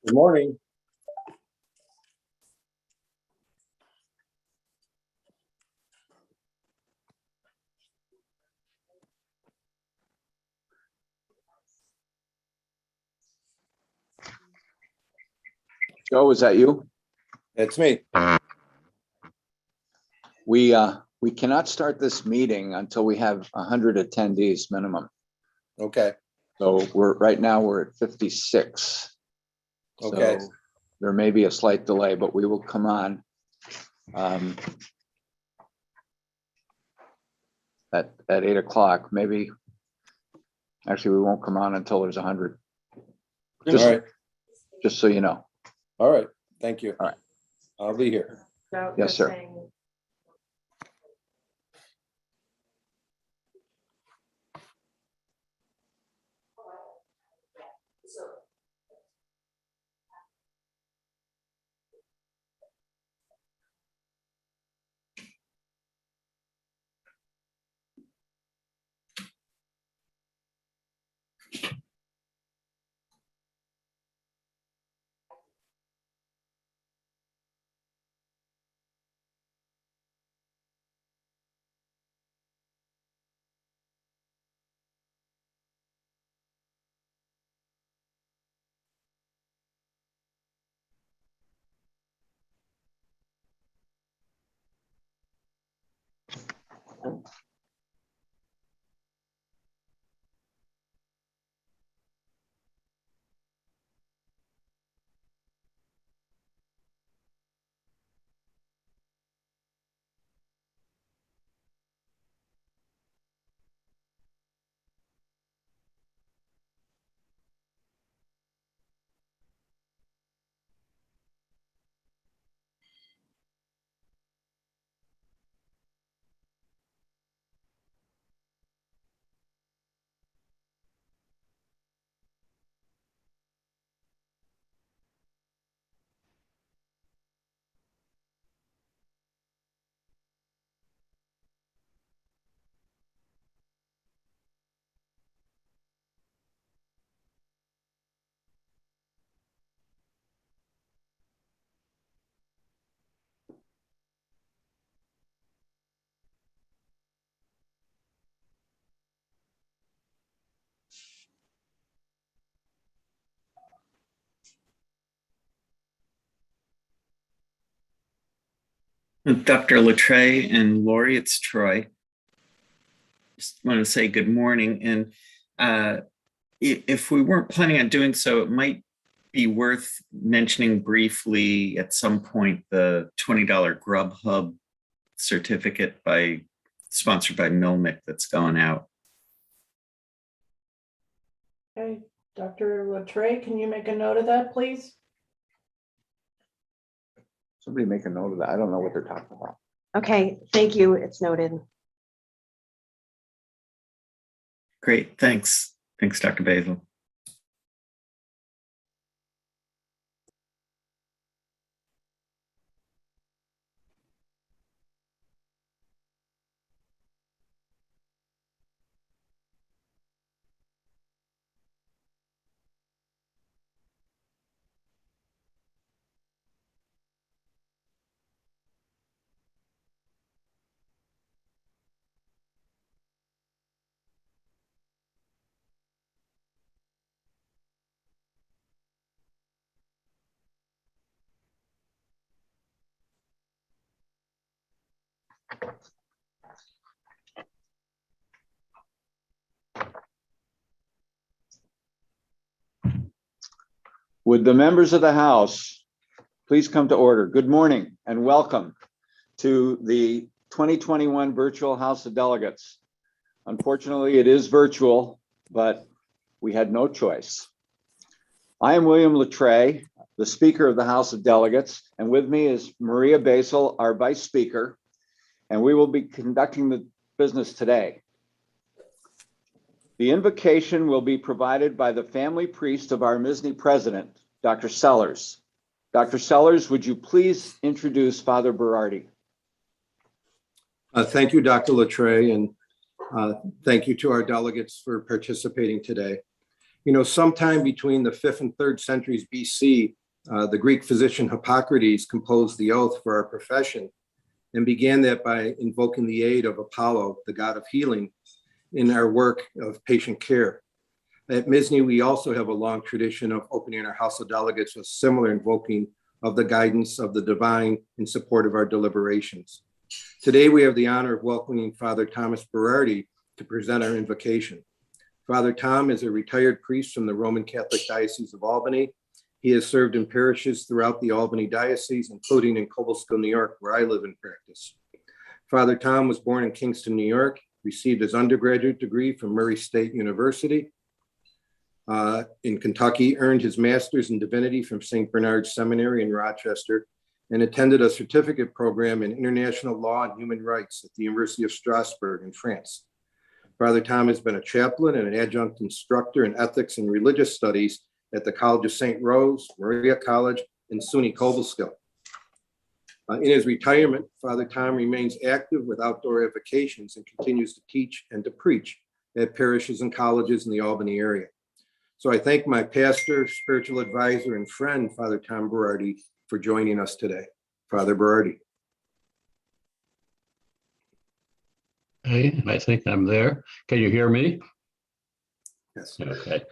Good morning. Joe, is that you? It's me. We cannot start this meeting until we have 100 attendees minimum. Okay. So right now we're at 56. Okay. So there may be a slight delay, but we will come on at 8 o'clock. Maybe, actually, we won't come on until there's 100. All right. Just so you know. All right. Thank you. All right. I'll be here. Yes, sir. Dr. Latre and Lori, it's Troy. Just want to say good morning. And if we weren't planning on doing so, it might be worth mentioning briefly at some point the $20 Grubhub certificate sponsored by Milmick that's going out. Okay, Dr. Latre, can you make a note of that, please? Somebody make a note of that. I don't know what they're talking about. Okay, thank you. It's noted. Great, thanks. Thanks, Dr. Basil. Would the members of the House please come to order? Good morning and welcome to the 2021 Virtual House of Delegates. Unfortunately, it is virtual, but we had no choice. I am William Latre, the Speaker of the House of Delegates, and with me is Maria Basil, our Vice Speaker, and we will be conducting the business today. The invocation will be provided by the family priest of our MSSNY president, Dr. Sellers. Dr. Sellers, would you please introduce Father Berardi? Thank you, Dr. Latre, and thank you to our delegates for participating today. Sometime between the 5th and 3rd centuries BC, the Greek physician Hippocrates composed the oath for our profession and began that by invoking the aid of Apollo, the god of healing, in our work of patient care. At MSSNY, we also have a long tradition of opening our House of Delegates with similar invoking of the guidance of the divine in support of our deliberations. Today, we have the honor of welcoming Father Thomas Berardi to present our invocation. Father Tom is a retired priest from the Roman Catholic Diocese of Albany. He has served in parishes throughout the Albany Diocese, including in Cobblestone, New York, where I live and practice. Father Tom was born in Kingston, New York, received his undergraduate degree from Murray State University in Kentucky, earned his master's in divinity from St. Bernard's Seminary in Rochester, and attended a certificate program in international law and human rights at the University of Strasbourg in France. Father Tom has been a chaplain and an adjunct instructor in ethics and religious studies at the College of St. Rose, Maria College, and SUNY Cobleskill. In his retirement, Father Tom remains active with outdoor avocations and continues to teach and to preach at parishes and colleges in the Albany area. So I thank my pastor, spiritual advisor, and friend, Father Tom Berardi, for joining us today. Father Berardi. Hey, I think I'm there. Can you hear me? Yes. Okay.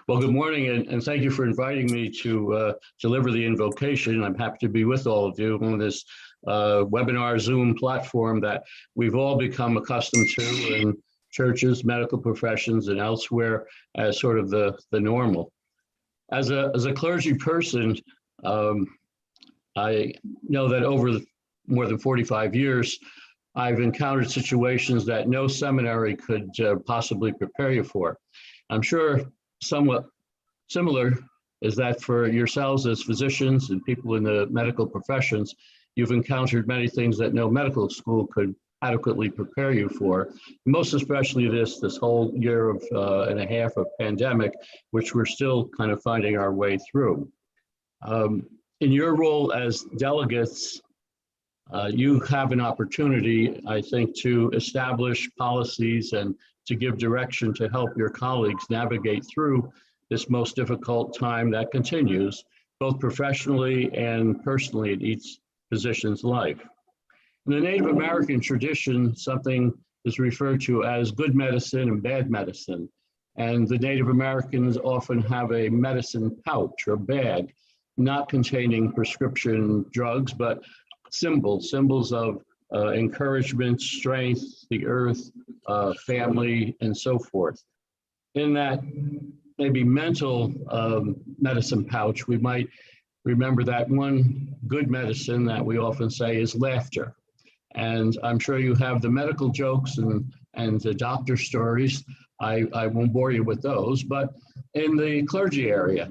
Well, good morning, and thank you for inviting me to deliver the invocation. I'm happy to be with all of you on this webinar Zoom platform that we've all become accustomed to in churches, medical professions, and elsewhere as sort of the normal. As a clergy person, I know that over more than 45 years, I've encountered situations that no seminary could possibly prepare you for. I'm sure somewhat similar is that for yourselves as physicians and people in the medical professions, you've encountered many things that no medical school could adequately prepare you for, most especially this whole year and a half of pandemic, which we're still kind of finding our way through. In your role as delegates, you have an opportunity, I think, to establish policies and to give direction to help your colleagues navigate through this most difficult time that continues, both professionally and personally in each physician's life. In the Native American tradition, something is referred to as good medicine and bad medicine. And the Native Americans often have a medicine pouch or bag, not containing prescription drugs, but symbols of encouragement, strength, the earth, family, and so forth. In that maybe mental medicine pouch, we might remember that one good medicine that we often say is laughter. And I'm sure you have the medical jokes and the doctor stories. I won't bore you with those, but in the clergy area,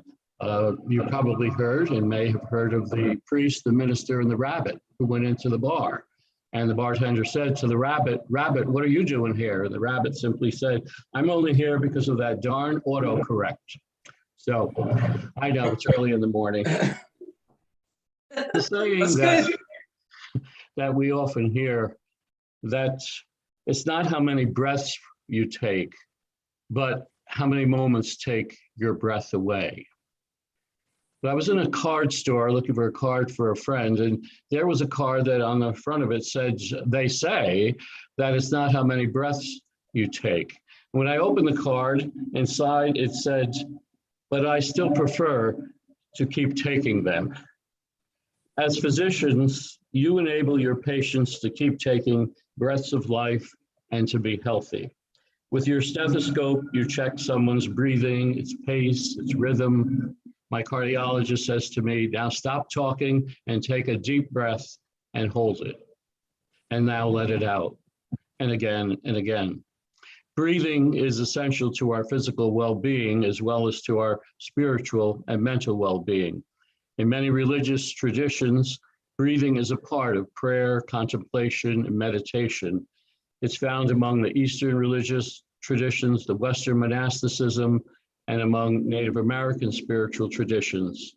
you probably heard and may have heard of the priest, the minister, and the rabbit who went into the bar. And the bartender said to the rabbit, "Rabbit, what are you doing here?" And the rabbit simply said, "I'm only here because of that darn autocorrect." So I know it's early in the morning. The saying that we often hear, that it's not how many breaths you take, but how many moments take your breath away. But I was in a card store looking for a card for a friend, and there was a card that on the front of it said, they say that it's not how many breaths you take. When I opened the card, inside it said, but I still prefer to keep taking them. As physicians, you enable your patients to keep taking breaths of life and to be healthy. With your stethoscope, you check someone's breathing, its pace, its rhythm. My cardiologist says to me, now stop talking and take a deep breath and hold it. And now let it out. And again and again. Breathing is essential to our physical well-being as well as to our spiritual and mental well-being. In many religious traditions, breathing is a part of prayer, contemplation, and meditation. It's found among the Eastern religious traditions, the Western monasticism, and among Native American spiritual traditions.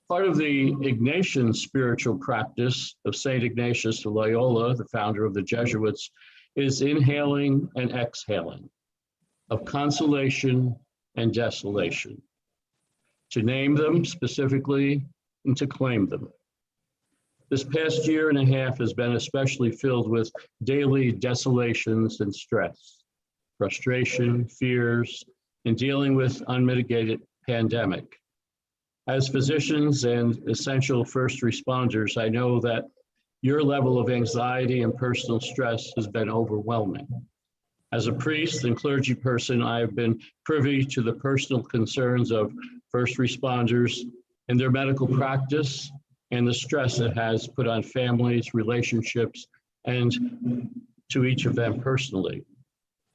Part of the Ignatian spiritual practice of St. Ignatius of Loyola, the founder of the Jesuits, is inhaling and exhaling, of consolation and desolation, to name them specifically and to claim them. This past year and a half has been especially filled with daily desolations and stress, frustration, fears, and dealing with unmitigated pandemic. As physicians and essential first responders, I know that your level of anxiety and personal stress has been overwhelming. As a priest and clergy person, I have been privy to the personal concerns of first responders and their medical practice and the stress it has put on families, relationships, and to each of them personally.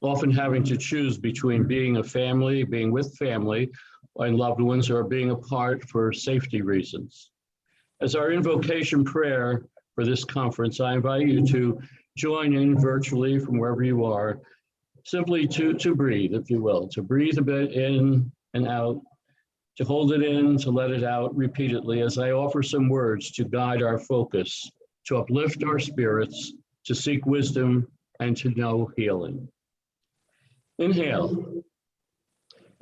Often having to choose between being a family, being with family and loved ones, or being apart for safety reasons. As our invocation prayer for this conference, I invite you to join in virtually from wherever you are, simply to breathe, if you will, to breathe a bit in and out, to hold it in, to let it out repeatedly as I offer some words to guide our focus, to uplift our spirits, to seek wisdom, and to know healing. Inhale.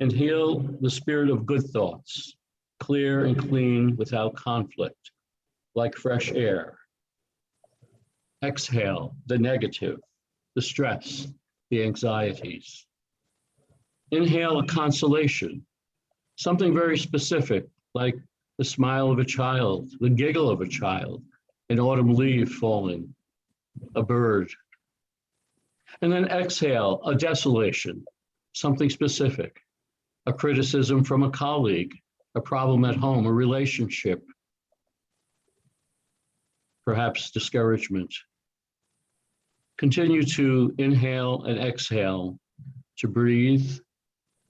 Inhale the spirit of good thoughts, clear and clean without conflict, like fresh air. Exhale the negative, the stress, the anxieties. Inhale a consolation, something very specific, like the smile of a child, the giggle of a child, an autumn leaf falling, a bird. And then exhale a desolation, something specific, a criticism from a colleague, a problem at home, a relationship, perhaps discouragement. Continue to inhale and exhale, to breathe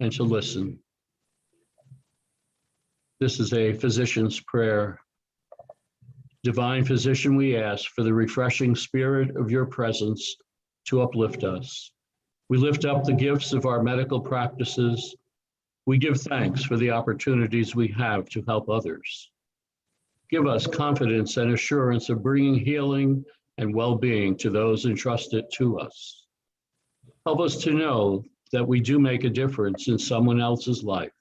and to listen. This is a physician's prayer. Divine Physician, we ask for the refreshing spirit of your presence to uplift us. We lift up the gifts of our medical practices. We give thanks for the opportunities we have to help others. Give us confidence and assurance of bringing healing and well-being to those entrusted to us. Help us to know that we do make a difference in someone else's life.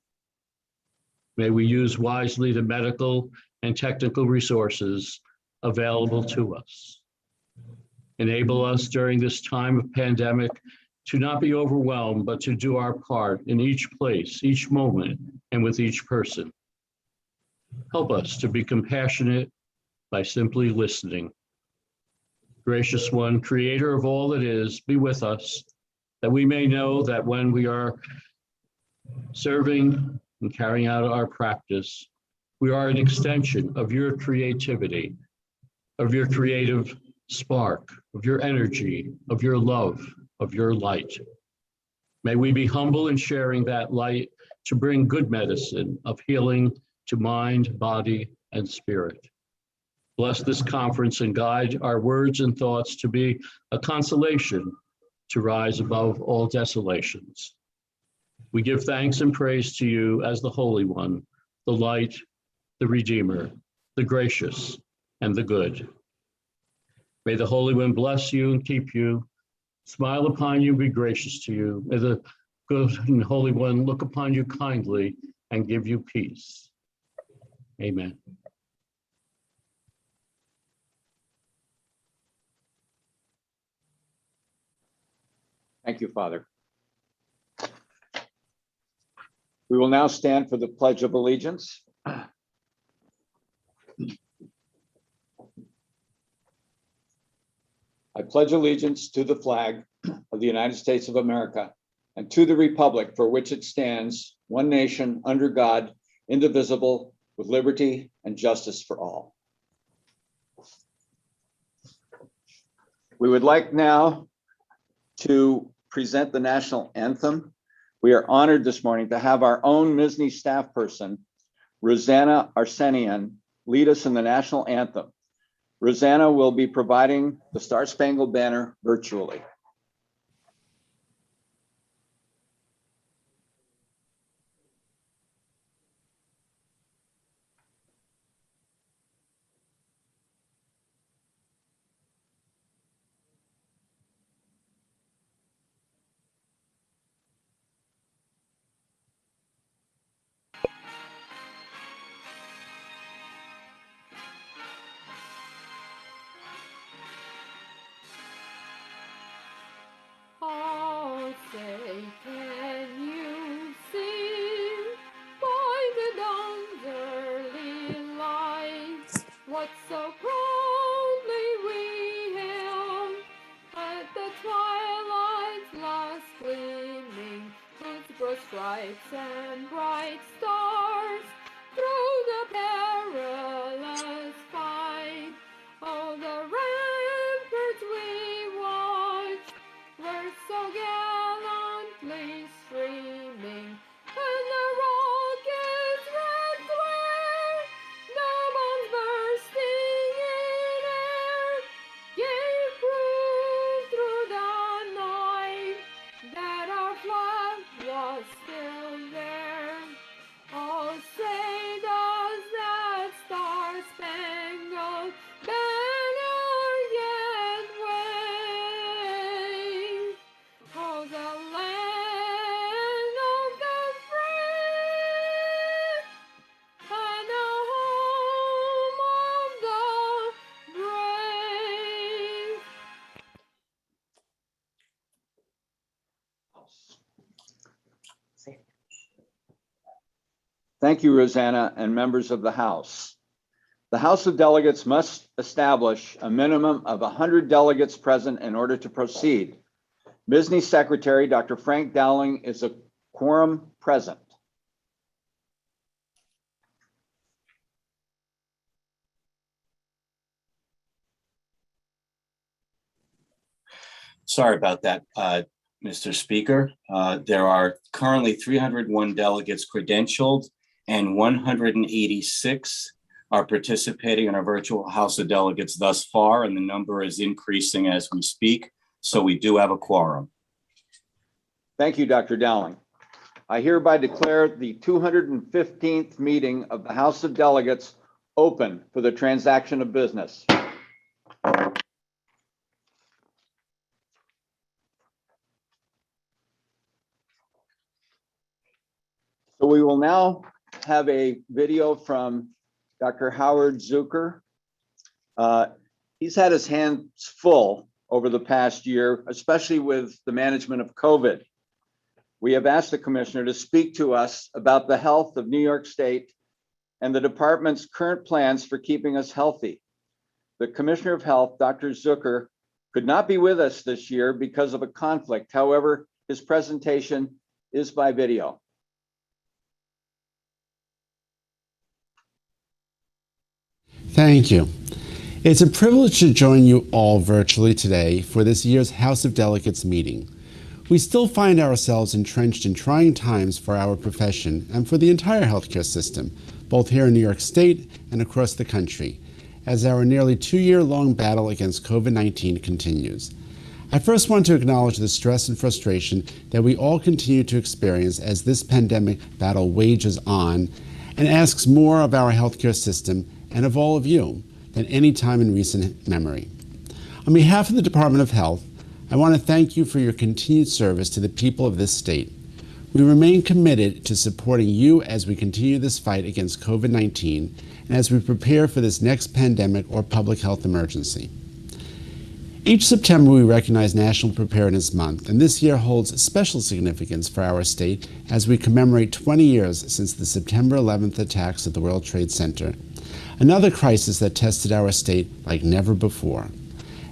May we use wisely the medical and technical resources available to us. Enable us during this time of pandemic to not be overwhelmed, but to do our part in each place, each moment, and with each person. Help us to be compassionate by simply listening. Gracious One, Creator of all that is, be with us, that we may know that when we are serving and carrying out our practice, we are an extension of your creativity, of your creative spark, of your energy, of your love, of your light. May we be humble in sharing that light to bring good medicine of healing to mind, body, and spirit. Bless this conference and guide our words and thoughts to be a consolation to rise above all desolations. We give thanks and praise to you as the Holy One, the Light, the Redeemer, the Gracious, and the Good. May the Holy One bless you and keep you, smile upon you, be gracious to you. May the good and Holy One look upon you kindly and give you peace. Amen. Thank you, Father. We will now stand for the Pledge of Allegiance. I pledge allegiance to the flag of the United States of America and to the republic for which it stands, one nation, under God, indivisible, with liberty and justice for all. We would like now to present the national anthem. We are honored this morning to have our own MSSNY staff person, Rosanna Arsenian, lead us in the national anthem. Rosanna will be providing the Star Spangled Banner virtually. what so proudly we hailed at the twilight's last gleaming, whose broad stripes and bright stars through the perilous fight. Oh, the ramparts we watched were so gallantly streaming, and the rocket's red glare, the bombs bursting in air, gave proof through the night that our flag was still there. Oh, say does that star-spangled banner yet wave? Oh, the land of the free and the home of the brave. Thank you, Rosanna, and members of the House. The House of Delegates must establish a minimum of 100 delegates present in order to proceed. MSSNY Secretary, Dr. Frank Dowling, is a quorum present. Sorry about that, Mr. Speaker. There are currently 301 delegates credentialed and 186 are participating in our virtual House of Delegates thus far, and the number is increasing as we speak. So we do have a quorum. Thank you, Dr. Dowling. I hereby declare the 215th meeting of the House of Delegates open for the transaction of business. So we will now have a video from Dr. Howard Zucker. He's had his hands full over the past year, especially with the management of COVID. We have asked the commissioner to speak to us about the health of New York State and the department's current plans for keeping us healthy. The Commissioner of Health, Dr. Zucker, could not be with us this year because of a conflict. However, his presentation is by video. Thank you. It's a privilege to join you all virtually today for this year's House of Delegates meeting. We still find ourselves entrenched in trying times for our profession and for the entire healthcare system, both here in New York State and across the country, as our nearly 2-year-long battle against COVID-19 continues. I first want to acknowledge the stress and frustration that we all continue to experience as this pandemic battle wages on and asks more of our healthcare system and of all of you than any time in recent memory. On behalf of the Department of Health, I want to thank you for your continued service to the people of this state. We remain committed to supporting you as we continue this fight against COVID-19 and as we prepare for this next pandemic or public health emergency. Each September, we recognize National Preparedness Month, and this year holds special significance for our state as we commemorate 20 years since the September 11th attacks at the World Trade Center, another crisis that tested our state like never before.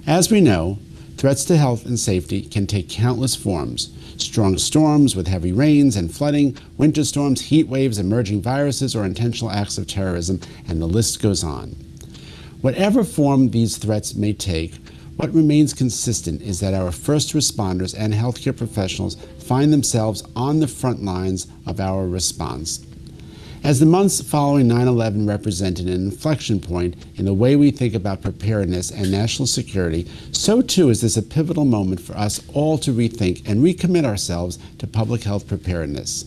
As we know, threats to health and safety can take countless forms: strong storms with heavy rains and flooding, winter storms, heat waves, emerging viruses, or intentional acts of terrorism, and the list goes on. Whatever form these threats may take, what remains consistent is that our first responders and healthcare professionals find themselves on the front lines of our response. As the months following 9/11 represented an inflection point in the way we think about preparedness and national security, so too is this a pivotal moment for us all to rethink and recommit ourselves to public health preparedness.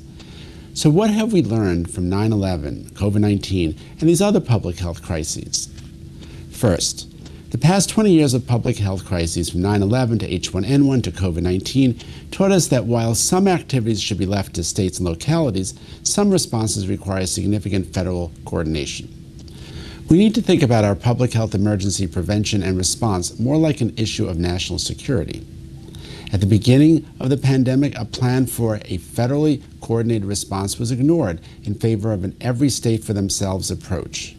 So what have we learned from 9/11, COVID-19, and these other public health crises? First, the past 20 years of public health crises, from 9/11 to H1N1 to COVID-19, taught us that while some activities should be left to states and localities, some responses require significant federal coordination. We need to think about our public health emergency prevention and response more like an issue of national security. At the beginning of the pandemic, a plan for a federally coordinated response was ignored in favor of an every state for themselves approach.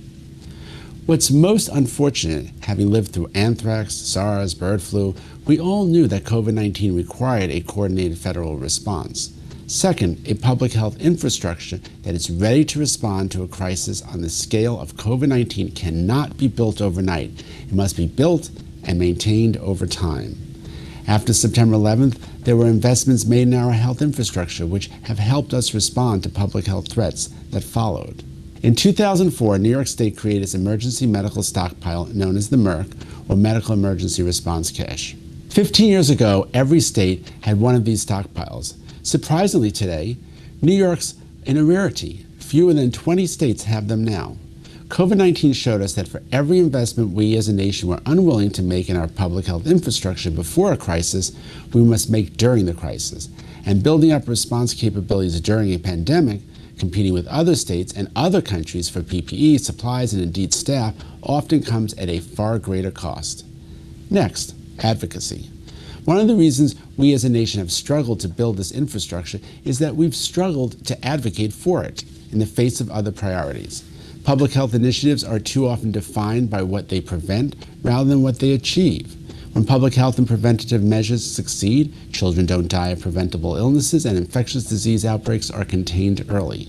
What's most unfortunate, having lived through anthrax, SARS, bird flu, we all knew that COVID-19 required a coordinated federal response. Second, a public health infrastructure that is ready to respond to a crisis on the scale of COVID-19 cannot be built overnight. It must be built and maintained over time. After September 11th, there were investments made in our health infrastructure which have helped us respond to public health threats that followed. In 2004, New York State created its emergency medical stockpile known as the MERC, or Medical Emergency Response Cache. 15 years ago, every state had one of these stockpiles. Surprisingly today, New York's in a rarity. Fewer than 20 states have them now. COVID-19 showed us that for every investment we as a nation were unwilling to make in our public health infrastructure before a crisis, we must make during the crisis. And building up response capabilities during a pandemic, competing with other states and other countries for PPE, supplies, and indeed staff often comes at a far greater cost. Next, advocacy. One of the reasons we as a nation have struggled to build this infrastructure is that we've struggled to advocate for it in the face of other priorities. Public health initiatives are too often defined by what they prevent rather than what they achieve. When public health and preventative measures succeed, children don't die of preventable illnesses and infectious disease outbreaks are contained early.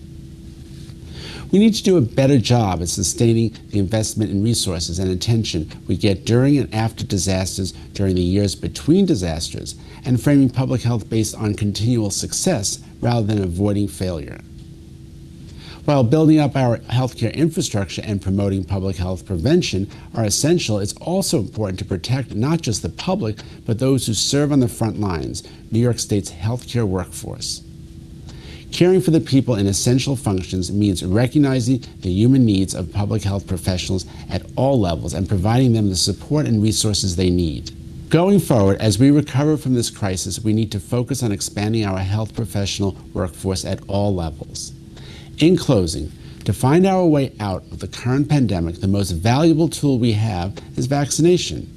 We need to do a better job at sustaining the investment in resources and attention we get during and after disasters during the years between disasters, and framing public health based on continual success rather than avoiding failure. While building up our healthcare infrastructure and promoting public health prevention are essential, it's also important to protect not just the public, but those who serve on the front lines, New York State's healthcare workforce. Caring for the people in essential functions means recognizing the human needs of public health professionals at all levels and providing them the support and resources they need. Going forward, as we recover from this crisis, we need to focus on expanding our health professional workforce at all levels. In closing, to find our way out of the current pandemic, the most valuable tool we have is vaccination.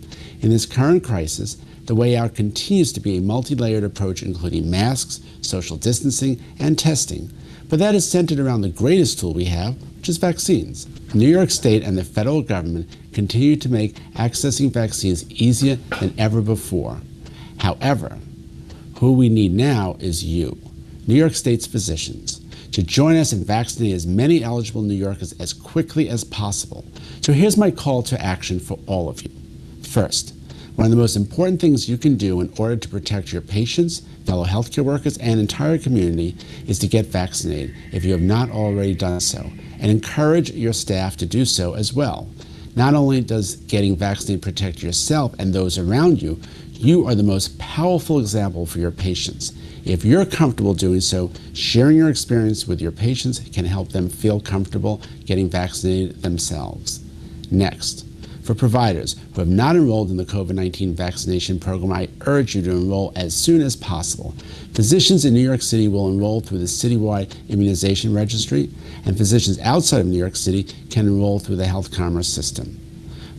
In this current crisis, the way out continues to be a multi-layered approach including masks, social distancing, and testing. But that is centered around the greatest tool we have, which is vaccines. New York State and the federal government continue to make accessing vaccines easier than ever before. However, who we need now is you, New York State's physicians, to join us and vaccinate as many eligible New Yorkers as quickly as possible. So here's my call to action for all of you. First, one of the most important things you can do in order to protect your patients, fellow healthcare workers, and entire community is to get vaccinated if you have not already done so, and encourage your staff to do so as well. Not only does getting vaccinated protect yourself and those around you, you are the most powerful example for your patients. If you're comfortable doing so, sharing your experience with your patients can help them feel comfortable getting vaccinated themselves. Next, for providers who have not enrolled in the COVID-19 vaccination program, I urge you to enroll as soon as possible. Physicians in New York City will enroll through the citywide immunization registry, and physicians outside of New York City can enroll through the health commerce system.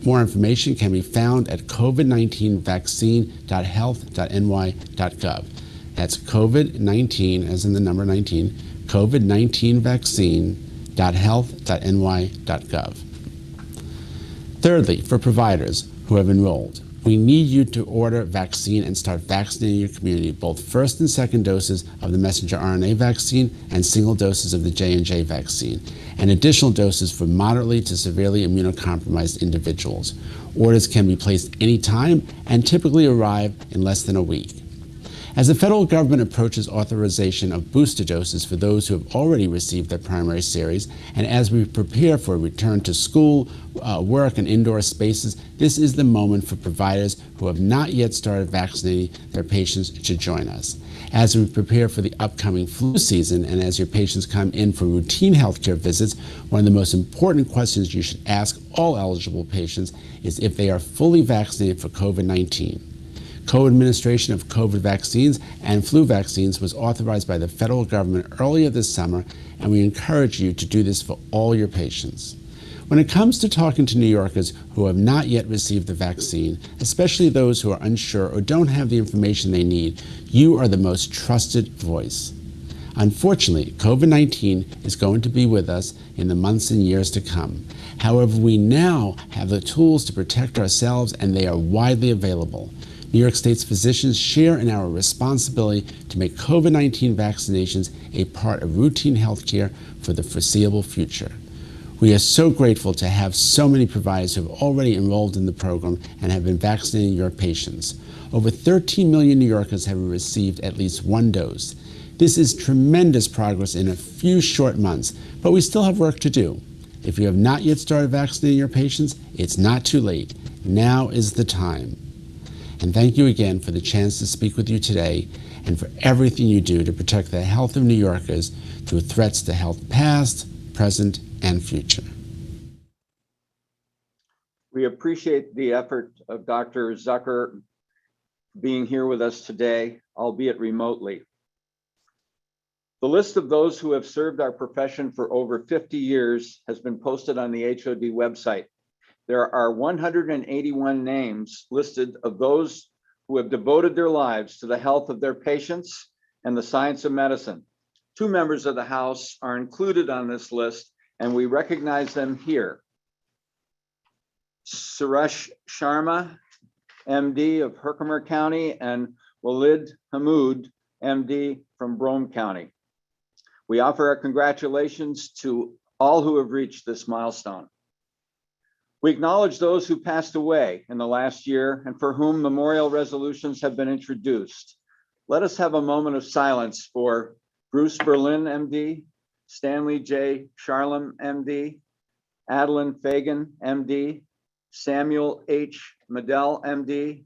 More information can be found at covid19vaccine.health.ny.gov. That's COVID-19, as in the number 19, covid19vaccine.health.ny.gov. Thirdly, for providers who have enrolled, we need you to order vaccine and start vaccinating your community, both first and second doses of the messenger RNA vaccine and single doses of the J&J vaccine, and additional doses for moderately to severely immunocompromised individuals. Orders can be placed anytime and typically arrive in less than a week. As the federal government approaches authorization of booster doses for those who have already received their primary series, and as we prepare for a return to school, work, and indoor spaces, this is the moment for providers who have not yet started vaccinating their patients to join us. As we prepare for the upcoming flu season, and as your patients come in for routine healthcare visits, one of the most important questions you should ask all eligible patients is if they are fully vaccinated for COVID-19. Co-administration of COVID vaccines and flu vaccines was authorized by the federal government earlier this summer, and we encourage you to do this for all your patients. When it comes to talking to New Yorkers who have not yet received the vaccine, especially those who are unsure or don't have the information they need, you are the most trusted voice. Unfortunately, COVID-19 is going to be with us in the months and years to come. However, we now have the tools to protect ourselves, and they are widely available. New York State's physicians share in our responsibility to make COVID-19 vaccinations a part of routine health care for the foreseeable future. We are so grateful to have so many providers who have already enrolled in the program and have been vaccinating your patients. Over 13 million New Yorkers have received at least one dose. This is tremendous progress in a few short months, but we still have work to do. If you have not yet started vaccinating your patients, it's not too late. Now is the time. And thank you again for the chance to speak with you today and for everything you do to protect the health of New Yorkers through threats to health past, present, and future. We appreciate the effort of Dr. Zucker being here with us today, albeit remotely. The list of those who have served our profession for over 50 years has been posted on the HOD website. There are 181 names listed of those who have devoted their lives to the health of their patients and the science of medicine. 2 members of the House are included on this list, and we recognize them here. Suresh Sharma, MD of Herkimer County, and Walid Hamoud, MD from Brome County. We offer our congratulations to all who have reached this milestone. We acknowledge those who passed away in the last year and for whom memorial resolutions have been introduced. Let us have a moment of silence for Bruce Berlin, MD, Stanley J. Charlam, MD, Adeline Fagan, MD, Samuel H. Medell, MD,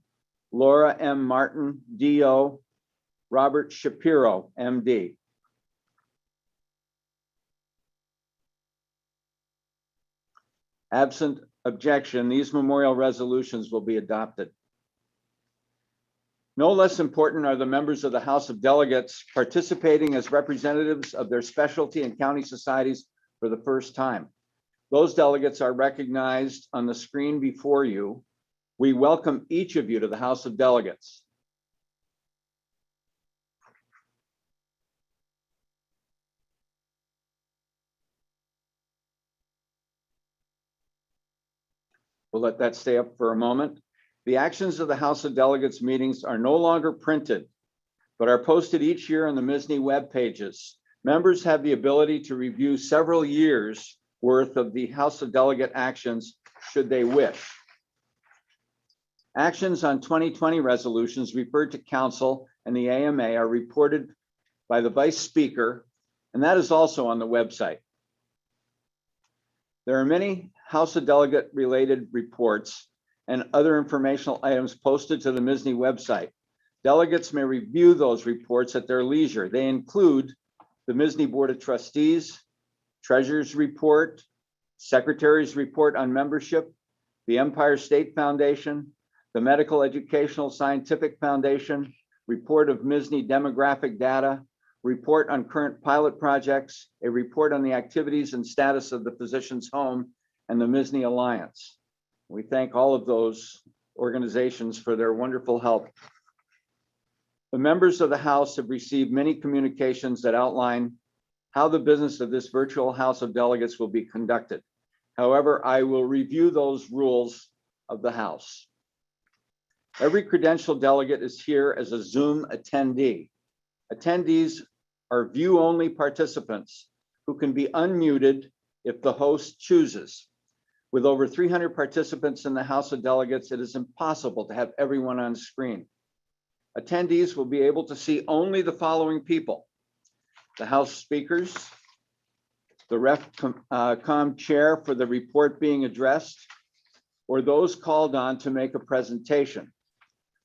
Laura M. Martin, DO, Robert Shapiro, MD. Absent objection, these memorial resolutions will be adopted. No less important are the members of the House of Delegates participating as representatives of their specialty and county societies for the first time. Those delegates are recognized on the screen before you. We welcome each of you to the House of Delegates. We'll let that stay up for a moment. The actions of the House of Delegates meetings are no longer printed, but are posted each year on the MSSNY web pages. Members have the ability to review several years worth of the House of Delegate actions should they wish. Actions on 2020 resolutions referred to Council and the AMA are reported by the Vice Speaker, and that is also on the website. There are many House of Delegate related reports and other informational items posted to the MSSNY website. Delegates may review those reports at their leisure. They include the MSSNY Board of Trustees, Treasurer's Report, Secretary's Report on Membership, the Empire State Foundation, the Medical Educational Scientific Foundation, Report of MSSNY Demographic Data, Report on Current Pilot Projects, a report on the activities and status of the Physician's Home, and the MSSNY Alliance. We thank all of those organizations for their wonderful help. The members of the House have received many communications that outline how the business of this virtual House of Delegates will be conducted. However, I will review those rules of the House. Every credentialed delegate is here as a Zoom attendee. Attendees are view-only participants who can be unmuted if the host chooses. With over 300 participants in the House of Delegates, it is impossible to have everyone on screen. Attendees will be able to see only the following people: the House speakers, the RefCom chair for the report being addressed, or those called on to make a presentation.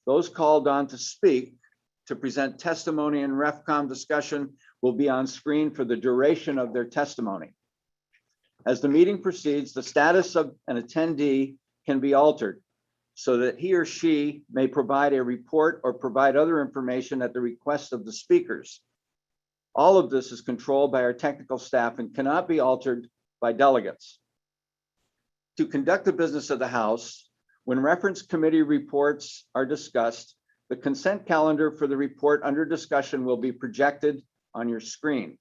Those called on to speak, to present testimony and RefCom discussion will be on screen for the duration of their testimony. As the meeting proceeds, the status of an attendee can be altered so that he or she may provide a report or provide other information at the request of the speakers. All of this is controlled by our technical staff and cannot be altered by delegates. To conduct the business of the House, when reference committee reports are discussed, the consent calendar for the report under discussion will be projected on your screen.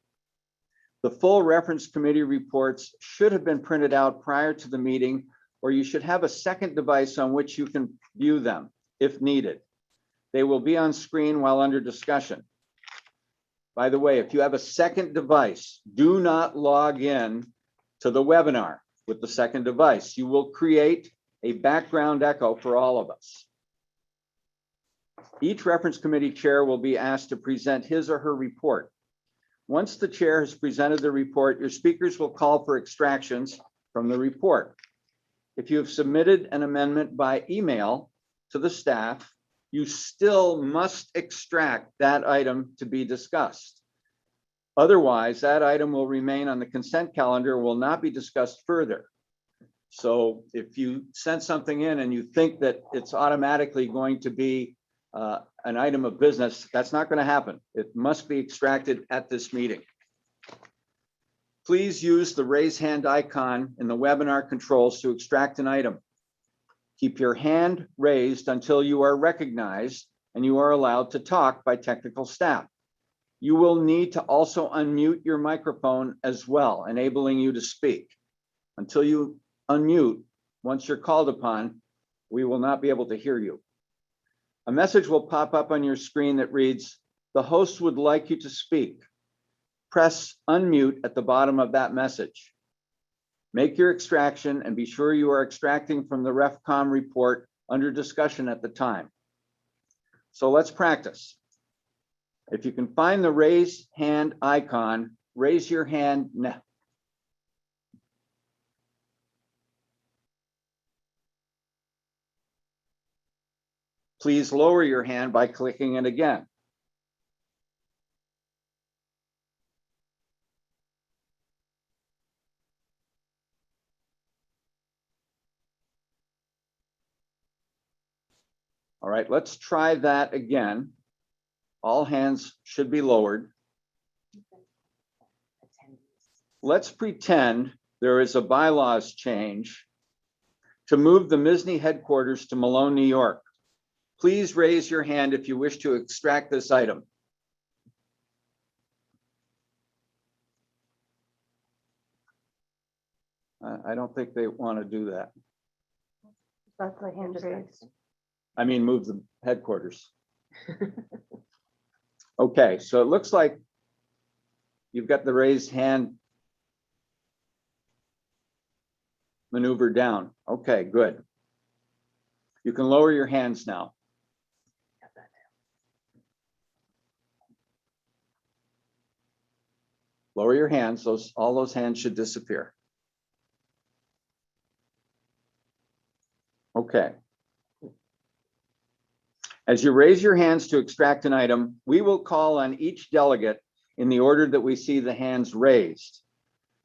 The full reference committee reports should have been printed out prior to the meeting, or you should have a second device on which you can view them if needed. They will be on screen while under discussion. By the way, if you have a second device, do not log in to the webinar with the second device. You will create a background echo for all of us. Each reference committee chair will be asked to present his or her report. Once the chair has presented the report, your speakers will call for extractions from the report. If you have submitted an amendment by email to the staff, you still must extract that item to be discussed. Otherwise, that item will remain on the consent calendar, will not be discussed further. So if you send something in and you think that it's automatically going to be an item of business, that's not going to happen. It must be extracted at this meeting. Please use the raise hand icon in the webinar controls to extract an item. Keep your hand raised until you are recognized and you are allowed to talk by technical staff. You will need to also unmute your microphone as well, enabling you to speak. Until you unmute, once you're called upon, we will not be able to hear you. A message will pop up on your screen that reads, "The host would like you to speak." Press unmute at the bottom of that message. Make your extraction and be sure you are extracting from the RefCom report under discussion at the time. So let's practice. If you can find the raise hand icon, raise your hand now. Please lower your hand by clicking it again. All right, let's try that again. All hands should be lowered. Let's pretend there is a bylaws change to move the MSSNY headquarters to Malone, New York. Please raise your hand if you wish to extract this item. I don't think they want to do that. That's the hand raised. I mean, move the headquarters. Okay, so it looks like you've got the raised hand maneuver down. Okay, good. You can lower your hands now. Lower your hands, all those hands should disappear. Okay. As you raise your hands to extract an item, we will call on each delegate in the order that we see the hands raised.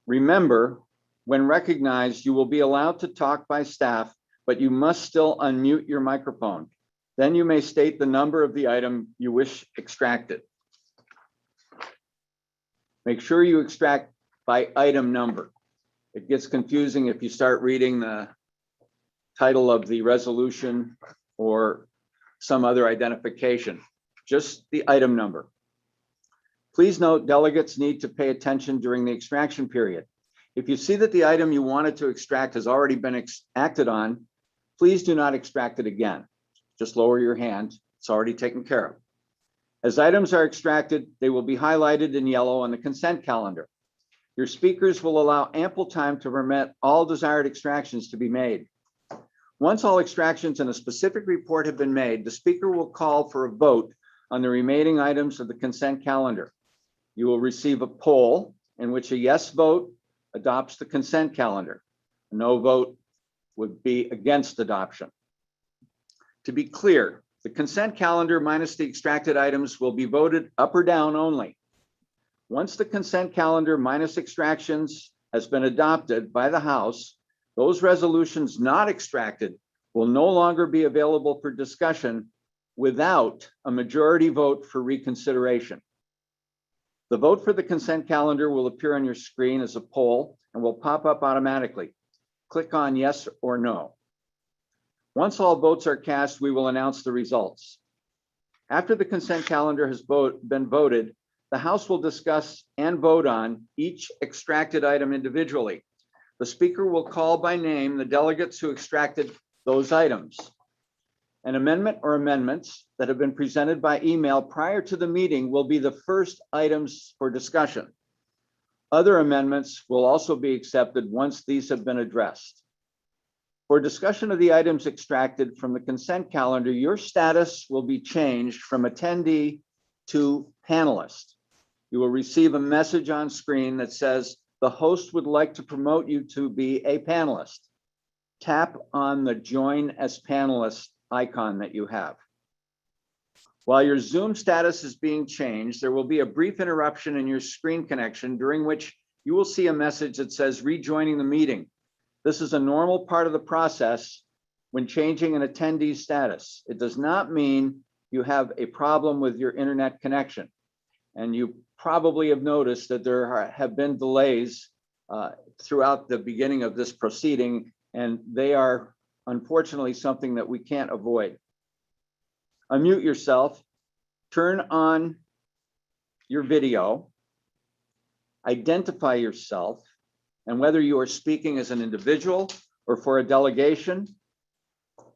Remember, when recognized, you will be allowed to talk by staff, but you must still unmute your microphone. Then you may state the number of the item you wish extracted. Make sure you extract by item number. It gets confusing if you start reading the title of the resolution or some other identification, just the item number. Please note, delegates need to pay attention during the extraction period. If you see that the item you wanted to extract has already been acted on, please do not extract it again. Just lower your hand. It's already taken care of. As items are extracted, they will be highlighted in yellow on the consent calendar. Your speakers will allow ample time to permit all desired extractions to be made. Once all extractions in a specific report have been made, the speaker will call for a vote on the remaining items of the consent calendar. You will receive a poll in which a yes vote adopts the consent calendar. A no vote would be against adoption. To be clear, the consent calendar minus the extracted items will be voted up or down only. Once the consent calendar minus extractions has been adopted by the House, those resolutions not extracted will no longer be available for discussion without a majority vote for reconsideration. The vote for the consent calendar will appear on your screen as a poll and will pop up automatically. Click on yes or no. Once all votes are cast, we will announce the results. After the consent calendar has been voted, The House will discuss and vote on each extracted item individually. The Speaker will call by name the delegates who extracted those items. An amendment or amendments that have been presented by email prior to the meeting will be the first items for discussion. Other amendments will also be accepted once these have been addressed. For discussion of the items extracted from the consent calendar, your status will be changed from attendee to panelist. You will receive a message on screen that says the host would like to promote you to be a panelist. Tap on the Join as Panelist icon that you have. While your Zoom status is being changed, there will be a brief interruption in your screen connection during which you will see a message that says rejoining the meeting. This is a normal part of the process when changing an attendee's status. It does not mean you have a problem with your internet connection. And you probably have noticed that there have been delays throughout the beginning of this proceeding, and they are unfortunately something that we can't avoid. Unmute yourself, turn on your video, identify yourself, and whether you are speaking as an individual or for a delegation,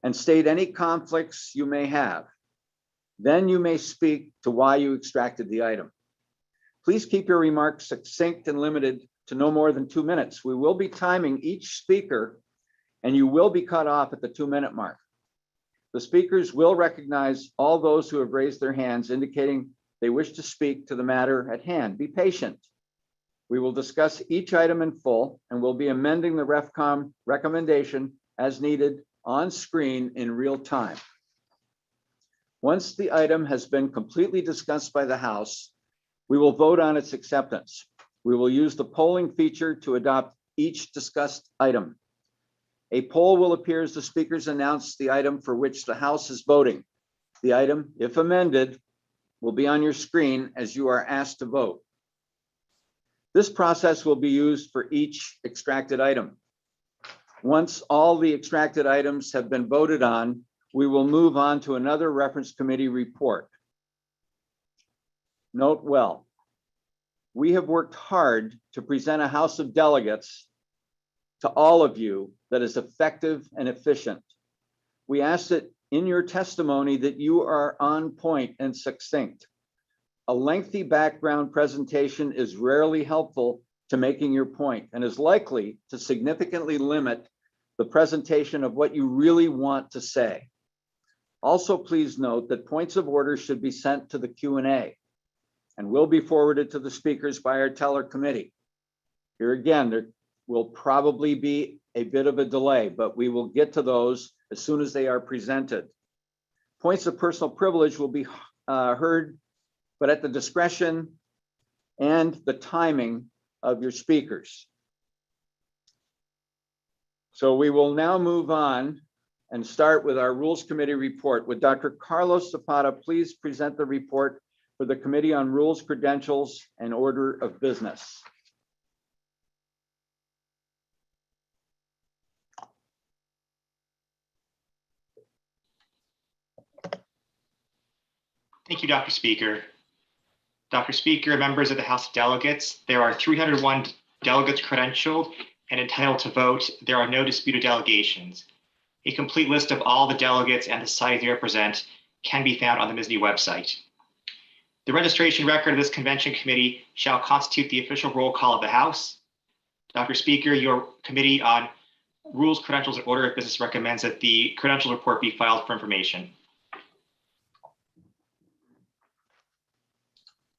and state any conflicts you may have. Then you may speak to why you extracted the item. Please keep your remarks succinct and limited to no more than 2 minutes. We will be timing each speaker, and you will be cut off at the 2-minute mark. The speakers will recognize all those who have raised their hands, indicating they wish to speak to the matter at hand. Be patient. We will discuss each item in full, and we'll be amending the REFCOM recommendation as needed on screen in real time. Once the item has been completely discussed by the House, we will vote on its acceptance. We will use the polling feature to adopt each discussed item. A poll will appear as the speakers announce the item for which the House is voting. The item, if amended, will be on your screen as you are asked to vote. This process will be used for each extracted item. Once all the extracted items have been voted on, we will move on to another reference committee report. Note well, we have worked hard to present a House of Delegates to all of you that is effective and efficient. We ask that in your testimony that you are on point and succinct. A lengthy background presentation is rarely helpful to making your point and is likely to significantly limit the presentation of what you really want to say. Also, please note that points of order should be sent to the Q&A and will be forwarded to the speakers by our teller committee. Here again, there will probably be a bit of a delay, but we will get to those as soon as they are presented. Points of personal privilege will be heard, but at the discretion and the timing of your speakers. So we will now move on and start with our Rules Committee report. Would Dr. Carlos Zapata please present the report for the Committee on Rules, Credentials, and Order of Business? Thank you, Dr. Speaker. Dr. Speaker, members of the House of Delegates, there are 301 delegates credentialed and entitled to vote. There are no disputed delegations. A complete list of all the delegates and the society they represent can be found on the MSSNY website. The registration record of this convention committee shall constitute the official roll call of the House. Dr. Speaker, your Committee on Rules, Credentials, and Order of Business recommends that the credentials report be filed for information.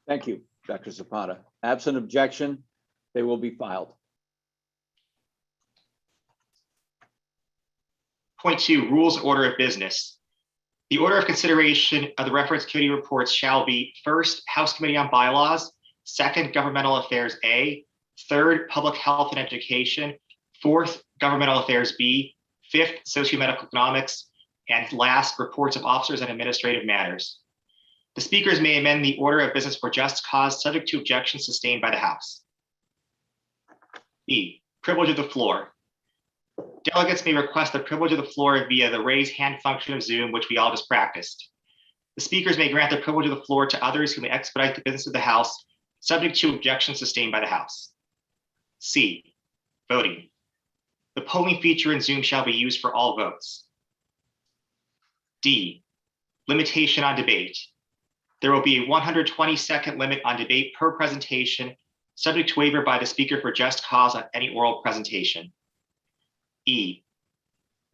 Thank you, Dr. Zapata. Absent objection, they will be filed. Point 2, Rules and Order of Business. The order of consideration of the reference committee reports shall be: first, House Committee on Bylaws; second, Governmental Affairs A; third, Public Health and Education; fourth, Governmental Affairs B; fifth, Socio-Medical Economics; and last, Reports of Officers and Administrative Matters. The speakers may amend the order of business for just cause, subject to objections sustained by the House. B, Privilege of the floor. Delegates may request the privilege of the floor via the raise hand function of Zoom, which we all just practiced. The speakers may grant the privilege of the floor to others who may expedite the business of the House, subject to objections sustained by the House. C, voting. The polling feature in Zoom shall be used for all votes. D, limitation on debate. There will be a 120-second limit on debate per presentation, subject to waiver by the speaker for just cause on any oral presentation. E,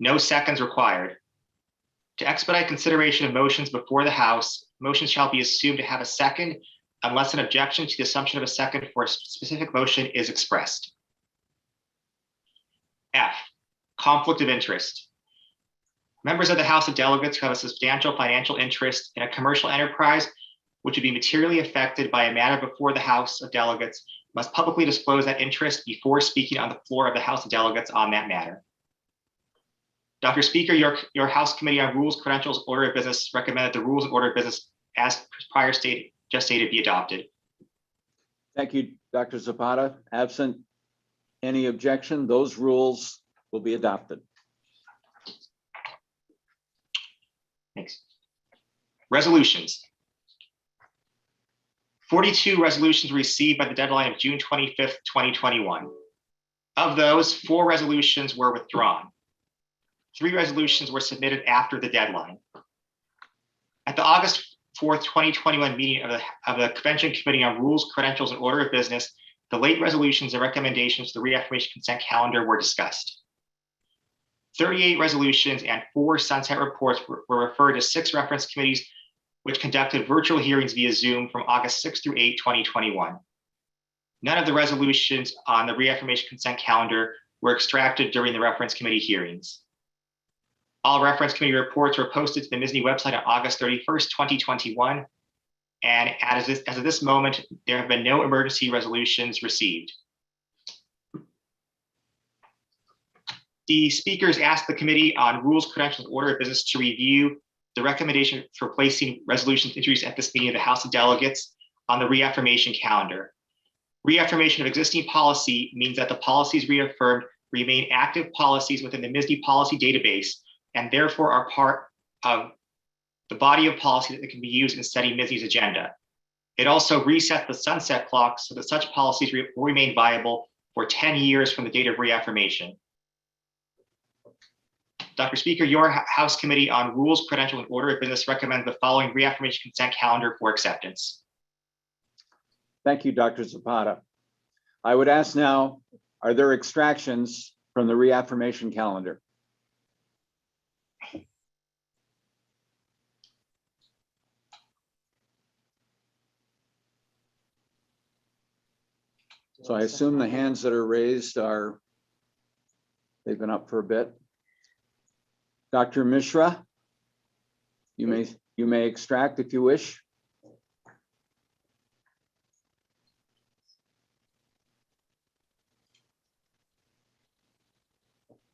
no seconds required. To expedite consideration of motions before the House, motions shall be assumed to have a second unless an objection to the assumption of a second for a specific motion is expressed. F, conflict of interest. Members of the House of Delegates who have a substantial financial interest in a commercial enterprise which would be materially affected by a matter before the House of Delegates must publicly disclose that interest before speaking on the floor of the House of Delegates on that matter. Dr. Speaker, your House Committee on Rules, Credentials, Order of Business recommend that the rules and order of business as just stated be adopted. Thank you, Dr. Zapata. Absent any objection, those rules will be adopted. Thanks. Resolutions. 42 resolutions received by the deadline of June 25th, 2021. Of those, 4 resolutions were withdrawn. 3 resolutions were submitted after the deadline. At the August 4th, 2021 meeting of the Convention Committee on Rules, Credentials, and Order of Business, the late resolutions and recommendations to the reaffirmation consent calendar were discussed. 38 resolutions and 4 sunset reports were referred to 6 reference committees, which conducted virtual hearings via Zoom from August 6 through 8, 2021. None of the resolutions on the reaffirmation consent calendar were extracted during the reference committee hearings. All reference committee reports were posted to the MSSNY website on August 31st, 2021. And as of this moment, there have been no emergency resolutions received. The speakers asked the Committee on Rules, Credentials, and Order of Business to review the recommendation for placing resolutions introduced at this meeting of the House of Delegates on the reaffirmation calendar. Reaffirmation of existing policy means that the policies reaffirmed remain active policies within the MSSNY policy database and therefore are part of the body of policy that can be used in setting MSSNY's agenda. It also resets the sunset clock so that such policies will remain viable for 10 years from the date of reaffirmation. Dr. Speaker, your House Committee on Rules, Credentials, and Order of Business recommends the following reaffirmation consent calendar for acceptance. Thank you, Dr. Zapata. I would ask now, are there extractions from the reaffirmation calendar? So I assume the hands that are raised are, they've been up for a bit. Dr. Mishra, you may extract if you wish.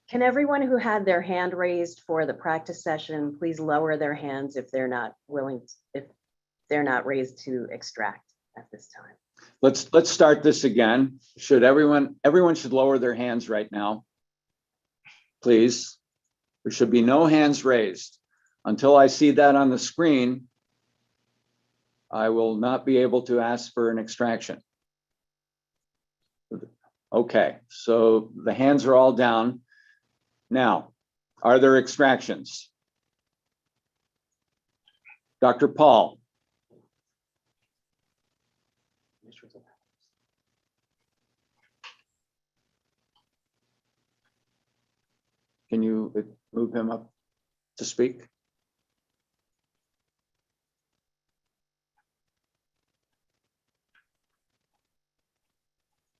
Can everyone who had their hand raised for the practice session, please lower their hands if they're not willing, if they're not raised to extract at this time. Let's start this again. Should everyone should lower their hands right now, please. There should be no hands raised. Until I see that on the screen, I will not be able to ask for an extraction. Okay, so the hands are all down. Now, are there extractions? Dr. Paul. Can you move him up to speak?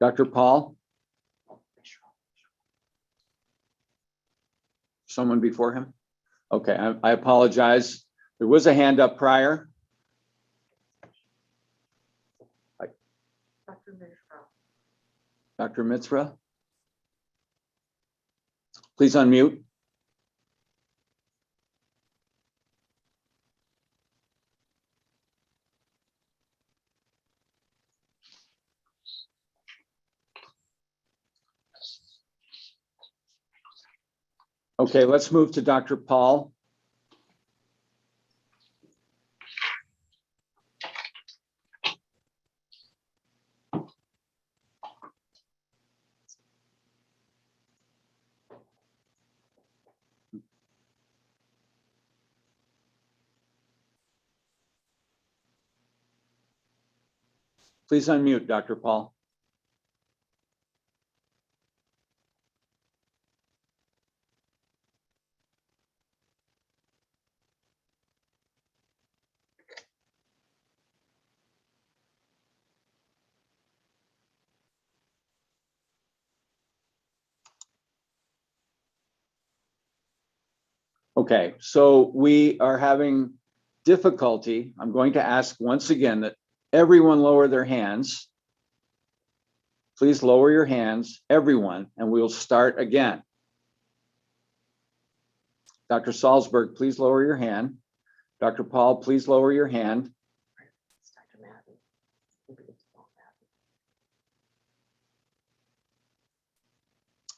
Dr. Paul? Someone before him? Okay, I apologize. There was a hand up prior. Dr. Mitzra? Please unmute. Okay, let's move to Dr. Paul. Please unmute, Dr. Paul. Okay, so we are having difficulty. I'm going to ask once again that everyone lower their hands. Please lower your hands, everyone, and we'll start again. Dr. Salzberg, please lower your hand. Dr. Paul, please lower your hand.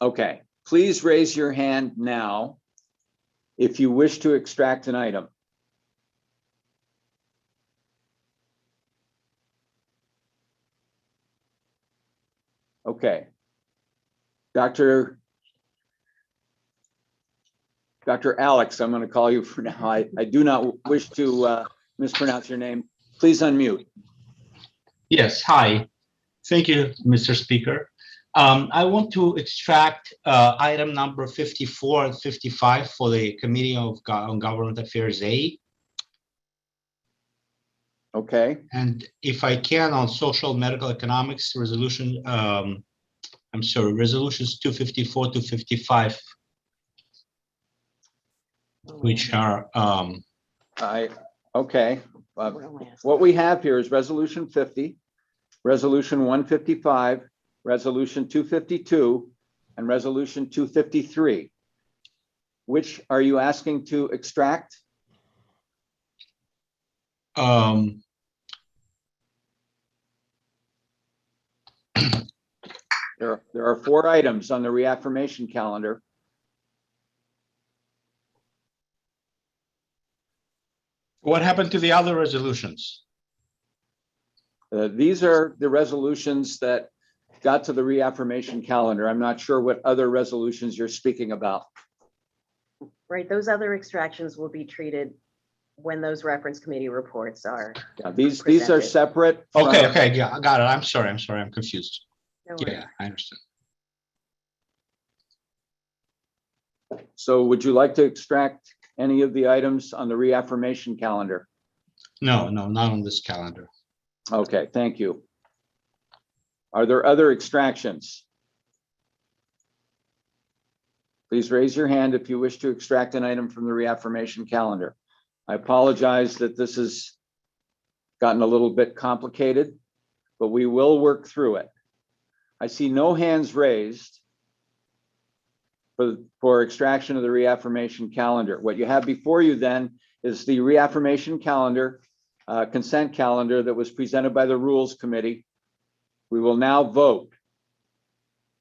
Okay, please raise your hand now if you wish to extract an item. Okay. Dr. Alex, I'm going to call you for now. I do not wish to mispronounce your name. Please unmute. Yes, hi. Thank you, Mr. Speaker. I want to extract item number 54 and 55 for the Committee on Government Affairs A. Okay. And if I can, on social medical economics resolution, I'm sorry, resolutions 254 to 55, which are okay. What we have here is resolution 50, resolution 155, resolution 252, and resolution 253. Which are you asking to extract? There are 4 items on the reaffirmation calendar. What happened to the other resolutions? These are the resolutions that got to the reaffirmation calendar. I'm not sure what other resolutions you're speaking about. Right, those other extractions will be treated when those reference committee reports are. Yeah, these are presented. separate. Okay, yeah, I got it. I'm sorry, I'm confused. No Yeah, worries. I understand. So would you like to extract any of the items on the reaffirmation calendar? No, not on this calendar. Okay, thank you. Are there other extractions? Please raise your hand if you wish to extract an item from the reaffirmation calendar. I apologize that this has gotten a little bit complicated, but we will work through it. I see no hands raised for extraction of the reaffirmation calendar. What you have before you then is the reaffirmation calendar, consent calendar that was presented by the Rules Committee. We will now vote.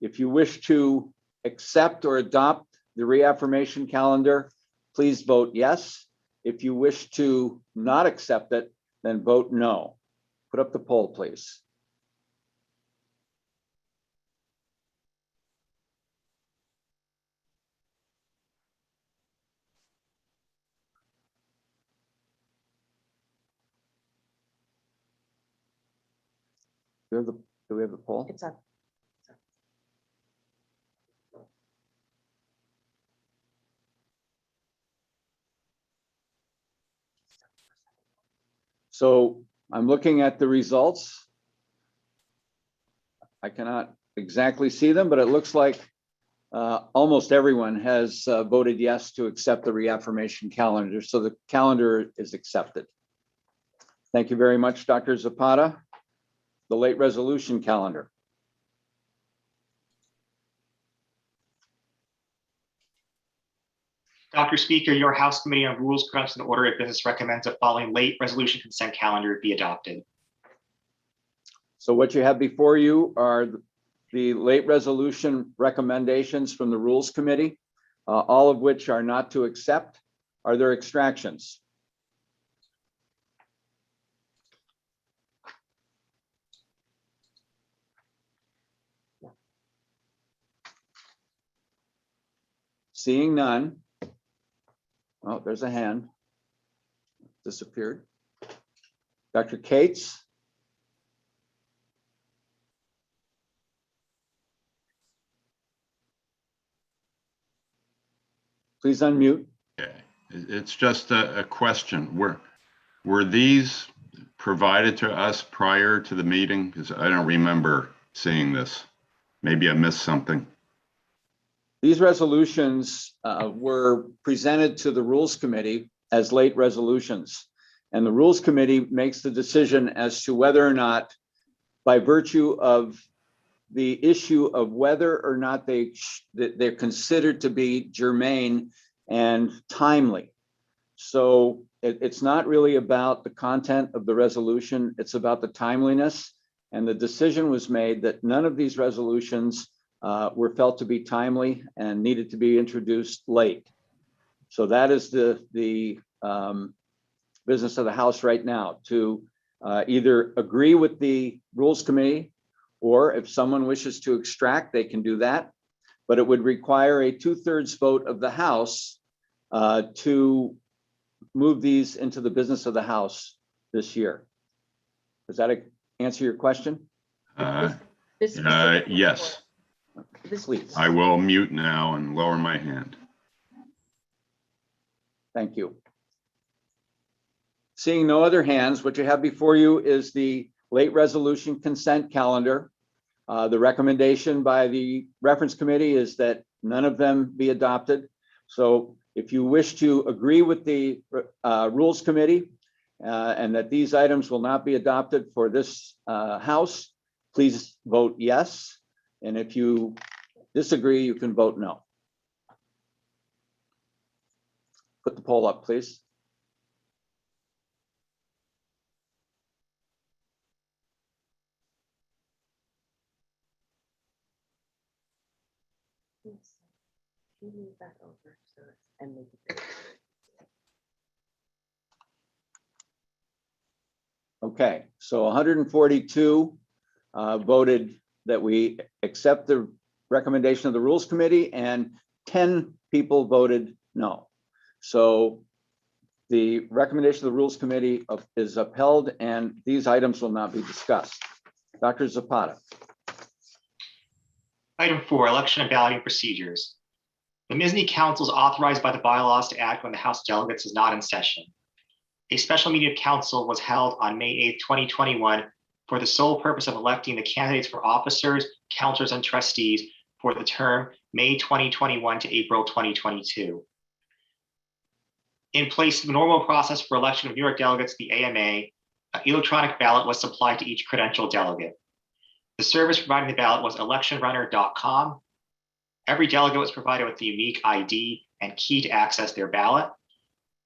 If you wish to accept or adopt the reaffirmation calendar, please vote yes. If you wish to not accept it, then vote no. Put up the poll, please. Do we have the poll? It's up. So I'm looking at the results. I cannot exactly see them, but it looks like almost everyone has voted yes to accept the reaffirmation calendar. So the calendar is accepted. Thank you very much, Dr. Zapata. The late resolution calendar. Dr. Speaker, your House Committee on Rules, Corruption, and Order of Business recommends the following late resolution consent calendar be adopted. So what you have before you are the late resolution recommendations from the Rules Committee, all of which are not to accept. Are there extractions? Seeing none. Oh, there's a hand. Disappeared. Dr. Cates? Please unmute. Okay, it's just a question. Were these provided to us prior to the meeting? Because I don't remember seeing this. Maybe I missed something. These resolutions were presented to the Rules Committee as late resolutions. And the Rules Committee makes the decision as to whether or not, by virtue of the issue of whether or not they're considered to be germane and timely. So it's not really about the content of the resolution, it's about the timeliness. And the decision was made that none of these resolutions were felt to be timely and needed to be introduced late. So that is the business of the House right now, to either agree with the Rules Committee, or if someone wishes to extract, they can do that. But it would require a 2/3 vote of the House to move these into the business of the House this year. Does that answer your question? Yes. Please. I will mute now and lower my hand. Thank you. Seeing no other hands, what you have before you is the late resolution consent calendar. The recommendation by the reference committee is that none of them be adopted. So if you wish to agree with the Rules Committee and that these items will not be adopted for this House, please vote yes. And if you disagree, you can vote no. Put the poll up, please. Move that over so it's, and make it. Okay, so 142 voted that we accept the recommendation of the Rules Committee, and 10 people voted no. So the recommendation of the Rules Committee is upheld, and these items will not be discussed. Dr. Zapata. Item 4, election and balloting procedures. The MSSNY Council is authorized by the bylaws to act when the House of Delegates is not in session. A special meeting of council was held on May 8, 2021 for the sole purpose of electing the candidates for officers, councilors, and trustees for the term May 2021 to April 2022. In place of the normal process for election of New York delegates, the AMA, an electronic ballot was supplied to each credentialed delegate. The service providing the ballot was electionrunner.com. Every delegate was provided with a unique ID and key to access their ballot.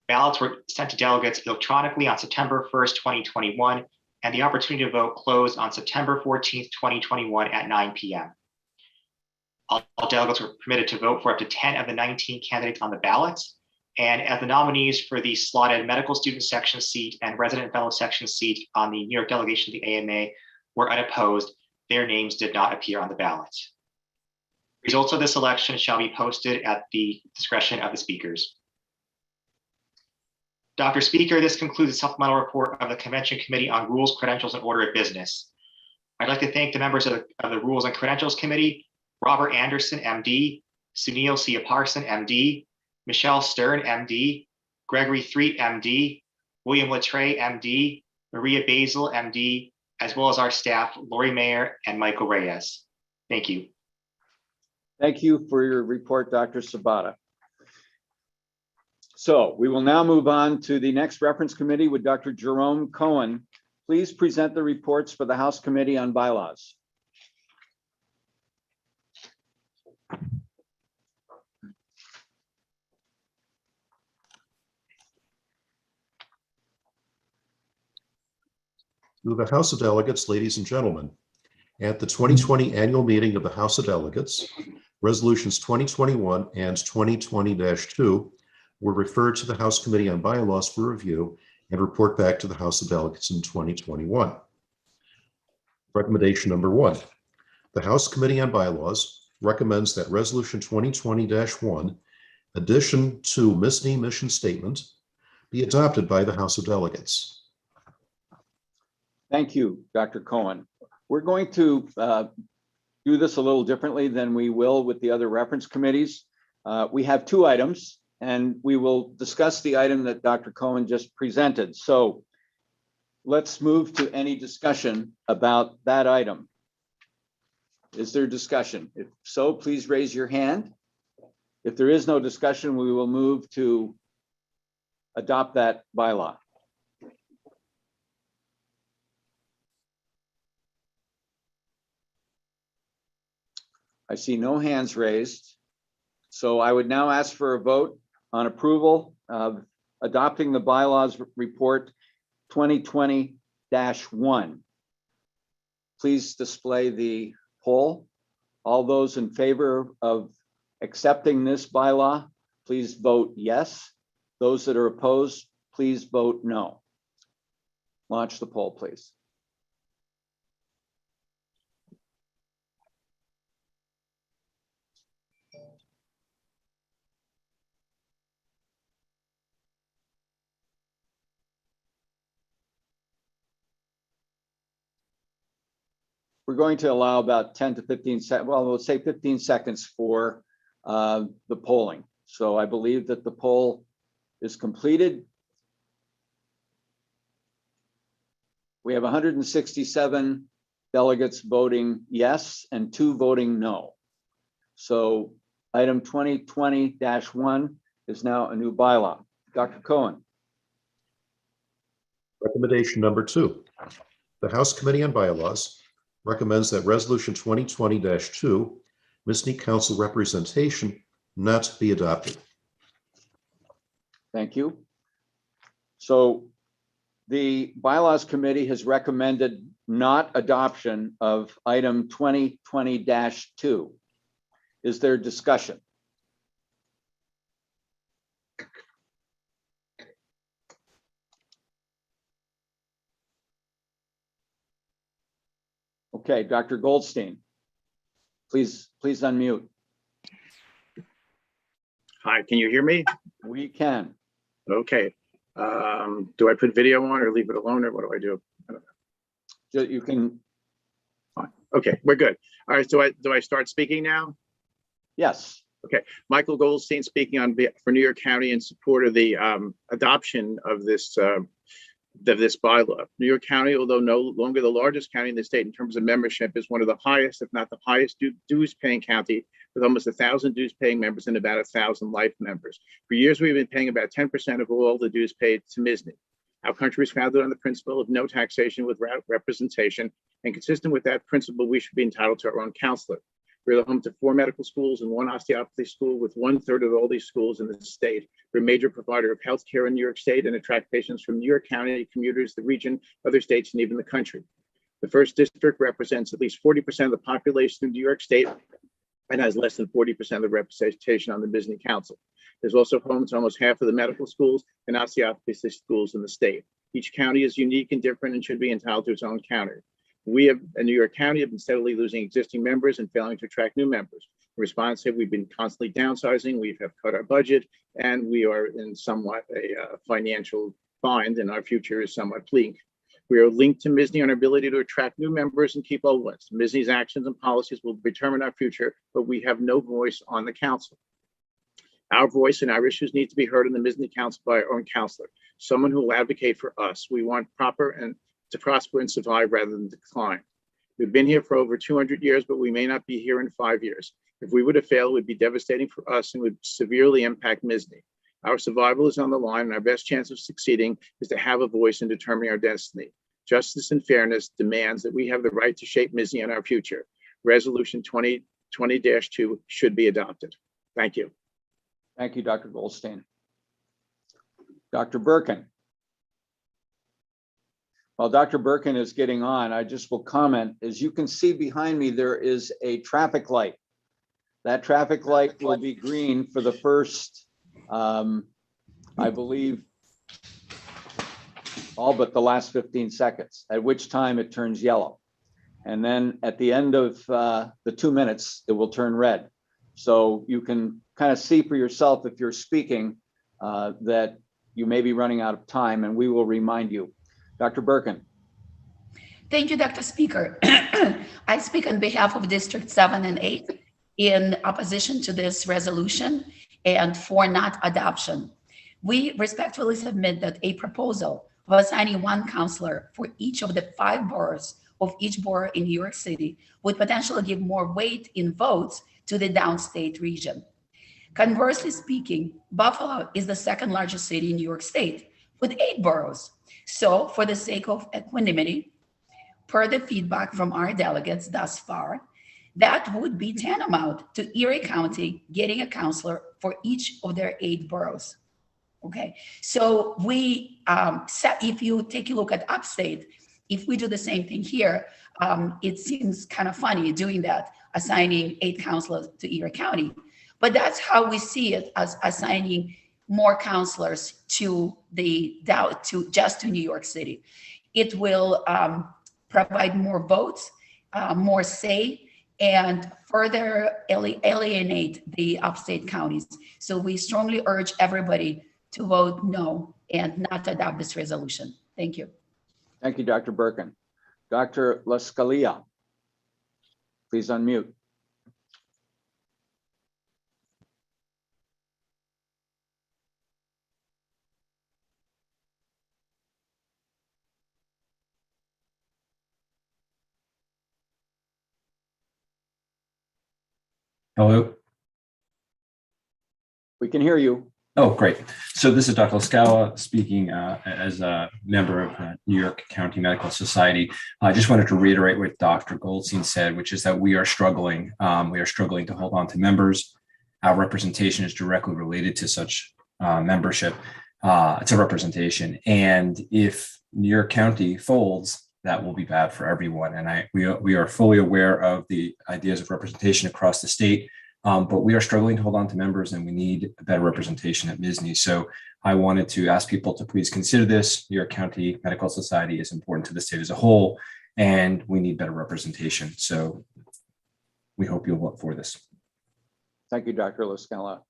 Ballots were sent to delegates electronically on September 1st, 2021, and the opportunity to vote closed on September 14th, 2021 at 9 p.m. All delegates were permitted to vote for up to 10 of the 19 candidates on the ballots. And as the nominees for the slotted medical student section seat and resident fellow section seat on the New York delegation of the AMA were unopposed, their names did not appear on the ballot. Results of this election shall be posted at the discretion of the speakers. Dr. Speaker, this concludes the supplemental report of the Convention Committee on Rules, Credentials, and Order of Business. I'd like to thank the members of the Rules and Credentials Committee, Robert Anderson, MD, Sunil Siaparsan, MD, Michelle Stern, MD, Gregory Threet, MD, William Latreille, MD, Maria Basil, MD, as well as our staff, Lori Mayer and Michael Reyes. Thank you. Thank you for your report, Dr. Sabata. So we will now move on to the next reference committee with Dr. Jerome Cohen. Please present the reports for the House Committee on Bylaws. To the House of Delegates, ladies and gentlemen, at the 2020 annual meeting of the House of Delegates, resolutions 2021 and 2020-2 were referred to the House Committee on Bylaws for review and report back to the House of Delegates in 2021. Recommendation number 1. The House Committee on Bylaws recommends that resolution 2020-1, addition to MSSNY mission statement, be adopted by the House of Delegates. Thank you, Dr. Cohen. We're going to do this a little differently than we will with the other reference committees. We have 2 items. and we will discuss the item that Dr. Cohen just presented. So let's move to any discussion about that item. Is there discussion? If so, please raise your hand. If there is no discussion, we will move to adopt that bylaw. I see no hands raised. So I would now ask for a vote on approval of adopting the bylaws report 2020-1. Please display the poll. All those in favor of accepting this bylaw, please vote yes. Those that are opposed, please vote no. Launch the poll, please. We're going to allow about 10 to 15 seconds, well, let's say 15 seconds for the polling. So I believe that the poll is completed. We have 167 delegates voting yes and 2 voting no. So item 2020-1 is now a new bylaw. Dr. Cohen. Recommendation number 2. The House Committee on Bylaws recommends that Resolution 2020-2, MSSNY Council representation, not be adopted. Thank you. So the Bylaws Committee has recommended not adoption of item 2020-2. Is there discussion? Okay, Dr. Goldstein, please unmute. Hi, can you hear me? We can. Okay. Do I put video on or leave it alone, or what do I do? I don't know. You can. Fine. Okay, we're good. All right, so do I start speaking now? Yes. Okay, Michael Goldstein speaking for New York County in support of the adoption of this bylaw. New York County, although no longer the largest county in the state in terms of membership, is one of the highest, if not the highest, dues-paying county, with almost 1,000 dues-paying members and about 1,000 life members. For years, we've been paying about 10% of all the dues paid to MSSNY. Our country is founded on the principle of no taxation without representation, and consistent with that principle, we should be entitled to our own counselor. We're the home to 4 medical schools and 1 osteopathy school, with 1/3 of all these schools in the state. We're a major provider of healthcare in New York State and attract patients from New York County, commuters, the region, other states, and even the country. The first district represents at least 40% of the population of New York State and has less than 40% of the representation on the MSSNY Council. There's also home to almost half of the medical schools and osteopathy schools in the state. Each county is unique and different and should be entitled to its own county. We in New York County have been steadily losing existing members and failing to attract new members. In response to it, we've been constantly downsizing, we have cut our budget, and we are in somewhat a financial bind, and our future is somewhat bleak. We are linked to MSSNY on our ability to attract new members and keep old ones. MSSNY's actions and policies will determine our future, but we have no voice on the council. Our voice and our issues need to be heard in the MSSNY Council by our own counselor, someone who will advocate for us. We want proper and to prosper and survive rather than decline. We've been here for over 200 years, but we may not be here in 5 years. If we were to fail, it would be devastating for us and would severely impact MSSNY. Our survival is on the line, and our best chance of succeeding is to have a voice in determining our destiny. Justice and fairness demands that we have the right to shape MSSNY and our future. Resolution 2020-2 should be adopted. Thank you. Thank you, Dr. Goldstein. Dr. Birkin. While Dr. Birkin is getting on, I just will comment, as you can see behind me, there is a traffic light. That traffic light will be green for the first, I believe, all but the last 15 seconds, at which time it turns yellow. And then at the end of the 2 minutes, it will turn red. So you can kind of see for yourself if you're speaking that you may be running out of time, and we will remind you. Dr. Birkin. Thank you, Dr. Speaker. I speak on behalf of District 7 and 8 in opposition to this resolution. and 4 not adoption. We respectfully submit that a proposal of assigning 1 counselor for each of the 5 boroughs of each borough in New York City would potentially give more weight in votes to the downstate region. Conversely speaking, Buffalo is the 2nd largest city in New York State with 8 boroughs. So for the sake of equanimity, per the feedback from our delegates thus far, that would be tantamount to Erie County getting a counselor for each of their 8 boroughs. Okay, so we, if you take a look at upstate, if we do the same thing here, it seems kind of funny doing that, assigning 8 counselors to Erie County. But that's how we see it, as assigning more counselors to just to New York City. It will provide more votes, more say, and further alienate the upstate counties. So we strongly urge everybody to vote no and not adopt this resolution. Thank you. Thank you, Dr. Birkin. Dr. LaScalia, please unmute. Hello. We can hear you. Oh, great. So this is Dr. Scala speaking as a member of New York County Medical Society. I just wanted to reiterate what Dr. Goldstein said, which is that we are struggling. We are struggling to hold on to members. Our representation is directly related to such membership, to representation. And if New York County folds, that will be bad for everyone. And we are fully aware of the ideas of representation across the state. But we are struggling to hold on to members, and we need a better representation at MSSNY. So I wanted to ask people to please consider this. New York County Medical Society is important to the state as a whole, and we need better representation. So we hope you'll vote for this. Thank you, Dr. LaScala.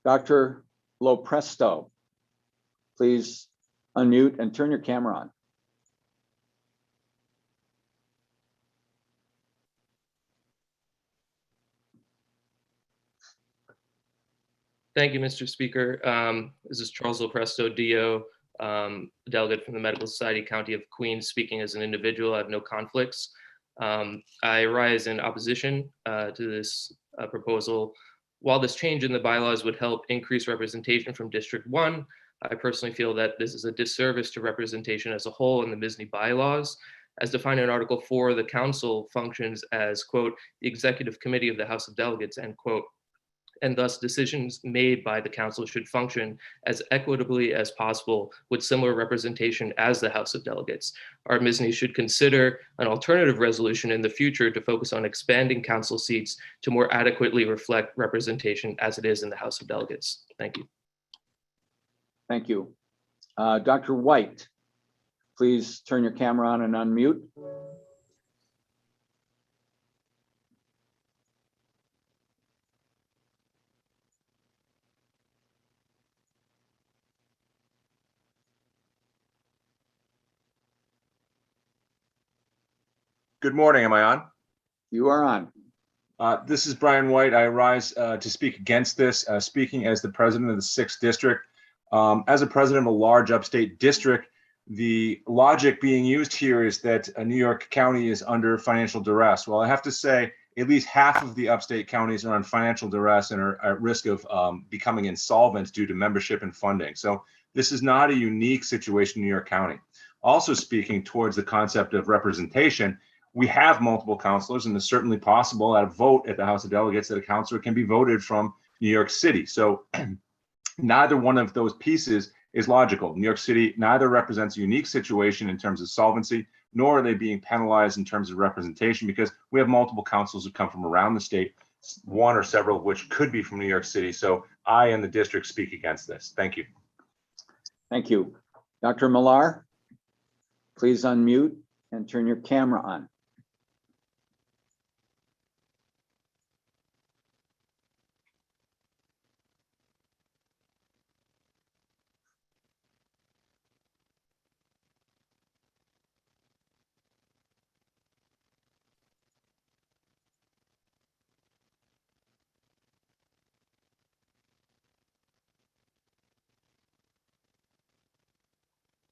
Dr. Lopresto, please unmute and turn your camera on. Thank you, Mr. Speaker. This is Charles Lopresto, DO, delegate from the Medical Society County of Queens, speaking as an individual. I have no conflicts. I rise in opposition to this proposal. While this change in the bylaws would help increase representation from District 1, I personally feel that this is a disservice to representation as a whole in the MSSNY bylaws. As defined in Article 4, the council functions as, quote, the executive committee of the House of Delegates, end quote. And thus decisions made by the council should function as equitably as possible with similar representation as the House of Delegates. Our MSSNY should consider an alternative resolution in the future to focus on expanding council seats to more adequately reflect representation as it is in the House of Delegates. Thank you. Thank you. Dr. White, please turn your camera on and unmute. Good morning. Am I on? You are on. This is Brian White. I rise to speak against this, speaking as the president of the 6th district. As a president of a large upstate district, the logic being used here is that New York County is under financial duress. Well, I have to say, at least half of the upstate counties are on financial duress and are at risk of becoming insolvent due to membership and funding. So this is not a unique situation in New York County. Also speaking towards the concept of representation, we have multiple counselors, and it's certainly possible at a vote at the House of Delegates that a counselor can be voted from New York City. So neither one of those pieces is logical. New York City neither represents a unique situation in terms of solvency, nor are they being penalized in terms of representation, because we have multiple counselors who come from around the state, one or several of which could be from New York City. So I and the district speak against this. Thank you. Thank you. Dr. Millar, please unmute and turn your camera on.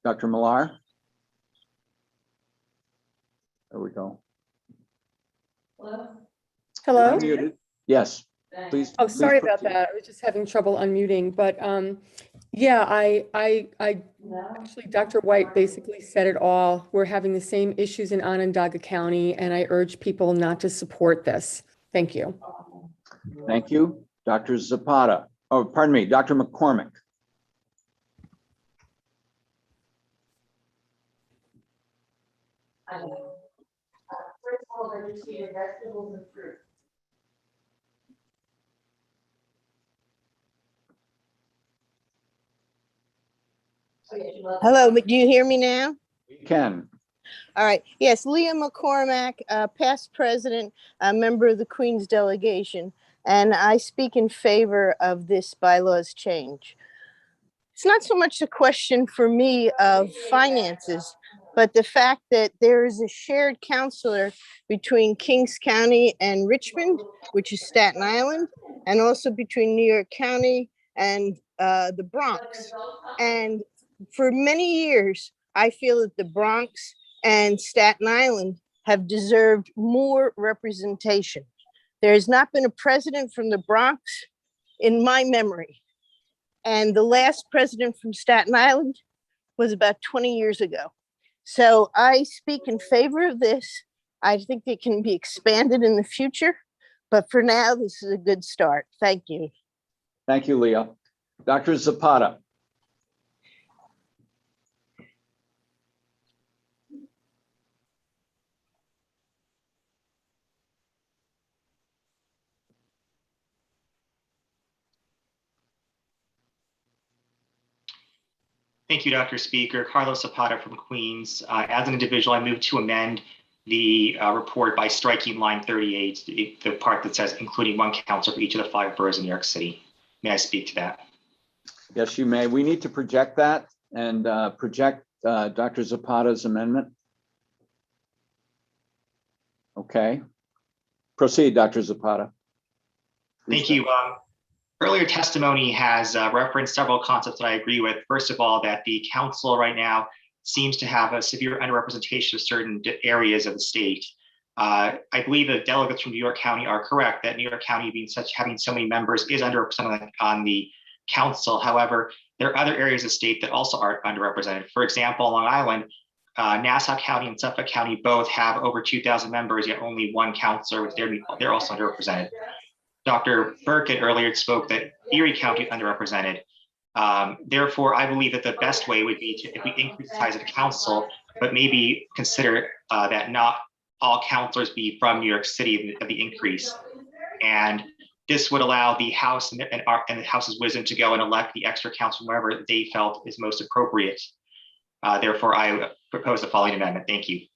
Dr. Millar? There we go. Hello? Unmuted. Yes, please. Oh, please sorry about proceed. that. I was just having trouble unmuting, but yeah, I actually, Dr. White basically said it all. We're having the same issues in Onondaga County, and I urge people not to support this. Thank you. Thank you. Dr. Zapata. Oh, pardon me, Dr. McCormick. First of all, I just needed vegetables and fruit. Hello, do you hear me now? We can. All right. Yes, Leah McCormack, past president, a member of the Queen's delegation, and I speak in favor of this bylaws change. It's not so much a question for me of finances, but the fact that there is a shared counselor between Kings County and Richmond, which is Staten Island, and also between New York County and the Bronx. And for many years, I feel that the Bronx and Staten Island have deserved more representation. There has not been a president from the Bronx in my memory. And the last president from Staten Island was about 20 years ago. So I speak in favor of this. I think it can be expanded in the future, but for now, this is a good start. Thank you. Thank you, Leah. Dr. Zapata. Thank you, Dr. Speaker. Carlos Zapata from Queens. As an individual, I move to amend the report by striking line 38, the part that says including one counselor for each of the 5 boroughs in New York City. May I speak to that? Yes, you may. We need to project that and project Dr. Zapata's amendment. Okay. Proceed, Dr. Zapata. Thank you. Earlier testimony has referenced several concepts that I agree with. First of all, that the council right now seems to have a severe underrepresentation of certain areas of the state. I believe that delegates from New York County are correct that New York County having so many members is underrepresented on the council. However, there are other areas of state that also are underrepresented. For example, Long Island, Nassau County and Suffolk County both have over 2,000 members, yet only one counselor, which they're also underrepresented. Dr. Burkett earlier spoke that Erie County is underrepresented. Therefore, I believe that the best way would be to, if we increase the size of the council, but maybe consider that not all counselors be from New York City of the increase. And this would allow the House and the House's wisdom to go and elect the extra council wherever they felt is most appropriate. Therefore, I propose the following amendment. Thank you.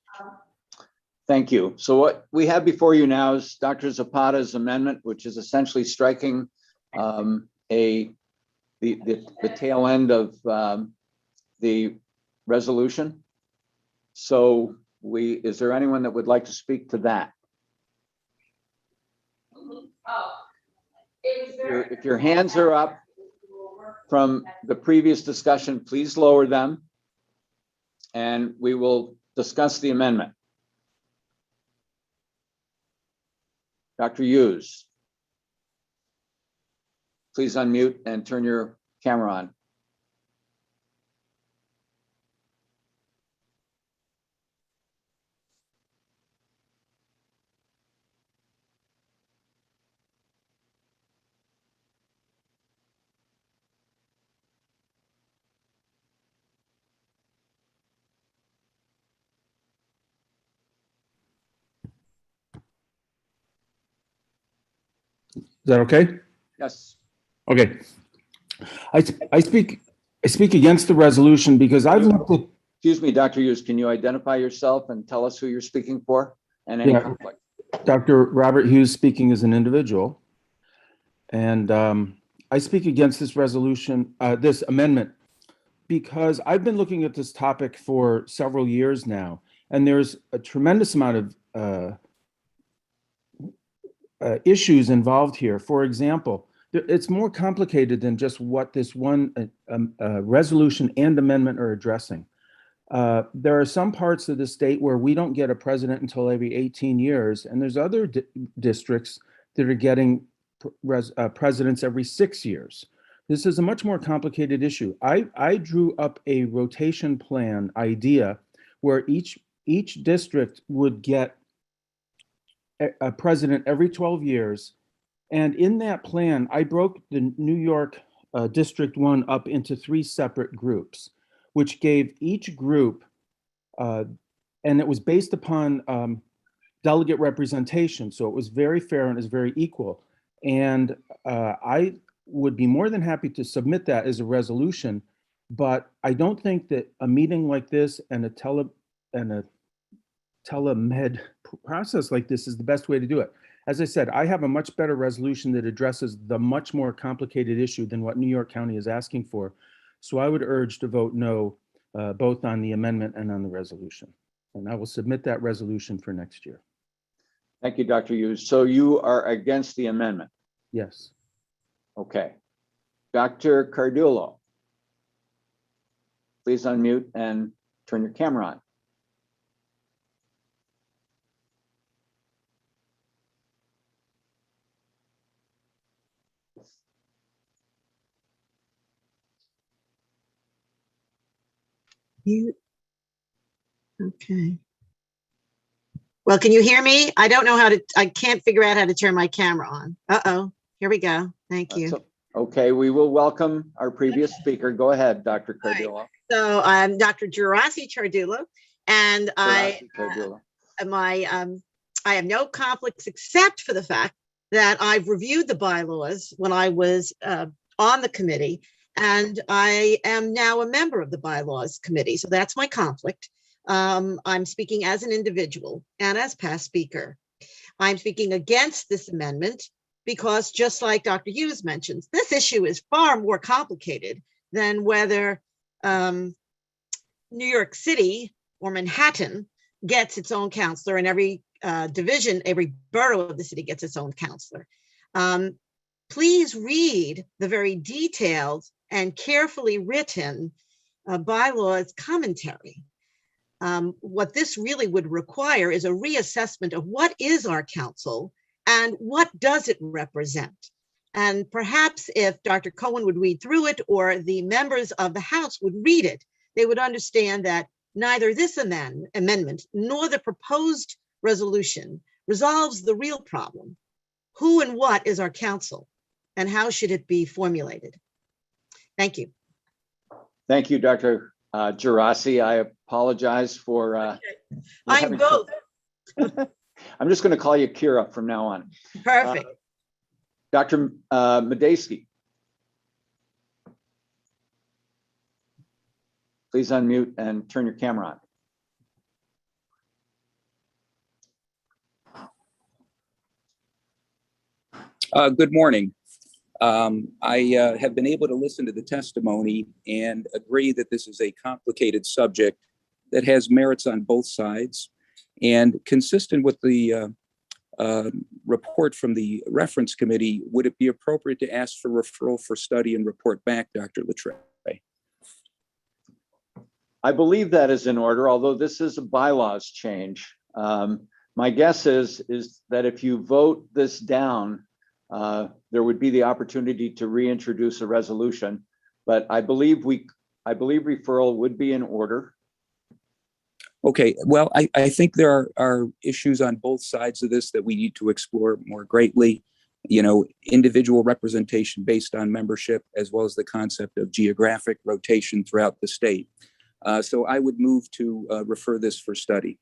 Thank you. So what we have before you now is Dr. Zapata's amendment, which is essentially striking the tail end of the resolution. So is there anyone that would like to speak to that? If your hands are up from the previous discussion, please lower them and we will discuss the amendment. Dr. Hughes, please unmute and turn your camera on. Is that okay? Yes. Okay. I speak against the resolution because I've looked at. Excuse me, Dr. Hughes, can you identify yourself and tell us who you're speaking for and any conflict? Dr. Robert Hughes speaking as an individual. And I speak against this resolution, this amendment, because I've been looking at this topic for several years now, and there's a tremendous amount of issues involved here. For example, it's more complicated than just what this one resolution and amendment are addressing. There are some parts of the state where we don't get a president until every 18 years, and there's other districts that are getting presidents every 6 years. This is a much more complicated issue. I drew up a rotation plan idea where each district would get a president every 12 years. And in that plan, I broke the New York District 1 up into 3 separate groups, which gave each group, and it was based upon delegate representation. So it was very fair and it was very equal. And I would be more than happy to submit that as a resolution, but I don't think that a meeting like this and a telemed process like this is the best way to do it. As I said, I have a much better resolution that addresses the much more complicated issue than what New York County is asking for. So I would urge to vote no, both on the amendment and on the resolution. And I will submit that resolution for next year. Thank you, Dr. Hughes. So you are against the amendment? Yes. Okay. Dr. Cardullo, please unmute and turn your camera on. You, okay. Well, can you hear me? I don't know how to, I can't figure out how to turn my camera on. Uh-oh, here we go. Thank you. Okay, we will welcome our previous speaker. Go ahead, Dr. Cardullo. So I'm Dr. Gerasi Chardullo, and I have no conflicts except for the fact that I've reviewed the bylaws when I was on the committee, and I am now a member of the bylaws committee. So that's my conflict. I'm speaking as an individual and as past speaker. I'm speaking against this amendment because, just like Dr. Hughes mentions, this issue is far more complicated than whether New York City or Manhattan gets its own counselor, and every division, every borough of the city gets its own counselor. Please read the very detailed and carefully written bylaws commentary. What this really would require is a reassessment of what is our council and what does it represent. And perhaps if Dr. Cohen would read through it, or the members of the House would read it, they would understand that neither this amendment nor the proposed resolution resolves the real problem. Who and what is our council, and how should it be formulated? Thank you. Thank you, Dr. Gerasi. I apologize for I'm both. I'm just going to call you Kira from now on. Perfect. Dr. Medeski, please unmute and turn your camera on. Good morning. I have been able to listen to the testimony and agree that this is a complicated subject that has merits on both sides. And consistent with the report from the reference committee, would it be appropriate to ask for referral for study and report back, Dr. Latreille? I believe that is in order, although this is a bylaws change. My guess is that if you vote this down, there would be the opportunity to reintroduce a resolution, but I believe referral would be in order. Okay, well, I think there are issues on both sides of this that we need to explore more greatly. You know, individual representation based on membership, as well as the concept of geographic rotation throughout the state. So I would move to refer this for study.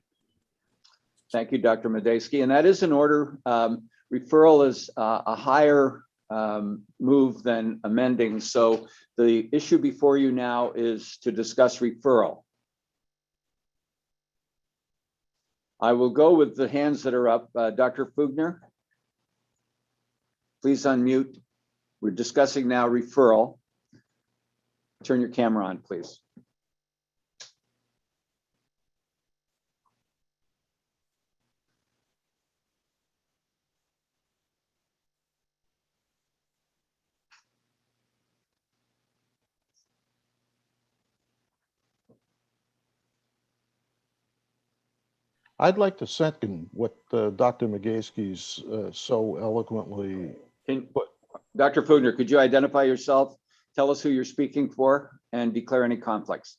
Thank you, Dr. Medeski. And that is in order. Referral is a higher move than amending. So the issue before you now is to discuss referral. I will go with the hands that are up. Dr. Fugner, please unmute. We're discussing now referral. Turn your camera on, please. I'd like to second what Dr. McGaskey's so eloquently. Dr. Fugner, could you identify yourself? Tell us who you're speaking for and declare any conflicts.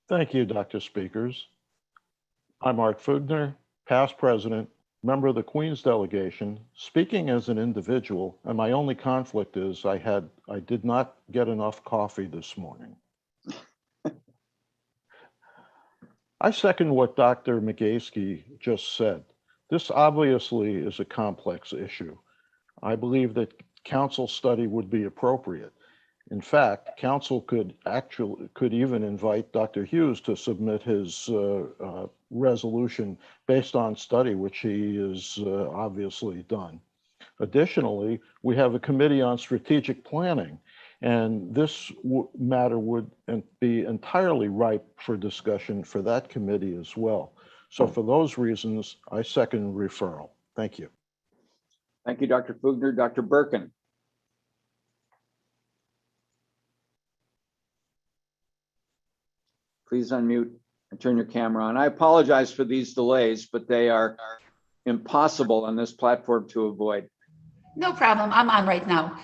Thank you, Dr. Speakers. I'm Mark Fugner, past president, member of the Queens delegation, speaking as an individual, and my only conflict is I did not get enough coffee this morning. I second what Dr. McGaskey just said. This obviously is a complex issue. I believe that council study would be appropriate. In fact, council could even invite Dr. Hughes to submit his resolution based on study, which he has obviously done. Additionally, we have a committee on strategic planning, and this matter would be entirely ripe for discussion for that committee as well. So for those reasons, I second referral. Thank you. Thank you, Dr. Fugner. Dr. Birkin. Please unmute and turn your camera on. I apologize for these delays, but they are impossible on this platform to avoid. No problem. I'm on right now.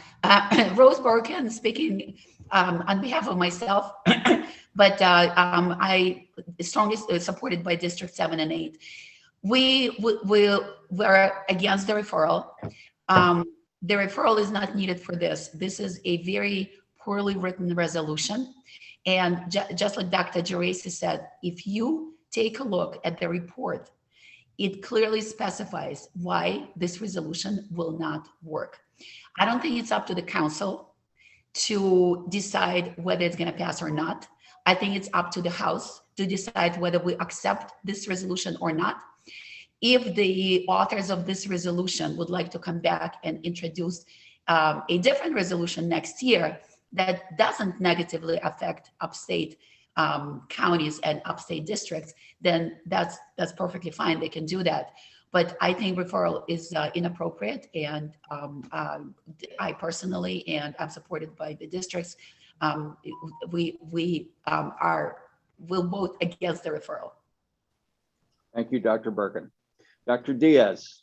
Rose Birkin speaking on behalf of myself, but I strongly supported by District 7 and 8. We're against the referral. The referral is not needed for this. This is a very poorly written resolution. And just like Dr. Geraci said, if you take a look at the report, it clearly specifies why this resolution will not work. I don't think it's up to the council to decide whether it's going to pass or not. I think it's up to the House to decide whether we accept this resolution or not. If the authors of this resolution would like to come back and introduce a different resolution next year that doesn't negatively affect upstate counties and upstate districts, then that's perfectly fine. They can do that. But I think referral is inappropriate, and I personally, and I'm supported by the districts, will vote against the referral. Thank you, Dr. Birkin. Dr. Diaz,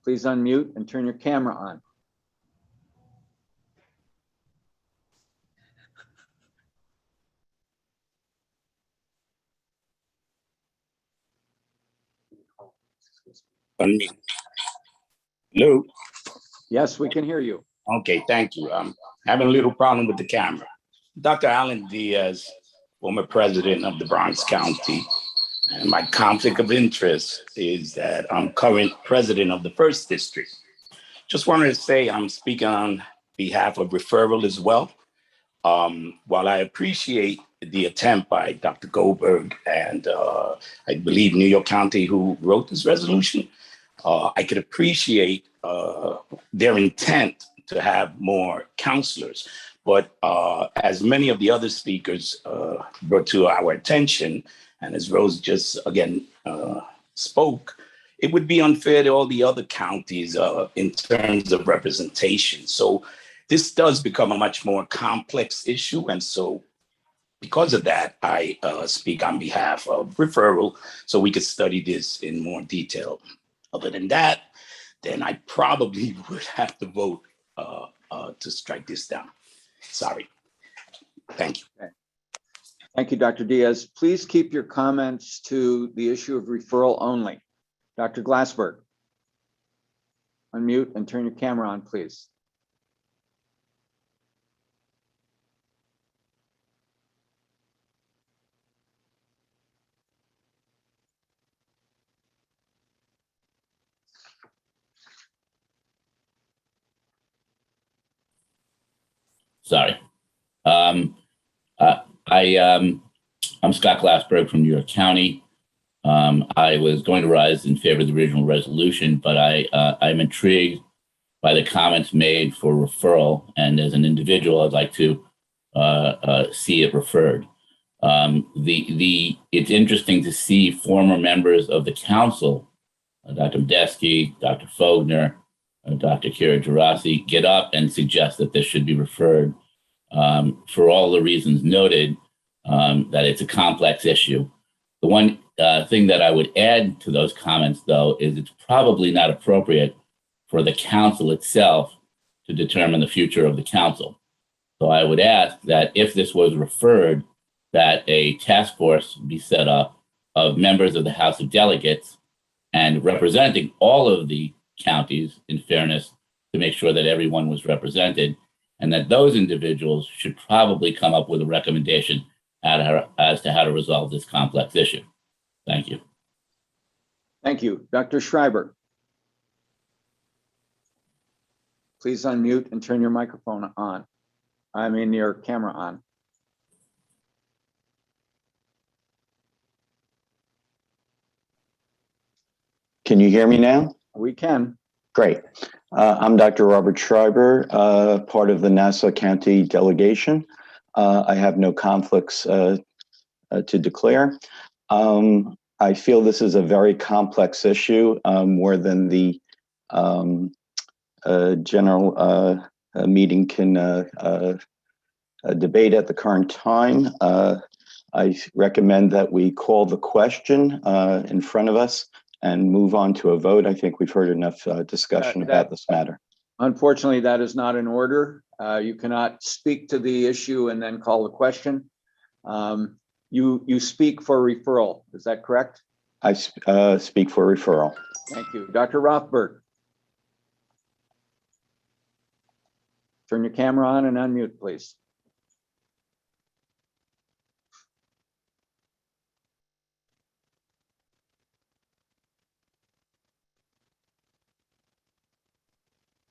please unmute and turn your camera on. Unmute. Hello? Yes, we can hear you. Okay, thank you. I'm having a little problem with the camera. Dr. Alan Diaz, former president of the Bronx County, and my conflict of interest is that I'm current president of the 1st District. Just wanted to say I'm speaking on behalf of referral as well. While I appreciate the attempt by Dr. Goldberg and I believe New York County who wrote this resolution, I could appreciate their intent to have more counselors. But as many of the other speakers brought to our attention, and as Rose just again spoke, it would be unfair to all the other counties in terms of representation. So this does become a much more complex issue. And so because of that, I speak on behalf of referral so we could study this in more detail. Other than that, then I probably would have to vote to strike this down. Sorry. Thank you. Okay. Thank you, Dr. Diaz. Please keep your comments to the issue of referral only. Dr. Glassberg, unmute and turn your camera on, please. Sorry. I'm Scott Glassberg from New York County. I was going to rise in favor of the original resolution, but I'm intrigued by the comments made for referral. And as an individual, I'd like to see it referred. It's interesting to see former members of the council, Dr. Medeski, Dr. Fogner, Dr. Kira Gerasi, get up and suggest that this should be referred for all the reasons noted, that it's a complex issue. The one thing that I would add to those comments, though, is it's probably not appropriate for the council itself to determine the future of the council. So I would ask that if this was referred, that a task force be set up of members of the House of Delegates and representing all of the counties, in fairness, to make sure that everyone was represented, and that those individuals should probably come up with a recommendation as to how to resolve this complex issue. Thank you. Thank you. Dr. Schreiber. Please unmute and turn your microphone on. I mean, your camera on. Can you hear me now? We can. Great. I'm Dr. Robert Schreiber, part of the Nassau County delegation. I have no conflicts to declare. I feel this is a very complex issue, more than the general meeting can debate at the current time. I recommend that we call the question in front of us and move on to a vote. I think we've heard enough discussion about this matter. Unfortunately, that is not in order. You cannot speak to the issue and then call the question. You speak for referral. Is that correct? I speak for referral. Thank you. Dr. Rothberg. Turn your camera on and unmute, please.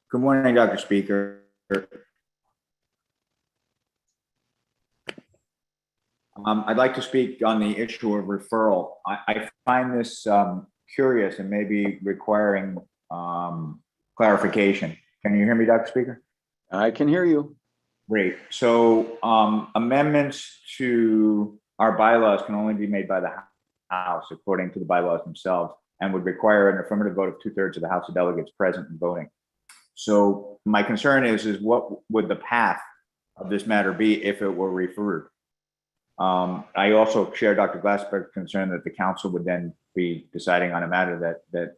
Good morning, Dr. Speaker. I'd like to speak on the issue of referral. I find this curious and maybe requiring clarification. Can you hear me, Dr. Speaker? I can hear you. Great. So amendments to our bylaws can only be made by the House according to the bylaws themselves, and would require an affirmative vote of 2/3 of the House of Delegates present and voting. So my concern is what would the path of this matter be if it were referred? I also share Dr. Glassberg's concern that the council would then be deciding on a matter that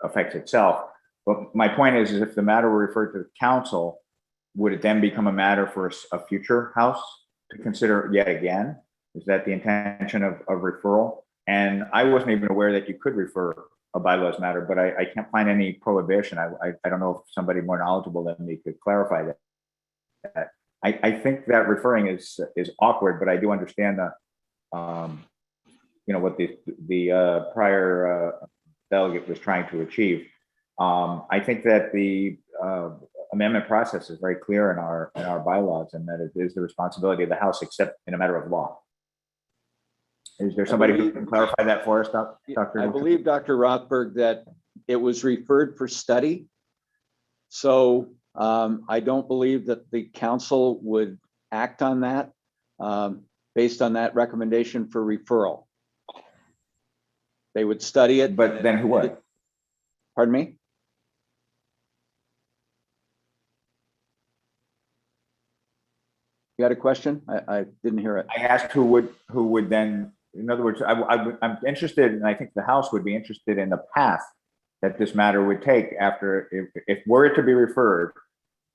affects itself. But my point is if the matter were referred to the council, would it then become a matter for a future House to consider yet again? Is that the intention of referral? And I wasn't even aware that you could refer a bylaws matter, but I can't find any prohibition. I don't know if somebody more knowledgeable than me could clarify that. I think that referring is awkward, but I do understand the, what the prior delegate was trying to achieve. I think that the amendment process is very clear in our bylaws, and that it is the responsibility of the House, except in a matter of law. Is there somebody who can clarify that for us, Dr.? I believe, Dr. Rothberg, that it was referred for study. So I don't believe that the council would act on that based on that recommendation for referral. They would study it. But then who would? Pardon me? You had a question? I didn't hear it. I asked who would then, in other words, I'm interested, and I think the House would be interested in the path that this matter would take after, if were it to be referred,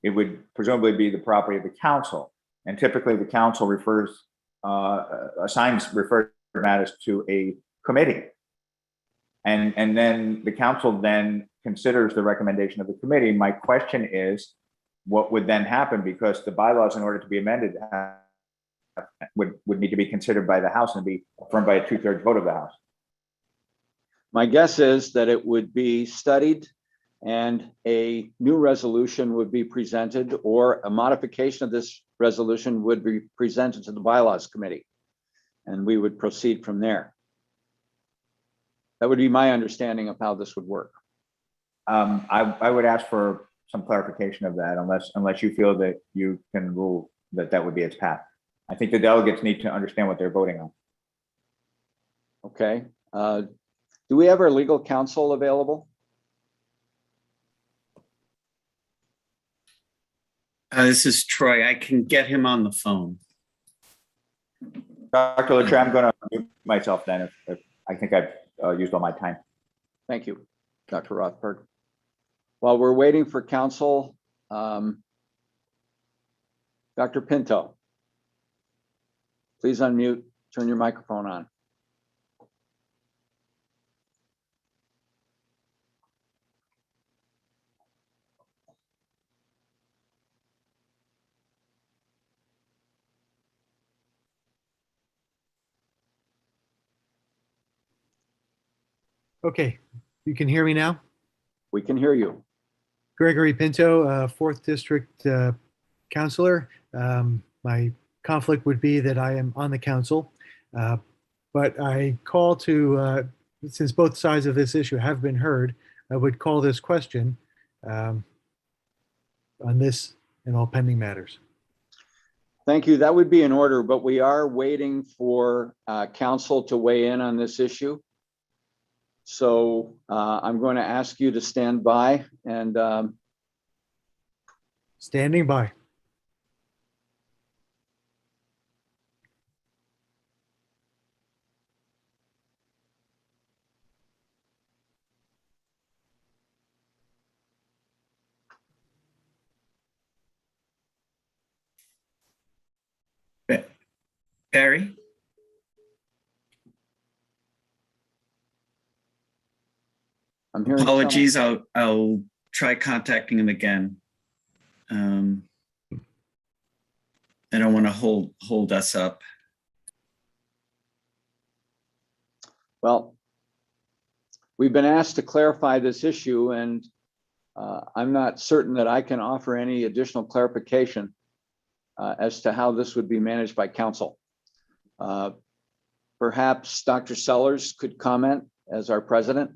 it would presumably be the property of the council. And typically the council assigns referred matters to a committee. And then the council then considers the recommendation of the committee. My question is, what would then happen? Because the bylaws, in order to be amended, would need to be considered by the House and be affirmed by a 2/3 vote of the House. My guess is that it would be studied and a new resolution would be presented, or a modification of this resolution would be presented to the bylaws committee, and we would proceed from there. That would be my understanding of how this would work. I would ask for some clarification of that, unless you feel that you can rule that would be its path. I think the delegates need to understand what they're voting on. Okay. Do we have our legal counsel available? This is Troy. I can get him on the phone. Dr. Latre, I'm going to mute myself then if I think I've used all my time. Thank you, Dr. Rothberg. While we're waiting for counsel, Dr. Pinto, please unmute, turn your microphone on. Okay, you can hear me now? We can hear you. Gregory Pinto, 4th District Counselor. My conflict would be that I am on the council, but I call to, since both sides of this issue have been heard, I would call this question on this and all pending matters. Thank you. That would be in order, but we are waiting for counsel to weigh in on this issue. So I'm going to ask you to stand by and standing by. Barry? I'm hearing apologies. I'll try contacting him again. I don't want to hold us up. well, we've been asked to clarify this issue, and I'm not certain that I can offer any additional clarification as to how this would be managed by council. Perhaps Dr. Sellers could comment as our president.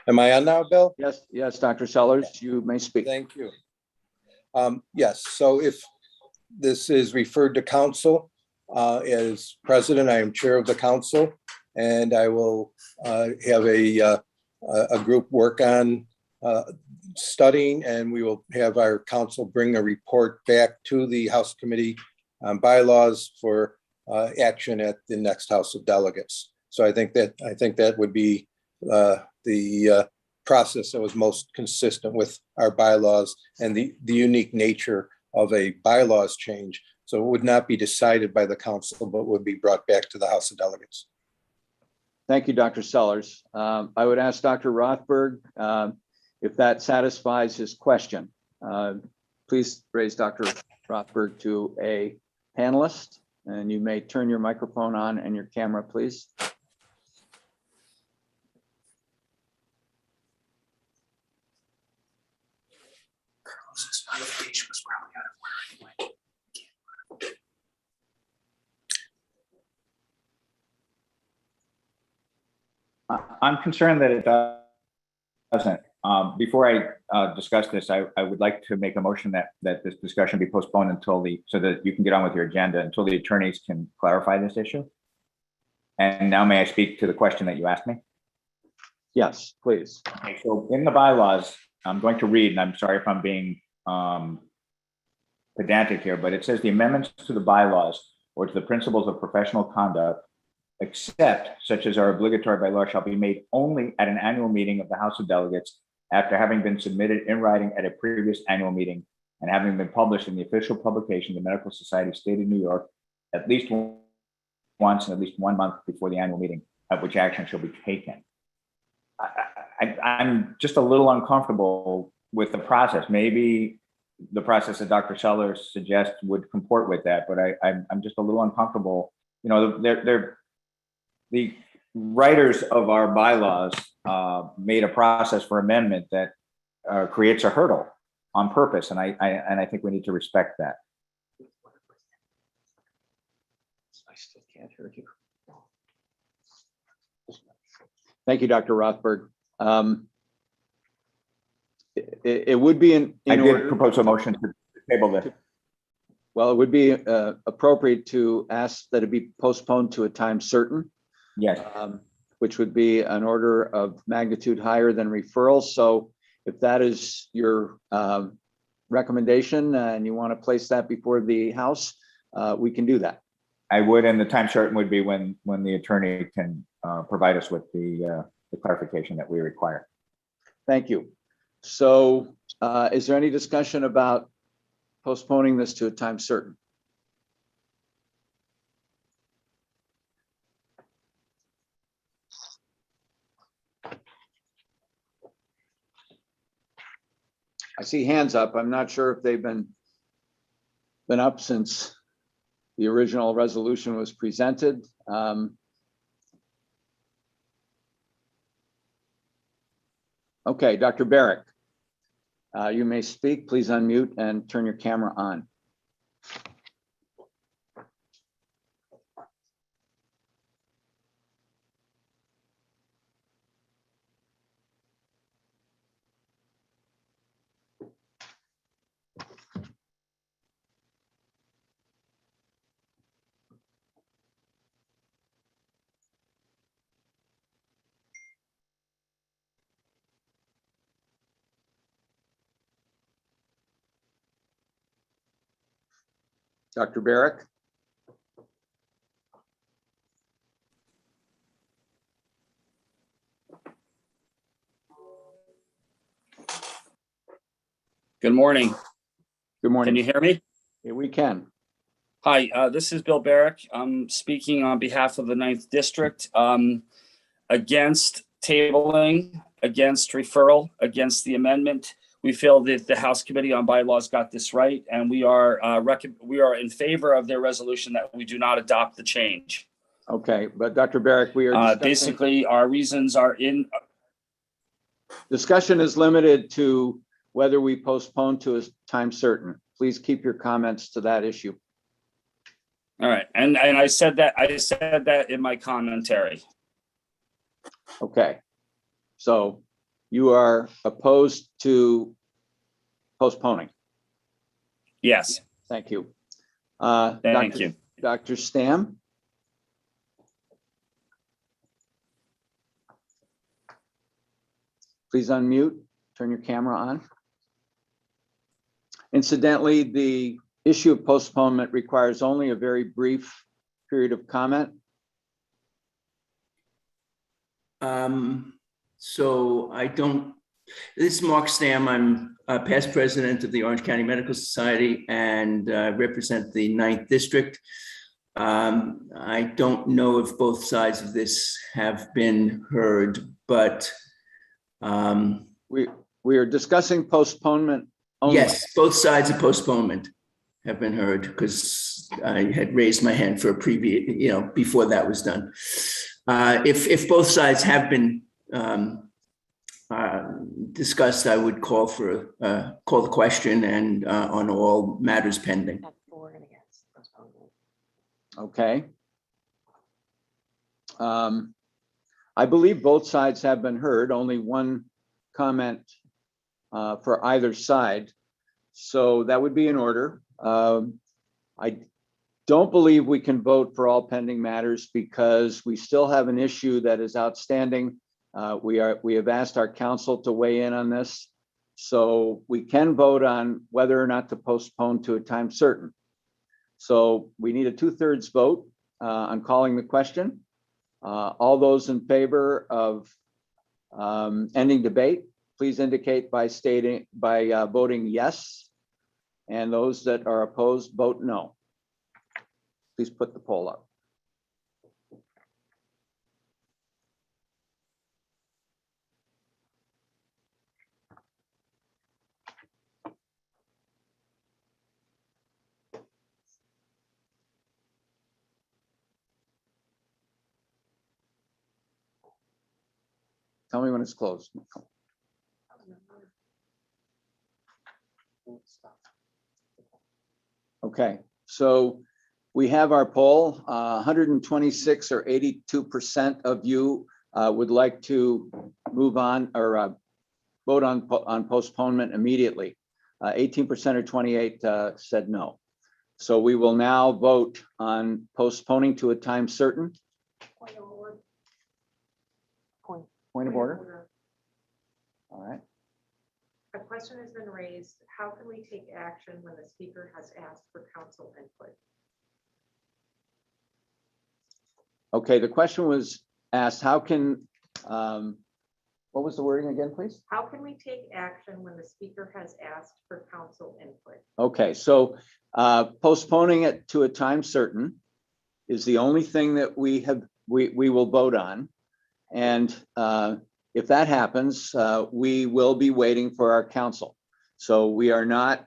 Am I on now, Bill? Yes, yes, Dr. Sellers, you may speak. Thank you. Yes, so if this is referred to council, as president, I am chair of the council, and I will have a group work on studying, and we will have our council bring a report back to the House Committee on Bylaws for action at the next House of Delegates. So I think that would be the process that was most consistent with our bylaws and the unique nature of a bylaws change. So it would not be decided by the council, but would be brought back to the House of Delegates. Thank you, Dr. Sellers. I would ask Dr. Rothberg if that satisfies his question. Please raise Dr. Rothberg to a panelist, and you may turn your microphone on and your camera, please. I'm concerned that it doesn't. Before I discuss this, I would like to make a motion that this discussion be postponed until so that you can get on with your agenda until the attorneys can clarify this issue. And now may I speak to the question that you asked me? Yes, please. Okay, so in the bylaws, I'm going to read, and I'm sorry if I'm being pedantic here, but it says the amendments to the bylaws or to the principles of professional conduct, except such as are obligatory by law, shall be made only at an annual meeting of the House of Delegates after having been submitted in writing at a previous annual meeting and having been published in the official publication, the Medical Society State of New York, at least once in at least 1 month before the annual meeting, at which action shall be taken. I'm just a little uncomfortable with the process. Maybe the process that Dr. Sellers suggests would comport with that, but I'm just a little uncomfortable. You know, the writers of our bylaws made a process for amendment that creates a hurdle on purpose, and I think we need to respect that. I still can't hear you. Thank you, Dr. Rothberg. It would be in I did order. propose a motion to table this. Well, it would be appropriate to ask that it be postponed to a time certain. Yes. Which would be an order of magnitude higher than referrals. So if that is your recommendation and you want to place that before the House, we can do that. I would, and the time certain would be when the attorney can provide us with the clarification that we require. Thank you. So is there any discussion about postponing this to a time certain? I see hands up. I'm not sure if they've been up since the original resolution was presented. Okay, Dr. Barrick, you may speak. Please unmute and turn your camera on. Dr. Barrick? Good morning. Good morning. Can you hear me? Yeah, we can. Hi, this is Bill Barrick. I'm speaking on behalf of the 9th District against tabling, against referral, against the amendment. We feel that the House Committee on Bylaws got this right, and we are in favor of their resolution that we do not adopt the change. Okay, but Dr. Barrick, we are basically our reasons are in. Discussion is limited to whether we postpone to a time certain. Please keep your comments to that issue. All right, and I said that in my commentary. Okay, so you are opposed to postponing? Yes. Thank you. Thank you. Dr. Stam? Please unmute, turn your camera on. Incidentally, the issue of postponement requires only a very brief period of comment. So this is Mark Stam. I'm past president of the Orange County Medical Society and represent the 9th District. I don't know if both sides of this have been heard, but we are discussing postponement only. Yes, both sides of postponement have been heard because I had raised my hand for a previous, before that was done. If both sides have been discussed, I would call the question and on all matters pending. Okay. I believe both sides have been heard, only one comment for either side. So that would be in order. I don't believe we can vote for all pending matters because we still have an issue that is outstanding. We have asked our counsel to weigh in on this. So we can vote on whether or not to postpone to a time certain. So we need a 2/3 vote on calling the question. All those in favor of ending debate, please indicate by voting yes. And those that are opposed, vote no. Please put the poll up. Tell me when it's closed. Okay, so we have our poll. 126 or 82% of you would like to move on or vote on postponement immediately. 18% or 28 said no. So we will now vote on postponing to a time certain. Point of order. Point of order. All right. A question has been raised. How can we take action when the speaker has asked for council input? Okay, the question was asked, how can, what was the wording again, please? How can we take action when the speaker has asked for council input? Okay, so postponing it to a time certain is the only thing that we will vote on. And if that happens, we will be waiting for our counsel. So we are not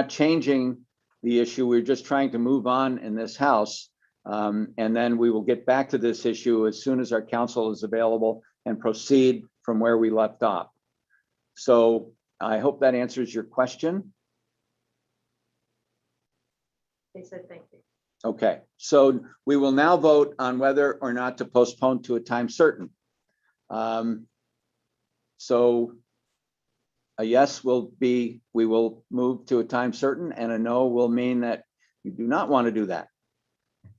changing the issue. We're just trying to move on in this House. And then we will get back to this issue as soon as our counsel is available and proceed from where we left off. So I hope that answers your question. They said thank you. Okay, so we will now vote on whether or not to postpone to a time certain. So a yes will be, we will move to a time certain, and a no will mean that you do not want to do that.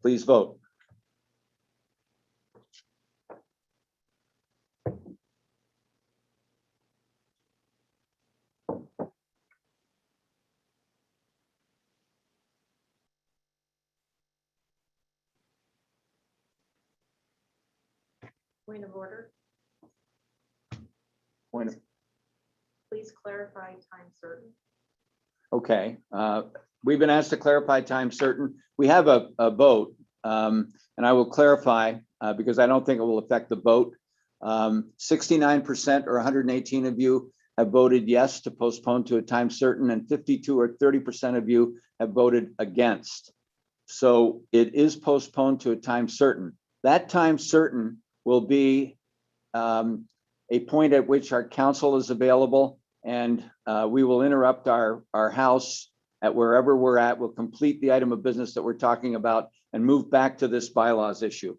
Please vote. Point of order. Point of, Please clarify time certain. okay, we've been asked to clarify time certain. We have a vote, and I will clarify because I don't think it will affect the vote. 69% or 118 of you have voted yes to postpone to a time certain, and 52 or 30% of you have voted against. So it is postponed to a time certain. That time certain will be a point at which our counsel is available, and we will interrupt our House at wherever we're at. We'll complete the item of business that we're talking about and move back to this bylaws issue.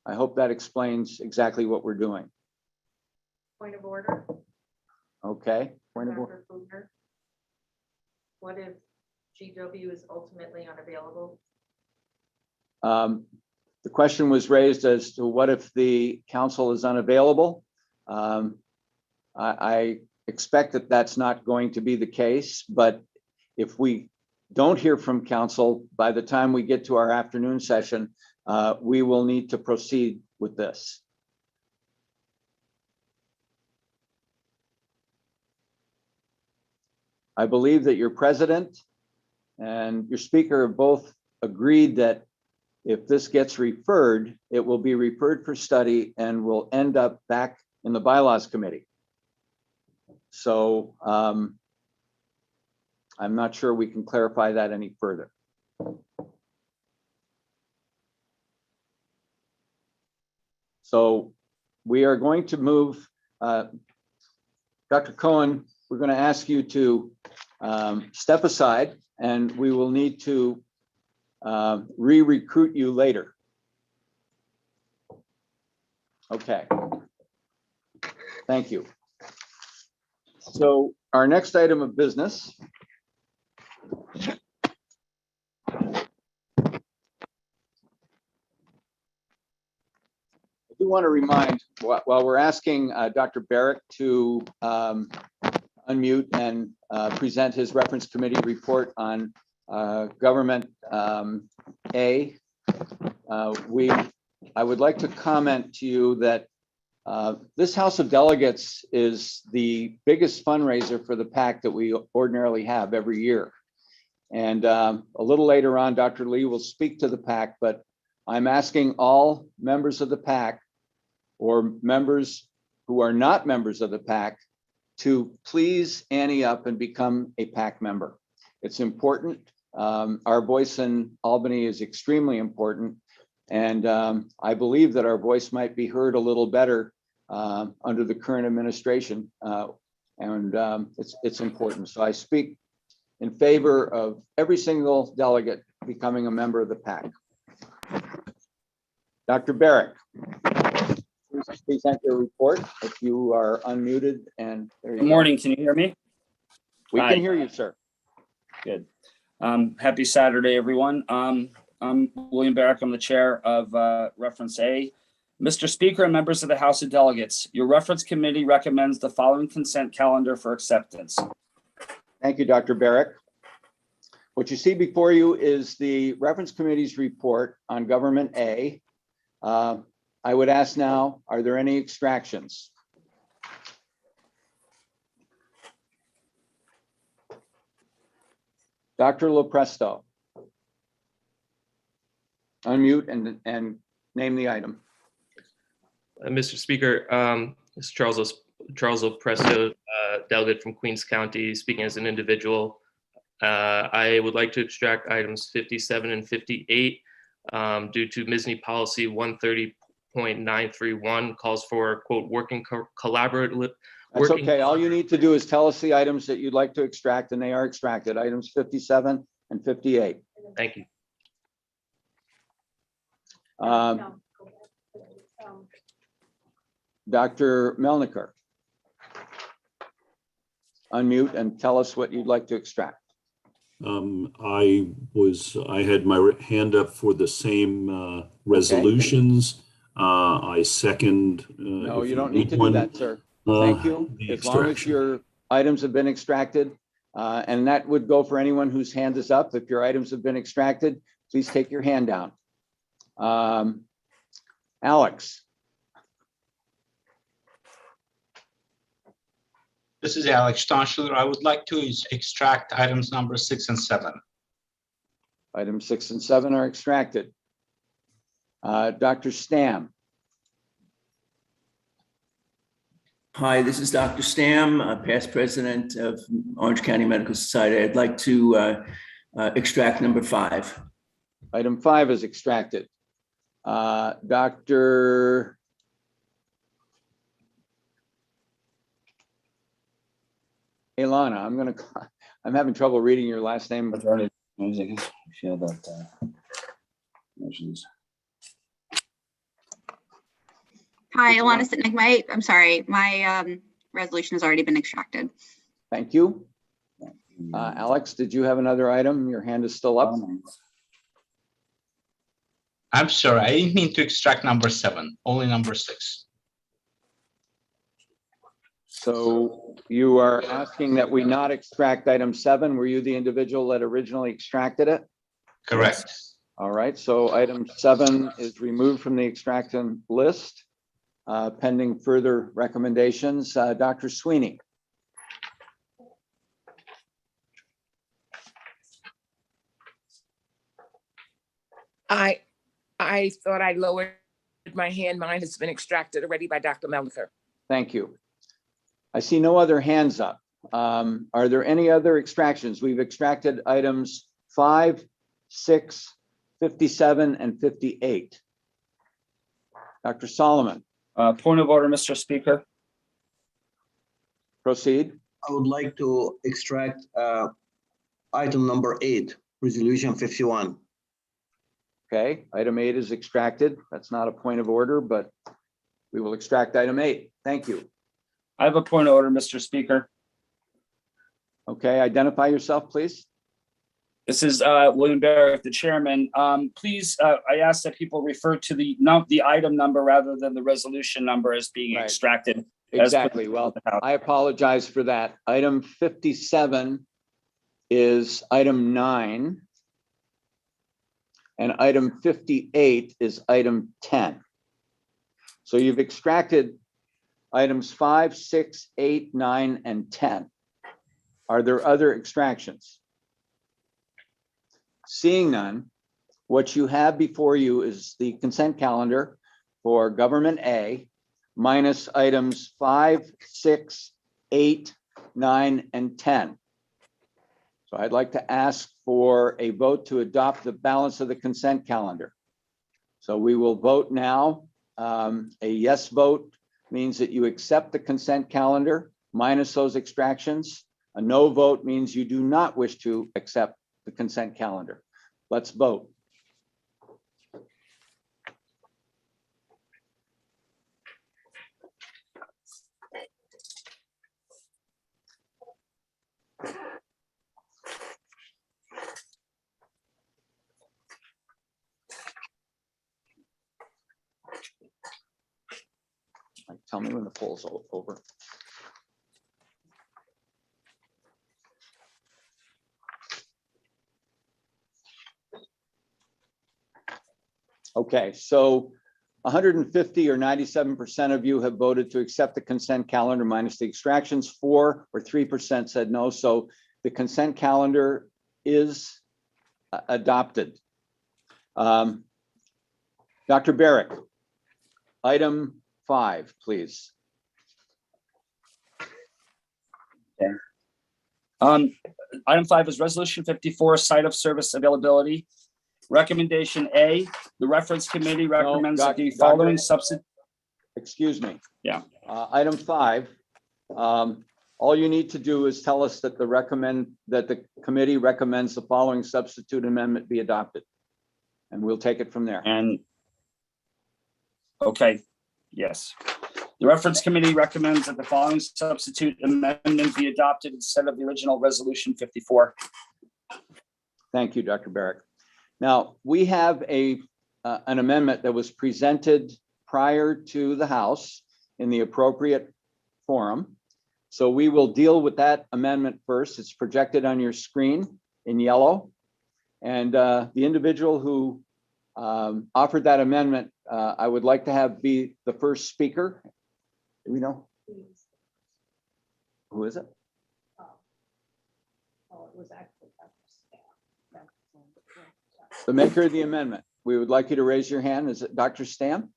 I hope that explains exactly what we're doing. Point of order. Okay. Point of order. Dr. Fugner. What if GW is ultimately unavailable? The question was raised as to what if the council is unavailable. I expect that that's not going to be the case, but if we don't hear from council by the time we get to our afternoon session, we will need to proceed with this. I believe that your president and your speaker have both agreed that if this gets referred, it will be referred for study and will end up back in the bylaws committee. So I'm not sure we can clarify that any further. So we are going to move, Dr. Cohen, we're going to ask you to step aside, and we will need to re-recruit you later. Okay. Thank you. So our next item of business I do want to remind, while we're asking Dr. Barrick to unmute and present his reference committee report on government A, I would like to comment to you that this House of Delegates is the biggest fundraiser for the PAC that we ordinarily have every year. And a little later on, Dr. Lee will speak to the PAC, but I'm asking all members of the PAC or members who are not members of the PAC to please ante up and become a PAC member. It's important. Our voice in Albany is extremely important. And I believe that our voice might be heard a little better under the current administration. It's important. So I speak in favor of every single delegate becoming a member of the PAC. Dr. Barrick, please present your report if you are unmuted and there you Good go. morning. Can you hear me? We Hi. can hear you, sir. Good. Happy Saturday, everyone. I'm William Barrick. I'm the chair of Reference A. Mr. Speaker and members of the House of Delegates, your reference committee recommends the following consent calendar for acceptance. Thank you, Dr. Barrick. What you see before you is the reference committee's report on Government A. I would ask now, are there any extractions? Dr. Lopresto. Unmute and name the item. Mr. Speaker, this is Charles Lopresto, delegate from Queens County, speaking as an individual. I would like to extract items 57 and 58 due to MSSNY policy 130.931 calls for, quote, working collaborative. That's okay. All you need to do is tell us the items that you'd like to extract, and they are extracted, items 57 and 58. Thank you. Dr. Melniker, unmute and tell us what you'd like to extract. I had my hand up for the same resolutions. I second. No, you don't need to do that, sir. Thank you. As long as your items have been extracted, and that would go for anyone whose hand is up. If your items have been extracted, please take your hand down. Alex. This is Alex Tonschler. I would like to extract items number 6 and 7. Items 6 and 7 are extracted. Dr. Stam. Hi, this is Dr. Stam, past president of Orange County Medical Society. I'd like to extract number 5. Item 5 is extracted. Dr. Ilana, I'm having trouble reading your last name. Hi, Ilana Sitnik. I'm sorry, my resolution has already been extracted. Thank you. Alex, did you have another item? Your hand is still up. I'm sorry, I didn't mean to extract number 7, only number 6. So you are asking that we not extract item 7. Were you the individual that originally extracted it? Correct. All right, so item 7 is removed from the extraction list, pending further recommendations. Dr. Sweeney. I thought I lowered my hand. Mine has been extracted already by Dr. Melniker. Thank you. I see no other hands up. Are there any other extractions? We've extracted items 5, 6, 57, and 58. Dr. Solomon. Point of order, Mr. Speaker. Proceed. I would like to extract item number 8, resolution 51. Okay, item 8 is extracted. That's not a point of order, but we will extract item 8. Thank you. I have a point of order, Mr. Speaker. Okay, identify yourself, please. This is William Barrick, the chairman. Please, I ask that people refer to the item number rather than the resolution number as being extracted. Exactly. Well, I apologize for that. Item 57 is item 9. And item 58 is item 10. So you've extracted items 5, 6, 8, 9, and 10. Are there other extractions? Seeing none, what you have before you is the consent calendar for Government A minus items 5, 6, 8, 9, and 10. So I'd like to ask for a vote to adopt the balance of the consent calendar. So we will vote now. A yes vote means that you accept the consent calendar minus those extractions. A no vote means you do not wish to accept the consent calendar. Let's vote. tell me when the poll's over. Okay, so 150 or 97% of you have voted to accept the consent calendar minus the extractions. 4 or 3% said no. So the consent calendar is adopted. Dr. Barrick, item 5, please. Okay. Item 5 is Resolution 54, Site of Service Availability. Recommendation A, the reference committee recommends that the following substitute. Excuse me. Yeah. Item 5, all you need to do is tell us that the committee recommends the following substitute amendment be adopted. And we'll take it from there. And okay, yes. The reference committee recommends that the following substitute amendment be adopted instead of the original Resolution 54. Thank you, Dr. Barrick. Now, we have an amendment that was presented prior to the House in the appropriate forum. So we will deal with that amendment first. It's projected on your screen in yellow. And the individual who offered that amendment, I would like to have be the first speaker. Do we know? Who is it? Oh, it was actually The maker of the amendment. We would like you to raise your hand. Is it Dr. Stam?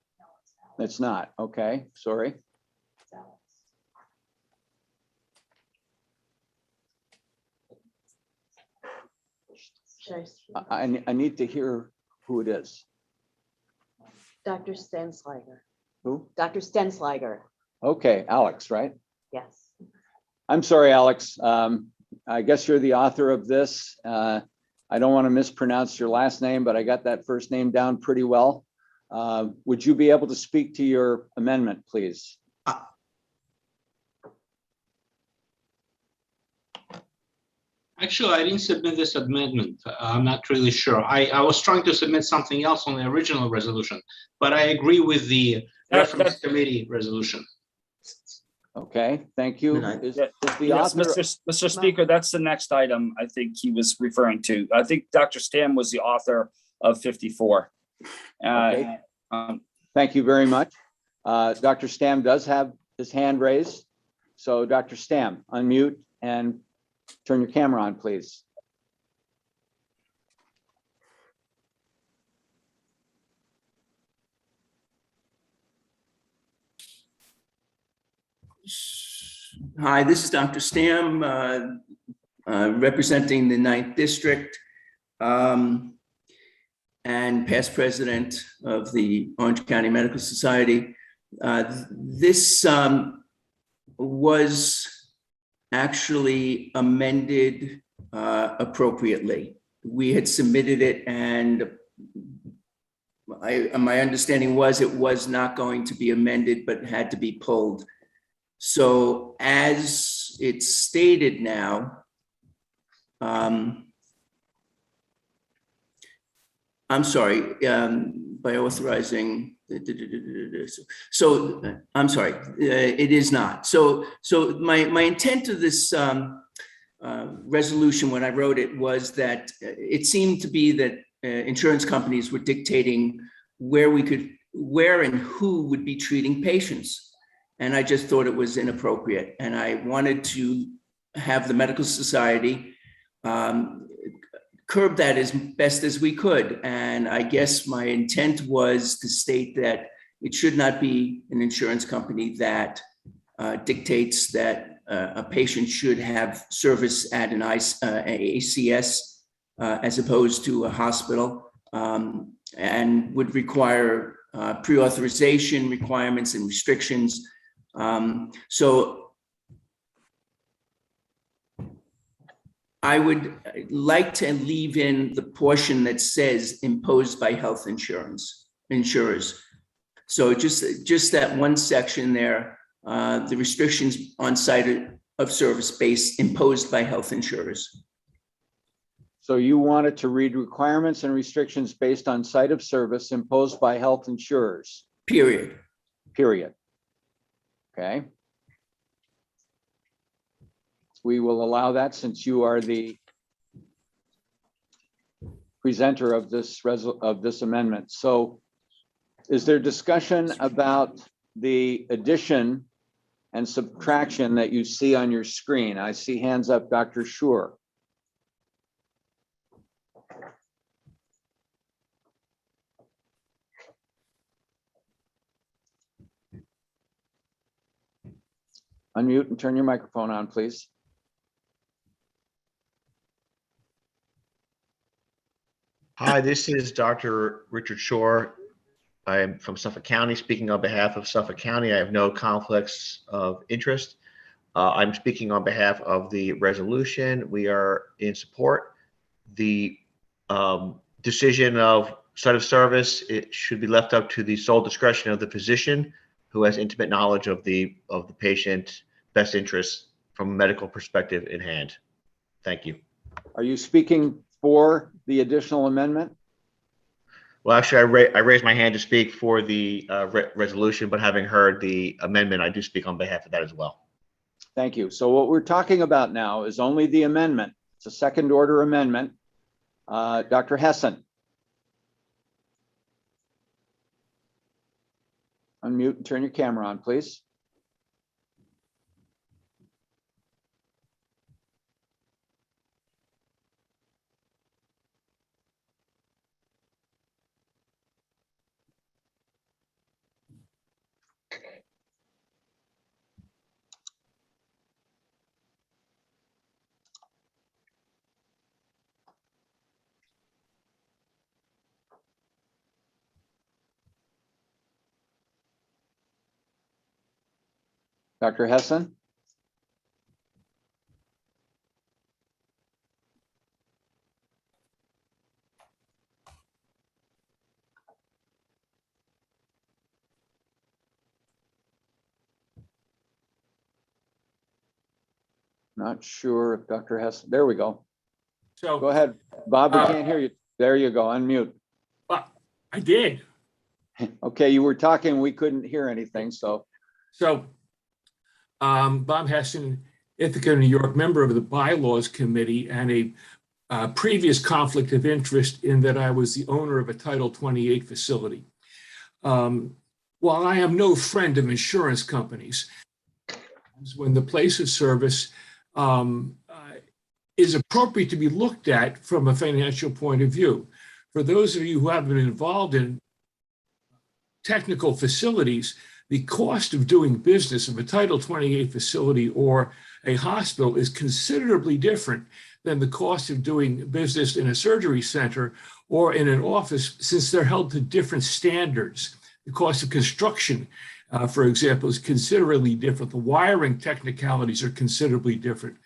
It's not. Okay, sorry. I need to hear who it is. Dr. Stensliger. Who? Dr. Stensliger. Okay, Alex, right? Yes. I'm sorry, Alex. I guess you're the author of this. I don't want to mispronounce your last name, but I got that first name down pretty well. Would you be able to speak to your amendment, please? Actually, I didn't submit this amendment. I'm not really sure. I was trying to submit something else on the original resolution, but I agree with the reference committee resolution. Okay, thank you. Is the Yes, author? Mr. Speaker, that's the next item I think he was referring to. I think Dr. Stam was the author of 54. Okay. Thank you very much. Dr. Stam does have his hand raised. So Dr. Stam, unmute and turn your camera on, please. Hi, this is Dr. Stam, representing the 9th District and past president of the Orange County Medical Society. This was actually amended appropriately. We had submitted it, and my understanding was it was not going to be amended, but had to be pulled. So as it's stated now, I'm sorry, by authorizing, so I'm sorry, it is not. So my intent of this resolution when I wrote it was that it seemed to be that insurance companies were dictating where and who would be treating patients. And I just thought it was inappropriate. And I wanted to have the medical society curb that as best as we could. And I guess my intent was to state that it should not be an insurance company that dictates that a patient should have service at an ACS as opposed to a hospital, and would require pre-authorization requirements and restrictions. So I would like to leave in the portion that says imposed by health insurers. So just that one section there, the restrictions on site of service base imposed by health insurers. So you wanted to read requirements and restrictions based on site of service imposed by health insurers. Period. Period. Okay. We will allow that since you are the presenter of this amendment. So is there discussion about the addition and subtraction that you see on your screen? I see hands up, Dr. Schur. Unmute and turn your microphone on, please. Hi, this is Dr. Richard Shore. I am from Suffolk County, speaking on behalf of Suffolk County. I have no conflicts of interest. I'm speaking on behalf of the resolution. We are in support. The decision of site of service, it should be left up to the sole discretion of the physician who has intimate knowledge of the patient's best interests from a medical perspective in hand. Thank you. Are you speaking for the additional amendment? Well, actually, I raised my hand to speak for the resolution, but having heard the amendment, I do speak on behalf of that as well. Thank you. So what we're talking about now is only the amendment. It's a second order amendment. Dr. Hessen. Unmute and turn your camera on, please. Dr. Hessen? Not sure if Dr. Hessen, there we go. So go ahead, Bob, we can't hear you. There you go, unmute. I did. Okay, you were talking, we couldn't hear anything, so. So Bob Hessen, Ithaca, New York, member of the Bylaws Committee, and a previous conflict of interest in that I was the owner of a Title 28 facility. While I am no friend of insurance companies, when the place of service is appropriate to be looked at from a financial point of view. For those of you who have been involved in technical facilities, the cost of doing business of a Title 28 facility or a hospital is considerably different than the cost of doing business in a surgery center or in an office, since they're held to different standards. The cost of construction, for example, is considerably different. The wiring technicalities are considerably different.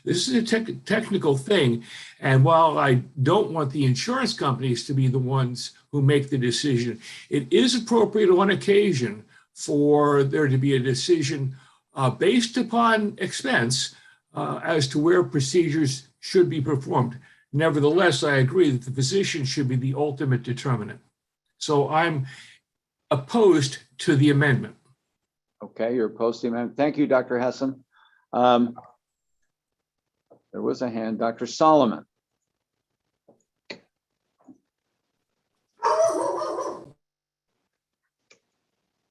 This is a technical thing. And while I don't want the insurance companies to be the ones who make the decision, it is appropriate on occasion for there to be a decision based upon expense as to where procedures should be performed. Nevertheless, I agree that the physician should be the ultimate determinant. So I'm opposed to the amendment. Okay, you're opposed to the amendment. Thank you, Dr. Hessen. There was a hand, Dr. Solomon.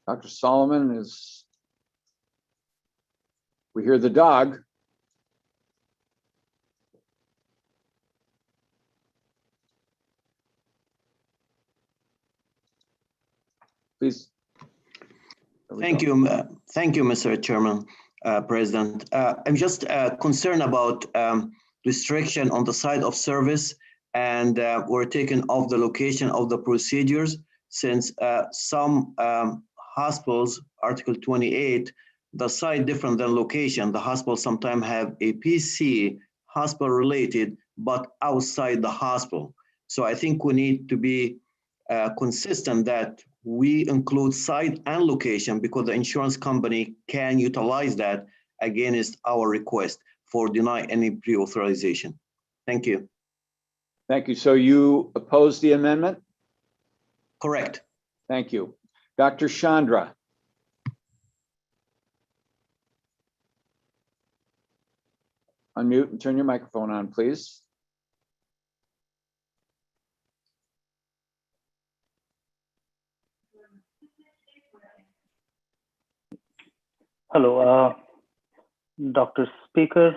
Dr. Solomon is, we hear the dog. Please. Thank you, Mr. Chairman, President. I'm just concerned about restriction on the side of service, and we're taking off the location of the procedures, since some hospitals, Article 28, the site different than location. The hospital sometimes have a PC, hospital related, but outside the hospital. So I think we need to be consistent that we include site and location, because the insurance company can utilize that against our request for deny any pre-authorization. Thank you. Thank you. So you oppose the amendment? Correct. Thank you. Dr. Chandra. unmute and turn your microphone on, please. Hello, Dr. Speaker.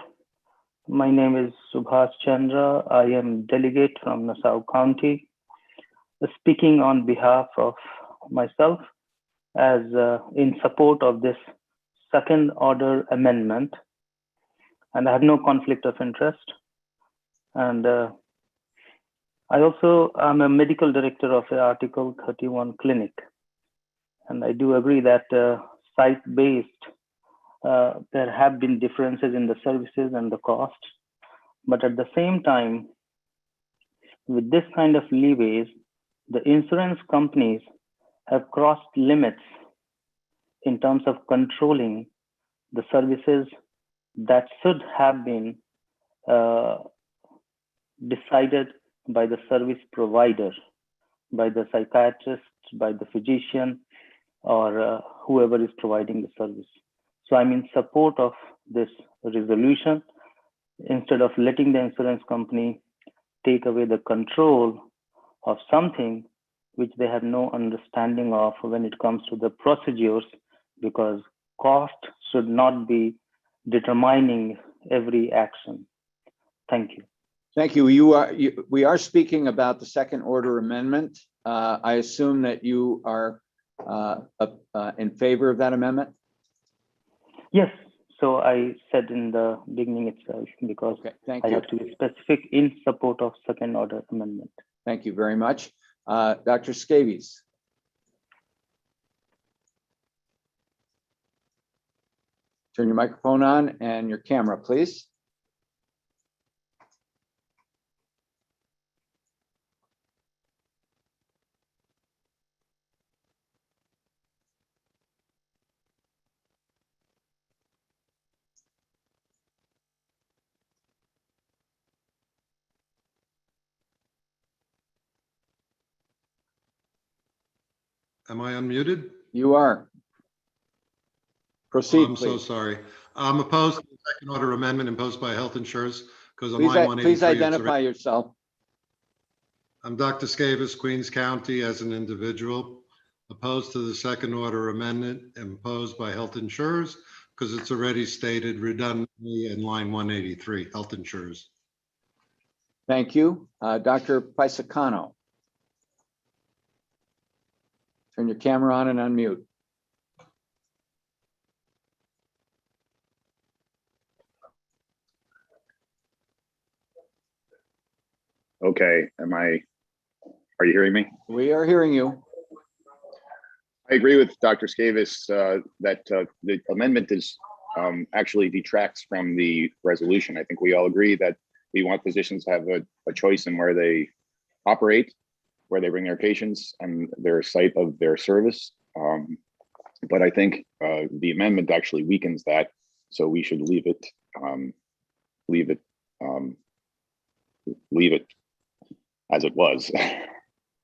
My name is Subhash Chandra. I am delegate from Nassau County, speaking on behalf of myself as in support of this second order amendment. And I have no conflict of interest. And I also am a medical director of the Article 31 clinic. And I do agree that site-based, there have been differences in the services and the cost. But at the same time, with this kind of leeways, the insurance companies have crossed limits in terms of controlling the services that should have been decided by the service provider, by the psychiatrist, by the physician, or whoever is providing the service. So I'm in support of this resolution. Instead of letting the insurance company take away the control of something which they have no understanding of when it comes to the procedures, because cost should not be determining every action. Thank you. Thank you. We are speaking about the second order amendment. I assume that you are in favor of that amendment? Yes. So I said in the beginning itself, because thank I you. have to be specific in support of second order amendment. Thank you very much. Dr. Scabies. Turn your microphone on and your camera, please. Am I unmuted? You are. Proceed, I'm so please. sorry. I'm opposed to the second order amendment imposed by health insurers because on line 183. Please identify yourself. I'm Dr. Scavis, Queens County, as an individual, opposed to the second order amendment imposed by health insurers because it's already stated redundantly in line 183, health insurers. Thank you. Dr. Paisacano. Turn your camera on and unmute. Okay, are you hearing me? We are hearing you. I agree with Dr. Scavis that the amendment is actually detracts from the resolution. I think we all agree that we want physicians to have a choice in where they operate, where they bring their patients and their site of their service. But I think the amendment actually weakens that, so we should leave it as it was.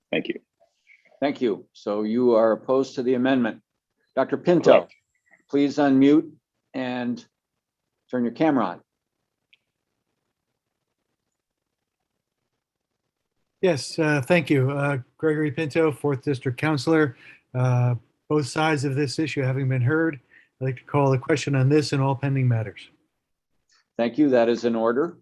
Thank you. Thank you. So you are opposed to the amendment. Dr. Pinto, Correct. Please unmute and turn your camera on. Yes, thank you. Gregory Pinto, 4th District Councilor. Both sides of this issue having been heard, I'd like to call the question on this and all pending matters. Thank you. That is in order.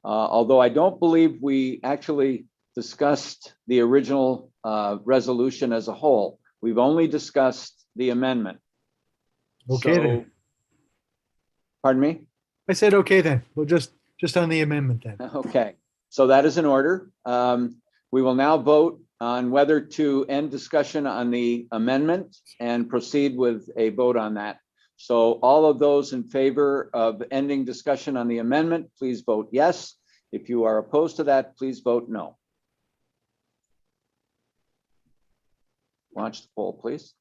Although I don't believe we actually discussed the original resolution as a whole. We've only discussed the amendment. Okay, then. Pardon me? I said, okay, then. We'll just on the amendment then. Okay, so that is in order. We will now vote on whether to end discussion on the amendment and proceed with a vote on that. So all of those in favor of ending discussion on the amendment, please vote yes. If you are opposed to that, please vote no. Launch the poll, please.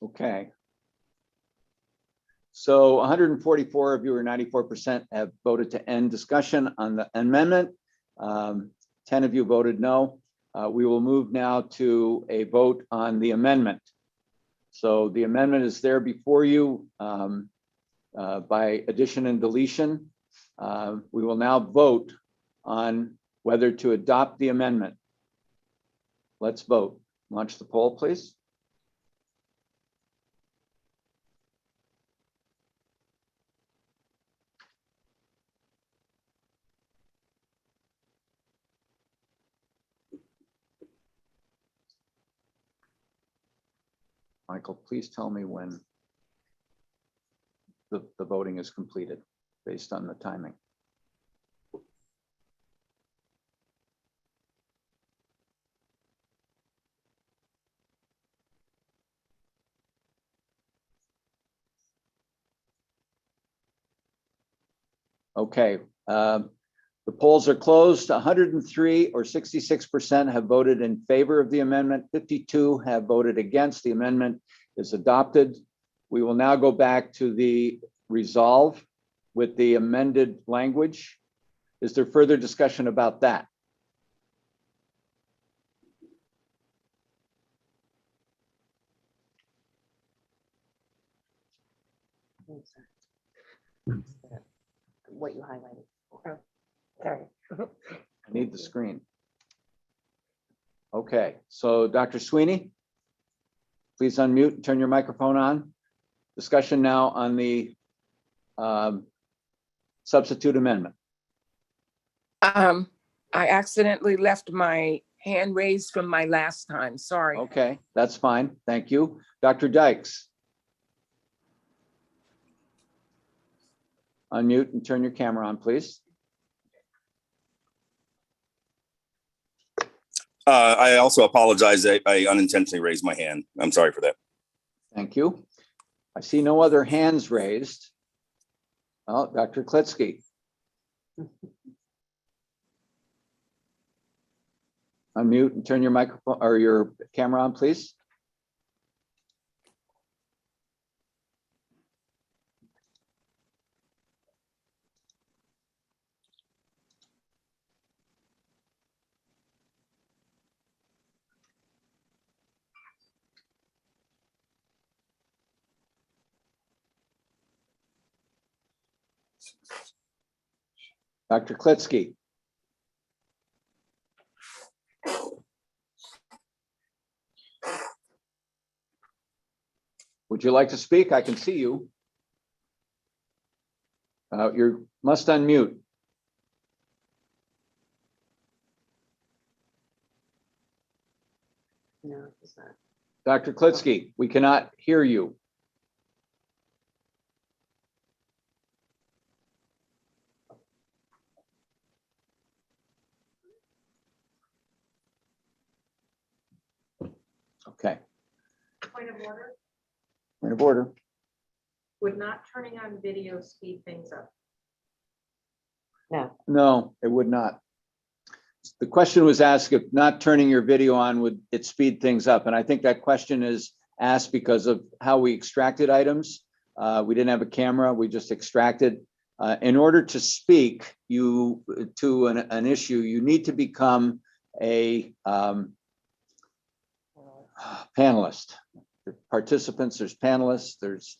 Okay. So 144 of you, or 94%, have voted to end discussion on the amendment. 10 of you voted no. We will move now to a vote on the amendment. So the amendment is there before you by addition and deletion. We will now vote on whether to adopt the amendment. Let's vote. Launch the poll, please. Michael, please tell me when the voting is completed based on the timing. Okay, the polls are closed. 103 or 66% have voted in favor of the amendment. 52 have voted against. The amendment is adopted. We will now go back to the resolve with the amended language. Is there further discussion about that? What you highlighted. Oh, sorry. I need the screen. Okay, so Dr. Sweeney, please unmute and turn your microphone on. Discussion now on the substitute amendment. I accidentally left my hand raised from my last time. Sorry. Okay, that's fine. Thank you. Dr. Dykes. Unmute and turn your camera on, please. I also apologize. I unintentionally raised my hand. I'm sorry for that. Thank you. I see no other hands raised. Oh, Dr. Klitsky. Unmute and turn your microphone or your camera on, please. Dr. Klitsky. Would you like to speak? I can see you. You must unmute. No, it's not. Dr. Klitsky, we cannot hear you. Okay. Point of order, Point of order. would not turning on video speed things up? No. No, it would not. The question was asked if not turning your video on, would it speed things up? And I think that question is asked because of how we extracted items. We didn't have a camera, we just extracted. In order to speak to an issue, you need to become a panelist. Participants, there's panelists,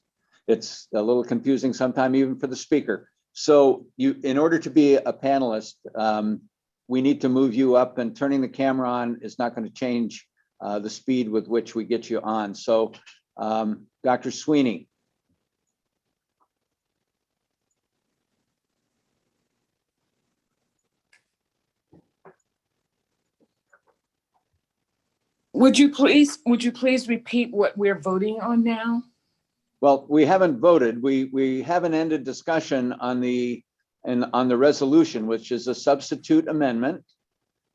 it's a little confusing sometimes even for the speaker. So in order to be a panelist, we need to move you up, and turning the camera on is not going to change the speed with which we get you on. So Dr. Sweeney. Would you please repeat what we're voting on now? Well, we haven't voted. We haven't ended discussion on the resolution, which is a substitute amendment.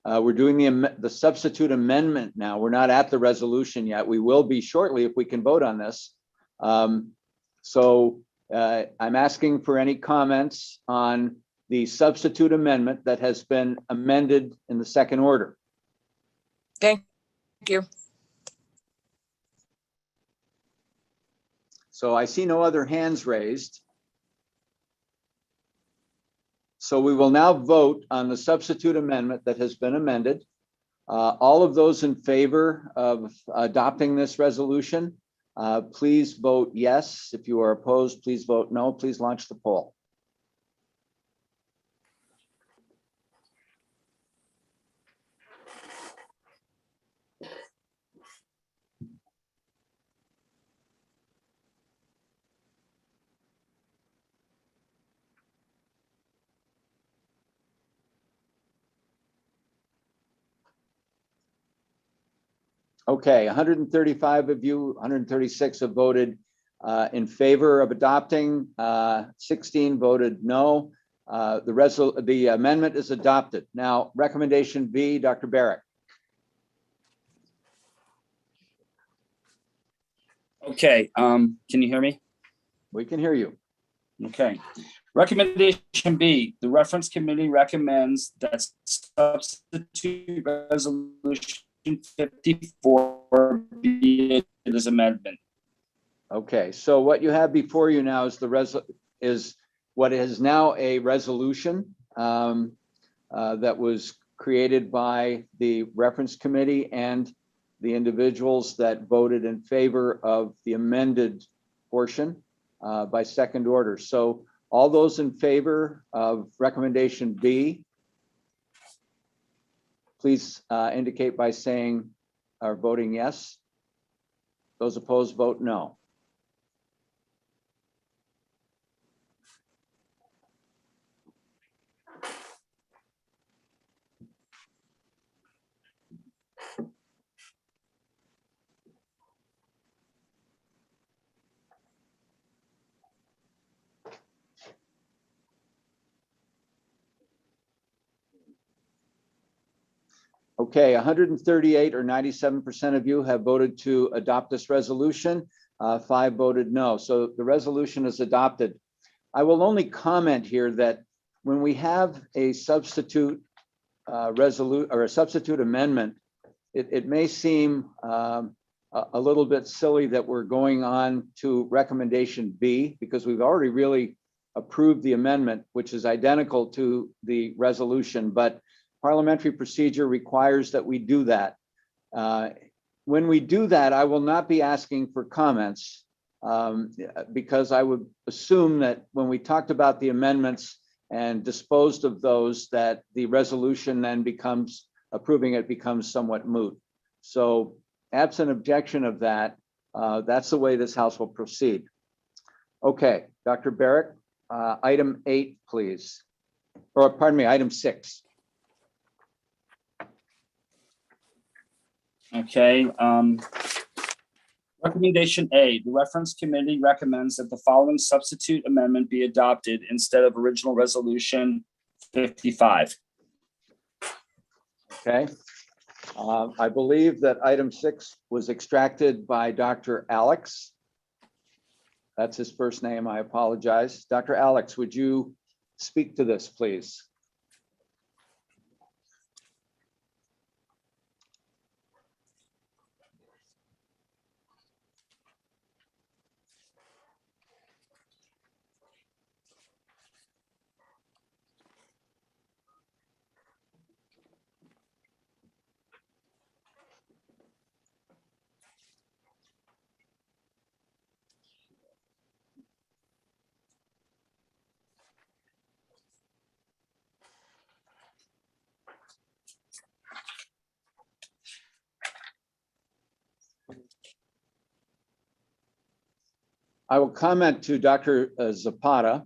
We're doing the substitute amendment now. We're not at the resolution yet. We will be shortly if we can vote on this. So I'm asking for any comments on the substitute amendment that has been amended in the second order. Thank you. So I see no other hands raised. So we will now vote on the substitute amendment that has been amended. All of those in favor of adopting this resolution, please vote yes. If you are opposed, please vote no. Please launch the poll. Okay, 135 of you, 136 have voted in favor of adopting, 16 voted no. The amendment is adopted. Now, recommendation B, Dr. Barrett. Okay, can you hear me? We can hear you. Okay. Recommendation B, the reference committee recommends that substitute resolution 54 be this amendment. Okay, so what you have before you now is what is now a resolution that was created by the reference committee and the individuals that voted in favor of the amended portion by second order. So all those in favor of recommendation B, please indicate by saying or voting yes. Those opposed, vote no. Okay, 138 or 97% of you have voted to adopt this resolution. 5 voted no. So the resolution is adopted. I will only comment here that when we have a substitute a substitute amendment, it may seem a little bit silly that we're going on to recommendation B because we've already really approved the amendment, which is identical to the resolution, but parliamentary procedure requires that we do that. When we do that, I will not be asking for comments because I would assume that when we talked about the amendments and disposed of those, that the resolution then becomes, approving it becomes somewhat moot. So absent objection of that, that's the way this House will proceed. Okay, Dr. Barrett, item 8, please. Or pardon me, item 6. Okay. Recommendation A, the reference committee recommends that the following substitute amendment be adopted instead of original resolution 55. Okay. I believe that item 6 was extracted by Dr. Alex. That's his first name. I apologize. Dr. Alex, would you speak to this, please? I will comment to Dr. Zapata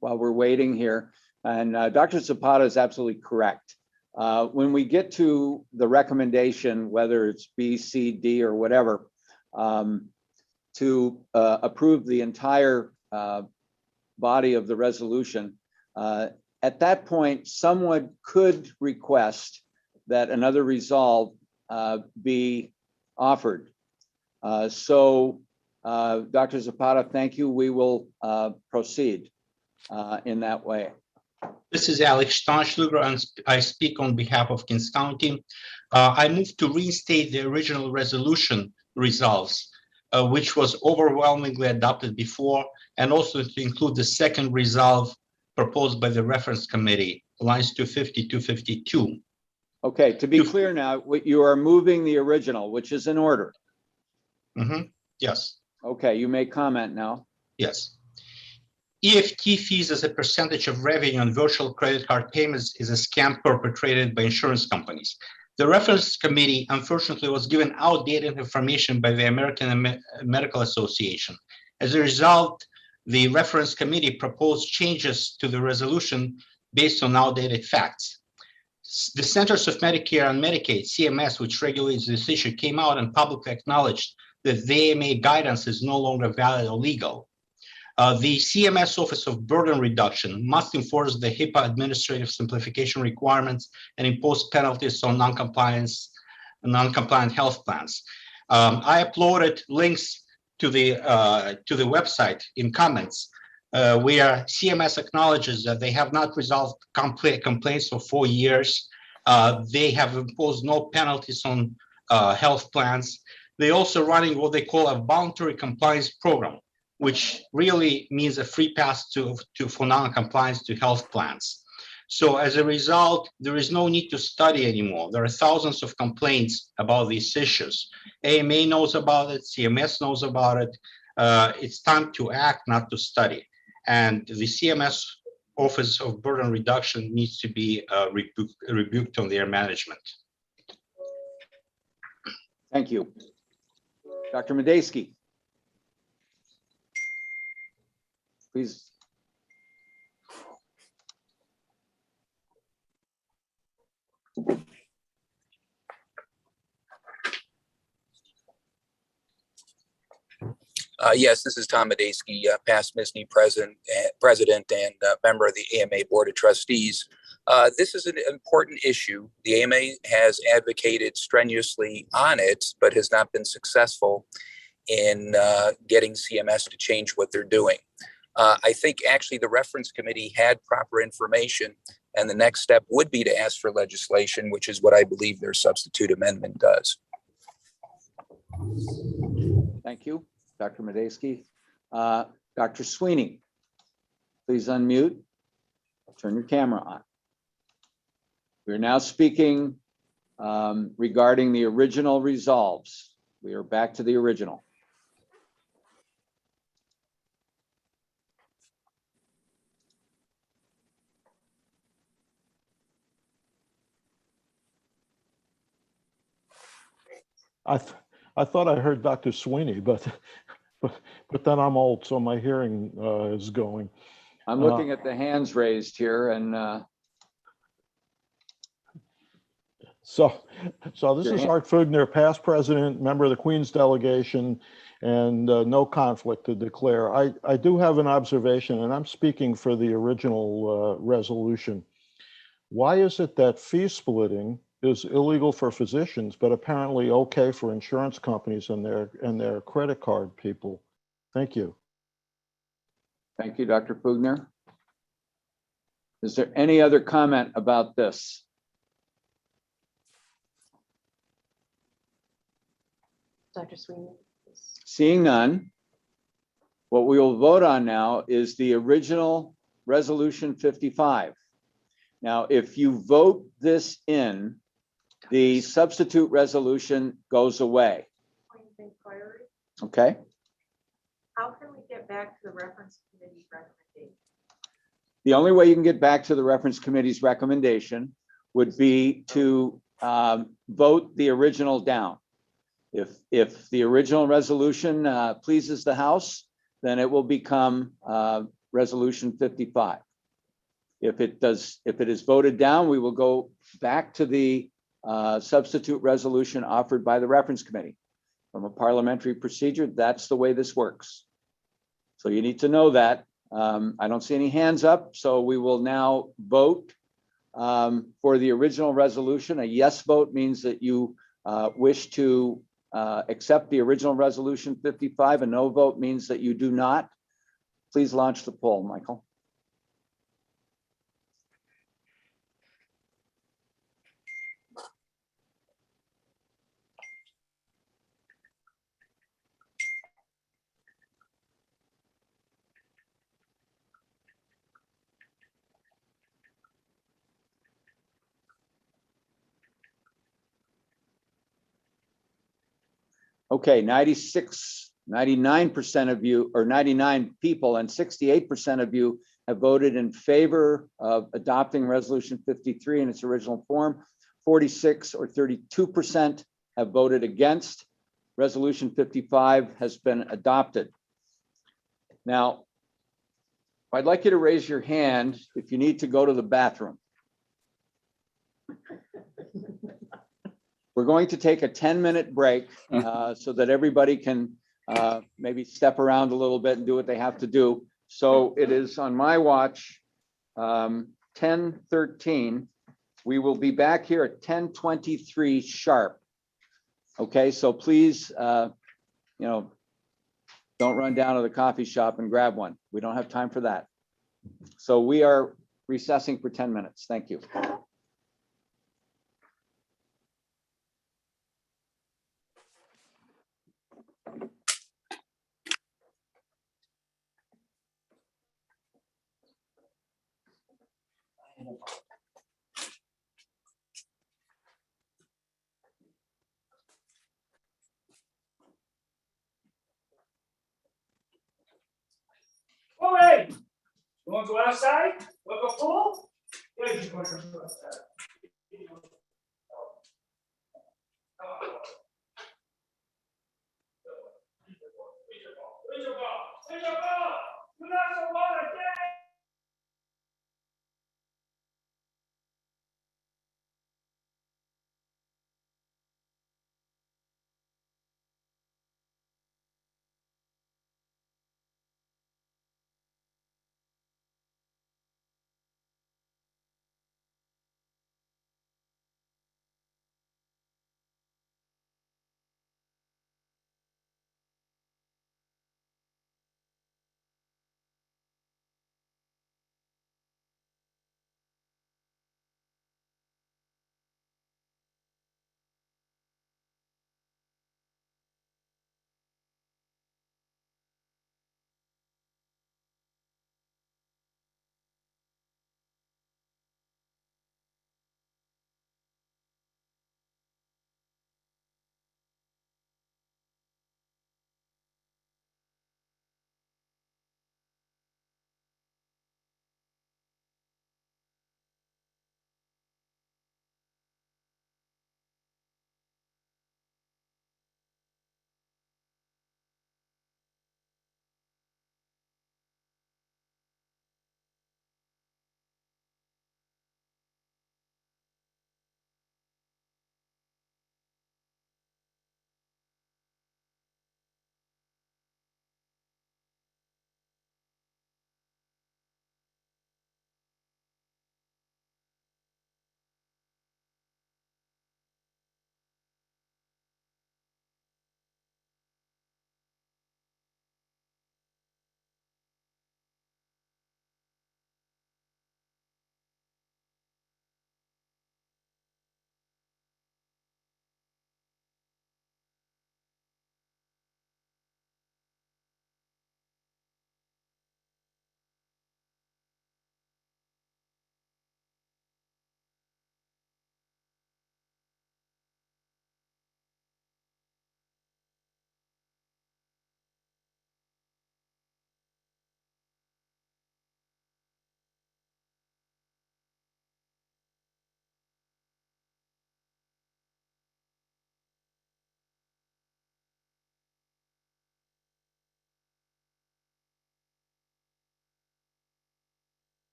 while we're waiting here. And Dr. Zapata is absolutely correct. When we get to the recommendation, whether it's B, C, D, or whatever, to approve the entire body of the resolution, at that point, someone could request that another resolve be offered. Dr. Zapata, thank you. We will proceed in that way. This is Alex Steinschluger, and I speak on behalf of Kings County. I move to reinstate the original resolution results. which was overwhelmingly adopted before, and also to include the second resolve proposed by the reference committee, lines 250, 252. Okay, to be clear now, what you are moving the original, which is in order. Yes. Okay, you may comment now. Yes. EFT fees as a percentage of revenue on virtual credit card payments is a scam perpetrated by insurance companies. The reference committee, unfortunately, was given outdated information by the American Medical Association. As a result, the reference committee proposed changes to the resolution based on outdated facts. The Centers of Medicare and Medicaid, CMS, which regulates this issue, came out and publicly acknowledged that the AMA guidance is no longer valid or legal. The CMS Office of Burden Reduction must enforce the HIPAA administrative simplification requirements and impose penalties on non-compliant health plans. I uploaded links to the website in comments where CMS acknowledges that they have not resolved complaints for 4 years. They have imposed no penalties on health plans. They're also running what they call a voluntary compliance program, which really means a free pass for non-compliance to health plans. So as a result, there is no need to study anymore. There are thousands of complaints about these issues. AMA knows about it, CMS knows about it. It's time to act, not to study. And the CMS Office of Burden Reduction needs to be rebuked on their management. Thank you. Dr. Medeski. Please. Yes, this is Tom Medeski, past MSSNY president and member of the AMA Board of Trustees. This is an important issue. The AMA has advocated strenuously on it, but has not been successful in getting CMS to change what they're doing. I think actually the reference committee had proper information, and the next step would be to ask for legislation, which is what I believe their substitute amendment does. Thank you, Dr. Medeski. Dr. Sweeney, please unmute. Turn your camera on. We're now speaking regarding the original resolves. We are back to the original. I thought I heard Dr. Sweeney, but then I'm old, so my hearing is going. I'm looking at the hands raised here, and so this is Art Fugner, past president, member of the Queen's delegation, and no conflict to declare. I do have an observation, and I'm speaking for the original resolution. Why is it that fee splitting is illegal for physicians, but apparently okay for insurance companies and their credit card people? Thank you. Thank you, Dr. Fugner. Is there any other comment about this? Dr. Sweeney. Seeing none, what we will vote on now is the original resolution 55. Now, if you vote this in, the substitute resolution goes away. Okay. How can we get back to the reference committee's recommendation? The only way you can get back to the reference committee's recommendation would be to vote the original down. If the original resolution pleases the House, then it will become resolution 55. If it is voted down, we will go back to the substitute resolution offered by the reference committee. From a parliamentary procedure, that's the way this works. So you need to know that. I don't see any hands up, so we will now vote for the original resolution. A yes vote means that you wish to accept the original resolution 55. A no vote means that you do not. Please launch the poll, Michael. Okay, 99% of you, or 99 people and 68% of you have voted in favor of adopting Resolution 53 in its original form. 46 or 32% have voted against. Resolution 55 has been adopted. Now, I'd like you to raise your hand if you need to go to the bathroom. We're going to take a 10-minute break so that everybody can maybe step around a little bit and do what they have to do. So it is on my watch, 10:13. We will be back here at 10:23 sharp. Okay, so please, don't run down to the coffee shop and grab one. We don't have time for that. So we are recessing for 10 minutes. Thank you. Oh, hey, you want to go outside? Want to go pool? Yeah, you want to go outside.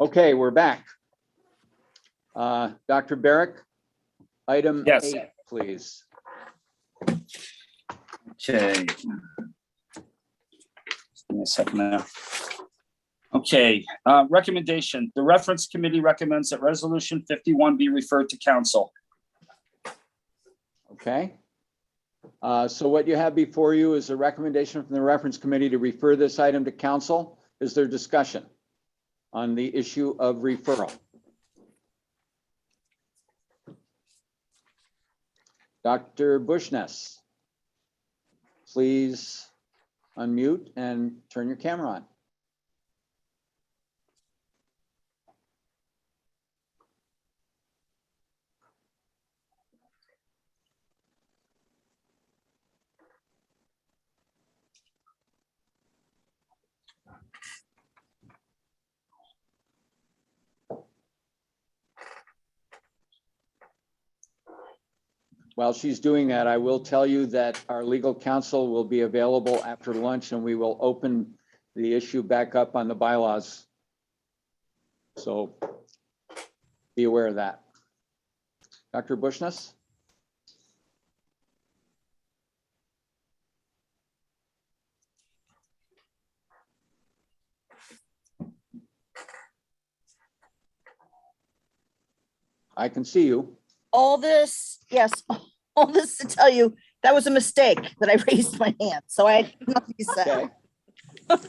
Okay, we're back. Dr. Barrick, item Yes. 8, please. Okay. Just give me a second there. Okay, recommendation. The reference committee recommends that resolution 51 be referred to council. Okay. So what you have before you is a recommendation from the reference committee to refer this item to council. Is there discussion on the issue of referral? Dr. Bushness, please unmute and turn your camera on. While she's doing that, I will tell you that our legal counsel will be available after lunch and we will open the issue back up on the bylaws. So be aware of that. Dr. Bushness? I can see you. All this, yes, all this to tell you, that was a mistake that I raised my hand, so I had nothing to say. Okay.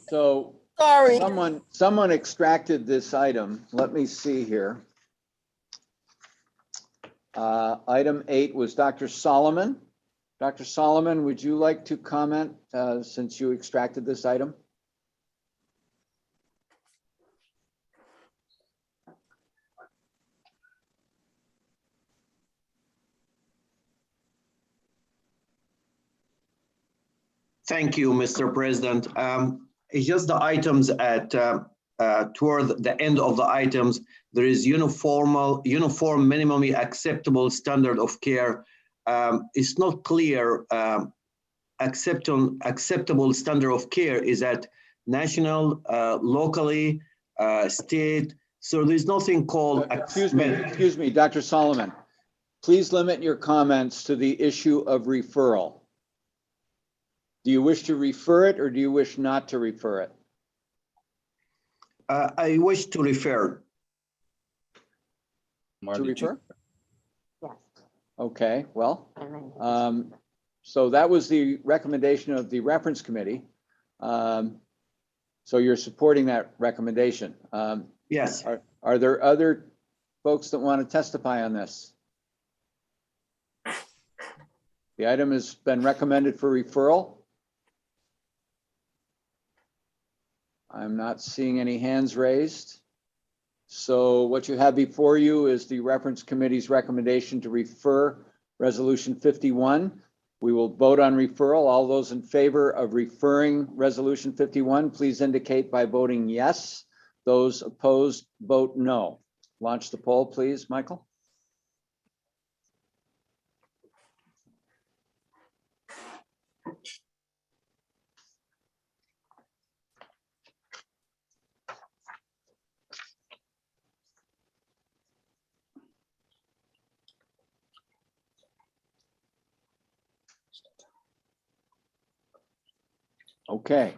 So Sorry. Someone extracted this item. Let me see here. Item 8 was Dr. Solomon. Dr. Solomon, would you like to comment since you extracted this item? Thank you, Mr. President. It's just the items at toward the end of the items, there is uniform minimally acceptable standard of care. It's not clear acceptable standard of care is at national, locally, state. So there's nothing called. Excuse me, Dr. Solomon. Please limit your comments to the issue of referral. Do you wish to refer it or do you wish not to refer it? I wish to refer. To refer? Yes. Okay, well, so that was the recommendation of the reference committee. So you're supporting that recommendation. Yes. Are there other folks that want to testify on this? The item has been recommended for referral. I'm not seeing any hands raised. So what you have before you is the reference committee's recommendation to refer resolution 51. We will vote on referral. All those in favor of referring resolution 51, please indicate by voting yes. Those opposed, vote no. Launch the poll, please, Michael. Okay,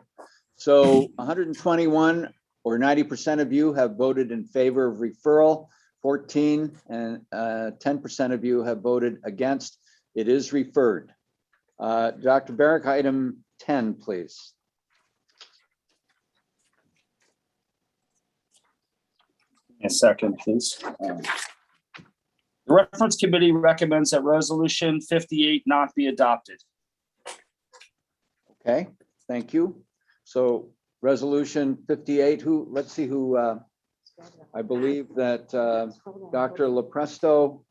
so 121 or 90% of you have voted in favor of referral. 14 and 10% of you have voted against. It is referred. Dr. Barrick, item 10, please. A second, please. The reference committee recommends that resolution 58 not be adopted. Okay, thank you. So resolution 58, let's see who, I believe that Dr. Lopresto,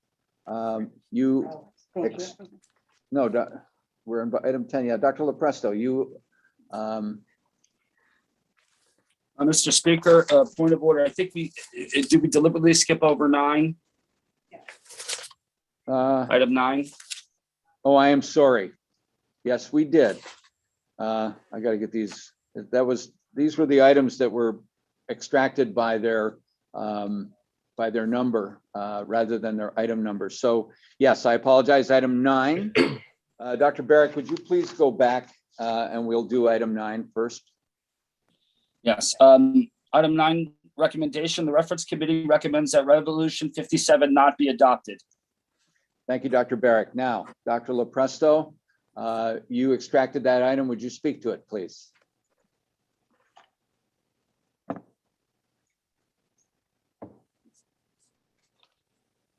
we're in item 10, yeah, Dr. Lopresto, you. Mr. Speaker, point of order, I think did we deliberately skip over 9? Item 9. Oh, I am sorry. Yes, we did. I got to get these. These were the items that were extracted by their number rather than their item number. So yes, I apologize. Item 9. Dr. Barrick, would you please go back and we'll do item 9 first? Yes. Item 9 recommendation, the reference committee recommends that resolution 57 not be adopted. Thank you, Dr. Barrick. Now, Dr. Lopresto, you extracted that item. Would you speak to it, please?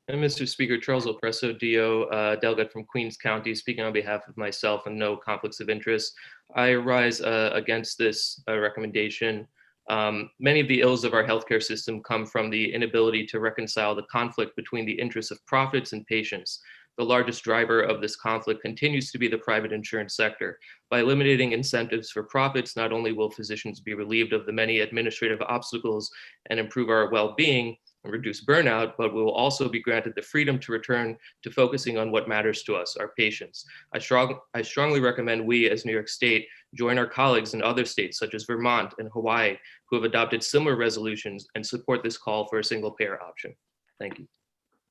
And Mr. Speaker, Charles Lopresto, DO, delegate from Queens County, speaking on behalf of myself and no conflicts of interest. I rise against this recommendation. Many of the ills of our healthcare system come from the inability to reconcile the conflict between the interests of profits and patients. The largest driver of this conflict continues to be the private insurance sector. By eliminating incentives for profits, not only will physicians be relieved of the many administrative obstacles and improve our well-being and reduce burnout, but we will also be granted the freedom to return to focusing on what matters to us, our patients. I strongly recommend we, as New York State, join our colleagues in other states such as Vermont and Hawaii, who have adopted similar resolutions, and support this call for a single payer option. Thank you.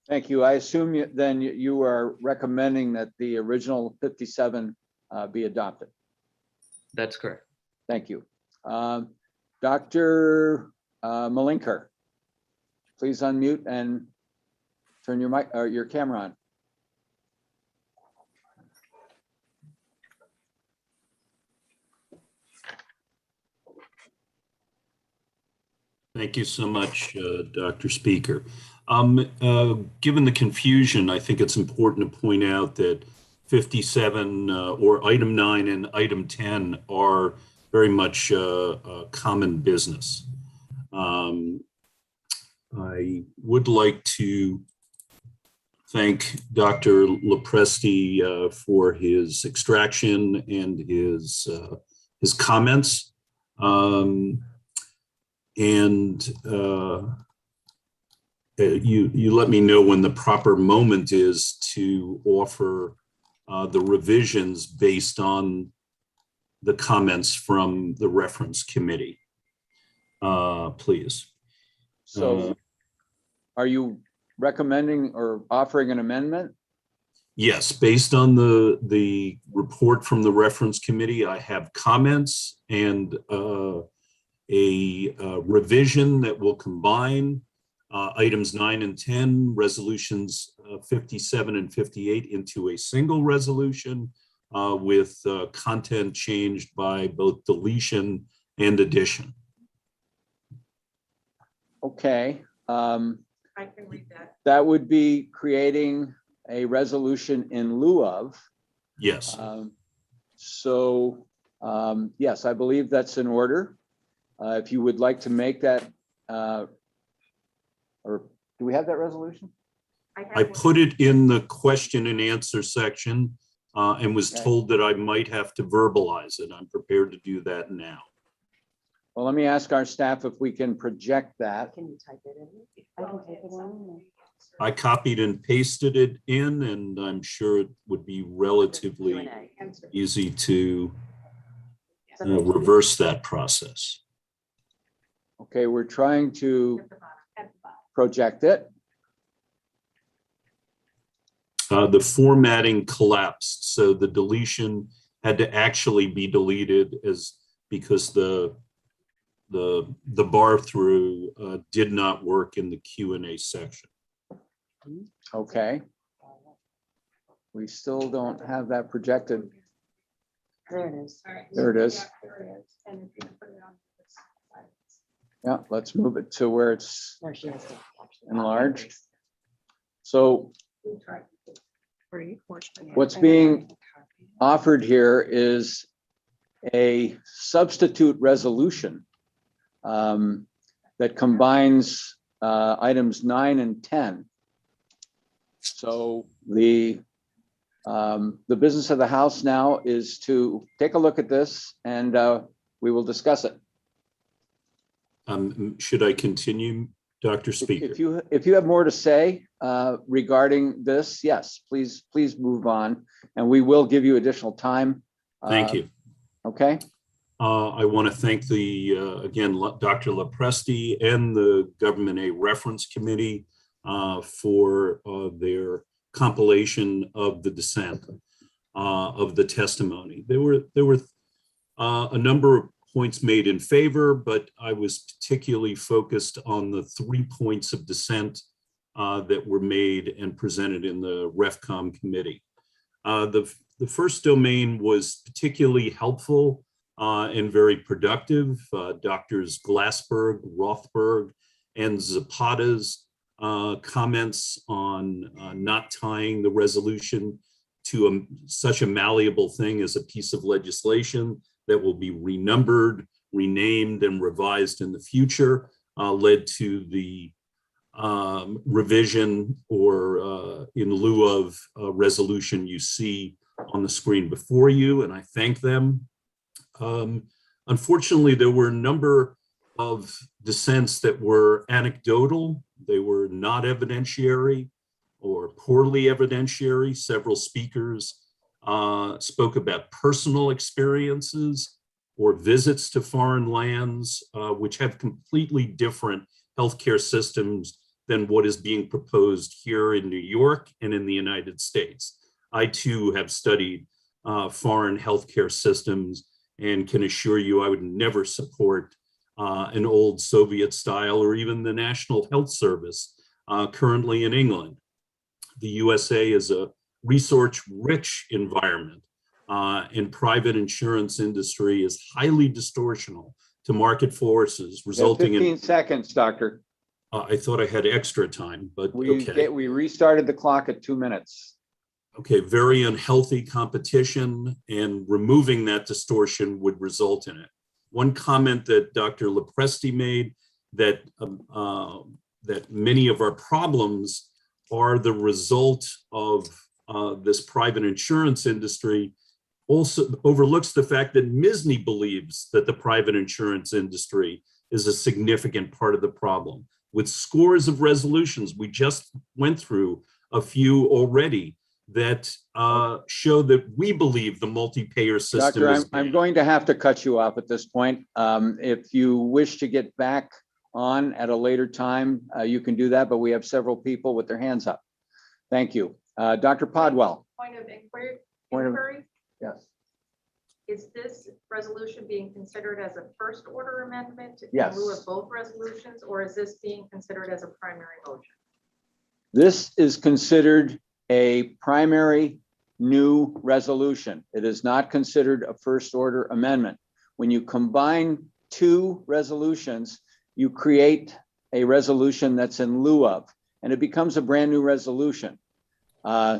Thank you. I assume then you are recommending that the original 57 be adopted. That's correct. Thank you. Dr. Malinker, please unmute and turn your mic or your camera on. Thank you so much, Dr. Speaker. Given the confusion, I think it's important to point out that 57 or item 9 and item 10 are very much common business. I would like to thank Dr. Lopresti for his extraction and his comments. You let me know when the proper moment is to offer the revisions based on the comments from the reference committee, please. So are you recommending or offering an amendment? Yes, based on the report from the reference committee, I have comments and a revision that will combine items 9 and 10, resolutions 57 and 58 into a single resolution with content changed by both deletion and addition. Okay. I can read that. That would be creating a resolution in lieu of. Yes. Yes, I believe that's in order. If you would like to make that, or do we have that resolution? I put it in the question and answer section and was told that I might have to verbalize it. I'm prepared to do that now. Well, let me ask our staff if we can project that. Can you type it in? I can take it on. I copied and pasted it in, and I'm sure it would be relatively easy to reverse that process. Okay, we're trying to project it. The formatting collapsed, so the deletion had to actually be deleted because the bar through did not work in the Q&A section. Okay. We still don't have that projected. There it is. There it is. Yeah, let's move it to where it's enlarged. So what's being offered here is a substitute resolution that combines items 9 and 10. So the business of the House now is to take a look at this and we will discuss it. Should I continue, Dr. Speaker? If you have more to say regarding this, yes, please move on, and we will give you additional time. Thank you. Okay. I want to thank again, Dr. Lepresti and the Government A Reference Committee for their compilation of the dissent, of the testimony. There were a number of points made in favor, but I was particularly focused on the 3 points of dissent that were made and presented in the RefCom committee. The first domain was particularly helpful and very productive. Doctors Glassberg, Rothberg, and Zapata's comments on not tying the resolution to such a malleable thing as a piece of legislation that will be renumbered, renamed, and revised in the future led to the revision or in lieu of a resolution you see on the screen before you, and I thank them. Unfortunately, there were a number of dissents that were anecdotal. They were not evidentiary or poorly evidentiary. Several speakers spoke about personal experiences or visits to foreign lands, which have completely different healthcare systems than what is being proposed here in New York and in the United States. I too have studied foreign healthcare systems and can assure you I would never support an old Soviet style or even the National Health Service currently in England. The USA is a resource-rich environment and private insurance industry is highly distortional to market forces, resulting 15 seconds, Doctor. I thought I had extra time, but okay. We restarted the clock at 2 minutes. Okay, very unhealthy competition, and removing that distortion would result in it. One comment that Dr. Lepresti made that that many of our problems are the result of this private insurance industry also overlooks the fact that MSSNY believes that the private insurance industry is a significant part of the problem. With scores of resolutions, we just went through a few already that show that we believe the multi-payer system Doctor, I'm going to have to cut you off at this point. If you wish to get back on at a later time, you can do that, but we have several people with their hands up. Thank you. Dr. Podwell. Point of inquiry? Yes. Is this resolution being considered as a first order amendment Yes. in lieu of both resolutions, or is this being considered as a primary motion? This is considered a primary new resolution. It is not considered a first order amendment. When you combine two resolutions, you create a resolution that's in lieu of, and it becomes a brand new resolution.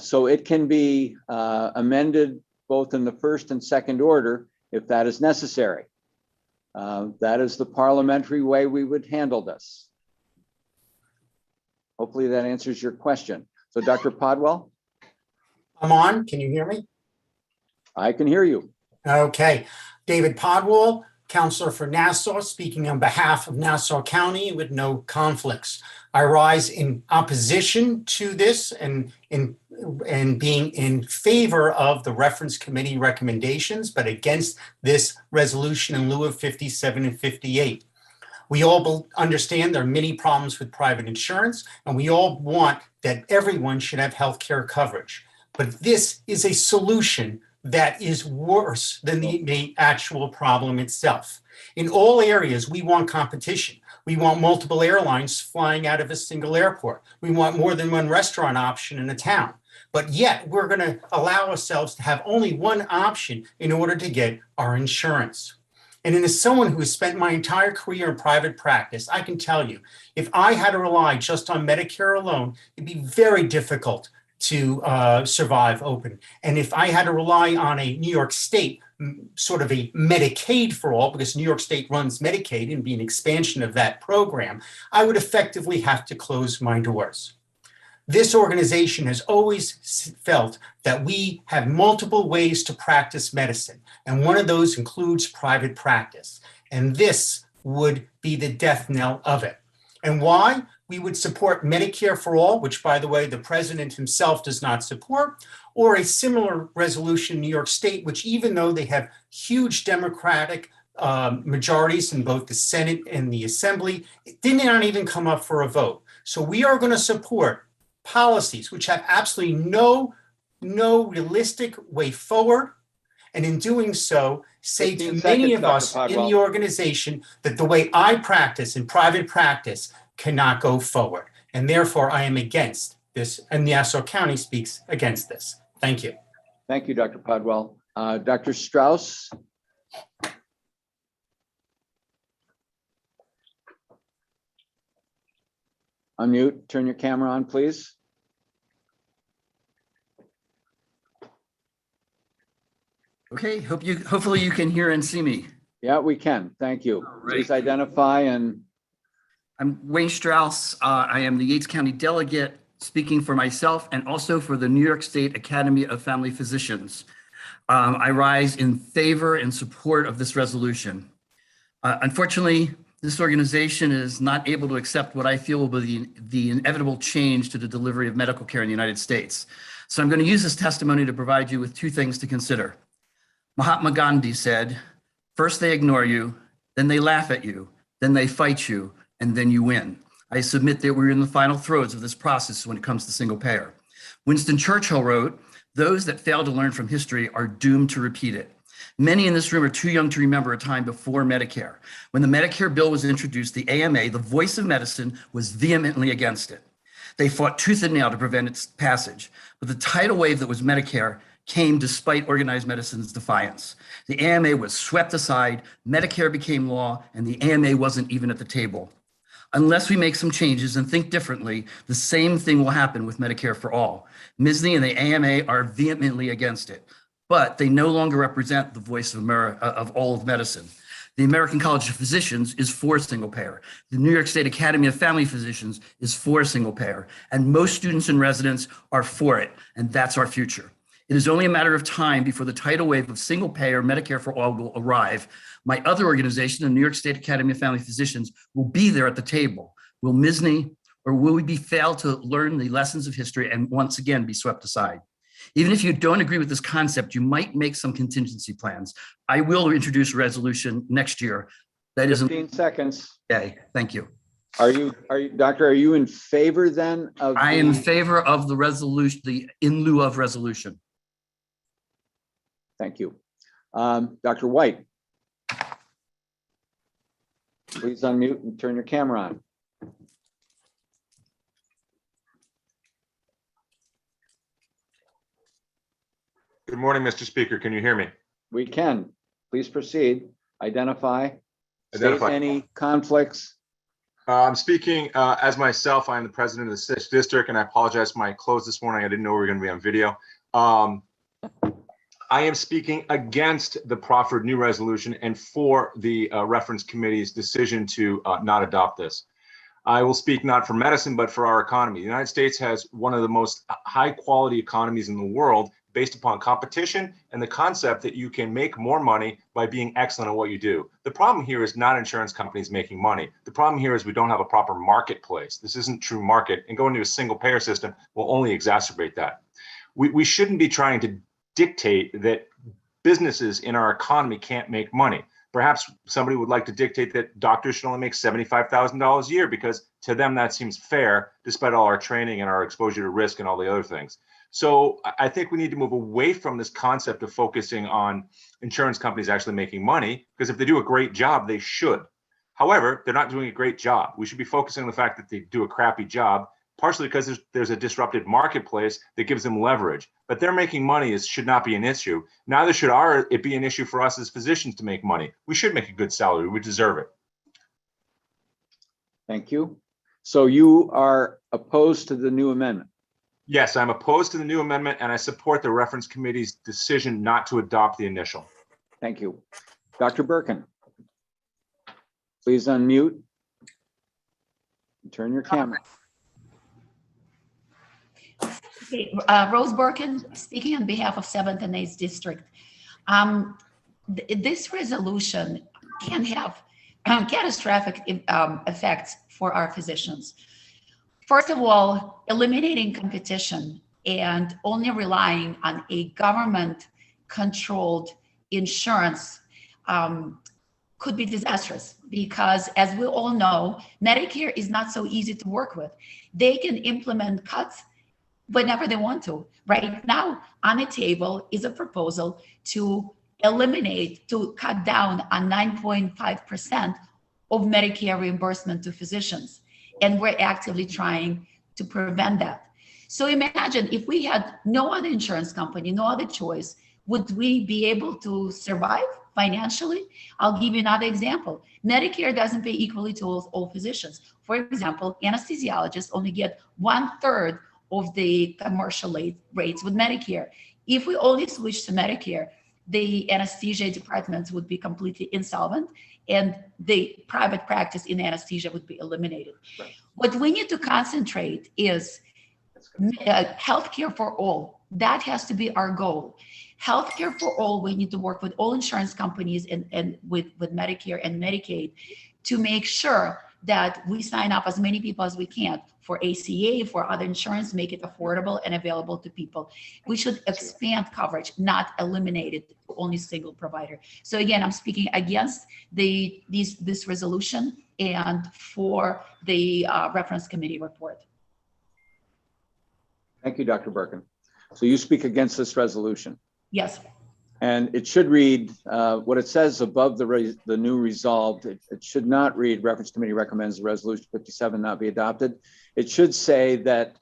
So it can be amended both in the first and second order if that is necessary. That is the parliamentary way we would handle this. Hopefully that answers your question. So Dr. Podwell? I'm on. Can you hear me? I can hear you. Okay. David Podwell, Counselor for Nassau, speaking on behalf of Nassau County with no conflicts. I rise in opposition to this and being in favor of the reference committee recommendations, but against this resolution in lieu of 57 and 58. We all understand there are many problems with private insurance, and we all want that everyone should have health care coverage. But this is a solution that is worse than the actual problem itself. In all areas, we want competition. We want multiple airlines flying out of a single airport. We want more than one restaurant option in a town. But yet we're going to allow ourselves to have only one option in order to get our insurance. And as someone who has spent my entire career in private practice, I can tell you, if I had to rely just on Medicare alone, it'd be very difficult to survive open. And if I had to rely on a New York State, sort of a Medicaid for all, because New York State runs Medicaid and be an expansion of that program, I would effectively have to close my doors. This organization has always felt that we have multiple ways to practice medicine, and one of those includes private practice. And this would be the death knell of it. And why? We would support Medicare for all, which, by the way, the president himself does not support, or a similar resolution in New York State, which, even though they have huge Democratic majorities in both the Senate and the Assembly. It did not even come up for a vote. So we are going to support policies which have absolutely no realistic way forward. And in doing so, say to 15 many seconds, of Dr. us in Podwell. the organization that the way I practice in private practice cannot go forward. And therefore, I am against this, and Nassau County speaks against this. Thank you. Thank you, Dr. Podwell. Dr. Strauss? Unmute, turn your camera on, please. Okay, hopefully you can hear and see me. Yeah, we can. Thank you. Right. Please identify and. I'm Wayne Strauss. I am the Yates County delegate speaking for myself and also for the New York State Academy of Family Physicians. I rise in favor and support of this resolution. Unfortunately, this organization is not able to accept what I feel will be the inevitable change to the delivery of medical care in the United States. So I'm going to use this testimony to provide you with two things to consider. Mahatma Gandhi said, first they ignore you, then they laugh at you, then they fight you, and then you win. I submit that we're in the final throes of this process when it comes to single payer. Winston Churchill wrote, those that fail to learn from history are doomed to repeat it. Many in this room are too young to remember a time before Medicare. When the Medicare bill was introduced, the AMA, the voice of medicine, was vehemently against it. They fought tooth and nail to prevent its passage. But the tidal wave that was Medicare came despite organized medicine's defiance. The AMA was swept aside, Medicare became law, and the AMA wasn't even at the table. Unless we make some changes and think differently, the same thing will happen with Medicare for all. MSSNY and the AMA are vehemently against it, but they no longer represent the voice of America, of all of medicine. The American College of Physicians is for single payer. The New York State Academy of Family Physicians is for single payer, and most students and residents are for it, and that's our future. It is only a matter of time before the tidal wave of single payer Medicare for all will arrive. My other organization, the New York State Academy of Family Physicians, will be there at the table. Will MSSNY, or will we be failed to learn the lessons of history and once again be swept aside? Even if you don't agree with this concept, you might make some contingency plans. I will introduce a resolution next year. That is 15 seconds. Okay, thank you. Are you, Doctor, are you in favor then of? I am in favor of the resolution, the in lieu of resolution. Thank you. Dr. White. Please unmute and turn your camera on. Good morning, Mr. Speaker. Can you hear me? We can. Please proceed. Identify. Identify. State any conflicts. I'm speaking as myself. I'm the president of the 6th District, and I apologize for my close this morning. I didn't know we were going to be on video. I am speaking against the proffered new resolution and for the reference committee's decision to not adopt this. I will speak not for medicine, but for our economy. The United States has one of the most high quality economies in the world based upon competition and the concept that you can make more money by being excellent at what you do. The problem here is not insurance companies making money. The problem here is we don't have a proper marketplace. This isn't true market, and going to a single payer system will only exacerbate that. We shouldn't be trying to dictate that businesses in our economy can't make money. Perhaps somebody would like to dictate that doctors should only make $75,000 a year because to them that seems fair, despite all our training and our exposure to risk and all the other things. So I think we need to move away from this concept of focusing on insurance companies actually making money, because if they do a great job, they should. However, they're not doing a great job. We should be focusing on the fact that they do a crappy job, partially because there's a disrupted marketplace that gives them leverage. But they're making money should not be an issue. Neither should it be an issue for us as physicians to make money. We should make a good salary. We deserve it. Thank you. So you are opposed to the new amendment? Yes, I'm opposed to the new amendment, and I support the reference committee's decision not to adopt the initial. Thank you. Dr. Birkin, please unmute. Turn your camera. Okay, Rose Birkin, speaking on behalf of 7th and 8th District. This resolution can have catastrophic effects for our physicians. First of all, eliminating competition and only relying on a government-controlled insurance could be disastrous because, as we all know, Medicare is not so easy to work with. They can implement cuts whenever they want to. Right now, on the table is a proposal to cut down on 9.5% of Medicare reimbursement to physicians. And we're actively trying to prevent that. So imagine if we had no other insurance company, no other choice, would we be able to survive financially? I'll give you another example. Medicare doesn't pay equally to all physicians. For example, anesthesiologists only get 1/3 of the commercial rates with Medicare. If we only switch to Medicare, the anesthesia departments would be completely insolvent and the private practice in anesthesia would be eliminated. Right. What we need to concentrate is healthcare for all. That has to be our goal. Healthcare for all, we need to work with all insurance companies and with Medicare and Medicaid to make sure that we sign up as many people as we can for ACA, for other insurance, make it affordable and available to people. We should expand coverage, not eliminate it to only single provider. So again, I'm speaking against this resolution and for the reference committee report. Thank you, Dr. Birkin. So you speak against this resolution? Yes. And it should read what it says above the new resolved. It should not read reference committee recommends resolution 57 not be adopted. It should say that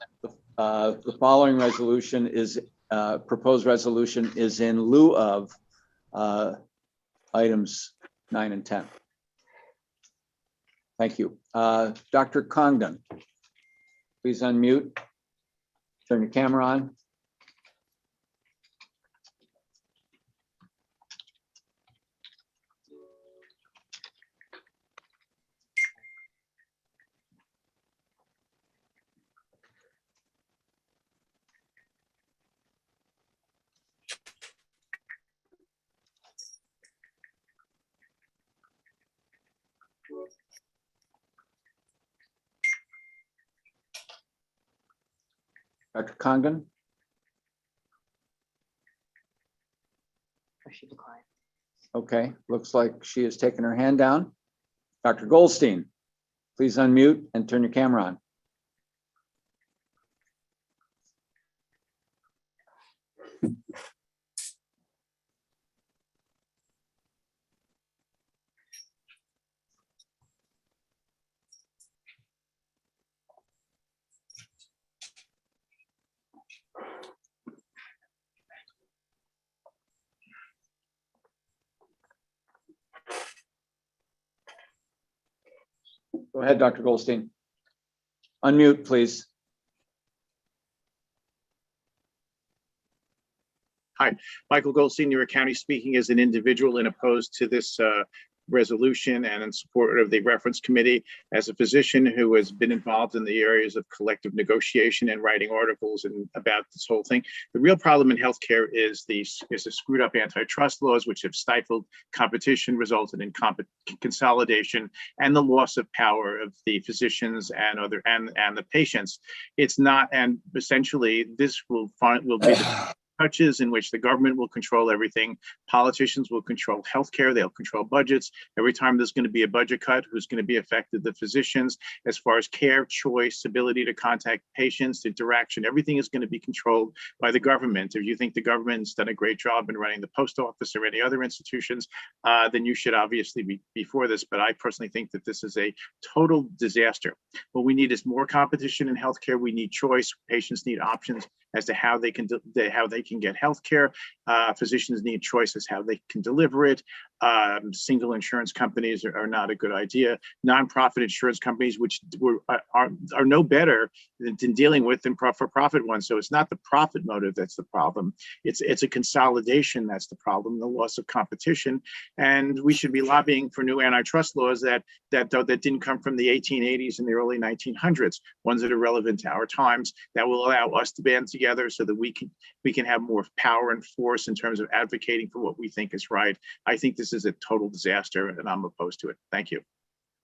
the following resolution is proposed resolution is in lieu of items 9 and 10. Thank you. Dr. Congdon, please unmute. Turn your camera on. Dr. Congdon? Okay, looks like she has taken her hand down. Dr. Goldstein, please unmute and turn your camera on. Go ahead, Dr. Goldstein. Unmute, please. Hi, Michael Goldstein, New York County, speaking as an individual and opposed to this resolution and in support of the reference committee. As a physician who has been involved in the areas of collective negotiation and writing articles and about this whole thing, the real problem in healthcare is the screwed up antitrust laws, which have stifled competition, resulted in consolidation, and the loss of power of the physicians and the patients. It's not, and essentially this will be the touches in which the government will control everything. Politicians will control healthcare. They'll control budgets. Every time there's going to be a budget cut, who's going to be affected? The physicians. As far as care, choice, ability to contact patients, interaction, everything is going to be controlled by the government. If you think the government's done a great job in running the post office or any other institutions, then you should obviously be for this. But I personally think that this is a total disaster. What we need is more competition in healthcare. We need choice. Patients need options as to how they can get health care. Physicians need choices how they can deliver it. Single insurance companies are not a good idea. Nonprofit insurance companies, which are no better than dealing with than for-profit ones. So it's not the profit motive that's the problem. It's a consolidation that's the problem, the loss of competition. And we should be lobbying for new antitrust laws that didn't come from the 1880s and the early 1900s, ones that are relevant to our times, that will allow us to band together so that we can have more power and force in terms of advocating for what we think is right. I think this is a total disaster and I'm opposed to it. Thank you.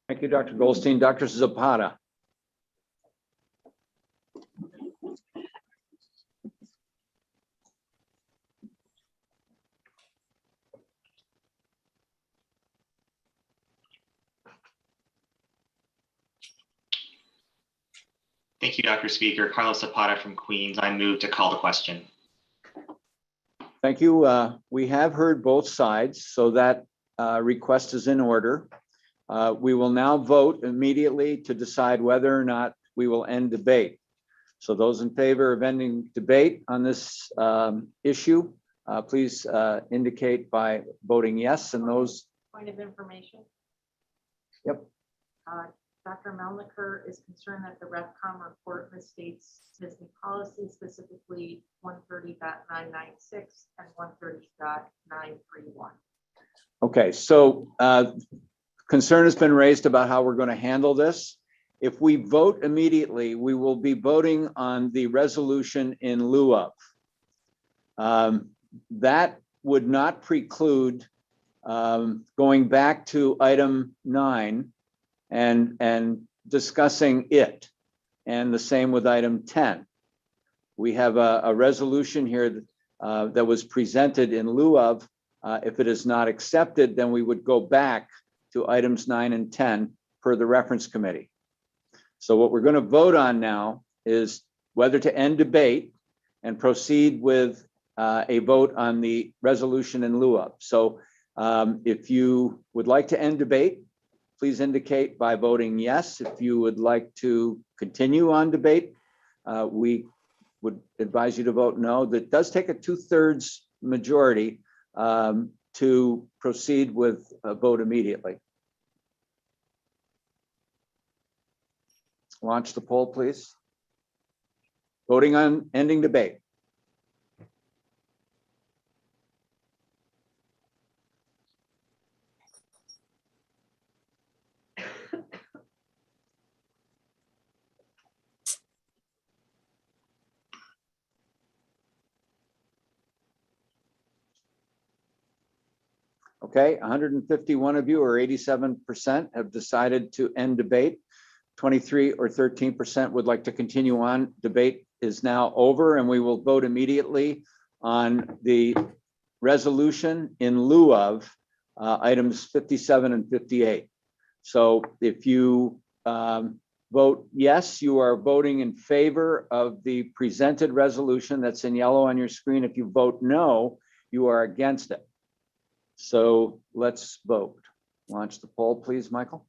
Thank you, Dr. Goldstein. Dr. Zapata. Thank you, Dr. Speaker. Carlos Zapata from Queens. I move to call the question. Thank you. We have heard both sides, so that request is in order. We will now vote immediately to decide whether or not we will end debate. So those in favor of ending debate on this issue, please indicate by voting yes, and those. Point of information. Yep. Dr. Melniker is concerned that the REFCOM report misstates MSSNY policy, specifically 130.996 and 130.931. Okay, so concern has been raised about how we're going to handle this. If we vote immediately, we will be voting on the resolution in lieu of. That would not preclude going back to item 9 and discussing it, and the same with item 10. We have a resolution here that was presented in lieu of. If it is not accepted, then we would go back to items 9 and 10 per the reference committee. So what we're going to vote on now is whether to end debate and proceed with a vote on the resolution in lieu of. So if you would like to end debate, please indicate by voting yes. If you would like to continue on debate, we would advise you to vote no. That does take a 2/3 majority to proceed with a vote immediately. Launch the poll, please. Voting on ending debate. Okay, 151 of you, or 87%, have decided to end debate. 23 or 13% would like to continue on. Debate is now over, and we will vote immediately on the resolution in lieu of items 57 and 58. So if you vote yes, you are voting in favor of the presented resolution that's in yellow on your screen. If you vote no, you are against it. So let's vote. Launch the poll, please, Michael.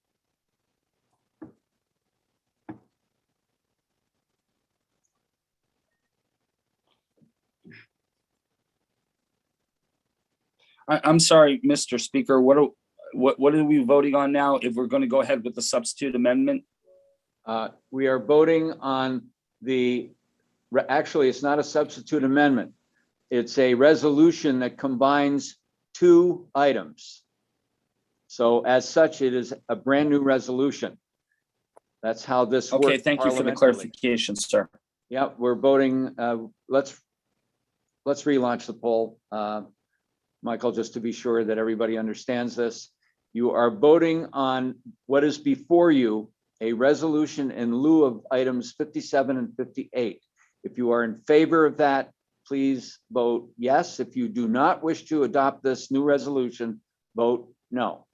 I'm sorry, Mr. Speaker, what are we voting on now if we're going to go ahead with the substitute amendment? We are voting on the, actually, it's not a substitute amendment. It's a resolution that combines 2 items. So as such, it is a brand new resolution. That's how this works. Okay, thank you for the clarification, sir. Yeah, we're voting. Let's relaunch the poll, Michael, just to be sure that everybody understands this. You are voting on what is before you, a resolution in lieu of items 57 and 58. If you are in favor of that, please vote yes. If you do not wish to adopt this new resolution, vote no.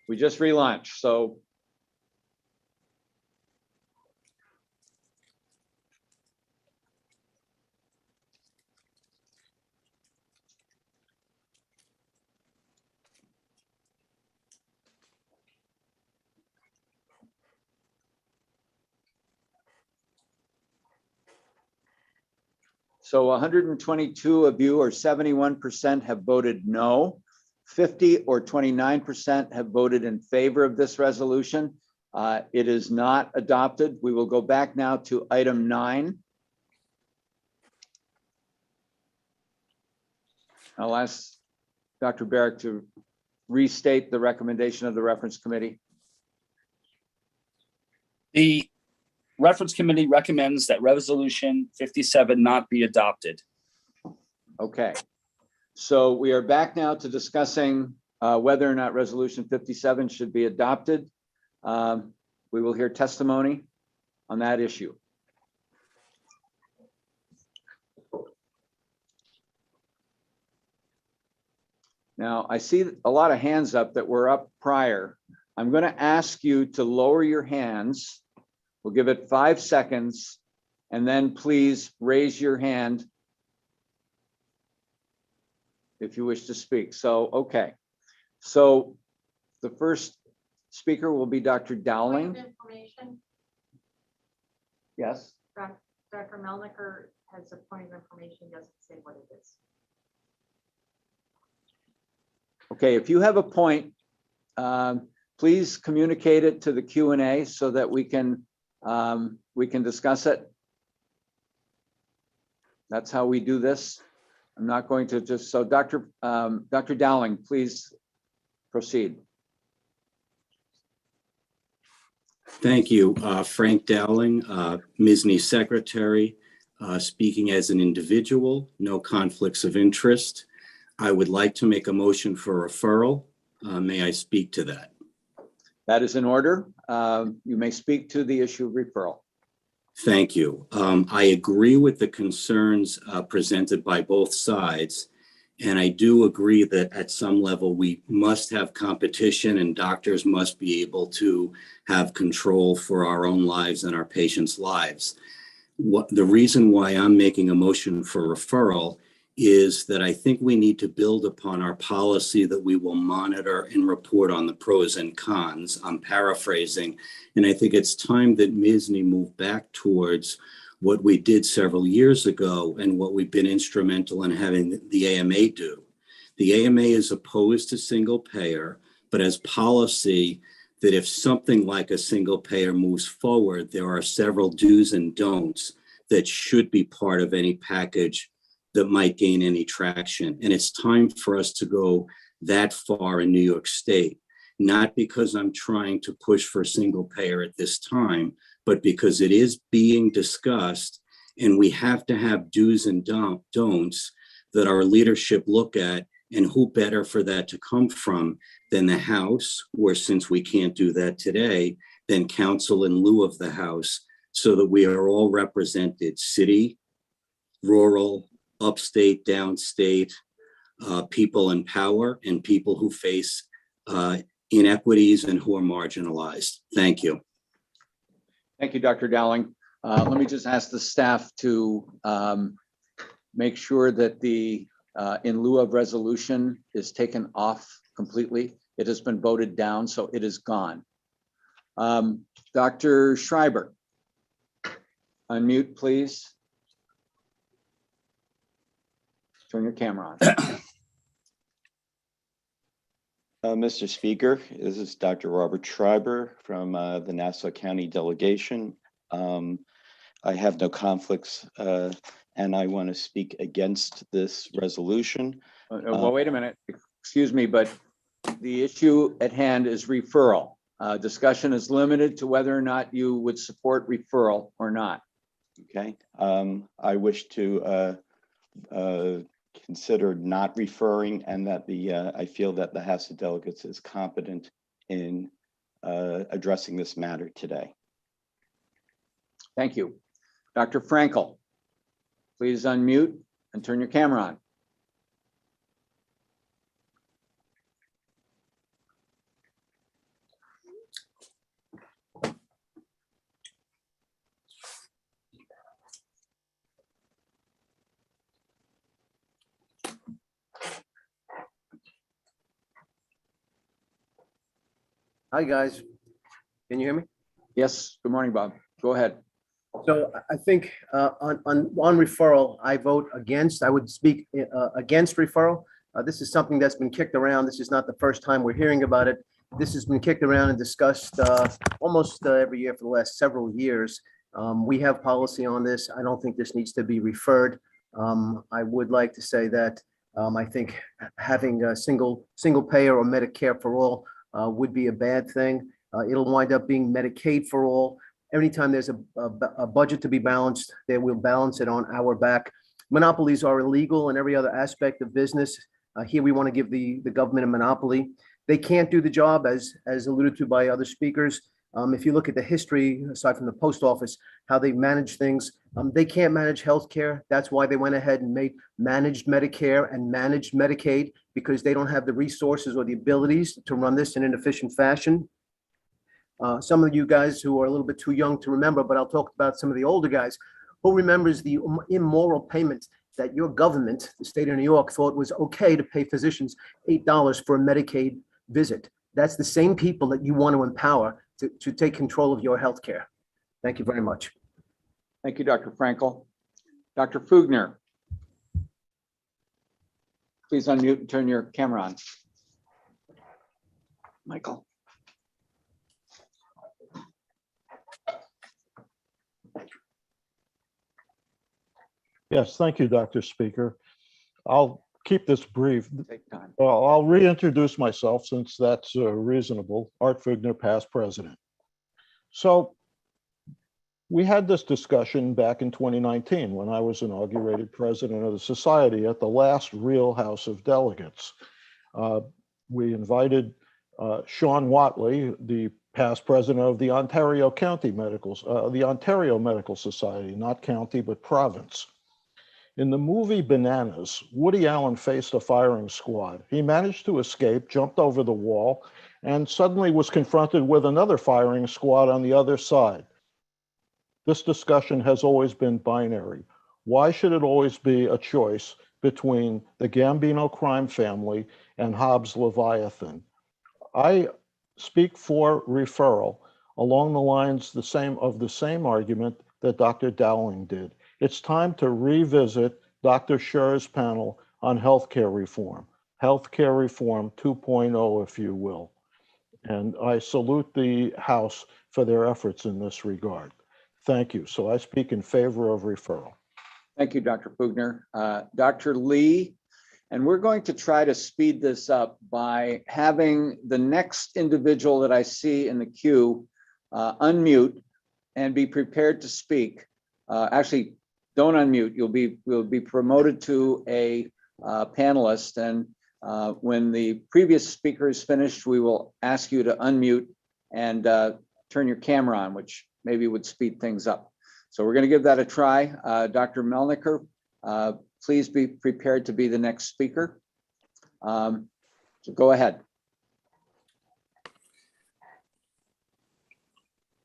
We just relaunched, so. So 122 of you, or 71%, have voted no. 50 or 29% have voted in favor of this resolution. It is not adopted. We will go back now to item 9. I'll ask Dr. Barrick to restate the recommendation of the reference committee. The reference committee recommends that resolution 57 not be adopted. Okay. So we are back now to discussing whether or not resolution 57 should be adopted. We will hear testimony on that issue. Now, I see a lot of hands up that were up prior. I'm going to ask you to lower your hands. We'll give it 5 seconds, and then please raise your hand if you wish to speak. So, okay. So the first speaker will be Dr. Dowling. Information, Yes. Dr. Melnicker has a point of information, doesn't say what it is. Okay, if you have a point, please communicate it to the Q&A so that we can discuss it. That's how we do this. I'm not going to just, so Dr. Dowling, please proceed. Thank you. Frank Dowling, MSSNY Secretary, speaking as an individual, no conflicts of interest. I would like to make a motion for referral. May I speak to that? That is in order. You may speak to the issue of referral. Thank you. I agree with the concerns presented by both sides. And I do agree that at some level, we must have competition and doctors must be able to have control for our own lives and our patients' lives. The reason why I'm making a motion for referral is that I think we need to build upon our policy that we will monitor and report on the pros and cons. I'm paraphrasing, and I think it's time that MSSNY move back towards what we did several years ago and what we've been instrumental in having the AMA do. The AMA is opposed to single payer, but as policy that if something like a single payer moves forward, there are several do's and don'ts that should be part of any package that might gain any traction. And it's time for us to go that far in New York State, not because I'm trying to push for single payer at this time, but because it is being discussed and we have to have do's and don'ts that our leadership look at, and who better for that to come from than the House, or since we can't do that today, then council in lieu of the House, so that we are all represented, city, rural, upstate, downstate, people in power and people who face inequities and who are marginalized. Thank you. Thank you, Dr. Dowling. Let me just ask the staff to make sure that the in lieu of resolution is taken off completely. It has been voted down, so it is gone. Dr. Schreiber, unmute, please. Turn your camera on. Mr. Speaker, this is Dr. Robert Schreiber from the Nassau County Delegation. I have no conflicts and I want to speak against this resolution. Well, wait a minute. Excuse me, but the issue at hand is referral. Discussion is limited to whether or not you would support referral or not. Okay. I wish to consider not referring, and that I feel that the House of Delegates is competent in addressing this matter today. Thank you. Dr. Frankel, please unmute and turn your camera on. Hi, guys. Can you hear me? Yes. Good morning, Bob. Go ahead. So I think on referral, I vote against. I would speak against referral. This is something that's been kicked around. This is not the first time we're hearing about it. This has been kicked around and discussed almost every year for the last several years. We have policy on this. I don't think this needs to be referred. I would like to say that I think having a single payer or Medicare for all would be a bad thing. It'll wind up being Medicaid for all. Anytime there's a budget to be balanced, they will balance it on our back. Monopolies are illegal in every other aspect of business. Here we want to give the government a monopoly. They can't do the job, as alluded to by other speakers. If you look at the history, aside from the post office, how they manage things, they can't manage healthcare. That's why they went ahead and made managed Medicare and managed Medicaid, because they don't have the resources or the abilities to run this in an efficient fashion. Some of you guys who are a little bit too young to remember, but I'll talk about some of the older guys. Who remembers the immoral payments that your government, the state of New York, thought was okay to pay physicians $8 for a Medicaid visit? That's the same people that you want to empower to take control of your healthcare. Thank you very much. Thank you, Dr. Frankel. Dr. Fugner. Please unmute and turn your camera on. Michael. Yes, thank you, Dr. Speaker. I'll keep this brief. Take time. Well, I'll reintroduce myself since that's reasonable. Art Fugner, past president. So we had this discussion back in 2019 when I was inaugurated president of the society at the last real House of Delegates. We invited Sean Watley, the past president of the Ontario Medical Society, not county, but province. In the movie Bananas, Woody Allen faced a firing squad. He managed to escape, jumped over the wall, and suddenly was confronted with another firing squad on the other side. This discussion has always been binary. Why should it always be a choice between the Gambino crime family and Hobbes' Leviathan? I speak for referral along the lines of the same argument that Dr. Dowling did. It's time to revisit Dr. Scher's panel on healthcare reform 2.0, if you will. And I salute the House for their efforts in this regard. Thank you. So I speak in favor of referral. Thank you, Dr. Fugner. Dr. Lee, and we're going to try to speed this up by having the next individual that I see in the queue unmute and be prepared to speak. Actually, don't unmute. You'll be promoted to a panelist, and when the previous speaker is finished, we will ask you to unmute and turn your camera on, which maybe would speed things up. So we're going to give that a try. Dr. Melniker, please be prepared to be the next speaker. So go ahead.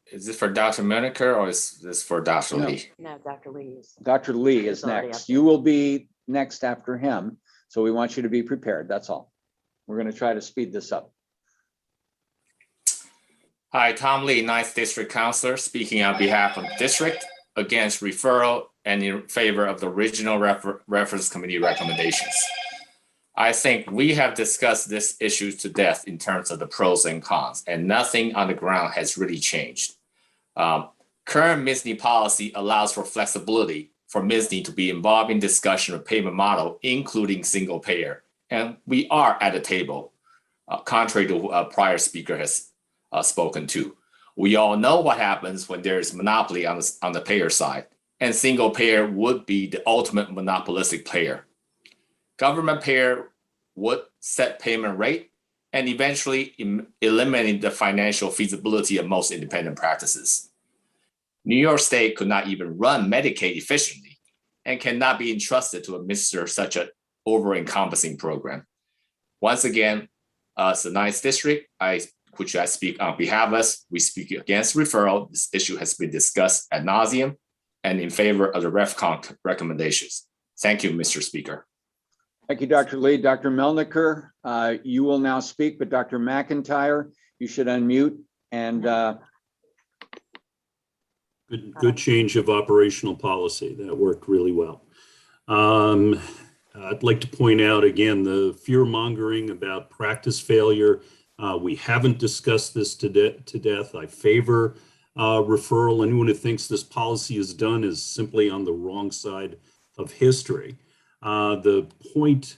Is this for Dr. Melniker or is this for Dr. Lee? No, Dr. Lee is. Dr. Lee is next. You will be next after him. So we want you to be prepared. That's all. We're going to try to speed this up. Hi, Tom Lee, 9th District Councilor, speaking on behalf of the district against referral and in favor of the original reference committee recommendations. I think we have discussed this issue to death in terms of the pros and cons, and nothing on the ground has really changed. Current MSSNY policy allows for flexibility for MSSNY to be involved in discussion of payment model, including single payer. And we are at the table, contrary to what a prior speaker has spoken to. We all know what happens when there's monopoly on the payer side, and single payer would be the ultimate monopolistic player. Government payer would set payment rate and eventually eliminate the financial feasibility of most independent practices. New York State could not even run Medicaid efficiently and cannot be entrusted to administer such an over-encompassing program. Once again, as the 9th District, which I speak on behalf of us, we speak against referral. This issue has been discussed ad nauseum and in favor of the RefCon recommendations. Thank you, Mr. Speaker. Thank you, Dr. Lee. Dr. Melniker, you will now speak, but Dr. McIntyre, you should unmute and Good change of operational policy. That worked really well. I'd like to point out again the fear mongering about practice failure. We haven't discussed this to death. I favor referral. Anyone who thinks this policy is done is simply on the wrong side of history. The point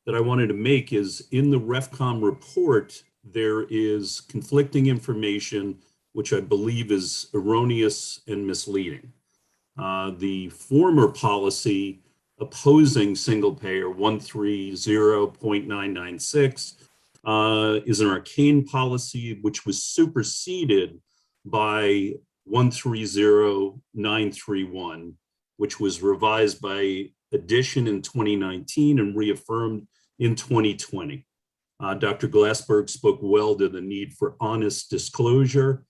that I wanted to make is in the RefCom report, there is conflicting information, which I believe is erroneous and misleading. The former policy opposing single payer 130.996 is an arcane policy which was superseded by 130.931, which was revised by addition in 2019 and reaffirmed in 2020. Dr. Glassberg spoke well to the need for honest disclosure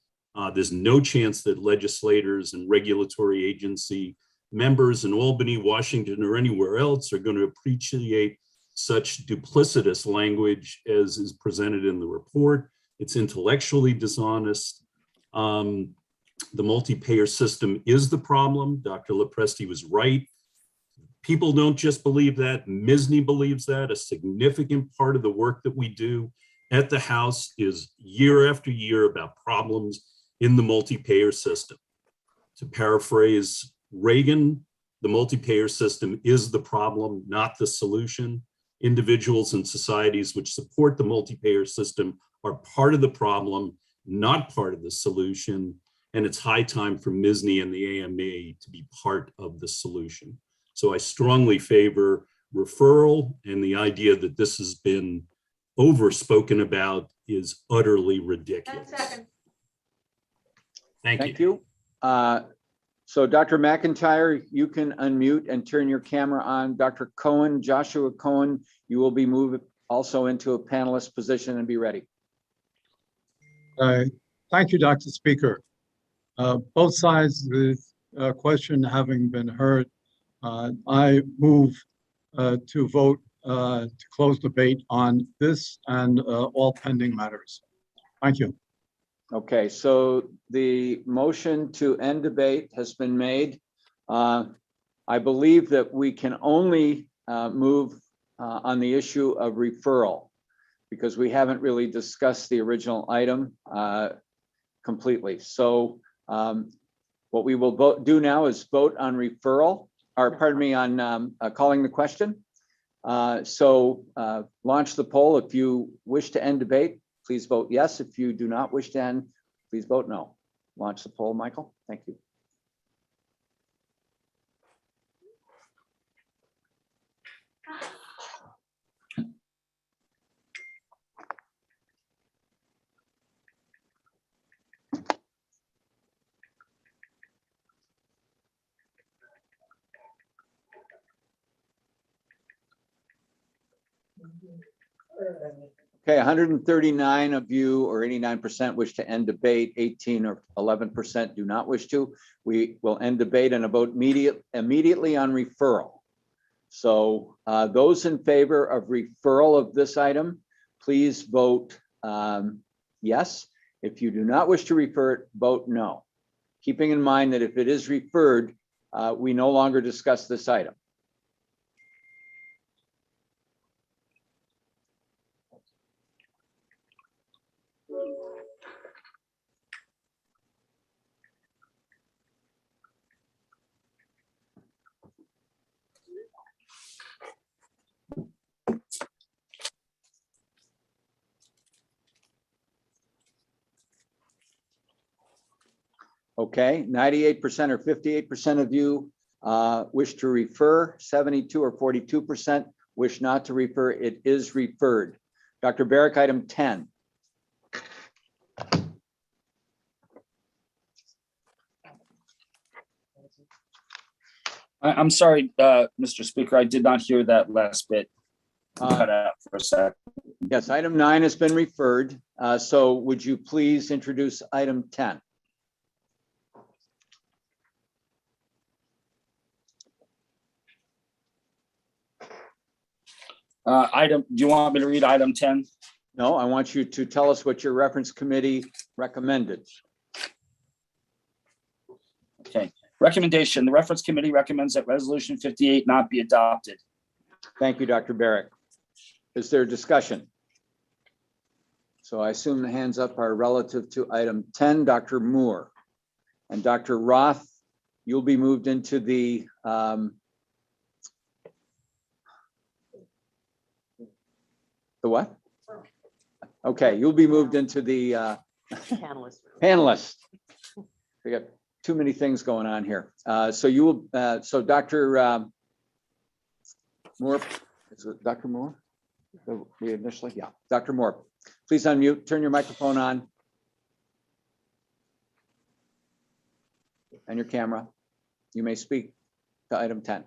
There's no chance that legislators and regulatory agency members in Albany, Washington, or anywhere else are going to appreciate such duplicitous language as is presented in the report. It's intellectually dishonest. The multi-payer system is the problem. Dr. Lopresti was right. People don't just believe that. MSSNY believes that. A significant part of the work that we do at the House is year after year about problems in the multi-payer system. To paraphrase Reagan, the multi-payer system is the problem, not the solution. Individuals and societies which support the multi-payer system are part of the problem, not part of the solution. And it's high time for MSSNY and the AMA to be part of the solution. So I strongly favor referral, and the idea that this has been overspoken about is utterly ridiculous. Thank you. So Dr. McIntyre, you can unmute and turn your camera on. Dr. Cohen, Joshua Cohen, you will be moved also into a panelist position and be ready. Thank you, Dr. Speaker. Both sides of the question having been heard, I move to vote to close debate on this and all pending matters. Thank you. Okay, so the motion to end debate has been made. I believe that we can only move on the issue of referral because we haven't really discussed the original item completely. So what we will do now is vote on referral, or pardon me, on calling the question. So launch the poll. If you wish to end debate, please vote yes. If you do not wish to end, please vote no. Launch the poll, Michael. Thank you. Okay, 139 of you, or 89%, wish to end debate. 18 or 11% do not wish to. We will end debate and a vote immediately on referral. So those in favor of referral of this item, please vote yes. If you do not wish to refer it, vote no. Keeping in mind that if it is referred, we no longer discuss this item. Okay, 98% or 58% of you wish to refer, 72 or 42% wish not to refer. It is referred. Dr. Barrick, item 10. I'm sorry, Mr. Speaker, I did not hear that last bit. Cut out for a sec. Yes, item 9 has been referred. So would you please introduce item 10? Do you want me to read item 10? No, I want you to tell us what your reference committee recommended. Okay. Recommendation. The reference committee recommends that resolution 58 not be adopted. Thank you, Dr. Barrick. Is there discussion? So I assume the hands up are relative to item 10, Dr. Moore. And Dr. Roth, you'll be moved into the what? Okay, you'll be moved into the panelist. We got too many things going on here. So you will, so Dr. Moore, is it Dr. Moore? We initially, yeah, Dr. Moore, please unmute, turn your microphone on. And your camera. You may speak to item 10.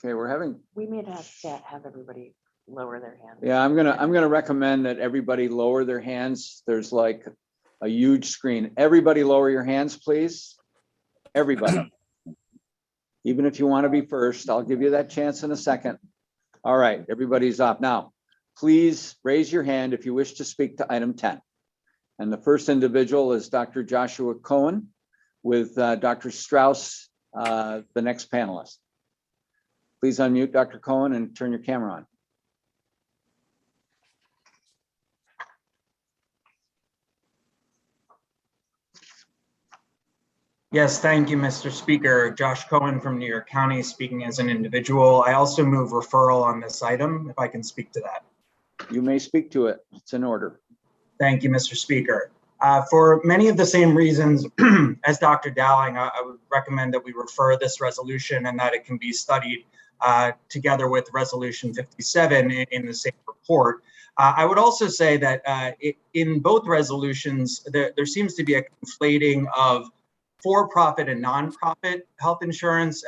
Okay, we're having, We may have to have everybody lower their hands. yeah, I'm gonna recommend that everybody lower their hands. There's like a huge screen. Everybody lower your hands, please. Everybody. Even if you want to be first, I'll give you that chance in a second. All right, everybody's up. Now, please raise your hand if you wish to speak to item 10. And the first individual is Dr. Joshua Cohen with Dr. Strauss, the next panelist. Please unmute Dr. Cohen and turn your camera on. Yes, thank you, Mr. Speaker. Josh Cohen from New York County, speaking as an individual. I also move referral on this item, if I can speak to that. You may speak to it. It's in order. Thank you, Mr. Speaker. For many of the same reasons as Dr. Dowling, I would recommend that we refer this resolution and that it can be studied together with Resolution 57 in the same report. I would also say that in both resolutions, there seems to be a conflating of for-profit and non-profit health insurance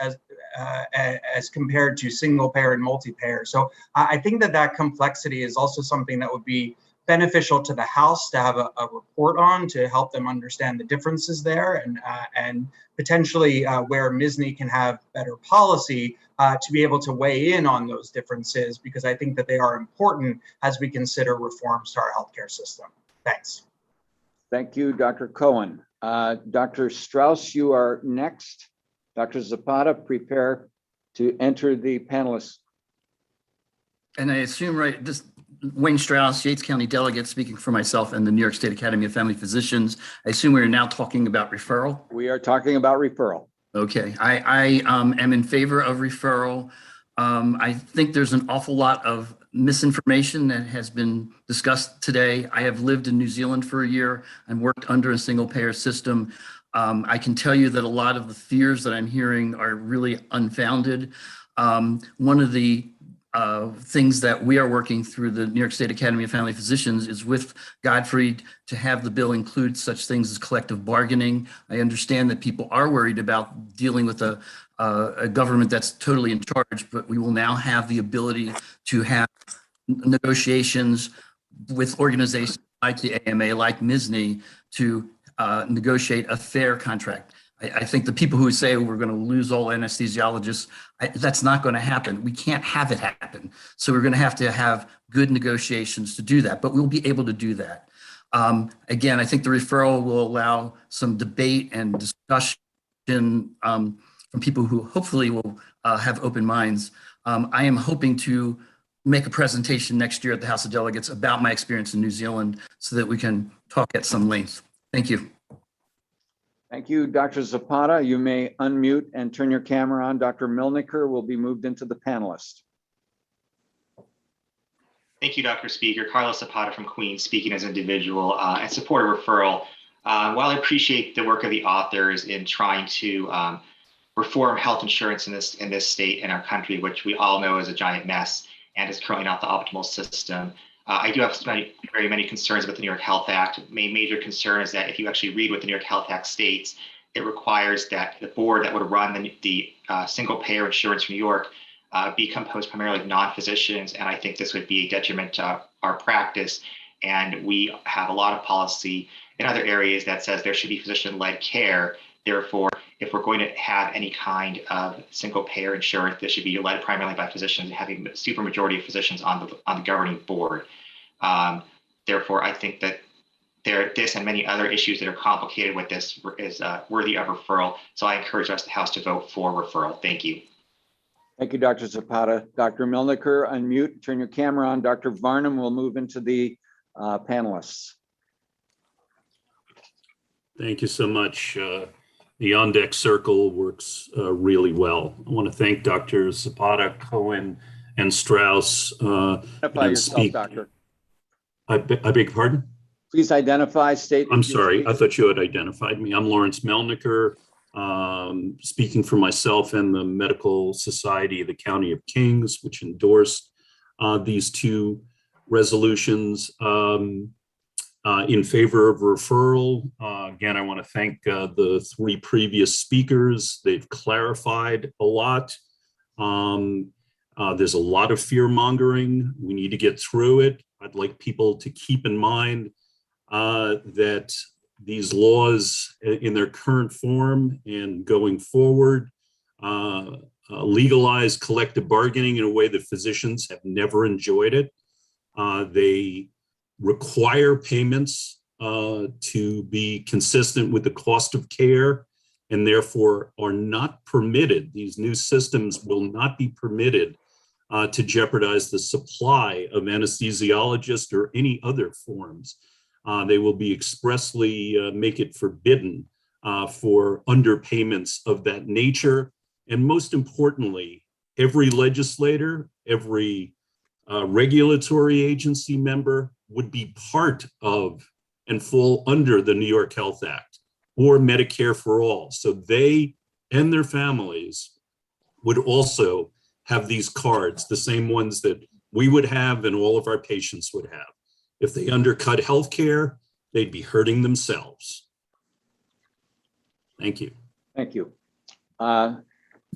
as compared to single-payer and multi-payer. So I think that complexity is also something that would be beneficial to the House to have a report on to help them understand the differences there and potentially where MSSNY can have better policy to be able to weigh in on those differences, because I think that they are important as we consider reforms to our healthcare system. Thanks. Thank you, Dr. Cohen. Dr. Strauss, you are next. Dr. Zapata, prepare to enter the panelists. And I assume, right, this Wayne Strauss, Yates County Delegate, speaking for myself and the New York State Academy of Family Physicians. I assume we're now talking about referral. We are talking about referral. Okay, I am in favor of referral. I think there's an awful lot of misinformation that has been discussed today. I have lived in New Zealand for a year and worked under a single payer system. I can tell you that a lot of the fears that I'm hearing are really unfounded. One of the things that we are working through the New York State Academy of Family Physicians is with Godfrey to have the bill include such things as collective bargaining. I understand that people are worried about dealing with a government that's totally in charge, but we will now have the ability to have negotiations with organizations like the AMA, like MSSNY, to negotiate a fair contract. I think the people who say we're going to lose all anesthesiologists, that's not going to happen. We can't have it happen. So we're going to have good negotiations to do that, but we'll be able to do that. Again, I think the referral will allow some debate and discussion from people who hopefully will have open minds. I am hoping to make a presentation next year at the House of Delegates about my experience in New Zealand so that we can talk at some length. Thank you. Thank you, Dr. Zapata. You may unmute and turn your camera on. Dr. Milniker will be moved into the panelist. Thank you, Dr. Speaker. Carlos Zapata from Queens, speaking as an individual and support a referral. While I appreciate the work of the authors in trying to reform health insurance in this state and our country, which we all know is a giant mess and is currently not the optimal system, I do have very many concerns about the New York Health Act. Major concern is that if you actually read what the New York Health Act states, it requires that the board that would run the single payer insurance for New York be composed primarily of non-physicians, and I think this would be a detriment to our practice. And we have a lot of policy in other areas that says there should be physician-led care. Therefore, if we're going to have any kind of single payer insurance, this should be led primarily by physicians, having a supermajority of physicians on the governing board. Therefore, I think that this and many other issues that are complicated with this is worthy of referral. So I encourage the House to vote for referral. Thank you. Thank you, Dr. Zapata. Dr. Milniker, unmute, turn your camera on. Dr. Varnum will move into the panelists. Thank you so much. The on-deck circle works really well. I want to thank Dr. Zapata, Cohen, and Strauss. Identify yourself, Doctor. I beg your pardon? Please identify, state. I'm sorry, I thought you had identified me. I'm Lawrence Melniker, speaking for myself and the Medical Society of the County of Kings, which endorsed these two resolutions. In favor of referral. Again, I want to thank the three previous speakers. They've clarified a lot. There's a lot of fear mongering. We need to get through it. I'd like people to keep in mind that these laws in their current form and going forward legalize collective bargaining in a way that physicians have never enjoyed it. They require payments to be consistent with the cost of care, and therefore are not permitted. These new systems will not be permitted to jeopardize the supply of anesthesiologists or any other forms. They will be expressly make it forbidden for underpayments of that nature. And most importantly, every legislator, every regulatory agency member would be part of and fall under the New York Health Act or Medicare for All. So they and their families would also have these cards, the same ones that we would have and all of our patients would have. If they undercut healthcare, they'd be hurting themselves. Thank you. Thank you.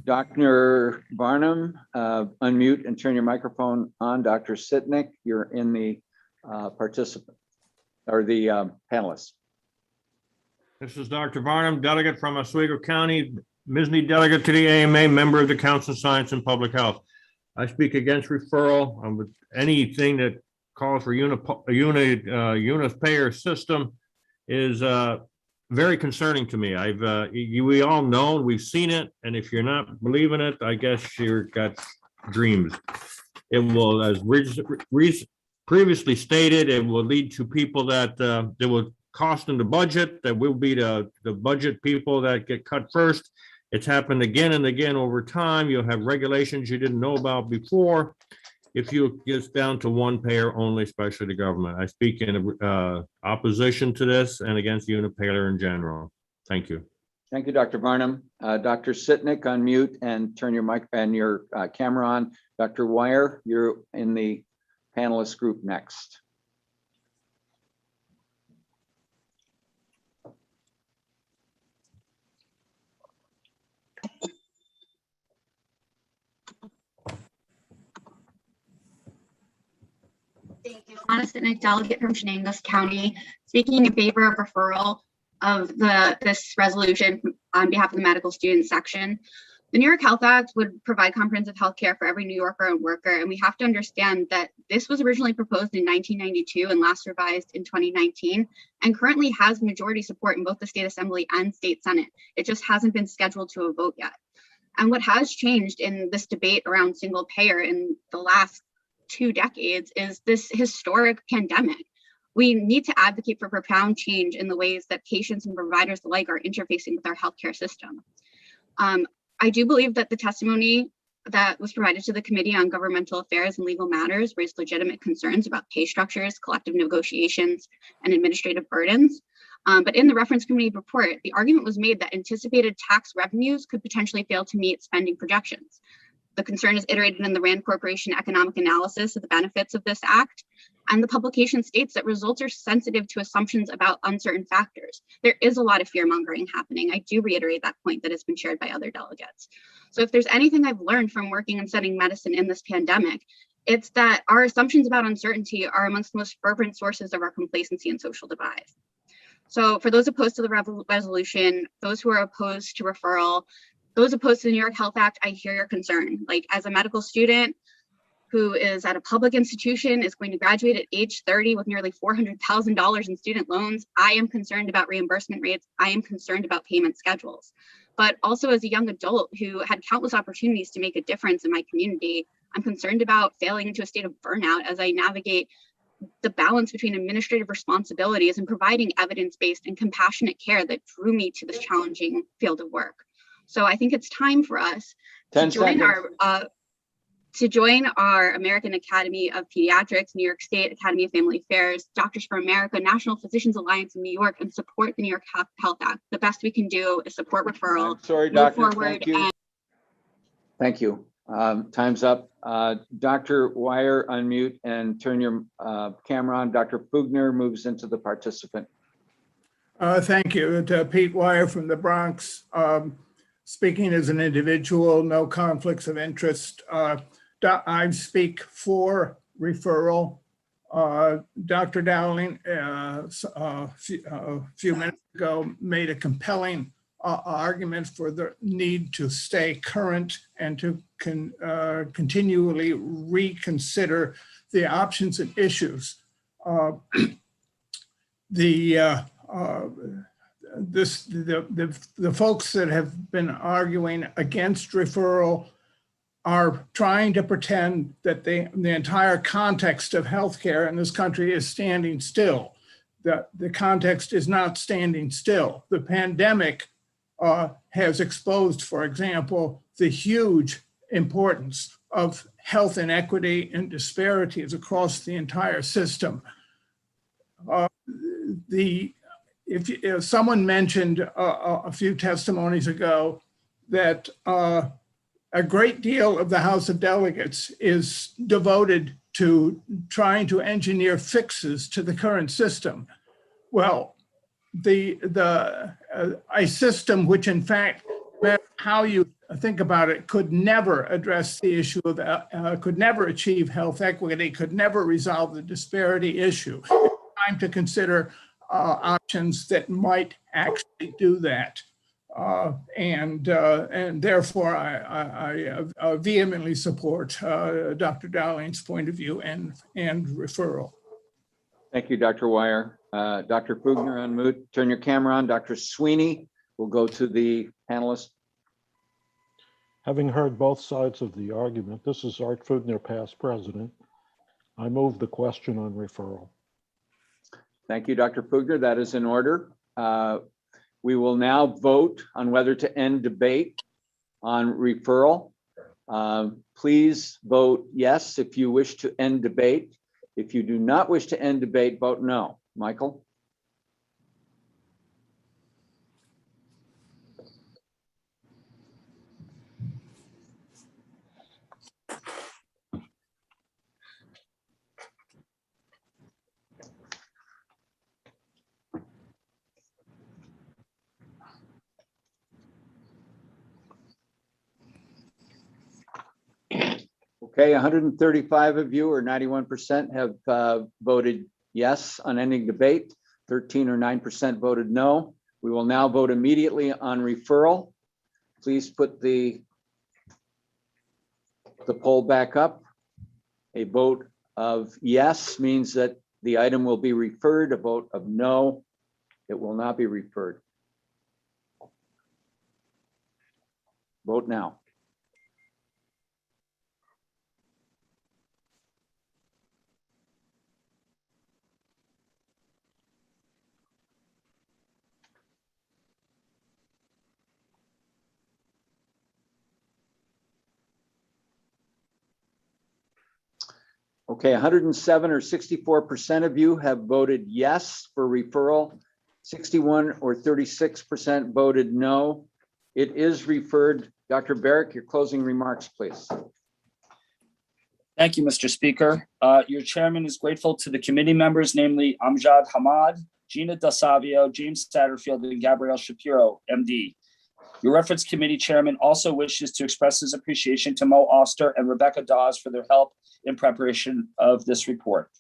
Dr. Barnum, unmute and turn your microphone on. Dr. Sitnik, you're in the participant or the panelist. This is Dr. Barnum, delegate from Oswego County, MSSNY delegate to the AMA, member of the Council of Science and Public Health. I speak against referral. With anything that calls for unit payer system is very concerning to me. We all know, we've seen it, and if you're not believing it, I guess you've got dreams. It will, as previously stated, it will lead to people that will cost in the budget, that will be the budget people that get cut first. It's happened again and again over time. You'll have regulations you didn't know about before. If you get down to one payer only, especially the government. I speak in opposition to this and against unipayer in general. Thank you. Thank you, Dr. Barnum. Dr. Sitnik, unmute and turn your mic and your camera on. Dr. Wire, you're in the panelist group next. Thank you. MSSNY delegate from Shenandoah County, speaking in favor of referral of this resolution on behalf of the medical student section. The New York Health Act would provide comprehensive health care for every New Yorker and worker, and we have to understand that this was originally proposed in 1992 and last revised in 2019, and currently has majority support in both the State Assembly and State Senate. It just hasn't been scheduled to a vote yet. And what has changed in this debate around single payer in the last 2 decades is this historic pandemic. We need to advocate for profound change in the ways that patients and providers alike are interfacing with our healthcare system. I do believe that the testimony that was provided to the Committee on Governmental Affairs and Legal Matters raised legitimate concerns about pay structures, collective negotiations, and administrative burdens. But in the reference committee report, the argument was made that anticipated tax revenues could potentially fail to meet spending projections. The concern is iterated in the RAND Corporation economic analysis of the benefits of this act, and the publication states that results are sensitive to assumptions about uncertain factors. There is a lot of fear mongering happening. I do reiterate that point that has been shared by other delegates. So if there's anything I've learned from working and studying medicine in this pandemic, it's that our assumptions about uncertainty are amongst the most fervent sources of our complacency and social divide. So for those opposed to the resolution, those who are opposed to referral, those opposed to the New York Health Act, I hear your concern. Like, as a medical student who is at a public institution, is going to graduate at age 30 with nearly $400,000 in student loans, I am concerned about reimbursement rates. I am concerned about payment schedules. But also as a young adult who had countless opportunities to make a difference in my community, I'm concerned about failing into a state of burnout as I navigate the balance between administrative responsibilities and providing evidence-based and compassionate care that drew me to this challenging field of work. So I think it's time for us to join our American Academy of Pediatrics, New York State Academy of Family Affairs, Doctors for America, National Physicians Alliance in New York, and support the New York Health Act. The best we can do is support referral. I'm sorry, Doctor. Thank you. Thank you. Time's up. Dr. Wire, unmute and turn your camera on. Dr. Pugner moves into the participant. Thank you. Pete Wire from the Bronx. speaking as an individual, no conflicts of interest. I speak for referral. Dr. Dowling, a few minutes ago, made a compelling argument for the need to stay current and to continually reconsider the options and issues. The folks that have been arguing against referral are trying to pretend that the entire context of healthcare in this country is standing still. The context is not standing still. The pandemic has exposed, for example, the huge importance of health inequity and disparities across the entire system. If someone mentioned a few testimonies ago that a great deal of the House of Delegates is devoted to trying to engineer fixes to the current system. Well, a system which, in fact, no matter how you think about it, could never address the issue of, could never achieve health equity, could never resolve the disparity issue. It's time to consider options that might actually do that. And therefore, I vehemently support Dr. Dowling's point of view and referral. Thank you, Dr. Wire. Dr. Fugner on mute. Turn your camera on. Dr. Sweeney will go to the panelists. Having heard both sides of the argument, this is Art Fugner, past president. I move the question on referral. Thank you, Dr. Fugner. That is in order. We will now vote on whether to end debate on referral. Please vote yes if you wish to end debate. If you do not wish to end debate, vote no. Michael? Okay, 135 of you, or 91%, have voted yes on ending debate. 13 or 9% voted no. We will now vote immediately on referral. Please put the poll back up. A vote of yes means that the item will be referred. A vote of no, it will not be referred. Vote now. Okay, 107 or 64% of you have voted yes for referral. 61 or 36% voted no. It is referred. Dr. Barrick, your closing remarks, please. Thank you, Mr. Speaker. Your chairman is grateful to the committee members, namely Amjad Hamad, Gina DeSavio, James Satterfield, and Gabrielle Shapiro, MD. Your reference committee chairman also wishes to express his appreciation to Mo Oster and Rebecca Dawes for their help in preparation of this report.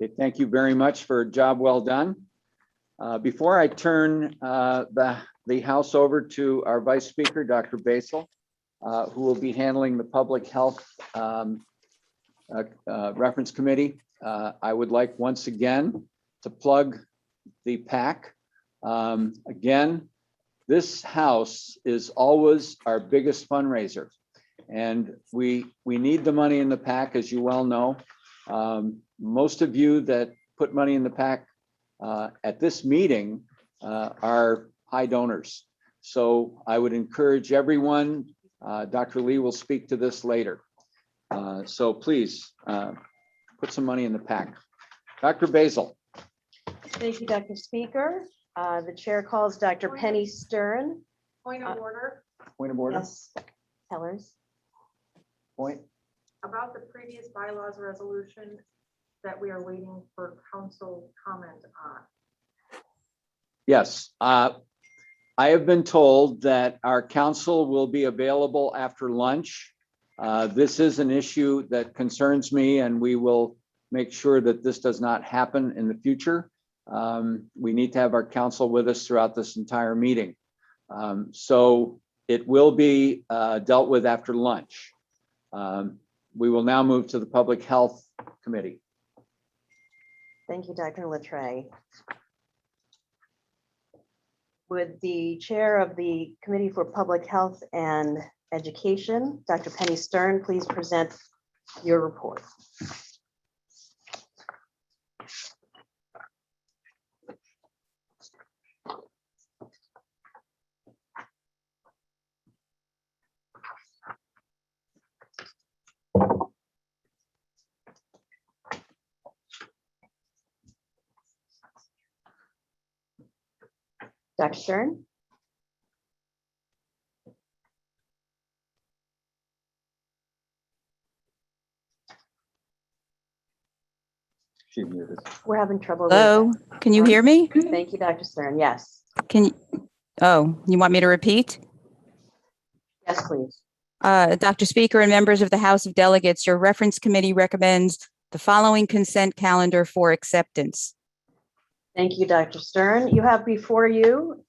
Okay, thank you very much for a job well done. Before I turn the House over to our Vice Speaker, Dr. Basil, who will be handling the Public Health Reference Committee, I would like once again to plug the PAC. Again, this House is always our biggest fundraiser, and we need the money in the PAC, as you well know. Most of you that put money in the PAC at this meeting are high donors. So I would encourage everyone, Dr. Lee will speak to this later. So please put some money in the PAC. Dr. Basil. Thank you, Dr. Speaker. The chair calls Dr. Penny Stern. Point of order. Point of order. Yes, Tellers. Point. About the previous bylaws resolution that we are waiting for council comment on. Yes. I have been told that our counsel will be available after lunch. This is an issue that concerns me, and we will make sure that this does not happen in the future. We need to have our counsel with us throughout this entire meeting. So it will be dealt with after lunch. We will now move to the Public Health Committee. Thank you, Dr. Latreille. Would the chair of the Committee for Public Health and Education, Dr. Penny Stern, please present your report. Dr. Stern? She's muted. We're having trouble. with Hello, that. can you hear me? Thank you, Dr. Stern. Yes. Can you, oh, you want me to repeat? Yes, please. Dr. Speaker and members of the House of Delegates, your reference committee recommends the following consent calendar for acceptance. Thank you, Dr. Stern. You have before you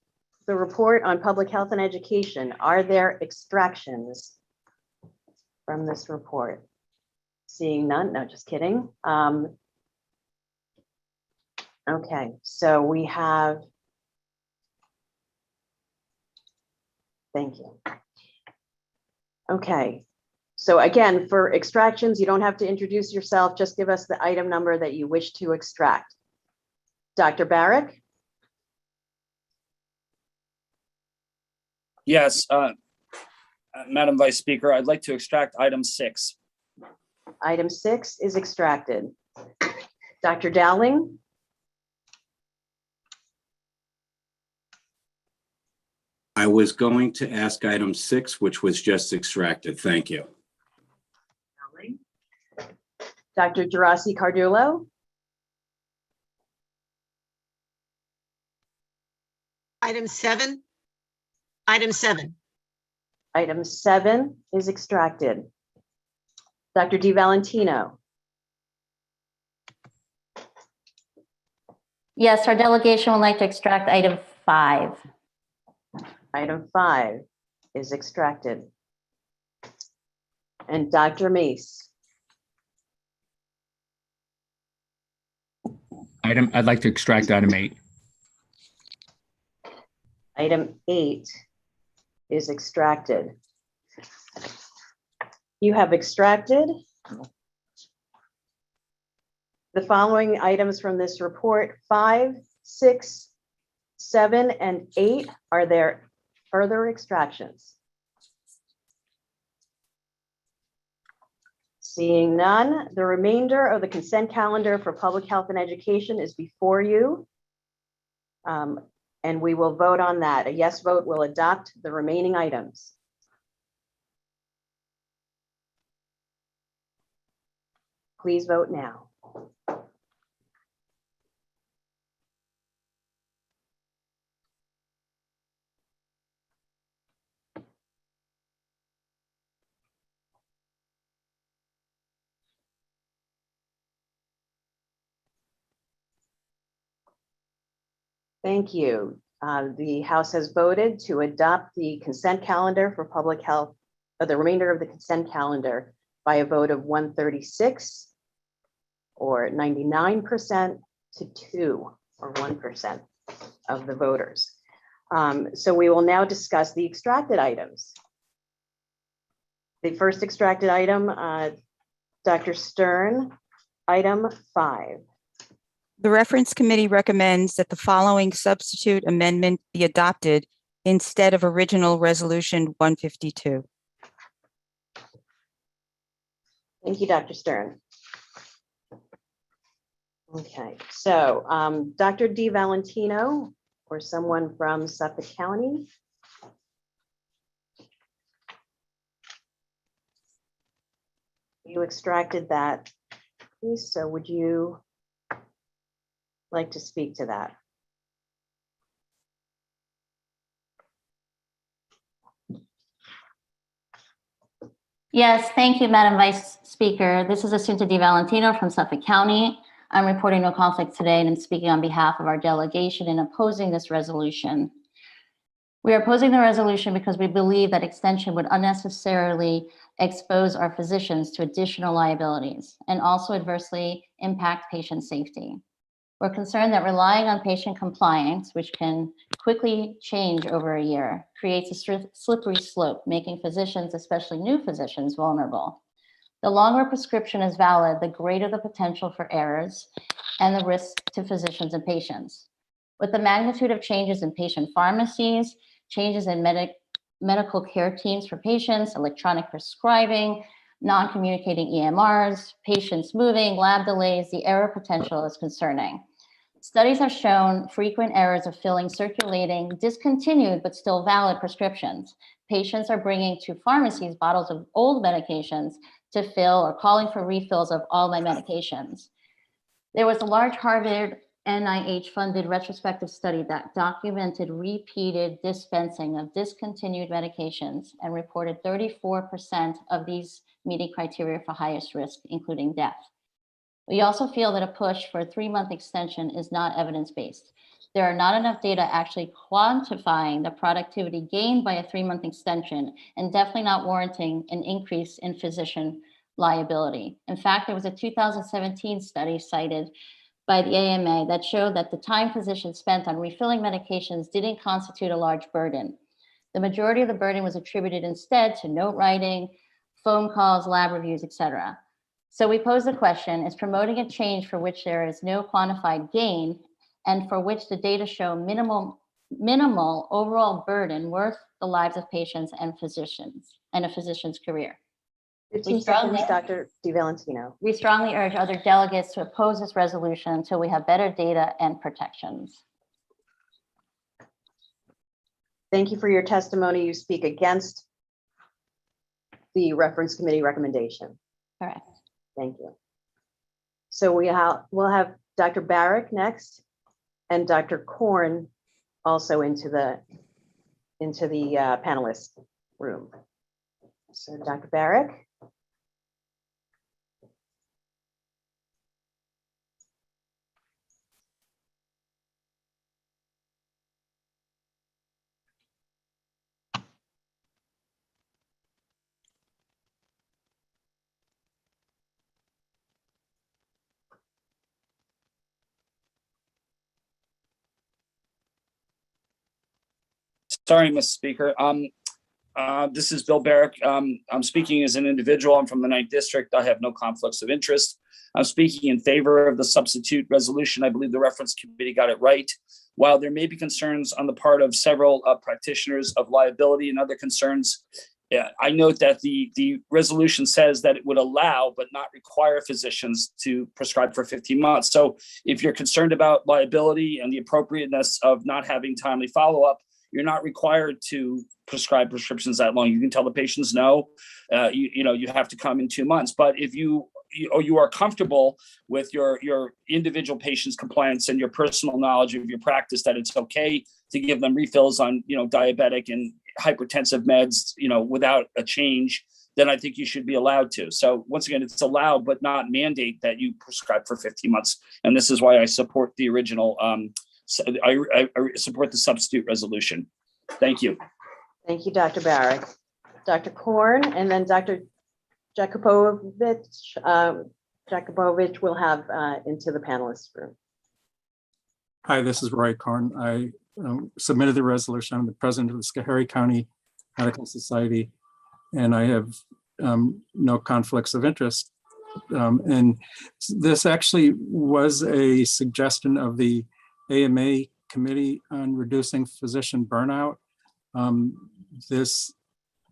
the report on public health and education. Are there extractions from this report? Seeing none, no, just kidding. Okay, so we have, thank you. Okay, so again, for extractions, you don't have to introduce yourself, just give us the item number that you wish to extract. Dr. Barrick? Yes, Madam Vice Speaker, I'd like to extract item 6. Item 6 is extracted. Dr. Dowling? I was going to ask item 6, which was just extracted. Thank you. Dr. Gerasi Cardullo? Item 7. Item 7. Item 7 is extracted. Dr. DiValentino? Yes, our delegation would like to extract item 5. Item 5 is extracted. And Dr. Meese? I'd like to extract item 8. Item 8 is extracted. You have extracted the following items from this report: 5, 6, 7, and 8. Are there further extractions? Seeing none, the remainder of the consent calendar for public health and education is before you. And we will vote on that. A yes vote will adopt the remaining items. Please vote now. Thank you. The House has voted to adopt the consent calendar for public health, or the remainder of the consent calendar, by a vote of 136 or 99% to 2 or 1% of the voters. So we will now discuss the extracted items. The first extracted item, Dr. Stern, item 5. The reference committee recommends that the following substitute amendment be adopted instead of original resolution 152. Thank you, Dr. Stern. Okay, so Dr. DiValentino or someone from Suffolk County. You extracted that piece, so would you like to speak to that? Yes, thank you, Madam Vice Speaker. This is Assunta Di Valentino from Suffolk County. I'm reporting no conflict today, and I'm speaking on behalf of our delegation in opposing this resolution. We are opposing the resolution because we believe that extension would unnecessarily expose our physicians to additional liabilities and also adversely impact patient safety. We're concerned that relying on patient compliance, which can quickly change over a year, creates a slippery slope, making physicians, especially new physicians, vulnerable. The longer a prescription is valid, the greater the potential for errors and the risk to physicians and patients. With the magnitude of changes in patient pharmacies, changes in medical care teams for patients, electronic prescribing, non-communicating EMRs, patients moving, lab delays, the error potential is concerning. Studies have shown frequent errors of filling circulating, discontinued, but still valid prescriptions. Patients are bringing to pharmacies bottles of old medications to fill or calling for refills of all my medications. There was a large Harvard NIH-funded retrospective study that documented repeated dispensing of discontinued medications and reported 34% of these meeting criteria for highest risk, including death. We also feel that a push for a 3-month extension is not evidence-based. There are not enough data actually quantifying the productivity gained by a 3-month extension, and definitely not warranting an increase in physician liability. In fact, there was a 2017 study cited by the AMA that showed that the time physicians spent on refilling medications didn't constitute a large burden. The majority of the burden was attributed instead to note writing, phone calls, lab reviews, etc. So we pose the question, is promoting a change for which there is no quantified gain and for which the data show minimal overall burden worth the lives of patients and physicians and a physician's career? 15 seconds, Dr. Di Valentino. We strongly urge other delegates to oppose this resolution until we have better data and protections. Thank you for your testimony. You speak against the reference committee recommendation. Correct. Thank you. So we'll have Dr. Barrick next and Dr. Korn also into the panelist room. So Dr. Barrick. Sorry, Mr. Speaker. This is Bill Barrick. I'm speaking as an individual. I'm from the 9th District. I have no conflicts of interest. I'm speaking in favor of the substitute resolution. I believe the reference committee got it right. While there may be concerns on the part of several practitioners of liability and other concerns, I note that the resolution says that it would allow but not require physicians to prescribe for 15 months. So if you're concerned about liability and the appropriateness of not having timely follow-up, you're not required to prescribe prescriptions that long. You can tell the patients no, you have to come in 2 months. But if you are comfortable with your individual patient's compliance and your personal knowledge of your practice, that it's okay to give them refills on, diabetic and hypertensive meds, without a change, then I think you should be allowed to. So once again, it's allowed, but not mandate that you prescribe for 15 months. And this is why I support the original, I support the substitute resolution. Thank you. Thank you, Dr. Barrick. Dr. Korn, and then Dr. Jakubovic. Jakubovic will have into the panelist room. Hi, this is Roy Korn. I submitted the resolution. I'm the president of the Schoharie County Medical Society, and I have no conflicts of interest. And this actually was a suggestion of the AMA Committee on Reducing Physician Burnout. This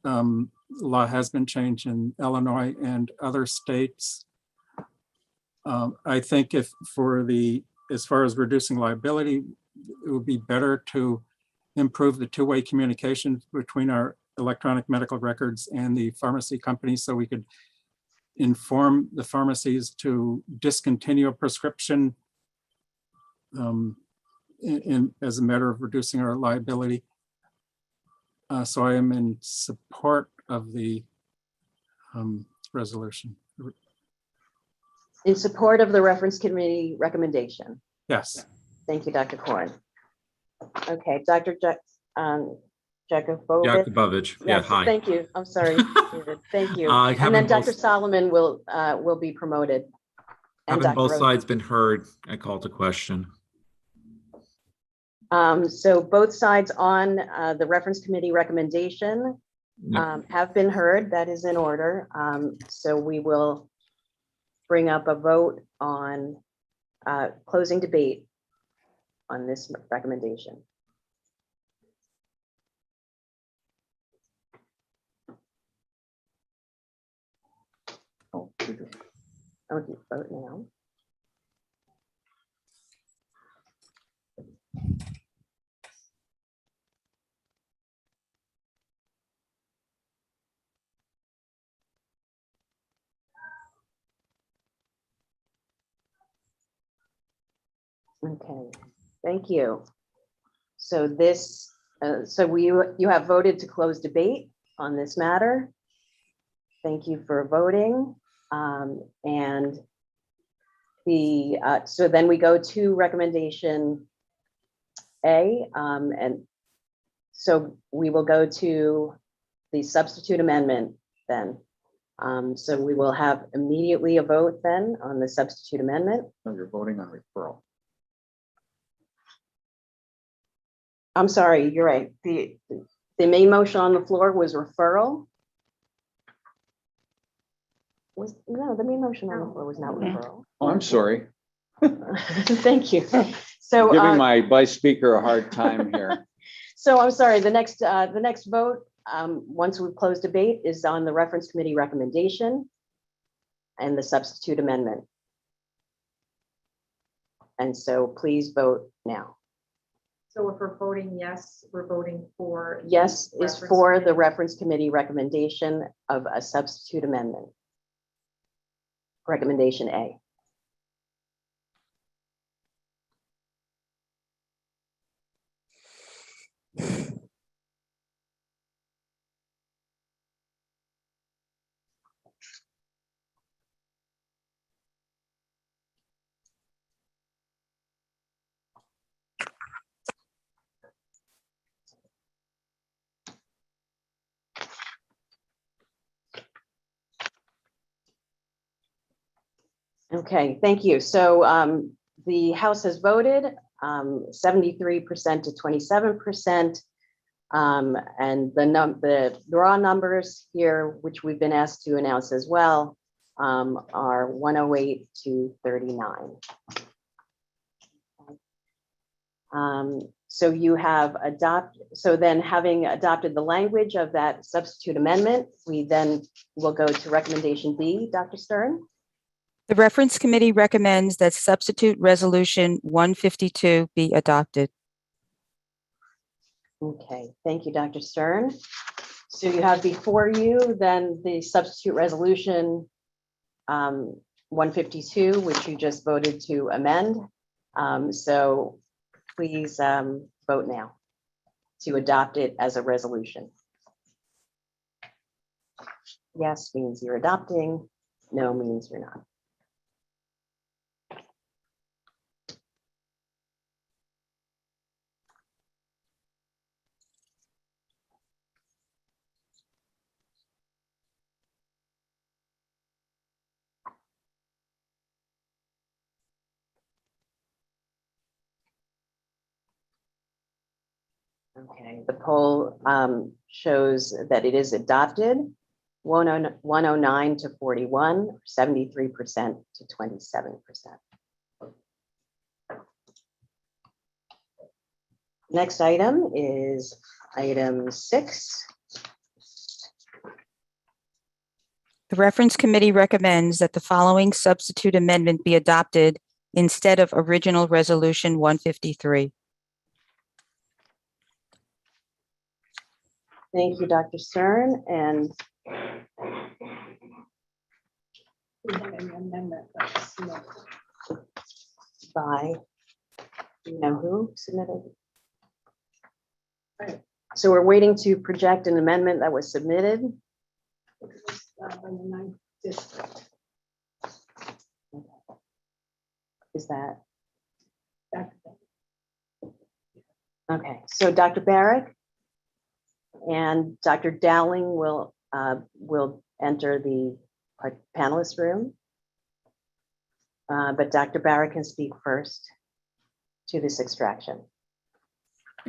law has been changed in Illinois and other states. I think as far as reducing liability, it would be better to improve the two-way communication between our electronic medical records and the pharmacy companies, so we could inform the pharmacies to discontinue a prescription as a matter of reducing our liability. So I am in support of the resolution. In support of the reference committee recommendation. Yes. Thank you, Dr. Corn. Okay, Dr. Jakubowicz. Jakubowicz, yeah, Yes, hi. thank you. I'm sorry. David. Thank you. And Having then Dr. both- Solomon will be promoted. And Having Dr. both Rose. sides been heard, I call to question. So both sides on the reference committee recommendation have been heard. That is in order. So we will bring up a vote on closing debate on this recommendation. Oh, okay, vote now. Okay, thank you. So this, you have voted to close debate on this matter. Thank you for voting. And so then we go to recommendation A, and so we will go to the substitute amendment then. So we will have immediately a vote then on the substitute amendment. No, you're voting on referral. I'm sorry, you're right. The main motion on the floor was referral. No, the main motion on the floor was not referral. Oh, I'm sorry. Thank you. I'm So giving my vice speaker a hard time here. so I'm sorry, the next vote, once we've closed debate, is on the reference committee recommendation and the substitute amendment. And so please vote now. So if we're voting yes, we're voting for. Yes is reference for the committee. reference committee recommendation of a substitute amendment. Recommendation A. Okay, thank you. So the House has voted 73% to 27%. And the raw numbers here, which we've been asked to announce as well, are 108 to 39. So you have then having adopted the language of that substitute amendment, we then will go to recommendation B, Dr. Stern. The reference committee recommends that substitute resolution 152 be adopted. Okay, thank you, Dr. Stern. So you have before you then the substitute resolution 152, which you just voted to amend. So please vote now to adopt it as a resolution. Yes means you're adopting, no means you're not. Okay, the poll shows that it is adopted, 109 to 41, 73% to 27%. Next item is item 6. The reference committee recommends that the following substitute amendment be adopted instead of original resolution 153. Thank you, Dr. Stern, and by, do you know who submitted? So we're waiting to project an amendment that was submitted. by the 9th district. Is that, Dr. okay, so Dr. Barrick and Dr. Dowling will enter the panelist room. But Dr. Barrick can speak first to this extraction.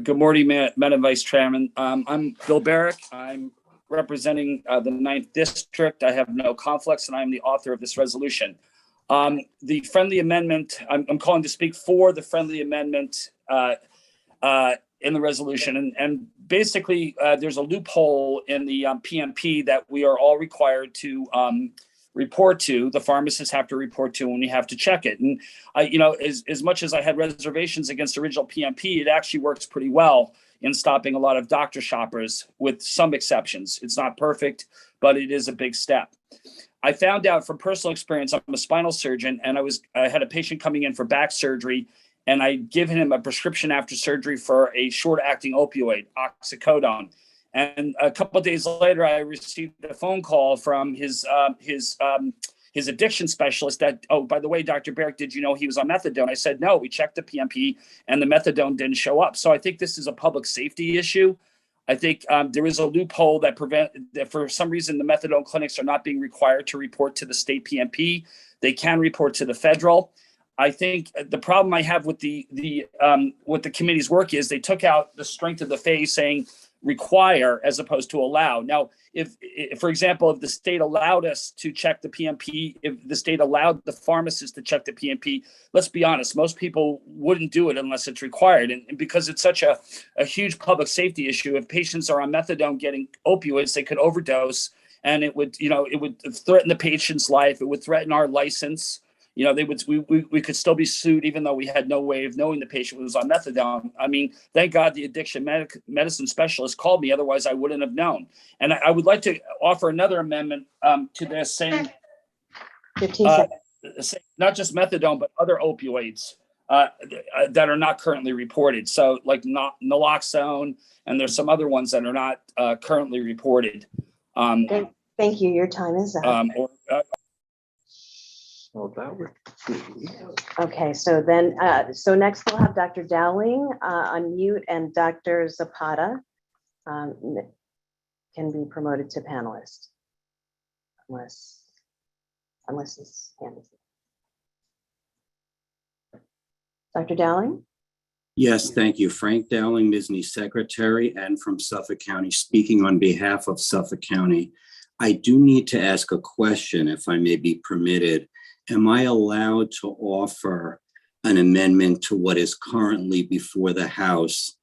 Good morning, Madam Vice Chairman. I'm Bill Barrick. I'm representing the 9th District. I have no conflicts, and I'm the author of this resolution. The friendly amendment, I'm calling to speak for the friendly amendment in the resolution. And basically, there's a loophole in the PMP that we are all required to report to. The pharmacists have to report to, and we have to check it. And as much as I had reservations against the original PMP, it actually works pretty well in stopping a lot of doctor shoppers, with some exceptions. It's not perfect, but it is a big step. I found out from personal experience, I'm a spinal surgeon, and I had a patient coming in for back surgery, and I'd given him a prescription after surgery for a short-acting opioid, oxycodone. And a couple of days later, I received a phone call from his addiction specialist that, oh, by the way, Dr. Barrick, did you know he was on methadone? I said, no, we checked the PMP and the methadone didn't show up. So I think this is a public safety issue. I think there is a loophole that for some reason the methadone clinics are not being required to report to the state PMP. They can report to the federal. I think the problem I have with the committee's work is they took out the strength of the phase, saying require as opposed to allow. Now, if for example, if the state allowed us to check the PMP, if the state allowed the pharmacist to check the PMP, let's be honest, most people wouldn't do it unless it's required. And because it's such a huge public safety issue, if patients are on methadone getting opioids, they could overdose, and it would threaten the patient's life. It would threaten our license. We could still be sued even though we had no way of knowing the patient was on methadone. I mean, thank God the addiction medicine specialist called me. Otherwise, I wouldn't have known. And I would like to offer another amendment to this, saying 15 seconds. Not just methadone, but other opioids that are not currently reported. So like naloxone, and there's some other ones that are not currently reported. Thank you. Your time is up. So that would be. Okay, so then, so next we'll have Dr. Dowling unmute, and Dr. Zapata can be promoted to panelist. Unless his hand is up. Dr. Dowling? Yes, thank you. Frank Dowling, MSSNY Secretary, and from Suffolk County, speaking on behalf of Suffolk County. I do need to ask a question, if I may be permitted. Am I allowed to offer an amendment to what is currently before the House,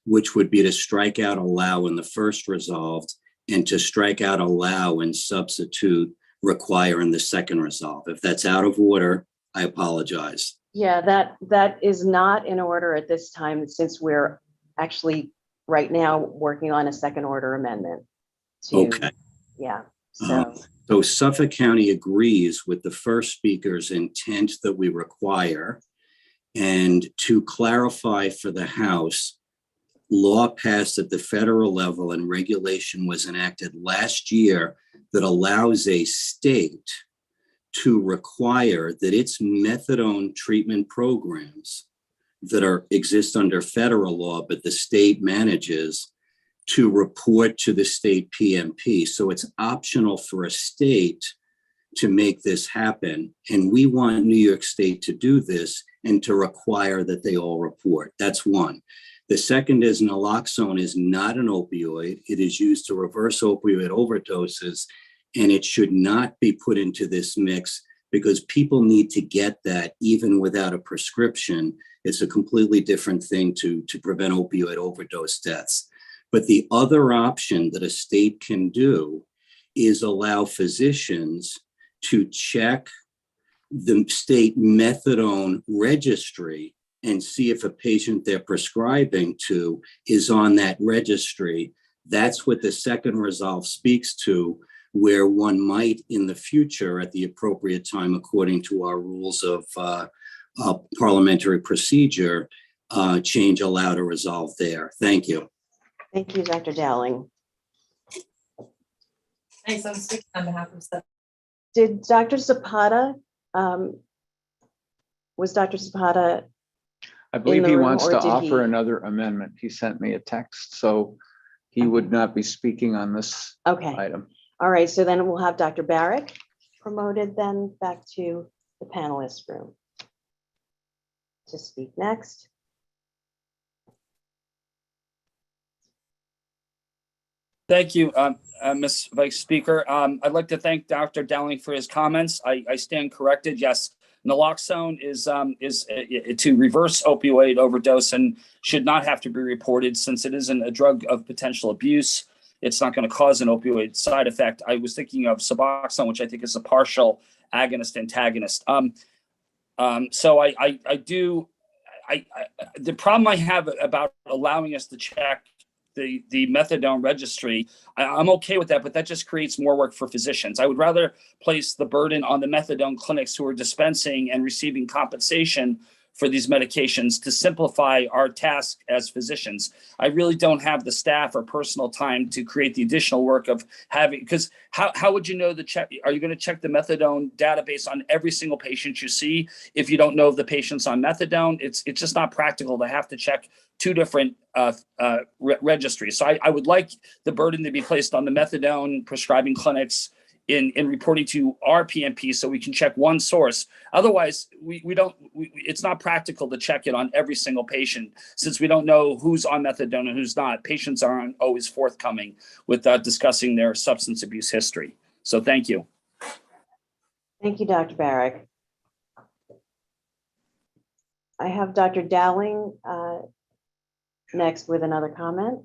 which would be to strike out allow in the first resolved and to strike out allow and substitute require in the second resolve? If that's out of order, I apologize. Yeah, that is not in order at this time, since we're actually right now working on a second order amendment. Okay. Yeah. So Suffolk County agrees with the first speaker's intent that we require. And to clarify for the House, law passed at the federal level and regulation was enacted last year that allows a state to require that its methadone treatment programs that exist under federal law, but the state manages, to report to the state PMP. So it's optional for a state to make this happen. And we want New York State to do this and to require that they all report. That's one. The second is naloxone is not an opioid. It is used to reverse opioid overdoses, and it should not be put into this mix because people need to get that even without a prescription. It's a completely different thing to prevent opioid overdose deaths. But the other option that a state can do is allow physicians to check the state methadone registry and see if a patient they're prescribing to is on that registry. That's what the second resolve speaks to, where one might in the future at the appropriate time, according to our rules of parliamentary procedure, change allow to resolve there. Thank you. Thank you, Dr. Dowling. Thanks, I'm speaking on behalf of the. Did Dr. Zapata, was Dr. Zapata, I believe the he room, wants or to did he- offer another amendment. He sent me a text, so he would not be speaking on this okay, item. all right, so then we'll have Dr. Barrick promoted then back to the panelist room to speak next. Thank you, Ms. Vice Speaker. I'd like to thank Dr. Dowling for his comments. I stand corrected. Yes, naloxone is to reverse opioid overdose and should not have to be reported since it isn't a drug of potential abuse. It's not going to cause an opioid side effect. I was thinking of Suboxone, which I think is a partial agonist antagonist. So the problem I have about allowing us to check the methadone registry, I'm okay with that, but that just creates more work for physicians. I would rather place the burden on the methadone clinics who are dispensing and receiving compensation for these medications to simplify our task as physicians. I really don't have the staff or personal time to create the additional work of having, because how would you know the check? Are you going to check the methadone database on every single patient you see if you don't know if the patient's on methadone? It's just not practical to have to check two different registries. So I would like the burden to be placed on the methadone prescribing clinics in reporting to our PMP so we can check one source. Otherwise, it's not practical to check it on every single patient since we don't know who's on methadone and who's not. Patients aren't always forthcoming with discussing their substance abuse history. So thank you. Thank you, Dr. Barrick. I have Dr. Dowling next with another comment.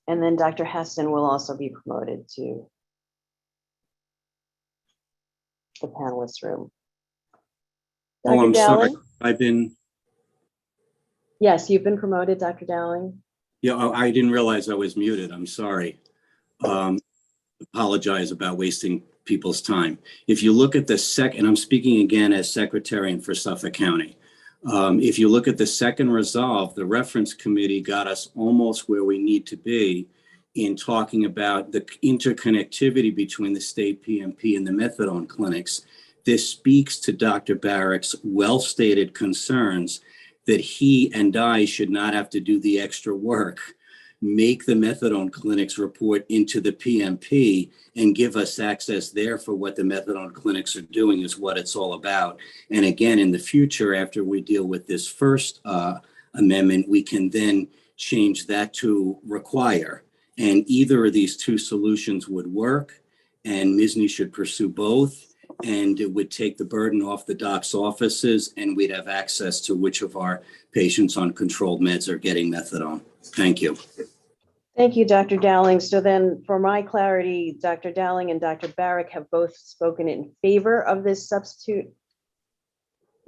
And then Dr. Heston will also be promoted to the panelist room. Oh, Dr. I'm sorry. Dowling? Yes, you've been promoted, Dr. Dowling. Yeah, I didn't realize I was muted. I'm sorry. Apologize about wasting people's time. If you look at the second, I'm speaking again as Secretarian for Suffolk County. If you look at the second resolve, the reference committee got us almost where we need to be in talking about the interconnectivity between the state PMP and the methadone clinics. This speaks to Dr. Barrick's well-stated concerns that he and I should not have to do the extra work, make the methadone clinics report into the PMP and give us access there for what the methadone clinics are doing is what it's all about. And again, in the future, after we deal with this first amendment, we can then change that to require. And either of these two solutions would work, and MSSNY should pursue both. And it would take the burden off the doc's offices, and we'd have access to which of our patients on controlled meds are getting methadone. Thank you. Thank you, Dr. Dowling. So then for my clarity, Dr. Dowling and Dr. Barrick have both spoken in favor of this substitute,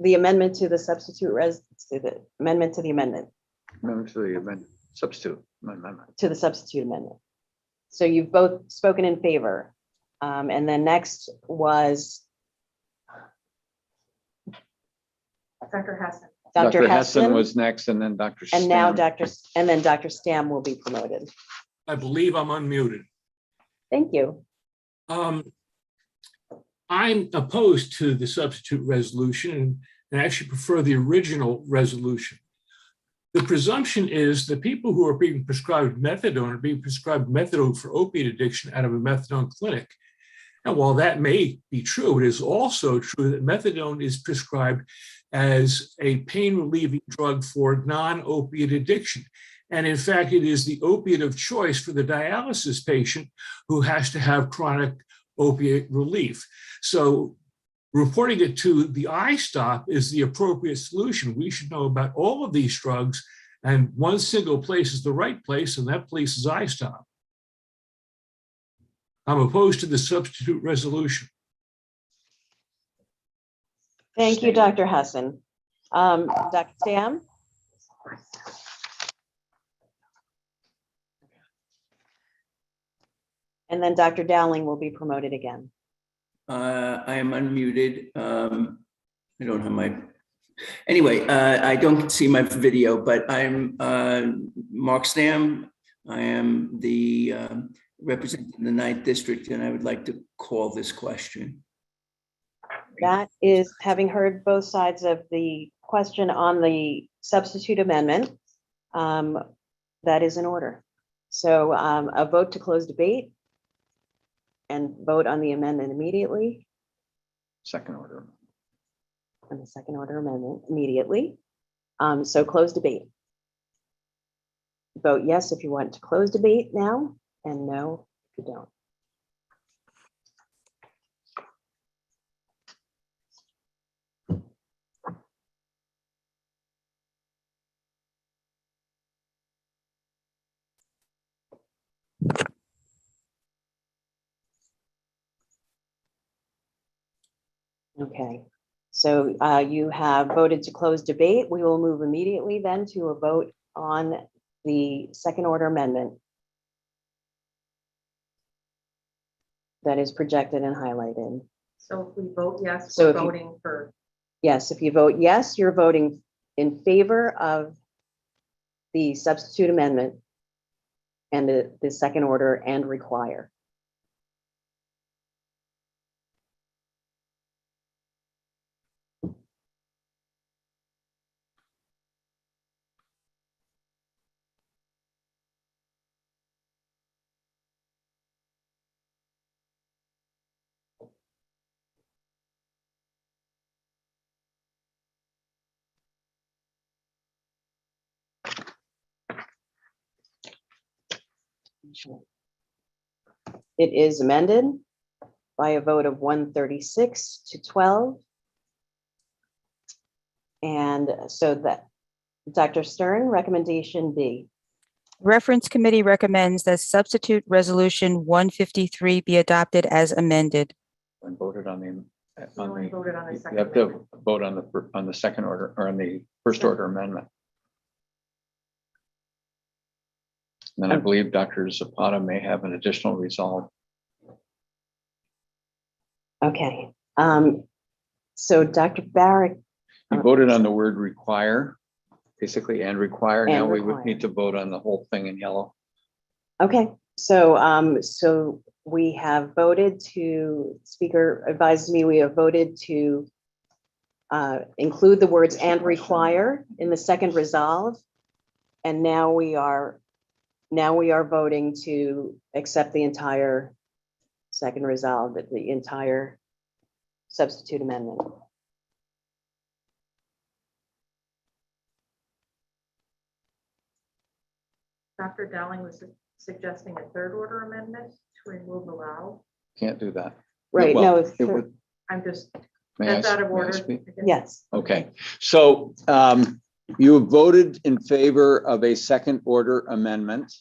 the amendment to the substitute amendment to the amendment. Amendment to the amendment, substitute amendment. To the substitute amendment. So you've both spoken in favor. And then next was Dr. Heston. Dr. Heston was next, and then Dr. And now Stam. Dr. Stam will be promoted. I believe I'm unmuted. Thank you. I'm opposed to the substitute resolution and actually prefer the original resolution. The presumption is that people who are being prescribed methadone are being prescribed methadone for opiate addiction out of a methadone clinic. And while that may be true, it is also true that methadone is prescribed as a pain relieving drug for non-opiate addiction. And in fact, it is the opiate of choice for the dialysis patient who has to have chronic opiate relief. So reporting it to the iStop is the appropriate solution. We should know about all of these drugs, and one single place is the right place, and that place is iStop. I'm opposed to the substitute resolution. Thank you, Dr. Heston. Dr. Stam? And then Dr. Dowling will be promoted again. I am unmuted. I don't have my, anyway, I don't see my video, but I'm Mark Stam. I am the representing the 9th District, and I would like to call this question. That is, having heard both sides of the question on the substitute amendment, that is in order. So a vote to close debate and vote on the amendment immediately. Second order. And the second order amendment immediately. So close debate. Vote yes if you want to close debate now, and no if you don't. Okay, so you have voted to close debate. We will move immediately then to a vote on the second order amendment that is projected and highlighted. So if we vote yes, So we're if you- voting for, Yes, if you vote yes, you're voting in favor of the substitute amendment and the second order and require. It is amended by a vote of 136 to 12. And so that, Dr. Stern, recommendation B. Reference Committee recommends that substitute resolution 153 be adopted as amended. And voted on the, we only voted on the you second have amendment. to vote on the second order or on the first order amendment. And then I believe Dr. Zapata may have an additional resolve. Okay. So Dr. Barrett. You voted on the word require, basically, and require. And Now we would require. need to vote on the whole thing in yellow. Okay, so so we have voted to, Speaker advises me, we have voted to include the words and require in the second resolve. And now we are voting to accept the entire second resolve, the entire substitute amendment. Dr. Dowling was suggesting a third order amendment to remove allow. Can't do that. Right, Well, no, it's, it would- I'm just, may I that's out of may I order. speak? yes. Okay, so you have voted in favor of a second order amendment.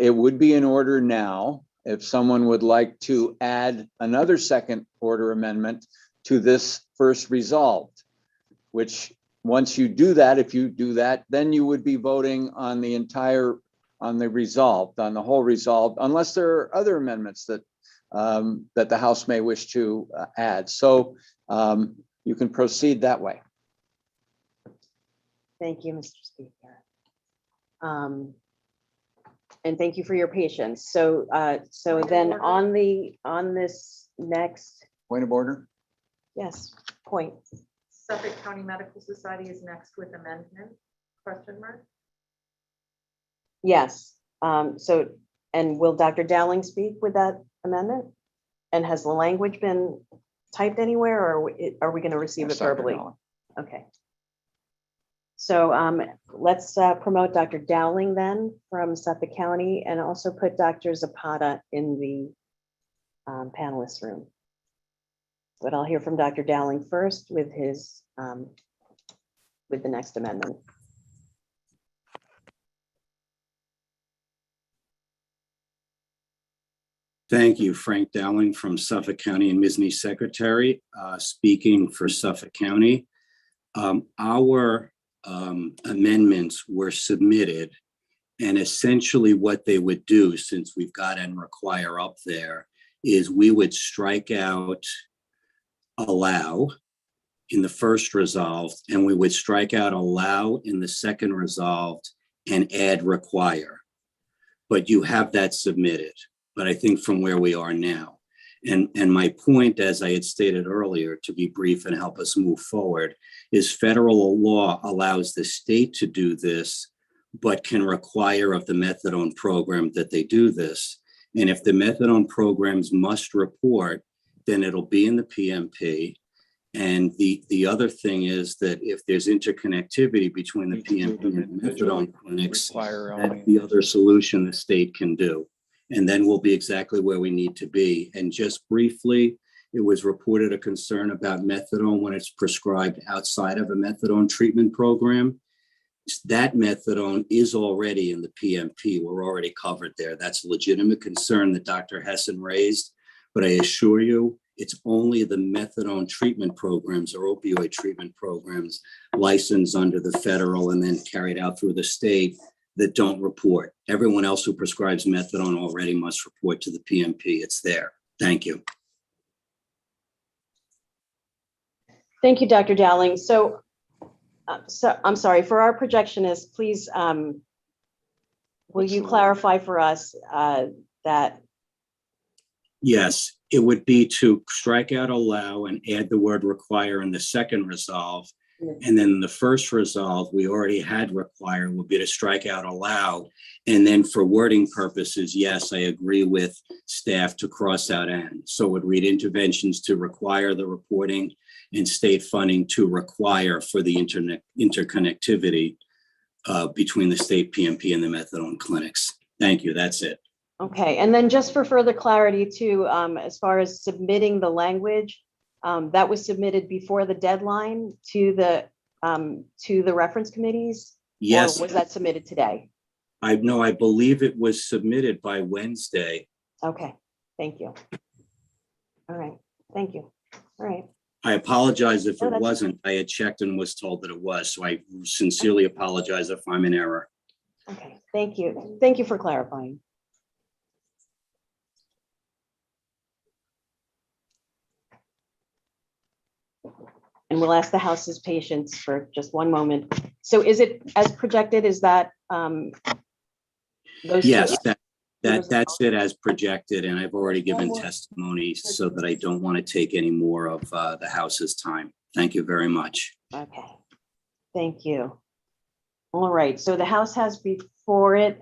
It would be in order now if someone would like to add another second order amendment to this first resolved, which once you do that, if you do that, then you would be voting on the entire, on the resolved, on the whole resolved, unless there are other amendments that that the House may wish to add. So you can proceed that way. Thank you, Mr. Speaker. And thank you for your patience. So so Point of then order. on this next, Point of order. yes, point. Suffolk County Medical Society is next with amendment, question mark. Yes, so, and will Dr. Dowling speak with that amendment? And has the language been typed anywhere, or are we going to receive it Yes, Dr. verbally? Dowling. Okay. So let's promote Dr. Dowling then from Suffolk County, and also put Dr. Zapata in the panelist room. But I'll hear from Dr. Dowling first with his, with the next amendment. Thank you, Frank Dowling from Suffolk County and MSSNY Secretary, speaking for Suffolk County. Our amendments were submitted, And essentially what they would do, since we've got and require up there, is we would strike out allow in the first resolved, and we would strike out allow in the second resolved and add require. But you have that submitted, but I think from where we are now. And my point, as I had stated earlier, to be brief and help us move forward, is federal law allows the state to do this, but can require of the methadone program that they do this. And if the methadone programs must report, then it'll be in the PMP. And the other thing is that if there's interconnectivity between the PMP and the methadone clinics, that's the other solution the state can do. And then we'll be exactly where we need to be. And just briefly, it was reported a concern about methadone when it's prescribed outside of a methadone treatment program. That methadone is already in the PMP. We're already covered there. That's a legitimate concern that Dr. Hessen raised. But I assure you, it's only the methadone treatment programs or opioid treatment programs licensed under the federal and then carried out through the state that don't report. Everyone else who prescribes methadone already must report to the PMP. It's there. Thank you. Thank you, Dr. Dowling. So I'm sorry, for our projectionist, please, will you clarify for us that? Yes, it would be to strike out allow and add the word require in the second resolve. And then the first resolve, we already had require, would be to strike out allow. And then for wording purposes, yes, I agree with staff to cross out and. So it would read interventions to require the reporting and state funding to require for the interconnectivity between the state PMP and the methadone clinics. Thank you. That's it. Okay, and then just for further clarity too, as far as submitting the language, that was submitted before the deadline to the reference committees? Yes. Or was that submitted today? I believe it was submitted by Wednesday. Okay, thank you. All right, thank you. All right. I apologize if No, it that's- wasn't. I had checked and was told that it was. So I sincerely apologize if I'm in error. Okay, thank you. Thank you for clarifying. And we'll ask the House's patience for just one moment. So is it as projected? Is that those? Yes, that's it as projected. And I've already given testimony so that I don't want to take any more of the House's time. Thank you very much. Okay, thank you. All right, so the House has before it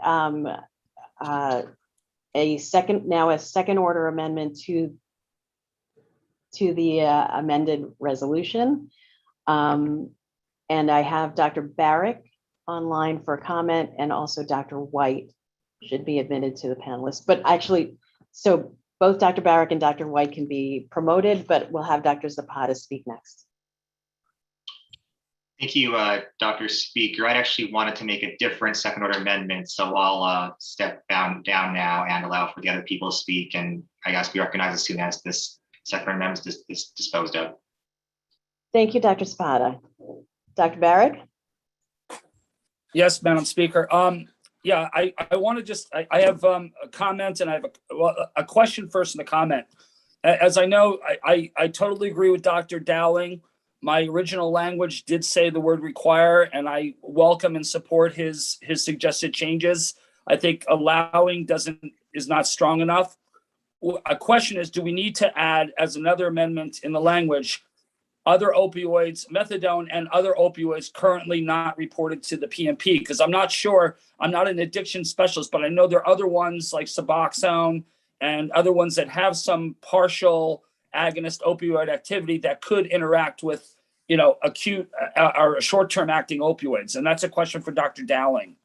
a second order amendment to the amended resolution. And I have Dr. Barrick online for comment, and also Dr. White should be admitted to the panelists. But actually, so both Dr. Barrick and Dr. White can be promoted, but we'll have Dr. Zapata speak next. Thank you, Dr. Speaker. I'd actually wanted to make a different second order amendment, so I'll step down now and allow for the other people to speak, and I guess be recognized as soon as this second amendment is disposed of. Thank you, Dr. Zapata. Dr. Barrick? Yes, Madam Speaker. Yeah, I want to just, I have a comment, and I have a question first and a comment. As I know, I totally agree with Dr. Dowling. My original language did say the word require, and I welcome and support his suggested changes. I think allowing is not strong enough. A question is, do we need to add as another amendment in the language, other opioids, methadone and other opioids currently not reported to the PMP? Because I'm not sure, I'm not an addiction specialist, but I know there are other ones like Suboxone and other ones that have some partial agonist opioid activity that could interact with, acute or short-term acting opioids. And that's a question for Dr. Dowling.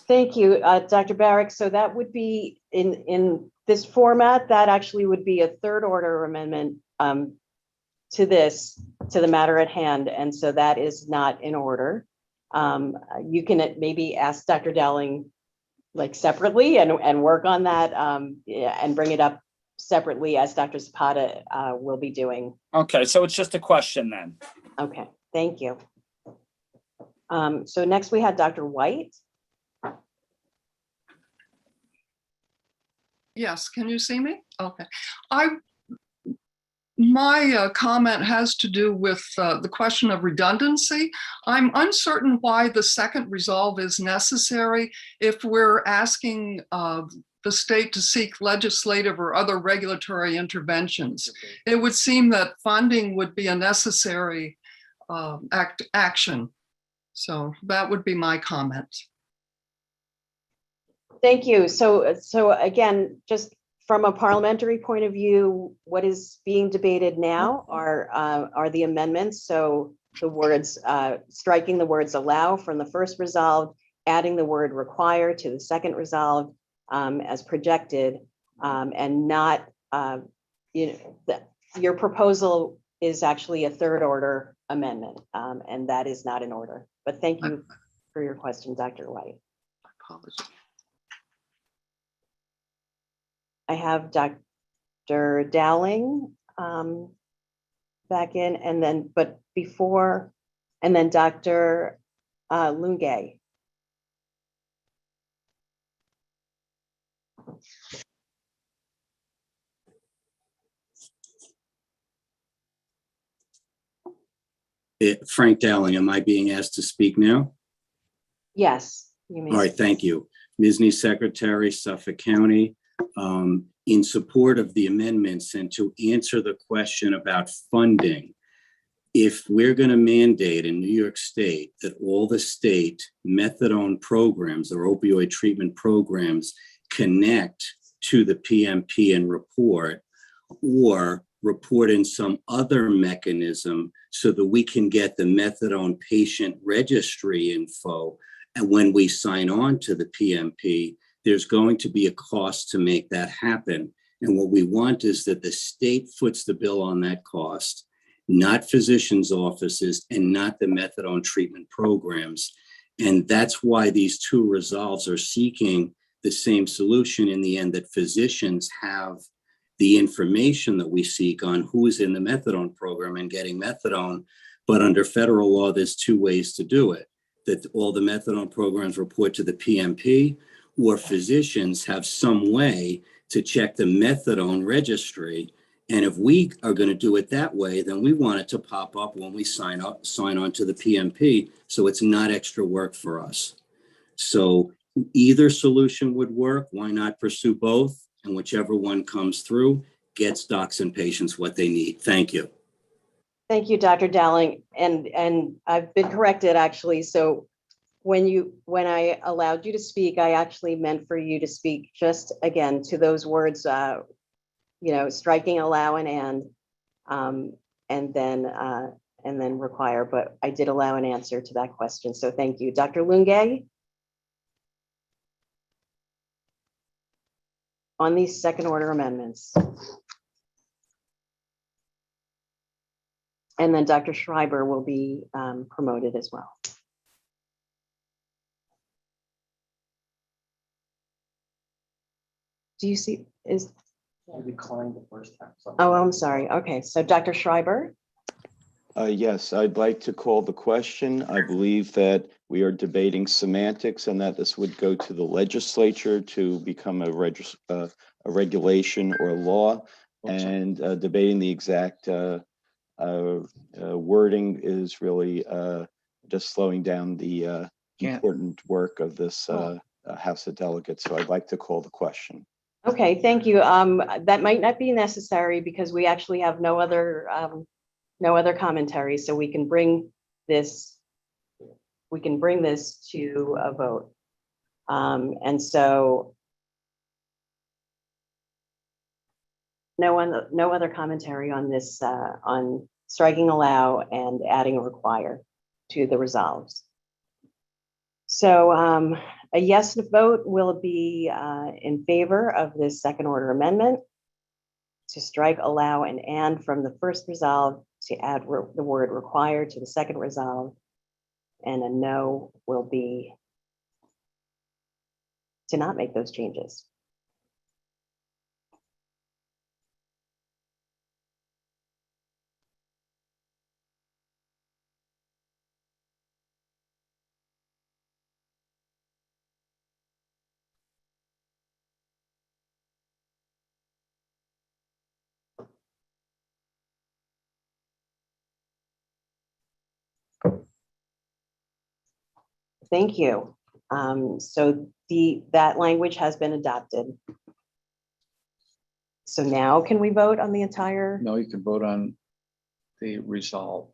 Thank you, Dr. Barrick. So that would be in this format, that actually would be a third order amendment to the matter at hand. And so that is not in order. You can maybe ask Dr. Dowling separately and work on that and bring it up separately as Dr. Zapata will be doing. Okay, so it's just a question then. Okay, thank you. So next we had Dr. White. Yes, can you see me? Okay. My comment has to do with the question of redundancy. I'm uncertain why the second resolve is necessary if we're asking the state to seek legislative or other regulatory interventions. It would seem that funding would be a necessary action. So that would be my comment. Thank you. So again, just from a parliamentary point of view, what is being debated now are the amendments. So the words, striking the words allow from the first resolved, adding the word require to the second resolved as projected, and not, your proposal is actually a third order amendment, and that is not in order. But thank you for your question, Dr. White. Apologies. I have Dr. Dowling back in, and then, but before, and then Dr. Lungay. Frank Dowling, am I being asked to speak now? Yes, you may. All right, thank you. MSSNY Secretary, Suffolk County. In support of the amendments and to answer the question about funding, if we're going to mandate in New York State that all the state methadone programs or opioid treatment programs connect to the PMP and report, or report in some other mechanism so that we can get the methadone patient registry info, and when we sign on to the PMP, there's going to be a cost to make that happen. And what we want is that the state foots the bill on that cost, not physicians' offices and not the methadone treatment programs. And that's why these two resolves are seeking the same solution in the end, that physicians have the information that we seek on who's in the methadone program and getting methadone. But under federal law, there's two ways to do it, that all the methadone programs report to the PMP, or physicians have some way to check the methadone registry. And if we are going to do it that way, then we want it to pop up when we sign on to the PMP, so it's not extra work for us. So either solution would work. Why not pursue both? And whichever one comes through gets docs and patients what they need. Thank you. Thank you, Dr. Dowling. And I've been corrected, actually. So when I allowed you to speak, I actually meant for you to speak just again to those words, striking allow and then require, but I did allow an answer to that question. So thank you. Dr. Lungay? On these second order amendments. And then Dr. Schreiber will be promoted as well. Do you see, I declined the first time. Oh, I'm sorry. Okay, so Dr. Schreiber? Yes, I'd like to call the question. I believe that we are debating semantics and that this would go to the legislature to become a regulation or law, and debating the exact wording is really just slowing down the important work of this House of Delegates. So I'd like to call the question. Okay, thank you. That might not be necessary because we actually have no other commentary, so we can bring this to a vote. And so no other commentary on this, on striking allow and adding require to the resolves. So a yes vote will be in favor of this second order amendment to strike allow and from the first resolve, to add the word require to the second resolve, and a no will be to not make those changes. Thank you. So that language has been adopted. So now can we vote on the entire? No, you can vote on the resolve.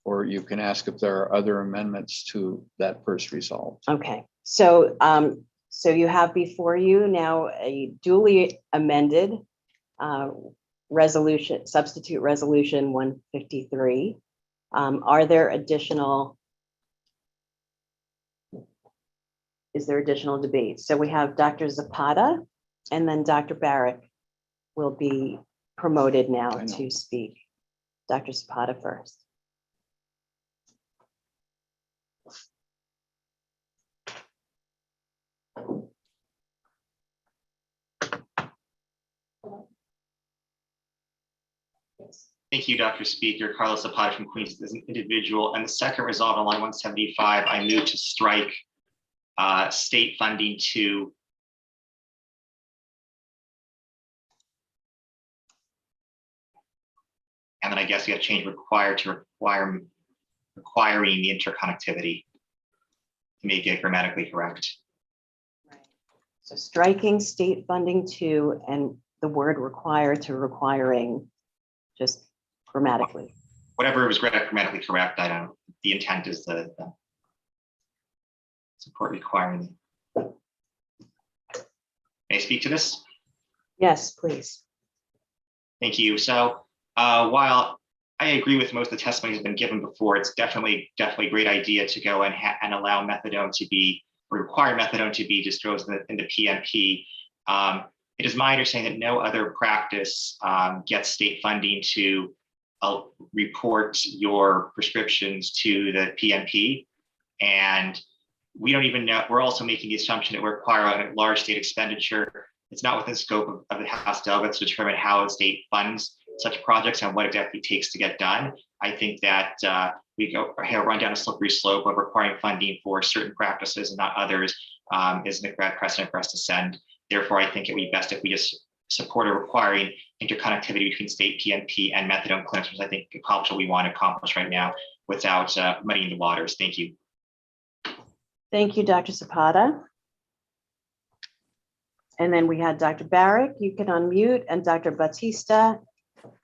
Or you can ask if there are other amendments to that first resolve. Okay, so so you have before you now a duly amended resolution, substitute resolution 153. Are there additional? Is there additional debate? So we have Dr. Zapata, and then Dr. Barrick will be promoted now to speak. Dr. Zapata first. Thank you, Dr. Speaker. Carlos Zapata from Queens as an individual. And the second resolve on line 175, I move to strike state funding to and then I guess you have to change required to requiring the interconnectivity to make it grammatically correct. Right. So striking state funding to and the word require to requiring, just grammatically. Whatever was grammatically correct, I don't. The intent is the support requiring. May I speak to this? Yes, please. Thank you. So while I agree with most of the testimony that's been given before, it's definitely a great idea to go and allow methadone to be, or require methadone to be disclosed in the PMP. It is my understanding that no other practice gets state funding to report your prescriptions to the PMP. And we don't even know, we're also making the assumption that we require a large state expenditure. It's not within the scope of the House delegates to determine how the state funds such projects and what exactly it takes to get done. I think that we run down a slippery slope of requiring funding for certain practices and not others is an correct precedent for us to send. Therefore, I think it would be best if we just support or requiring interconnectivity between state PMP and methadone clinics, which I think accomplish what we want to accomplish right now without muddying the waters. Thank you. Thank you, Dr. Zapata. And then we had Dr. Barrick, you can unmute, and Dr. Batista.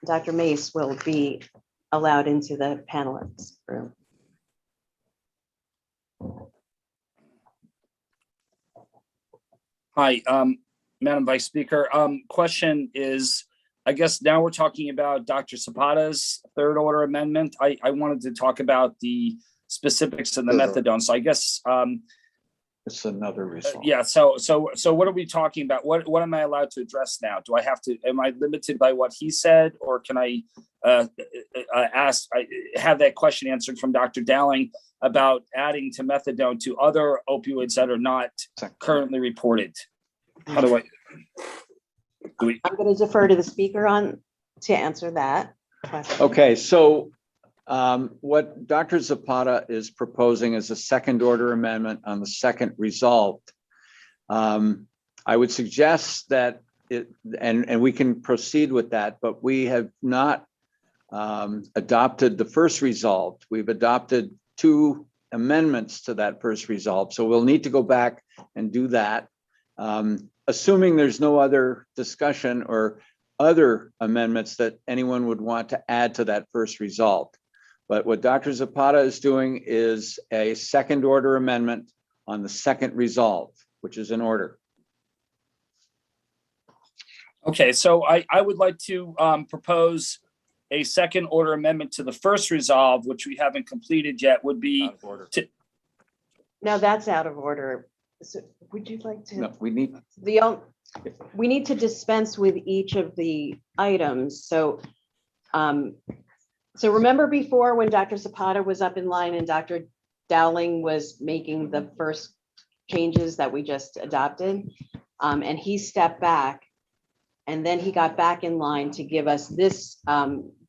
Dr. Mace will be allowed into the panelists room. Hi, Madam Vice Speaker. Question is, I guess now we're talking about Dr. Zapata's third order amendment. I wanted to talk about the specifics of the methadone. So I guess it's another resolve. Yeah. So what are we talking about? What am I allowed to address now? Do I have to? Am I limited by what he said, or can I have that question answered from Dr. Dowling about adding to methadone to other opioids that are not currently reported? How do I? I'm going to defer to the speaker to answer that question. Okay, so what Dr. Zapata is proposing is a second order amendment on the second resolve. I would suggest that and we can proceed with that, but we have not adopted the first resolve. We've adopted two amendments to that first resolve. So we'll need to go back and do that. Assuming there's no other discussion or other amendments that anyone would want to add to that first resolve. But what Dr. Zapata is doing is a second order amendment on the second resolve, which is in order. Okay, so I would like to propose a second order amendment to the first resolve, which we haven't completed yet, would be to. No, that's out of order. So would you like to? No, we need. We need to dispense with each of the items. So, so remember before when Dr. Zapata was up in line and Dr. Dowling was making the first changes that we just adopted, and he stepped back, and then he got back in line to give us this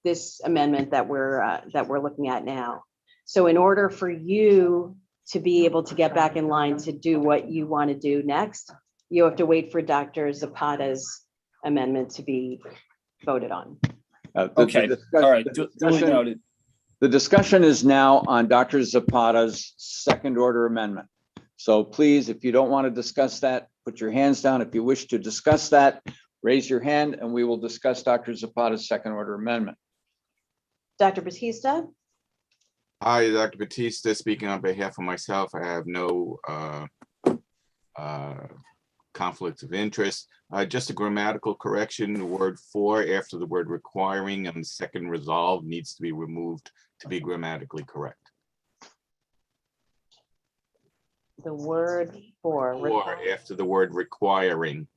this amendment that we're looking at now. So in order for you to be able to get back in line to do what you want to do next, you have to wait for Dr. Zapata's amendment to be voted on. Okay, all right, duly noted. The discussion is now on Dr. Zapata's second order amendment. So please, if you don't want to discuss that, put your hands down. If you wish to discuss that, raise your hand and we will discuss Dr. Zapata's second order amendment. Dr. Batista? Hi, Dr. Batista, speaking on behalf of myself. I have no conflicts of interest. Just a grammatical correction, the word "for" after the word "requiring" and the second "resolve" needs to be removed to be grammatically correct. The word "for" Or after the word "requiring"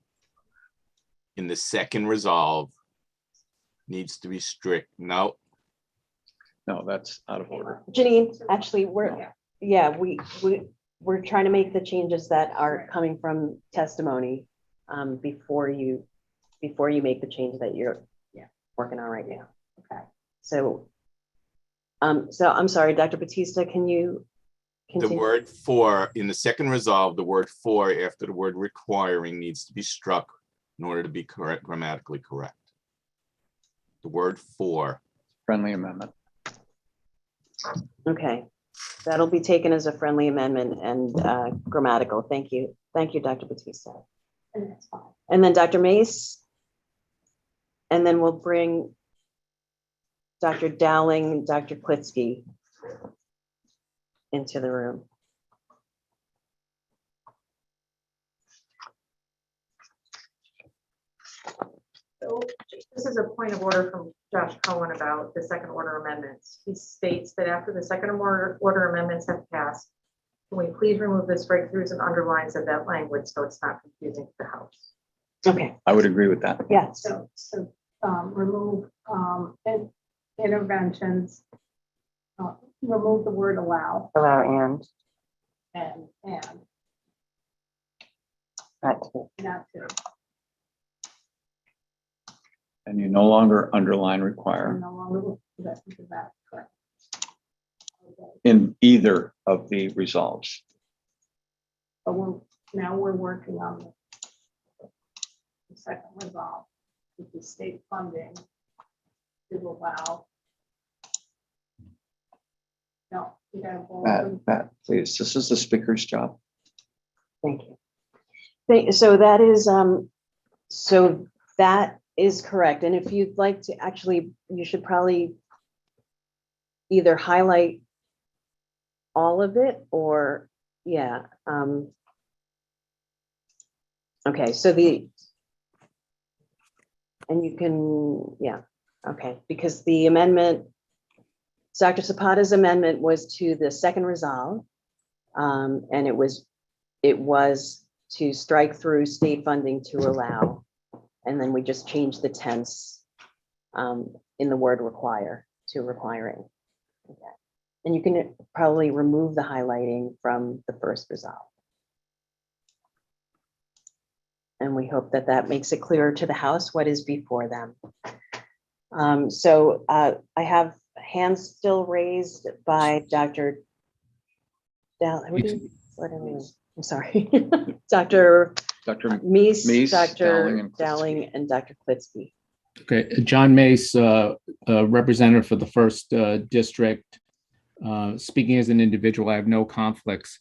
in the second resolve needs to be strict. No, that's out of order. Janine, actually, we're trying to make the changes that are coming from testimony before you make the change that you're working on right now. Okay. So I'm sorry, Dr. Batista, can you continue? the word "for" in the second resolve, the word "for" after the word "requiring" needs to be struck in order to be correct, grammatically correct. The word "for." Friendly amendment. Okay, that'll be taken as a friendly amendment and grammatical. Thank you. Thank you, Dr. Batista. And that's fine. And then Dr. Mace. And then we'll bring Dr. Dowling and Dr. Klitsky into the room. So this is a point of order from Josh Cohen about the second order amendments. He states that after the second order amendments have passed, can we please remove the strike throughs and underlines of that language so it's not confusing to the House? Okay. I would agree with that. Yeah. So remove interventions, remove the word allow. Allow And not to. not to. And you no longer underline require No longer that correct. in either of the resolves. But now we're working on the second resolve with the state funding to allow. No, you gotta go. Pat, please, this is the speaker's job. Thank you. So that is correct. And if you'd like to, actually, you should probably either highlight all of it or, yeah. Okay, so and you can, yeah, okay, because the amendment, Dr. Zapata's amendment was to the second resolve. And it was to strike through state funding to allow. And then we just changed the tense in the word require to requiring. Okay. And you can probably remove the highlighting from the first resolve. And we hope that that makes it clearer to the House what is before them. So I have hands still raised by Dr. I'm sorry, Dr. Meese, Dr. Dowling, and Dr. Klitsky. Okay, John Mace, representative for the first district. Speaking as an individual, I have no conflicts.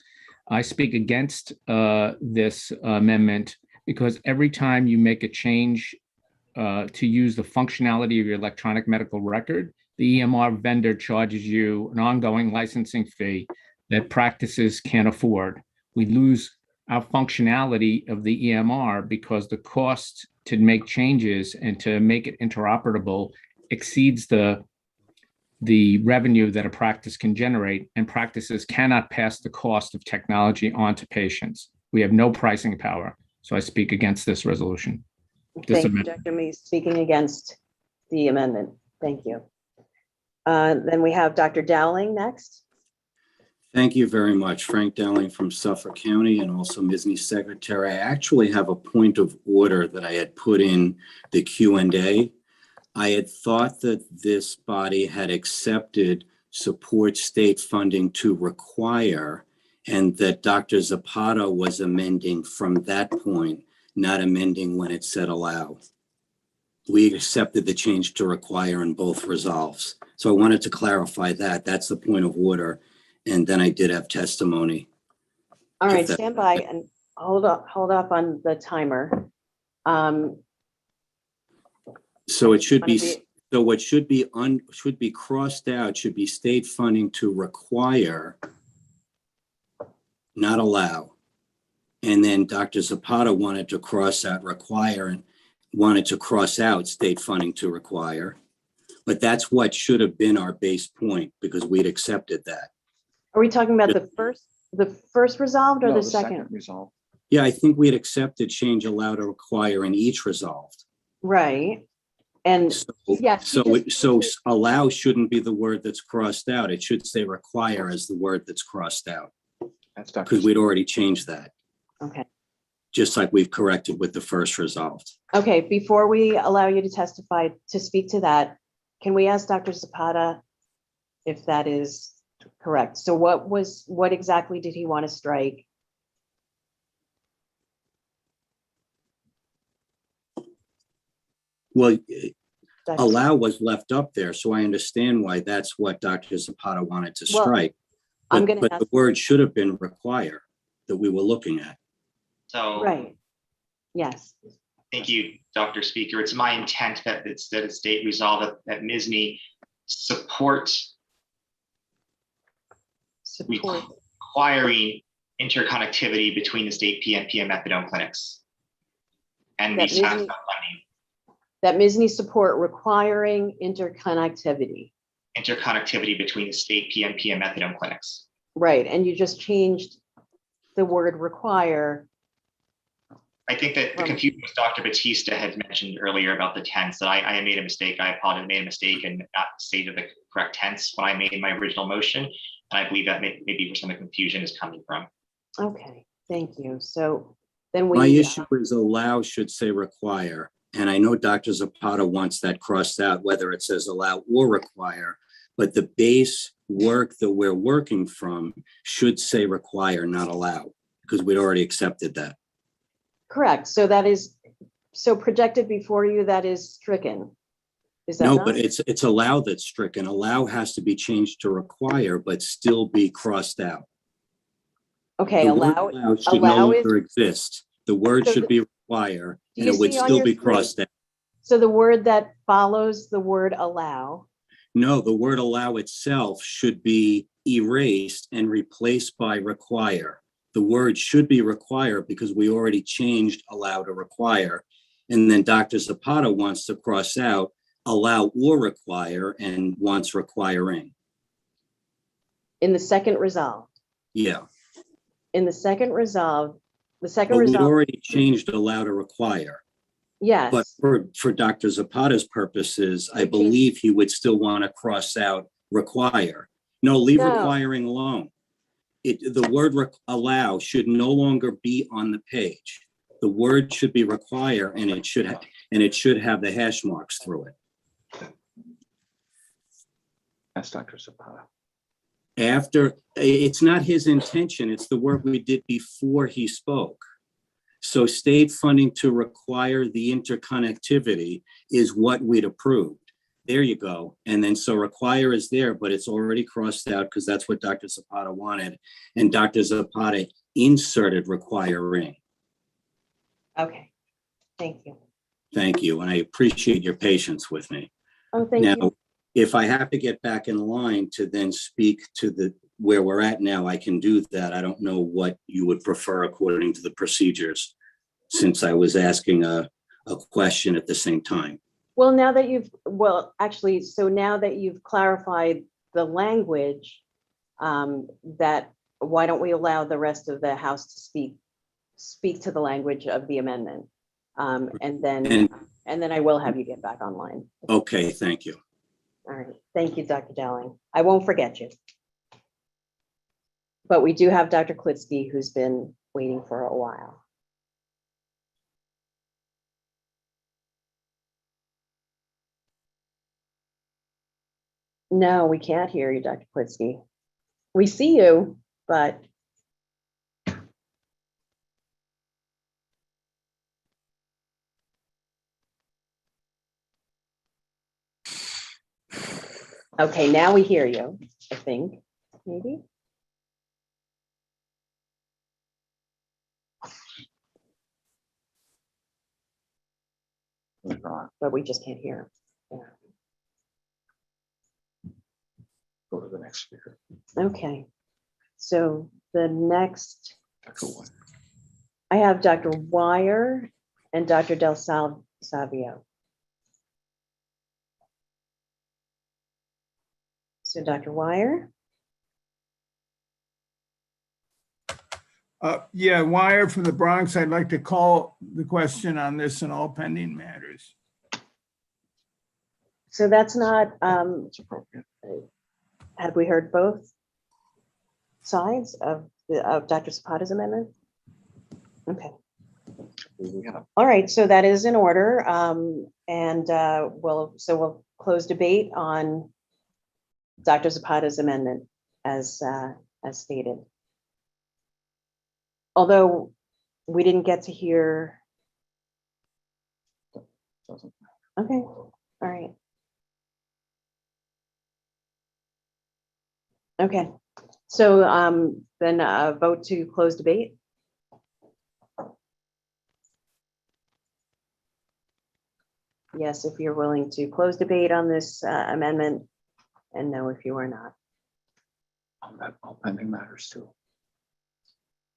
I speak against this amendment because every time you make a change to use the functionality of your electronic medical record, the EMR vendor charges you an ongoing licensing fee that practices can't afford. We lose our functionality of the EMR because the cost to make changes and to make it interoperable exceeds the revenue that a practice can generate, and practices cannot pass the cost of technology on to patients. We have no pricing power. So I speak against this resolution. Thank you, Dr. Meese, speaking against the amendment. Thank you. Then we have Dr. Dowling next. Thank you very much. Frank Dowling from Suffolk County and also MSSNY Secretary. I actually have a point of order that I had put in the Q&A. I had thought that this body had accepted support state funding to require, and that Dr. Zapata was amending from that point, not amending when it said allow. We accepted the change to require in both resolves. So I wanted to clarify that. That's the point of order. And then I did have testimony. All If right, that- stand by and hold up on the timer. So it should Wanna be, so what should be crossed out should be state funding to require, not allow. And then Dr. Zapata wanted to cross out require and wanted to cross out state funding to require. But that's what should have been our base point because we'd accepted that. Are we talking about the first resolved or No, the second? resolve. Yeah, I think we'd accepted change allow to require in each resolved. Right. And So, yes, so allow shouldn't be the word that's crossed out. It should say require as the word that's crossed out. That's Dr. Because we'd already changed that, okay. just like we've corrected with the first resolved. Okay, before we allow you to testify, to speak to that, can we ask Dr. Zapata if that is correct? So what exactly did he want to strike? Well, allow was left up there, so I understand why that's what Dr. Zapata wanted to Well, strike. I'm But, gonna but ask- the word should have been require that we were looking at. So. Right. Yes. Thank you, Dr. Speaker. It's my intent that it's state resolve that MSSNY support requiring interconnectivity between the state PNP and methadone clinics. And That the staff MSSNY funding. that MSSNY support requiring interconnectivity. Interconnectivity between the state PNP and methadone clinics. Right, and you just changed the word require. I think that the confusion was Dr. Batista had mentioned earlier about the tense, that I made a mistake. I apologize, I made a mistake and not stated the correct tense when I made my original motion. And I believe that maybe where some of the confusion is coming from. Okay, thank you. So then My we, issue is allow should say require. And I know Dr. Zapata wants that crossed out, whether it says allow or require, but the base work that we're working from should say require, not allow, because we'd already accepted that. correct. So that is, so projected before you, that is stricken. Is that No, not? but it's allow that's stricken. Allow has to be changed to require, but still be crossed out. Okay, The word allow should no allow is, longer exist. The word So should the- be require, Do and you it would see on still your be screen? crossed out. so the word that follows the word allow, No, the word allow itself should be erased and replaced by require. The word should be require because we already changed allow to require. And then Dr. Zapata wants to cross out allow or require and wants requiring. in the second resolve. Yeah, In the second resolve, the second but we'd resolve, already changed allow to require. yes. But for Dr. Zapata's purposes, I believe he would still want to cross out require. No, leave No. requiring alone. The word allow should no longer be on the page. The word should be require, and it should have the hash marks through it. That's Dr. Zapata. After, it's not his intention, it's the work we did before he spoke. So state funding to require the interconnectivity is what we'd approved. There you go. And then so require is there, but it's already crossed out because that's what Dr. Zapata wanted. And Dr. Zapata inserted requiring. Okay, thank you. Thank you. And I appreciate your patience with me. Oh, thank Now, you. if I have to get back in line to then speak to where we're at now, I can do that. I don't know what you would prefer according to the procedures, since I was asking a question at the same time. Well, now that actually, so now that you've clarified the language, that why don't we allow the rest of the House to speak to the language of the amendment? And then I will have you get back online. Okay, thank you. All right, thank you, Dr. Dowling. I won't forget you. But we do have Dr. Klitsky, who's been waiting for a while. No, we can't hear you, Dr. Klitsky. We see you, but Okay, now we hear you, I think, maybe. But we just can't hear. Yeah. Go to the next speaker. Okay, so the next, I have Dr. Wire and Dr. Del Savio. So Dr. Wire? Yeah, Wire from the Bronx. I'd like to call the question on this and all pending matters. So that's not, have we heard both sides of Dr. Zapata's amendment? Okay. All right, so that is in order. We'll close debate on Dr. Zapata's amendment as stated. Although we didn't get to hear. Okay, all right. Okay, so then vote to close debate. Yes, if you're willing to close debate on this amendment, and no, if you are not. All pending matters too.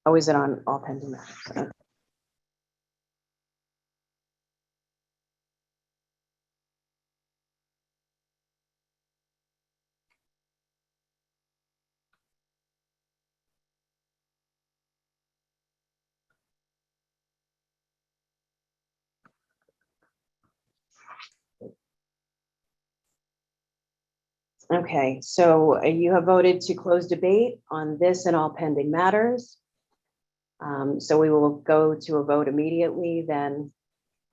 Oh, is it on all pending matters? Okay, so you have voted to close debate on this and all pending matters. So we will go to a vote immediately then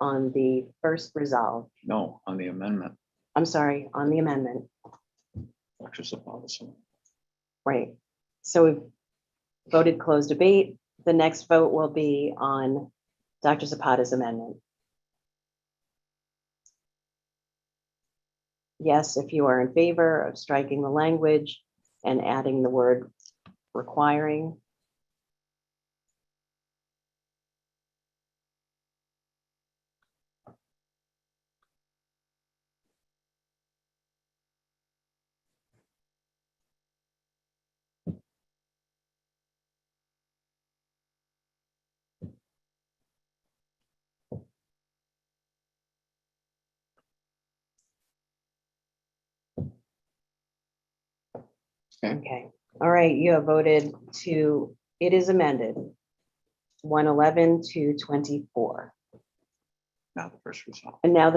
on the first resolve. No, on the amendment. I'm sorry, on the amendment. Dr. Zapata's. Right. So we've voted close debate. The next vote will be on Dr. Zapata's amendment. Yes, if you are in favor of striking the language and adding the word requiring. Okay, all right, you have voted to, it is amended. 111 to 24. Now the first resolve. And now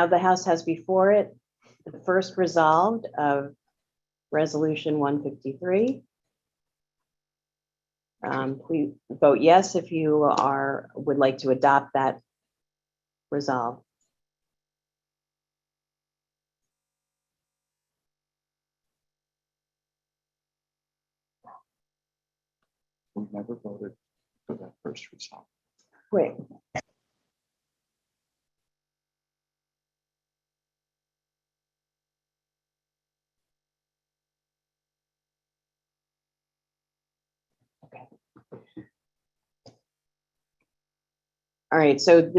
the House has before it the first resolved of Resolution 153. Please vote yes if you would like to adopt that resolve. We never voted for that first resolve. Wait. Okay. All right, so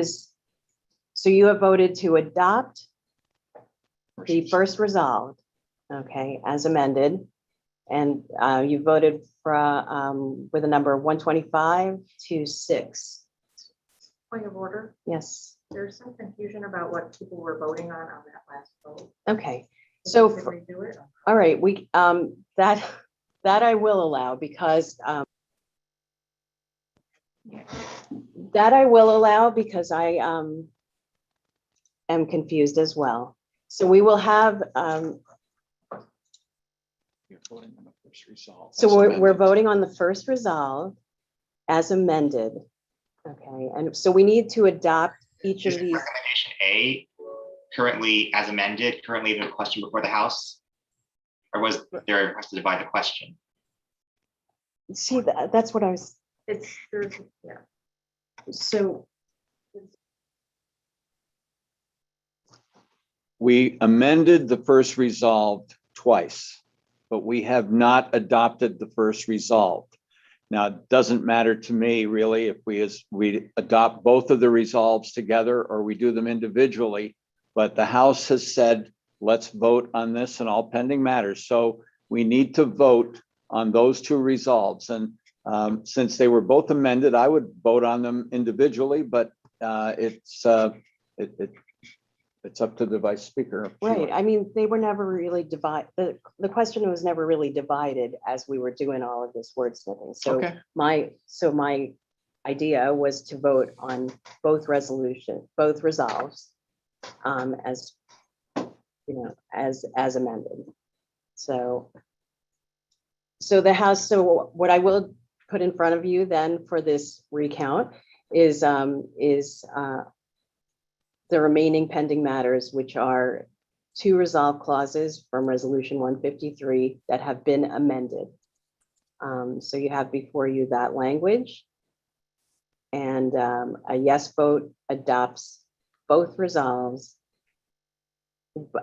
you have voted to adopt the first resolved, okay, as amended. And you voted for with a number of 125 to 6. Point of order. Yes. There's some confusion about what people were voting on that last vote. Okay. So, Redo it. all right, we that I will allow because I am confused as well. So we will have You're voting on the first resolve. so we're voting on the first resolve as amended. Okay, and so we need to adopt each of Is these. recommendation A currently as amended, currently the question before the House? Or was there a request to divide the question? See, that's what I was. Yeah. So we amended the first resolve twice, but we have not adopted the first resolve. Now, it doesn't matter to me really if we adopt both of the resolves together or we do them individually, but the House has said, let's vote on this and all pending matters. So we need to vote on those two resolves. And since they were both amended, I would vote on them individually, but it's up to the Vice Speaker. Right. I mean, they were never really divided. The question was never really divided as we were doing all of this wordsmithing. So Okay. my idea was to vote on both resolves, as you know, as amended. So the House. So what I will put in front of you then for this recount is the remaining pending matters, which are 2 resolve clauses from Resolution 153 that have been amended. So you have before you that language, and a yes vote adopts both resolves,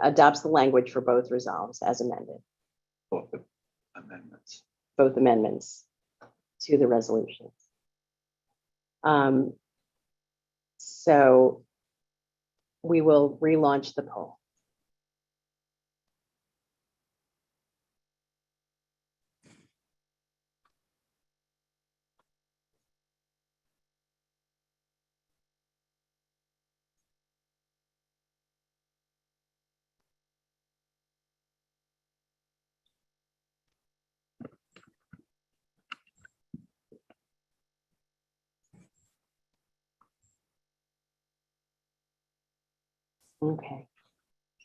adopts the language for both resolves as amended. Both amendments. Both amendments to the resolutions. So we will relaunch the poll. Okay,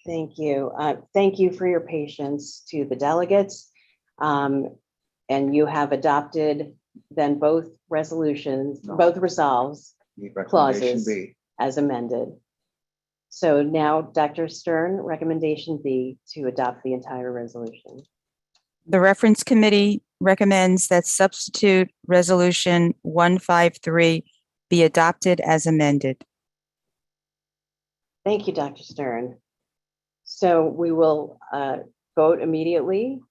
thank you. Thank you for your patience to the delegates. And you have adopted then both resolutions, both resolves clauses as amended. So now, Dr. Stern, recommendation B to adopt the entire resolution. The reference committee recommends that substitute resolution 153 be adopted as amended. Thank you, Dr. Stern. So we will vote immediately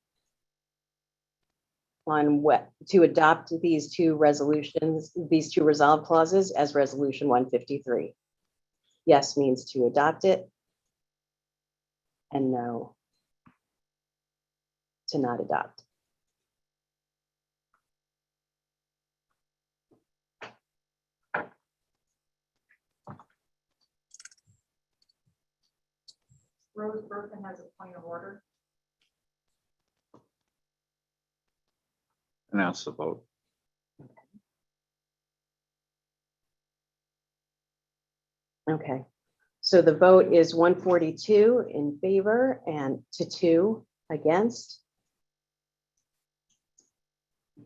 on what to adopt these 2 resolutions, these 2 resolve clauses as resolution 153. Yes means to adopt it, and no to not adopt. Rose Burton has a point of order. Announce the vote. Okay, so the vote is 142 in favor and to 2 against.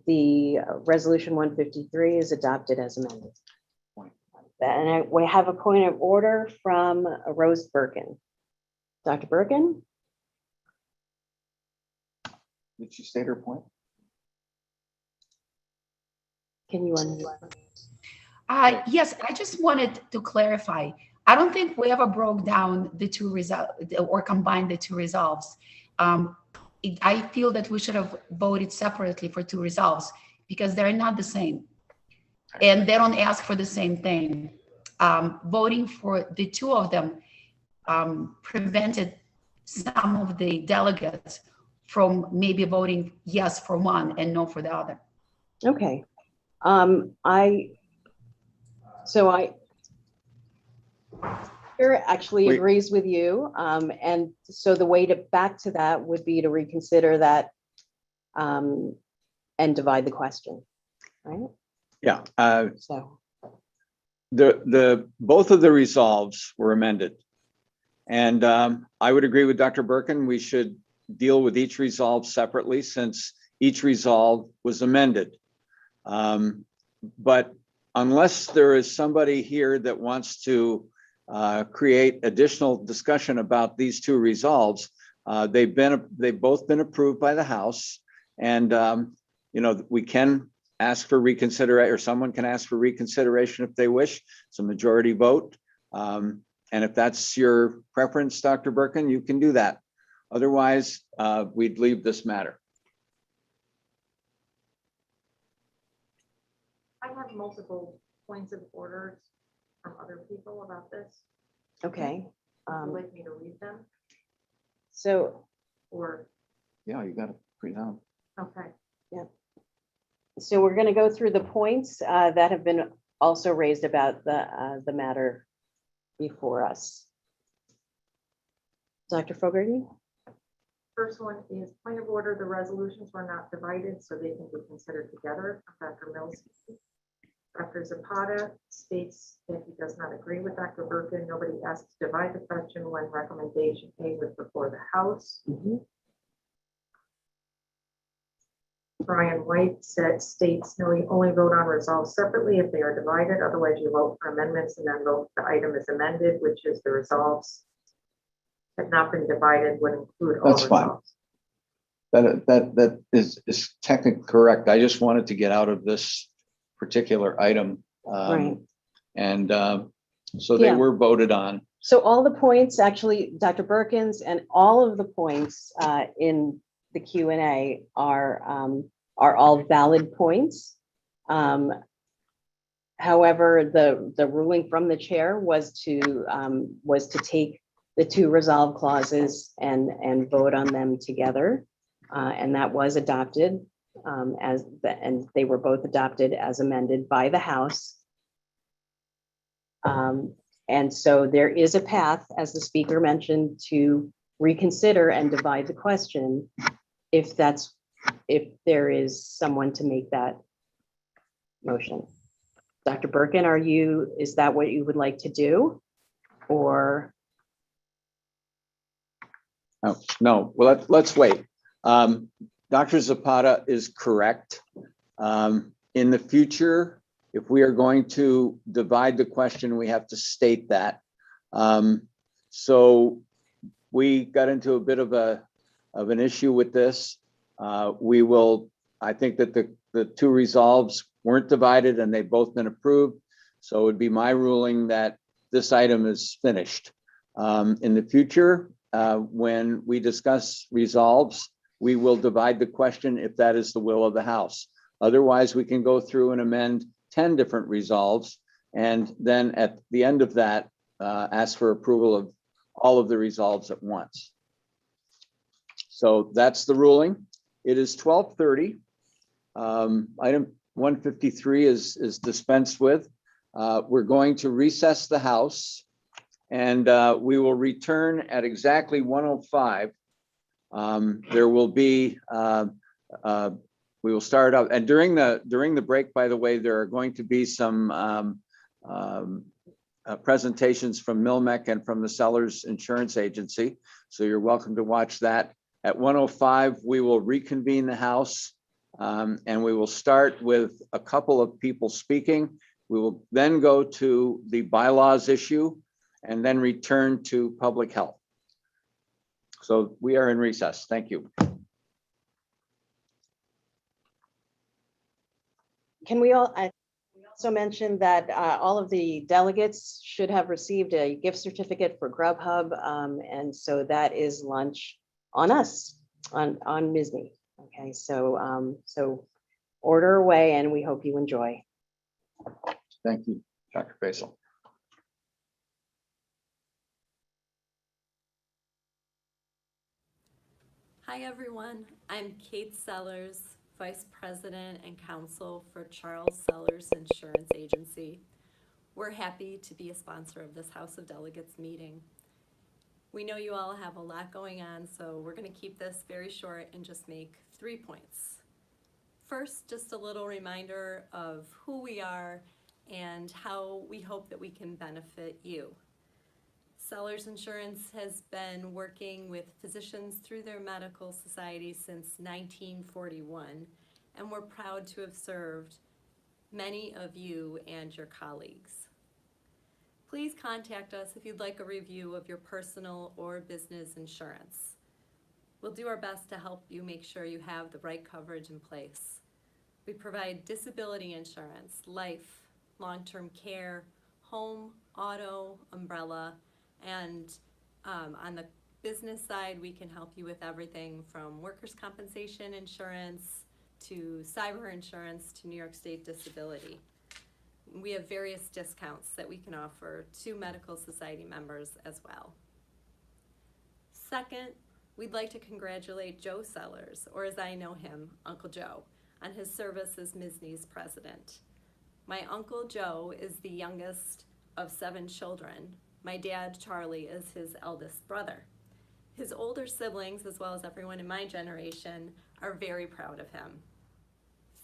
The resolution 153 is adopted as amended. And we have a point of order from Rose Birkin. Dr. Birkin? Did she state her point? Can you unmute? Yes, I just wanted to clarify. I don't think we ever broke down the 2 resolve or combined the 2 resolves. I feel that we should have voted separately for 2 resolves because they're not the same. And they don't ask for the same thing. Voting for the 2 of them prevented some of the delegates from maybe voting yes for one and no for the other. Okay. Actually agrees with you. And so the way to back to that would be to reconsider that and divide the question, right? Yeah. So both of the resolves were amended. And I would agree with Dr. Birkin, we should deal with each resolve separately since each resolve was amended. But unless there is somebody here that wants to create additional discussion about these 2 resolves, they've both been approved by the House. And you know, we can ask for reconsideration, or someone can ask for reconsideration if they wish. It's a majority vote. And if that's your preference, Dr. Birkin, you can do that. Otherwise, we'd leave this matter. I have multiple points of orders from other people about this. Okay. Would you like me to read them? So, Or, Yeah, you got it pretty down. okay. yeah. So we're going to go through the points that have been also raised about the matter before us. Dr. Fogarty? First one is point of order. The resolutions were not divided, so they can be considered together. Dr. Mills. Dr. Zapata states that he does not agree with Dr. Birkin. Nobody asked to divide the question when recommendation A was before the House. Brian White states, no, we only vote on resolves separately if they are divided. Otherwise, you vote for amendments and then vote the item is amended, which is the resolves have not been divided would include all That's fine. resolves. That is technically correct. I just wanted to get out of this particular item. Right. And so they Yeah. were voted on. So all the points, actually, Dr. Birkins and all of the points in the Q&A are all valid points. However, the ruling from the chair was to take the two resolve clauses and vote on them together. And that was adopted and they were both adopted as amended by the House. And so there is a path, as the speaker mentioned, to reconsider and divide the question if there is someone to make that motion. Dr. Birkin, is that what you would like to do? Or? Oh, no, well, let's wait. Dr. Zapata is correct. In the future, if we are going to divide the question, we have to state that. So we got into a bit of an issue with this. I think that the two resolves weren't divided and they've both been approved. So it would be my ruling that this item is finished. In the future, when we discuss resolves, we will divide the question if that is the will of the House. Otherwise, we can go through and amend 10 different resolves, and then at the end of that, ask for approval of all of the resolves at once. So that's the ruling. It is 12:30. Item 153 is dispensed with. We're going to recess the House, and we will return at exactly 1:05. There will be we will start up, and during the break, by the way, there are going to be some presentations from Milmec and from the Sellers Insurance Agency. So you're welcome to watch that. At 1:05, we will reconvene the House, and we will start with a couple of people speaking. We will then go to the bylaws issue and then return to public health. So we are in recess. Thank you. Can we also mention that all of the delegates should have received a gift certificate for Grubhub. And so that is lunch on us, on MSSNY. Okay, so order away and we hope you enjoy. Thank you, Dr. Basil. Hi, everyone. I'm Kate Sellers, Vice President and Counsel for Charles Sellers Insurance Agency. We're happy to be a sponsor of this House of Delegates meeting. We know you all have a lot going on, so we're going to keep this very short and just make 3 points. First, just a little reminder of who we are and how we hope that we can benefit you. Sellers Insurance has been working with physicians through their medical society since 1941, and we're proud to have served many of you and your colleagues. Please contact us if you'd like a review of your personal or business insurance. We'll do our best to help you make sure you have the right coverage in place. We provide disability insurance, life, long-term care, home, auto, umbrella, And on the business side, we can help you with everything from workers' compensation insurance to cyber insurance to New York State disability. We have various discounts that we can offer to medical society members as well. Second, we'd like to congratulate Joe Sellers, or as I know him, Uncle Joe, on his service as MSSNY's president. My Uncle Joe is the youngest of 7 children. My dad, Charlie, is his eldest brother. His older siblings, as well as everyone in my generation, are very proud of him.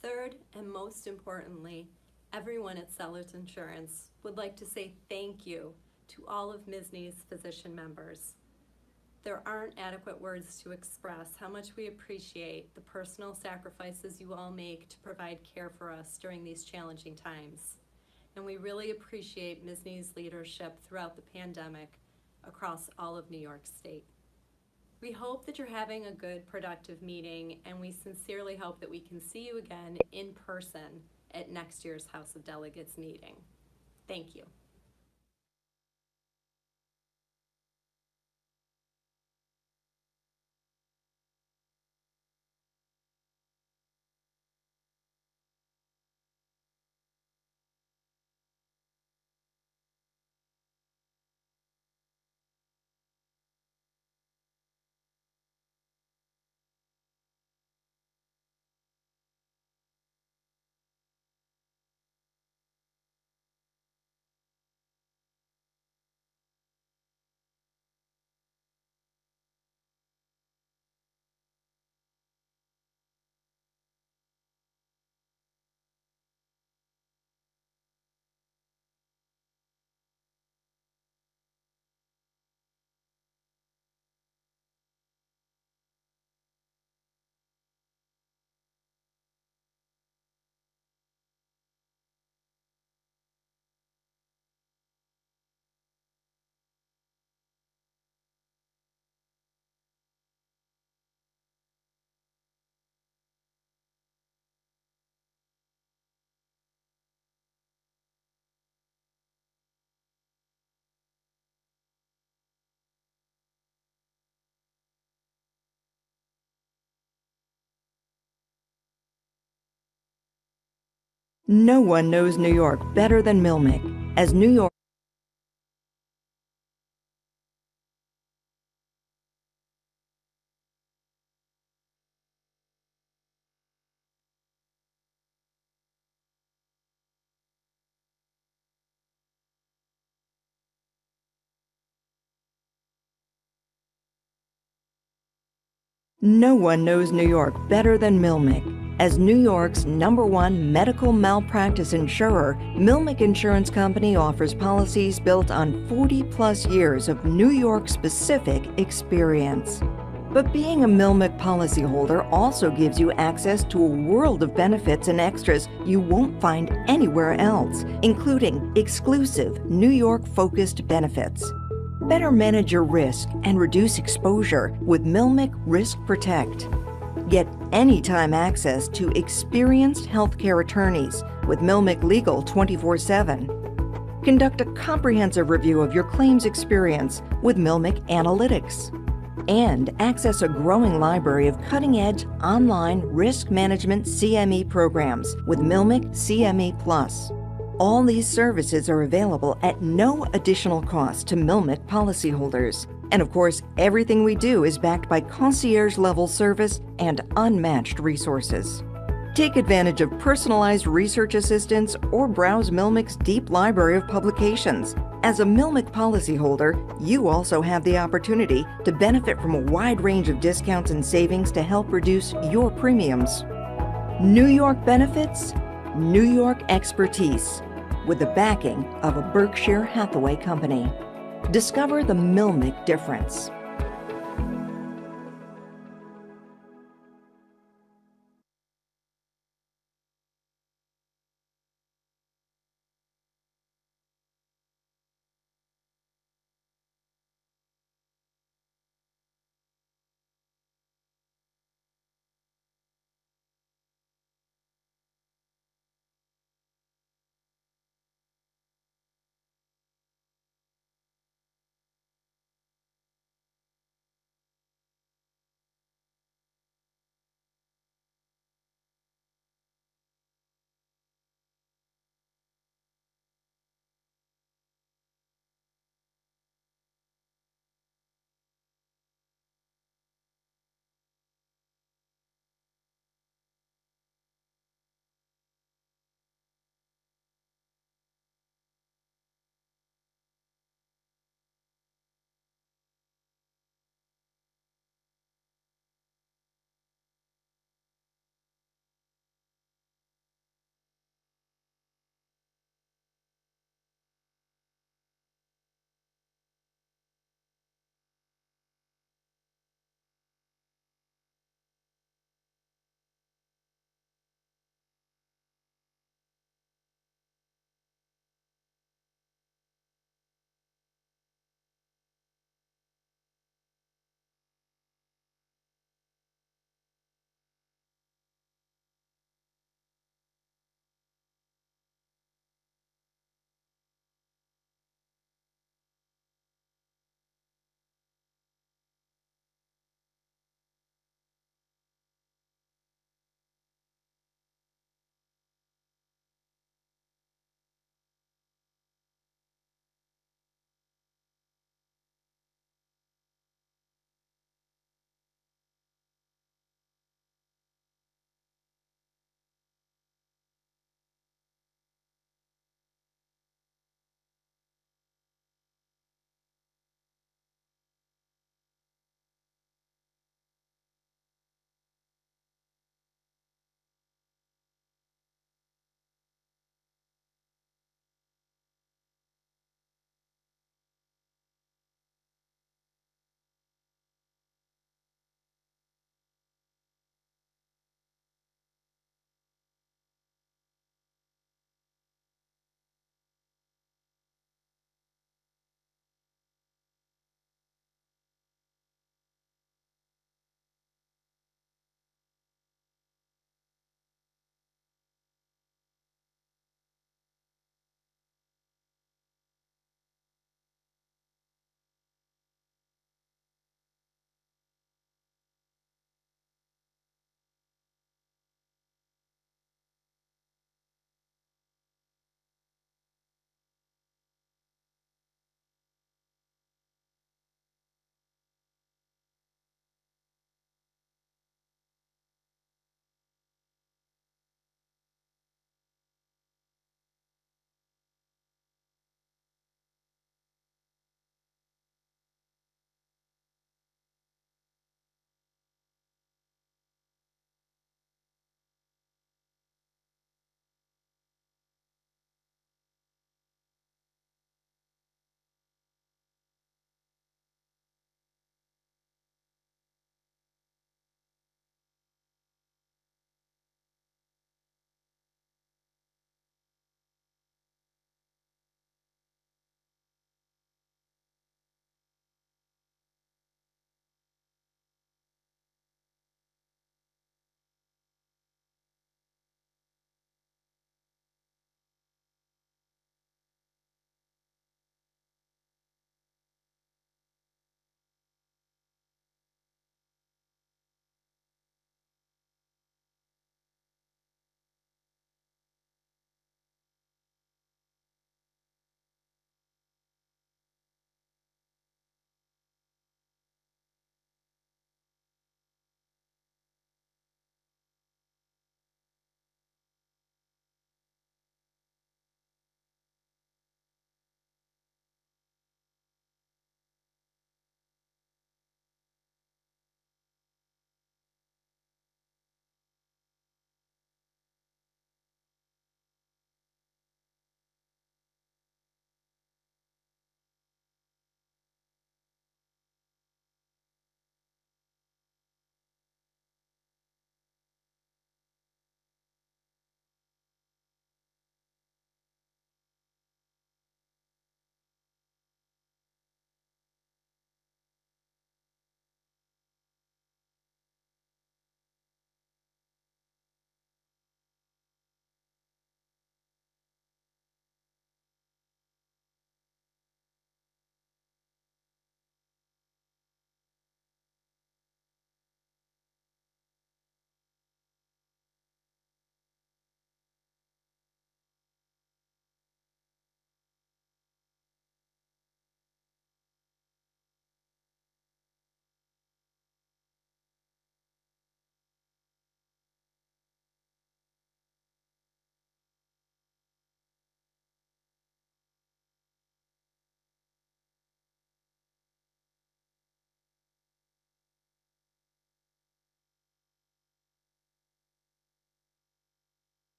Third, and most importantly, everyone at Sellers Insurance would like to say thank you to all of MSSNY's physician members. There aren't adequate words to express how much we appreciate the personal sacrifices you all make to provide care for us during these challenging times. And we really appreciate MSSNY's leadership throughout the pandemic across all of New York State. We hope that you're having a good, productive meeting, and we sincerely hope that we can see you again in person at next year's House of Delegates meeting. Thank you. No one knows New York better than Milmick, as New York. No one knows New York better than Milmick. As New York's #1 medical malpractice insurer, Milmick Insurance Company offers policies built on 40-plus years of New York-specific experience. But being a Milmick policyholder also gives you access to a world of benefits and extras you won't find anywhere else, including exclusive New York-focused benefits. Better manage your risk and reduce exposure with Milmick Risk Protect. Get anytime access to experienced healthcare attorneys with Milmick Legal 24/7. Conduct a comprehensive review of your claims experience with Milmick Analytics. And access a growing library of cutting-edge online risk management CME programs with Milmick CME Plus. All these services are available at no additional cost to Milmick policyholders. And of course, everything we do is backed by concierge-level service and unmatched resources. Take advantage of personalized research assistance or browse Milmick's deep library of publications. As a Milmick policyholder, you also have the opportunity to benefit from a wide range of discounts and savings to help reduce your premiums. New York benefits, New York expertise, with the backing of a Berkshire Hathaway company. Discover the Milmick difference.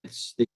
It's the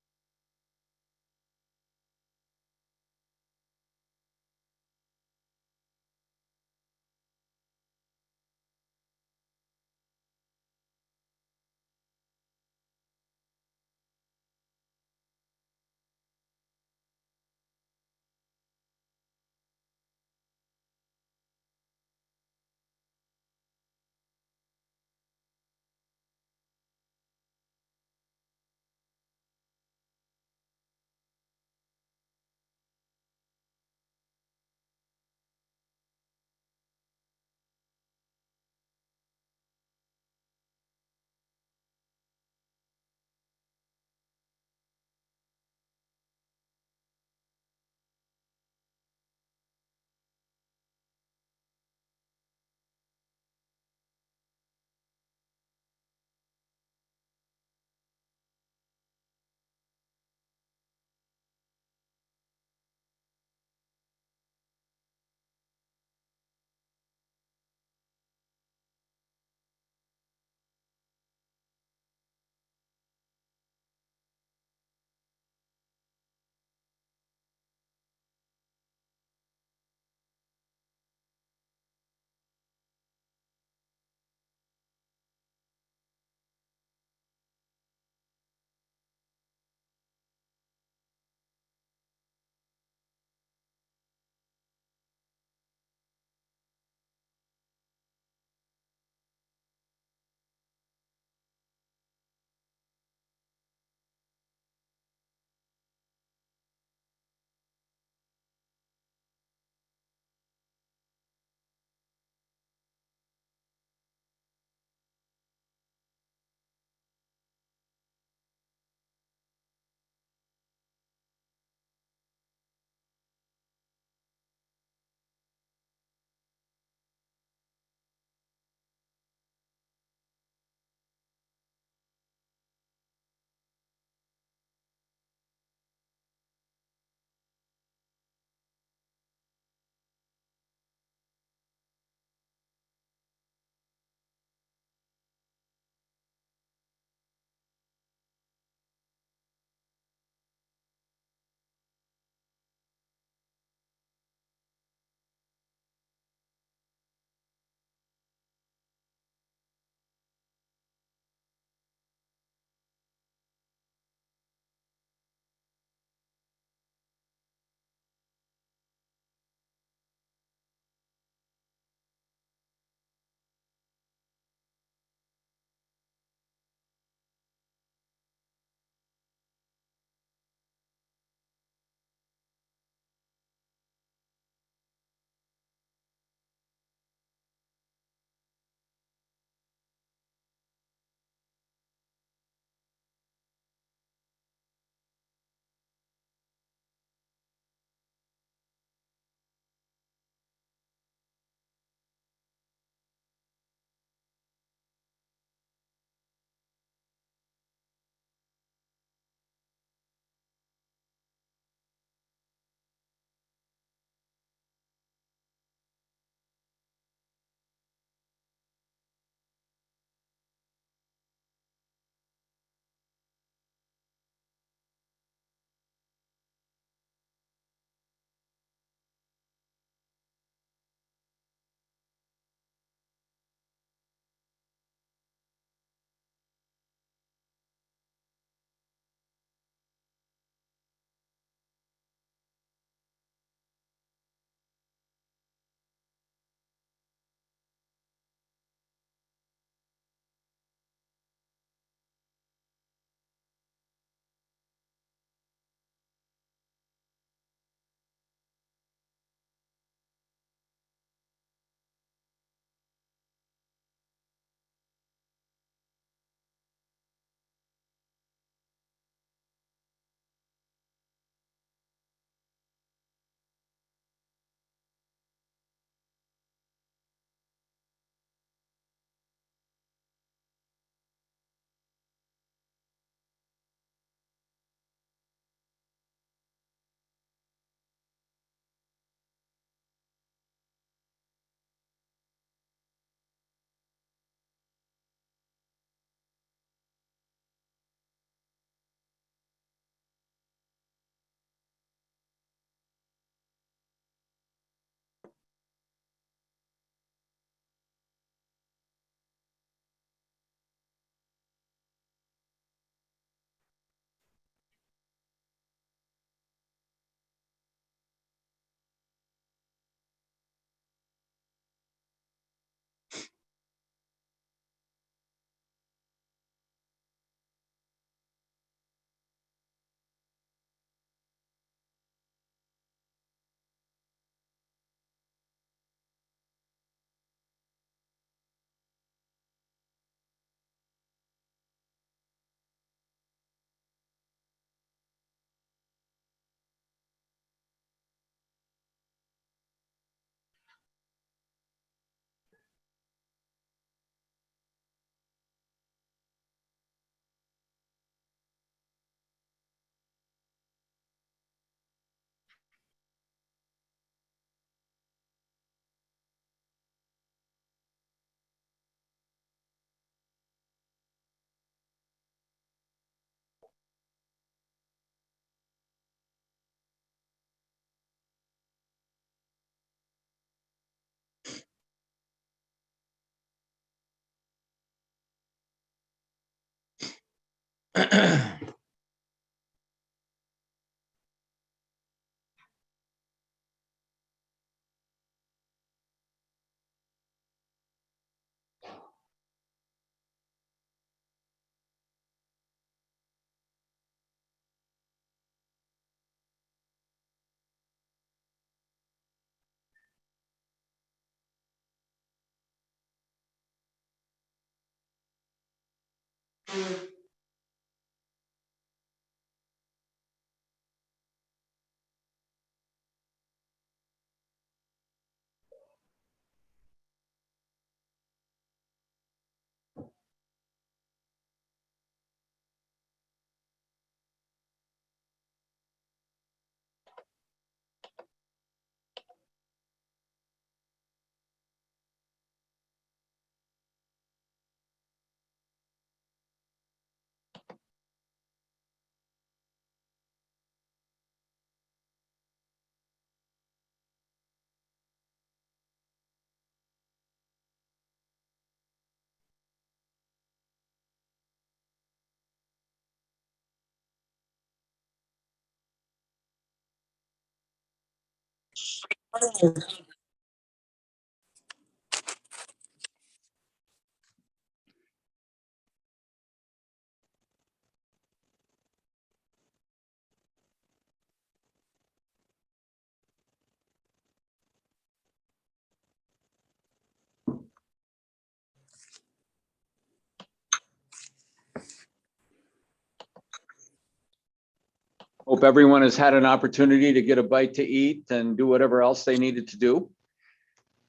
Hope everyone has had an opportunity to get a bite to eat and do whatever else they needed to do.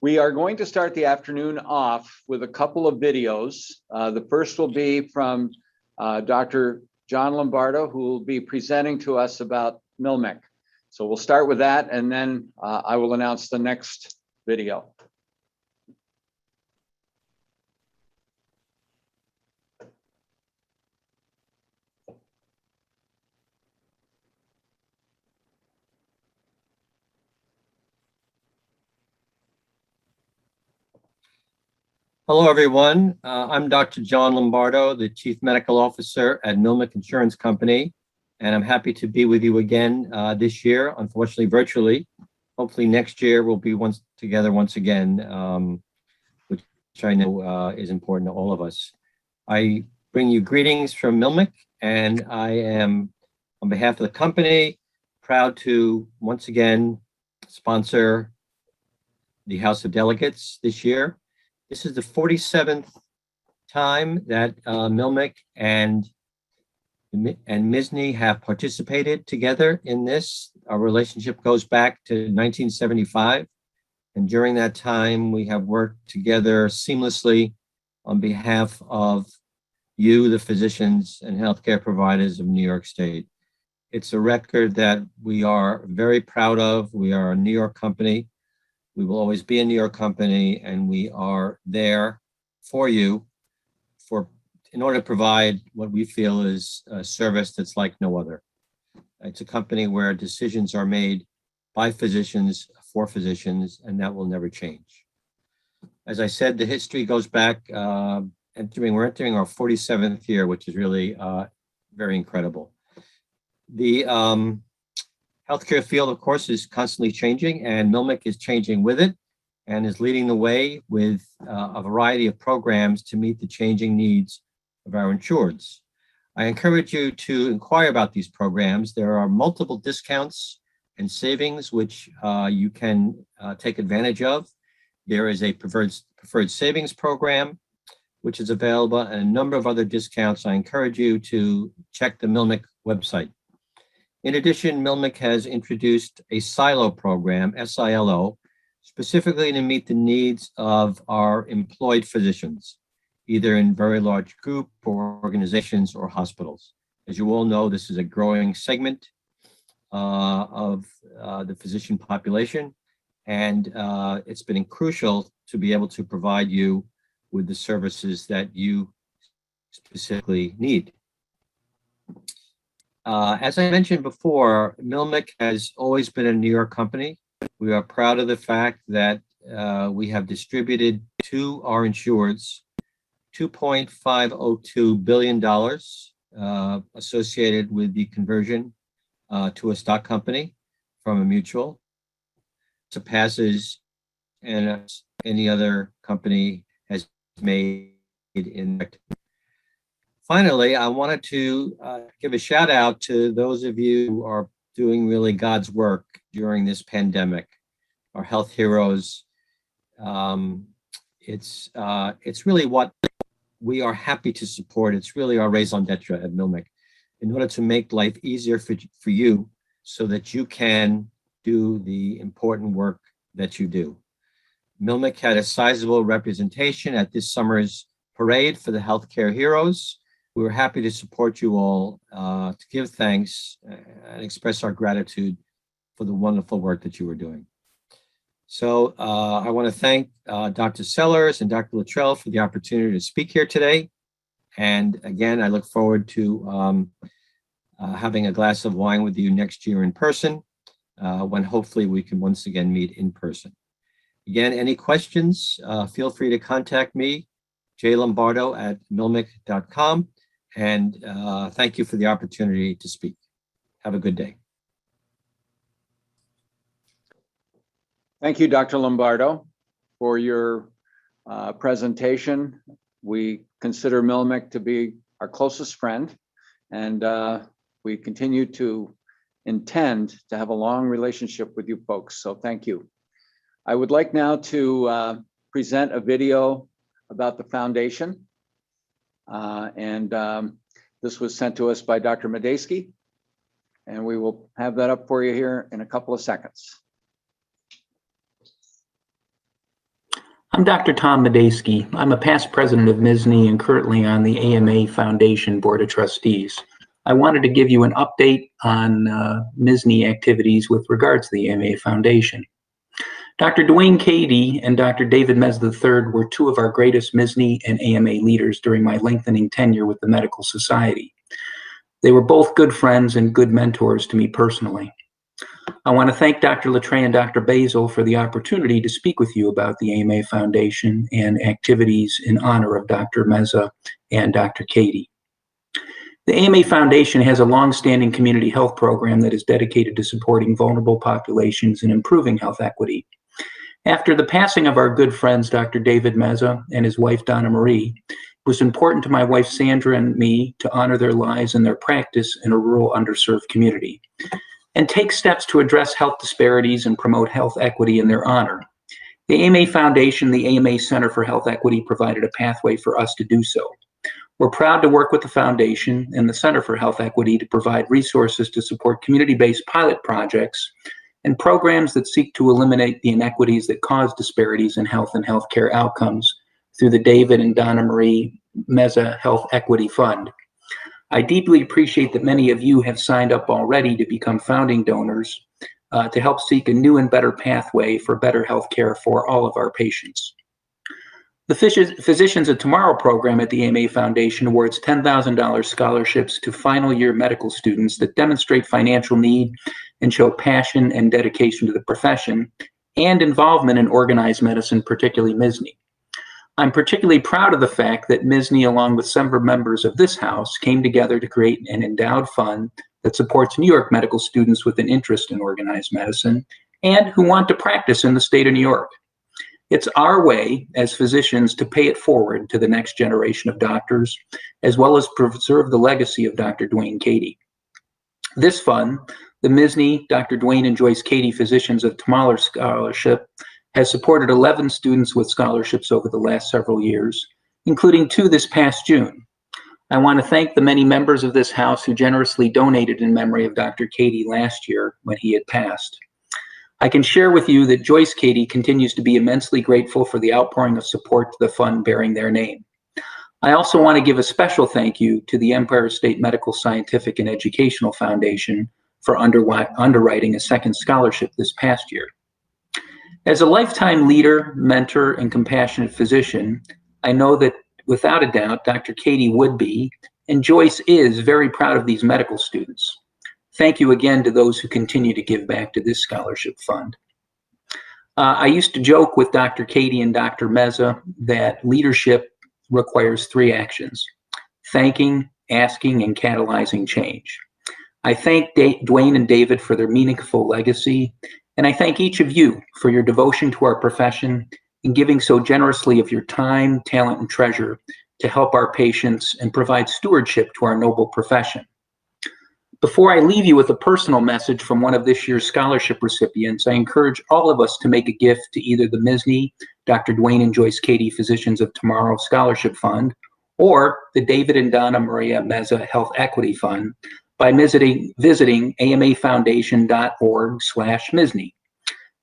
We are going to start the afternoon off with a couple of videos. The first will be from Dr. John Lombardo, who will be presenting to us about MILMIC. So we'll start with that, and then I will announce the next video. Hello, everyone. I'm Dr. John Lombardo, the Chief Medical Officer at MILMIC Insurance Company, and I'm happy to be with you again this year, unfortunately virtually. Hopefully next year we'll be together once again, which I know is important to all of us. I bring you greetings from MILMIC, and I am, on behalf of the company, proud to once again sponsor the House of Delegates this year. This is the 47th time that MILMIC and MSSNY have participated together in this. Our relationship goes back to 1975. And during that time, we have worked together seamlessly on behalf of you, the physicians and healthcare providers of New York State. It's a record that we are very proud of. We are a New York company. We will always be a New York company, and we are there for you in order to provide what we feel is a service that's like no other. It's a company where decisions are made by physicians for physicians, and that will never change. As I said, the history goes back, we're entering our 47th year, which is really very incredible. The healthcare field, of course, is constantly changing, and MILMIC is changing with it and is leading the way with a variety of programs to meet the changing needs of our insureds. I encourage you to inquire about these programs. There are multiple discounts and savings which you can take advantage of. There is a preferred savings program, which is available, and a number of other discounts. I encourage you to check the MILMIC website. In addition, MILMIC has introduced a SILO program, SILO, specifically to meet the needs of our employed physicians, either in very large group or organizations or hospitals. As you all know, this is a growing segment of the physician population, and it's been crucial to be able to provide you with the services that you specifically need. As I mentioned before, MILMIC has always been a New York company. We are proud of the fact that we have distributed to our insureds $2.502 billion associated with the conversion to a stock company from a mutual. Surpasses and any other company has made in. Finally, I wanted to give a shout out to those of you who are doing really God's work during this pandemic, our health heroes. It's really what we are happy to support. It's really our raison d'etre at MilMec in order to make life easier for you so that you can do the important work that you do. MilMec had a sizable representation at this summer's parade for the healthcare heroes. We were happy to support you all, to give thanks and express our gratitude for the wonderful work that you were doing. So I want to thank Dr. Sellers and Dr. Luttrell for the opportunity to speak here today. And again, I look forward to having a glass of wine with you next year in person, when hopefully we can once again meet in person. Again, any questions, feel free to contact me, jlombardo@milmic.com. And thank you for the opportunity to speak. Have a good day. Thank you, Dr. Lombardo, for your presentation. We consider MilMec to be our closest friend, and we continue to intend to have a long relationship with you folks. So thank you. I would like now to present a video about the foundation. This was sent to us by Dr. Medeski, and we will have that up for you here in a couple of seconds. I'm Dr. Tom Medeski. I'm a past president of MSSNY and currently on the AMA Foundation Board of Trustees. I wanted to give you an update on MSSNY activities with regards to the AMA Foundation. Dr. Dwayne Cady and Dr. David Meza III were two of our greatest MSSNY and AMA leaders during my lengthening tenure with the Medical Society. They were both good friends and good mentors to me personally. I want to thank Dr. Luttrell and Dr. Basil for the opportunity to speak with you about the AMA Foundation and activities in honor of Dr. Meza and Dr. Cady. The AMA Foundation has a long-standing community health program that is dedicated to supporting vulnerable populations and improving health equity. After the passing of our good friends, Dr. David Meza and his wife, Donna Marie, it was important to my wife, Sandra, and me to honor their lives and their practice in a rural, underserved community and take steps to address health disparities and promote health equity in their honor. The AMA Foundation, the AMA Center for Health Equity, provided a pathway for us to do so. We're proud to work with the Foundation and the Center for Health Equity to provide resources to support community-based pilot projects and programs that seek to eliminate the inequities that cause disparities in health and healthcare outcomes through the David and Donna Marie Meza Health Equity Fund. I deeply appreciate that many of you have signed up already to become founding donors to help seek a new and better pathway for better healthcare for all of our patients. The Physicians of Tomorrow program at the AMA Foundation awards $10,000 scholarships to final year medical students that demonstrate financial need and show passion and dedication to the profession and involvement in organized medicine, particularly MSSNY. I'm particularly proud of the fact that MSSNY, along with several members of this House, came together to create an endowed fund that supports New York medical students with an interest in organized medicine and who want to practice in the state of New York. It's our way as physicians to pay it forward to the next generation of doctors, as well as preserve the legacy of Dr. Dwayne Cady. This fund, the MSSNY Dr. Dwayne and Joyce Cady Physicians of Tomorrow Scholarship, has supported 11 students with scholarships over the last several years, including 2 this past June. I want to thank the many members of this House who generously donated in memory of Dr. Cady last year when he had passed. I can share with you that Joyce Cady continues to be immensely grateful for the outpouring of support to the fund bearing their name. I also want to give a special thank you to the Empire State Medical Scientific and Educational Foundation for underwriting a second scholarship this past year. As a lifetime leader, mentor, and compassionate physician, I know that without a doubt, Dr. Cady would be, and Joyce is, very proud of these medical students. Thank you again to those who continue to give back to this scholarship fund. I used to joke with Dr. Cady and Dr. Meza that leadership requires 3 actions: thanking, asking and catalyzing change. I thank Dwayne and David for their meaningful legacy, and I thank each of you for your devotion to our profession and giving so generously of your time, talent, and treasure to help our patients and provide stewardship to our noble profession. Before I leave you with a personal message from one of this year's scholarship recipients, I encourage all of us to make a gift to either the MSSNY, Dr. Dwayne and Joyce Cady Physicians of Tomorrow Scholarship Fund, or the David and Donna Maria Meza Health Equity Fund by visiting amafoundation.org/MSSNY.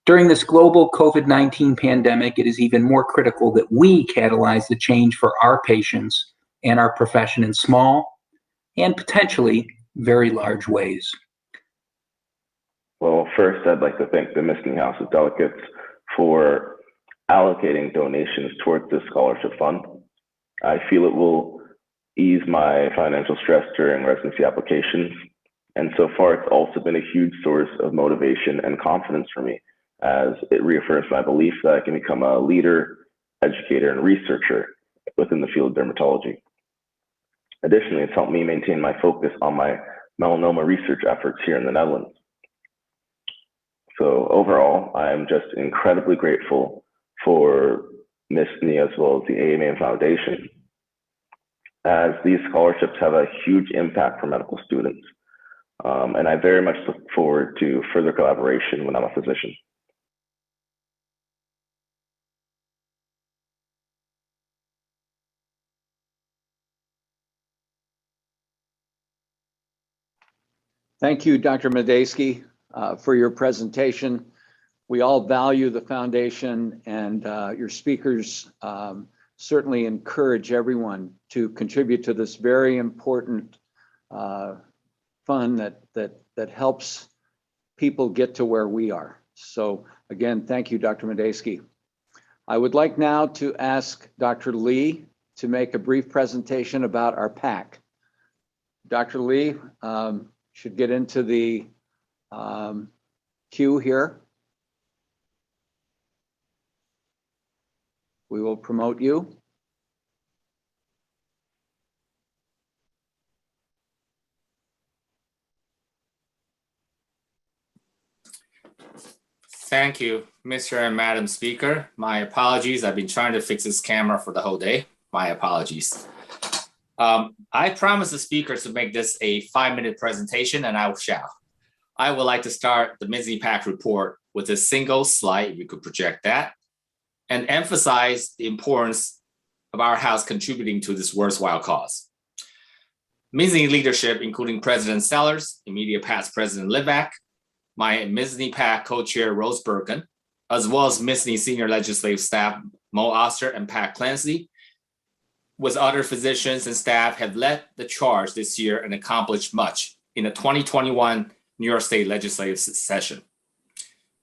During this global COVID-19 pandemic, it is even more critical that we catalyze the change for our patients and our profession in small and potentially very large ways. Well, first, I'd like to thank the MSSNY House of Delegates for allocating donations towards this scholarship fund. I feel it will ease my financial stress during residency applications. And so far, it's also been a huge source of motivation and confidence for me, as it reaffirms my belief that I can become a leader, educator, and researcher within the field of dermatology. Additionally, it's helped me maintain my focus on my melanoma research efforts here in the Netherlands. So overall, I'm just incredibly grateful for MSSNY as well as the AMA Foundation, as these scholarships have a huge impact for medical students. And I very much look forward to further collaboration when I'm a physician. Thank you, Dr. Medeski, for your presentation. We all value the foundation, and your speakers certainly encourage everyone to contribute to this very important fund that helps people get to where we are. So again, thank you, Dr. Medeski. I would like now to ask Dr. Lee to make a brief presentation about our PAC. Dr. Lee should get into the queue here. We will promote you. Thank you, Mr. and Madam Speaker. My apologies. I've been trying to fix this camera for the whole day. My apologies. I promised the speakers to make this a 5-minute presentation, and I shall. I would like to start the MSSNY PAC report with a single slide, if you could project that, and emphasize the importance of our house contributing to this worthwhile cause. MSSNY leadership, including President Sellers, immediate past President Livak, my MSSNY PAC co-chair Rose Birkin, as well as MSSNY senior legislative staff Mo Oster and Pat Clancy, with other physicians and staff, have led the charge this year and accomplished much in the 2021 New York State legislative session.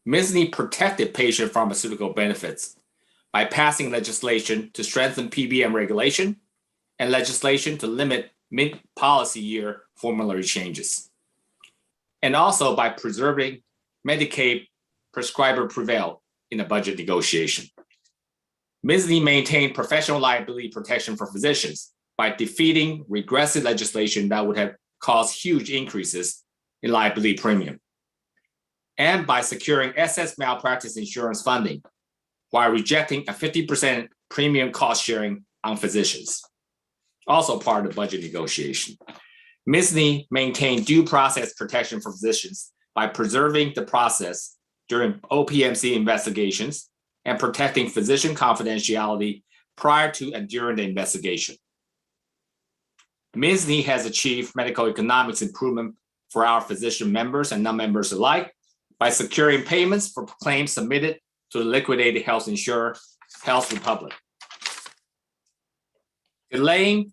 MSSNY protected patient pharmaceutical benefits by passing legislation to strengthen PBM regulation and legislation to limit mid-policy year formulary changes, and also by preserving Medicaid prescriber prevail in a budget negotiation. MSSNY maintained professional liability protection for physicians by defeating regressive legislation that would have caused huge increases in liability premium, and by securing excess malpractice insurance funding while rejecting a 50% premium cost sharing on physicians, also part of the budget negotiation. MSSNY maintained due process protection for physicians by preserving the process during OPMC investigations and protecting physician confidentiality prior to and during the investigation. MSSNY has achieved medical economics improvement for our physician members and non-members alike by securing payments for claims submitted to the liquidated health insurer, Health Republic. Delaying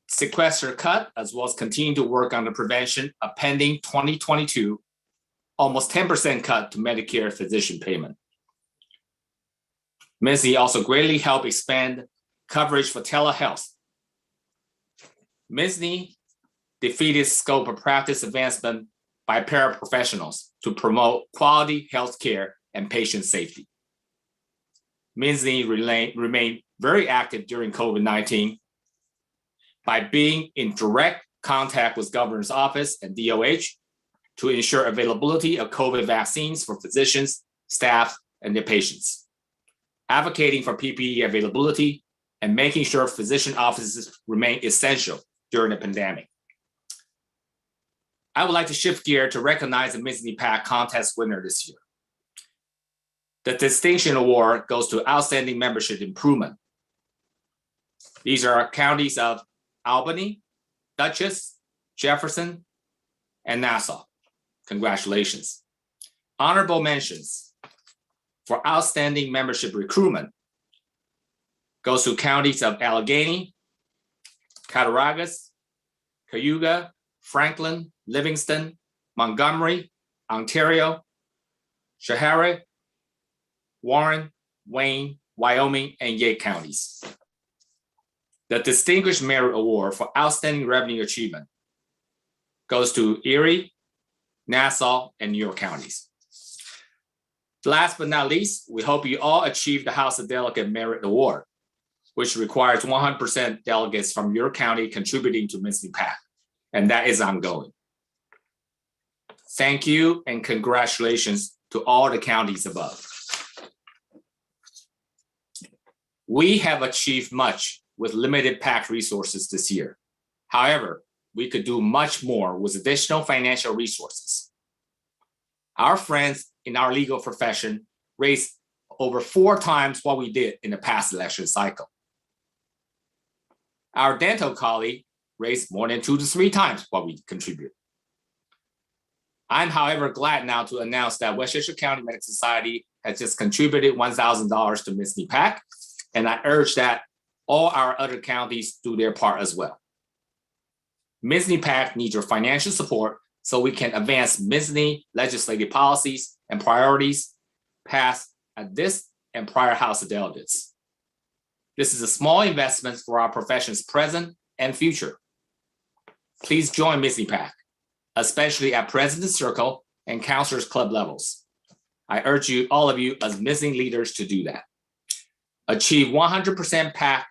sequester cut, as well as continue to work on the prevention of pending 2022, almost 10% cut to Medicare physician payment. MSSNY also greatly helped expand coverage for telehealth. MSSNY defeated scope of practice advancement by paraprofessionals to promote quality healthcare and patient safety. MSSNY remained very active during COVID-19, by being in direct contact with governor's office and DOH to ensure availability of COVID vaccines for physicians, staff, and their patients, advocating for PPE availability, and making sure physician offices remain essential during the pandemic. I would like to shift gear to recognize the MSSNY PAC contest winner this year. The Distinction Award goes to Outstanding Membership Improvement. These are counties of Albany, Dutchess, Jefferson, and Nassau. Congratulations. Honorable mentions for Outstanding Membership Recruitment goes to counties of Allegheny, Cattaraugus, Cayuga, Franklin, Livingston, Montgomery, Ontario, Schoharie, Warren, Wayne, Wyoming, and Yake counties. The Distinguished Merit Award for Outstanding Revenue Achievement goes to Erie, Nassau, and New York counties. Last but not least, we hope you all achieve the House of Delegate Merit Award, which requires 100% delegates from your county contributing to MSSNY PAC, and that is ongoing. Thank you and congratulations to all the counties above. We have achieved much with limited PAC resources this year. However, we could do much more with additional financial resources. Our friends in our legal profession raised over 4 times what we did in the past election cycle. Our dental colleague raised more than 2 to 3 times what we contribute. I'm, however, glad now to announce that Westchester County Medical Society has just contributed $1,000 to MSSNY PAC, and I urge that all our other counties do their part as well. MSSNY PAC needs your financial support so we can advance MSSNY legislative policies and priorities passed at this and prior House of Delegates. This is a small investment for our profession's present and future. Please join MSSNY PAC, especially at President's Circle and Counselors Club levels. I urge you, all of you as MSSNY leaders, to do that. Achieve 100% PAC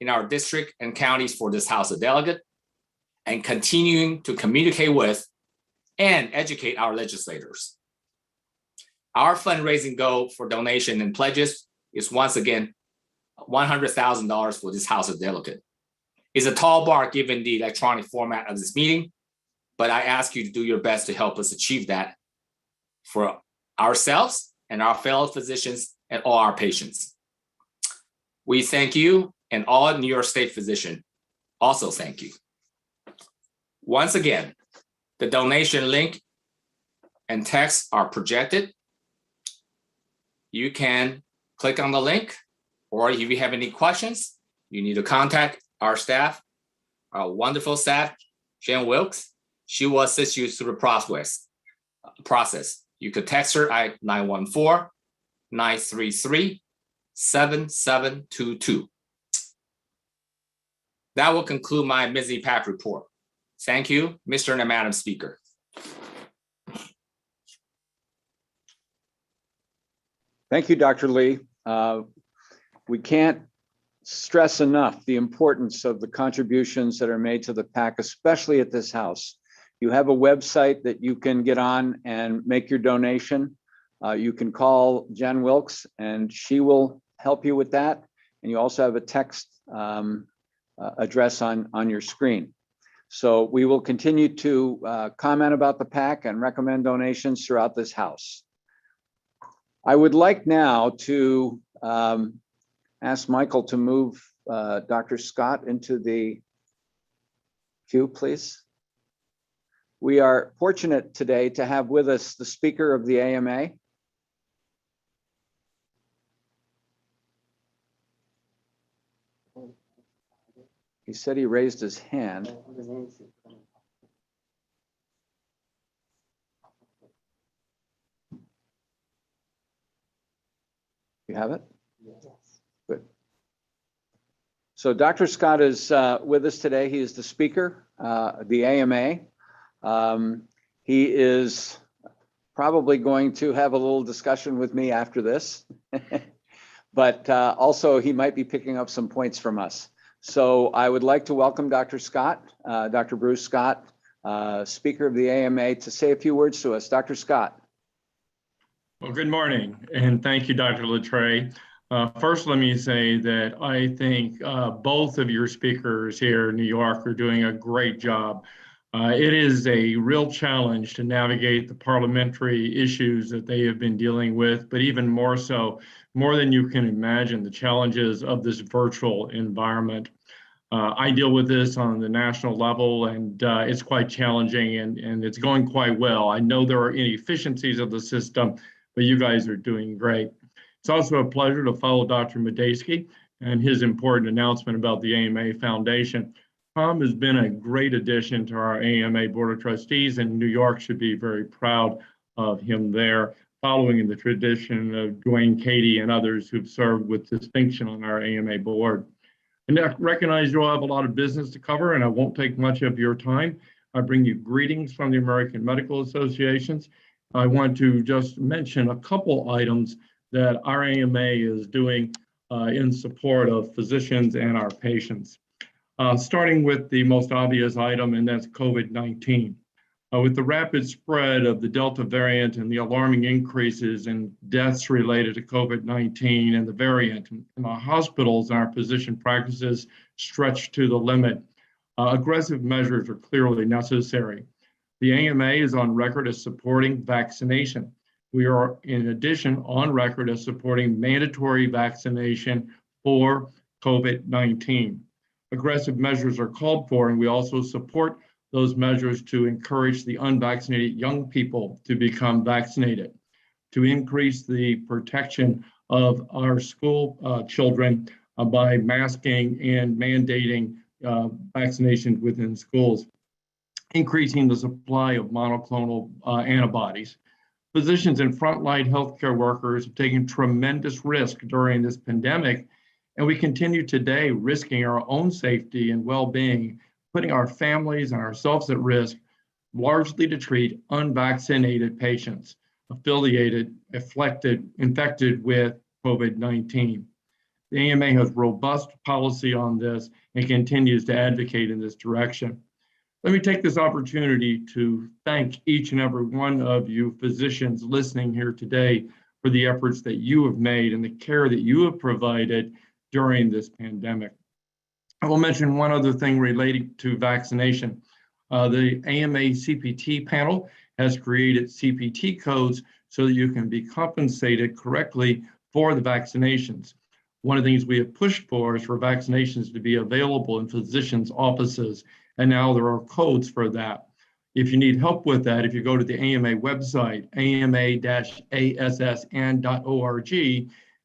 in our district and counties for this House of Delegate, and continuing to communicate with and educate our legislators. Our fundraising goal for donation and pledges is once again $100,000 for this House of Delegate. It's a tall bar given the electronic format of this meeting, but I ask you to do your best to help us achieve that for ourselves and our fellow physicians and all our patients. We thank you, and all New York State physicians also thank you. Once again, the donation link and text are projected. You can click on the link, or if you have any questions, you need to contact our staff, our wonderful staff, Jen Wilkes. She will assist you through the process. You could text her at 914-933-7722. That will conclude my MSSNY PAC report. Thank you, Mr. and Madam Speaker. Thank you, Dr. Lee. We can't stress enough the importance of the contributions that are made to the PAC, especially at this House. You have a website that you can get on and make your donation. You can call Jen Wilkes and she will help you with that. And you also have a text address on your screen. So we will continue to comment about the PAC and recommend donations throughout this House. I would like now to ask Michael to move Dr. Scott into the queue, please. We are fortunate today to have with us the Speaker of the AMA. He said he raised his hand. You have it? Yes. Good. So Dr. Scott is with us today. He is the Speaker of the AMA. He is probably going to have a little discussion with me after this, but also he might be picking up some points from us. So I would like to welcome Dr. Scott, Dr. Bruce Scott, Speaker of the AMA, to say a few words to us. Dr. Scott. Well, good morning, and thank you, Dr. Latreille. First, let me say that I think both of your speakers here in New York are doing a great job. It is a real challenge to navigate the parliamentary issues that they have been dealing with, but even more so, more than you can imagine, the challenges of this virtual environment. I deal with this on the national level, and it's quite challenging, and it's going quite well. I know there are inefficiencies of the system, but you guys are doing great. It's also a pleasure to follow Dr. Medeski and his important announcement about the AMA Foundation. Tom has been a great addition to our AMA Board of Trustees, and New York should be very proud of him there, following in the tradition of Dwayne Cady and others who've served with distinction on our AMA board. And I recognize you all have a lot of business to cover, and I won't take much of your time. I bring you greetings from the American Medical Associations. I want to just mention a couple items that our AMA is doing in support of physicians and our patients. Starting with the most obvious item, and that's COVID-19. With the rapid spread of the Delta variant and the alarming increases in deaths related to COVID-19 and the variant, and our hospitals and our physician practices stretched to the limit, aggressive measures are clearly necessary. The AMA is on record as supporting vaccination. We are, in addition, on record as supporting mandatory vaccination for COVID-19. Aggressive measures are called for, and we also support those measures to encourage the unvaccinated young people to become vaccinated, to increase the protection of our school children by masking and mandating vaccinations within schools, increasing the supply of monoclonal antibodies. Physicians and frontline healthcare workers have taken tremendous risk during this pandemic, and we continue today risking our own safety and well-being, putting our families and ourselves at risk, largely to treat unvaccinated patients infected with COVID-19. The AMA has robust policy on this and continues to advocate in this direction. Let me take this opportunity to thank each and every one of you physicians listening here today for the efforts that you have made and the care that you have provided during this pandemic. I will mention one other thing relating to vaccination. The AMA CPT panel has created CPT codes so that you can be compensated correctly for the vaccinations. One of the things we have pushed for is for vaccinations to be available in physicians' offices, and now there are codes for that. If you need help with that, if you go to the AMA website, ama-assn.org,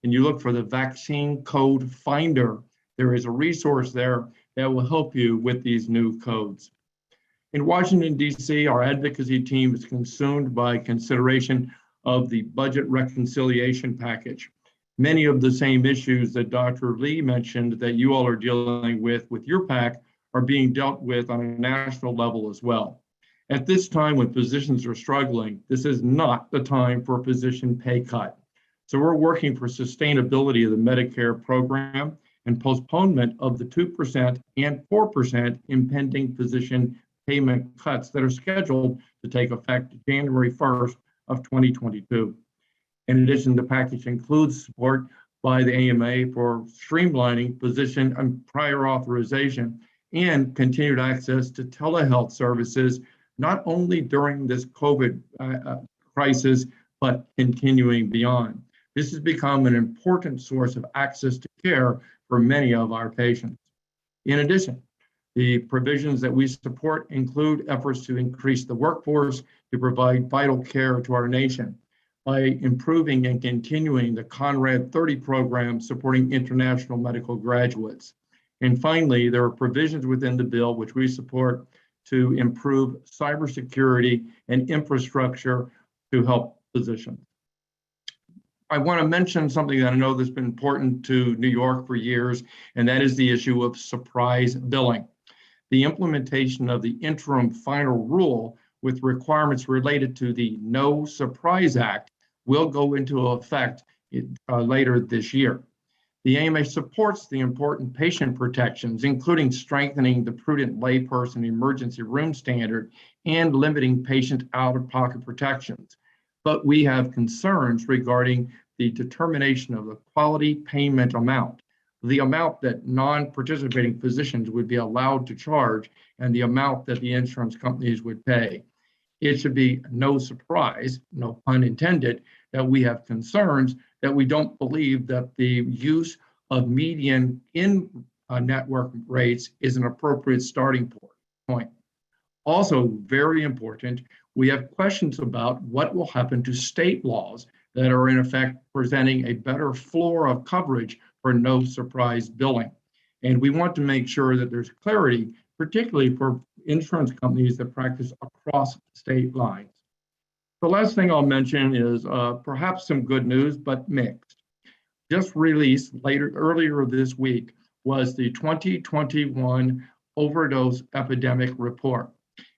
and you look for the vaccine code finder, there is a resource there that will help you with these new codes. In Washington, D.C., our advocacy team is consumed by consideration of the budget reconciliation package. Many of the same issues that Dr. Lee mentioned that you all are dealing with your PAC are being dealt with on a national level as well. At this time when physicians are struggling, this is not the time for a physician pay cut. So we're working for sustainability of the Medicare program and postponement of the 2% and 4% impending physician payment cuts that are scheduled to take effect January 1st of 2022. In addition, the package includes support by the AMA for streamlining physician and prior authorization and continued access to telehealth services, not only during this COVID crisis, but continuing beyond. This has become an important source of access to care for many of our patients. In addition, the provisions that we support include efforts to increase the workforce to provide vital care to our nation by improving and continuing the Conrad 30 program supporting international medical graduates. And finally, there are provisions within the bill which we support to improve cybersecurity and infrastructure to help physicians. I want to mention something that I know that's been important to New York for years, and that is the issue of surprise billing. The implementation of the interim final rule with requirements related to the No Surprise Act will go into effect later this year. The AMA supports the important patient protections, including strengthening the prudent layperson emergency room standard and limiting patient out-of-pocket protections. But we have concerns regarding the determination of the quality payment amount, the amount that non-participating physicians would be allowed to charge, and the amount that the insurance companies would pay. It should be no surprise, no pun intended, that we have concerns that we don't believe that the use of median network rates is an appropriate starting point. Also, very important, we have questions about what will happen to state laws that are in effect presenting a better floor of coverage for no surprise billing. And we want to make sure that there's clarity, particularly for insurance companies that practice across state lines. The last thing I'll mention is perhaps some good news, but mixed. Just released earlier this week was the 2021 overdose epidemic report.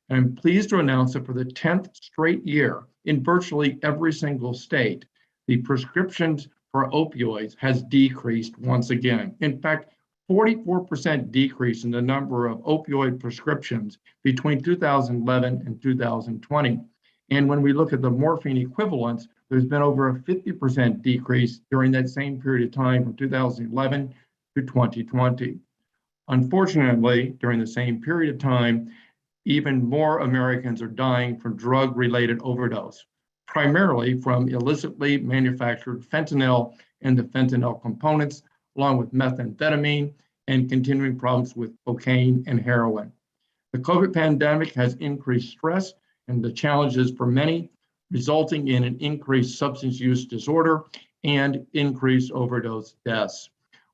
And I'm pleased to announce that for the 10th straight year in virtually every single state, the prescriptions for opioids has decreased once again. In fact, 44% decrease in the number of opioid prescriptions between 2011 and 2020. And when we look at the morphine equivalents, there's been over a 50% decrease during that same period of time from 2011 to 2020. Unfortunately, during the same period of time, even more Americans are dying from drug-related overdose, primarily from illicitly manufactured fentanyl and the fentanyl components, along with methamphetamine and continuing problems with cocaine and heroin. The COVID pandemic has increased stress and the challenges for many, resulting in an increased substance use disorder and increased overdose deaths.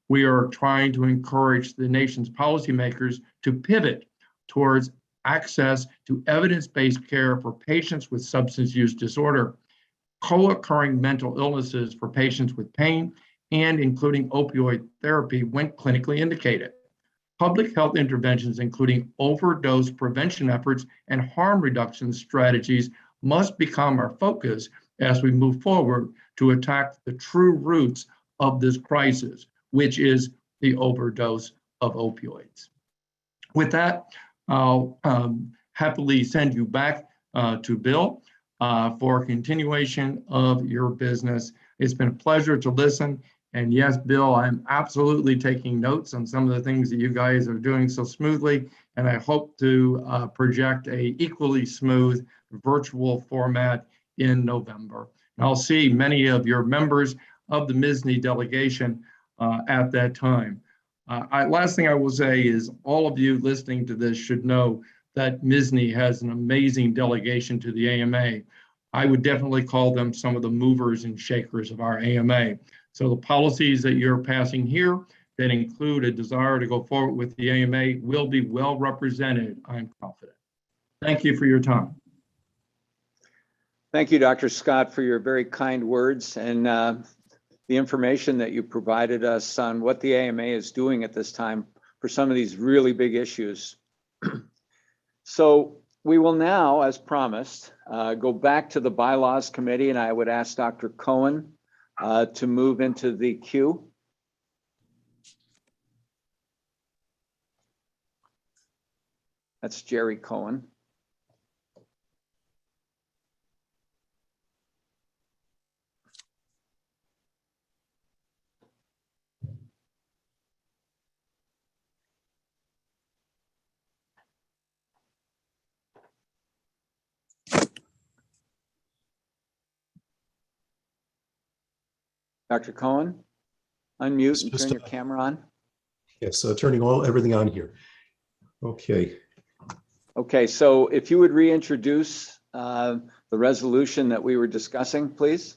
We are trying to encourage the nation's policymakers to pivot towards access to evidence-based care for patients with substance use disorder, co-occurring mental illnesses for patients with pain, and including opioid therapy when clinically indicated. Public health interventions, including overdose prevention efforts and harm reduction strategies, must become our focus as we move forward to attack the true roots of this crisis, which is the overdose of opioids. With that, I'll happily send you back to Bill for continuation of your business. It's been a pleasure to listen. And yes, Bill, I'm absolutely taking notes on some of the things that you guys are doing so smoothly. And I hope to project a equally smooth virtual format in November. And I'll see many of your members of the MSSNY delegation at that time. Last thing I will say is all of you listening to this should know that MSSNY has an amazing delegation to the AMA. I would definitely call them some of the movers and shakers of our AMA. So the policies that you're passing here that include a desire to go forward with the AMA will be well represented, I'm confident. Thank you for your time. Thank you, Dr. Scott, for your very kind words and the information that you provided us on what the AMA is doing at this time for some of these really big issues. So we will now, as promised, go back to the Bylaws Committee, and I would ask Dr. Cohen to move into the queue. That's Jerry Cohen. Dr. Cohen, unmute and turn your camera on. Yes, turning everything on here. Okay. Okay, so if you would reintroduce the resolution that we were discussing, please.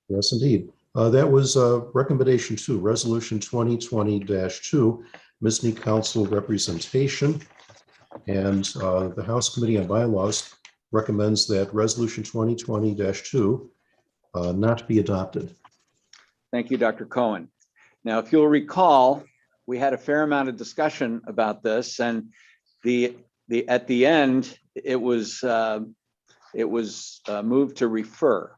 Yes, indeed. That was recommendation 2, resolution 2020-2, MSSNY Council representation. And the House Committee on Bylaws recommends that resolution 2020-2 not be adopted. Thank you, Dr. Cohen. Now, if you'll recall, we had a fair amount of discussion about this, and at the end, it was moved to refer.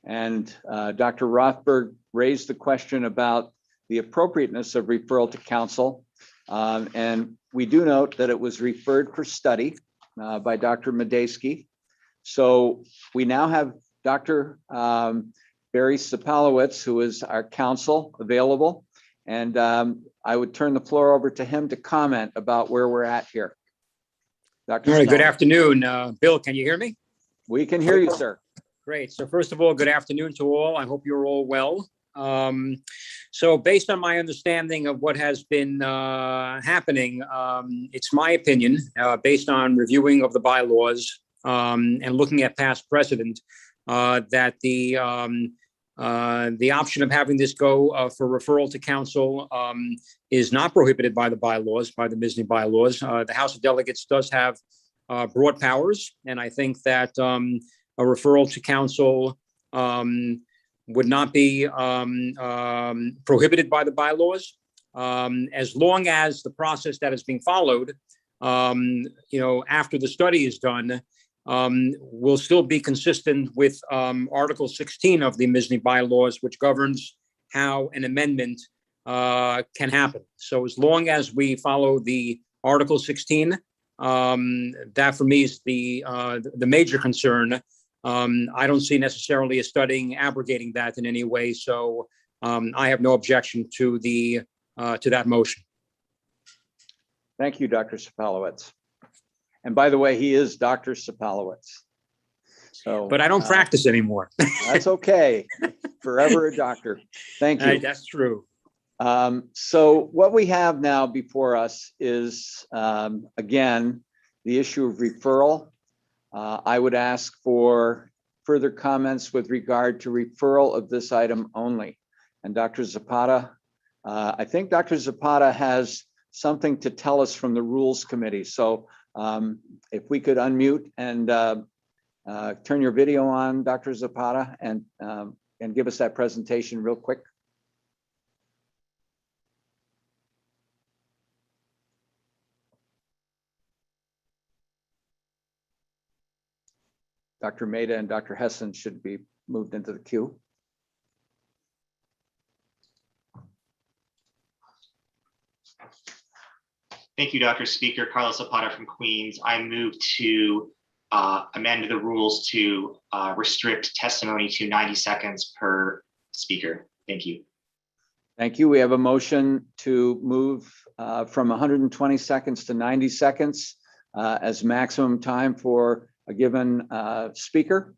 And Dr. Rothberg raised the question about the appropriateness of referral to council. And we do note that it was referred for study by Dr. Medeski. So we now have Dr. Barry Sapalowitz, who is our counsel, available. And I would turn the floor over to him to comment about where we're at here. Dr. All right, good Sapalowitz. afternoon. Bill, can you hear me? We can hear you, sir. Great. So first of all, good afternoon to all. I hope you're all well. So based on my understanding of what has been happening, it's my opinion, based on reviewing of the bylaws and looking at past precedent, that the option of having this go for referral to council is not prohibited by the bylaws, by the MSSNY bylaws. The House of Delegates does have broad powers, and I think that a referral to council would not be prohibited by the bylaws, as long as the process that is being followed, after the study is done, will still be consistent with Article 16 of the MSSNY bylaws, which governs how an amendment can happen. So as long as we follow the Article 16, that for me is the major concern. I don't see necessarily a studying abrogating that in any way. So I have no objection to that motion. Thank you, Dr. Sapalowitz. And by the way, he is Dr. Sapalowitz. So, but I don't practice anymore. That's okay. Forever a doctor. Thank you. That's true. So what we have now before us is, again, the issue of referral. I would ask for further comments with regard to referral of this item only. And Dr. Zapata, I think Dr. Zapata has something to tell us from the Rules Committee. So if we could unmute and turn your video on, Dr. Zapata, and give us that presentation real quick. Dr. Maida and Dr. Hessen should be moved into the queue. Thank you, Dr. Speaker. Carlos Zapata from Queens. I move to amend the rules to restrict testimony to 90 seconds per speaker. Thank you. Thank you. We have a motion to move from 120 seconds to 90 seconds as maximum time for a given speaker.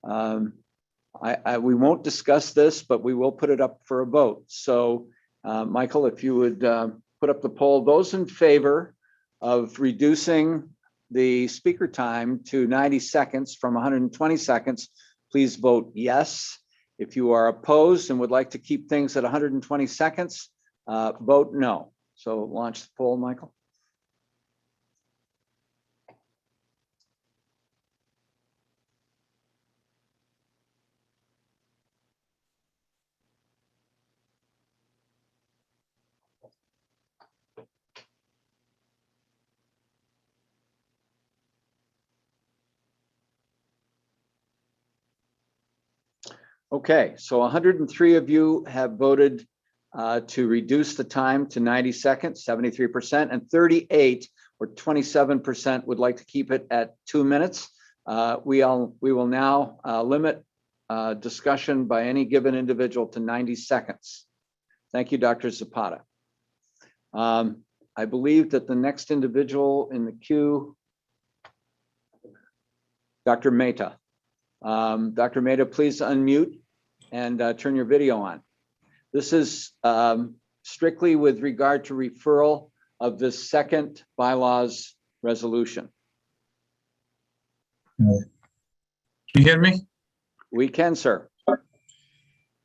We won't discuss this, but we will put it up for a vote. So Michael, if you would put up the poll, those in favor of reducing the speaker time to 90 seconds from 120 seconds, please vote yes. If you are opposed and would like to keep things at 120 seconds, vote no. So launch the poll, Michael. Okay, so 103 of you have voted to reduce the time to 90 seconds, 73%, and 38 or 27% would like to keep it at 2 minutes. We will now limit discussion by any given individual to 90 seconds. Thank you, Dr. Zapata. I believe that the next individual in the queue, Dr. Mehta. Dr. Mehta, please unmute and turn your video on. This is strictly with regard to referral of this second bylaws resolution. Can you hear me? We can, sir.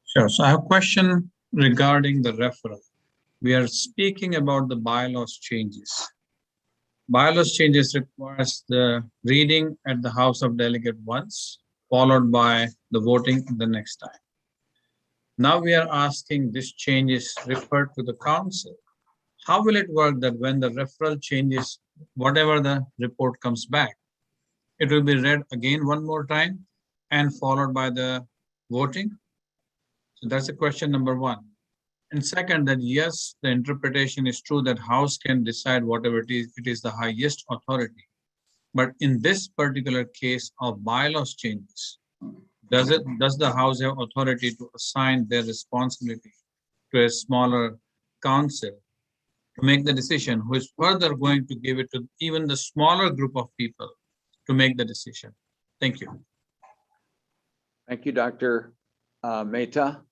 Sure. So I have a question regarding the referral. We are speaking about the bylaws changes. Bylaws changes requires the reading at the House of Delegate once, followed by the voting the next time. Now we are asking this change is referred to the council. How will it work that when the referral changes, whatever the report comes back, it will be read again one more time and followed by the voting? So that's the question number one. And second, that yes, the interpretation is true that House can decide whatever it is the highest authority. But in this particular case of bylaws changes, does the House have authority to assign their responsibility to a smaller council to make the decision, who is further going to give it to even the smaller group of people to make the decision? Thank you. Thank you, Dr. Mehta.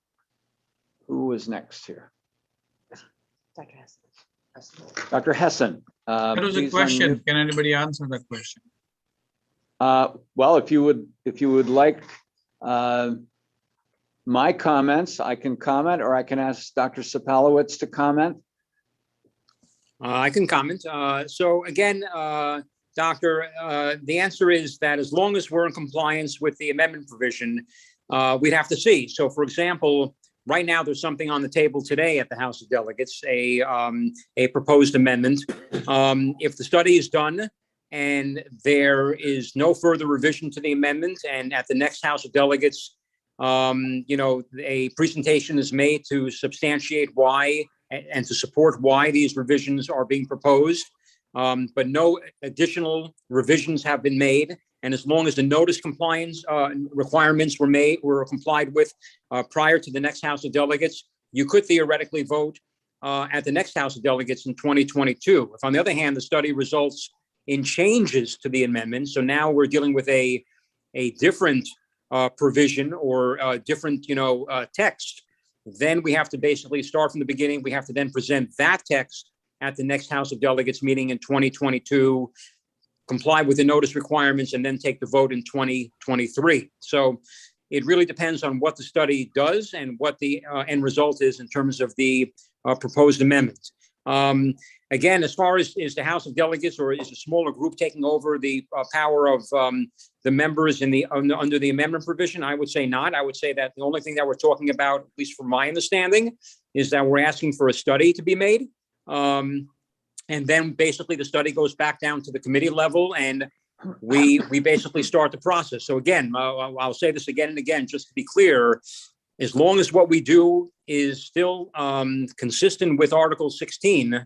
Who is next here? Dr. Hessen. Dr. Hessen. That was a please question. unmute. Can anybody answer that question? Well, if you would like my comments, I can comment, or I can ask Dr. Sapalowitz to comment. I can comment. So again, Doctor, the answer is that as long as we're in compliance with the amendment provision, we'd have to see. So for example, right now there's something on the table today at the House of Delegates, a proposed amendment. If the study is done and there is no further revision to the amendment, and at the next House of Delegates, a presentation is made to substantiate why and to support why these revisions are being proposed, but no additional revisions have been made. And as long as the notice compliance requirements were complied with prior to the next House of Delegates, you could theoretically vote at the next House of Delegates in 2022. If on the other hand, the study results in changes to the amendment, so now we're dealing with a different provision or a different text, then we have to basically start from the beginning. We have to then present that text at the next House of Delegates meeting in 2022, comply with the notice requirements, and then take the vote in 2023. So it really depends on what the study does and what the end result is in terms of the proposed amendment. Again, as far as is the House of Delegates or is a smaller group taking over the power of the members in under the amendment provision, I would say not. I would say that the only thing that we're talking about, at least from my understanding, is that we're asking for a study to be made. And then basically the study goes back down to the committee level and we basically start the process. So again, I'll say this again and again, just to be clear, as long as what we do is still consistent with Article 16,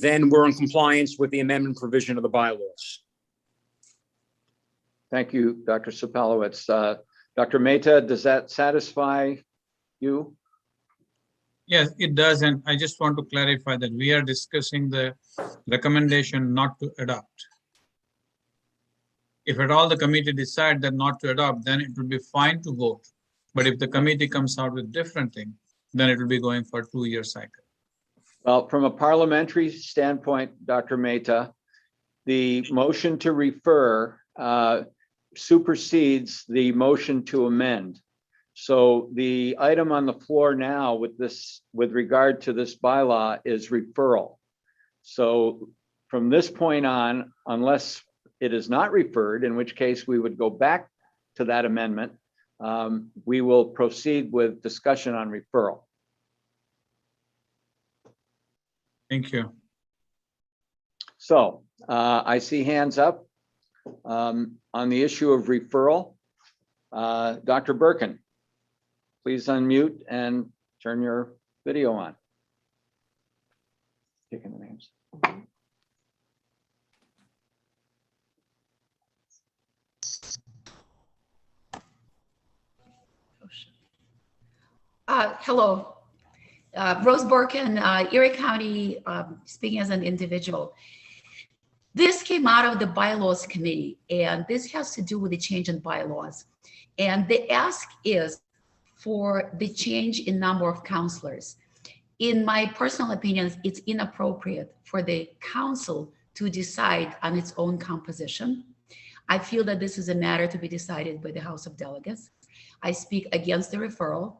then we're in compliance with the amendment provision of the bylaws. Thank you, Dr. Sapalowitz. Dr. Mehta, does that satisfy you? Yes, it does. And I just want to clarify that we are discussing the recommendation not to adopt. If at all the committee decide that not to adopt, then it would be fine to vote. But if the committee comes out with different thing, then it will be going for a 2-year cycle. Well, from a parliamentary standpoint, Dr. Mehta, the motion to refer supersedes the motion to amend. So the item on the floor now with regard to this bylaw is referral. So from this point on, unless it is not referred, in which case we would go back to that amendment, we will proceed with discussion on referral. Thank you. So I see hands up on the issue of referral. Dr. Birkin, please unmute and turn your video on. Taking the names. Hello, Rose Borkin, Erie County, speaking as an individual. This came out of the bylaws committee, and this has to do with the change in bylaws. And the ask is for the change in number of counselors. In my personal opinion, it's inappropriate for the council to decide on its own composition. I feel that this is a matter to be decided by the House of Delegates. I speak against the referral,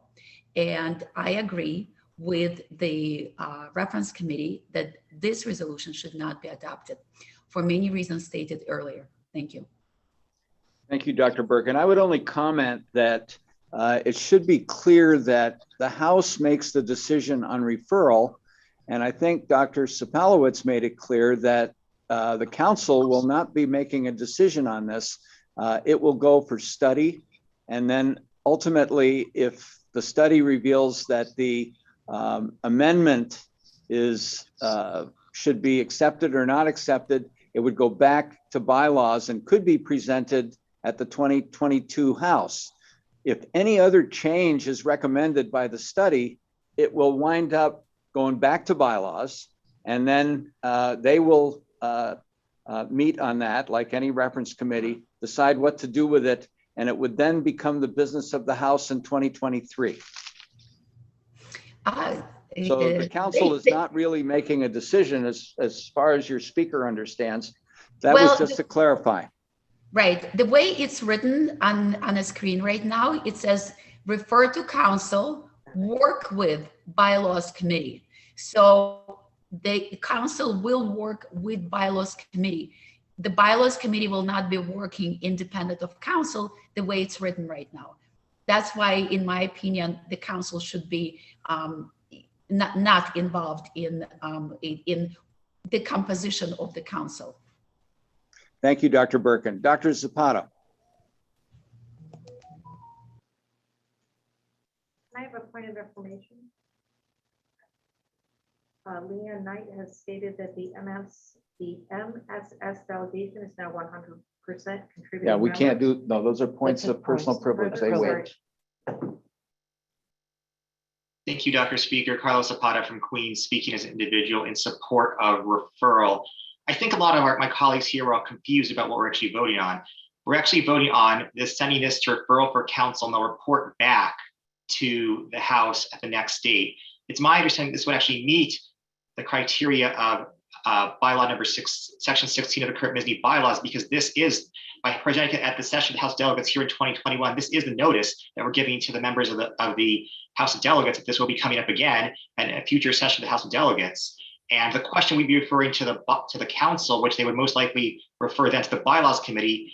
and I agree with the reference committee that this resolution should not be adopted for many reasons stated earlier. Thank you. Thank you, Dr. Birkin. I would only comment that it should be clear that the House makes the decision on referral. And I think Dr. Sapalowitz made it clear that the council will not be making a decision on this. It will go for study. And then ultimately, if the study reveals that the amendment is should be accepted or not accepted, it would go back to bylaws and could be presented at the 2022 House. If any other change is recommended by the study, it will wind up going back to bylaws, and then they will meet on that, like any reference committee, decide what to do with it, and it would then become the business of the House in 2023. So the council is not really making a decision as far as your speaker understands. That was just to clarify. Right. The way it's written on a screen right now, it says refer to council, work with bylaws committee. So the council will work with bylaws committee. The bylaws committee will not be working independent of council the way it's written right now. That's why, in my opinion, the council should be not involved in the composition of the council. Thank you, Dr. Birkin. Dr. Zapata. I have a point of information. Leanne Knight has stated that the MSS delegation is now 100% contributing. Yeah, we members. can't do, no, those are points of personal privilege. They wait. Thank you, Dr. Speaker. Carlos Zapata from Queens, speaking as an individual in support of referral. I think a lot of my colleagues here are all confused about what we're actually voting on. We're actually voting on this, sending this to referral for council, and they'll report back to the House at the next date. It's my understanding this would actually meet the criteria of bylaw number 6, section 16 of the current MSSNY bylaws, because this is, by presenting it at the session of the House of Delegates here in 2021, this is the notice that we're giving to the members of the House of Delegates that this will be coming up again at a future session of the House of Delegates. And the question we'd be referring to the council, which they would most likely refer then to the bylaws committee,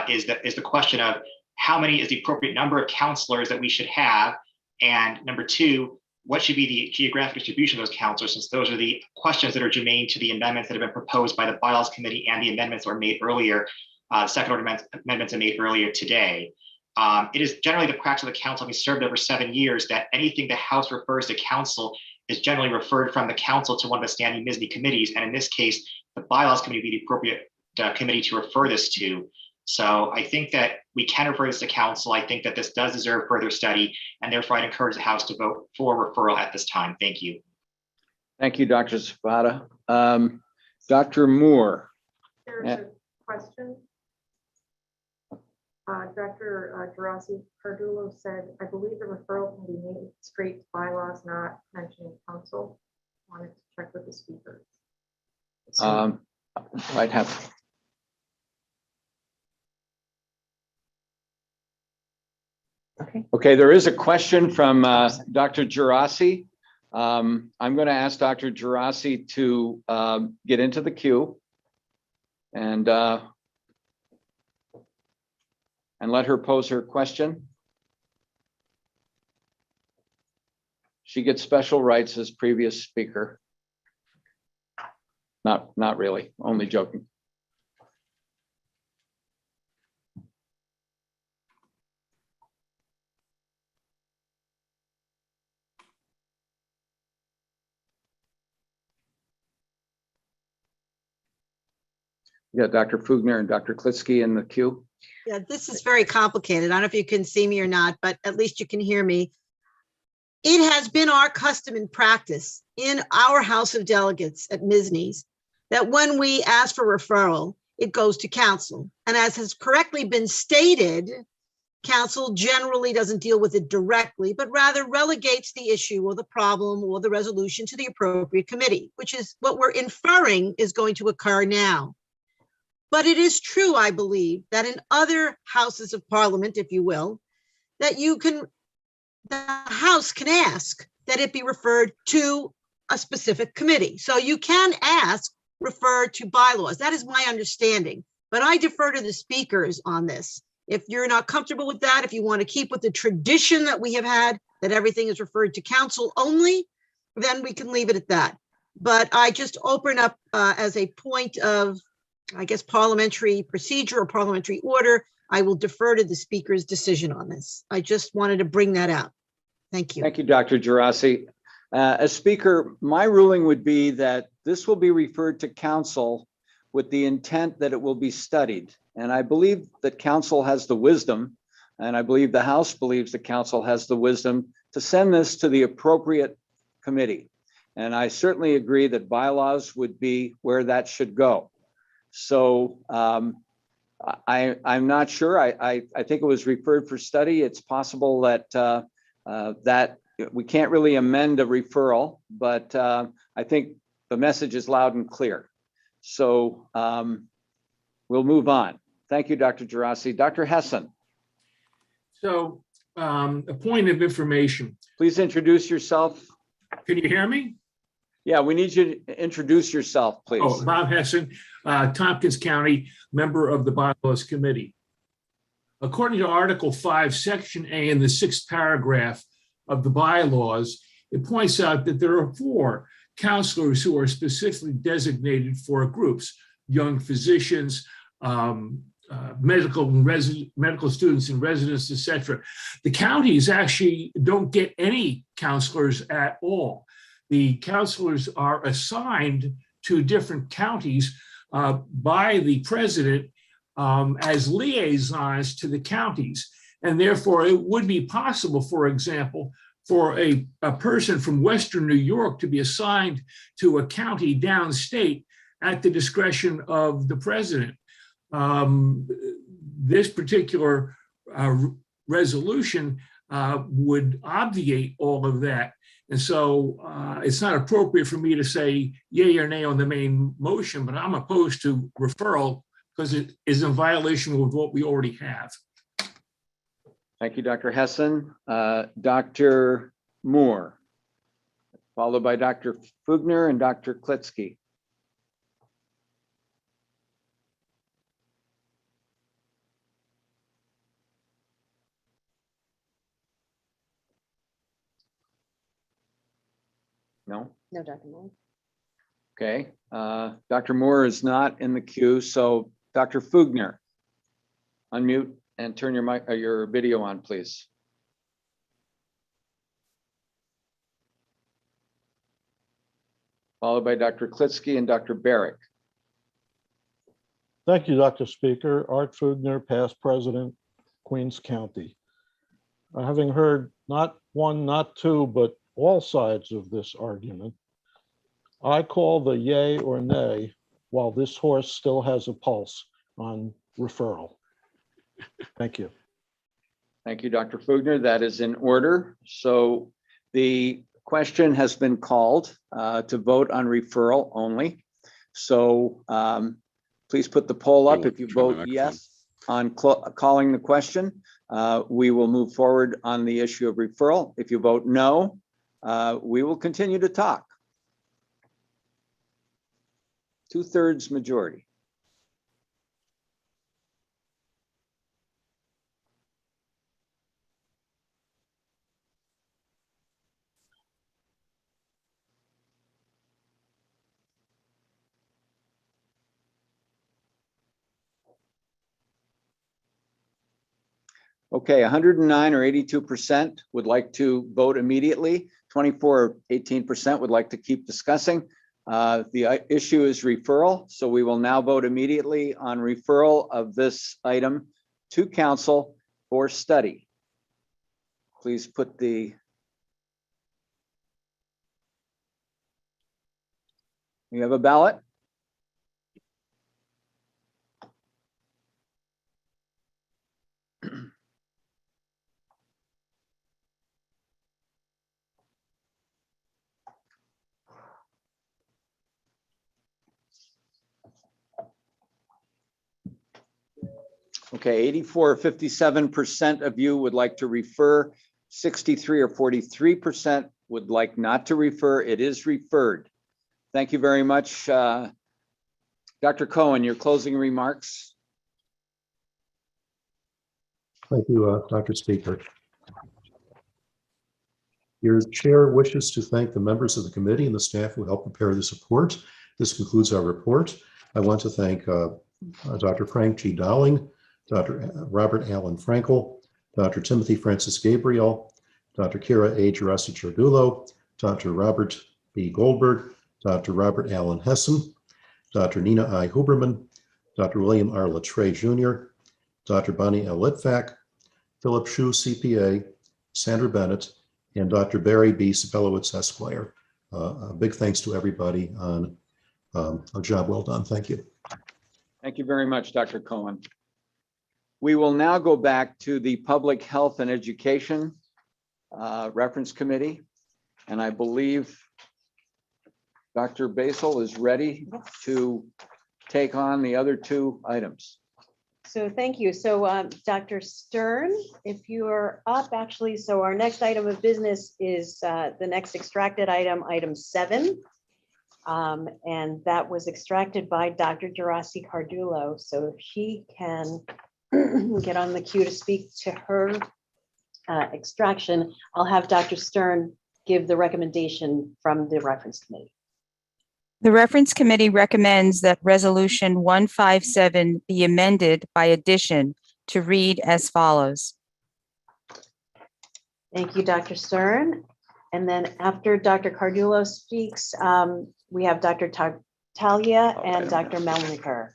is the question of how many is the appropriate number of counselors that we should have, and number 2, what should be the geographic distribution of those counselors, since those are the questions that are germane to the amendments that have been proposed by the bylaws committee and the amendments that were made earlier, second order amendments are made earlier today. It is generally the practice of the council, having served over 7 years, that anything the House refers to council is generally referred from the council to one of the standing MSSNY committees. And in this case, the bylaws committee would be the appropriate committee to refer this to. So I think that we can refer this to council. I think that this does deserve further study, and therefore I'd encourage the House to vote for referral at this time. Thank you. Thank you, Dr. Zapata. Dr. Moore. There's a question. Dr. Gerasi Cardulo said, I believe the referral can be made straight to bylaws, not mentioning council. Wanted to check with the speaker. I'd have. Okay, there is a question from Dr. Gerasi. I'm going to ask Dr. Gerasi to get into the queue and let her pose her question. She gets special rights as previous speaker. Not really, only joking. We got Dr. Fugner and Dr. Klitsky in the queue. Yeah, this is very complicated. I don't know if you can see me or not, but at least you can hear me. It has been our custom and practice in our House of Delegates at MSSNY's that when we ask for referral, it goes to council. And as has correctly been stated, council generally doesn't deal with it directly, but rather relegates the issue or the problem or the resolution to the appropriate committee, which is what we're inferring is going to occur now. But it is true, I believe, that in other houses of parliament, if you will, that the House can ask that it be referred to a specific committee. So you can ask, refer to bylaws. That is my understanding, but I defer to the speakers on this. If you're not comfortable with that, if you want to keep with the tradition that we have had, that everything is referred to council only, then we can leave it at that. But I just open up as a point of, I guess, parliamentary procedure or parliamentary order I will defer to the speaker's decision on this. I just wanted to bring that out. Thank you. Thank you, Dr. Gerasi. As Speaker, my ruling would be that this will be referred to council with the intent that it will be studied. And I believe that council has the wisdom, and I believe the House believes that council has the wisdom to send this to the appropriate committee. And I certainly agree that bylaws would be where that should go. So I'm not sure. I think it was referred for study. It's possible that that we can't really amend a referral, but I think the message is loud and clear. So we'll move on. Thank you, Dr. Gerasi. Dr. Hessen. So a point of information. Please introduce yourself. Can you hear me? Yeah, we need you to introduce yourself, please. Oh, Bob Hessen, Tompkins County, member of the Bylaws Committee. According to Article 5, Section A in the 6th paragraph of the bylaws, it points out that there are 4 counselors who are specifically designated for groups: young physicians, medical students and residents, etc. The counties actually don't get any counselors at all. The counselors are assigned to different counties by the president as liaisons to the counties. And therefore, it would be possible, for example, for a person from Western New York to be assigned to a county downstate at the discretion of the president. This particular resolution would obviate all of that. And so it's not appropriate for me to say yay or nay on the main motion, but I'm opposed to referral because it is in violation of what we already have. Thank you, Dr. Hessen. Dr. Moore, followed by Dr. Fugner and Dr. Klitsky. No? No, Dr. Moore. Okay. Dr. Moore is not in the queue. So Dr. Fugner, unmute and turn your video on, please. Followed by Dr. Klitsky and Dr. Barrick. Thank you, Dr. Speaker. Art Fugner, past president, Queens County. Having heard not one, not two, but all sides of this argument, I call the yay or nay while this horse still has a pulse on referral. Thank you. Thank you, Dr. Fugner. That is in order. So the question has been called to vote on referral only. So please put the poll up. If you vote yes on calling the question, we will move forward on the issue of referral. If you vote no, we will continue to talk. 2/3 majority. Okay, 109 or 82% would like to vote immediately. 24 or 18% would like to keep discussing. The issue is referral, so we will now vote immediately on referral of this item to council for study. Please put the you have a ballot? Okay, 84 or 57% of you would like to refer. 63 or 43% would like not to refer. It is referred. Thank you very much. Dr. Cohen, your closing remarks. Thank you, Dr. Speaker. Your chair wishes to thank the members of the committee and the staff who helped prepare this report. This concludes our report. I want to thank Dr. Frank G. Dowling Dr. Robert Allen Frankel, Dr. Timothy Francis Gabriel, Dr. Kira A. Gerasi-Chardulo, Dr. Robert B. Goldberg, Dr. Robert Allen Hessen, Dr. Nina I. Huberman, Dr. William R. Latreille Jr., Dr. Bonnie L. Litvak, Philip Shue, CPA, Sandra Bennett, and Dr. Barry B. Sabelowitz, Esquire. A big thanks to everybody on a job well done. Thank you. Thank you very much, Dr. Cohen. We will now go back to the Public Health and Education Reference Committee. And I believe Dr. Basil is ready to take on the other two items. So thank you. So Dr. Stern, if you are up, actually, so our next item of business is the next extracted item, item 7. And that was extracted by Dr. Gerasi-Chardulo. So if she can get on the queue to speak to her extraction, I'll have Dr. Stern give the recommendation from the reference committee. The reference committee recommends that resolution 157 be amended by addition to read as follows. Thank you, Dr. Stern. And then after Dr. Cardulo speaks, we have Dr. Talia and Dr. Melniker,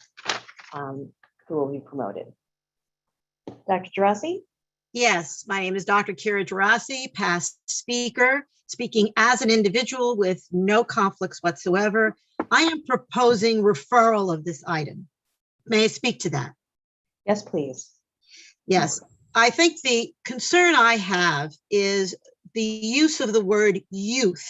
who will be promoted. Dr. Gerasi? Yes, my name is Dr. Kira Gerasi, past speaker, speaking as an individual with no conflicts whatsoever. I am proposing referral of this item. May I speak to that? Yes, please. Yes, I think the concern I have is the use of the word youth.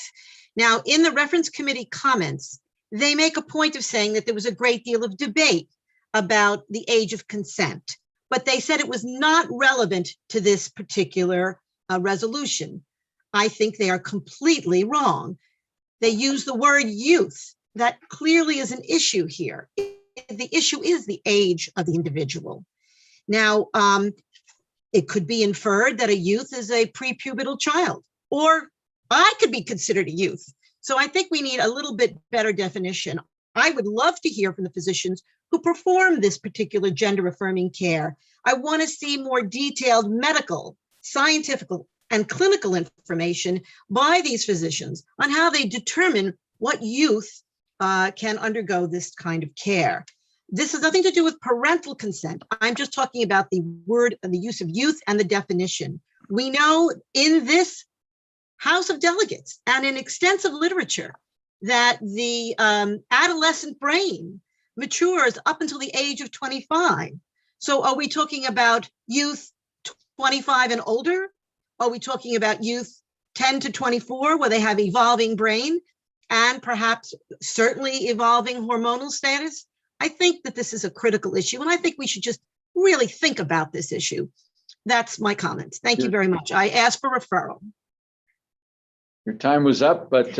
Now, in the reference committee comments, they make a point of saying that there was a great deal of debate about the age of consent, but they said it was not relevant to this particular resolution. I think they are completely wrong. They use the word youth. That clearly is an issue here. The issue is the age of the individual. Now, it could be inferred that a youth is a prepubertal child, or I could be considered a youth. So I think we need a little bit better definition. I would love to hear from the physicians who perform this particular gender affirming care. I want to see more detailed medical, scientific, and clinical information by these physicians on how they determine what youth can undergo this kind of care. This has nothing to do with parental consent. I'm just talking about the word and the use of youth and the definition. We know in this House of Delegates and in extensive literature that the adolescent brain matures up until the age of 25. So are we talking about youth 25 and older? Are we talking about youth 10 to 24 where they have evolving brain and perhaps certainly evolving hormonal status? I think that this is a critical issue, and I think we should just really think about this issue. That's my comments. Thank you very much. I ask for referral. Your time was up, but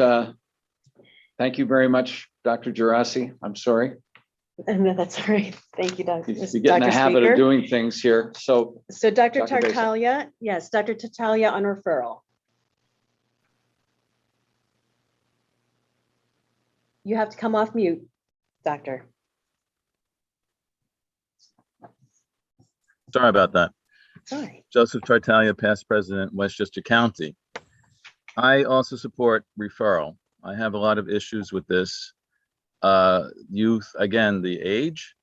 thank you very much, Dr. Gerasi. I'm sorry. No, that's all right. Thank you, Dr. You get in the habit of doing things here. So Dr. Dr. Basil. Tartaglia, yes, Dr. Tartaglia on referral. You have to come off mute, Doctor. Sorry about that. Sorry. Joseph Tartaglia, past president, Westchester County. I also support referral. I have a lot of issues with this. Youth, again, the age,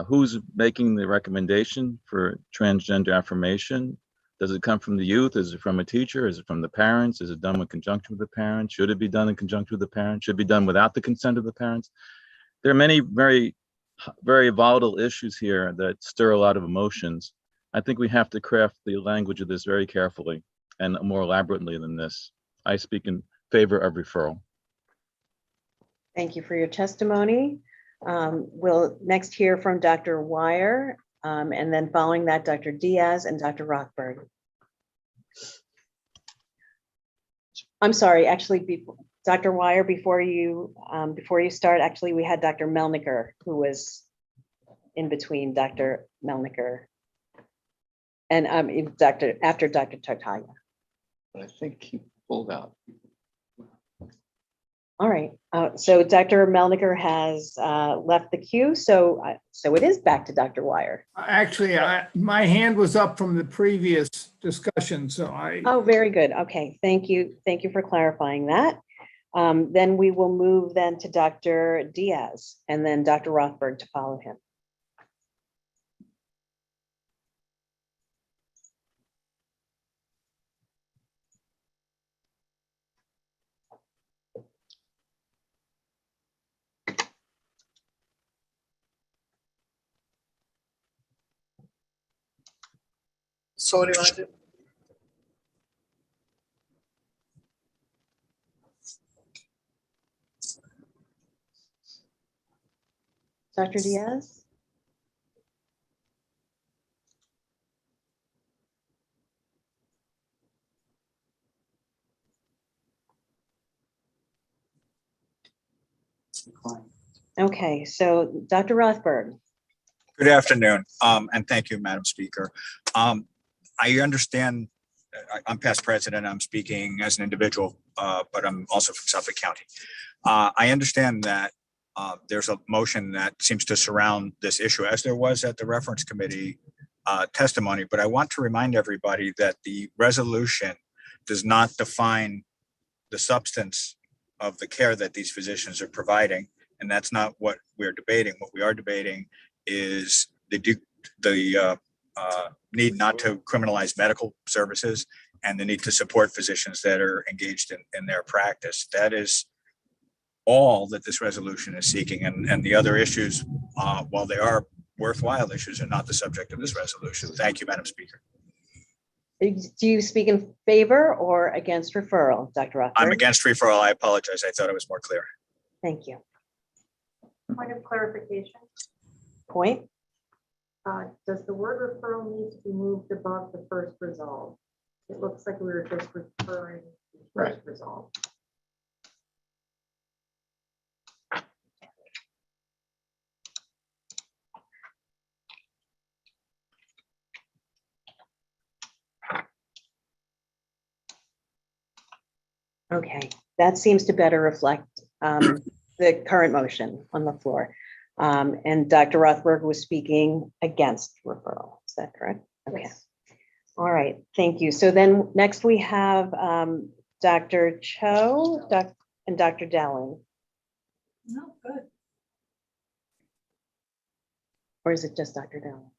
who's making the recommendation for transgender affirmation? Does it come from the youth? Is it from a teacher? Is it from the parents? Is it done in conjunction with the parents? Should it be done in conjunction with the parents? Should it be done without the consent of the parents? There are many very volatile issues here that stir a lot of emotions. I think we have to craft the language of this very carefully and more elaborately than this. I speak in favor of referral. Thank you for your testimony. We'll next hear from Dr. Wire, and then following that, Dr. Diaz and Dr. Rothberg. I'm sorry, actually, Dr. Wire, before you start, actually, we had Dr. Melniker, who was in between Dr. Melniker and after Dr. Tartaglia. I think he pulled out. All right, so Dr. Melniker has left the queue, so it is back to Dr. Wire. Actually, my hand was up from the previous discussion, so I. Oh, very good. Okay, thank you. Thank you for clarifying that. Then we will move then to Dr. Diaz and then Dr. Rothberg to follow him. So what do you want to do? Dr. Diaz? Okay, so Dr. Rothberg. Good afternoon, and thank you, Madam Speaker. I understand I'm past president, I'm speaking as an individual, but I'm also from Suffolk County. I understand that there's a motion that seems to surround this issue, as there was at the reference committee testimony, but I want to remind everybody that the resolution does not define the substance of the care that these physicians are providing, and that's not what we're debating. What we are debating is the need not to criminalize medical services and the need to support physicians that are engaged in their practice. That is all that this resolution is seeking, and the other issues, while they are worthwhile issues, are not the subject of this resolution. Thank you, Madam Speaker. Do you speak in favor or against referral, Dr. Rothberg? I'm against referral. I apologize. I thought I was more clear. Thank you. Point of clarification. Point? Does the word referral need to be moved above the first resolve? It looks like we were just referring to the first resolve. Okay, that seems to better reflect the current motion on the floor. And Dr. Rothberg was speaking against referral. Is that correct? Okay. Yes. All right, thank you. So then next we have Dr. Cho and Dr. Dowling. No, good. Or is it just Dr. Dowling?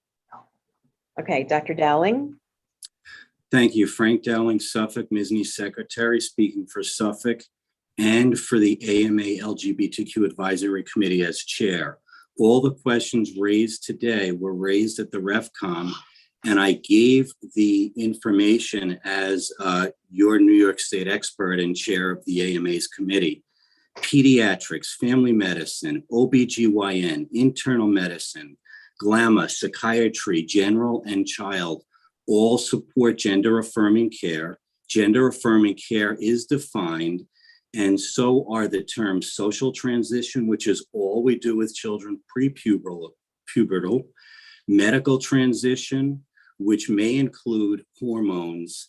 Okay, Dr. Dowling. Thank you. Frank Dowling, Suffolk, MSSNY Secretary, speaking for Suffolk and for the AMA LGBTQ Advisory Committee as chair. All the questions raised today were raised at the REFCOM, and I gave the information as your New York State expert and chair of the AMA's committee. Pediatrics, family medicine, OBGYN, internal medicine, GLAMA, psychiatry, general and child, all support gender affirming care. Gender affirming care is defined, and so are the terms social transition, which is all we do with children pre-pubertal, medical transition, which may include hormones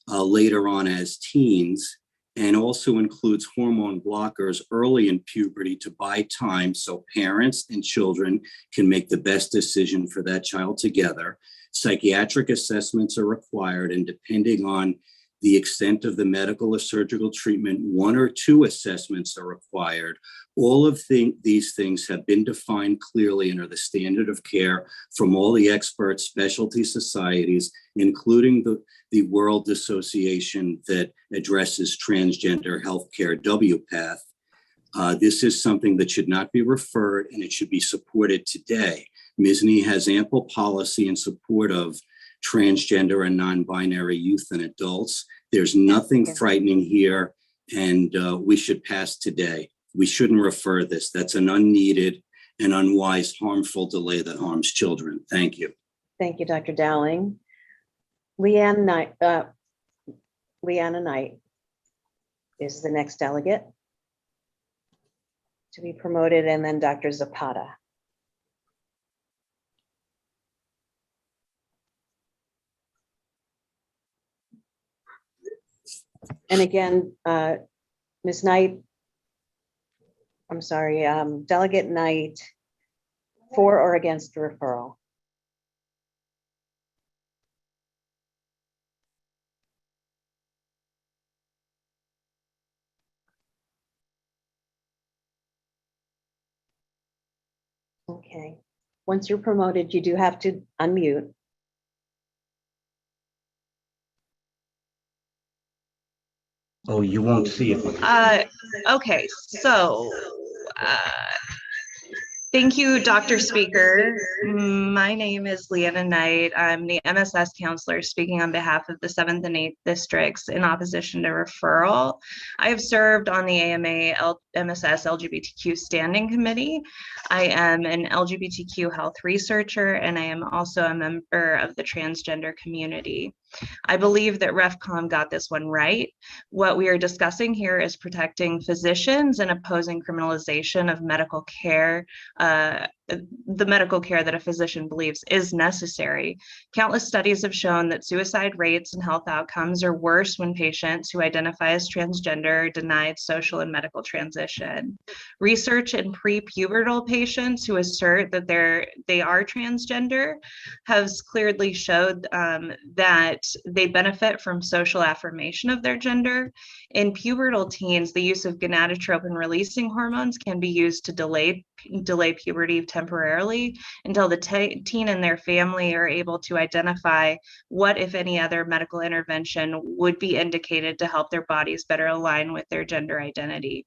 later on as teens, and also includes hormone blockers early in puberty to buy time so parents and children can make the best decision for that child together. Psychiatric assessments are required, and depending on the extent of the medical or surgical treatment, 1 or 2 assessments are required. All of these things have been defined clearly and are the standard of care from all the expert specialty societies, including the World Association that addresses transgender healthcare, WPATH. This is something that should not be referred, and it should be supported today. MSSNY has ample policy in support of transgender and non-binary youth and adults. There's nothing frightening here, and we should pass today. We shouldn't refer this. That's an unneeded and unwise, harmful delay that harms children. Thank you. Thank you, Dr. Dowling. Leanna Knight is the next delegate to be promoted, and then Dr. Zapata. And again, Ms. Knight I'm sorry, Delegate Knight, for or against the referral? Okay, once you're promoted, you do have to unmute. Oh, you won't see it. Okay, so thank you, Dr. Speaker. My name is Leanna Knight. I'm the MSS counselor speaking on behalf of the 7th and 8th districts in opposition to referral. I have served on the AMA MSS LGBTQ Standing Committee. I am an LGBTQ health researcher, and I am also a member of the transgender community. I believe that RefCom got this one right. What we are discussing here is protecting physicians and opposing criminalization of medical care, the medical care that a physician believes is necessary. Countless studies have shown that suicide rates and health outcomes are worse when patients who identify as transgender are denied social and medical transition. Research in pre-pubertal patients who assert that they are transgender has clearly showed that they benefit from social affirmation of their gender. In pubertal teens, the use of gonadotropin releasing hormones can be used to delay puberty temporarily until the teen and their family are able to identify what, if any, other medical intervention would be indicated to help their bodies better align with their gender identity.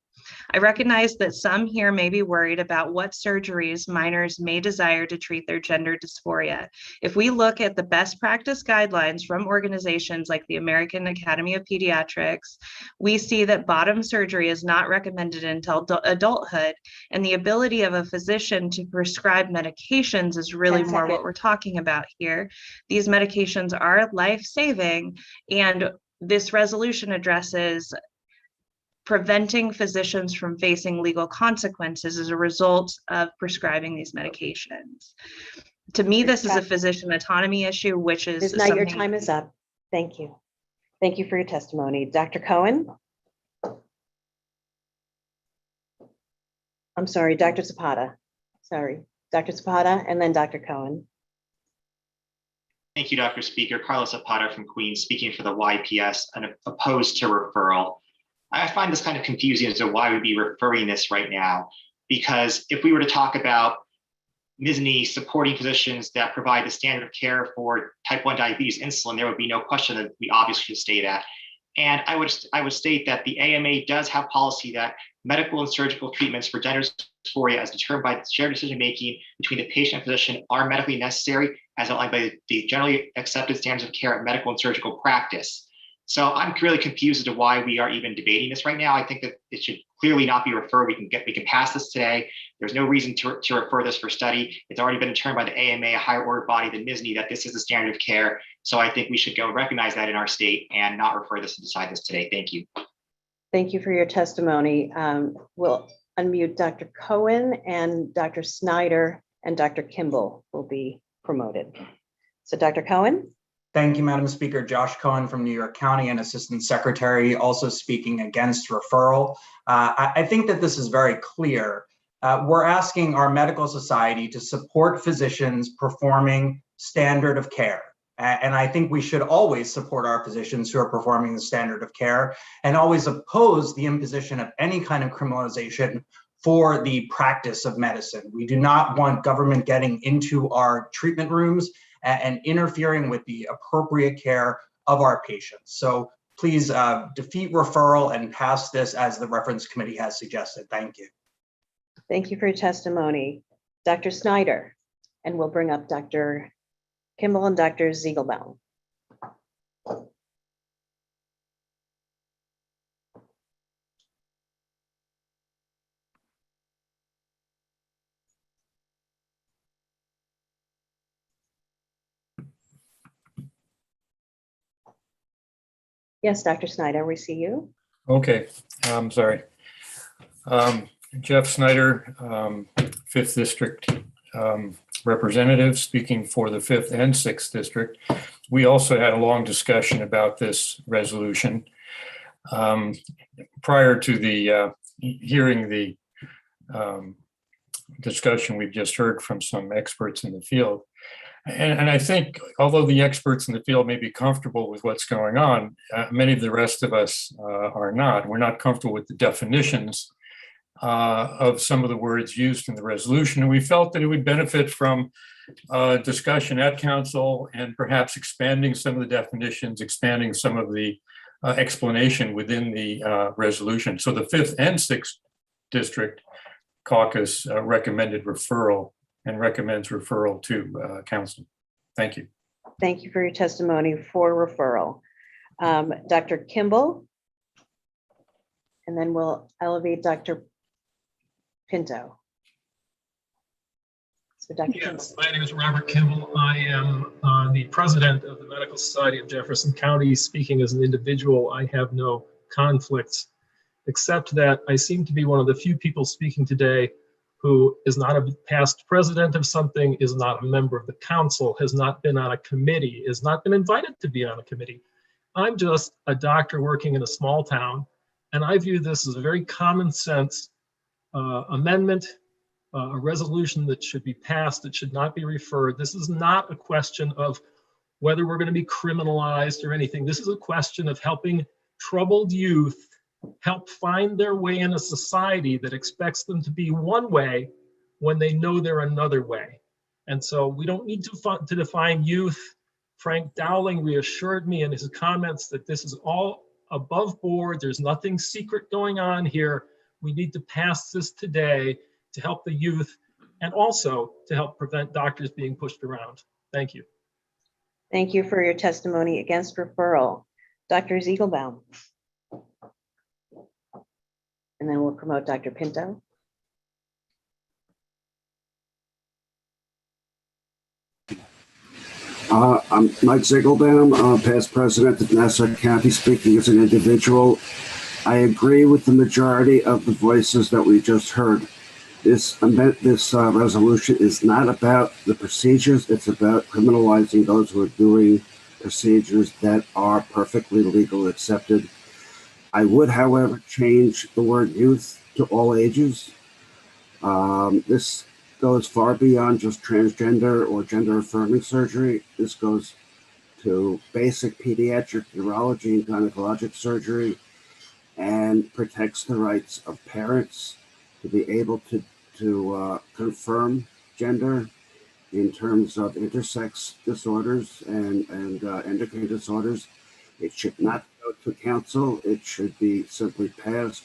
I recognize that some here may be worried about what surgeries minors may desire to treat their gender dysphoria. If we look at the best practice guidelines from organizations like the American Academy of Pediatrics, we see that bottom surgery is not recommended until adulthood, and the ability of a physician to prescribe medications is really more what we're talking about here. These medications are life-saving, and this resolution addresses preventing physicians from facing legal consequences as a result of prescribing these medications. To me, this is a physician autonomy issue, which is Ms. Knight, your time is up. Thank you. Thank you for your testimony. Dr. Cohen? I'm sorry, Dr. Zapata. Sorry, Dr. Zapata, and then Dr. Cohen. Thank you, Dr. Speaker. Carlos Zapata from Queens, speaking for the YPS and opposed to referral. I find this kind of confusing as to why we'd be referring this right now, because if we were to talk about MSSNY supporting physicians that provide the standard of care for type 1 diabetes insulin, there would be no question that we obviously should stay that. And I would state that the AMA does have policy that medical and surgical treatments for gender dysphoria as determined by shared decision-making between the patient and physician are medically necessary as outlined by the generally accepted standards of care at medical and surgical practice. So I'm really confused as to why we are even debating this right now. I think that it should clearly not be referred. We can pass this today. There's no reason to refer this for study. It's already been determined by the AMA, a higher order body than MSSNY, that this is the standard of care. So I think we should go recognize that in our state and not refer this and decide this today. Thank you. Thank you for your testimony. We'll unmute Dr. Cohen, and Dr. Snyder and Dr. Kimball will be promoted. So Dr. Cohen? Thank you, Madam Speaker. Josh Cohen from New York County and Assistant Secretary, also speaking against referral. I think that this is very clear. We're asking our medical society to support physicians performing standard of care. And I think we should always support our physicians who are performing the standard of care and always oppose the imposition of any kind of criminalization for the practice of medicine. We do not want government getting into our treatment rooms and interfering with the appropriate care of our patients. So please defeat referral and pass this as the reference committee has suggested. Thank you. Thank you for your testimony. Dr. Snyder, and we'll bring up Dr. Kimball and Dr. Ziegelbaum. Yes, Dr. Snyder, we see you. Okay, I'm sorry. Jeff Snyder, 5th District representative, speaking for the 5th and 6th District. We also had a long discussion about this resolution. Prior to the hearing the discussion we've just heard from some experts in the field. And I think, although the experts in the field may be comfortable with what's going on, many of the rest of us are not. We're not comfortable with the definitions of some of the words used in the resolution. And we felt that it would benefit from discussion at council and perhaps expanding some of the definitions, expanding some of the explanation within the resolution. So the 5th and 6th District Caucus recommended referral and recommends referral to council. Thank you. Thank you for your testimony for referral. Dr. Kimball. And then we'll elevate Dr. Pinto. So Dr. Yes, my name is Robert Kimball. I am the president of the Medical Society of Jefferson County. Speaking as an individual, I have no conflicts, except that I seem to be one of the few people speaking today who is not a past president of something, is not a member of the council, has not been on a committee, has not been invited to be on a committee. I'm just a doctor working in a small town, and I view this as a very common sense amendment, a resolution that should be passed, it should not be referred. This is not a question of whether we're going to be criminalized or anything. This is a question of helping troubled youth help find their way in a society that expects them to be one way when they know they're another way. And so we don't need to define youth. Frank Dowling reassured me in his comments that this is all above board. There's nothing secret going on here. We need to pass this today to help the youth and also to help prevent doctors being pushed around. Thank you. Thank you for your testimony against referral. Dr. Ziegelbaum. And then we'll promote Dr. Pinto. I'm Mike Ziegelbaum, past president of Nassau County, speaking as an individual. I agree with the majority of the voices that we just heard. This resolution is not about the procedures. It's about criminalizing those who are doing procedures that are perfectly legal, accepted. I would, however, change the word youth to all ages. This goes far beyond just transgender or gender affirming surgery. This goes to basic pediatric urology and gynecologic surgery and protects the rights of parents to be able to confirm gender in terms of intersex disorders and endocrine disorders. It should not go to council. It should be simply passed,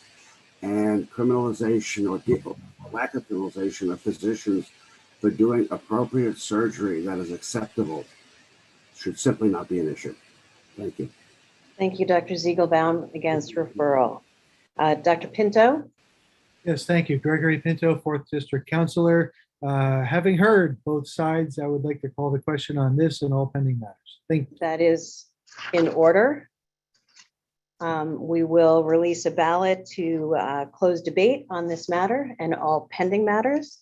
and criminalization or lack of criminalization of physicians for doing appropriate surgery that is acceptable should simply not be an issue. Thank you. Thank you, Dr. Ziegelbaum, against referral. Dr. Pinto. Yes, thank you. Gregory Pinto, 4th District Councilor. Having heard both sides, I would like to call the question on this and all pending matters. Thank you. That is in order. We will release a ballot to close debate on this matter and all pending matters.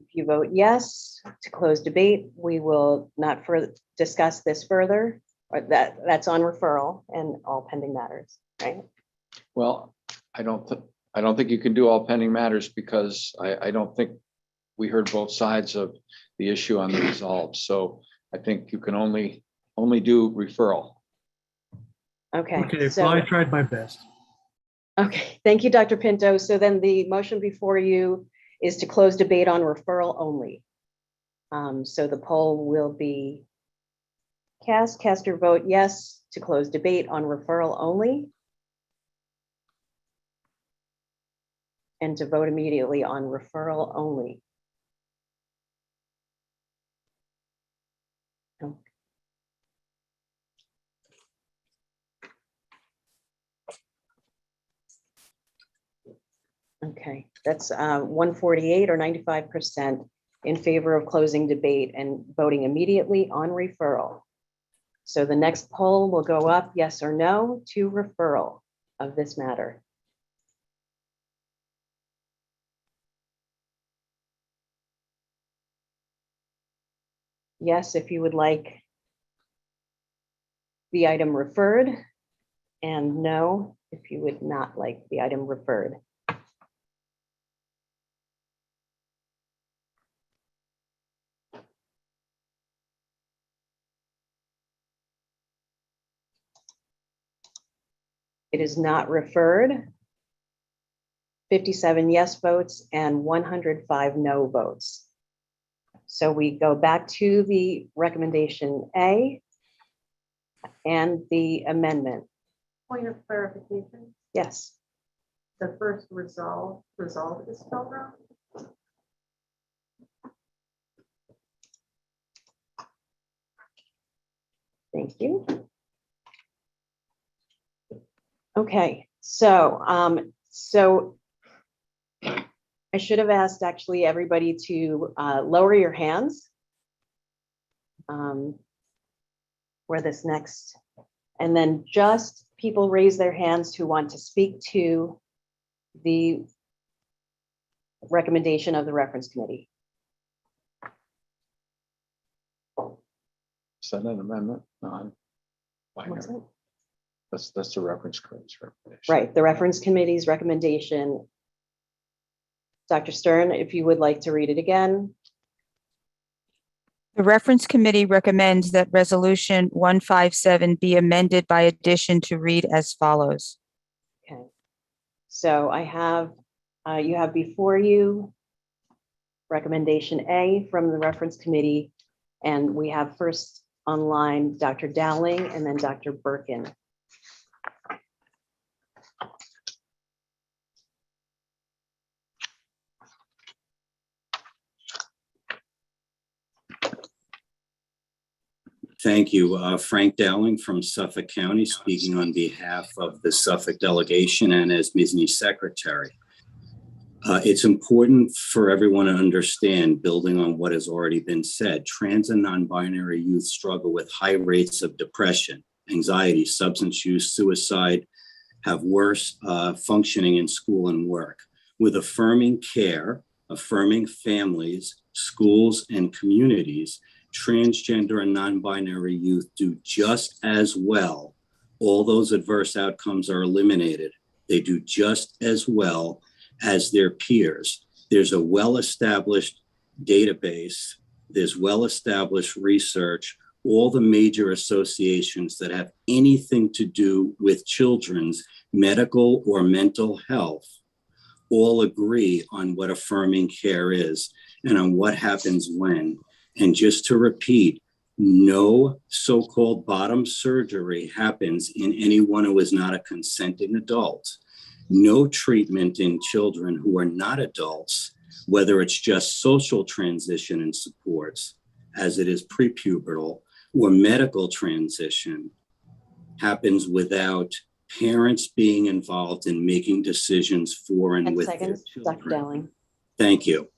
If you vote yes to close debate, we will not further discuss this further, or that's on referral and all pending matters, right? Well, I don't think you can do all pending matters because I don't think we heard both sides of the issue on the resolve. So I think you can only do referral. Okay. Okay, so, well, I tried my best. Okay, thank you, Dr. Pinto. So then the motion before you is to close debate on referral only. So the poll will be cast your vote yes to close debate on referral only. And to vote immediately on referral only. Okay, that's 148 or 95% in favor of closing debate and voting immediately on referral. So the next poll will go up, yes or no, to referral of this matter. Yes, if you would like the item referred, and no if you would not like the item referred. It is not referred. 57 yes votes and 105 no votes. So we go back to the recommendation A and the amendment. Point of clarification, Yes. the first resolve is spelled wrong. Thank you. Okay, so I should have asked actually everybody to lower your hands for this next, and then just people raise their hands who want to speak to the recommendation of the reference committee. Is that an amendment? What's it? That's the reference committee's recommendation. Right, the reference committee's recommendation. Dr. Stern, if you would like to read it again. The reference committee recommends that resolution 157 be amended by addition to read as follows. Okay. So I have, you have before you recommendation A from the reference committee, and we have first online Dr. Dowling and then Dr. Birkin. Thank you. Frank Dowling from Suffolk County, speaking on behalf of the Suffolk delegation and as MSSNY secretary. It's important for everyone to understand, building on what has already been said, trans and non-binary youth struggle with high rates of depression, anxiety, substance use, suicide, have worse functioning in school and work. With affirming care, affirming families, schools, and communities, transgender and non-binary youth do just as well. All those adverse outcomes are eliminated. They do just as well as their peers. There's a well-established database. There's well-established research. All the major associations that have anything to do with children's medical or mental health all agree on what affirming care is and on what happens when. And just to repeat, no so-called bottom surgery happens in anyone who is not a consenting adult. No treatment in children who are not adults, whether it's just social transition and supports, as it is prepubertal, or medical transition, happens without parents being involved in making decisions for and 10 with seconds, their Dr. children. Dowling. Thank you.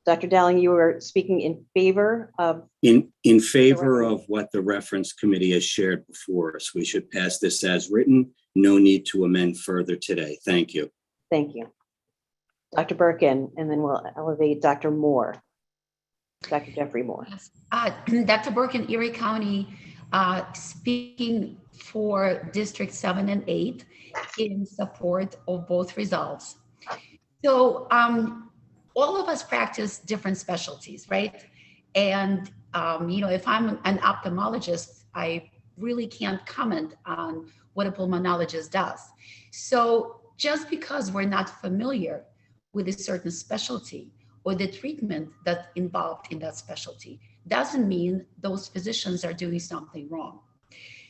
Dr. Dowling, you were speaking in favor of? In favor of what the reference committee has shared before us. We should pass this as written. No need to amend further today. Thank you. Thank you. Dr. Birkin, and then we'll elevate Dr. Moore. Dr. Jeffrey Moore. Dr. Birkin, Erie County, speaking for District 7 and 8 in support of both results. So all of us practice different specialties, right? And if I'm an ophthalmologist, I really can't comment on what a pulmonologist does. So just because we're not familiar with a certain specialty or the treatment that's involved in that specialty doesn't mean those physicians are doing something wrong.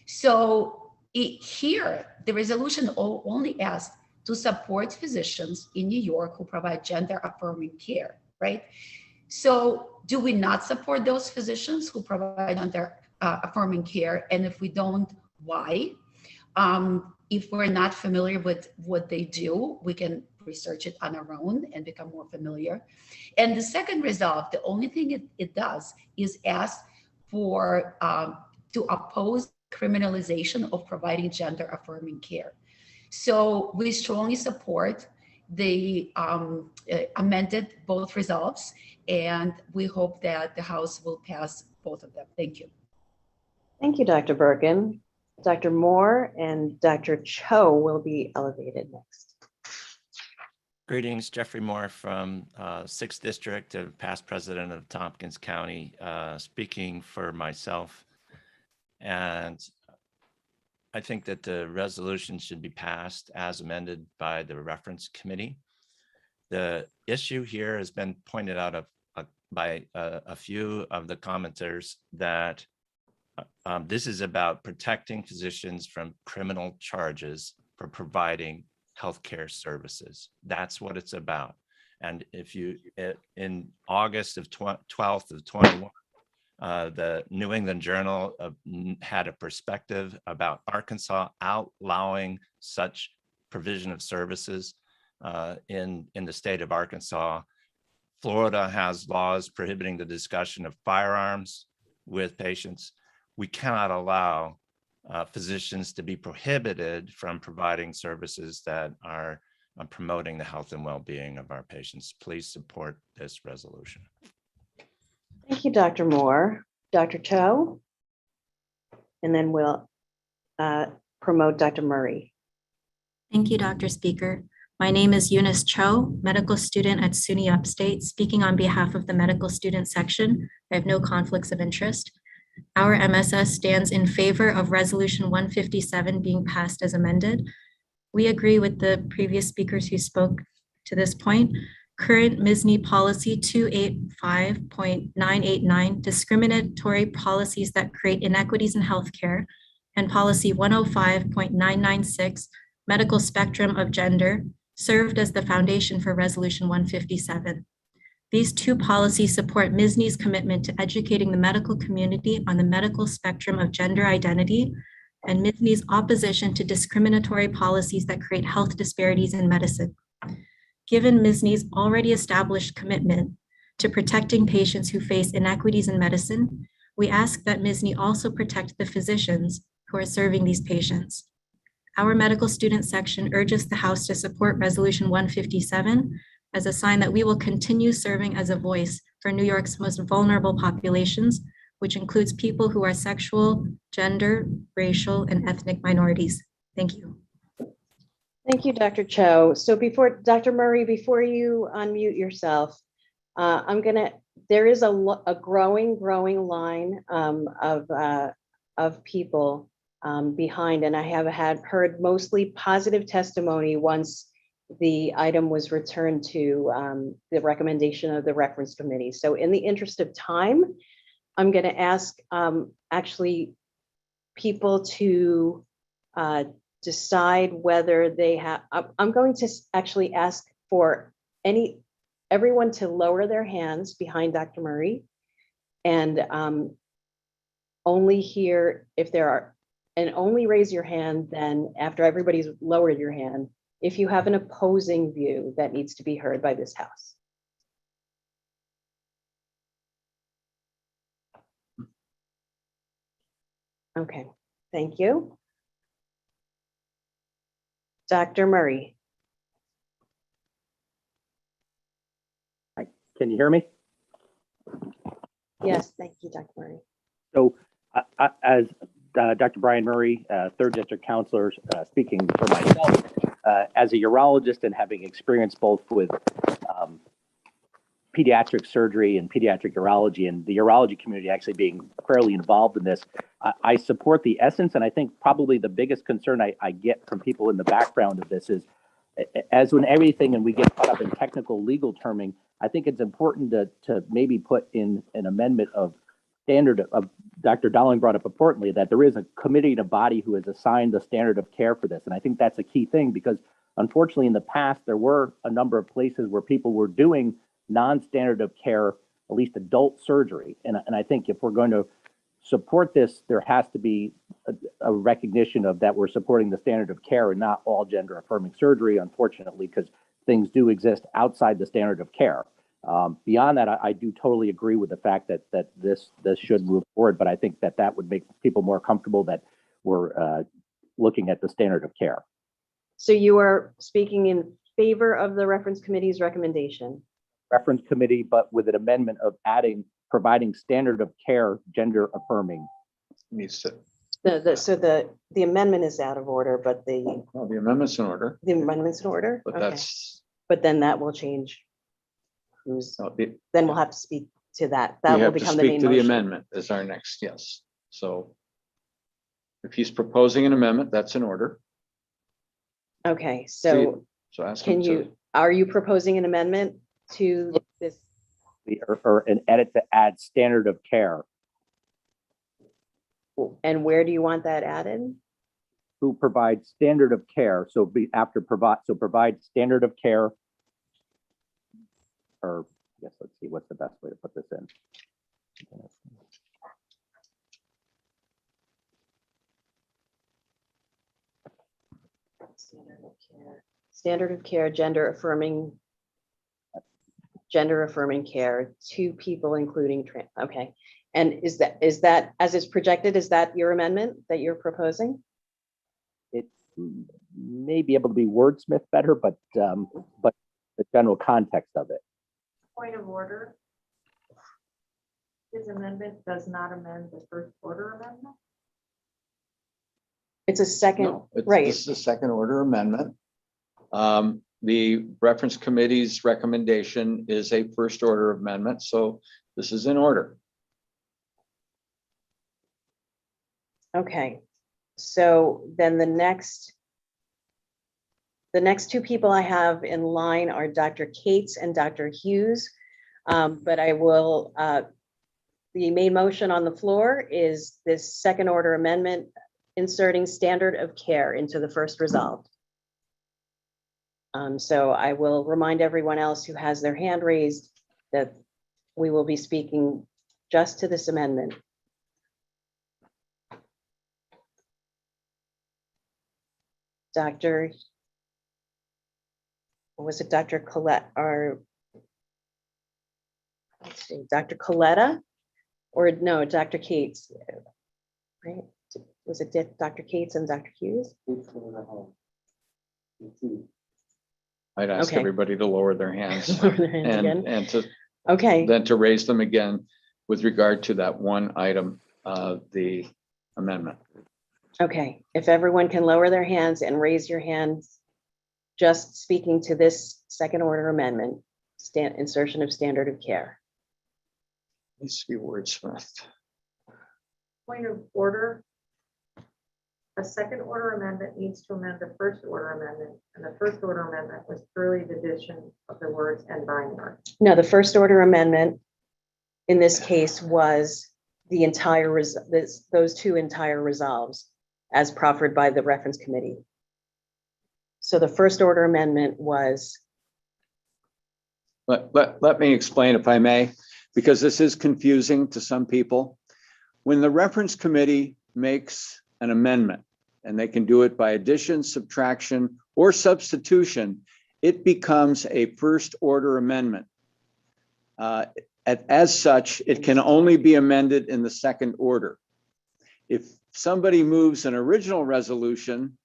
So here, the resolution only asks to support physicians in New York who provide gender affirming care, right? So do we not support those physicians who provide gender affirming care? And if we don't, why? If we're not familiar with what they do, we can research it on our own and become more familiar. And the second resolve, the only thing it does is ask for to oppose criminalization of providing gender affirming care. So we strongly support the amended both resolves, and we hope that the House will pass both of them. Thank you. Thank you, Dr. Birkin. Dr. Moore and Dr. Cho will be elevated next. Greetings, Jeffrey Moore from 6th District, past president of Tompkins County, speaking for myself. And I think that the resolution should be passed as amended by the reference committee. The issue here has been pointed out by a few of the commenters that this is about protecting physicians from criminal charges for providing healthcare services. That's what it's about. And if you, in August of 12th of 21, the New England Journal had a perspective about Arkansas outlawing such provision of services in the state of Arkansas. Florida has laws prohibiting the discussion of firearms with patients. We cannot allow physicians to be prohibited from providing services that are promoting the health and well-being of our patients. Please support this resolution. Thank you, Dr. Moore. Dr. Cho? And then we'll promote Dr. Murray. Thank you, Dr. Speaker. My name is Eunice Cho, medical student at SUNY Upstate, speaking on behalf of the medical student section. I have no conflicts of interest. Our MSS stands in favor of Resolution 157 being passed as amended. We agree with the previous speakers who spoke to this point. Current MSSNY policy 285.989, discriminatory policies that create inequities in healthcare, and policy 105.996, medical spectrum of gender, served as the foundation for Resolution 157. These two policies support MSSNY's commitment to educating the medical community on the medical spectrum of gender identity and MSSNY's opposition to discriminatory policies that create health disparities in medicine. Given MSSNY's already established commitment to protecting patients who face inequities in medicine, we ask that MSSNY also protect the physicians who are serving these patients. Our medical student section urges the House to support Resolution 157 as a sign that we will continue serving as a voice for New York's most vulnerable populations, which includes people who are sexual, gender, racial, and ethnic minorities. Thank you. Thank you, Dr. Cho. So before, Dr. Murray, before you unmute yourself, there is a growing line of people behind, and I have heard mostly positive testimony once the item was returned to the recommendation of the reference committee. So in the interest of time, I'm going to ask actually people to decide whether they have, I'm going to actually ask for everyone to lower their hands behind Dr. Murray and only hear if there are, and only raise your hand then after everybody's lowered your hand, if you have an opposing view that needs to be heard by this House. Okay, thank you. Dr. Murray. Can you hear me? Yes, thank you, Dr. Murray. So as Dr. Brian Murray, 3rd District Counselor, speaking for myself, as a urologist and having experience both with pediatric surgery and pediatric urology, and the urology community actually being fairly involved in this, I support the essence, and I think probably the biggest concern I get from people in the background of this is, as when everything, and we get caught up in technical legal terming, I think it's important to maybe put in an amendment of standard of, Dr. Dowling brought up importantly, that there is a committee and a body who has assigned the standard of care for this. And I think that's a key thing because unfortunately in the past, there were a number of places where people were doing non-standard of care, at least adult surgery. And I think if we're going to support this, there has to be a recognition of that we're supporting the standard of care and not all gender affirming surgery, unfortunately, because things do exist outside the standard of care. Beyond that, I do totally agree with the fact that this should move forward, but I think that would make people more comfortable that we're looking at the standard of care. So you are speaking in favor of the reference committee's recommendation? Reference committee, but with an amendment of providing standard of care, gender affirming. So the amendment is out of order, but the Well, the amendment's in order, amendment's in order? but Okay. that's, But then that will change. Who's, no, then we'll have to speak to that. we That will have to become the speak main to the motion. amendment as our next, yes. So if he's proposing an amendment, that's in order. Okay, so So ask him to. are you proposing an amendment to this? Or an edit to add standard of care. And where do you want that added? Who provides standard of care, so provide standard of care. Or I guess let's see what's the best way to put this in. Standard of care, gender affirming care to people including trans. Okay. And is that as it's projected, is that your amendment that you're proposing? It may be able to be wordsmith better, but the general context of it. Point of order. His amendment does not amend the first order amendment. It's a second, No, right? This is a second order amendment. The reference committee's recommendation is a first order amendment, so this is in order. Okay, so then the next two people I have in line are Dr. Cates and Dr. Hughes. But I will, the main motion on the floor is this second order amendment, inserting standard of care into the first resolve. So I will remind everyone else who has their hand raised that we will be speaking just to this amendment. Dr. Was it Dr. Colette or let's see, Dr. Coletta or no, Dr. Cates, right? Was it Dr. Cates and Dr. Hughes? I'd ask Okay. everybody to lower their hands Lower their hands again. and to Okay, then to raise them again with regard to that one item of the amendment. okay. If everyone can lower their hands and raise your hands, just speaking to this second order amendment, insertion of standard of care. Needs to be wordsmithed. Point of order. A second order amendment needs to amend the first order amendment, and the first order amendment was purely the addition of the words and binary. No, the first order amendment in this case was the entire, those two entire resolves as proffered by the reference committee. So the first order amendment was. Let me explain if I may, because this is confusing to some people. When the reference committee makes an amendment, and they can do it by addition, subtraction, or substitution, it becomes a first order amendment. As such, it can only be amended in the second order. If somebody moves an original resolution,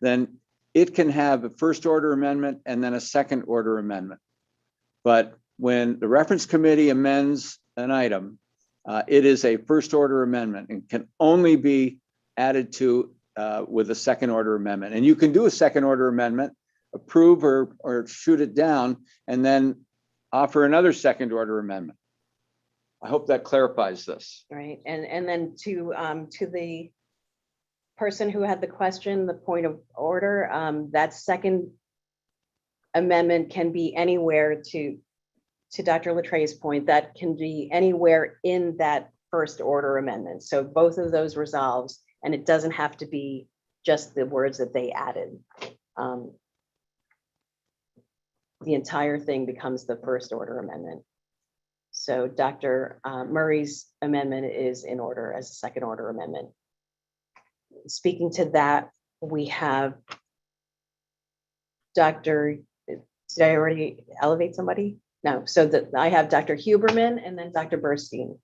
then it can have a first order amendment and then a second order amendment. But when the reference committee amends an item, it is a first order amendment and can only be added to with a second order amendment. And you can do a second order amendment, approve or shoot it down, and then offer another second order amendment. I hope that clarifies this. Right, and then to the person who had the question, the point of order, that second amendment can be anywhere to Dr. Latreille's point, that can be anywhere in that first order amendment. So both of those resolves, and it doesn't have to be just the words that they added. The entire thing becomes the first order amendment. So Dr. Murray's amendment is in order as a second order amendment. Speaking to that, we have Dr. Did I already elevate somebody? No, so that I have Dr. Huberman and then Dr. Burstein.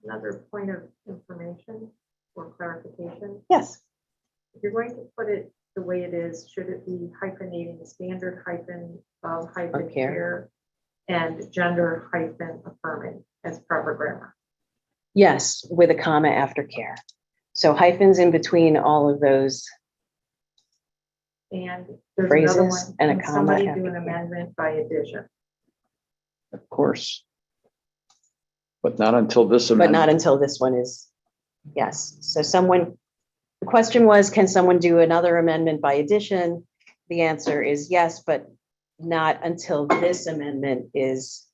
Another point of information or clarification. Yes. If you're going to put it the way it is, should it be hyphenating standard hyphen of hyphen care and gender hyphen affirming as proper grammar? Yes, with a comma after care. So hyphens in between all of those And there's another phrases one. and a Can comma. somebody after do an care. amendment by addition? Of course. But not until this But amendment. not until this one is, yes. So someone, the question was, can someone do another amendment by addition? The answer is yes, but not until this amendment is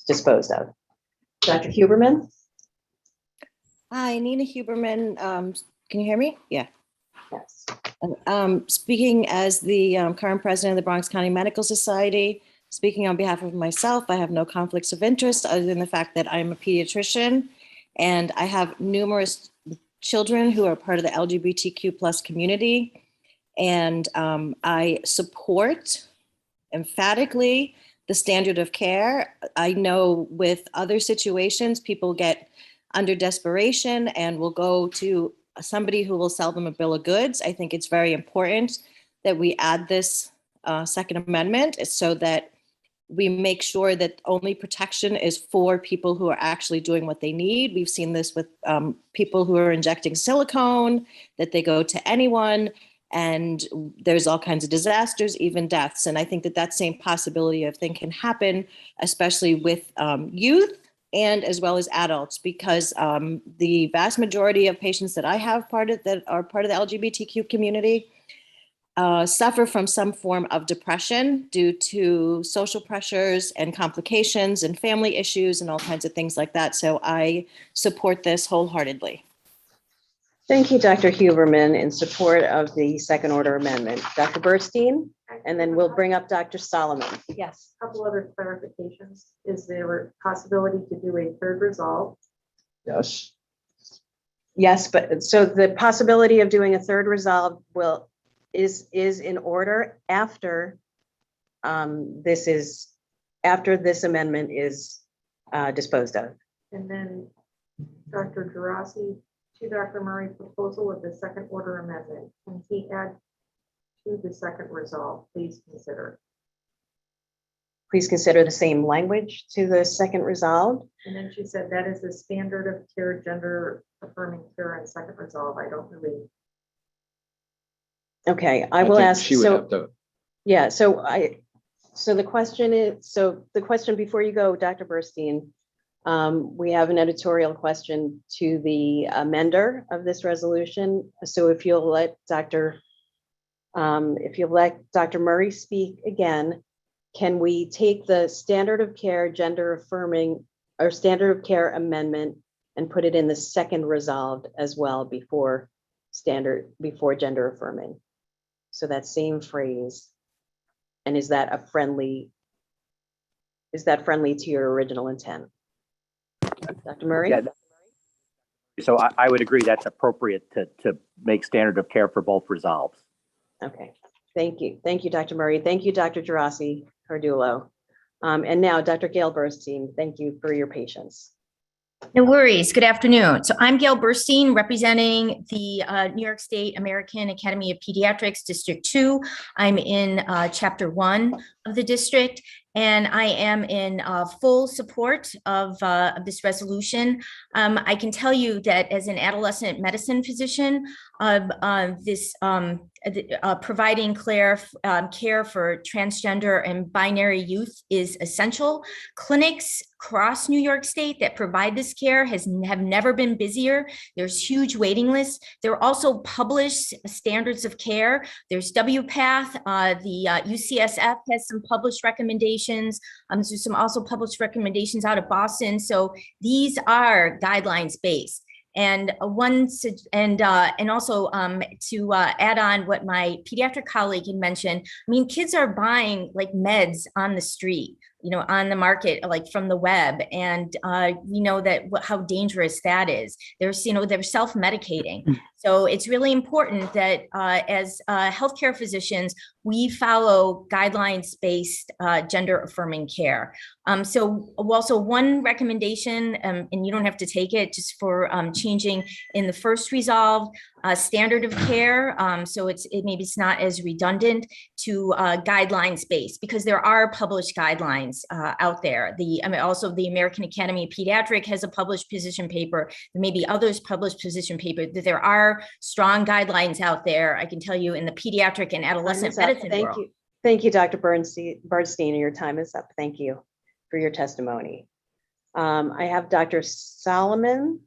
disposed of. Dr. Huberman? Hi, Nina Huberman. Can you hear me? Yeah. Yes. Speaking as the current president of the Bronx County Medical Society, speaking on behalf of myself, I have no conflicts of interest other than the fact that I'm a pediatrician and I have numerous children who are part of the LGBTQ plus community. And I support emphatically the standard of care. I know with other situations, people get under desperation and will go to somebody who will sell them a bill of goods. I think it's very important that we add this Second Amendment so that we make sure that only protection is for people who are actually doing what they need. We've seen this with people who are injecting silicone, that they go to anyone, and there's all kinds of disasters, even deaths. And I think that same possibility of thing can happen, especially with youth and as well as adults, because the vast majority of patients that I have that are part of the LGBTQ community suffer from some form of depression due to social pressures and complications and family issues and all kinds of things like that. So I support this wholeheartedly. Thank you, Dr. Huberman, in support of the second order amendment. Dr. Burstein, and then we'll bring up Dr. Solomon. Yes. A couple other clarifications. Is there a possibility to do a third resolve? Yes. Yes, but so the possibility of doing a third resolve is in order after this amendment is disposed of. And then Dr. Gerasi, to Dr. Murray, proposal of the second order amendment. Can he add to the second resolve? Please consider. Please consider the same language to the second resolve. And then she said that is the standard of care, gender affirming care and second resolve. I don't really. Okay, I will ask. She would have to. Yeah, so the question before you go, Dr. Burstein, we have an editorial question to the amender of this resolution. So if you'll let Dr. Murray speak again, can we take the standard of care, gender affirming, or standard of care amendment and put it in the second resolved as well before gender affirming? So that same phrase, and is that friendly to your original intent? Dr. Murray? Yeah. So I would agree that's appropriate to make standard of care for both resolves. Okay, thank you. Thank you, Dr. Murray. Thank you, Dr. Gerasi Hardulo. And now Dr. Gail Burstein, thank you for your patience. No worries. Good afternoon. So I'm Gail Burstein, representing the New York State American Academy of Pediatrics, District 2. I'm in Chapter 1 of the district, and I am in full support of this resolution. I can tell you that as an adolescent medicine physician, providing care for transgender and binary youth is essential. Clinics across New York State that provide this care have never been busier. There's huge waiting lists. There are also published standards of care. There's WPATH, the UCSF has some published recommendations. There's some also published recommendations out of Boston. So these are guidelines based. And also to add on what my pediatric colleague had mentioned, I mean, kids are buying like meds on the street, on the market, like from the web. And we know that how dangerous that is. They're self-medicating. So it's really important that as healthcare physicians, we follow guidelines-based gender-affirming care. So also one recommendation, and you don't have to take it, just for changing in the first resolve, standard of care. So maybe it's not as redundant to guidelines-based, because there are published guidelines out there. Also the American Academy of Pediatric has a published position paper. There may be others published position paper. That there are strong guidelines out there. I can tell you in the pediatric and adolescent medicine world. Thank you, Dr. Bernstein. Your time is up. Thank you for your testimony. I have Dr. Solomon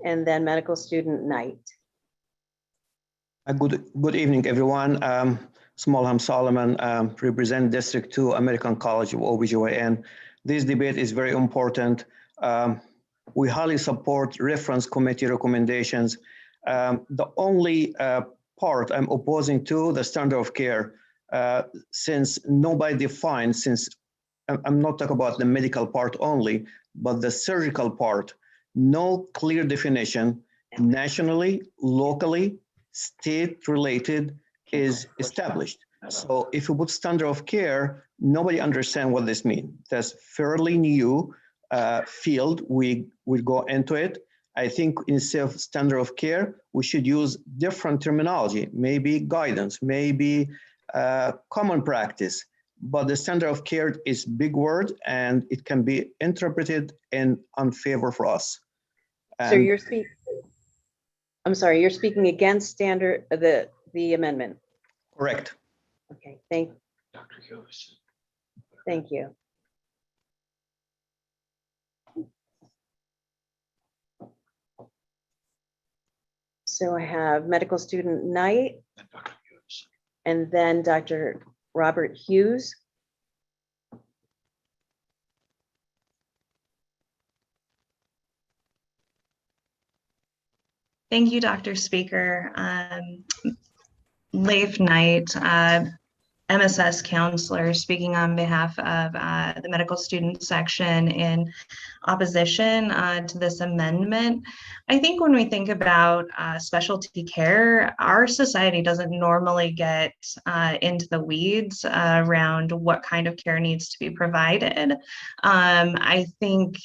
and then medical student Knight. Good evening, everyone. Smallham Solomon, represent District 2, American College of OBGYN. This debate is very important. We highly support reference committee recommendations. The only part I'm opposing to the standard of care, since nobody defines, since I'm not talking about the medical part only, but the surgical part, no clear definition nationally, locally, state related is established. So if you put standard of care, nobody understands what this means. That's fairly new field. We go into it. I think instead of standard of care, we should use different terminology, maybe guidance, maybe common practice. But the standard of care is big word and it can be interpreted in unfavor for us. So you're speaking. I'm sorry, you're speaking against standard the amendment. Correct. Okay, thank you. So I have medical student Knight and then Dr. Robert Hughes. Thank you, Dr. Speaker. Leif Knight, MSS counselor, speaking on behalf of the medical student section in opposition to this amendment. I think when we think about specialty care, our society doesn't normally get into the weeds around what kind of care needs to be provided. I think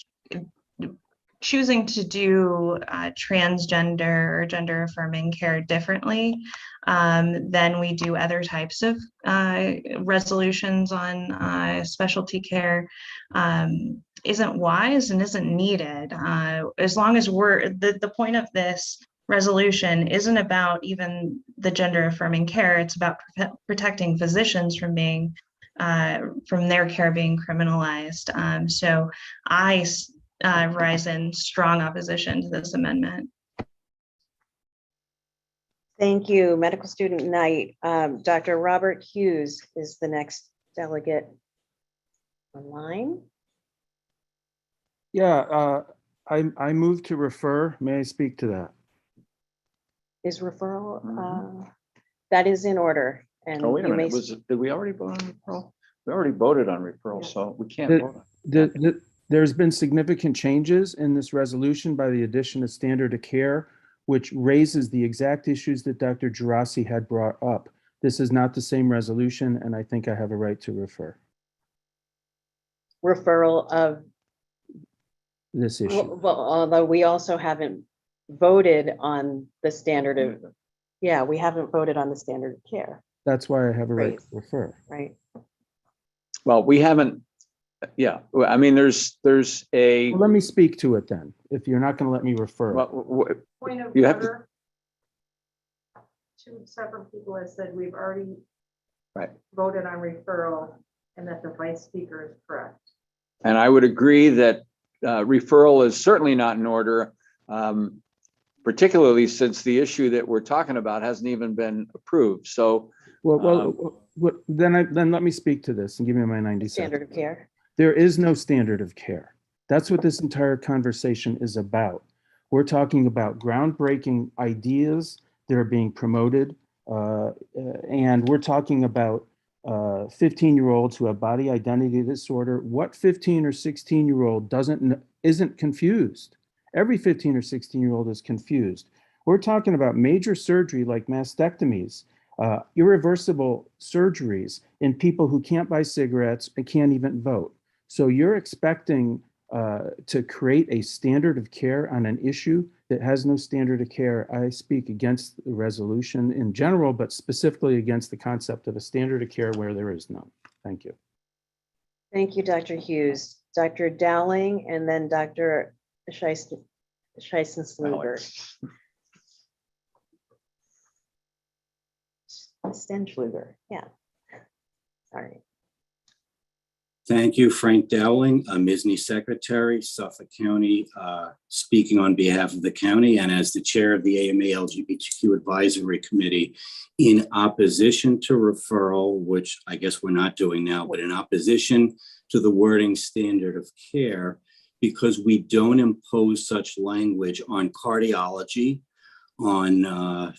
choosing to do transgender or gender affirming care differently than we do other types of resolutions on specialty care isn't wise and isn't needed. As long as the point of this resolution isn't about even the gender affirming care, it's about protecting physicians from being from their care being criminalized. So I rise in strong opposition to this amendment. Thank you, medical student Knight. Dr. Robert Hughes is the next delegate online. Yeah, I move to refer. May I speak to that? Is referral, that is in order. And Oh, wait a minute, did we already vote on referral? We already voted on referral, so we can't vote on. There's been significant changes in this resolution by the addition of standard of care, which raises the exact issues that Dr. Gerasi had brought up. This is not the same resolution, and I think I have a right to refer. Referral of this issue. Well, although we also haven't voted on the standard of, yeah, we haven't voted on the standard of care. That's why I have a right to refer. Right. Well, we haven't. Yeah, I mean, there's a. Well, let me speak to it then, if you're not going to let me refer. Point of you have order. Two separate people have said we've already voted on referral and that the vice speaker is correct. And I would agree that referral is certainly not in order, particularly since the issue that we're talking about hasn't even been approved. So, then let me speak to this and give me my 90 seconds. Standard of care. There is no standard of care. That's what this entire conversation is about. We're talking about groundbreaking ideas that are being promoted, and we're talking about 15-year-olds who have body identity disorder. What 15 or 16-year-old isn't confused? Every 15 or 16-year-old is confused. We're talking about major surgery like mastectomies, irreversible surgeries in people who can't buy cigarettes and can't even vote. So you're expecting to create a standard of care on an issue that has no standard of care. I speak against the resolution in general, but specifically against the concept of a standard of care where there is none. Thank you. Thank you, Dr. Hughes. Dr. Dowling, and then Dr. Scheissensluger. Stenschluger, yeah. Sorry. Thank you, Frank Dowling, MSSNY Secretary, Suffolk County, speaking on behalf of the county and as the chair of the AMA LGBTQ Advisory Committee, in opposition to referral, which I guess we're not doing now, but in opposition to the wording standard of care, because we don't impose such language on cardiology, on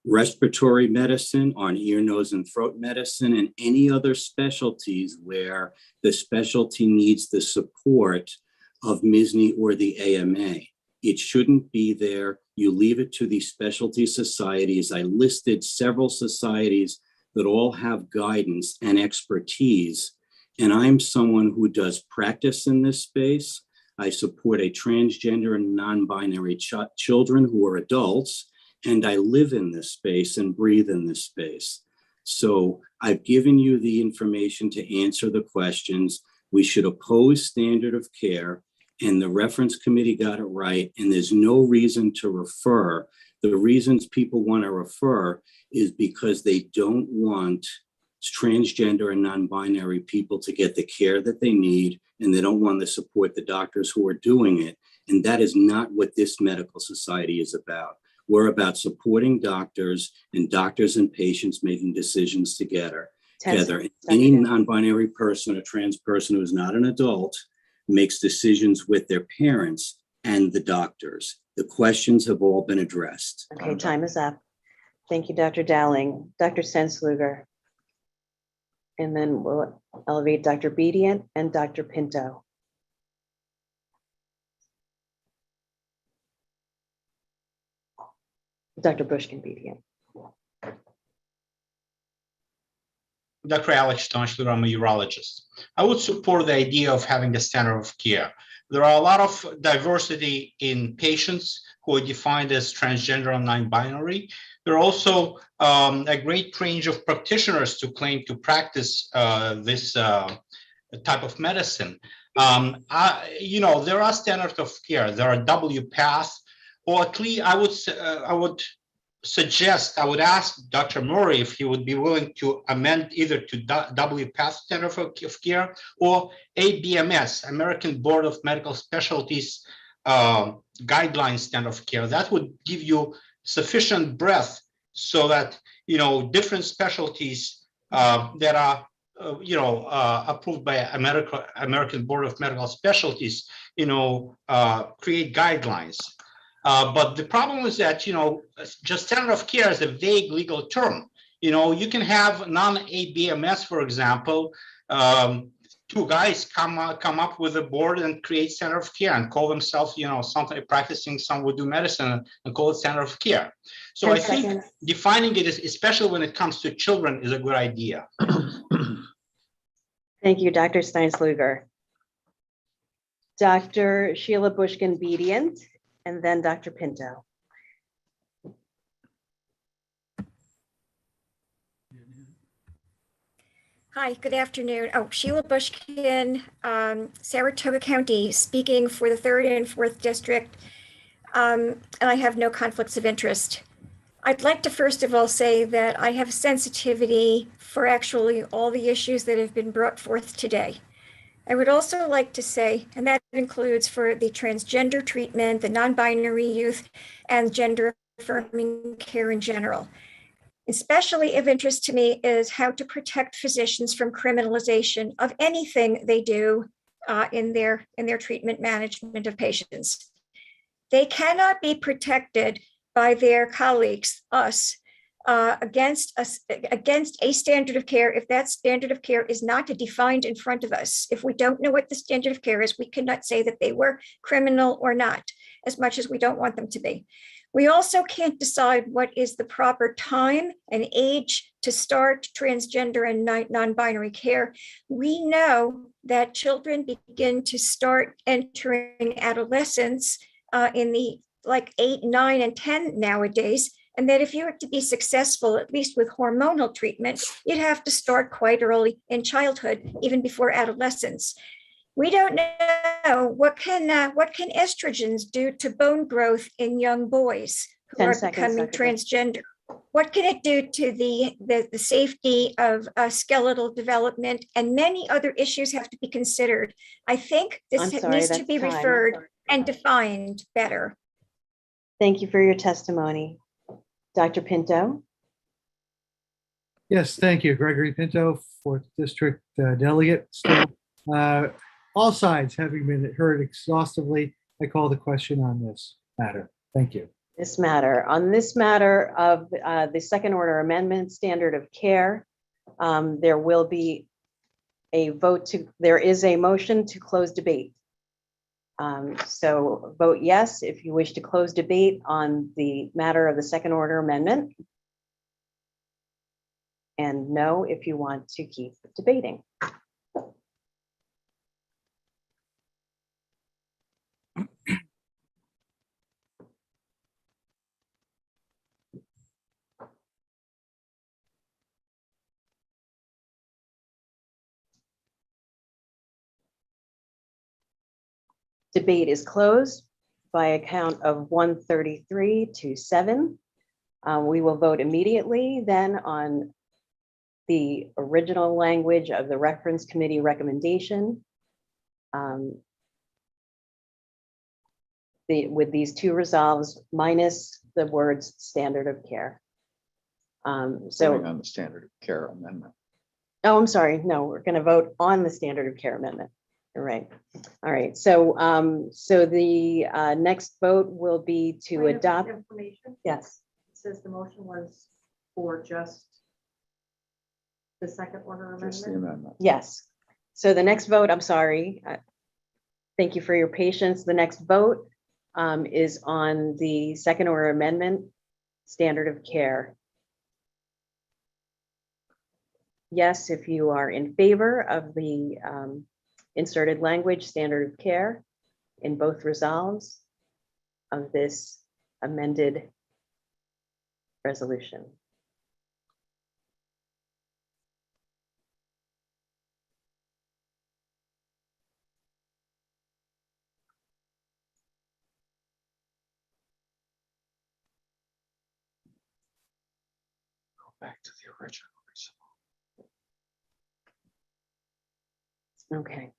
respiratory medicine, on ear, nose, and throat medicine, and any other specialties where the specialty needs the support of MSSNY or the AMA. It shouldn't be there. You leave it to these specialty societies. I listed several societies that all have guidance and expertise, and I'm someone who does practice in this space. I support a transgender and non-binary children who are adults, and I live in this space and breathe in this space. So I've given you the information to answer the questions. We should oppose standard of care, and the reference committee got it right, and there's no reason to refer. The reasons people want to refer is because they don't want transgender and non-binary people to get the care that they need, and they don't want to support the doctors who are doing it. And that is not what this medical society is about. We're about supporting doctors and patients making decisions together. Any non-binary person or trans person who's not an adult makes decisions with their parents and the doctors. The questions have all been addressed. Okay, time is up. Thank you, Dr. Dowling. Dr. Stenschluger. And then we'll elevate Dr. Bedient and Dr. Pinto. Dr. Bushkin-Bedient. Dr. Alex Stenschluger, I'm a urologist. I would support the idea of having a standard of care. There are a lot of diversity in patients who are defined as transgender and non-binary. There are also a great range of practitioners to claim to practice this type of medicine. There are standards of care. There are WPATH, or at least I would ask Dr. Murray if he would be willing to amend either to WPATH standard of care or ABMS, American Board of Medical Specialties guidelines standard of care. That would give you sufficient breadth so that, different specialties that are, approved by American Board of Medical Specialties, create guidelines. But the problem is that, just standard of care is a vague legal term. You can have non-ABMS, for example, two guys come up with a board and create standard of care and call themselves, something practicing some voodoo medicine and call it standard of care. So I think defining it, especially when it comes to children, is a good idea. Thank you, Dr. Stenschluger. Dr. Sheila Bushkin-Bedient, and then Dr. Pinto. Hi, good afternoon. Sheila Bushkin, Saratoga County, speaking for the 3rd and 4th District, and I have no conflicts of interest. I'd like to first of all say that I have sensitivity for actually all the issues that have been brought forth today. I would also like to say, and that includes for the transgender treatment, the non-binary youth, and gender-affirming care in general. Especially of interest to me is how to protect physicians from criminalization of anything they do in their treatment management of patients. They cannot be protected by their colleagues, us, against a standard of care if that standard of care is not defined in front of us. If we don't know what the standard of care is, we cannot say that they were criminal or not, as much as we don't want them to be. We also can't decide what is the proper time and age to start transgender and non-binary care. We know that children begin to start entering adolescence in the like 8, 9, and 10 nowadays. And that if you were to be successful, at least with hormonal treatment, you'd have to start quite early in childhood, even before adolescence. We don't know what can estrogens do to bone growth in young boys who 10 are seconds, becoming Secretary. transgender. What can it do to the safety of skeletal development? And many other issues have to be considered. I think this I'm sorry, needs to that's be time. referred and defined better. Thank you for your testimony. Dr. Pinto? Yes, thank you. Gregory Pinto, 4th District Delegate. Still, all sides having been heard exhaustively, I call the question on this matter. Thank you. This matter. On this matter of the second order amendment, standard of care, there will be a vote to, there is a motion to close debate. So vote yes if you wish to close debate on the matter of the second order amendment. And no if you want to keep debating. Debate is closed by a count of 133 to 7. We will vote immediately then on the original language of the reference committee recommendation. With these two resolves minus the words standard of care. Voting on the standard of care amendment. Oh, I'm sorry. No, we're going to vote on the standard of care amendment. You're right. All right. So, so the next vote will be to Point of adopt. Information. Yes. It says the motion was for just the second order Just the amendment. amendment. Yes. So the next vote, I'm sorry. Thank you for your patience. The next vote is on the second order amendment, standard of care. Yes, if you are in favor of the inserted language, standard of care, in both resolves of this amended resolution. Go back to the original. Okay.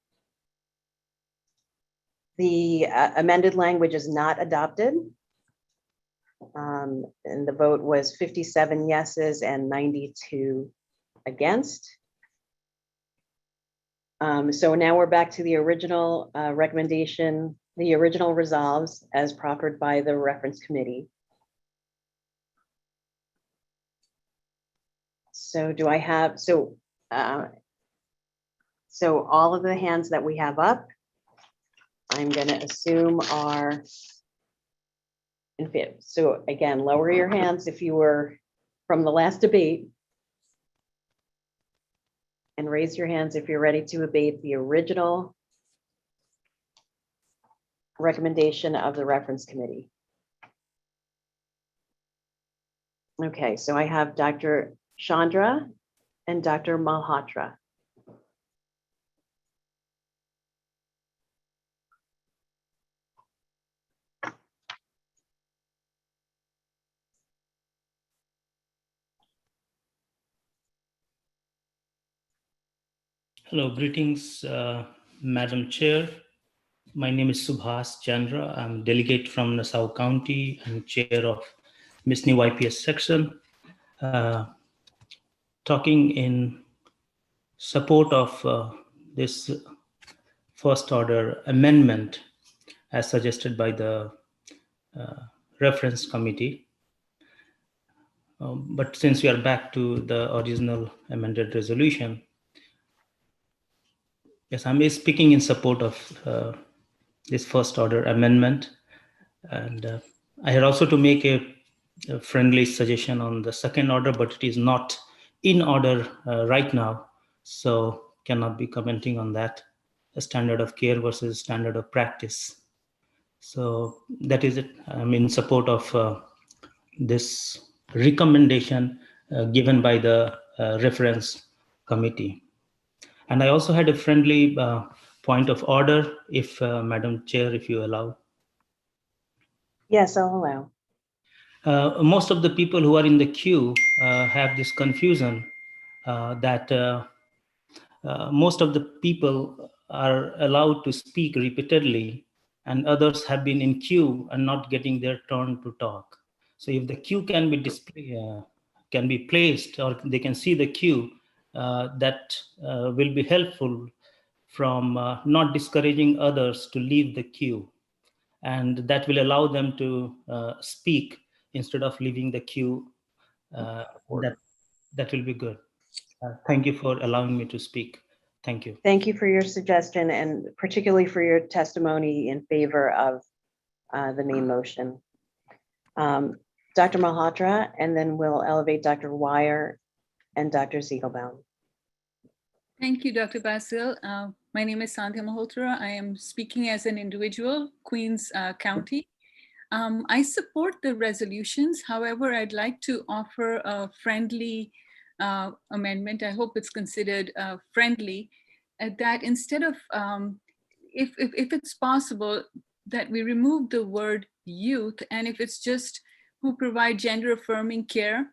The amended language is not adopted. And the vote was 57 yeses and 92 against. So now we're back to the original recommendation, the original resolves as proffered by the reference committee. So do I have, so all of the hands that we have up, I'm going to assume are in favor. So again, lower your hands if you were from the last debate. And raise your hands if you're ready to abate the original recommendation of the reference committee. Okay, so I have Dr. Chandra and Dr. Malhotra. Hello, greetings, Madam Chair. My name is Subhas Chandra. I'm delegate from Nassau County and chair of MSSNY YPS section. Talking in support of this first order amendment as suggested by the reference committee. But since we are back to the original amended resolution, yes, I'm speaking in support of this first order amendment. And I had also to make a friendly suggestion on the second order, but it is not in order right now, so cannot be commenting on that. A standard of care versus standard of practice. So that is it. I'm in support of this recommendation given by the reference committee. And I also had a friendly point of order, if Madam Chair, if you allow. Yes, I'll allow. Most of the people who are in the queue have this confusion that most of the people are allowed to speak repeatedly, and others have been in queue and not getting their turn to talk. So if the queue can be can be placed, or they can see the queue, that will be helpful from not discouraging others to leave the queue. And that will allow them to speak instead of leaving the queue. That will be good. Thank you for allowing me to speak. Thank you. Thank you for your suggestion and particularly for your testimony in favor of the main motion. Dr. Malhotra, and then we'll elevate Dr. Wire and Dr. Ziegelbaum. Thank you, Dr. Basil. My name is Sandhya Malhotra. I am speaking as an individual, Queens County. I support the resolutions. However, I'd like to offer a friendly amendment. I hope it's considered friendly, that instead of, if it's possible, that we remove the word youth, and if it's just who provide gender affirming care,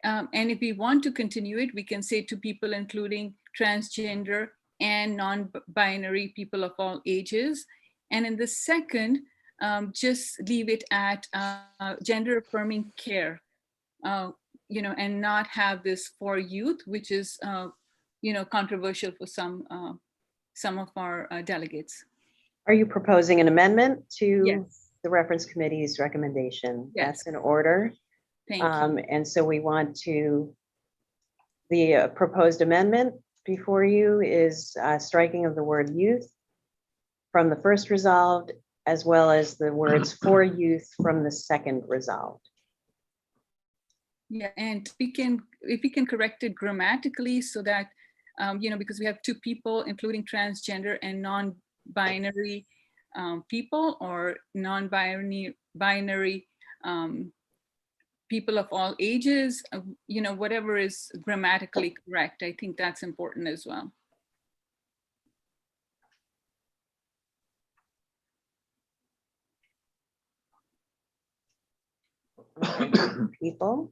and if we want to continue it, we can say to people including transgender and non-binary people of all ages. And in the second, just leave it at gender affirming care, and not have this for youth, which is, controversial for some of our delegates. Are you proposing an amendment to Yes. the reference committee's recommendation? Yes. That's in order. Thank you. And so we want to, the proposed amendment before you is striking of the word youth from the first resolved, as well as the words for youth from the second resolved. Yeah, and if we can correct it grammatically so that, because we have two people, including transgender and non-binary people, or non-binary people of all ages, whatever is grammatically correct. I think that's important as well. People.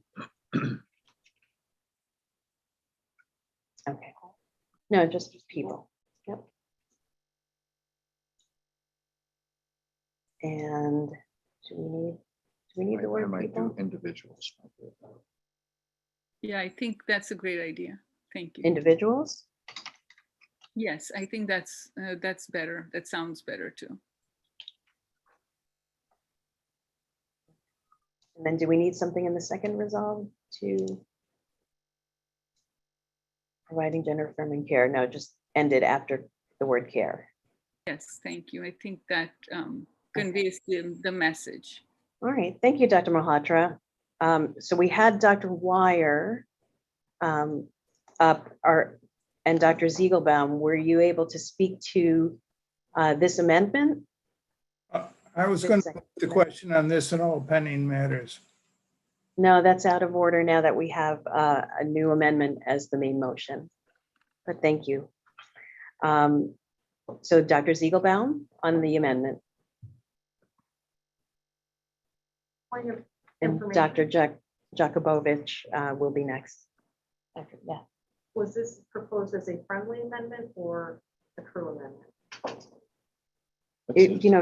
Okay. No, just people. Yep. And do we need the word people? Individuals. Yeah, I think that's a great idea. Thank you. Individuals? Yes, I think that's better. That sounds better too. And then do we need something in the second resolve to providing gender affirming care? No, just end it after the word care. Yes, thank you. I think that conveys the message. All right, thank you, Dr. Malhotra. So we had Dr. Wire up, and Dr. Ziegelbaum. Were you able to speak to this amendment? I was going to put the question on this and all pending matters. No, that's out of order now that we have a new amendment as the main motion. But thank you. So Dr. Ziegelbaum on the amendment. And Dr. Jakubowicz will be next. Yeah. Was this proposed as a friendly amendment or a true amendment?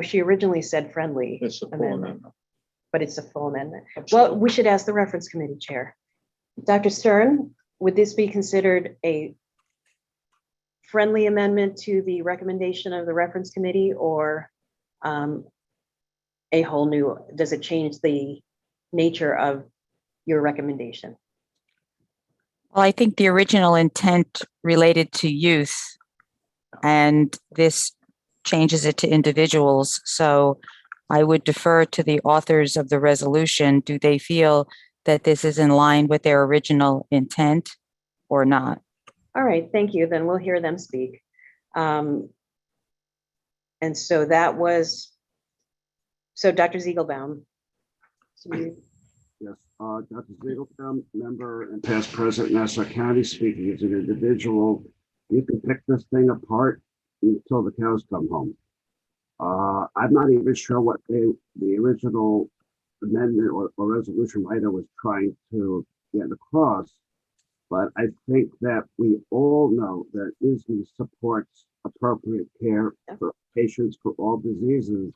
She originally said friendly It's a full amendment, but it's a full amendment. Well, we should ask the reference committee chair. Dr. Stern, would this be considered a friendly amendment to the recommendation of the reference committee, or a whole new, does it change the nature of your recommendation? Well, I think the original intent related to youth, and this changes it to individuals. So I would defer to the authors of the resolution. Do they feel that this is in line with their original intent or not? All right, thank you. Then we'll hear them speak. And so that was, so Dr. Ziegelbaum. So you- Yes, Dr. Ziegelbaum, member and past president, Nassau County, speaking as an individual. You can pick this thing apart until the cows come home. I'm not even sure what the original amendment or resolution writer was trying to get across, but I think that we all know that Disney supports appropriate care for patients for all diseases,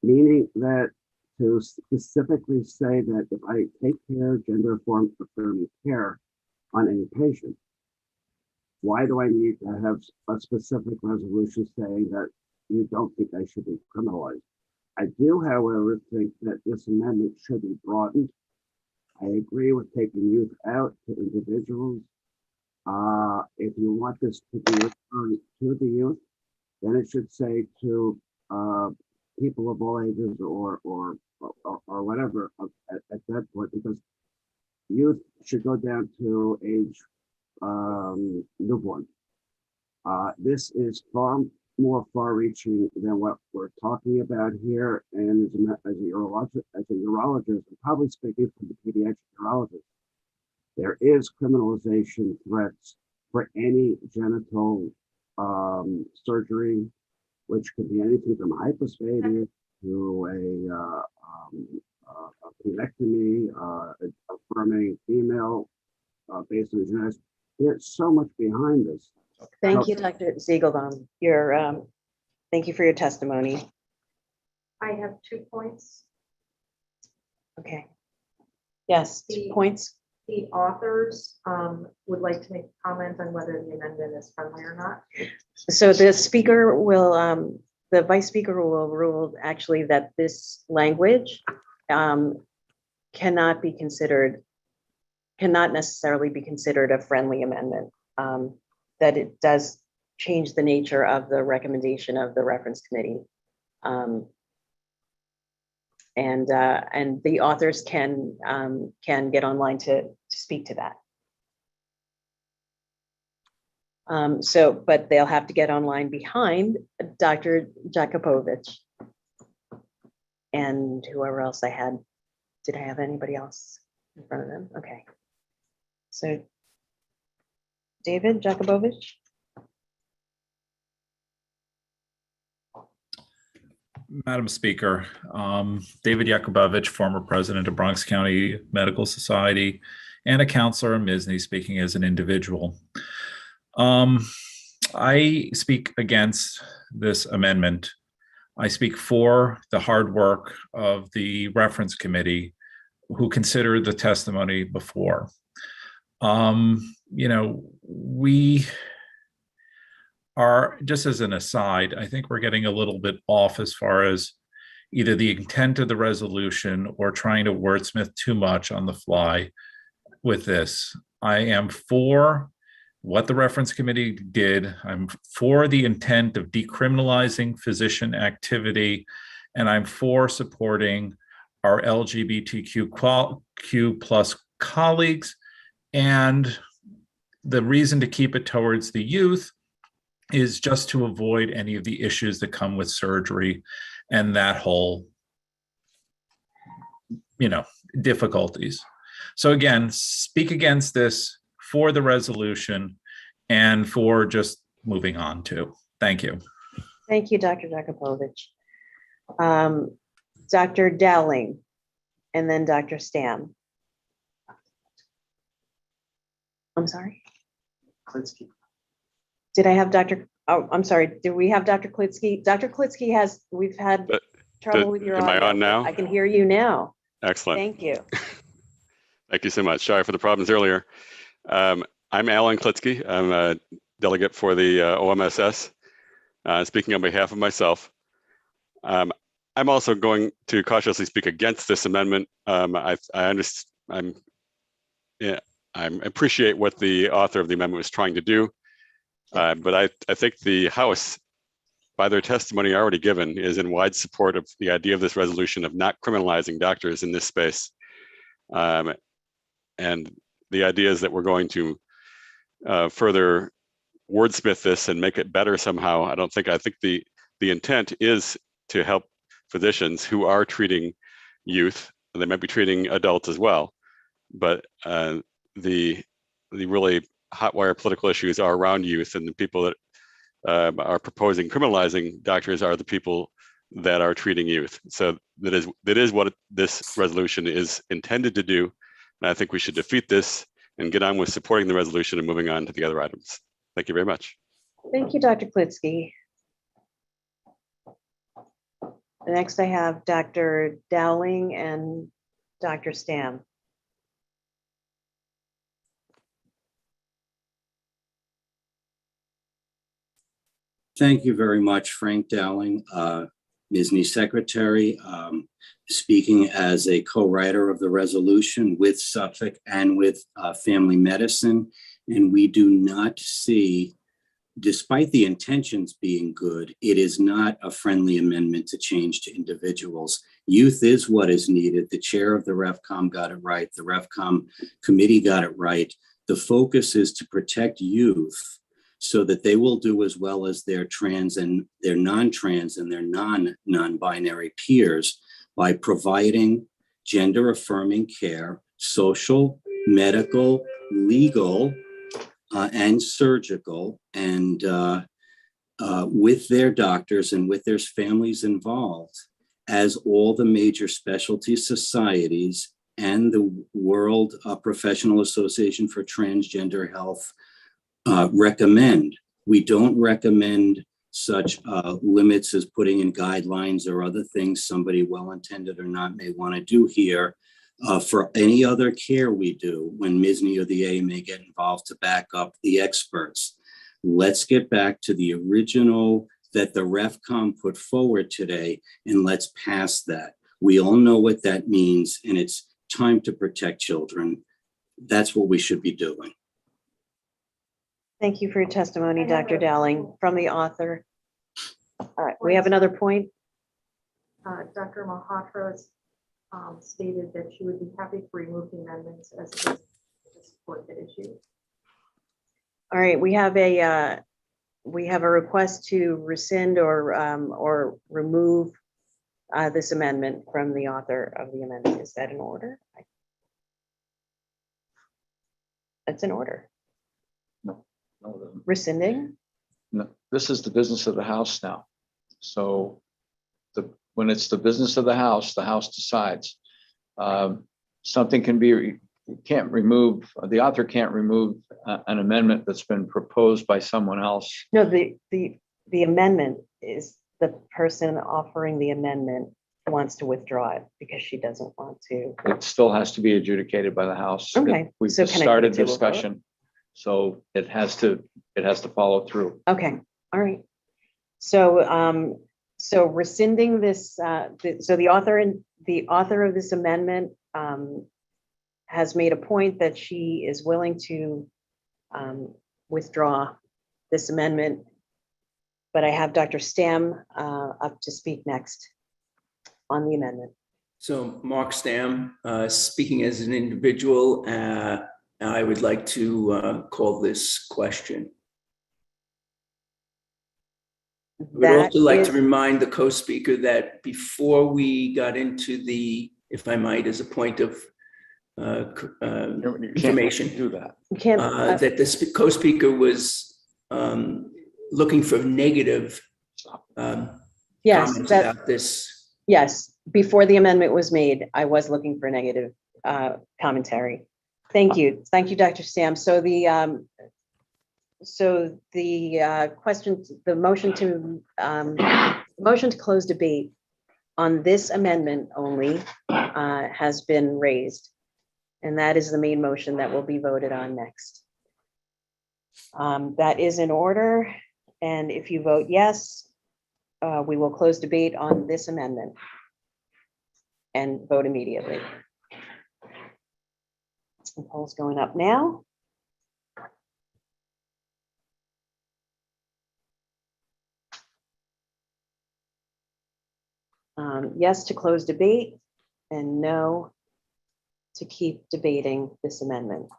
meaning that to specifically say that if I take care, gender affirming care on any patient, why do I need to have a specific resolution saying that you don't think I should be criminalized? I do, however, think that this amendment should be broadened. I agree with taking youth out to individuals. If you want this to be referring to the youth, then it should say to people of all ages or whatever at that point, because youth should go down to age newborn. This is far more far-reaching than what we're talking about here. And as a urologist, I'm probably speaking from the pediatric urologist, there is criminalization threats for any genital surgery, which could be anything from hypospadias to a penectomy, affirming female based on genetics. There's so much behind this. Thank you, Dr. Ziegelbaum. Thank you for your testimony. I have 2 points. Okay. Yes, 2 points. The authors would like to make a comment on whether the amendment is friendly or not. So the speaker will, the vice speaker will rule actually that this language cannot necessarily be considered a friendly amendment. That it does change the nature of the recommendation of the reference committee. And the authors can get online to speak to that. But they'll have to get online behind Dr. Jakubowicz and whoever else I had. Did I have anybody else in front of them? Okay. So David Jakubowicz. Madam Speaker, David Yakubovich, former president of Bronx County Medical Society and a counselor in MSSNY, speaking as an individual. I speak against this amendment. I speak for the hard work of the reference committee who considered the testimony before. We are, just as an aside, I think we're getting a little bit off as far as either the intent of the resolution or trying to wordsmith too much on the fly with this. I am for what the reference committee did. I'm for the intent of decriminalizing physician activity, and I'm for supporting our LGBTQ plus colleagues. And the reason to keep it towards the youth is just to avoid any of the issues that come with surgery and that whole, difficulties. So again, speak against this for the resolution and for just moving on to. Thank you. Thank you, Dr. Jakubowicz. Dr. Dowling, and then Dr. Stam. I'm sorry. Klitsky. Did I have Dr. Oh, I'm sorry. Do we have Dr. Klitsky? Dr. Klitsky we've had trouble with your Am audio. I on now? I can hear you now. Excellent. Thank you. Thank you so much. Sorry for the problems earlier. I'm Alan Klitsky. I'm a delegate for the OMSS, speaking on behalf of myself. I'm also going to cautiously speak against this amendment. I understand. I appreciate what the author of the amendment was trying to do, but I think the House, by their testimony already given, is in wide support of the idea of this resolution of not criminalizing doctors in this space. And the idea is that we're going to further wordsmith this and make it better somehow. I think the intent is to help physicians who are treating youth. They might be treating adults as well, but the really hot wire political issues are around youth, and the people that are proposing criminalizing doctors are the people that are treating youth. So that is what this resolution is intended to do. And I think we should defeat this and get on with supporting the resolution and moving on to the other items. Thank you very much. Thank you, Dr. Klitsky. Next, I have Dr. Dowling and Dr. Stam. Thank you very much, Frank Dowling, MSSNY Secretary, speaking as a co-writer of the resolution with Suffolk and with Family Medicine. And we do not see, despite the intentions being good, it is not a friendly amendment to change to individuals. Youth is what is needed. The chair of the REFCOM got it right. The REFCOM committee got it right. The focus is to protect youth so that they will do as well as their trans and their non-trans and their non-binary peers by providing gender-affirming care, social, medical, legal, and surgical, and with their doctors and with their families involved, as all the major specialty societies and the World Professional Association for Transgender Health recommend. We don't recommend such limits as putting in guidelines or other things somebody well-intended or not may want to do here. For any other care we do, when MSSNY or the AMA get involved to back up the experts, let's get back to the original that the REFCOM put forward today, and let's pass that. We all know what that means, and it's time to protect children. That's what we should be doing. Thank you for your testimony, Dr. Dowling, from the author. All right, we have another point. Dr. Malhotra stated that she would be happy to remove the amendments as it is to support the issue. All right, we have a request to rescind or remove this amendment from the author of the amendment. Is that in order? That's in order. No. Rescinding? No, this is the business of the House now. So when it's the business of the House decides. Something can be, you can't remove, the author can't remove an amendment that's been proposed by someone else. No, the amendment is the person offering the amendment wants to withdraw it because she doesn't want to. It still has to be adjudicated by the House. Okay. We've So just can I started put it to a vote? discussion. So it has to follow through. Okay, all right. So so rescinding this, so the author of this amendment has made a point that she is willing to withdraw this amendment. But I have Dr. Stam up to speak next on the amendment. So Mark Stam, speaking as an individual, I would like to call this question. I would also like to remind the co-speaker that before we got into the, if I might, as a point of information, do that. That the co-speaker was looking for negative comments about this. Yes, before the amendment was made, I was looking for negative commentary. Thank you, Dr. Stam. So the question, the motion to close debate on this amendment only has been raised, and that is the main motion that will be voted on next. That is in order, and if you vote yes, we will close debate on this amendment and vote immediately. The poll's going up now. Yes to close debate and no to keep debating this amendment.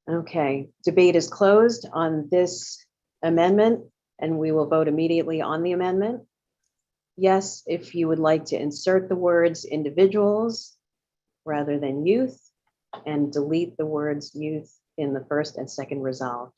Okay, debate is closed on this amendment, and we will vote immediately on the amendment. Yes, if you would like to insert the words individuals rather than youth, and delete the words youth in the first and second resolved.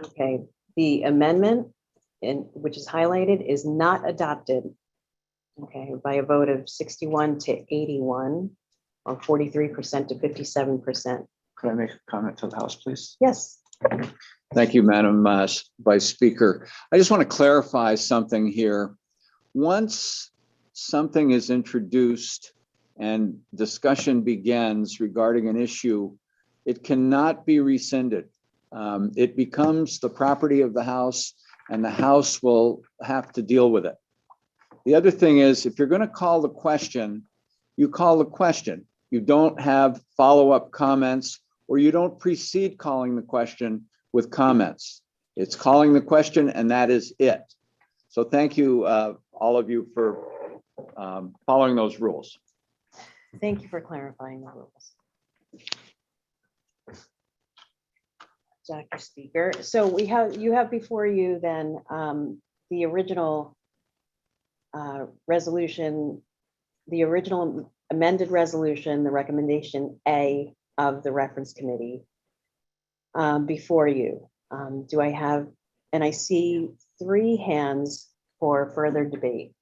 Okay, the amendment which is highlighted is not adopted. Okay, by a vote of 61 to 81, or 43% to 57%. Could I make a comment to the House, please? Yes. Thank you, Madam Vice Speaker. I just want to clarify something here. Once something is introduced and discussion begins regarding an issue, it cannot be rescinded. It becomes the property of the House, and the House will have to deal with it. The other thing is, if you're going to call the question, you call the question. You don't have follow-up comments, or you don't precede calling the question with comments. It's calling the question, and that is it. So thank you, all of you, for following those rules. Thank you for clarifying the rules, Dr. Speaker. So you have before you then the original resolution, the original amended resolution, the recommendation A of the reference committee before you. Do I have, and I see 3 hands for further debate.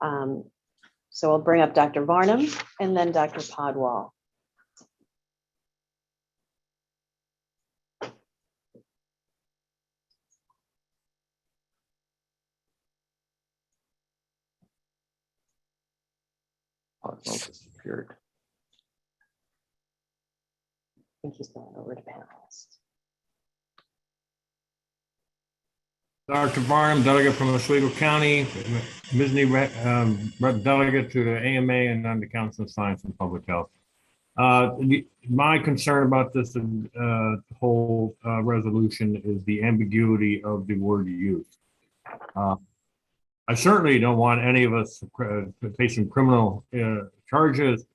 So I'll bring up Dr. Varnum and then Dr. Podwall. Disappeared. I think he's going over to panelist. Dr. Barnum, delegate from Oswego County, MSSNY delegate to the AMA and then the Council of Science and Public Health. My concern about this whole resolution is the ambiguity of the word youth. I certainly don't want any of us facing criminal charges.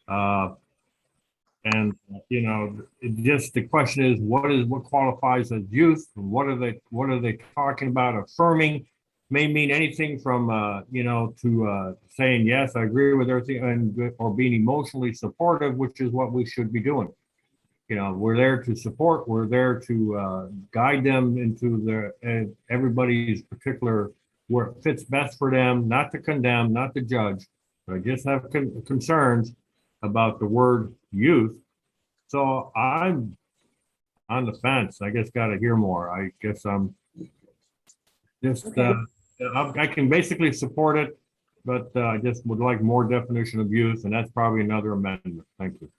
And you know, just the question is, what qualifies as youth? What are they talking about? Affirming may mean anything from you know, to saying yes, I agree with everything, and or being emotionally supportive, which is what we should be doing. You know, we're there to support. We're there to guide them into their everybody's particular where it fits best for them, not to condemn, not to judge. But I just have concerns about the word youth. So I'm on the fence. I guess got to hear more. I guess I'm just, Okay. I can basically support it, but I just would like more definition of youth, and that's probably another amendment. Thank you.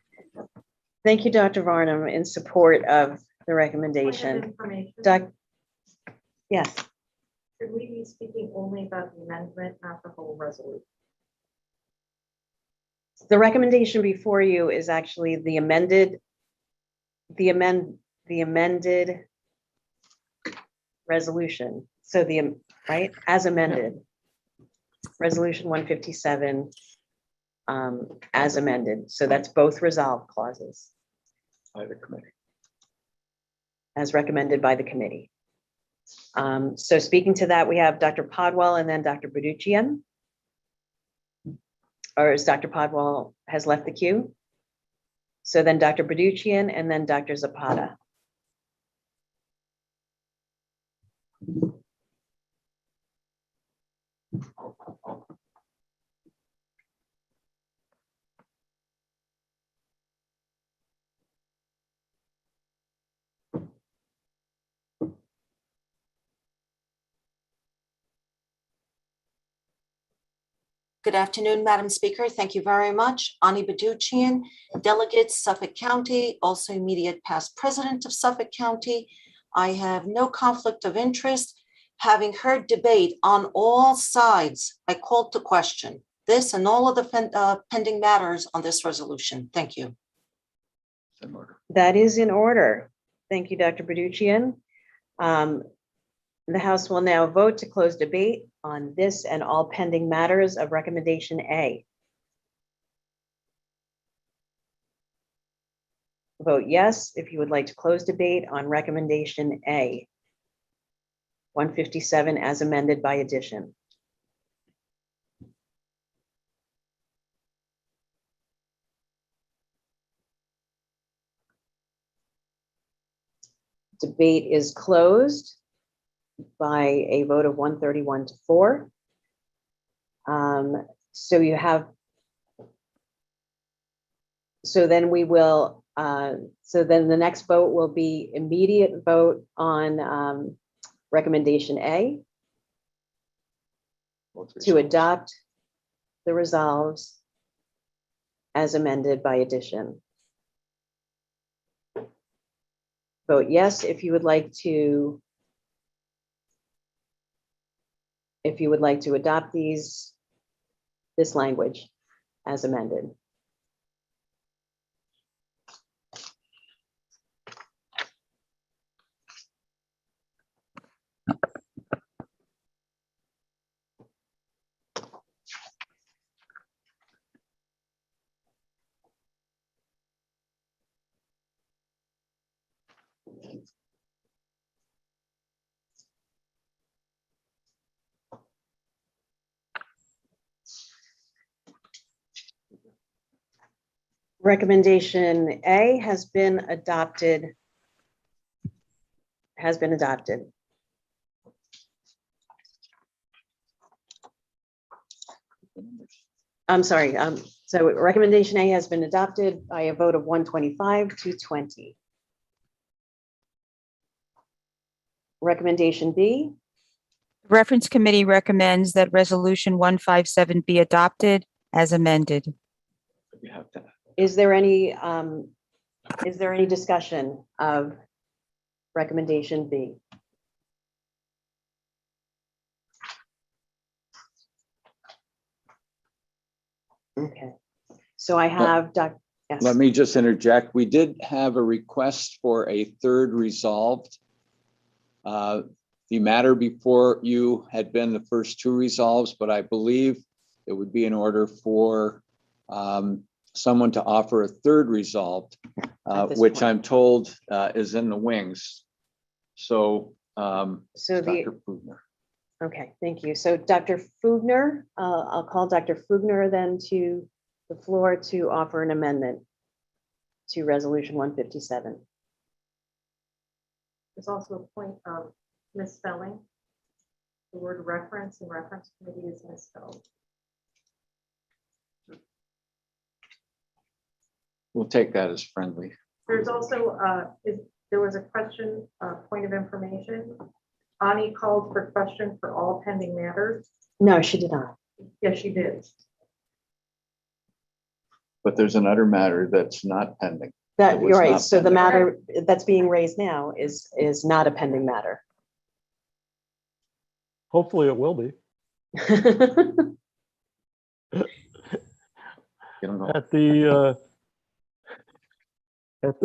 Thank you, Dr. Varnum, in support of the recommendation. Yes. Should we be speaking only about the amendment, not the whole resolution? The recommendation before you is actually the amended resolution. So right, as amended, resolution 157 as amended. So that's both resolved clauses. By the committee. As recommended by the committee. So speaking to that, we have Dr. Podwell and then Dr. Baduchian. Or is Dr. Podwell has left the queue? So then Dr. Baduchian and then Dr. Zapata. Good afternoon, Madam Speaker. Thank you very much. Ani Baduchian, Delegates, Suffolk County, also immediate past president of Suffolk County. I have no conflict of interest. Having heard debate on all sides, I called to question this and all of the pending matters on this resolution. Thank you. That is in order. Thank you, Dr. Baduchian. The House will now vote to close debate on this and all pending matters of recommendation A. Vote yes if you would like to close debate on recommendation A. 157 as amended by addition. Debate is closed by a vote of 131 to 4. So you have, so then we will, so then the next vote will be immediate vote on recommendation A to adopt the resolves as amended by addition. Vote yes if you would like to adopt this language as amended. Recommendation A has been adopted. I'm sorry. So recommendation A has been adopted by a vote of 125 to 20. Recommendation B. The Reference Committee recommends that Resolution 157 be adopted as amended. Is there any discussion of recommendation B? Okay, so I have Dr. Yes. Let me just interject. We did have a request for a third resolved. The matter before you had been the first two resolves, but I believe it would be in order for someone to offer a third resolved, which point I'm told is in the wings. So, Dr. Fugner. Okay, thank you. So Dr. Fugner, I'll call Dr. Fugner then to the floor to offer an amendment to Resolution 157. There's also a point of misspelling. The word reference in reference committee is misspelled. We'll take that as friendly. There's also, there was a question, point of information. Ani called for question for all pending matters. No, she did not. Yes, she did. But there's another matter that's not pending. That you're right. So the matter that's being raised now is not a pending matter. Hopefully it will be. At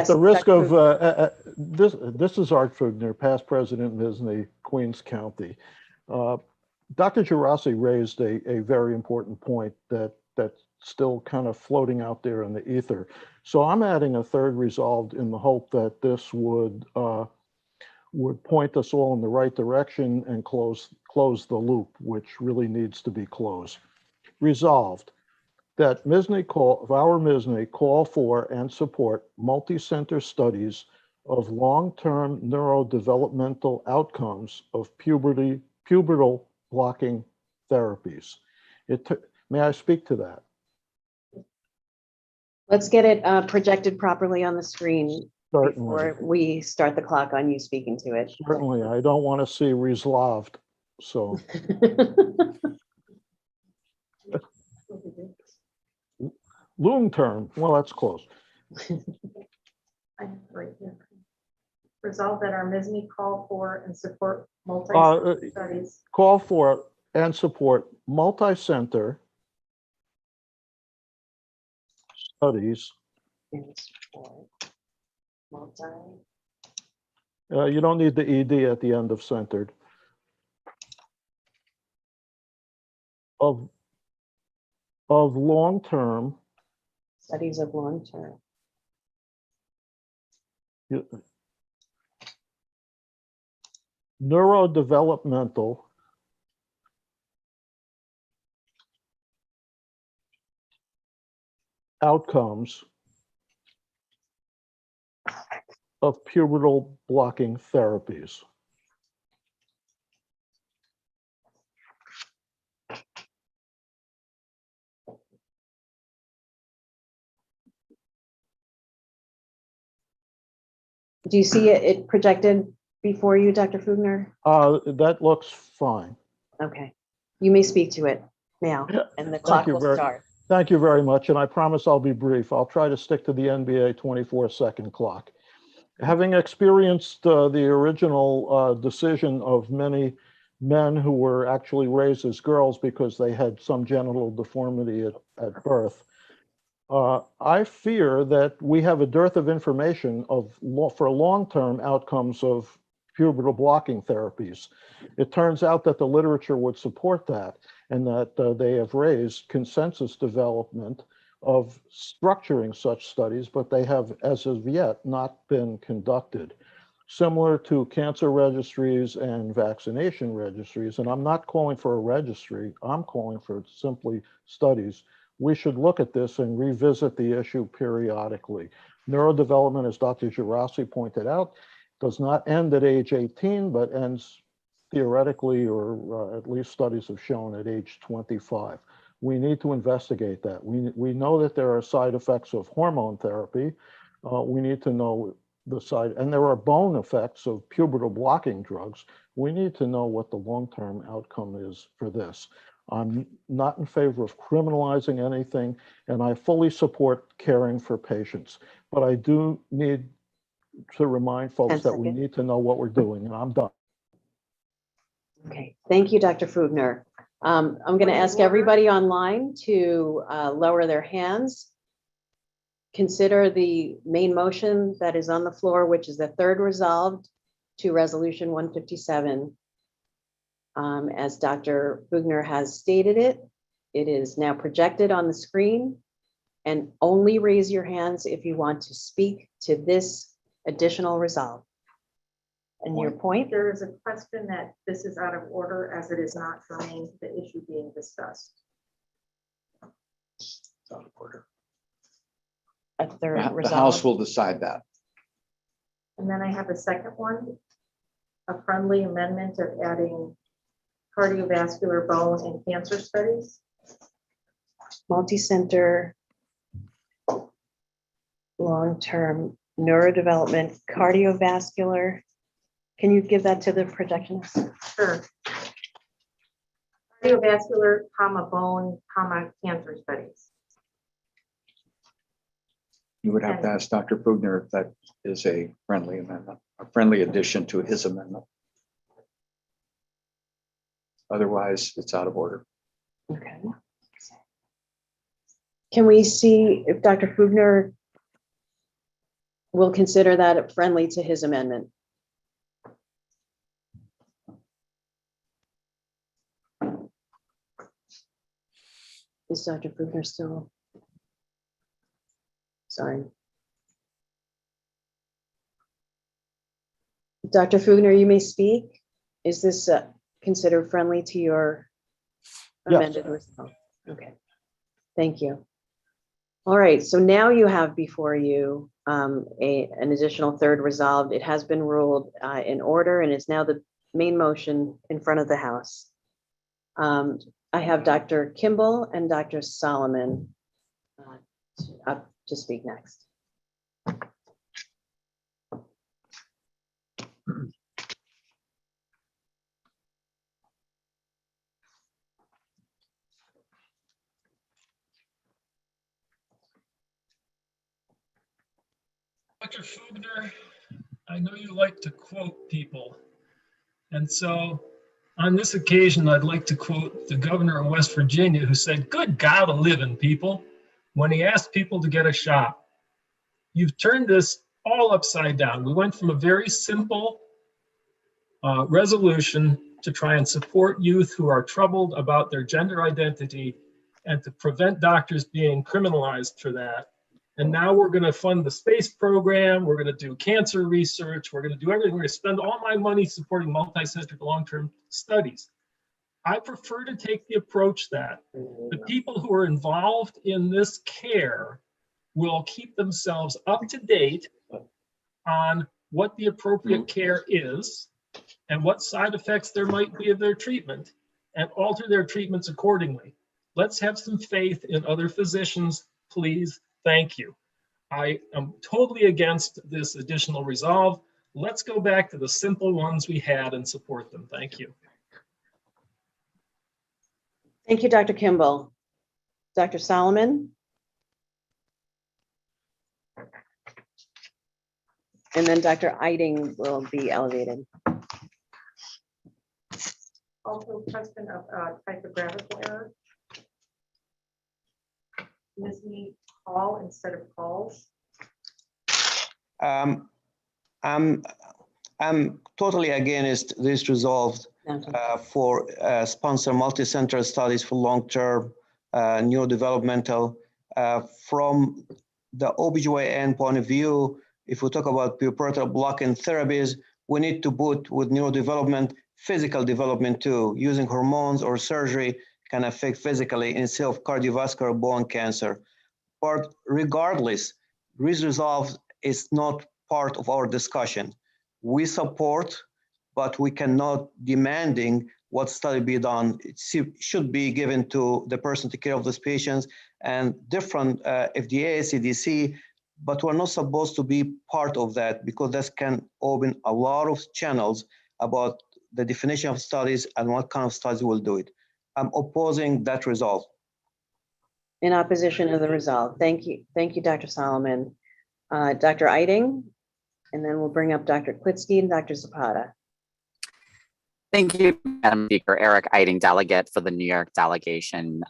the risk of this is Art Fugner, past president, MSSNY, Queens County. Dr. Gerasi raised a very important point that's still kind of floating out there in the ether. So I'm adding a third resolved in the hope that this would point us all in the right direction and close the loop, which really needs to be closed. Resolved that our MSSNY call for and support multi-center studies of long-term neurodevelopmental outcomes of pubertal blocking therapies. May I speak to that? Let's get it projected properly on the screen. Certainly. Before we start the clock on you speaking to it. Certainly, I don't want to see resolved. So Long term, well, that's close. I have it right here. Resolve that our MSSNY call for and support studies. Call for and support multi-center studies. You don't need the ED at the end of centered. Of long-term. Studies of long-term. Neurodevelopmental outcomes of pubertal blocking therapies. Do you see it projected before you, Dr. Fugner? That looks fine. Okay. You may speak to it now, and the clock will start. Thank you very much, and I promise I'll be brief. I'll try to stick to the NBA 24-second clock. Having experienced the original decision of many men who were actually raised as girls because they had some genital deformity at birth, I fear that we have a dearth of information for long-term outcomes of pubertal blocking therapies. It turns out that the literature would support that, and that they have raised consensus development of structuring such studies, but they have, as of yet, not been conducted. Similar to cancer registries and vaccination registries, and I'm not calling for a registry, I'm calling for simply studies. We should look at this and revisit the issue periodically. Neurodevelopment, as Dr. Gerasi pointed out, does not end at age 18, but ends theoretically, or at least studies have shown, at age 25. We need to investigate that. We know that there are side effects of hormone therapy. We need to know the side, and there are bone effects of pubertal blocking drugs. We need to know what the long-term outcome is for this. I'm not in favor of criminalizing anything, and I fully support caring for patients. But I do need to remind folks that we need to know what we're doing, and I'm done. Okay, thank you, Dr. Fugner. I'm going to ask everybody online to lower their hands. Consider the main motion that is on the floor, which is the third resolved to Resolution 157. As Dr. Fugner has stated it, it is now projected on the screen, and only raise your hands if you want to speak to this additional resolve. And your point? There is a question that this is out of order as it is not germane to the issue being discussed. It's out of order. A third The resolve. House will decide that. And then I have a second one, a friendly amendment of adding cardiovascular, bone, and cancer studies. Multi-center, long-term neurodevelopment, cardiovascular. Can you give that to the projectionist? Sure. Cardiovascular, bone, cancer studies. You would have to ask Dr. Fugner if that is a friendly amendment, a friendly addition to his amendment. Otherwise, it's out of order. Okay. Can we see if Dr. Fugner will consider that friendly to his amendment? Is Dr. Fugner still? Sorry. Dr. Fugner, you may speak. Is this considered friendly to your amended response? Okay, thank you. All right, so now you have before you an additional third resolved. It has been ruled in order and is now the main motion in front of the House. I have Dr. Kimball and Dr. Solomon up to speak next. Dr. Fugner, I know you like to quote people. And so on this occasion, I'd like to quote the governor of West Virginia, who said, "Good God of living, people," when he asked people to get a shot. You've turned this all upside down. We went from a very simple resolution to try and support youth who are troubled about their gender identity and to prevent doctors being criminalized for that. And now we're going to fund the space program. We're going to do cancer research. We're going to do everything. We're going to spend all my money supporting multi-centered long-term studies. I prefer to take the approach that the people who are involved in this care will keep themselves up to date on what the appropriate care is and what side effects there might be of their treatment and alter their treatments accordingly. Let's have some faith in other physicians, please. Thank you. I am totally against this additional resolve. Let's go back to the simple ones we had and support them. Thank you. Thank you, Dr. Kimball. Dr. Solomon? And then Dr. Eiding will be elevated. Also, question of typographical error. MSSNY call instead of calls. I'm totally against this resolve for sponsor multi-center studies for long-term neurodevelopmental. From the OBGYN point of view, if we talk about pubertal blocking therapies, we need to put with neurodevelopment, physical development too. Using hormones or surgery can affect physically instead of cardiovascular bone cancer. But regardless, this resolve is not part of our discussion. We support, but we cannot demanding what study be done. It should be given to the person to care of these patients and different FDA, CDC, but we're not supposed to be part of that because this can open a lot of channels about the definition of studies and what kind of studies will do it. I'm opposing that resolve. In opposition to the resolve. Thank you. Thank you, Dr. Solomon. Dr. Eiding, and then we'll bring up Dr. Klitsky and Dr. Zapata. Thank you, Madam Speaker. Eric Eiding, delegate for the New York delegation,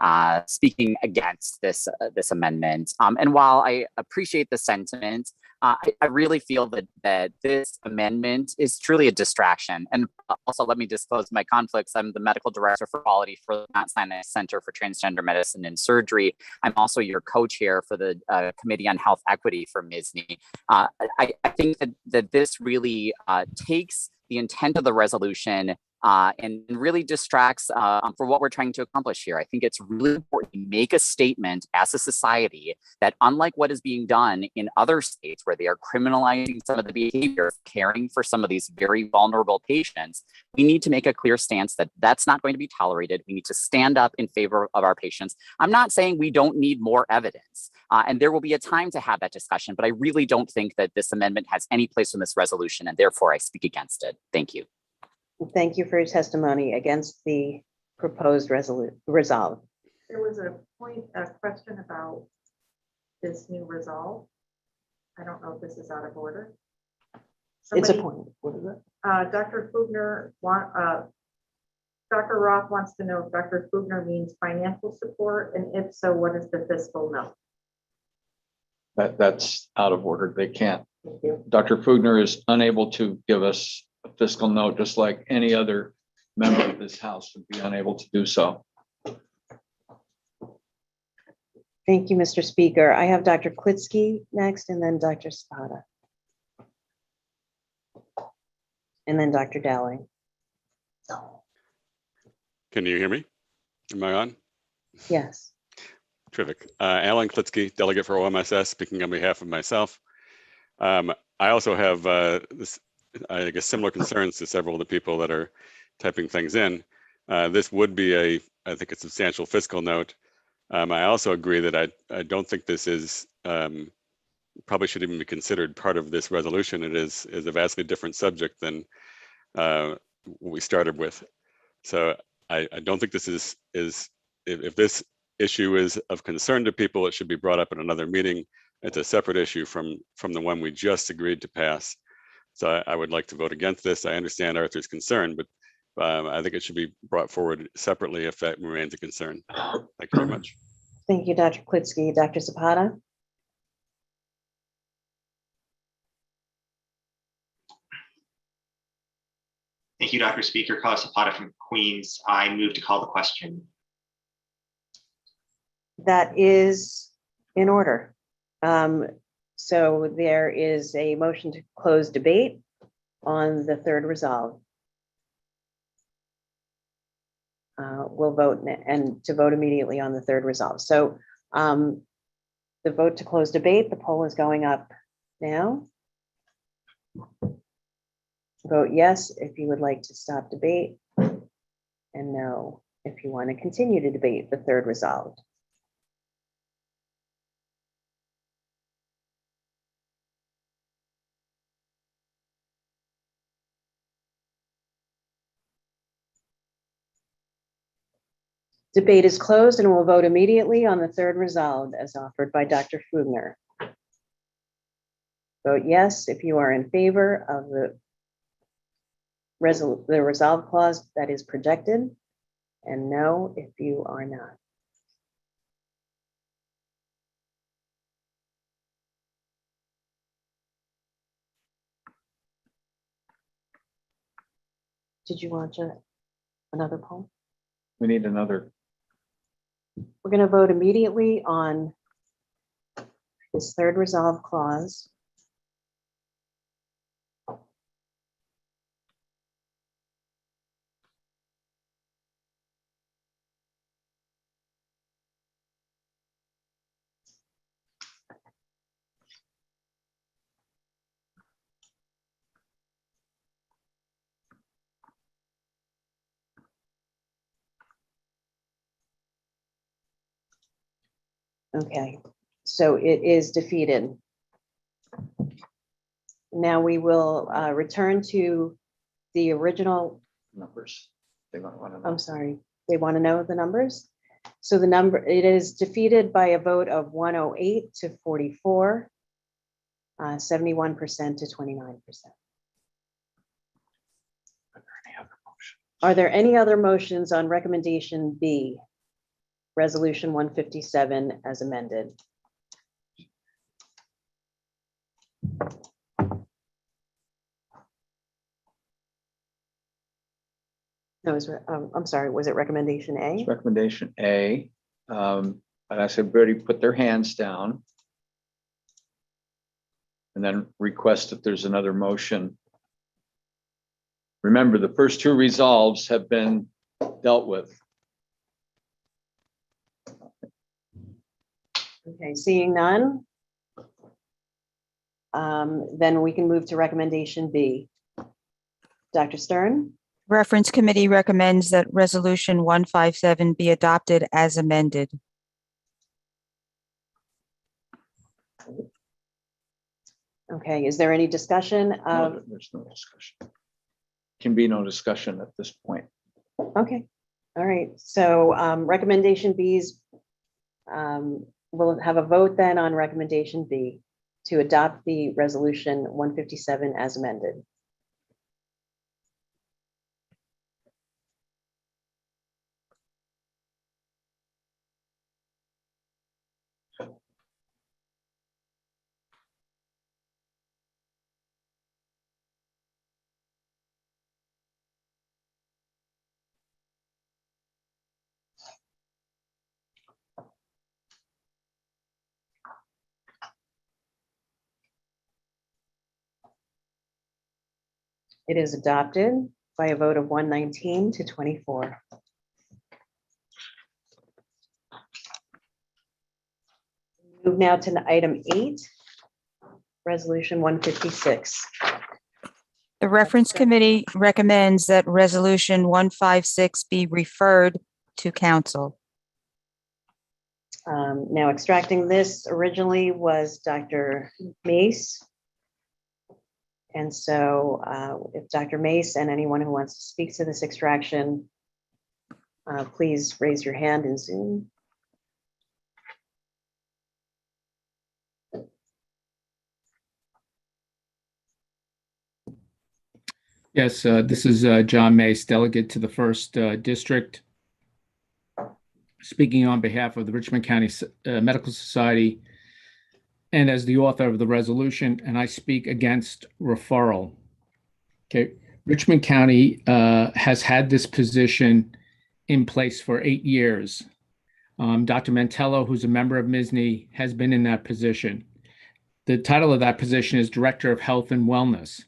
speaking against this amendment. And while I appreciate the sentiment, I really feel that this amendment is truly a distraction. And also, let me disclose my conflicts. I'm the medical director for quality for the Mount Sinai Center for Transgender Medicine and Surgery. I'm also your co-chair for the Committee on Health Equity for MSSNY. I think that this really takes the intent of the resolution and really distracts for what we're trying to accomplish here. I think it's really important to make a statement as a society that unlike what is being done in other states where they are criminalizing some of the behavior, caring for some of these very vulnerable patients, we need to make a clear stance that that's not going to be tolerated. We need to stand up in favor of our patients. I'm not saying we don't need more evidence, and there will be a time to have that discussion, but I really don't think that this amendment has any place in this resolution, and therefore I speak against it. Thank you. Thank you for your testimony against the proposed resolve. There was a question about this new resolve. I don't know if this is out of order. It's a point. What is it? Dr. Fugner, Dr. Roth wants to know if Dr. Fugner means financial support, and if so, what is the fiscal note? That's out of order. They can't. Dr. Fugner is unable to give us a fiscal note, just like any other member of this House would be unable to do so. Thank you, Mr. Speaker. I have Dr. Klitsky next, and then Dr. Spada. And then Dr. Dowling. Can you hear me? Am I on? Yes. Terrific. Alan Klitsky, delegate for OMSS, speaking on behalf of myself. I also have I guess similar concerns to several of the people that are typing things in. This would be I think, a substantial fiscal note. I also agree that I don't think this is probably should even be considered part of this resolution. It is a vastly different subject than what we started with. So I don't think this is if this issue is of concern to people, it should be brought up in another meeting. It's a separate issue from the one we just agreed to pass. So I would like to vote against this. I understand Arthur's concern, but I think it should be brought forward separately if that remains a concern. Thank you very much. Thank you, Dr. Klitsky. Dr. Zapata? Thank you, Dr. Speaker. Carlos Zapata from Queens. I move to call the question. That is in order. So there is a motion to close debate on the third resolve. We'll vote and to vote immediately on the third resolve. So the vote to close debate, the poll is going up now. Vote yes if you would like to stop debate, and no if you want to continue to debate the third resolve. Debate is closed and we'll vote immediately on the third resolve as offered by Dr. Fugner. Vote yes if you are in favor of the resolve clause that is projected, and no if you are not. Did you want another poll? We need another. We're going to vote immediately on this third resolve clause. Okay, so it is defeated. Now we will return to the original Numbers. They want to know. I'm sorry, they want to know the numbers. So the number, it is defeated by a vote of 108 to 44, 71% to 29%. Are there any other motions on recommendation B, resolution 157 as amended? No, I'm sorry, was it recommendation A? It's recommendation A. And I said, everybody put their hands down. And then request if there's another motion. Remember, the first two resolves have been dealt with. Okay, seeing none. Then we can move to recommendation B. Dr. Stern? Reference Committee recommends that Resolution 157 be adopted as amended. Okay, is there any discussion of? No, there's no discussion. Can be no discussion at this point. Okay, all right. So recommendation B's, we'll have a vote then on recommendation B to adopt the resolution 157 as amended. It is adopted by a vote of 119 to 24. Move now to item 8, resolution 156. The Reference Committee recommends that Resolution 156 be referred to Council. Now extracting this originally was Dr. Mace. And so if Dr. Mace and anyone who wants to speak to this extraction, please raise your hand in Zoom. Yes, this is John Mace, delegate to the first district, speaking on behalf of the Richmond County Medical Society and as the author of the resolution, and I speak against referral. Okay, Richmond County has had this position in place for 8 years. Dr. Mantello, who's a member of MSSNY, has been in that position. The title of that position is Director of Health and Wellness.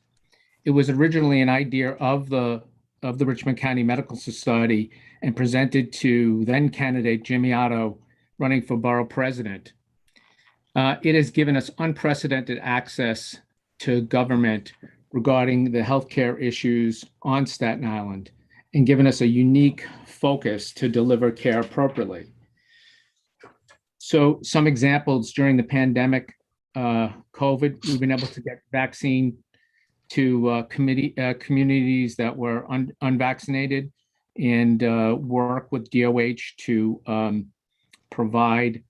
It was originally an idea of the Richmond County Medical Society and presented to then candidate Jimmy Otto, running for borough president. It has given us unprecedented access to government regarding the healthcare issues on Staten Island and given us a unique focus to deliver care appropriately. So some examples: during the pandemic, COVID, we've been able to get vaccine to communities that were unvaccinated and work with DOH to provide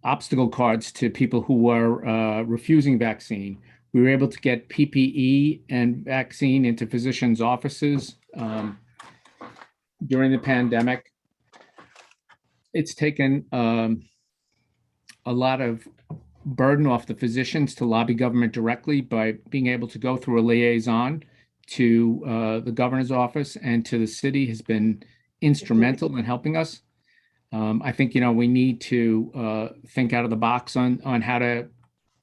obstacle cards to people who were refusing vaccine. We were able to get PPE and vaccine into physicians' offices during the pandemic. It's taken a lot of burden off the physicians to lobby government directly by being able to go through a liaison to the governor's office and to the city has been instrumental in helping us. I think, we need to think out of the box on how to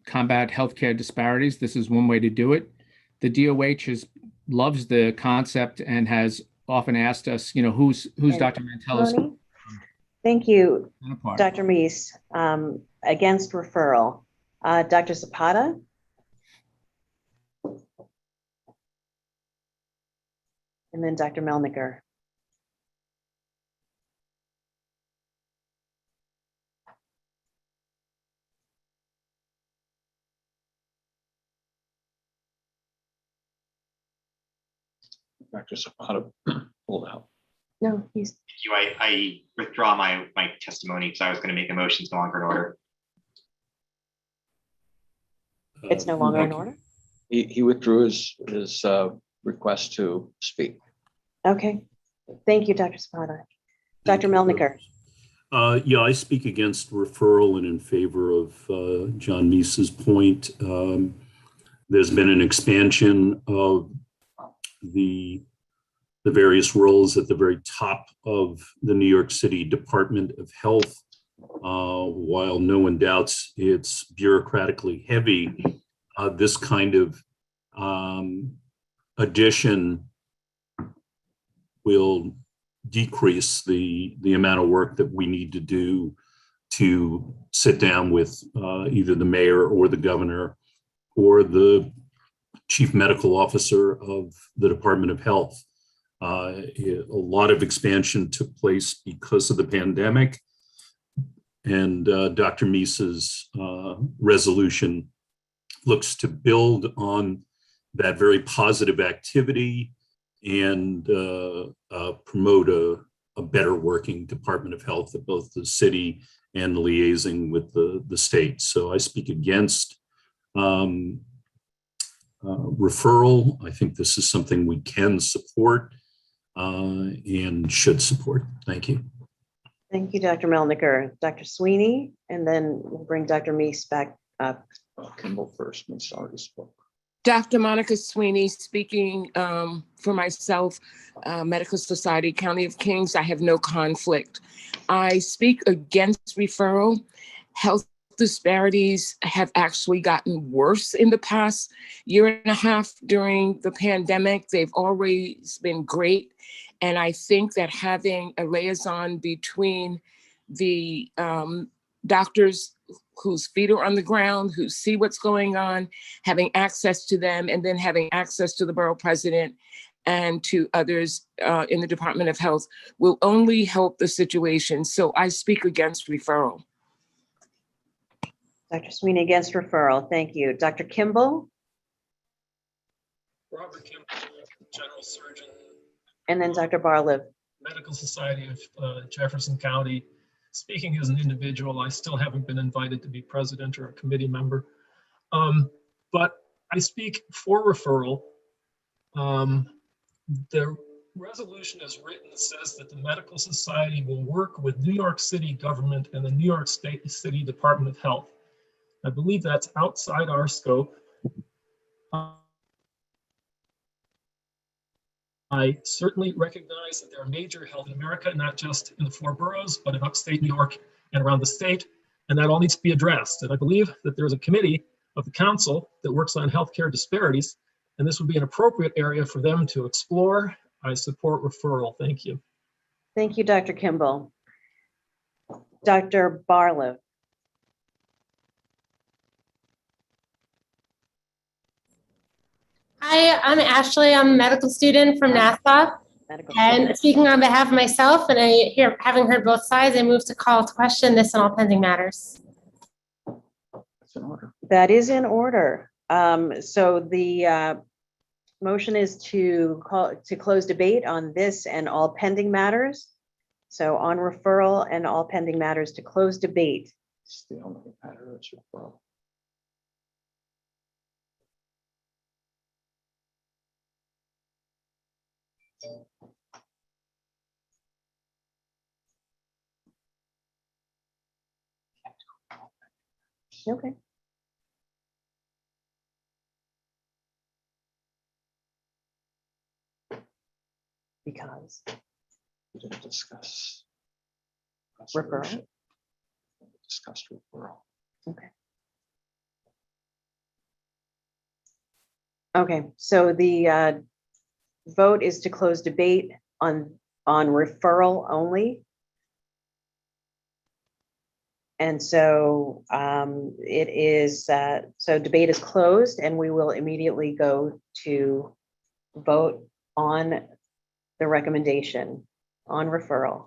combat healthcare disparities. This is one way to do it. The DOH loves the concept and has often asked us, who's Dr. Mantello's. Thank you, Dr. Meese. Against referral, Dr. Zapata. And then Dr. Melniker. Dr. Zapata pulled out. No, he's. I withdraw my testimony because I was going to make a motion no longer in order. It's no longer in order? He withdrew his request to speak. Okay. Thank you, Dr. Zapata. Dr. Melniker. Yeah, I speak against referral and in favor of John Meese's point. There's been an expansion of the various roles at the very top of the New York City Department of Health. While no one doubts it's bureaucratically heavy, this kind of addition will decrease the amount of work that we need to do to sit down with either the mayor or the governor or the chief medical officer of the Department of Health. A lot of expansion took place because of the pandemic, and Dr. Meese's resolution looks to build on that very positive activity and promote a better working Department of Health at both the city and liaising with the state. So I speak against referral. I think this is something we can support and should support. Thank you. Thank you, Dr. Melniker. Dr. Sweeney, and then we'll bring Dr. Meese back up. Kimball first. Meese already spoke. Dr. Monica Sweeney speaking for myself, Medical Society, County of Kings. I have no conflict. I speak against referral. Health disparities have actually gotten worse in the past year and a half during the pandemic. They've always been great. And I think that having a liaison between the doctors whose feet are on the ground, who see what's going on, having access to them, and then having access to the borough president and to others in the Department of Health will only help the situation. So I speak against referral. Dr. Sweeney against referral. Thank you. Dr. Kimball. Robert Kimball, General Surgeon. And then Dr. Barliv. Medical Society of Jefferson County. Speaking as an individual, I still haven't been invited to be president or a committee member. But I speak for referral. The resolution as written says that the Medical Society will work with New York City government and the New York State City Department of Health. I believe that's outside our scope. I certainly recognize that there are major health in America, not just in the 4 boroughs, but in upstate New York and around the state, and that all needs to be addressed. And I believe that there's a committee of the council that works on healthcare disparities, and this would be an appropriate area for them to explore. I support referral. Thank you. Thank you, Dr. Kimball. Dr. Barlow. Hi, I'm Ashley. I'm a medical student from Nassau. And speaking on behalf of myself, and having heard both sides, I move to call to question this and all pending matters. That's in order. That is in order. So the motion is to close debate on this and all pending matters. So on referral and all pending matters to close debate. It's the only matter that's referral. Okay. Because we didn't discuss referral. Discussed referral. Okay. Okay, so the vote is to close debate on referral only. And so it is, so debate is closed and we will immediately go to vote on the recommendation on referral.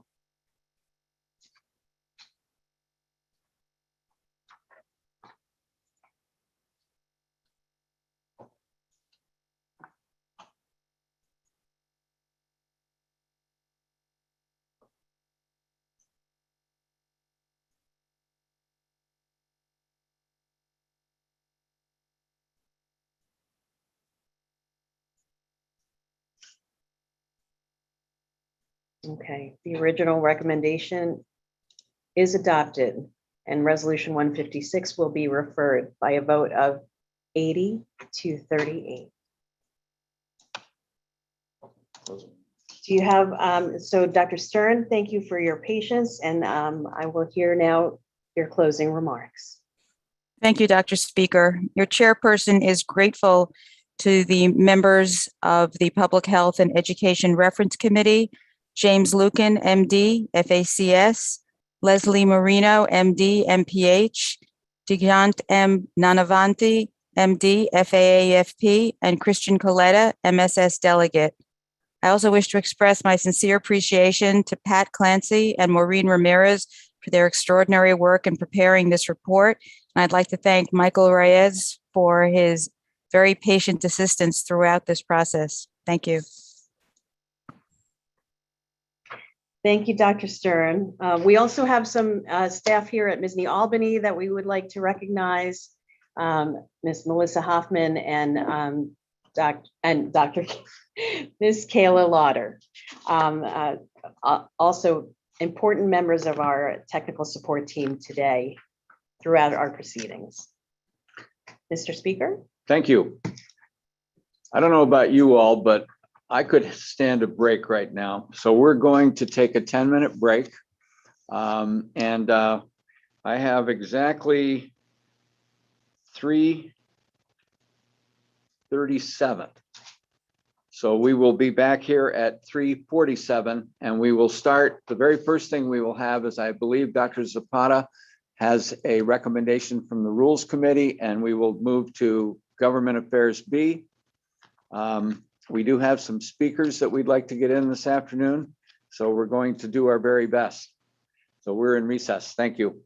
Okay, the original recommendation is adopted and resolution 156 will be referred by a vote of 80 to 38. Do you have, so Dr. Stern, thank you for your patience and I will hear now your closing remarks. Thank you, Dr. Speaker. Your chairperson is grateful to the members of the Public Health and Education Reference Committee, James Lucan, MD, FACS, Leslie Marino, MD, MPH, Digant M. Nanavanti, MD, FAAFP, and Christian Coletta, MSS Delegate. I also wish to express my sincere appreciation to Pat Clancy and Maureen Ramirez for their extraordinary work in preparing this report. And I'd like to thank Michael Reyes for his very patient assistance throughout this process. Thank you. Thank you, Dr. Stern. We also have some staff here at MSSNY Albany that we would like to recognize. Ms. Melissa Hoffman and Dr. Ms. Kayla Lauder. Also important members of our technical support team today throughout our proceedings. Mr. Speaker. Thank you. I don't know about you all, but I could stand a break right now. So we're going to take a 10-minute break. I have exactly 3:37. So we will be back here at 3:47 and we will start. The very first thing we will have is, I believe Dr. Zapata has a recommendation from the Rules Committee and we will move to Government Affairs B. We do have some speakers that we'd like to get in this afternoon. So we're going to do our very best. So we're in recess. Thank you.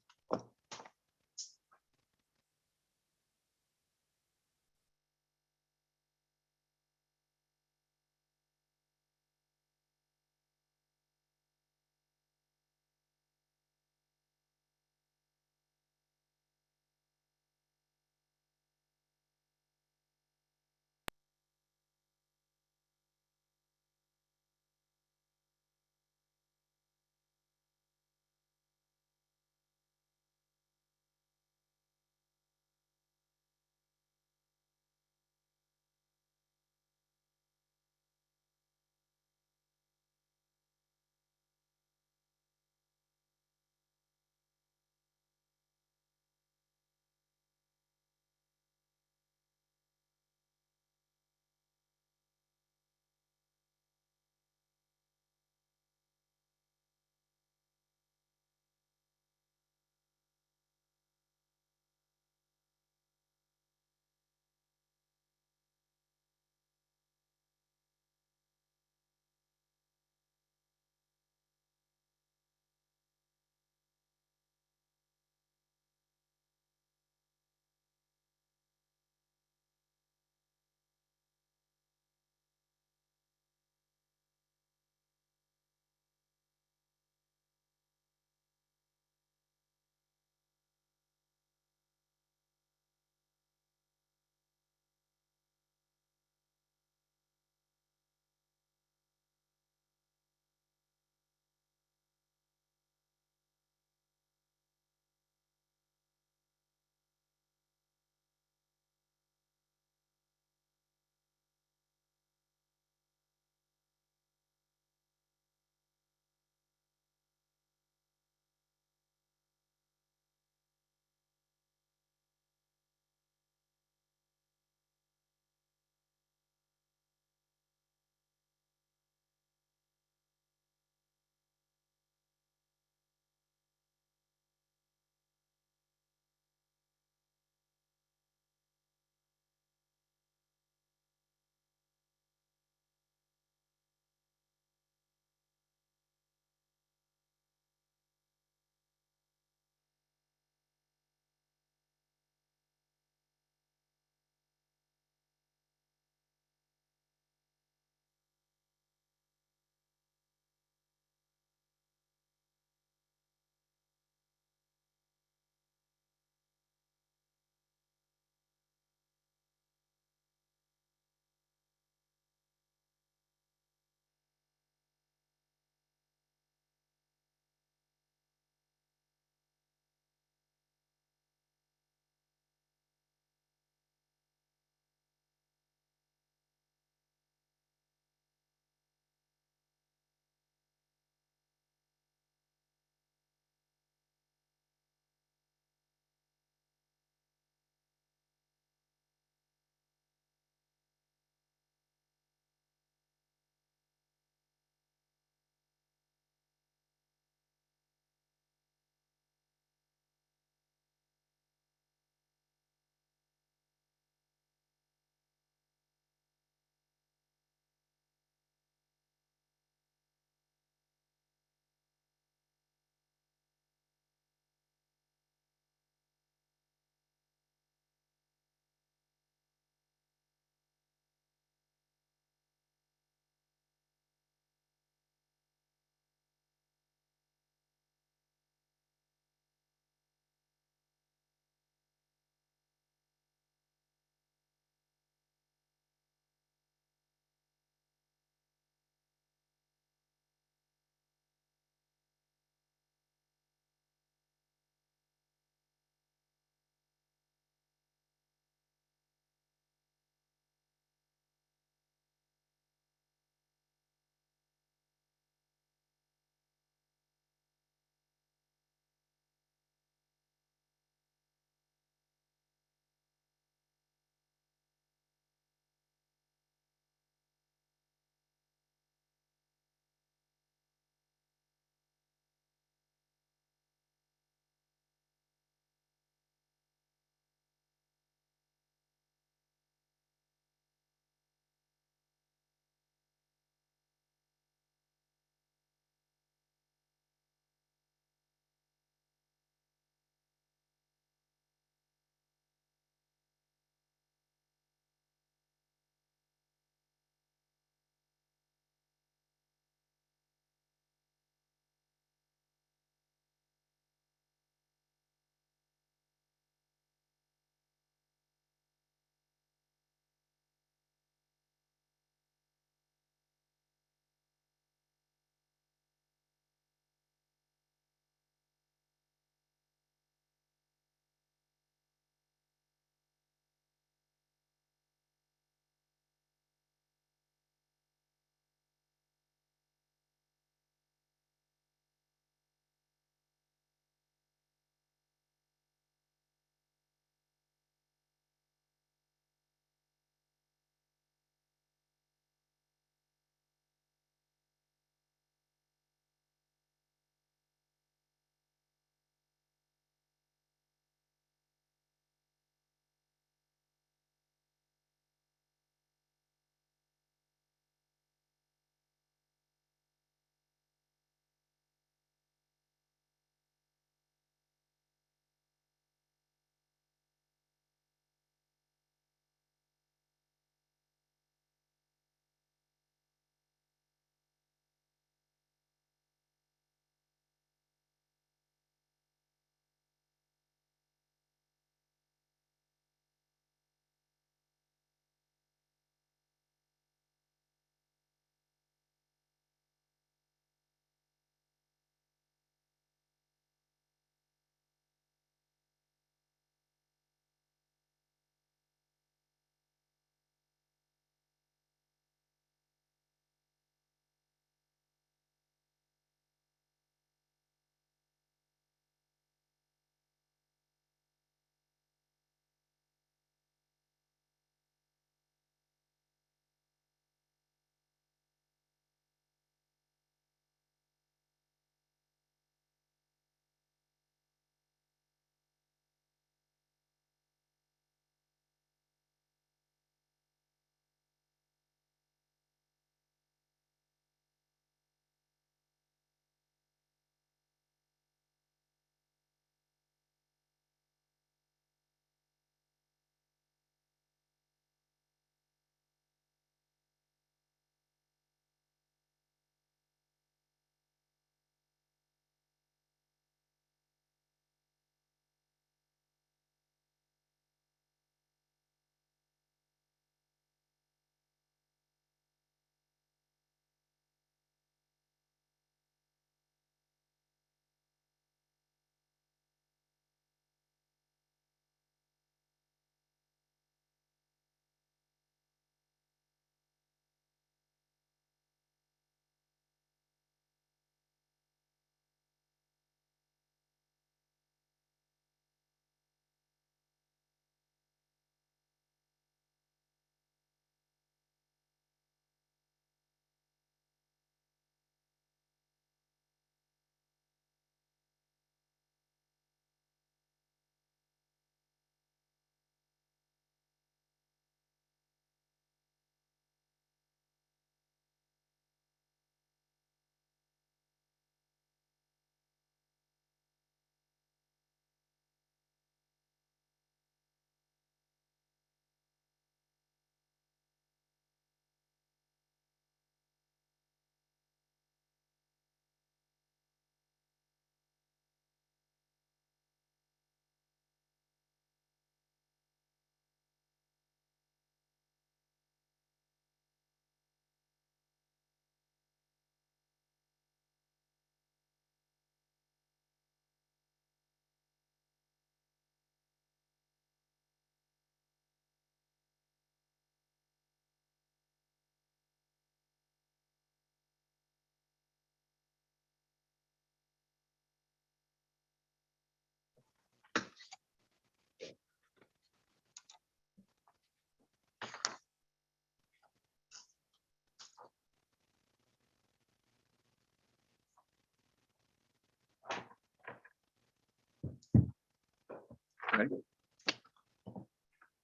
Right.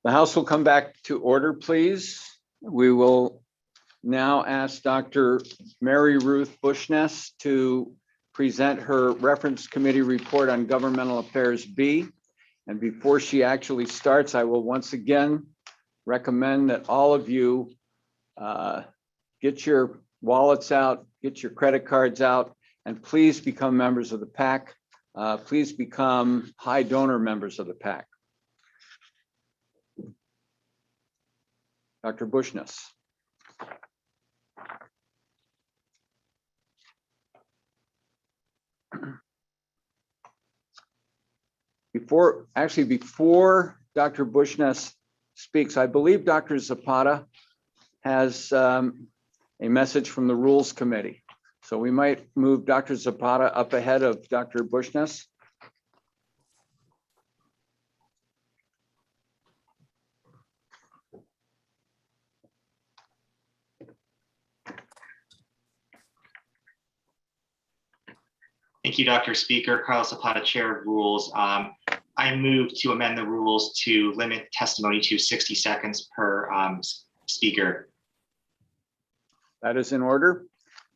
The House will come back to order, please. We will now ask Dr. Mary Ruth Bushness to present her Reference Committee report on Governmental Affairs B. And before she actually starts, I will once again recommend that all of you get your wallets out, get your credit cards out, and please become members of the PAC. Please become high donor members of the PAC. Dr. Bushness. Before Dr. Bushness speaks, I believe Dr. Zapata has a message from the Rules Committee. So we might move Dr. Zapata up ahead of Dr. Bushness. Thank you, Dr. Speaker. Carlos Zapata, Chair of Rules. I move to amend the rules to limit testimony to 60 seconds per speaker. That is in order.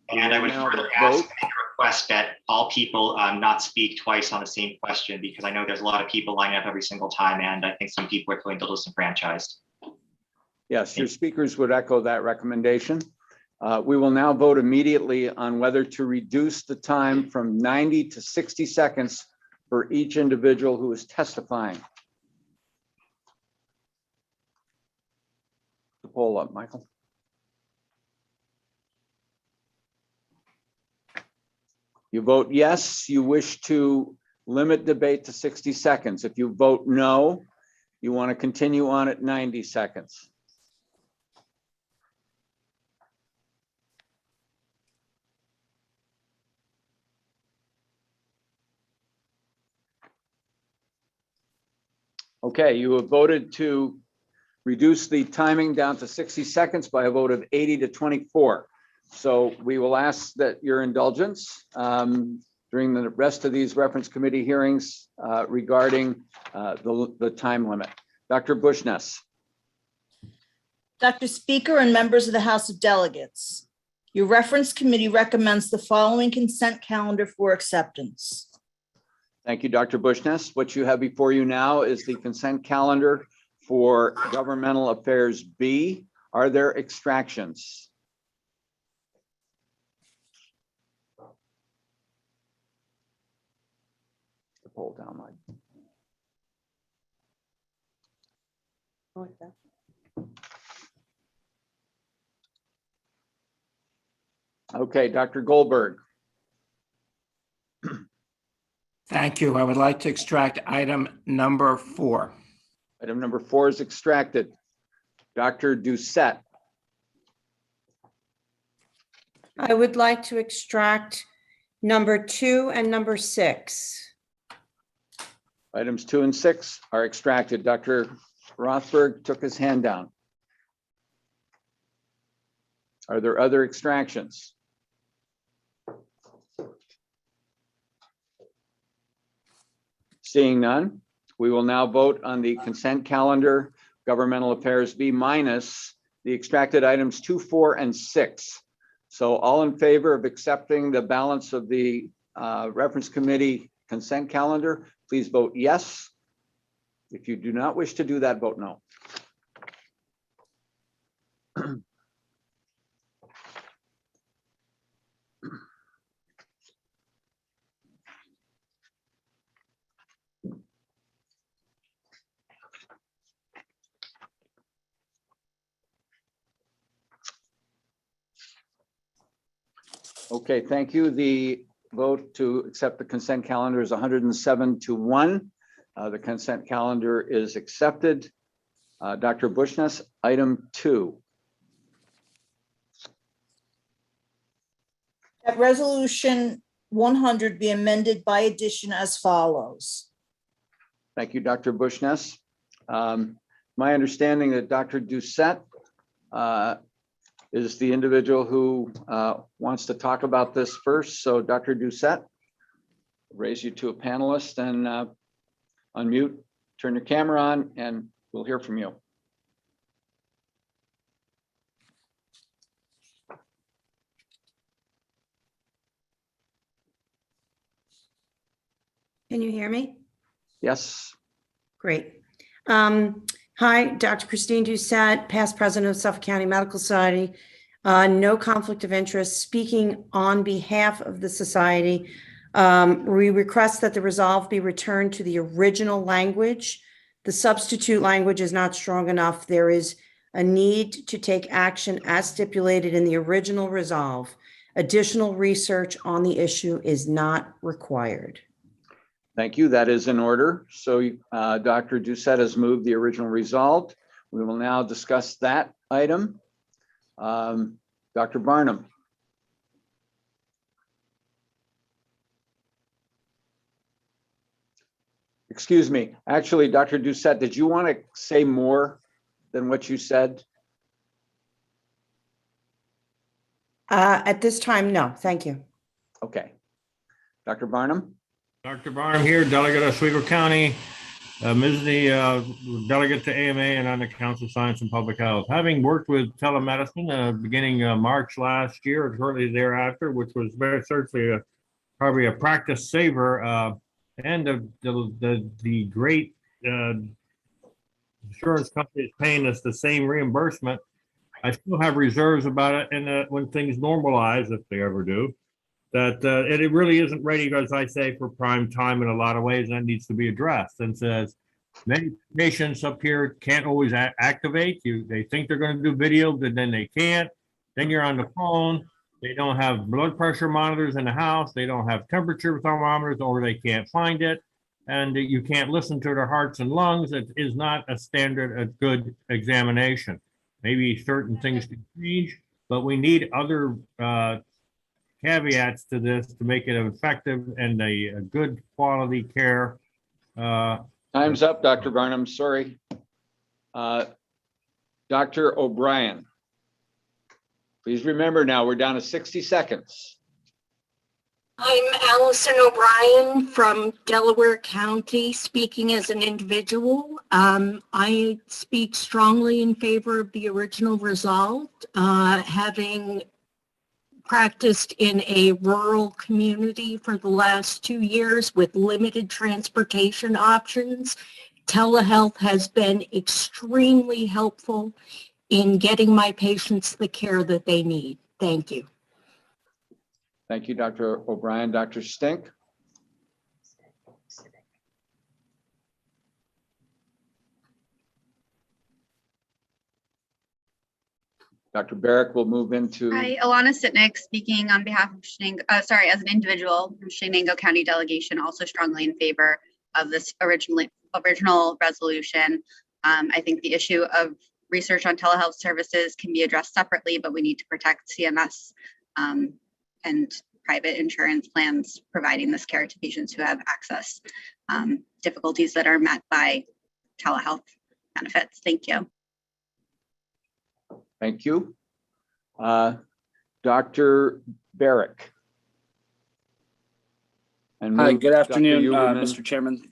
And I would further ask and request that all people not speak twice on the same question, because I know there's a lot of people lining up every single time, and I think some people are feeling disenfranchised. Yes, your speakers would echo that recommendation. We will now vote immediately on whether to reduce the time from 90 to 60 seconds for each individual who is testifying. The poll up, Michael. You vote yes, you wish to limit debate to 60 seconds. If you vote no, you want to continue on at 90 seconds. Okay, you have voted to reduce the timing down to 60 seconds by a vote of 80 to 24. So we will ask that your indulgence during the rest of these reference committee hearings regarding the time limit. Dr. Bushness. Dr. Speaker and members of the House of Delegates, your reference committee recommends the following consent calendar for acceptance. Thank you, Dr. Bushness. What you have before you now is the consent calendar for Governmental Affairs B. Are there extractions? Pull down my. Okay, Dr. Goldberg. Thank you. I would like to extract item number 4. Item number 4 is extracted. Dr. Doucette. I would like to extract number 2 and number 6. Items 2 and 6 are extracted. Dr. Rothberg took his hand down. Are there other extractions? Seeing none, we will now vote on the consent calendar, Governmental Affairs B minus the extracted items 2, 4, and 6. So all in favor of accepting the balance of the reference committee consent calendar, please vote yes. If you do not wish to do that, vote no. Okay, thank you. The vote to accept the consent calendar is 107 to 1. The consent calendar is accepted. Dr. Bushness, item 2. That resolution 100 be amended by addition as follows. Thank you, Dr. Bushness. My understanding that Dr. Doucette is the individual who wants to talk about this first. So Dr. Doucette, raise you to a panelist and unmute turn your camera on and we'll hear from you. Can you hear me? Yes. Great. Hi, Dr. Christine Doucette, past president of Suffolk County Medical Society. No conflict of interest. Speaking on behalf of the society, we request that the resolve be returned to the original language. The substitute language is not strong enough. There is a need to take action as stipulated in the original resolve. Additional research on the issue is not required. Thank you. That is in order. So Dr. Doucette has moved the original resolved. We will now discuss that item. Dr. Barnum. Excuse me. Actually, Dr. Doucette, did you want to say more than what you said? At this time, no, thank you. Okay. Dr. Barnum? Dr. Barnum here, delegate of Oswego County, MSSNY, delegate to AMA, and on the Council of Science and Public Health. Having worked with telemedicine beginning March last year or shortly thereafter, which was very certainly probably a practice saver, and the great insurance companies paying us the same reimbursement, I still have reserves about it. And when things normalize, if they ever do, that it really isn't ready, as I say, for prime time in a lot of ways, and that needs to be addressed. And says many patients up here can't always activate. They think they're going to do video, but then they can't. Then you're on the phone. They don't have blood pressure monitors in the house. They don't have temperature thermometers, or they can't find it. And you can't listen to their hearts and lungs. It is not a standard, a good examination. Maybe certain things can change, but we need other caveats to this to make it effective and a good quality care. Time's up, Dr. Barnum. Sorry. Dr. O'Brien. Please remember now, we're down to 60 seconds. I'm Allison O'Brien from Delaware County, speaking as an individual. I speak strongly in favor of the original resolve, having practiced in a rural community for the last 2 years with limited transportation options. Telehealth has been extremely helpful in getting my patients the care that they need. Thank you. Thank you, Dr. O'Brien. Dr. Stink? Dr. Barrick will move into. Hi, Alana Sitnick speaking on behalf of as an individual from Shenango County delegation, also strongly in favor of this original resolution. I think the issue of research on telehealth services can be addressed separately, but we need to protect CMS and private insurance plans providing this care to patients who have access difficulties that are met by telehealth benefits. Thank you. Thank you. Dr. Barrick. And hi, good afternoon, Huberman. Mr. Chairman.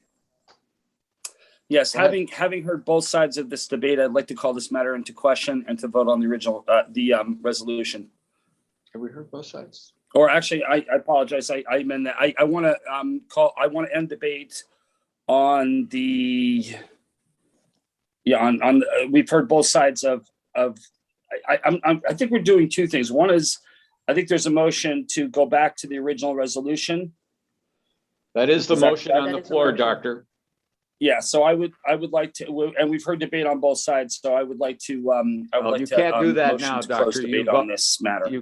Yes, having heard both sides of this debate, I'd like to call this matter into question and to vote on the original resolution. Have we heard both sides? Or actually, I apologize. I amend that. I want to end debate on the we've heard both sides of. I think we're doing two things. One is, I think there's a motion to go back to the original resolution. That is the motion on the floor, Doctor. Yeah, so I would like to, and we've heard debate on both sides. So I would like to. You can't do that now, Doctor. Debate on this matter. You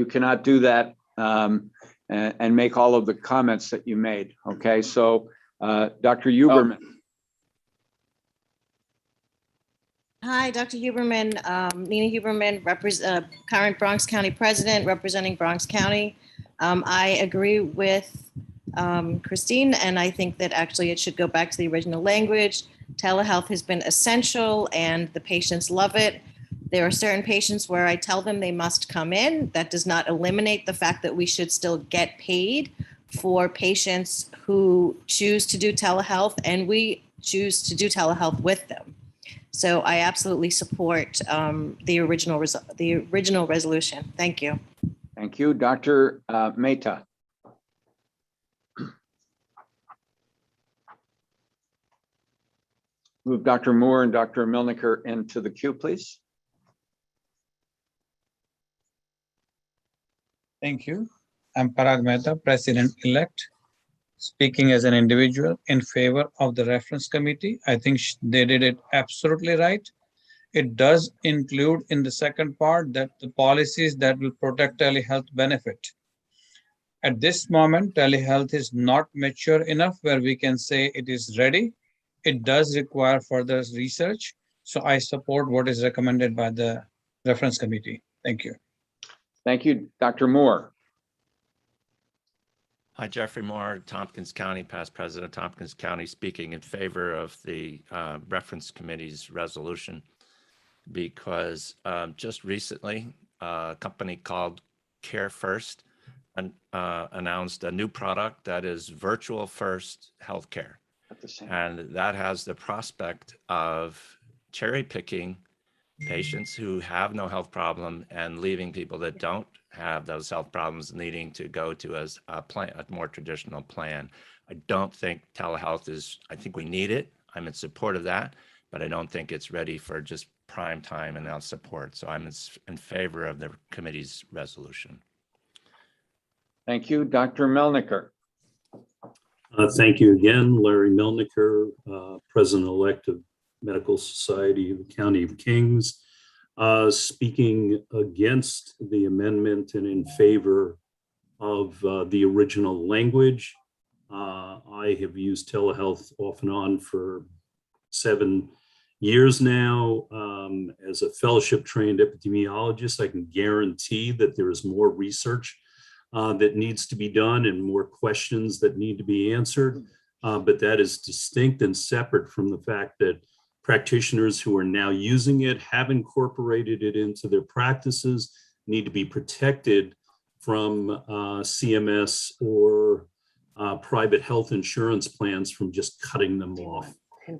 cannot do that and make all of the comments that you made. Okay, so Dr. Huberman. Hi, Dr. Huberman, Nina Huberman, current Bronx County President, representing Bronx County. I agree with Christine, and I think that actually it should go back to the original language. Telehealth has been essential and the patients love it. There are certain patients where I tell them they must come in. That does not eliminate the fact that we should still get paid for patients who choose to do telehealth, and we choose to do telehealth with them. So I absolutely support the original resolution. Thank you. Thank you. Dr. Mehta. Move Dr. Moore and Dr. Milniker into the queue, please. Thank you. I'm Parag Mehta, President-elect, speaking as an individual in favor of the reference committee. I think they did it absolutely right. It does include in the second part that the policies that will protect telehealth benefit. At this moment, telehealth is not mature enough where we can say it is ready. It does require further research. So I support what is recommended by the reference committee. Thank you. Thank you, Dr. Moore. Hi, Jeffrey Moore, Tompkins County, past president of Tompkins County, speaking in favor of the reference committee's resolution because just recently, a company called Care First announced a new product that is virtual first healthcare. And that has the prospect of cherry picking patients who have no health problem and leaving people that don't have those health problems needing to go to a more traditional plan. I don't think telehealth is, I think we need it. I'm in support of that, but I don't think it's ready for just prime time and now support. So I'm in favor of the committee's resolution. Thank you, Dr. Melniker. Thank you again, Larry Melniker, President-elect of Medical Society of the County of Kings, speaking against the amendment and in favor of the original language. I have used telehealth off and on for 7 years now. As a fellowship trained epidemiologist, I can guarantee that there is more research that needs to be done and more questions that need to be answered. But that is distinct and separate from the fact that practitioners who are now using it, have incorporated it into their practices, need to be protected from CMS or private health insurance plans from just cutting them off,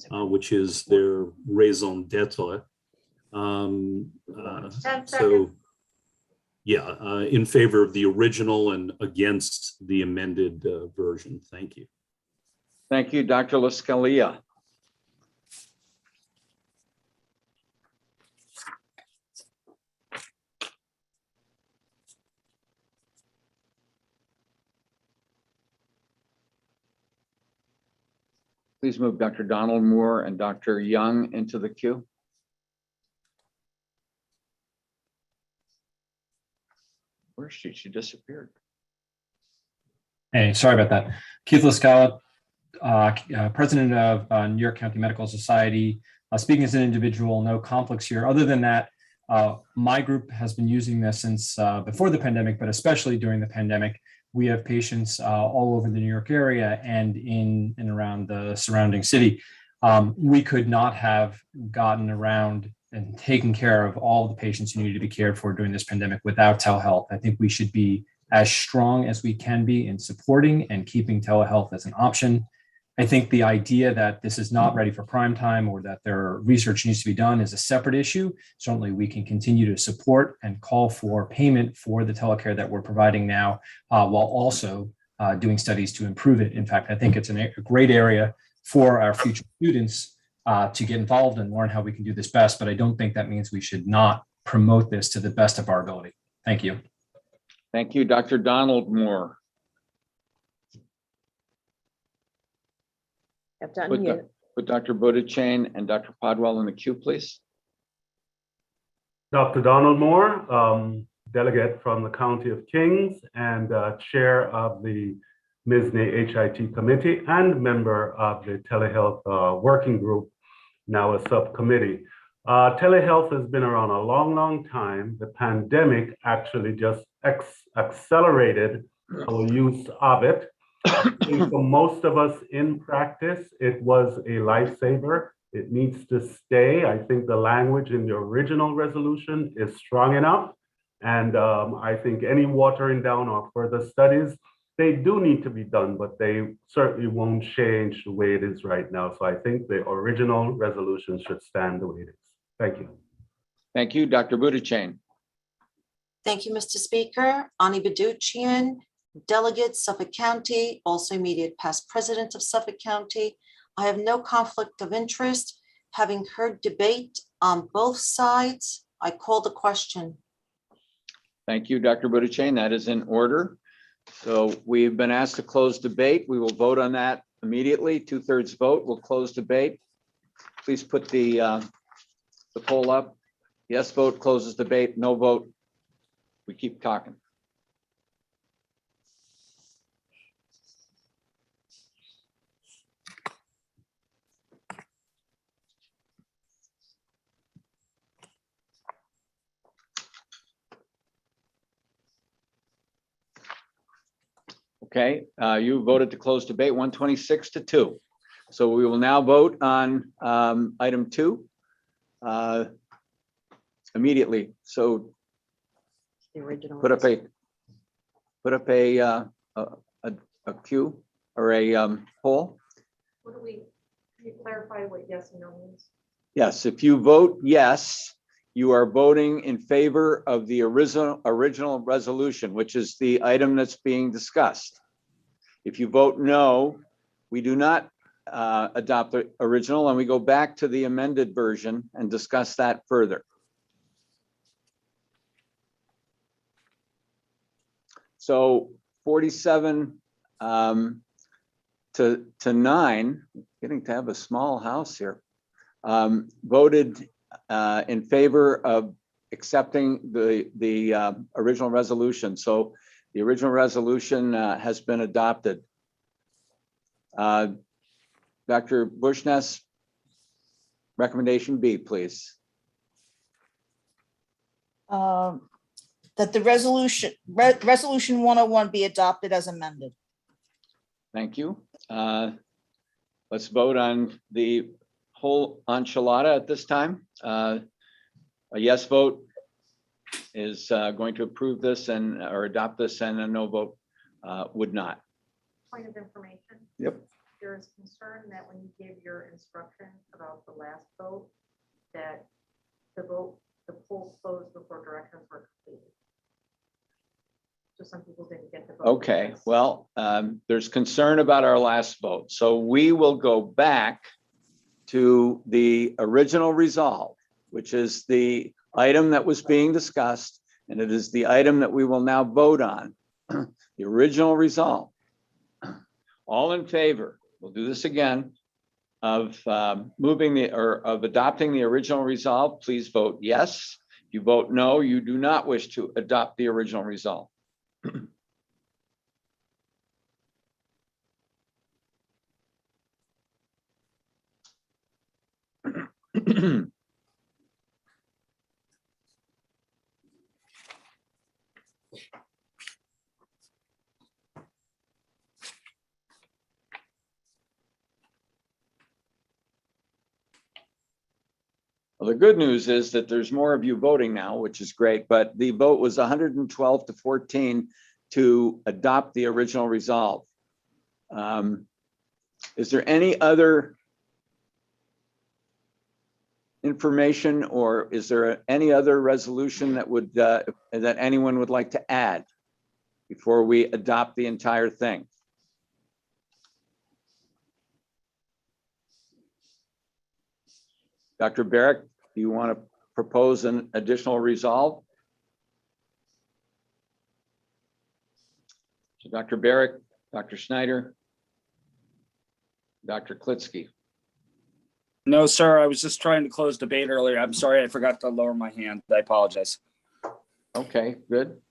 which is their raison d'etre. So, yeah, in favor of the original and against the amended version. Thank you. Thank you, Dr. LaScalia. Please move Dr. Donald Moore and Dr. Young into the queue. Where is she? She disappeared. Hey, sorry about that. Keith LaScala, president of New York County Medical Society, speaking as an individual, no conflicts here. Other than that, my group has been using this since before the pandemic, but especially during the pandemic. We have patients all over the New York area and in and around the surrounding city. We could not have gotten around and taken care of all of the patients who needed to be cared for during this pandemic without telehealth. I think we should be as strong as we can be in supporting and keeping telehealth as an option. I think the idea that this is not ready for prime time or that their research needs to be done is a separate issue. Certainly we can continue to support and call for payment for the telecare that we're providing now, while also doing studies to improve it. In fact, I think it's a great area for our future students to get involved and learn how we can do this best, but I don't think that means we should not promote this to the best of our ability. Thank you. Thank you, Dr. Donald Moore. Put Dr. Buttichain and Dr. Podwell in the queue, please. Dr. Donald Moore, delegate from the County of Kings and chair of the MSSNY HIT committee and member of the telehealth working group, now a subcommittee. Telehealth has been around a long, long time. The pandemic actually just accelerated our use of it. For most of us in practice, it was a lifesaver. It needs to stay. I think the language in the original resolution is strong enough. And I think any watering down or further studies they do need to be done, but they certainly won't change the way it is right now. So I think the original resolution should stand the way it is. Thank you. Thank you, Dr. Budachain. Thank you, Mr. Speaker. Ani Baduchian, Delegate, Suffolk County, also immediate past president of Suffolk County. I have no conflict of interest. Having heard debate on both sides, I call the question. Thank you, Dr. Budachain. That is in order. So we've been asked to close debate. We will vote on that immediately. 2/3 vote. We'll close debate. Please put the poll up. Yes vote closes debate. No vote. We keep talking. Okay, you voted to close debate 126-2. So we will now vote on item 2 immediately. So The original. put up a queue or a poll. What do we, can you clarify what yes and no means? Yes, if you vote yes, you are voting in favor of the original resolution, which is the item that's being discussed. If you vote no, we do not adopt the original and we go back to the amended version and discuss that further. So 47 to 9, getting to have a small house here, voted in favor of accepting the original resolution. So the original resolution has been adopted. Dr. Bushness, recommendation B, please. That the resolution 101 be adopted as amended. Thank you. Let's vote on the whole enchilada at this time. A yes vote is going to approve this or adopt this, and a no vote would not. Point of information. Yep. There is concern that when you gave your instruction about the last vote, that the poll closed before directions were completed. So some people didn't get the vote. Okay, well, there's concern about our last vote. So we will go back to the original resolve, which is the item that was being discussed, and it is the item that we will now vote on. The original resolve. All in favor, we'll do this again, of adopting the original resolve, please vote yes. If you vote no, you do not wish to adopt the original resolve. Well, the good news is that there's more of you voting now, which is great, but the vote was 112 to 14 to adopt the original resolve. Is there any other information, or is there any other resolution that would that anyone would like to add before we adopt the entire thing? Dr. Barrick, do you want to propose an additional resolve? So Dr. Barrick, Dr. Snyder, Dr. Klitsky. No, sir, I was just trying to close debate earlier. I'm sorry, I forgot to lower my hand. I apologize. Okay, good.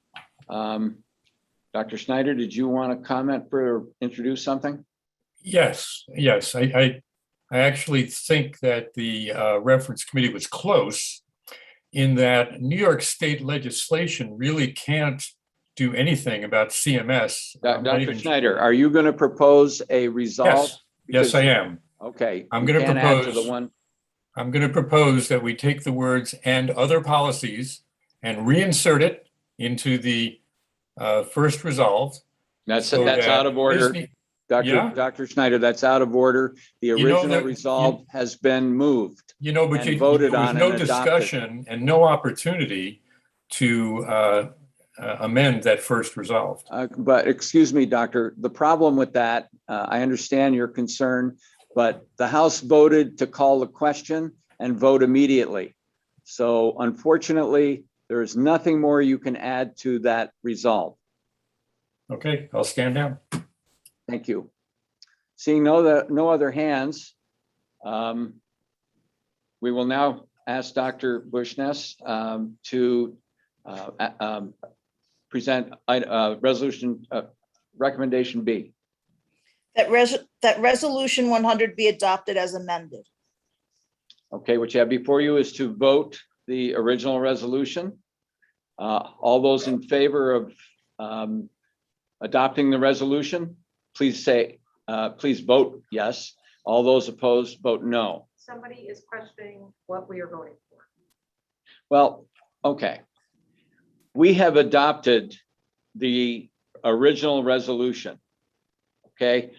Dr. Snyder, did you want to comment or introduce something? Yes. I actually think that the reference committee was close in that New York state legislation really can't do anything about CMS. Dr. Snyder, are you going to propose a resolve? Yes, I am. Okay. I'm going to propose that we take the words "and other policies" and reinsert it into the first resolve, That's So out that of order. Disney- Dr. Yeah? Dr. Schneider, that's out of order. The You know original that- resolve has been moved. But and there voted was on no and adopted. discussion and no opportunity to amend that first resolve. But excuse me, Doctor, the problem with that, I understand your concern, but the House voted to call the question and vote immediately. So unfortunately, there is nothing more you can add to that resolve. Okay, I'll stand down. Thank you. Seeing no other hands, we will now ask Dr. Bushness to present resolution recommendation B. That resolution 100 be adopted as amended. Okay, what you have before you is to vote the original resolution. All those in favor of adopting the resolution, please vote yes. All those opposed, vote no. Somebody is questioning what we are voting for. Well, okay. We have adopted the original resolution. Okay.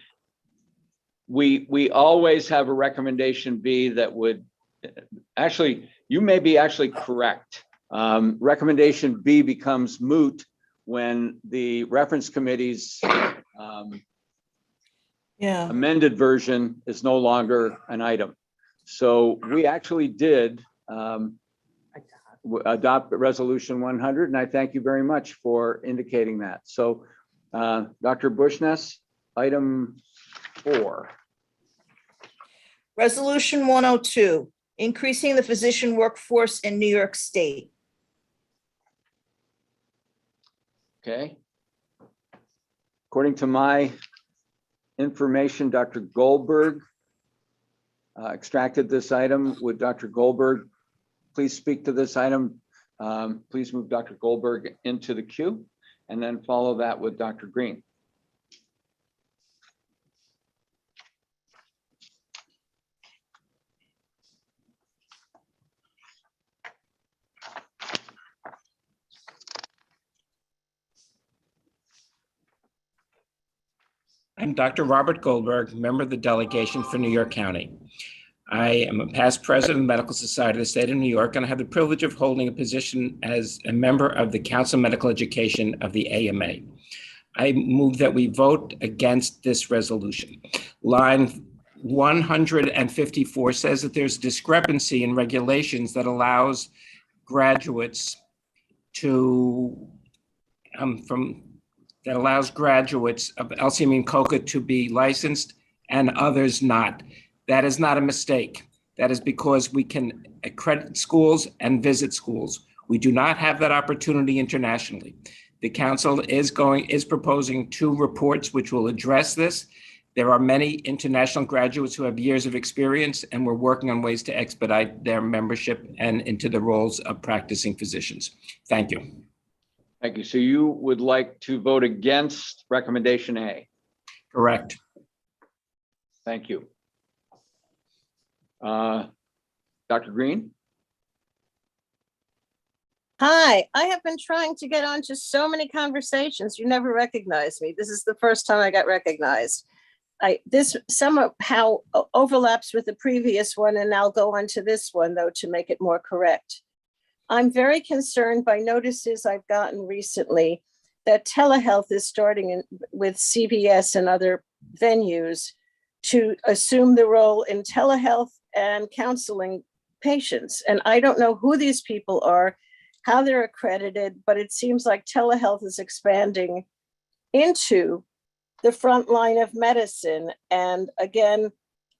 We always have a recommendation B that would actually, you may be actually correct. Recommendation B becomes moot when the reference committee's amended version is no longer an item. So we actually did adopt resolution 100, and I thank you very much for indicating that. So Dr. Bushness, item 4. Resolution 102, increasing the physician workforce in New York State. Okay. According to my information, Dr. Goldberg extracted this item. Would Dr. Goldberg please speak to this item? Please move Dr. Goldberg into the queue and then follow that with Dr. Green. I'm Dr. Robert Goldberg, member of the delegation for New York County. I am a past president of the Medical Society of the State of New York, and I have the privilege of holding a position as a member of the Council of Medical Education of the AMA. I move that we vote against this resolution. Line 154 says that there's discrepancy in regulations that allows graduates to that allows graduates of LCME and COCA to be licensed and others not. That is not a mistake. That is because we can accredit schools and visit schools. We do not have that opportunity internationally. The council is proposing 2 reports which will address this. There are many international graduates who have years of experience, and we're working on ways to expedite their membership and into the roles of practicing physicians. Thank you. Thank you. So you would like to vote against recommendation A? Correct. Thank you. Dr. Green? Hi, I have been trying to get onto so many conversations. You never recognize me. This is the first time I got recognized. This somehow overlaps with the previous one, and I'll go on to this one, though, to make it more correct. I'm very concerned by notices I've gotten recently that telehealth is starting with CVS and other venues to assume the role in telehealth and counseling patients. And I don't know who these people are, how they're accredited, but it seems like telehealth is expanding into the front line of medicine. And again,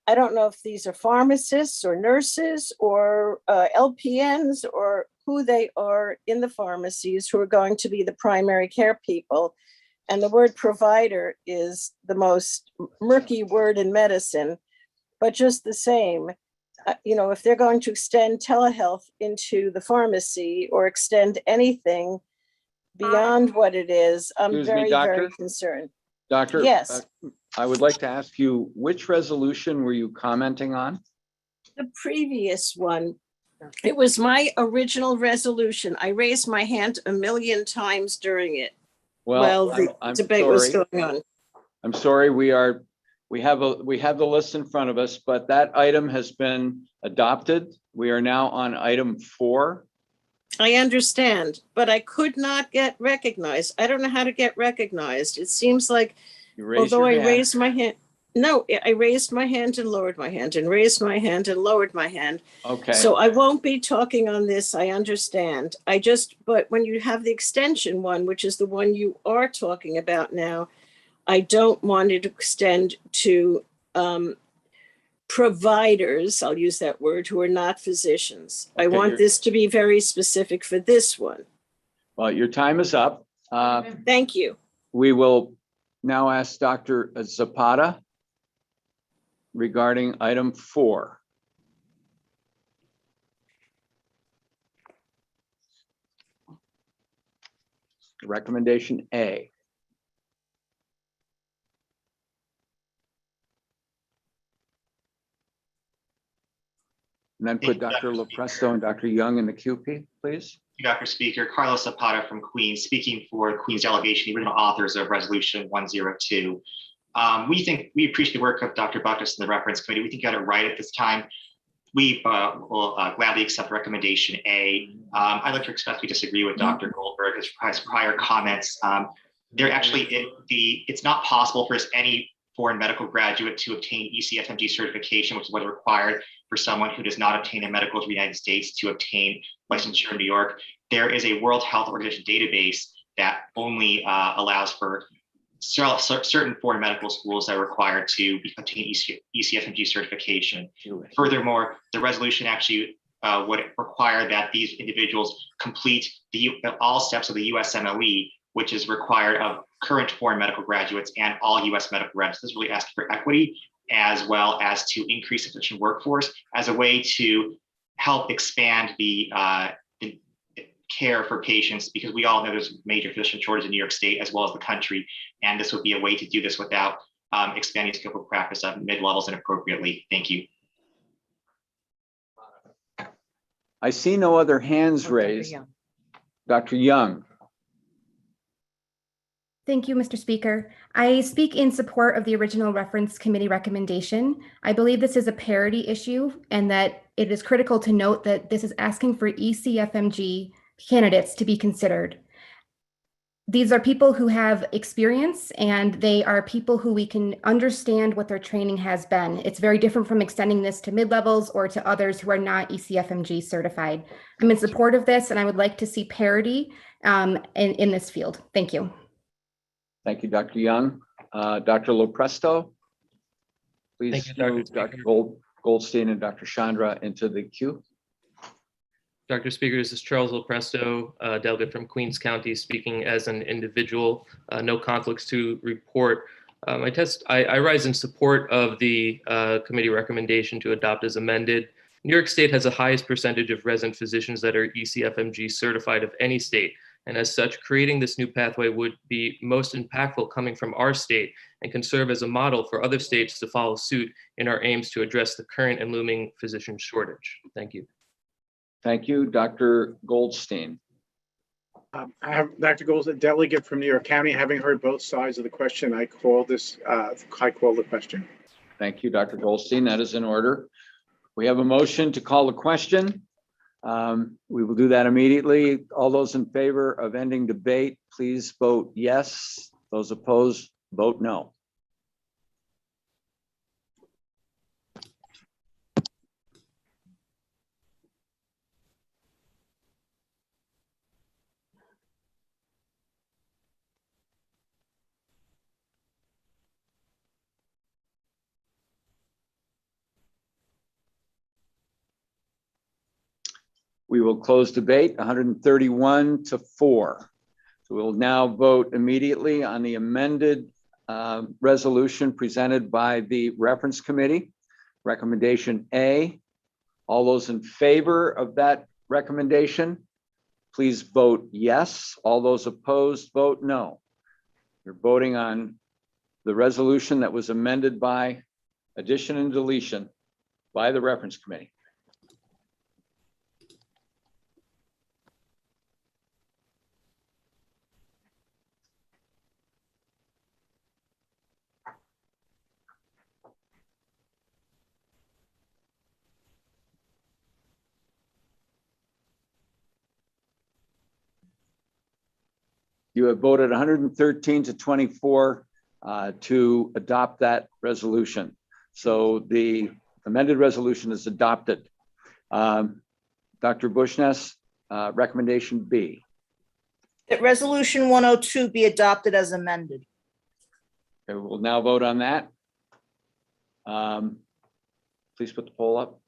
I don't know if these are pharmacists or nurses or LPNs or who they are in the pharmacies who are going to be the primary care people. And the word provider is the most murky word in medicine, but just the same, if they're going to extend telehealth into the pharmacy or extend anything beyond what it is, I'm very concerned. Doctor? Yes. I would like to ask you, which resolution were you commenting on? The previous one. It was my original resolution. I raised my hand 1,000,000 times during it. Well, the I'm debate was sorry. going on. I'm sorry, we have the list in front of us, but that item has been adopted. We are now on item 4. I understand, but I could not get recognized. I don't know how to get recognized. It seems like, You raise although your I hand. raised my hand, no, I raised my hand and lowered my hand and raised my hand and lowered my hand. Okay. So I won't be talking on this. I understand. But when you have the extension one, which is the one you are talking about now, I don't want it to extend to providers, I'll use that word, who are not physicians. I Okay, want this to be very specific for this one. Well, your time is up. Thank you. We will now ask Dr. Zapata regarding item 4. Recommendation A. And then put Dr. Lopresto and Dr. Young in the QP, please. Dr. Speaker, Carlos Zapata from Queens, speaking for Queens delegation, the original authors of Resolution 102. We appreciate the work of Dr. Buckus and the reference committee. We think you got it right at this time. We will gladly accept recommendation A. I'd like to respectfully disagree with Dr. Goldberg, his prior comments. It's not possible for any foreign medical graduate to obtain ECFMG certification, which is what is required for someone who does not obtain a medical degree in the United States to obtain licensure in New York. There is a World Health Organization database that only allows for certain foreign medical schools that are required to obtain ECFMG certification. Furthermore, the resolution actually would require that these individuals complete all steps of the USMLE, which is required of current foreign medical graduates and all US medical reps. This really asks for equity, as well as to increase the physician workforce as a way to help expand the care for patients, because we all know there's major physician shortage in New York State as well as the country. And this would be a way to do this without expanding scope of practice of mid-levels inappropriately. Thank you. I see no other hands raised. Dr. Young. Thank you, Mr. Speaker. I speak in support of the original reference committee recommendation. I believe this is a parity issue and that it is critical to note that this is asking for ECFMG candidates to be considered. These are people who have experience and they are people who we can understand what their training has been. It's very different from extending this to mid-levels or to others who are not ECFMG certified. I'm in support of this and I would like to see parity in this field. Thank you. Thank you, Dr. Young. Dr. Lopresto, please move Dr. Goldstein and Dr. Chandra into the queue. Dr. Speaker, this is Charles Lopresto, delegate from Queens County, speaking as an individual. No conflicts to report. I rise in support of the committee recommendation to adopt as amended. New York State has the highest percentage of resident physicians that are ECFMG certified of any state. And as such, creating this new pathway would be most impactful coming from our state and can serve as a model for other states to follow suit in our aims to address the current and looming physician shortage. Thank you. Thank you, Dr. Goldstein. I have Dr. Goldstein, delegate from New York County. Having heard both sides of the question, I call the question. Thank you, Dr. Goldstein. That is in order. We have a motion to call the question. We will do that immediately. All those in favor of ending debate, please vote yes. Those opposed, vote no. We will close debate 131 to 4. So we'll now vote immediately on the amended resolution presented by the reference committee. Recommendation A. All those in favor of that recommendation, please vote yes. All those opposed, vote no. You're voting on the resolution that was amended by addition and deletion by the reference committee. You have voted 113 to 24 to adopt that resolution. So the amended resolution is adopted. Dr. Bushness, recommendation B. That resolution 102 be adopted as amended. Okay, we'll now vote on that. Please put the poll up.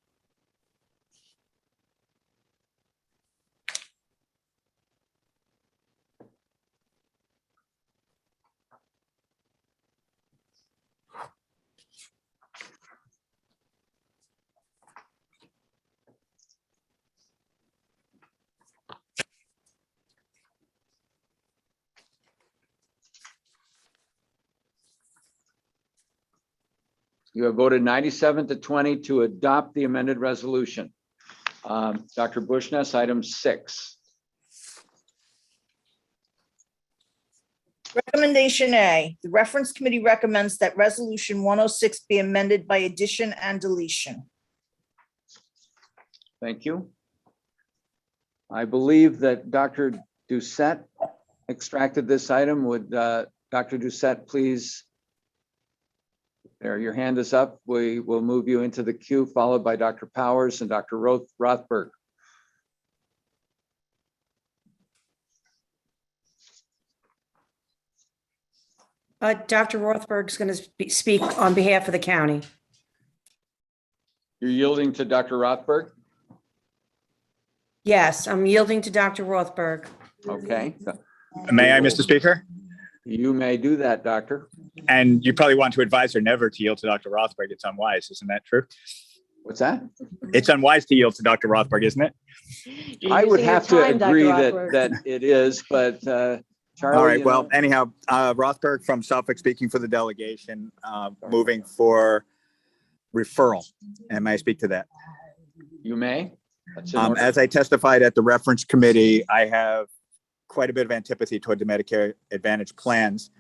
You have voted 97 to 20 to adopt the amended resolution. Dr. Bushness, item 6. Recommendation A, the reference committee recommends that resolution 106 be amended by addition and deletion. Thank you. I believe that Dr. Doucette extracted this item. Would Dr. Doucette please? There, your hand is up. We will move you into the queue, followed by Dr. Powers and Dr. Rothberg. Dr. Rothberg is going to speak on behalf of the county. You're yielding to Dr. Rothberg? Yes, I'm yielding to Dr. Rothberg. Okay. May I, Mr. Speaker? You may do that, Doctor. And you probably want to advise her never to yield to Dr. Rothberg. It's unwise, isn't that true? What's that? It's unwise to yield to Dr. Rothberg, isn't it? I would have to agree that it is, but Charlie. All right. Well, anyhow, Rothberg from Suffolk speaking for the delegation, moving for referral. And may I speak to that? You may. As I testified at the reference committee, I have quite a bit of antipathy toward the Medicare Advantage plans,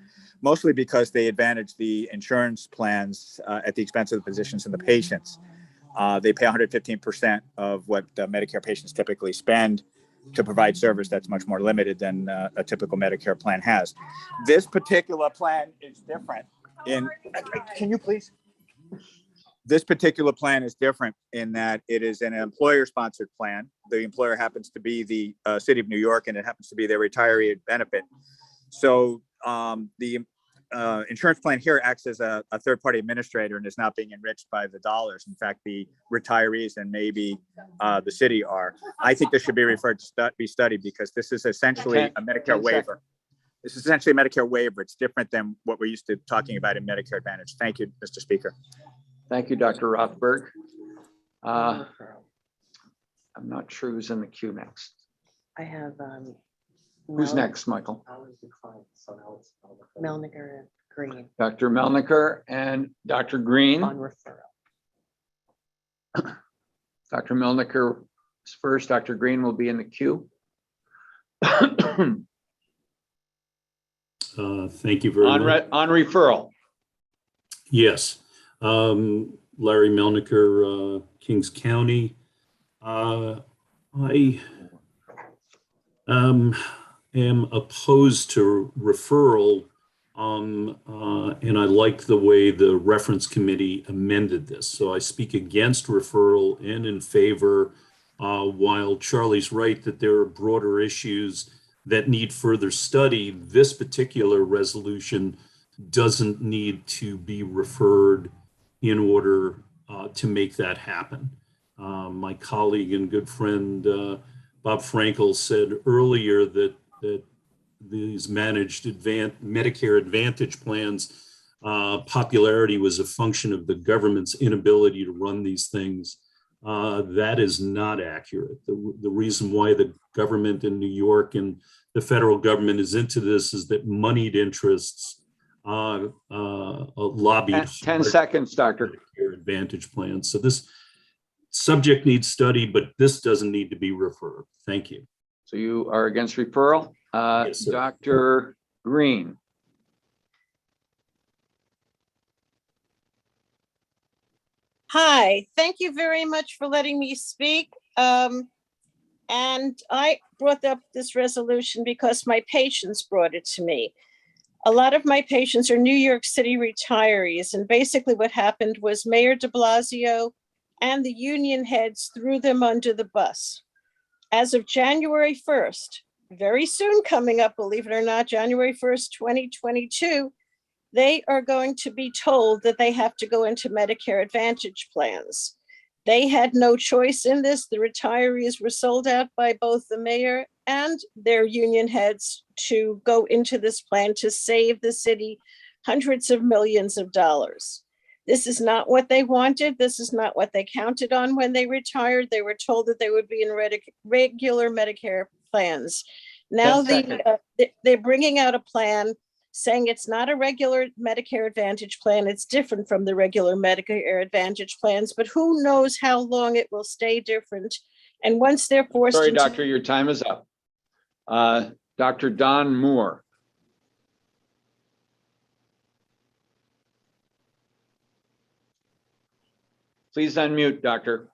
mostly because they advantage the insurance plans at the expense of the physicians and the patients. They pay 115% of what Medicare patients typically spend to provide service that's much more limited than a typical Medicare plan has. This particular plan is different can you please? This particular plan is different in that it is an employer-sponsored plan. The employer happens to be the city of New York, and it happens to be their retiree benefit. So the insurance plan here acts as a third-party administrator and is not being enriched by the dollars. In fact, the retirees and maybe the city are. I think this should be referred to be studied because this is essentially a Medicare waiver. This is essentially a Medicare waiver. It's different than what we're used to talking about in Medicare Advantage. Thank you, Mr. Speaker. Thank you, Dr. Rothberg. I'm not sure who's in the queue next. I have. Who's next, Michael? Melniker and Green. Dr. Melniker and Dr. Green. On referral. Dr. Melniker is first. Dr. Green will be in the queue. Thank you very much. On referral. Yes. Larry Melniker, Kings County. I am opposed to referral, and I like the way the reference committee amended this. So I speak against referral and in favor, while Charlie's right that there are broader issues that need further study. This particular resolution doesn't need to be referred in order to make that happen. My colleague and good friend Bob Frankel said earlier that these managed Medicare Advantage plans popularity was a function of the government's inability to run these things. That is not accurate. The reason why the government in New York and the federal government is into this is that moneyed interests lobbied 10 seconds, Doctor. Medicare Advantage plans. So this subject needs study, but this doesn't need to be referred. Thank you. So you are against referral? Yes, Dr. Green. Hi, thank you very much for letting me speak. And I brought up this resolution because my patients brought it to me. A lot of my patients are New York City retirees. And basically what happened was Mayor de Blasio and the union heads threw them under the bus. As of January 1st, very soon coming up, believe it or not, January 1st, 2022, they are going to be told that they have to go into Medicare Advantage plans. They had no choice in this. The retirees were sold out by both the mayor and their union heads to go into this plan to save the city hundreds of millions of dollars. This is not what they wanted. This is not what they counted on when they retired. They were told that they would be in regular Medicare plans. Now they're bringing out a plan saying it's not a regular Medicare Advantage plan. It's different from the regular Medicare Advantage plans, but who knows how long it will stay different. And once they're forced Sorry, into- Doctor, your time is up. Dr. Don Moore. Please unmute, Doctor.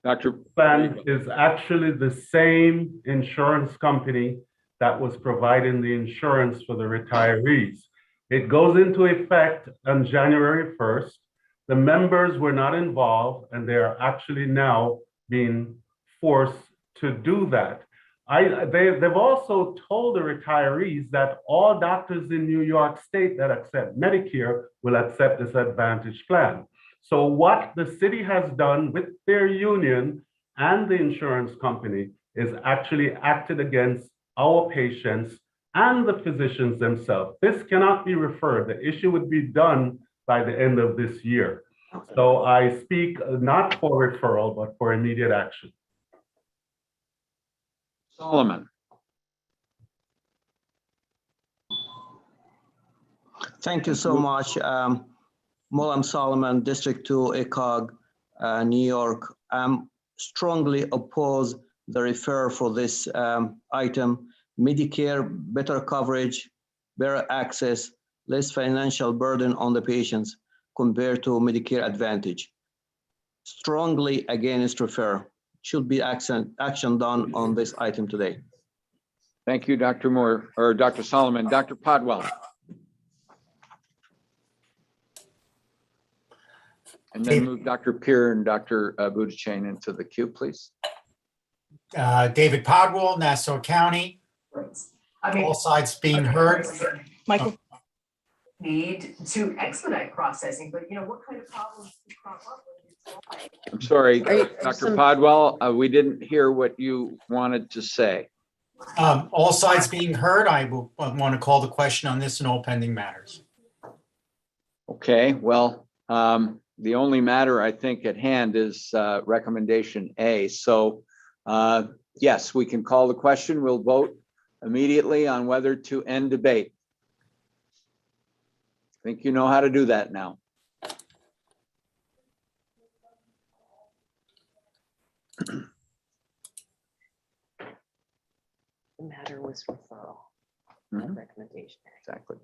Dr. Plan is actually the same insurance company that was providing the insurance for the retirees. It goes into effect on January 1st. The members were not involved, and they are actually now being forced to do that. They've also told the retirees that all doctors in New York State that accept Medicare will accept this Advantage plan. So what the city has done with their union and the insurance company is actually acted against our patients and the physicians themselves. This cannot be referred. The issue would be done by the end of this year. So I speak not for referral, but for immediate action. Solomon. Thank you so much. Molam Solomon, District 2, ACOG, New York. Strongly oppose the refer for this item. Medicare, better coverage, better access, less financial burden on the patients compared to Medicare Advantage. Strongly against refer. Should be action done on this item today. Thank you, Dr. Moore, or Dr. Solomon. Dr. Podwell. And then move Dr. Peer and Dr. Budachain into the queue, please. David Podwell, Nassau County. All sides being heard. Michael. Need to expedite processing, but what kind of problems do crop up? I'm sorry, Dr. Podwell, we didn't hear what you wanted to say. All sides being heard, I will want to call the question on this and all pending matters. Okay, well, the only matter I think at hand is recommendation A. So yes, we can call the question. We'll vote immediately on whether to end debate. I think you know how to do that now. The matter was referral, not recommendation. Exactly.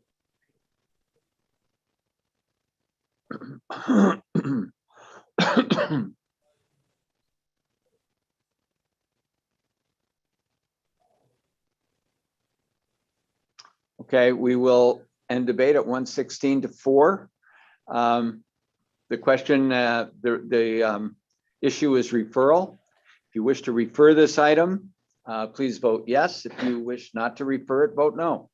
Okay, we will end debate at 1:16 to 4. The question, the issue is referral. If you wish to refer this item, please vote yes. If you wish not to refer it, vote no.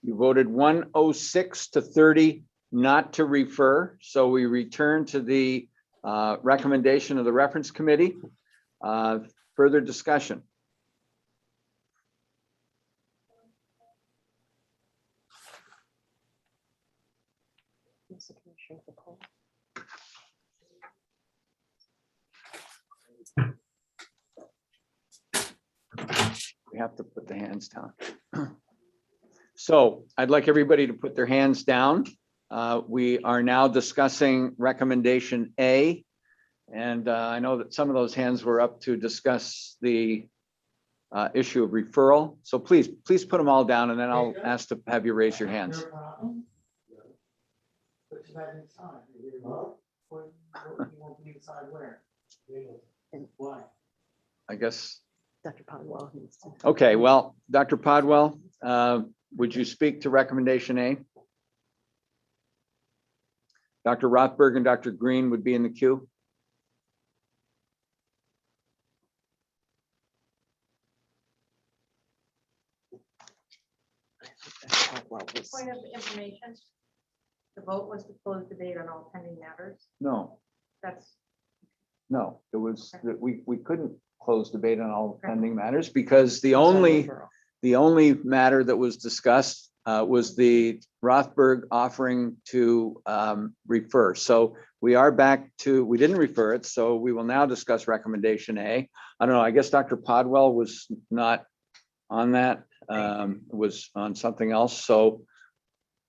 You voted 106 to 30 not to refer. So we return to the recommendation of the reference committee. Further discussion. We have to put the hands down. So I'd like everybody to put their hands down. We are now discussing recommendation A. And I know that some of those hands were up to discuss the issue of referral. So please put them all down, and then I'll ask to have you raise your hands. I guess. Dr. Podwell. Okay, well, Dr. Podwell, would you speak to recommendation A? Dr. Rothberg and Dr. Green would be in the queue. Point of information, the vote was to close debate on all pending matters. No, That's, no, it was that we couldn't close debate on all pending matters because the only matter that was discussed was the Rothberg offering to refer. So we are back to, we didn't refer it, so we will now discuss recommendation A. I don't know, I guess Dr. Podwell was not on that, was on something else. So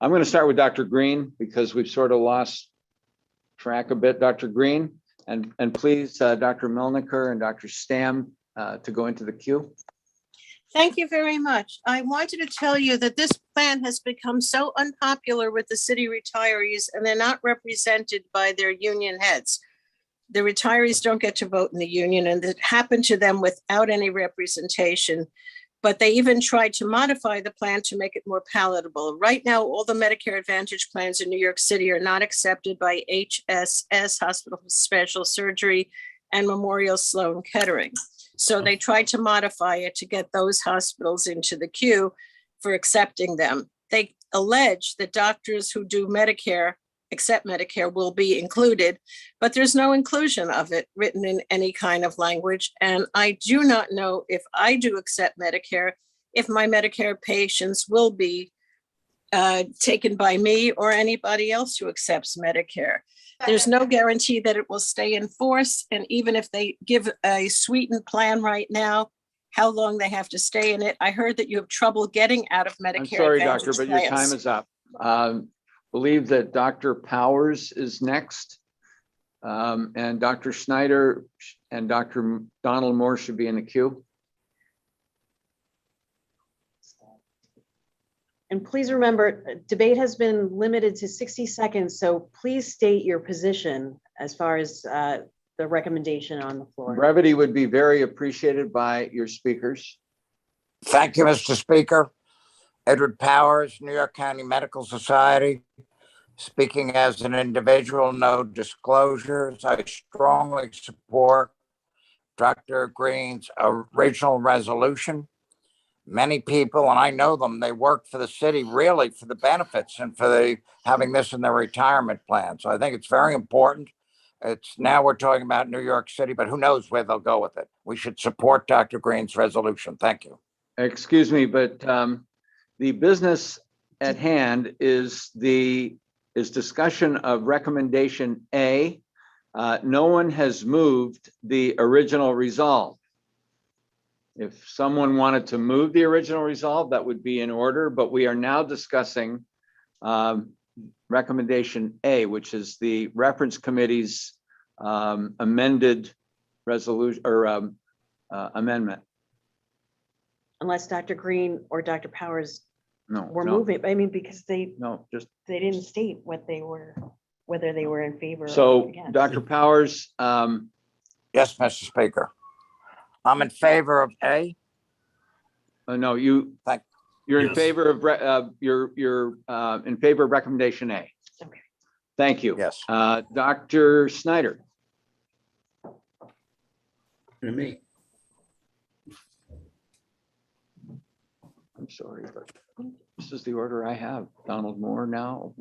I'm going to start with Dr. Green because we've sort of lost track a bit. Dr. Green, and please, Dr. Milniker and Dr. Stam to go into the queue. Thank you very much. I wanted to tell you that this plan has become so unpopular with the city retirees, and they're not represented by their union heads. The retirees don't get to vote in the union, and it happened to them without any representation. But they even tried to modify the plan to make it more palatable. Right now, all the Medicare Advantage plans in New York City are not accepted by HSS, Hospital for Special Surgery, and Memorial Sloan Kettering. So they tried to modify it to get those hospitals into the queue for accepting them. They allege that doctors who do Medicare, accept Medicare, will be included, but there's no inclusion of it written in any kind of language. And I do not know if I do accept Medicare, if my Medicare patients will be taken by me or anybody else who accepts Medicare. There's no guarantee that it will stay in force. And even if they give a sweetened plan right now, how long they have to stay in it. I heard that you have trouble getting out of Medicare. I'm sorry, Advantage doctor, but your plans. time is up. Believe that Dr. Powers is next. And Dr. Schneider and Dr. Donald Moore should be in the queue. And please remember, debate has been limited to 60 seconds, so please state your position as far as the recommendation on the floor. Brevity would be very appreciated by your speakers. Thank you, Mr. Speaker. Edward Powers, New York County Medical Society. Speaking as an individual, no disclosures. I strongly support Dr. Green's original resolution. Many people, and I know them, they work for the city really for the benefits and for having this in their retirement plan. So I think it's very important. Now we're talking about New York City, but who knows where they'll go with it. We should support Dr. Green's resolution. Thank you. Excuse me, but the business at hand is discussion of recommendation A. No one has moved the original resolve. If someone wanted to move the original resolve, that would be in order, but we are now discussing recommendation A, which is the reference committee's amended resolution or amendment. Unless Dr. Green or Dr. Powers were No. moving, I mean, because they didn't state what they were, whether they were in favor or So against. Dr. Powers. Yes, Mr. Speaker. I'm in favor of A. No, you're in favor of you're in favor of recommendation A. Okay. Thank you. Yes. Dr. Snyder. Me. I'm sorry, but this is the order I have. Donald Moore now.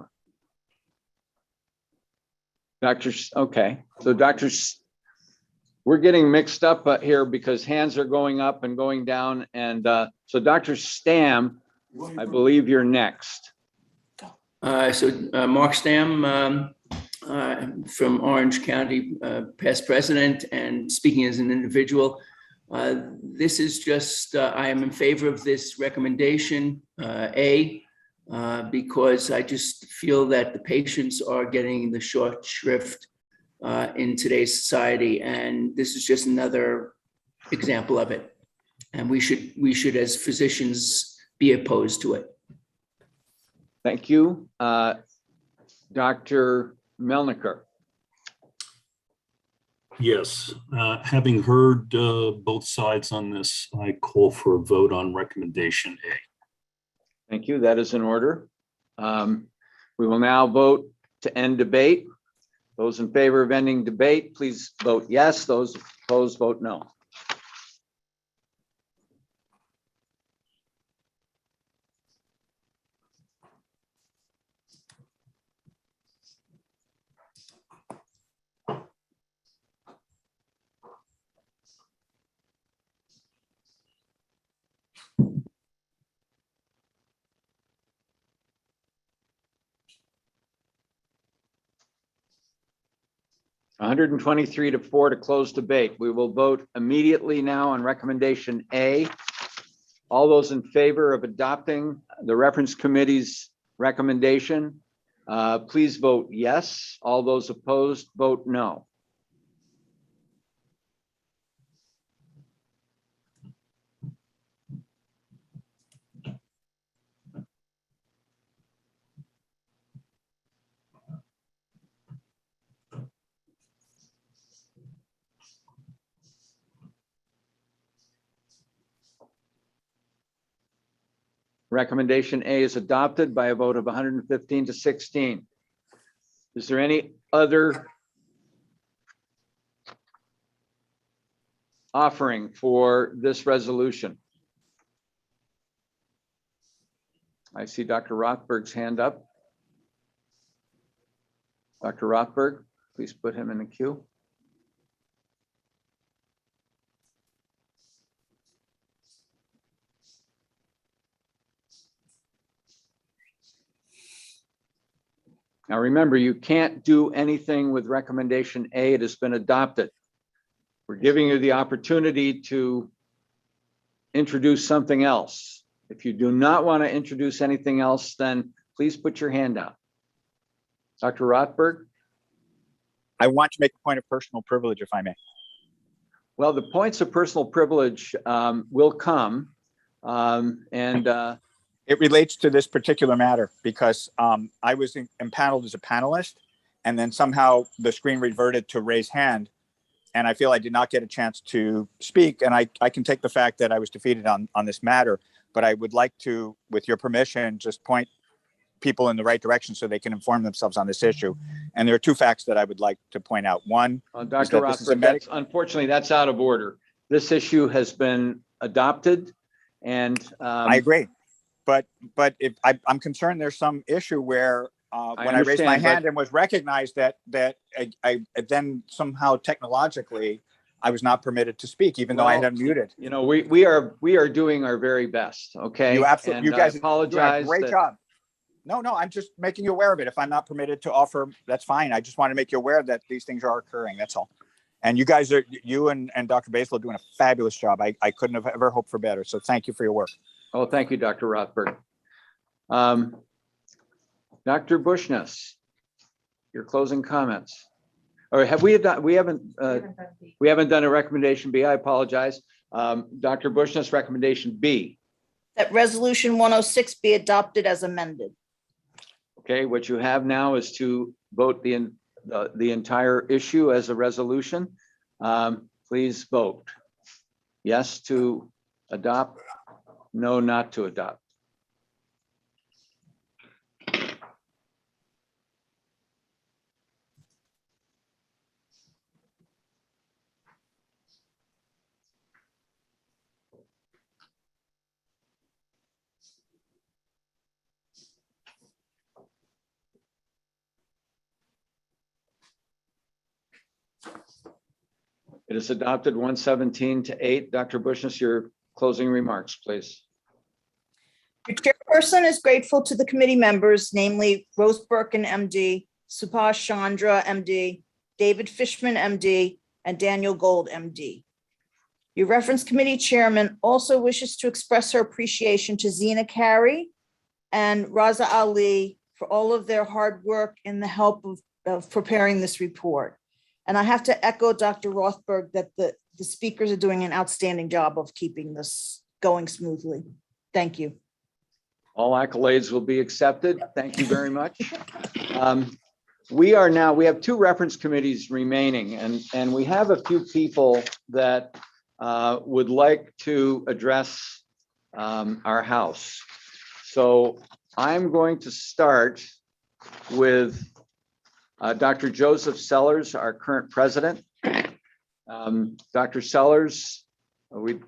Okay, so doctors, we're getting mixed up here because hands are going up and going down. And so Dr. Stam, I believe you're next. Mark Stam from Orange County, past president and speaking as an individual. This is just, I am in favor of this recommendation, A, because I just feel that the patients are getting the short shrift in today's society, and this is just another example of it. And we should, as physicians, be opposed to it. Thank you. Dr. Melniker. Yes, having heard both sides on this, I call for a vote on recommendation A. Thank you. That is in order. We will now vote to end debate. Those in favor of ending debate, please vote yes. Those opposed, vote no. (123-4) to close debate. We will vote immediately now on recommendation A. All those in favor of adopting the reference committee's recommendation, please vote yes. All those opposed, vote no. Recommendation A is adopted by a vote of 115-16. Is there any other offering for this resolution? I see Dr. Rothberg's hand up. Dr. Rothberg, please put him in the queue. Now remember, you can't do anything with recommendation A. It has been adopted. We're giving you the opportunity to introduce something else. If you do not want to introduce anything else, then please put your hand out. Dr. Rothberg? I want to make a point of personal privilege, if I may. Well, the points of personal privilege will come. It relates to this particular matter because I was empaneled as a panelist, and then somehow the screen reverted to raise hand, and I feel I did not get a chance to speak. And I can take the fact that I was defeated on this matter, but I would like to, with your permission, just point people in the right direction so they can inform themselves on this issue. And there are two facts that I would like to point out. One, Dr. Rothberg, unfortunately, that's out of order. This issue has been adopted, and I agree. But if I'm concerned, there's some issue where when I raised my hand and was recognized that I then somehow technologically I was not permitted to speak, even though I had unmuted. You know, we are doing our very best. Okay. You absolutely. You guys apologize. Great job. No, I'm just making you aware of it. If I'm not permitted to offer, that's fine. I just want to make you aware that these things are occurring. That's all. And you guys are, you and Dr. Basil are doing a fabulous job. I couldn't have ever hoped for better. So thank you for your work. Oh, thank you, Dr. Rothberg. Dr. Bushness, your closing comments. Or have we done? We haven't done a recommendation B. I apologize. Dr. Bushness, recommendation B. That resolution 106 be adopted as amended. Okay, what you have now is to vote the entire issue as a resolution. Please vote. Yes to adopt, no not to adopt. It is adopted 117-8. Dr. Bushness, your closing remarks, please. Your chairperson is grateful to the committee members, namely Rose Birkin, MD, Subhash Chandra, MD, David Fishman, MD, and Daniel Gold, MD. Your reference committee chairman also wishes to express her appreciation to Zena Carey and Raza Ali for all of their hard work and the help of preparing this report. And I have to echo Dr. Rothberg that the speakers are doing an outstanding job of keeping this going smoothly. Thank you. All accolades will be accepted. Thank you very much. We have two reference committees remaining, and we have a few people that would like to address our House. So I'm going to start with Dr. Joseph Sellers, our current president. Dr. Sellers, we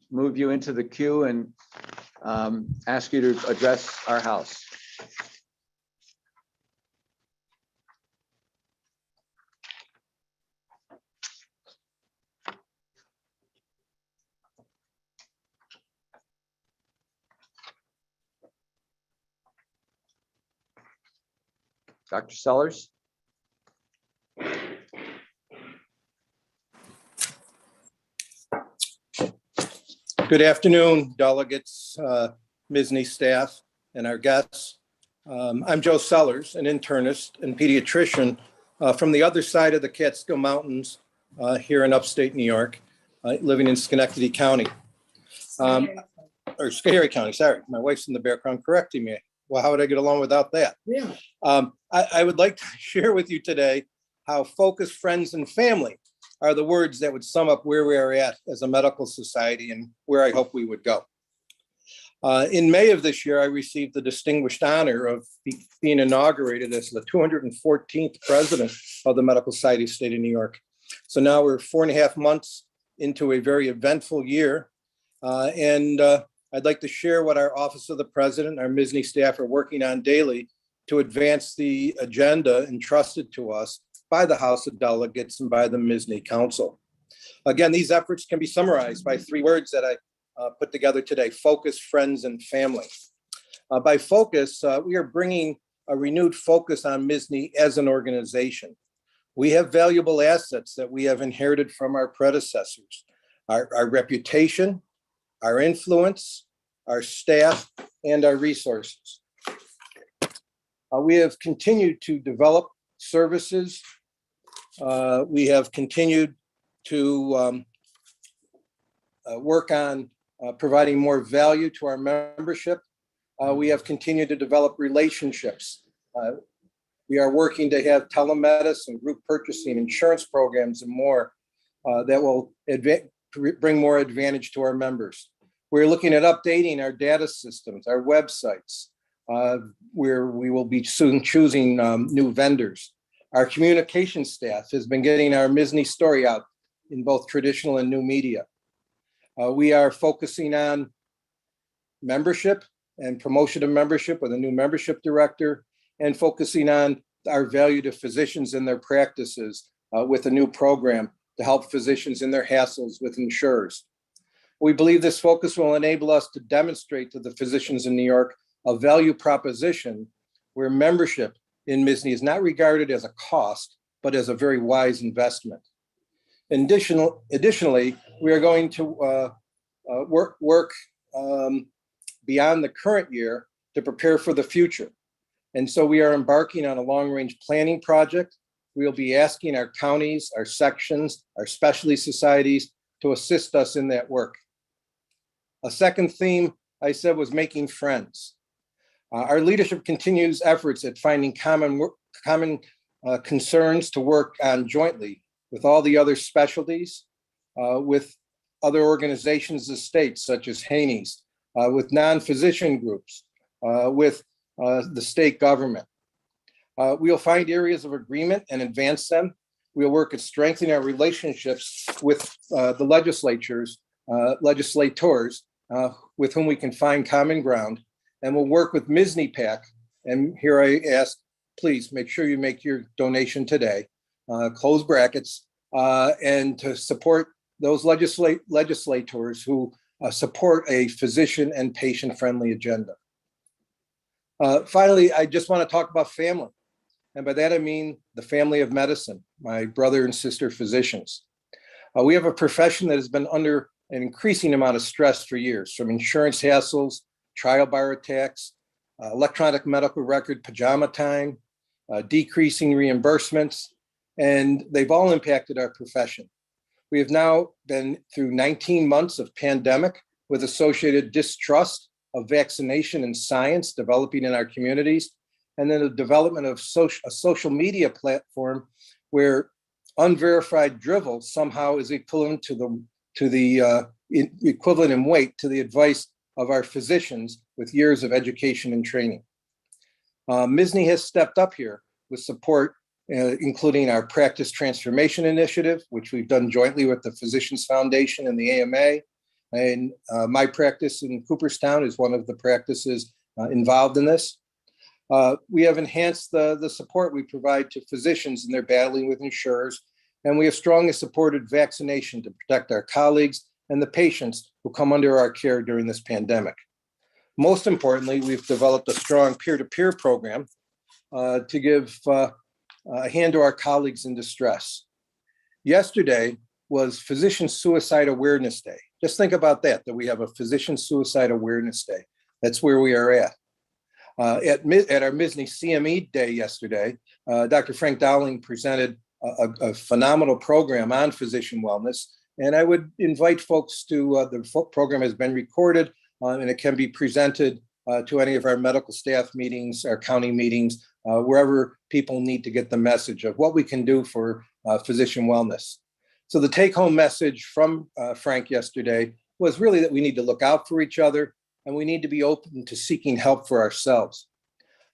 move you into the queue and ask you to address our House. Dr. Sellers. Good afternoon, delegates, MSSNY staff, and our guests. I'm Joe Sellers, an internist and pediatrician from the other side of the Catskill Mountains here in upstate New York, living in Schenectady County. Or Scary County, sorry. My wife's in the background correcting me. Well, how would I get along without that? Yeah. I would like to share with you today how focus, friends, and family are the words that would sum up where we are at as a medical society and where I hope we would go. In May of this year, I received the distinguished honor of being inaugurated as the 214th president of the Medical Society of the State of New York. So now we're 4.5 months into a very eventful year. I'd like to share what our Office of the President, our MSSNY staff are working on daily to advance the agenda entrusted to us by the House of Delegates and by the MSSNY Council. Again, these efforts can be summarized by 3 words that I put together today: focus, friends, and family. By focus, we are bringing a renewed focus on MSSNY as an organization. We have valuable assets that we have inherited from our predecessors: our reputation, our influence, our staff, and our resources. We have continued to develop services. We have continued to work on providing more value to our membership. We have continued to develop relationships. We are working to have telemedicine, group purchasing, insurance programs, and more that will bring more advantage to our members. We're looking at updating our data systems, our websites, where we will be soon choosing new vendors. Our communication staff has been getting our MSSNY story out in both traditional and new media. We are focusing on membership and promotion of membership with a new membership director, and focusing on our value to physicians and their practices with a new program to help physicians in their hassles with insurers. We believe this focus will enable us to demonstrate to the physicians in New York a value proposition where membership in MSSNY is not regarded as a cost, but as a very wise investment. Additionally, we are going to work beyond the current year to prepare for the future. And so we are embarking on a long-range planning project. We'll be asking our counties, our sections, our specialty societies to assist us in that work. A second theme I said was making friends. Our leadership continues efforts at finding common concerns to work on jointly with all the other specialties, with other organizations of states such as Haney's, with non-physician groups, with the state government. We'll find areas of agreement and advance them. We'll work at strengthening our relationships with the legislators with whom we can find common ground. And we'll work with MSSNY PAC. And here I ask, please make sure you make your donation today, close brackets, and to support those legislators who support a physician and patient-friendly agenda. Finally, I just want to talk about family. And by that, I mean the family of medicine, my brother and sister physicians. We have a profession that has been under an increasing amount of stress for years, from insurance hassles, trial bar attacks, electronic medical record pajama time, decreasing reimbursements, and they've all impacted our profession. We have now been through 19 months of pandemic with associated distrust of vaccination and science developing in our communities, and then the development of a social media platform where unverified drivel somehow is equivalent to the equivalent in weight to the advice of our physicians with years of education and training. MSSNY has stepped up here with support, including our practice transformation initiative, which we've done jointly with the Physicians Foundation and the AMA. And my practice in Cooperstown is one of the practices involved in this. We have enhanced the support we provide to physicians in their battling with insurers, and we have strongly supported vaccination to protect our colleagues and the patients who come under our care during this pandemic. Most importantly, we've developed a strong peer-to-peer program to give a hand to our colleagues in distress. Yesterday was Physician Suicide Awareness Day. Just think about that we have a Physician Suicide Awareness Day. That's where we are at. At our MSSNY CME Day yesterday, Dr. Frank Dowling presented a phenomenal program on physician wellness. And I would invite folks to, the program has been recorded and it can be presented to any of our medical staff meetings, our county meetings, wherever people need to get the message of what we can do for physician wellness. So the take-home message from Frank yesterday was really that we need to look out for each other and we need to be open to seeking help for ourselves.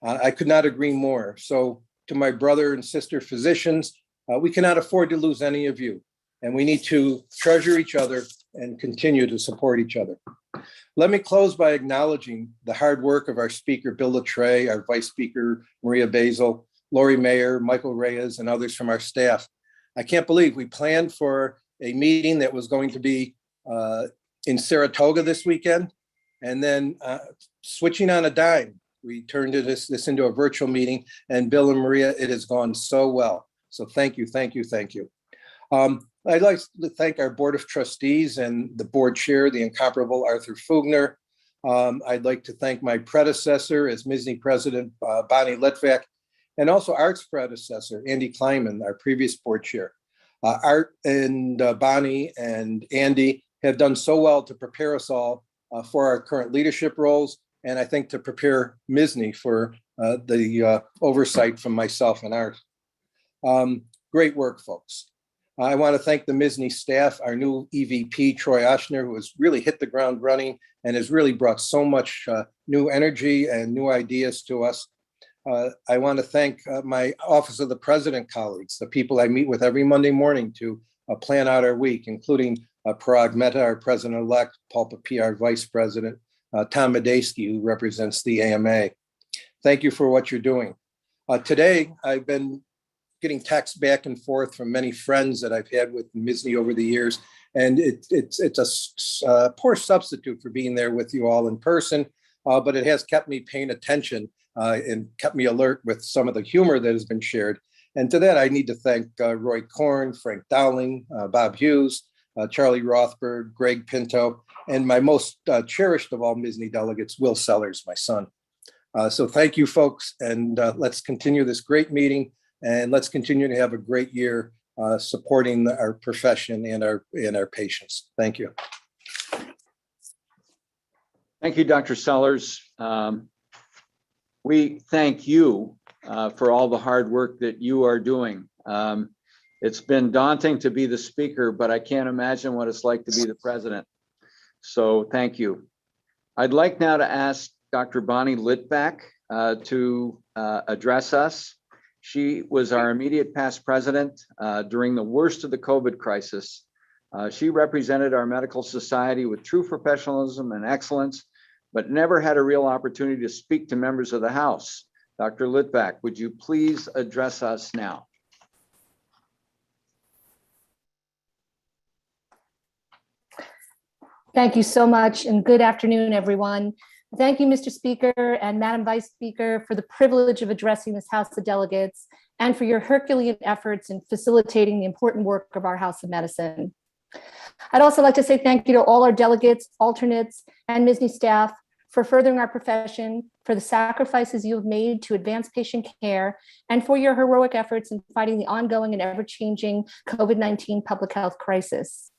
I could not agree more. So to my brother and sister physicians, we cannot afford to lose any of you, and we need to treasure each other and continue to support each other. Let me close by acknowledging the hard work of our speaker, Bill Latreille, our vice speaker, Maria Basil, Lori Mayer, Michael Reyes, and others from our staff. I can't believe we planned for a meeting that was going to be in Saratoga this weekend, and then switching on a dime, we turned this into a virtual meeting, and Bill and Maria, it has gone so well. So thank you, thank you, thank you. I'd like to thank our Board of Trustees and the board chair, the incomparable Arthur Fugner. I'd like to thank my predecessor as MSSNY president, Bonnie Litvak, and also Art's predecessor, Andy Kleinman, our previous board chair. Art and Bonnie and Andy have done so well to prepare us all for our current leadership roles, and I think to prepare MSSNY for the oversight from myself and Art. Great work, folks. I want to thank the MSSNY staff, our new EVP, Troy Oshner, who has really hit the ground running and has really brought so much new energy and new ideas to us. I want to thank my Office of the President colleagues, the people I meet with every Monday morning to plan out our week, including Parag Mehta, our president-elect, Paul Papi, our vice president, Tom Medeski, who represents the AMA. Thank you for what you're doing. Today, I've been getting texts back and forth from many friends that I've had with MSSNY over the years, and it's a poor substitute for being there with you all in person, but it has kept me paying attention and kept me alert with some of the humor that has been shared. And to that, I need to thank Roy Korn, Frank Dowling, Bob Hughes, Charlie Rothberg, Greg Pinto, and my most cherished of all MSSNY delegates, Will Sellers, my son. So thank you, folks, and let's continue this great meeting, and let's continue to have a great year supporting our profession and our patients. Thank you. Thank you, Dr. Sellers. We thank you for all the hard work that you are doing. It's been daunting to be the speaker, but I can't imagine what it's like to be the president. So thank you. I'd like now to ask Dr. Bonnie Litvak to address us. She was our immediate past president during the worst of the COVID crisis. She represented our medical society with true professionalism and excellence, but never had a real opportunity to speak to members of the House. Dr. Litvak, would you please address us now? Thank you so much, and good afternoon, everyone. Thank you, Mr. Speaker and Madam Vice Speaker, for the privilege of addressing this House of Delegates and for your Herculean efforts in facilitating the important work of our House of Medicine. I'd also like to say thank you to all our delegates, alternates, and MSSNY staff for furthering our profession, for the sacrifices you have made to advance patient care, and for your heroic efforts in fighting the ongoing and ever-changing COVID-19 public health crisis.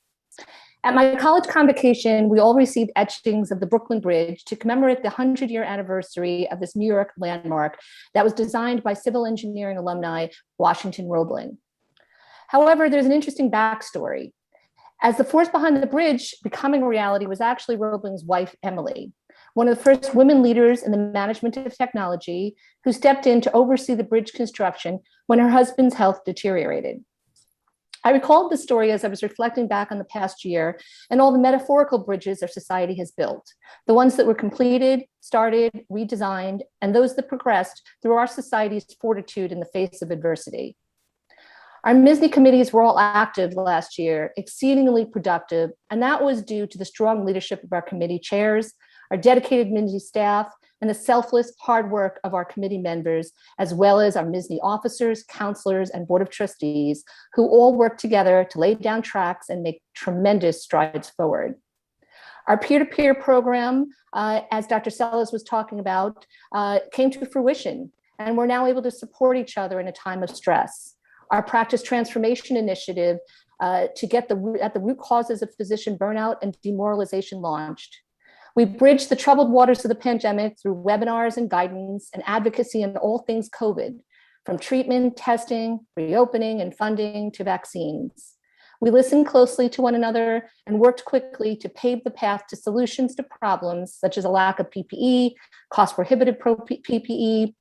At my college convocation, we all received etchings of the Brooklyn Bridge to commemorate the 100-year anniversary of this New York landmark that was designed by civil engineering alumni Washington Roebling. However, there's an interesting backstory. As the force behind the bridge becoming a reality was actually Roebling's wife, Emily, one of the first women leaders in the management of technology who stepped in to oversee the bridge construction when her husband's health deteriorated. I recalled the story as I was reflecting back on the past year and all the metaphorical bridges our society has built, the ones that were completed, started, redesigned, and those that progressed through our society's fortitude in the face of adversity. Our MSSNY committees were all active last year, exceedingly productive, and that was due to the strong leadership of our committee chairs, our dedicated MSSNY staff, and the selfless hard work of our committee members, as well as our MSSNY officers, counselors, and board of trustees, who all work together to lay down tracks and make tremendous strides forward. Our peer-to-peer program, as Dr. Sellers was talking about, came to fruition, and we're now able to support each other in a time of stress. Our practice transformation initiative to get at the root causes of physician burnout and demoralization launched. We bridged the troubled waters of the pandemic through webinars and guidance and advocacy in all things COVID, from treatment, testing, reopening, and funding to vaccines. We listened closely to one another and worked quickly to pave the path to solutions to problems such as a lack of PPE, cost prohibitive PPE,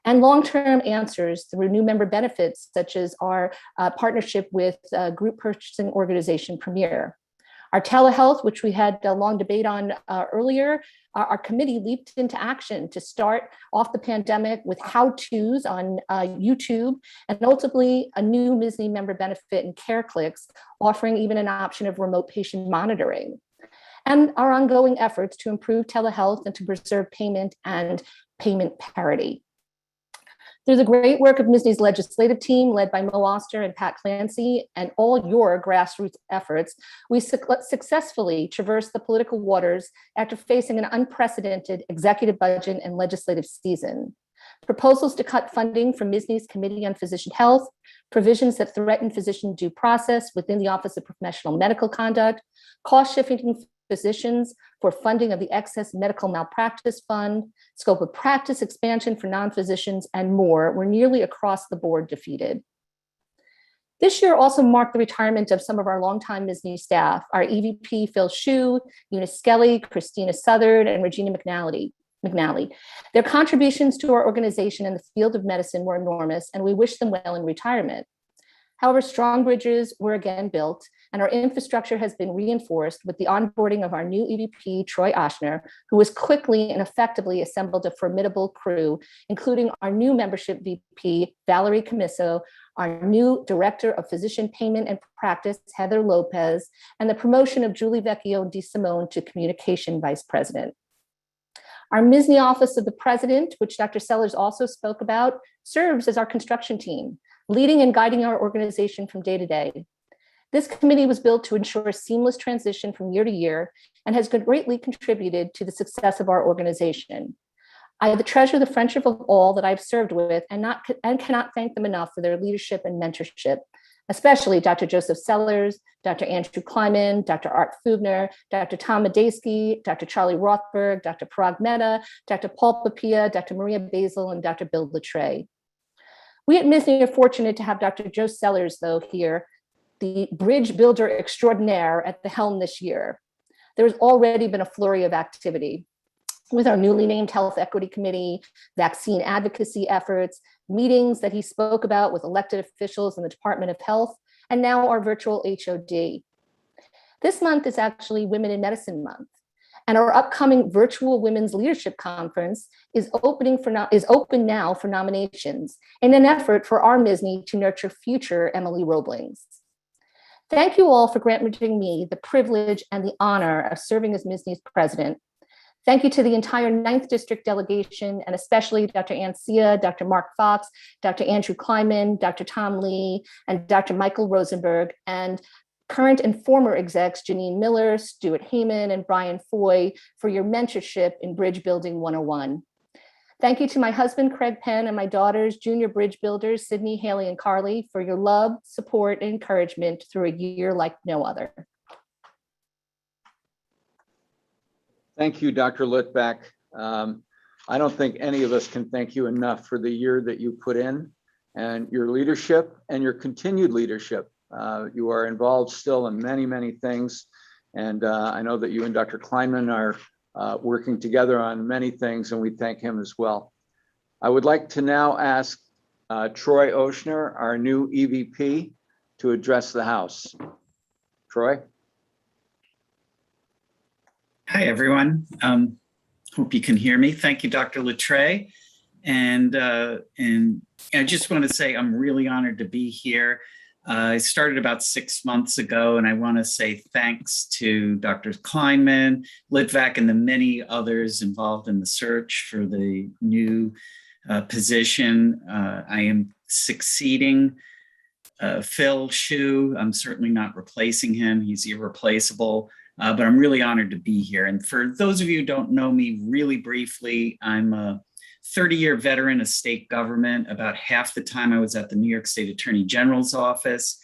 and long-term answers through new member benefits, such as our partnership with group purchasing organization Premier. Our telehealth, which we had a long debate on earlier, our committee leaped into action to start off the pandemic with how-tos on YouTube, and ultimately a new MSSNY member benefit in CareClicks, offering even an option of remote patient monitoring. And our ongoing efforts to improve telehealth and to preserve payment and payment parity. Through the great work of MSSNY's legislative team, led by Mo Oster and Pat Clancy, and all your grassroots efforts, we successfully traversed the political waters after facing an unprecedented executive budget and legislative season. Proposals to cut funding from MSSNY's Committee on Physician Health, provisions that threaten physician due process within the Office of Professional Medical Conduct, cost-shifting physicians for funding of the excess medical malpractice fund, scope of practice expansion for non-physicians, and more were nearly across the board defeated. This year also marked the retirement of some of our longtime MSSNY staff, our EVP Phil Hsu, Eunice Skelly, Christina Southard, and Regina McNally. Their contributions to our organization in the field of medicine were enormous, and we wish them well in retirement. However, strong bridges were again built, and our infrastructure has been reinforced with the onboarding of our new EVP, Troy Oshner, who has quickly and effectively assembled a formidable crew, including our new membership VP, Valerie Camiso, our new Director of Physician Payment and Practice, Heather Lopez, and the promotion of Julie Vecchio Di Simone to Communication Vice President. Our MSSNY Office of the President, which Dr. Sellers also spoke about, serves as our construction team, leading and guiding our organization from day to day. This committee was built to ensure a seamless transition from year to year and has greatly contributed to the success of our organization. I treasure the friendship of all that I've served with and cannot thank them enough for their leadership and mentorship, especially Dr. Joseph Sellers, Dr. Andrew Kleiman, Dr. Art Fugner, Dr. Tom Medeski, Dr. Charlie Rothberg, Dr. Parag Mehta, Dr. Paul Papia, Dr. Maria Basil, and Dr. Bill Latre. We at MSSNY are fortunate to have Dr. Joe Sellers, though, here, the bridge builder extraordinaire at the helm this year. There's already been a flurry of activity with our newly named Health Equity Committee, vaccine advocacy efforts, meetings that he spoke about with elected officials in the Department of Health, and now our virtual HOD. This month is actually Women in Medicine Month, and our upcoming virtual Women's Leadership Conference is open now for nominations in an effort for our MSSNY to nurture future Emily Roeblings. Thank you all for granting me the privilege and the honor of serving as MSSNY's president. Thank you to the entire 9th District delegation, and especially Dr. Ann Sia, Dr. Mark Fox, Dr. Andrew Kleiman, Dr. Tom Lee, and Dr. Michael Rosenberg, and current and former execs, Janine Miller, Stuart Heyman, and Brian Foy, for your mentorship in Bridge Building 101. Thank you to my husband, Craig Penn, and my daughters, junior bridge builders, Sydney, Haley, and Carly, for your love, support, and encouragement through a year like no other. Thank you, Dr. Litvak. I don't think any of us can thank you enough for the year that you put in and your leadership and your continued leadership. You are involved still in many, many things. And I know that you and Dr. Kleinman are working together on many things, and we thank him as well. I would like to now ask Troy Oshner, our new EVP, to address the House. Troy? Hi, everyone. Hope you can hear me. Thank you, Dr. Littré. And I just want to say I'm really honored to be here. I started about 6 months ago, and I want to say thanks to Dr. Kleinman, Litvak, and the many others involved in the search for the new position. I am succeeding Phil Hsu. I'm certainly not replacing him. He's irreplaceable. But I'm really honored to be here. And for those of you who don't know me really briefly, I'm a 30-year veteran of state government. About half the time I was at the New York State Attorney General's office,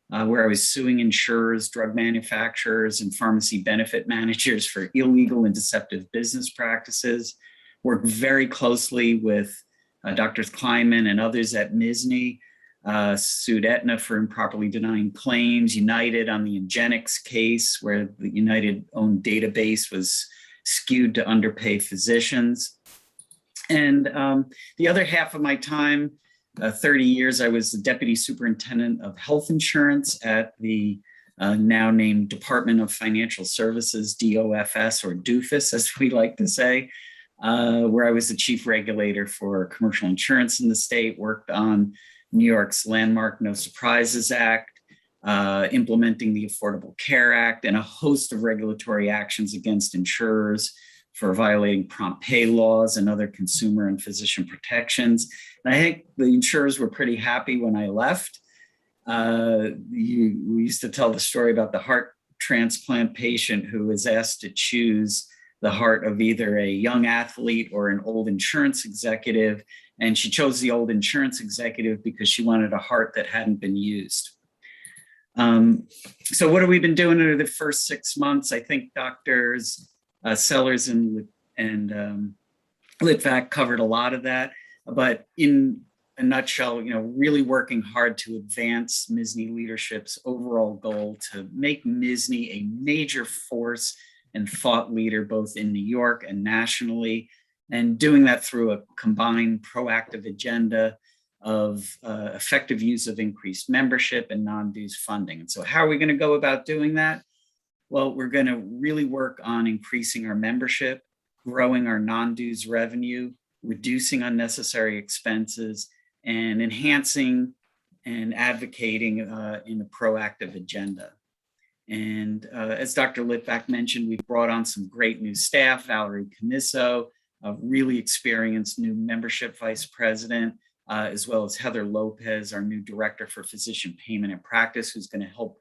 where I was suing insurers, drug manufacturers, and pharmacy benefit managers for illegal and deceptive business practices. Worked very closely with Drs. Kleinman and others at MSSNY. Sued Aetna for improperly denying claims, United on the Ingenix case, where the United-owned database was skewed to underpay physicians. And the other half of my time, 30 years, I was the Deputy Superintendent of Health Insurance at the now named Department of Financial Services, DOFS, or DOOFUS, as we like to say, where I was the Chief Regulator for commercial insurance in the state, worked on New York's landmark No Surprises Act, implementing the Affordable Care Act, and a host of regulatory actions against insurers for violating prompt pay laws and other consumer and physician protections. And I think the insurers were pretty happy when I left. We used to tell the story about the heart transplant patient who was asked to choose the heart of either a young athlete or an old insurance executive. And she chose the old insurance executive because she wanted a heart that hadn't been used. So what have we been doing over the first 6 months? I think Doctors Sellers and Litvak covered a lot of that. But in a nutshell, really working hard to advance MSSNY leadership's overall goal to make MSSNY a major force and thought leader both in New York and nationally, and doing that through a combined proactive agenda of effective use of increased membership and non-dues funding. And so how are we going to go about doing that? Well, we're going to really work on increasing our membership, growing our non-dues revenue, reducing unnecessary expenses, and enhancing and advocating in a proactive agenda. And as Dr. Litvak mentioned, we've brought on some great new staff, Valerie Canisso, a really experienced new membership vice president, as well as Heather Lopez, our new director for physician payment and practice, who's going to help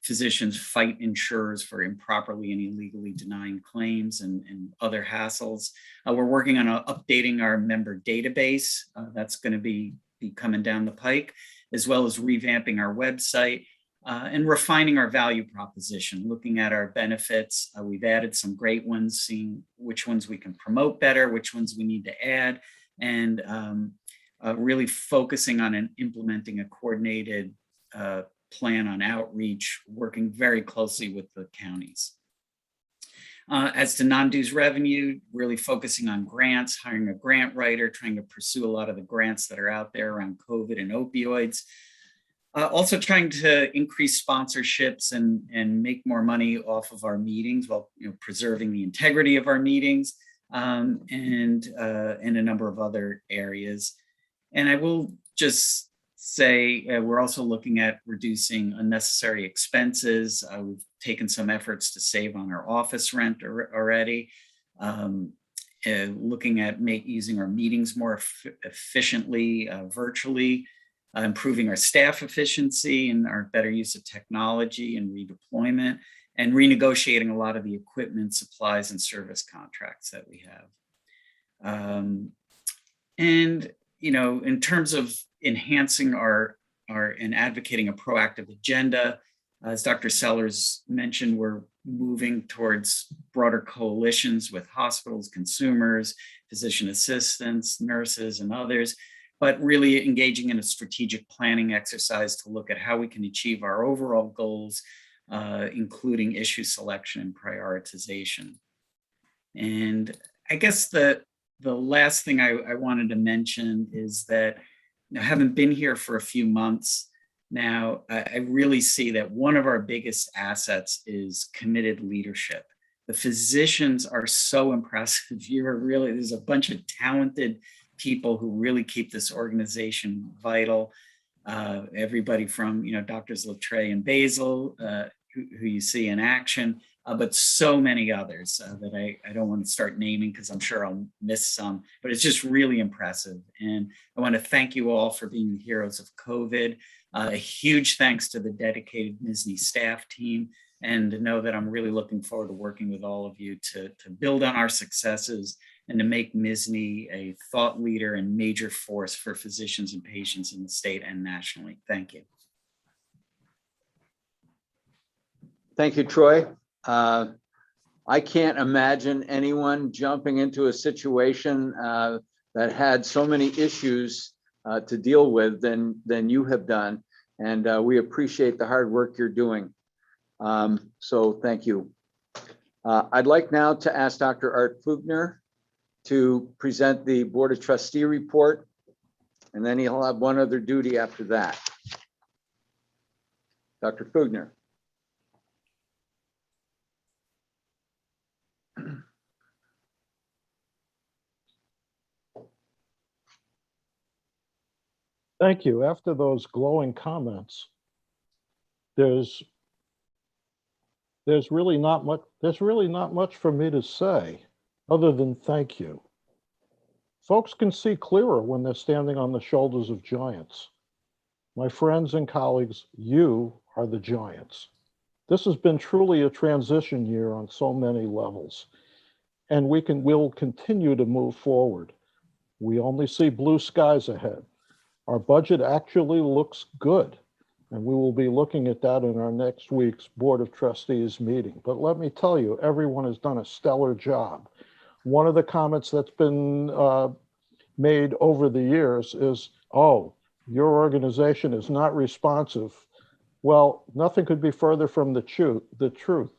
physicians fight insurers for improperly and illegally denying claims and other hassles. We're working on updating our member database. That's going to be coming down the pike, as well as revamping our website and refining our value proposition, looking at our benefits. We've added some great ones, seeing which ones we can promote better, which ones we need to add, and really focusing on and implementing a coordinated plan on outreach, working very closely with the counties. As to non-dues revenue, really focusing on grants, hiring a grant writer, trying to pursue a lot of the grants that are out there around COVID and opioids. Also trying to increase sponsorships and make more money off of our meetings while preserving the integrity of our meetings, and a number of other areas. And I will just say we're also looking at reducing unnecessary expenses. We've taken some efforts to save on our office rent already, looking at using our meetings more efficiently virtually, improving our staff efficiency and our better use of technology and redeployment, and renegotiating a lot of the equipment, supplies, and service contracts that we have. And, you know, in terms of enhancing our and advocating a proactive agenda, as Dr. Sellers mentioned, we're moving towards broader coalitions with hospitals, consumers, physician assistants, nurses, and others, but really engaging in a strategic planning exercise to look at how we can achieve our overall goals, including issue selection and prioritization. And I guess the last thing I wanted to mention is that, you know, having been here for a few months now, I really see that one of our biggest assets is committed leadership. The physicians are so impressive. There's a bunch of talented people who really keep this organization vital. Everybody from, you know, Doctors Latre and Basil, who you see in action, but so many others that I don't want to start naming because I'm sure I'll miss some, but it's just really impressive. And I want to thank you all for being the heroes of COVID. A huge thanks to the dedicated MSSNY staff team, and to know that I'm really looking forward to working with all of you to build on our successes and to make MSSNY a thought leader and major force for physicians and patients in the state and nationally. Thank you. Thank you, Troy. I can't imagine anyone jumping into a situation that had so many issues to deal with than you have done. And we appreciate the hard work you're doing. So thank you. I'd like now to ask Dr. Art Fugner to present the Board of Trustee report, and then he'll have one other duty after that. Dr. Fugner. Thank you. After those glowing comments, there's really not much for me to say other than thank you. Folks can see clearer when they're standing on the shoulders of giants. My friends and colleagues, you are the giants. This has been truly a transition year on so many levels, and we'll continue to move forward. We only see blue skies ahead. Our budget actually looks good, and we will be looking at that in our next week's Board of Trustees meeting. But let me tell you, everyone has done a stellar job. One of the comments that's been made over the years is, oh, your organization is not responsive. Well, nothing could be further from the truth.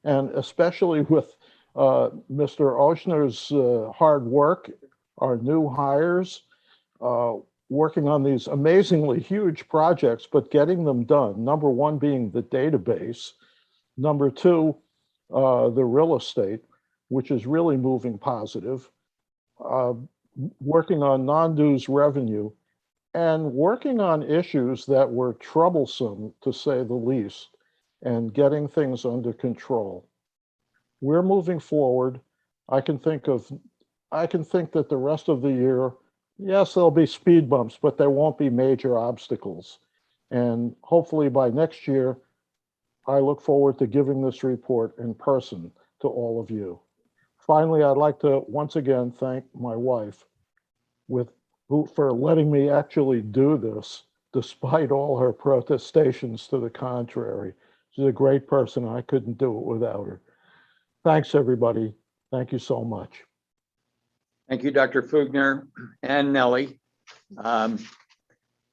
And especially with Mr. Oshner's hard work, our new hires, working on these amazingly huge projects, but getting them done. Number one being the database. Number two, the real estate, which is really moving positive. Working on non-dues revenue, and working on issues that were troublesome, to say the least, and getting things under control. We're moving forward. I can think that the rest of the year, yes, there'll be speed bumps, but there won't be major obstacles. And hopefully by next year, I look forward to giving this report in person to all of you. Finally, I'd like to once again thank my wife for letting me actually do this, despite all her protestations to the contrary. She's a great person. I couldn't do it without her. Thanks, everybody. Thank you so much. Thank you, Dr. Fugner and Nellie.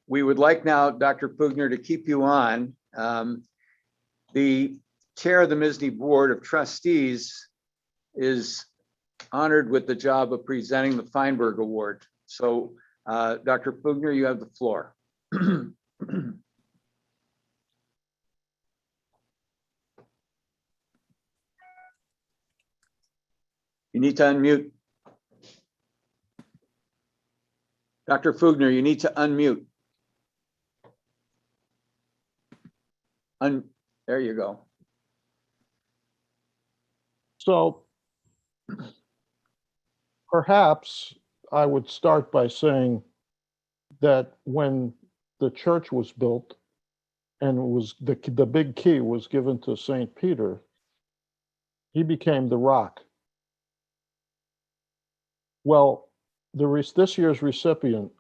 We would like now, Dr. Fugner, to keep you on. The chair of the MSSNY Board of Trustees is honored with the job of presenting the Feinberg Award. So, Dr. Fugner, you have the floor. You need to unmute. Dr. Fugner, you need to unmute. There you go. So perhaps I would start by saying that when the church was built and was the big key was given to St. Peter, he became the rock. Well, this year's recipient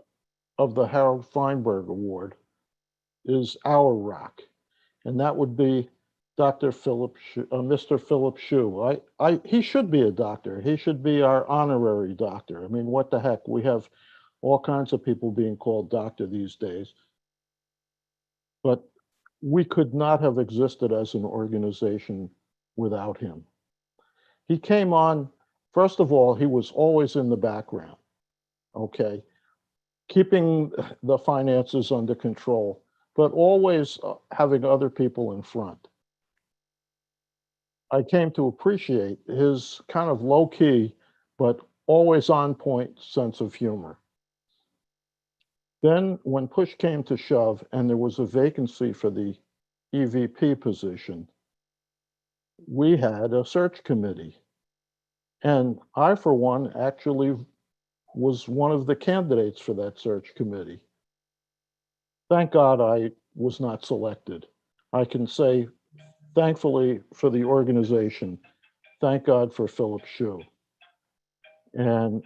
of the Harold Feinberg Award is our rock, and that would be Dr. Mr. Philip Shue. He should be a doctor. He should be our honorary doctor. I mean, what the heck? We have all kinds of people being called doctor these days. But we could not have existed as an organization without him. He came on, first of all, he was always in the background, okay, keeping the finances under control, but always having other people in front. I came to appreciate his kind of low-key, but always on point sense of humor. Then when push came to shove and there was a vacancy for the EVP position, we had a search committee. And I, for one, actually was one of the candidates for that search committee. Thank God I was not selected. I can say, thankfully for the organization, thank God for Philip Shue. And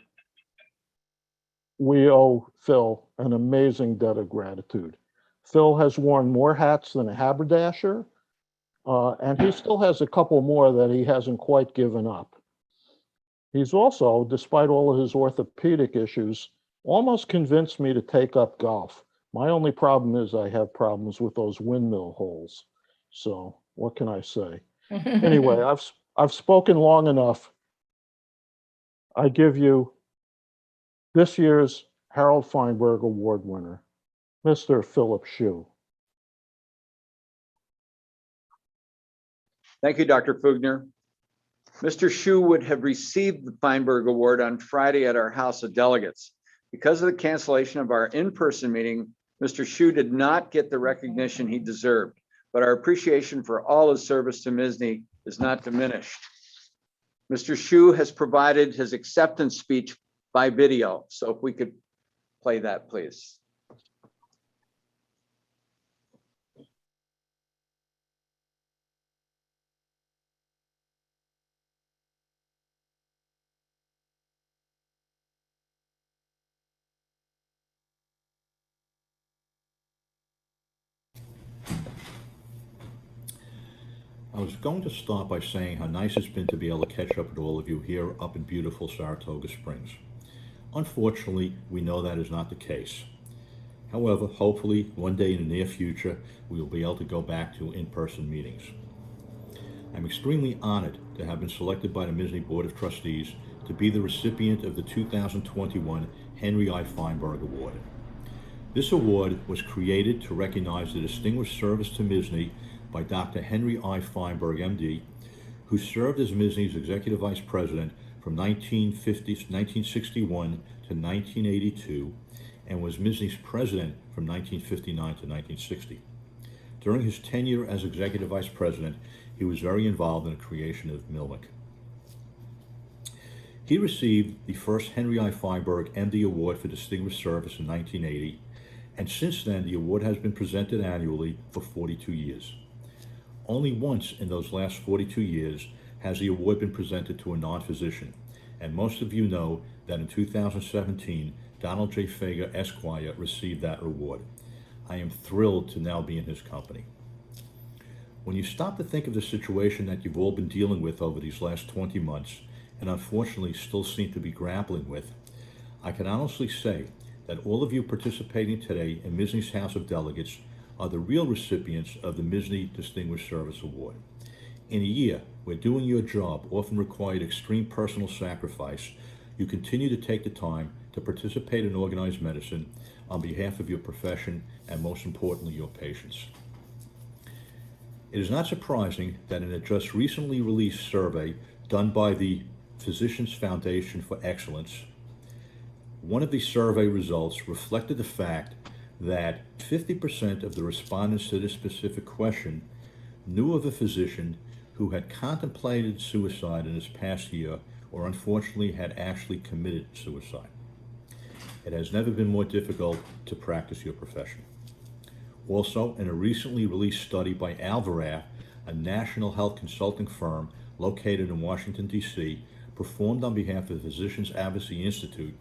we owe Phil an amazing debt of gratitude. Phil has worn more hats than a haberdasher, and he still has a couple more that he hasn't quite given up. He's also, despite all of his orthopedic issues, almost convinced me to take up golf. My only problem is I have problems with those windmill holes. So what can I say? Anyway, I've spoken long enough. I give you this year's Harold Feinberg Award winner, Mr. Philip Shue. Thank you, Dr. Fugner. Mr. Shue would have received the Feinberg Award on Friday at our House of Delegates. Because of the cancellation of our in-person meeting, Mr. Shue did not get the recognition he deserved, but our appreciation for all his service to MSSNY is not diminished. Mr. Shue has provided his acceptance speech by video, so if we could play that, please. I was going to start by saying how nice it's been to be able to catch up with all of you here up in beautiful Saratoga Springs. Unfortunately, we know that is not the case. However, hopefully, one day in the near future, we will be able to go back to in-person meetings. I'm extremely honored to have been selected by the MSSNY Board of Trustees to be the recipient of the 2021 Henry I. Feinberg Award. This award was created to recognize the distinguished service to MSSNY by Dr. Henry I. Feinberg, MD, who served as MSSNY's Executive Vice President from 1961 to 1982 and was MSSNY's President from 1959 to 1960. During his tenure as Executive Vice President, he was very involved in the creation of MILMIC. He received the first Henry I. Feinberg MD Award for Distinguished Service in 1980, and since then the award has been presented annually for 42 years. Only once in those last 42 years has the award been presented to a non-physician, and most of you know that in 2017, Donald J. Fager, Esquire, received that award. I am thrilled to now be in his company. When you stop to think of the situation that you've all been dealing with over these last 20 months, and unfortunately still seem to be grappling with, I can honestly say that all of you participating today in MSSNY's House of Delegates are the real recipients of the MSSNY Distinguished Service Award. In a year where doing your job often required extreme personal sacrifice, you continue to take the time to participate in organized medicine on behalf of your profession and, most importantly, your patients. It is not surprising that in a just recently released survey done by the Physicians Foundation for Excellence, one of the survey results reflected the fact that 50% of the respondents to this specific question knew of a physician who had contemplated suicide in this past year or unfortunately had actually committed suicide. It has never been more difficult to practice your profession. Also, in a recently released study by Alvarad, a national health consulting firm located in Washington, D.C., performed on behalf of the Physicians Advocacy Institute,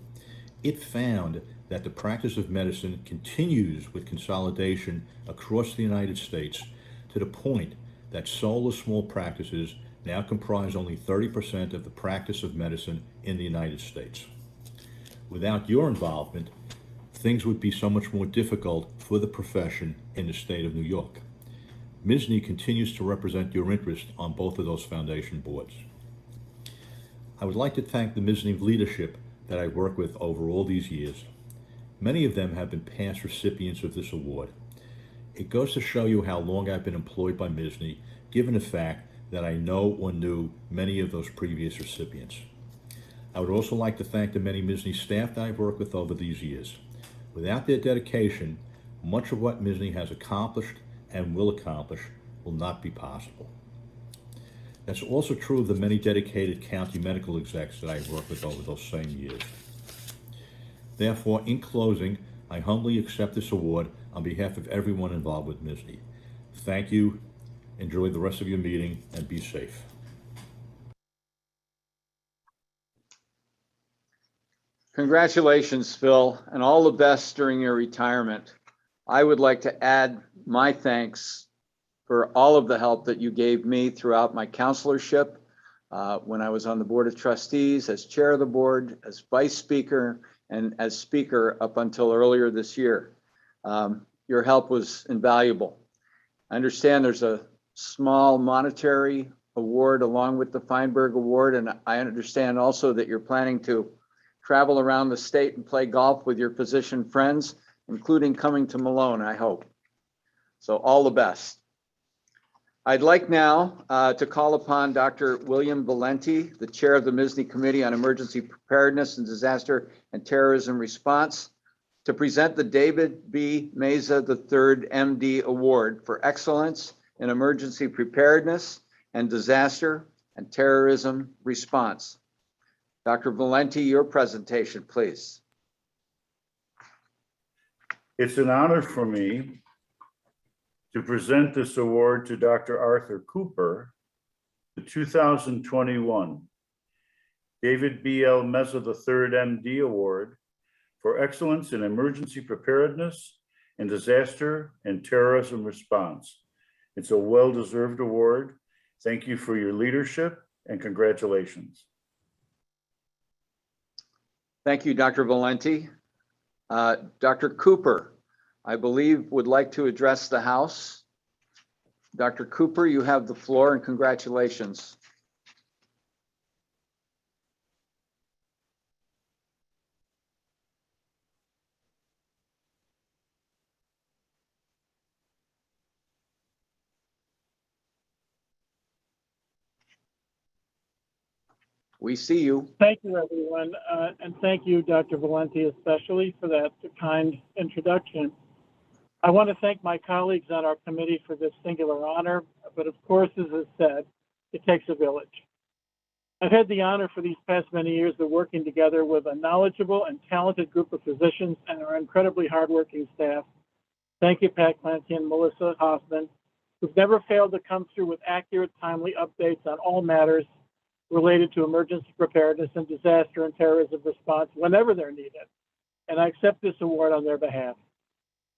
it found that the practice of medicine continues with consolidation across the United States to the point that solo small practices now comprise only 30% of the practice of medicine in the United States. Without your involvement, things would be so much more difficult for the profession in the state of New York. MSSNY continues to represent your interest on both of those foundation boards. I would like to thank the MSSNY leadership that I've worked with over all these years. Many of them have been past recipients of this award. It goes to show you how long I've been employed by MSSNY, given the fact that I know or knew many of those previous recipients. I would also like to thank the many MSSNY staff that I've worked with over these years. Without their dedication, much of what MSSNY has accomplished and will accomplish will not be possible. That's also true of the many dedicated county medical execs that I've worked with over those same years. Therefore, in closing, I humbly accept this award on behalf of everyone involved with MSSNY. Thank you, enjoy the rest of your meeting, and be safe. Congratulations, Phil, and all the best during your retirement. I would like to add my thanks for all of the help that you gave me throughout my counselorship, when I was on the Board of Trustees, as chair of the board, as vice speaker, and as speaker up until earlier this year. Your help was invaluable. I understand there's a small monetary award along with the Feinberg Award, and I understand also that you're planning to travel around the state and play golf with your physician friends, including coming to Malone, I hope. So all the best. I'd like now to call upon Dr. William Valenti, the chair of the MSSNY Committee on Emergency Preparedness and Disaster and Terrorism Response, to present the David B. Meza III MD Award for Excellence in Emergency Preparedness and Disaster and Terrorism Response. Dr. Valenti, your presentation, please. It's an honor for me to present this award to Dr. Arthur Cooper, the 2021 David B.L. Meza III MD Award for Excellence in Emergency Preparedness and Disaster and Terrorism Response. It's a well-deserved award. Thank you for your leadership and congratulations. Thank you, Dr. Valenti. Dr. Cooper, I believe, would like to address the House. Dr. Cooper, you have the floor, and congratulations. We see you. Thank you, everyone. And thank you, Dr. Valenti, especially for that kind introduction. I want to thank my colleagues on our committee for this singular honor, but of course, as is said, it takes a village. I've had the honor for these past many years of working together with a knowledgeable and talented group of physicians and our incredibly hardworking staff. Thank you, Pat Clancy and Melissa Hoffman, who've never failed to come through with accurate, timely updates on all matters related to emergency preparedness and disaster and terrorism response whenever they're needed. And I accept this award on their behalf.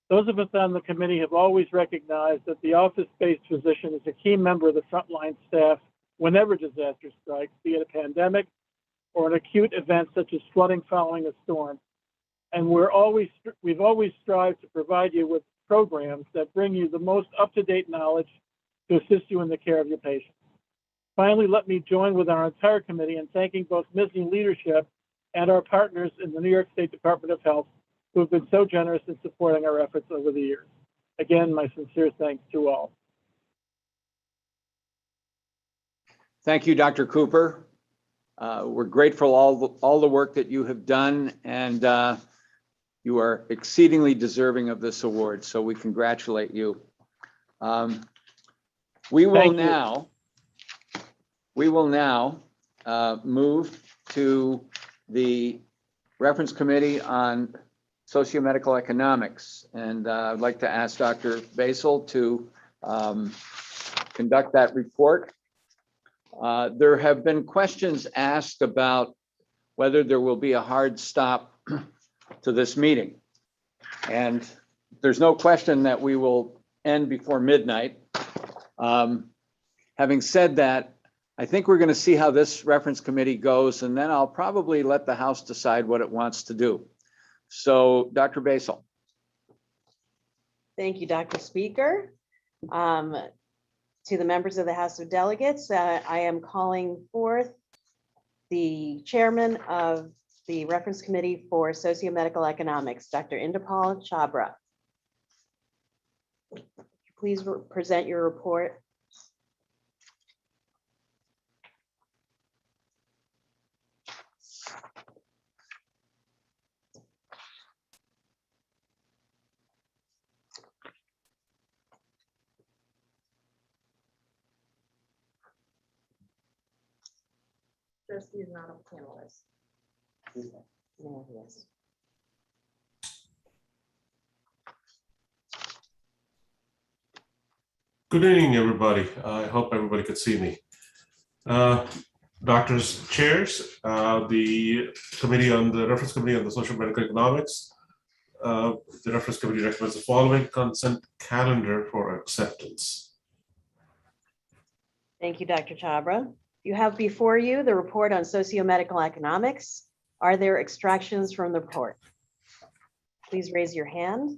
Those of us on the committee have always recognized that the office-based physician is a key member of the frontline staff whenever disaster strikes, be it a pandemic or an acute event such as flooding following a storm. And we've always strived to provide you with programs that bring you the most up-to-date knowledge to assist you in the care of your patients. Finally, let me join with our entire committee in thanking both MSSNY leadership and our partners in the New York State Department of Health who have been so generous in supporting our efforts over the years. Again, my sincere thanks to all. Thank you, Dr. Cooper. We're grateful all the work that you have done, and you are exceedingly deserving of this award, so we congratulate you. We will now move to the Reference Committee on Sociomedical Economics. And I'd like to ask Dr. Basil to conduct that report. There have been questions asked about whether there will be a hard stop to this meeting. And there's no question that we will end before midnight. Having said that, I think we're going to see how this reference committee goes, and then I'll probably let the House decide what it wants to do. So, Dr. Basil. Thank you, Dr. Speaker. To the members of the House of Delegates, I am calling forth the chairman of the Reference Committee for Socio-Medical Economics, Dr. Indapal Chabra. Please present your report. Just he's not a panelist. No, yes. Good evening, everybody. I hope everybody could see me. Doctors, chairs, the committee on the reference committee on the social medical economics. The reference committee recommends the following consent calendar for acceptance. Thank you, Dr. Chabra. You have before you the report on socio-medical economics. Are there extractions from the report? Please raise your hand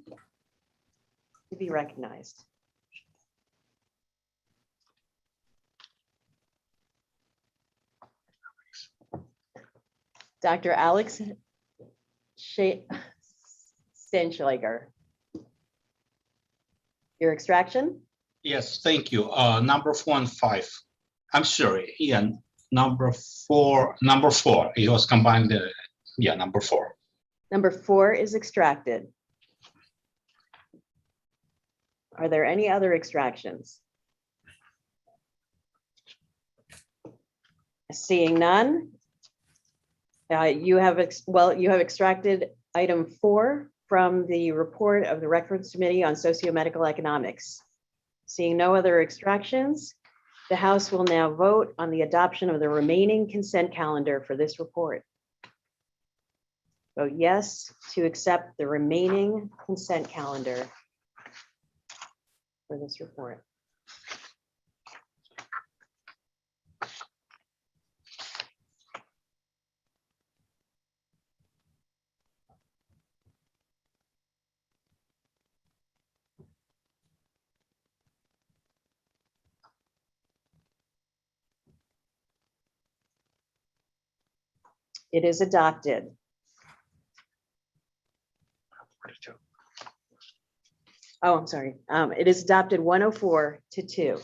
to be recognized. Dr. Alex Stenschlager. Your extraction? Yes, thank you. Number 4 and 5. I'm sorry. Yeah, number four. It was combined. Yeah, number 4. Number 4 is extracted. Are there any other extractions? Seeing none. You have extracted item 4 from the report of the Reference Committee on Socio-Medical Economics. Seeing no other extractions, the House will now vote on the adoption of the remaining consent calendar for this report. Vote yes to accept the remaining consent calendar for this report. It is adopted. Oh, I'm sorry. It is adopted 104 to 2.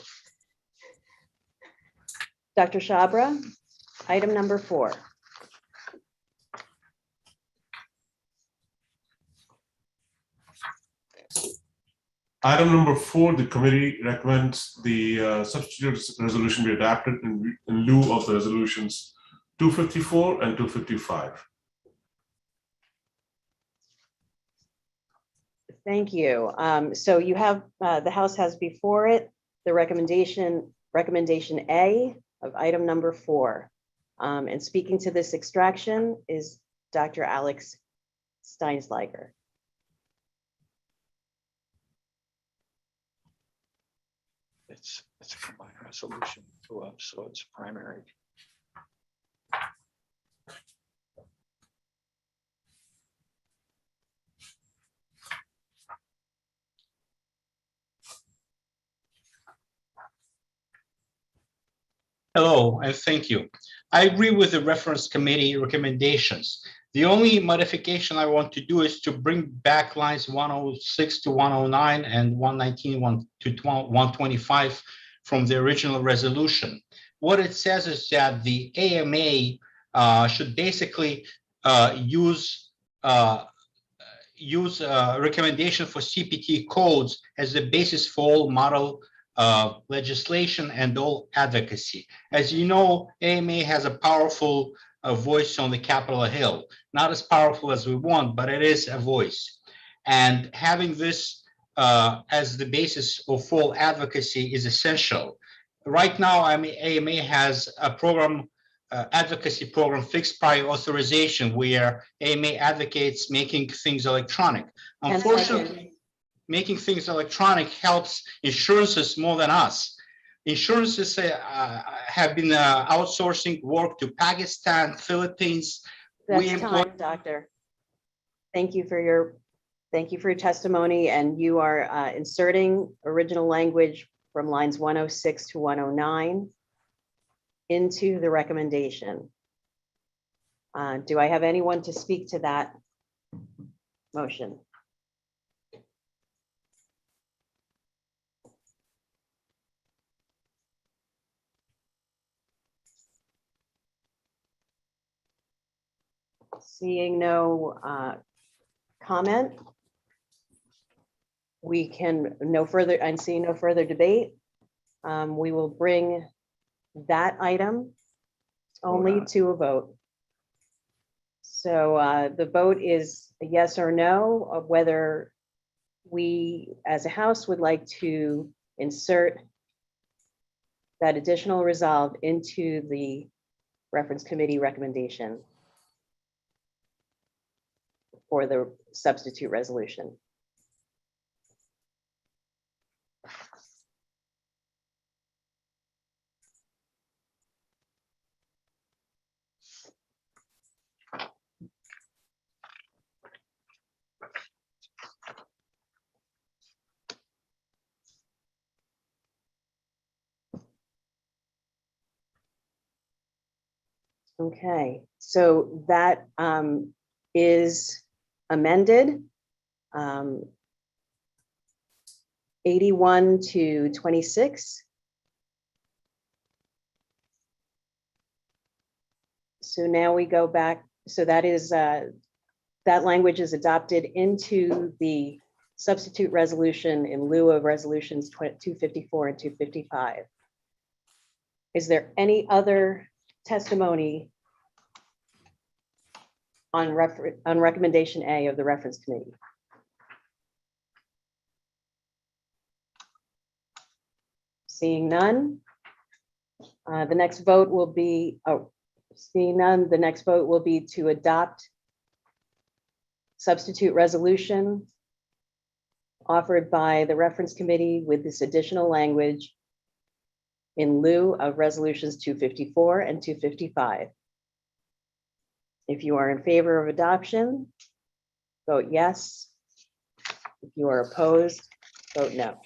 Dr. Chabra, item number 4. Item number 4, the committee recommends the substitute resolution be adopted in lieu of the resolutions 254 and 255. Thank you. So you have, the House has before it the recommendation A of item number 4. And speaking to this extraction is Dr. Alex Steinschlager. It's a combined resolution to us, so it's primary. Hello, and thank you. I agree with the reference committee recommendations. The only modification I want to do is to bring back lines 106 to 109 and 119 to 125 from the original resolution. What it says is that the AMA should basically use recommendation for CPT codes as the basis for all model legislation and all advocacy. As you know, AMA has a powerful a voice on the Capitol Hill. Not as powerful as we want, but it is a voice. And having this as the basis of full advocacy is essential. Right now, AMA has a program, advocacy program, fixed prior authorization, where AMA advocates making things electronic. Unfortunately, making things electronic helps insurances more than us. Insurances have been outsourcing work to Pakistan, Philippines. That's time, Doctor. Thank you for your testimony, and you are inserting original language from lines 106 to 109 into the recommendation. Do I have anyone to speak to that motion? Seeing no comment, we can seeing no further debate. We will bring that item only to a vote. So the vote is a yes or no of whether we as a House would like to insert that additional resolve into the reference committee recommendation for the substitute resolution. Okay, so that is amended 81 to 26. So now we go back. So that is that language is adopted into the substitute resolution in lieu of resolutions 254 and 255. Is there any other testimony on recommendation A of the reference committee? Seeing none, the next vote will be, seeing none, the next vote will be to adopt substitute resolution offered by the reference committee with this additional language in lieu of resolutions 254 and 255. If you are in favor of adoption, vote yes. If you are opposed, vote no.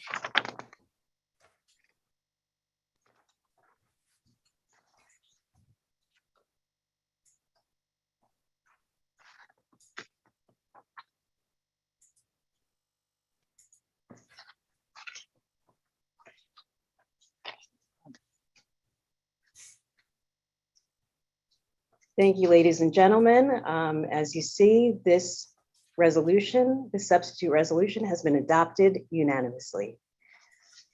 Thank you, ladies and gentlemen. As you see, this resolution, the substitute resolution, has been adopted unanimously.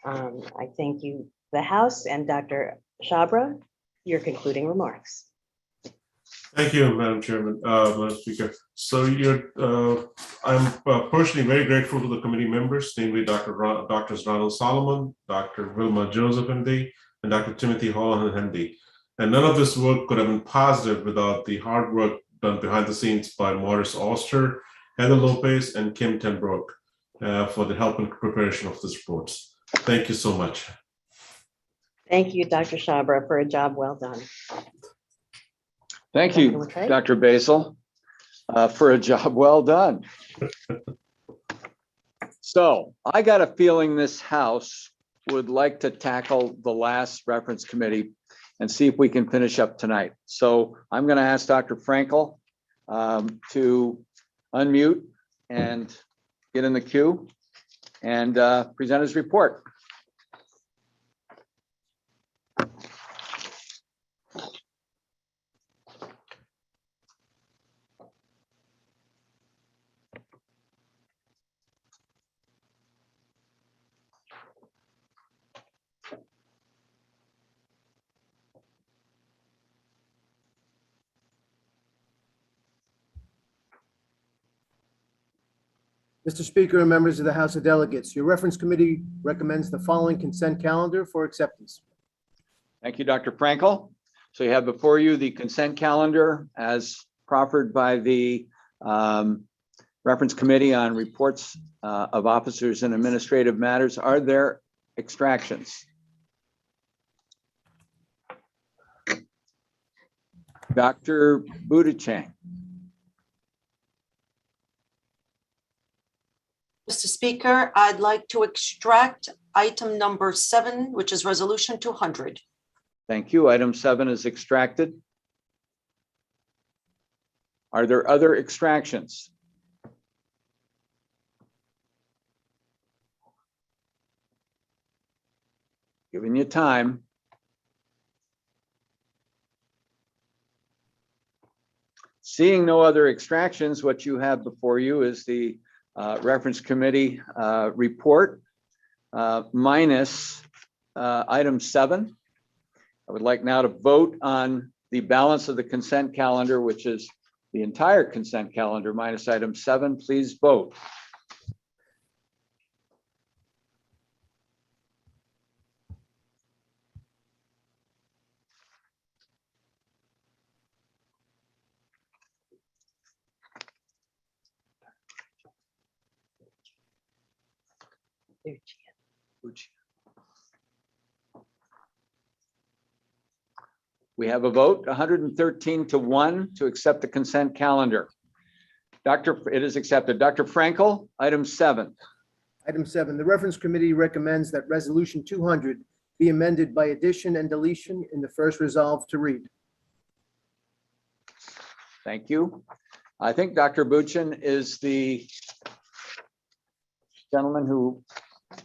I thank you, the House, and Dr. Chabra, your concluding remarks. Thank you, Madam Chairman, Madam Speaker. So I'm personally very grateful to the committee members, namely Drs. Ronald Solomon, Dr. Wilma Joseph, MD, and Dr. Timothy Holland, MD. And none of this work could have been positive without the hard work done behind the scenes by Morris Oster, Heather Lopez, and Kim Tenbrook for the help and preparation of this report. Thank you so much. Thank you, Dr. Chabra, for a job well done. Thank you, Dr. Basil, for a job well done. So I got a feeling this House would like to tackle the last reference committee and see if we can finish up tonight. So I'm going to ask Dr. Frankel to unmute and get in the queue and present his report. Mr. Speaker and members of the House of Delegates, your reference committee recommends the following consent calendar for acceptance. Thank you, Dr. Frankel. So you have before you the consent calendar as proffered by the reference committee on reports of officers and administrative matters. Are there extractions? Dr. Budachang. Mr. Speaker, I'd like to extract item number 7, which is resolution 200. Thank you. Item 7 is extracted. Are there other extractions? Giving you time. Seeing no other extractions, what you have before you is the reference committee report minus item 7. I would like now to vote on the balance of the consent calendar, which is the entire consent calendar minus item 7. Please vote. We have a vote 113 to 1 to accept the consent calendar. It is accepted. Dr. Frankel, item 7. Item 7, the reference committee recommends that resolution 200 be amended by addition and deletion in the first resolve to read. Thank you. I think Dr. Buchan is the gentleman who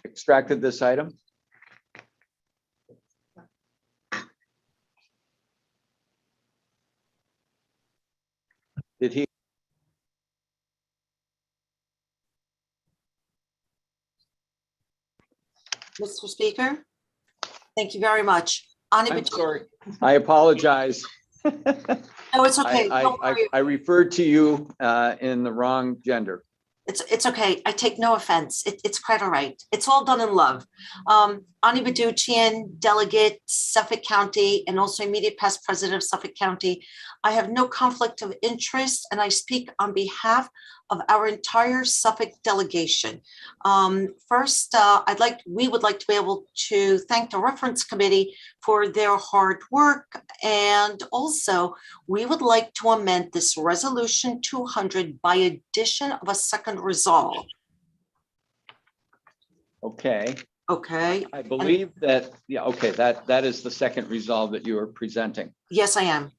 extracted this item. Did he? Mr. Speaker, thank you very much. I'm sorry. I apologize. No, it's okay. Don't worry. I referred to you in the wrong gender. It's okay. I take no offense. It's quite all right. It's all done in love. Ani Baduchian, delegate, Suffolk County, and also immediate past president of Suffolk County. I have no conflict of interest, and I speak on behalf of our entire Suffolk delegation. First, we would like to be able to thank the reference committee for their hard work. And also, we would like to amend this resolution 200 by addition of a second resolve. Okay. Okay. I believe that, yeah, okay, that is the second resolve that you are presenting. Yes, I am.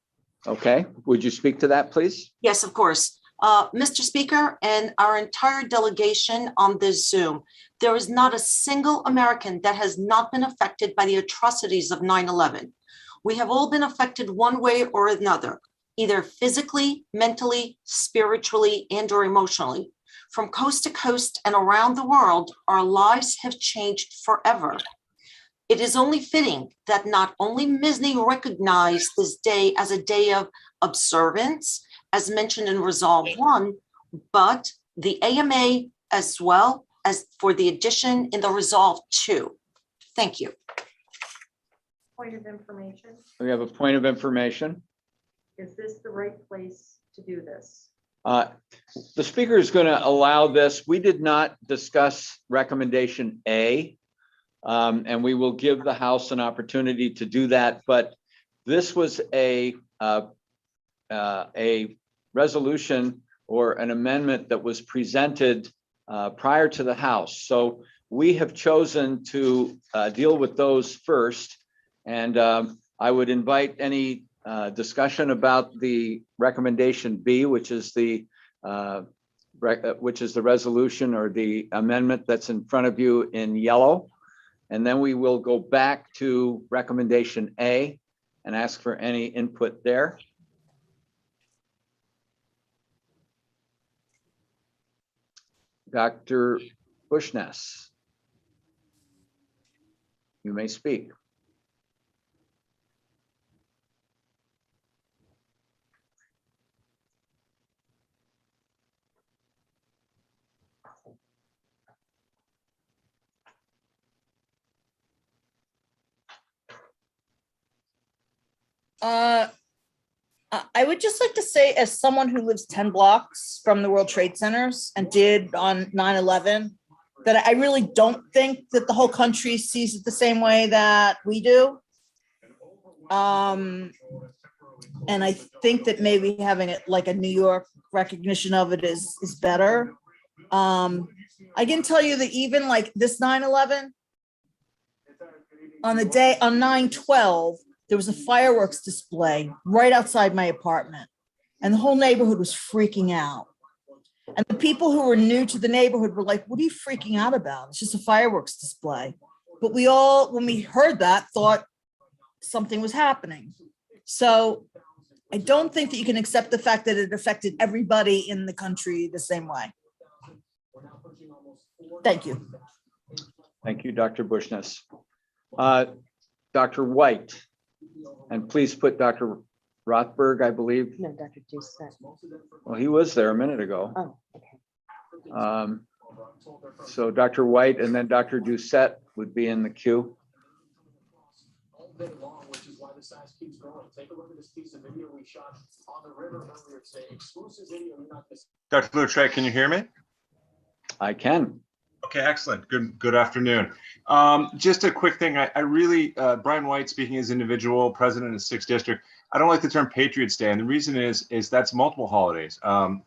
Okay. Would you speak to that, please? Yes, of course. Mr. Speaker, and our entire delegation on this Zoom, there is not a single American that has not been affected by the atrocities of 9/11. We have all been affected one way or another, either physically, mentally, spiritually, and or emotionally. From coast to coast and around the world, our lives have changed forever. It is only fitting that not only MSSNY recognize this day as a day of observance, as mentioned in Resolve 1, but the AMA as well as for the addition in the Resolve 2. Thank you. Point of information, We have a point of information. is this the right place to do this? The speaker is going to allow this. We did not discuss recommendation A, and we will give the House an opportunity to do that. But this was a resolution or an amendment that was presented prior to the House. So we have chosen to deal with those first. And I would invite any discussion about the recommendation B, which is the resolution or the amendment that's in front of you in yellow. And then we will go back to recommendation A and ask for any input there. Dr. Bushness, you may speak. I would just like to say, as someone who lives 10 blocks from the World Trade Centers and did on 9/11, that I really don't think that the whole country sees it the same way that we do. And I think that maybe having it like a New York recognition of it is better. I can tell you that even like this 9/11, on the day on 9/12, there was a fireworks display right outside my apartment, and the whole neighborhood was freaking out. And the people who were new to the neighborhood were like, "What are you freaking out about? It's just a fireworks display." But we all, when we heard that, thought something was happening. So I don't think that you can accept the fact that it affected everybody in the country the same way. Thank you. Thank you, Dr. Bushness. Dr. White, and please put Dr. Rothberg, I believe. No, Dr. Doucette. Well, he was there a minute ago. Oh, okay. So Dr. White and then Dr. Doucette would be in the queue. Dr. Lutre, can you hear me? I can. Okay, excellent. Good afternoon. Just a quick thing. I really, Brian White speaking as individual, president of 6th District, I don't like the term Patriots Day. And the reason is that's multiple holidays.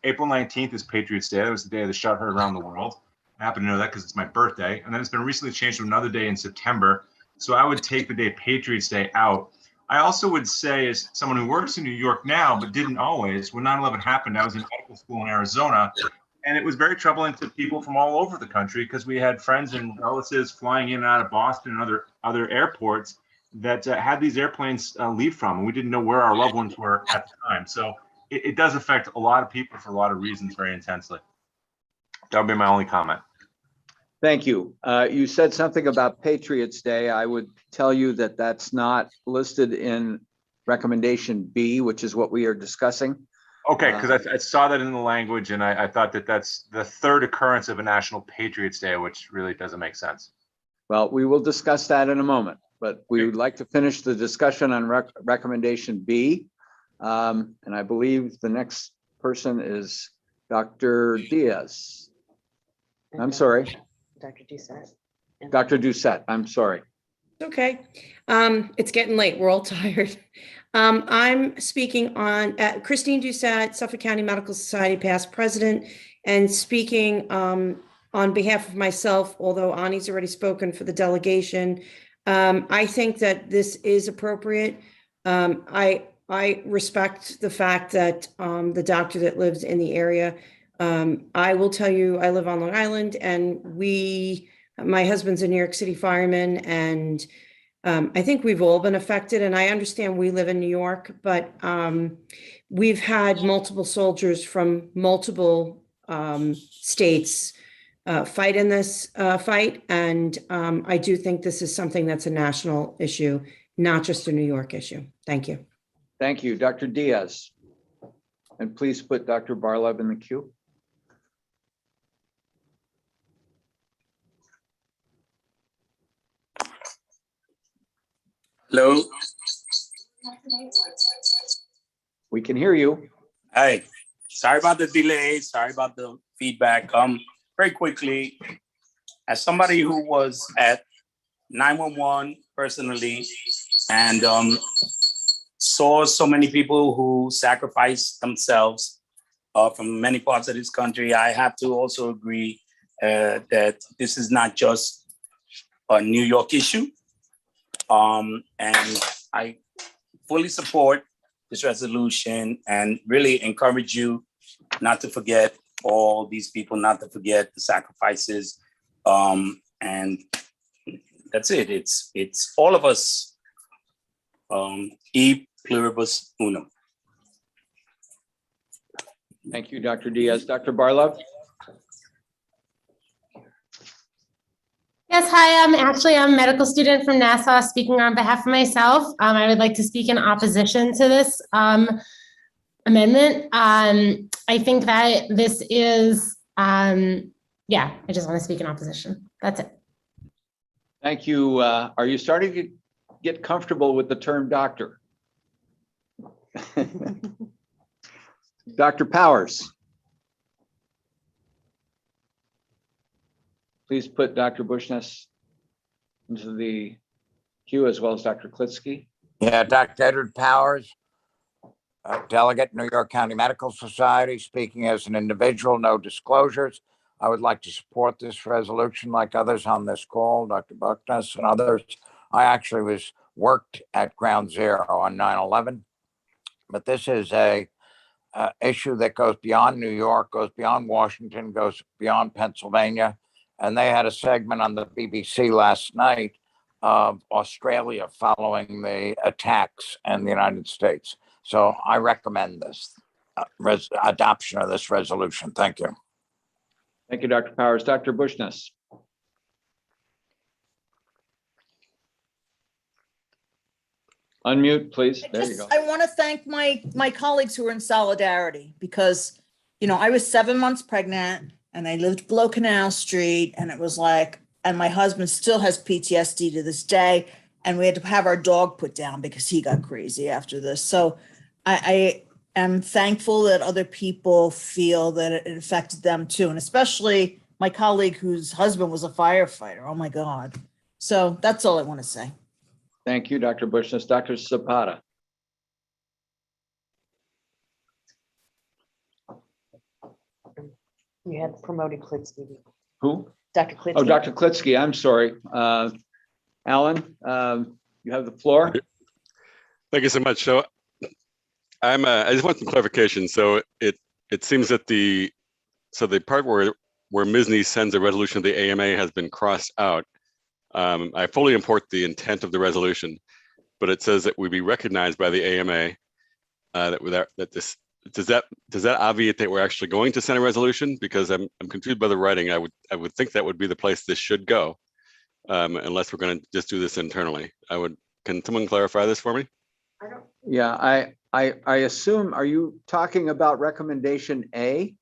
April 19th is Patriots Day. That was the day the shot heard around the world. I happen to know that because it's my birthday. And then it's been recently changed to another day in September. So I would take the day Patriots Day out. I also would say, as someone who works in New York now, but didn't always, when 9/11 happened, I was in medical school in Arizona. And it was very troubling to people from all over the country because we had friends and relatives flying in and out of Boston and other airports that had these airplanes leave from, and we didn't know where our loved ones were at the time. So it does affect a lot of people for a lot of reasons very intensely. That would be my only comment. Thank you. You said something about Patriots Day. I would tell you that that's not listed in recommendation B, which is what we are discussing. Okay, because I saw that in the language, and I thought that that's the third occurrence of a National Patriots Day, which really doesn't make sense. Well, we will discuss that in a moment, but we would like to finish the discussion on recommendation B. And I believe the next person is Dr. Diaz. I'm sorry. Dr. Doucette. Dr. Doucette, I'm sorry. Okay. It's getting late. We're all tired. I'm speaking on Christine Doucette, Suffolk County Medical Society past president, and speaking on behalf of myself, although Ani's already spoken for the delegation. I think that this is appropriate. I respect the fact that the doctor that lives in the area, I will tell you, I live on Long Island, and my husband's a New York City fireman, and I think we've all been affected, and I understand we live in New York, but we've had multiple soldiers from multiple states fight in this fight, and I do think this is something that's a national issue, not just a New York issue. Thank you. Thank you, Dr. Diaz. And please put Dr. Barlev in the queue. Hello. We can hear you. Hi. Sorry about the delay. Sorry about the feedback. Very quickly, as somebody who was at 911 personally and saw so many people who sacrificed themselves from many parts of this country, I have to also agree that this is not just a New York issue. And I fully support this resolution and really encourage you not to forget all these people, not to forget the sacrifices. And that's it. It's all of us. E pluribus unum. Thank you, Dr. Diaz. Dr. Barlev? Yes, hi, I'm a medical student from Nassau speaking on behalf of myself. I would like to speak in opposition to this amendment. I think that this is, I just want to speak in opposition. That's it. Thank you. Are you starting to get comfortable with the term doctor? Dr. Powers. Please put Dr. Bushness into the queue as well as Dr. Klitsky. Yeah, Dr. Edward Powers, delegate, New York County Medical Society, speaking as an individual, no disclosures. I would like to support this resolution like others on this call, Dr. Buckness and others. I actually worked at Ground Zero on 9/11, but this is a issue that goes beyond New York, goes beyond Washington, goes beyond Pennsylvania. And they had a segment on the BBC last night of Australia following the attacks in the United States. So I recommend this adoption of this resolution. Thank you. Thank you, Dr. Powers. Dr. Bushness. Unmute, please. There you go. I want to thank my colleagues who are in solidarity because, I was 7 months pregnant and I lived below Canal Street, and it was like, and my husband still has PTSD to this day, and we had to have our dog put down because he got crazy after this. So I am thankful that other people feel that it affected them too, and especially my colleague whose husband was a firefighter. Oh my God. So that's all I want to say. Thank you, Dr. Bushness. Dr. Zapata. You had promoted Klitsky. Who? Dr. Klitsky. Oh, Dr. Klitsky, I'm sorry. Alan, you have the floor. Thank you so much. So I just want some clarification. So it seems that the part where MSSNY sends a resolution of the AMA has been crossed out. I fully import the intent of the resolution, but it says that we be recognized by the AMA. Does that obviate that we're actually going to send a resolution? Because I'm confused by the writing. I would think that would be the place this should go, unless we're going to just do this internally. Can someone clarify this for me? Yeah, I assume, are you talking about recommendation A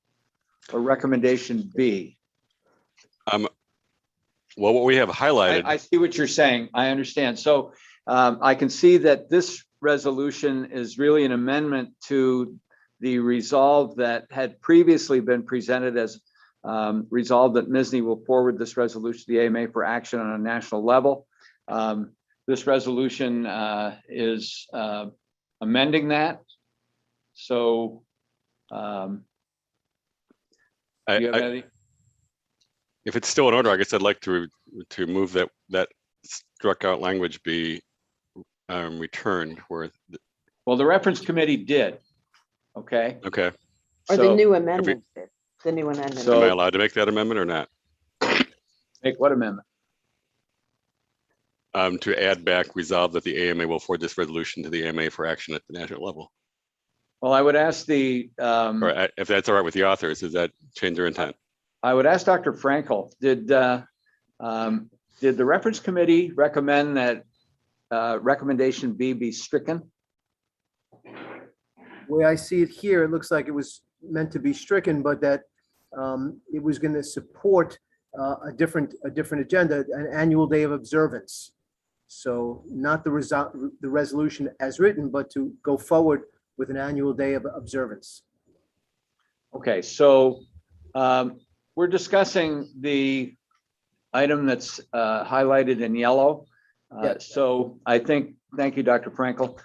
or recommendation B? Well, what we have highlighted. I see what you're saying. I understand. So I can see that this resolution is really an amendment to the resolve that had previously been presented as resolved that MSSNY will forward this resolution to the AMA for action on a national level. This resolution is amending that. So do you have any? If it's still in order, I guess I'd like to move that struck out language be returned. Well, the reference committee did. Okay. Okay. Or the new amendment. The new amendment. So, am I allowed to make that amendment or not? Make what amendment? To add back resolve that the AMA will forward this resolution to the AMA for action at the national level. Well, I would ask the. Or if that's all right with the authors, does that change their intent? I would ask Dr. Frankel, did the reference committee recommend that recommendation B be stricken? The way I see it here, it looks like it was meant to be stricken, but that it was going to support a different agenda, an annual day of observance. So not the resolution as written, but to go forward with an annual day of observance. Okay, so we're discussing the item that's highlighted in yellow. So I think, thank you, Dr. Frankel.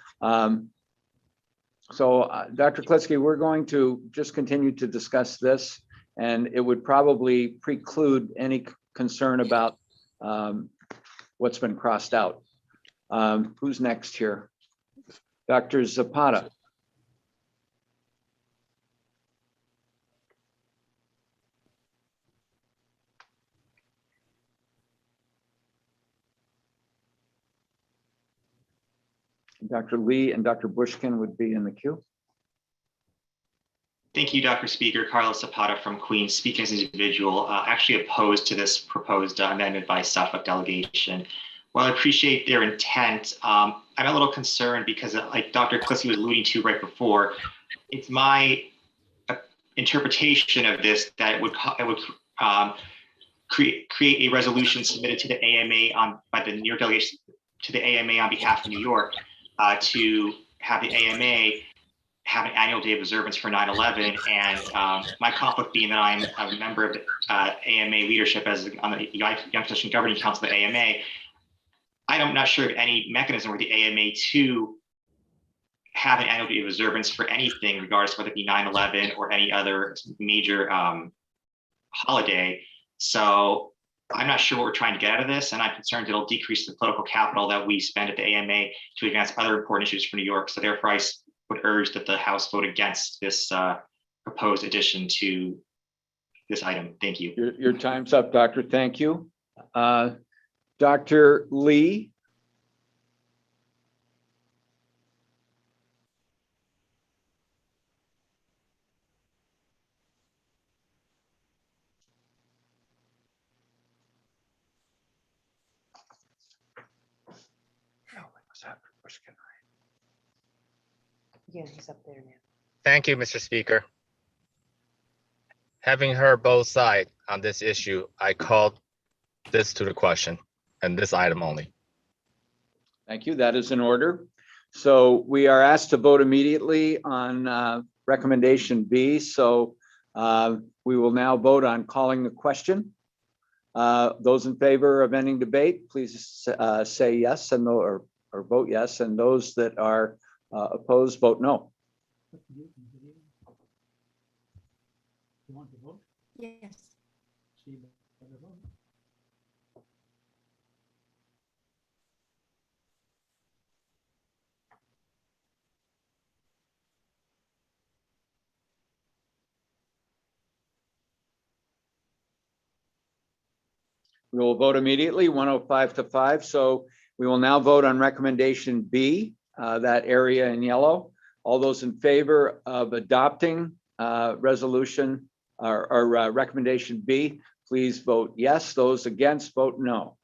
Dr. Klitsky, we're going to just continue to discuss this, and it would probably preclude any concern about what's been crossed out. Who's next here? Dr. Zapata. Dr. Lee and Dr. Bushkin would be in the queue. Thank you, Dr. Speaker. Carlos Zapata from Queens, speaking as an individual, actually opposed to this proposed amendment by Suffolk delegation. While I appreciate their intent, I'm a little concerned because, like Dr. Klitsky was alluding to right before, it's my interpretation of this that it would create a resolution submitted to the AMA by the New York delegation to the AMA on behalf of New York to have the AMA have an annual day of observance for 9/11, and my conflict being that I'm a member of AMA leadership on the Young Governing Council of the AMA. I'm not sure of any mechanism where the AMA to have an annual day of observance for anything, regardless of whether it be 9/11 or any other major holiday. So I'm not sure what we're trying to get out of this, and I'm concerned it'll decrease the political capital that we spend at the AMA to advance other important issues for New York. So therefore, I would urge that the House vote against this proposed addition to this item. Thank you. Your time's up, Doctor. Thank you. Dr. Lee? Yeah, he's up there now. Thank you, Mr. Speaker. Having heard both sides on this issue, I called this to the question and this item only. Thank you. That is in order. So we are asked to vote immediately on recommendation B. So we will now vote on calling the question. Those in favor of ending debate, please say yes and or vote yes. And those that are opposed, vote no. You want to vote? Yes. We will vote immediately, 105 to 5. So we will now vote on recommendation B, that area in yellow. All those in favor of adopting resolution or recommendation B, please vote yes. Those against, vote no.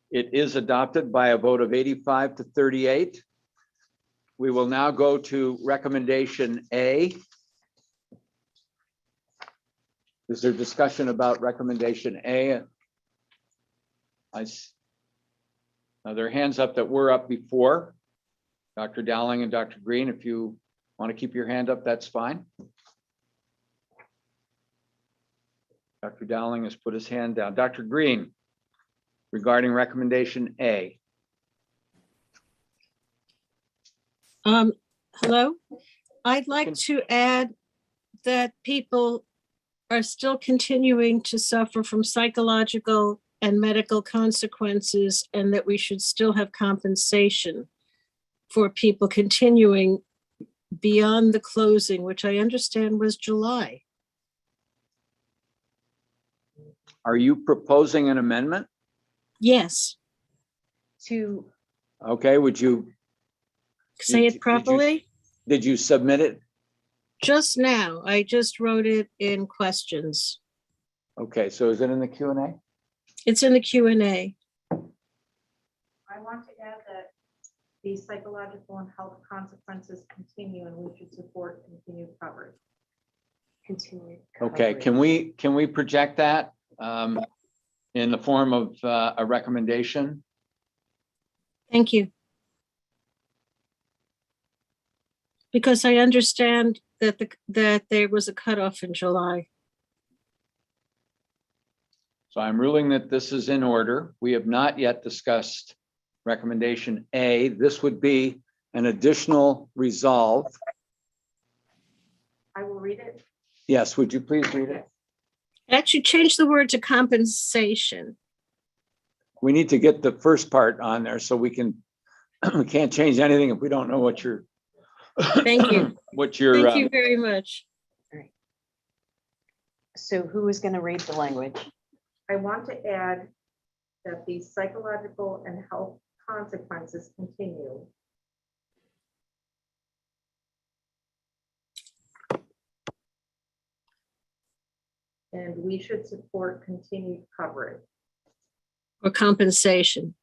It is adopted by a vote of 85 to 38. We will now go to recommendation A. Is there discussion about recommendation A? Now there are hands up that were up before. Dr. Dowling and Dr. Green, if you want to keep your hand up, that's fine. Dr. Dowling has put his hand down. Dr. Green, regarding recommendation A. Hello. I'd like to add that people are still continuing to suffer from psychological and medical consequences, and that we should still have compensation for people continuing beyond the closing, which I understand was July. Are you proposing an amendment? Yes. Okay, would you say it properly? Did you submit it? Just now, I just wrote it in questions. Okay, so is it in the Q&A? It's in the Q&A. I want to add that the psychological and health consequences continue, and we should support continued coverage. Continued. Okay, can we project that in the form of a recommendation? Thank you. Because I understand that that there was a cutoff in July. So I'm ruling that this is in order. We have not yet discussed recommendation A. This would be an additional resolve. I will read it. Yes, would you please read it? Actually, change the word to compensation. We need to get the first part on there so we can, we can't change anything if we don't know what you're. Thank you. What you're. Thank you very much. All right. So who is going to read the language? I want to add that the psychological and health consequences continue. and we should support continued coverage. Or compensation.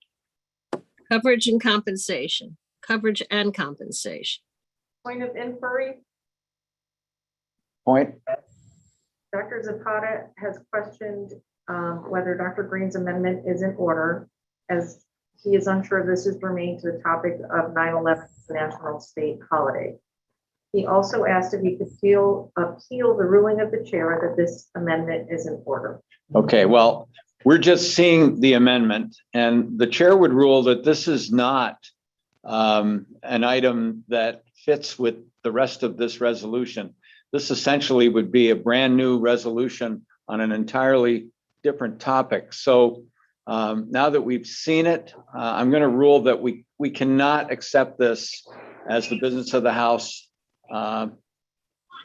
Coverage and compensation, coverage and compensation. Point of inquiry, Point. Dr. Zapata has questioned whether Dr. Green's amendment is in order, as he is unsure this is germane to the topic of 9/11 national state holiday. He also asked if he could appeal the ruling of the chair that this amendment is in order. Okay, well, we're just seeing the amendment, and the chair would rule that this is not an item that fits with the rest of this resolution. This essentially would be a brand new resolution on an entirely different topic. So now that we've seen it, I'm going to rule that we cannot accept this as the business of the House.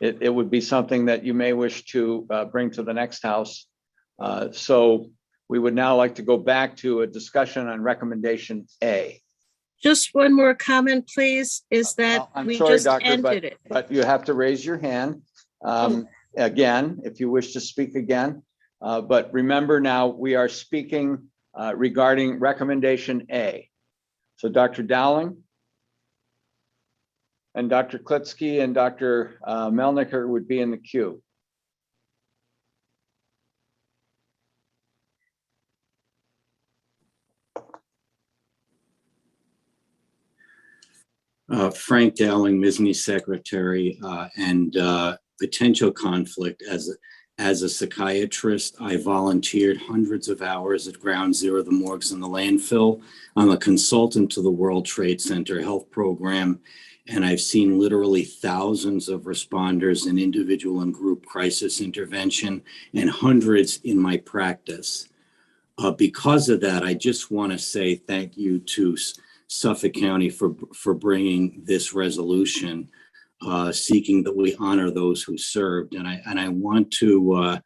It would be something that you may wish to bring to the next House. So we would now like to go back to a discussion on recommendation A. Just one more comment, please, is that I'm we sorry, just Doctor, ended it. but you have to raise your hand again, if you wish to speak again. But remember now, we are speaking regarding recommendation A. So Dr. Dowling and Dr. Klitsky and Dr. Melniker would be in the queue. Frank Dowling, MSSNY secretary, and potential conflict. As a psychiatrist, I volunteered hundreds of hours at Ground Zero, the morgues and the landfill. I'm a consultant to the World Trade Center Health Program, and I've seen literally thousands of responders in individual and group crisis intervention and hundreds in my practice. Because of that, I just want to say thank you to Suffolk County for bringing this resolution, seeking that we honor those who served. And I want to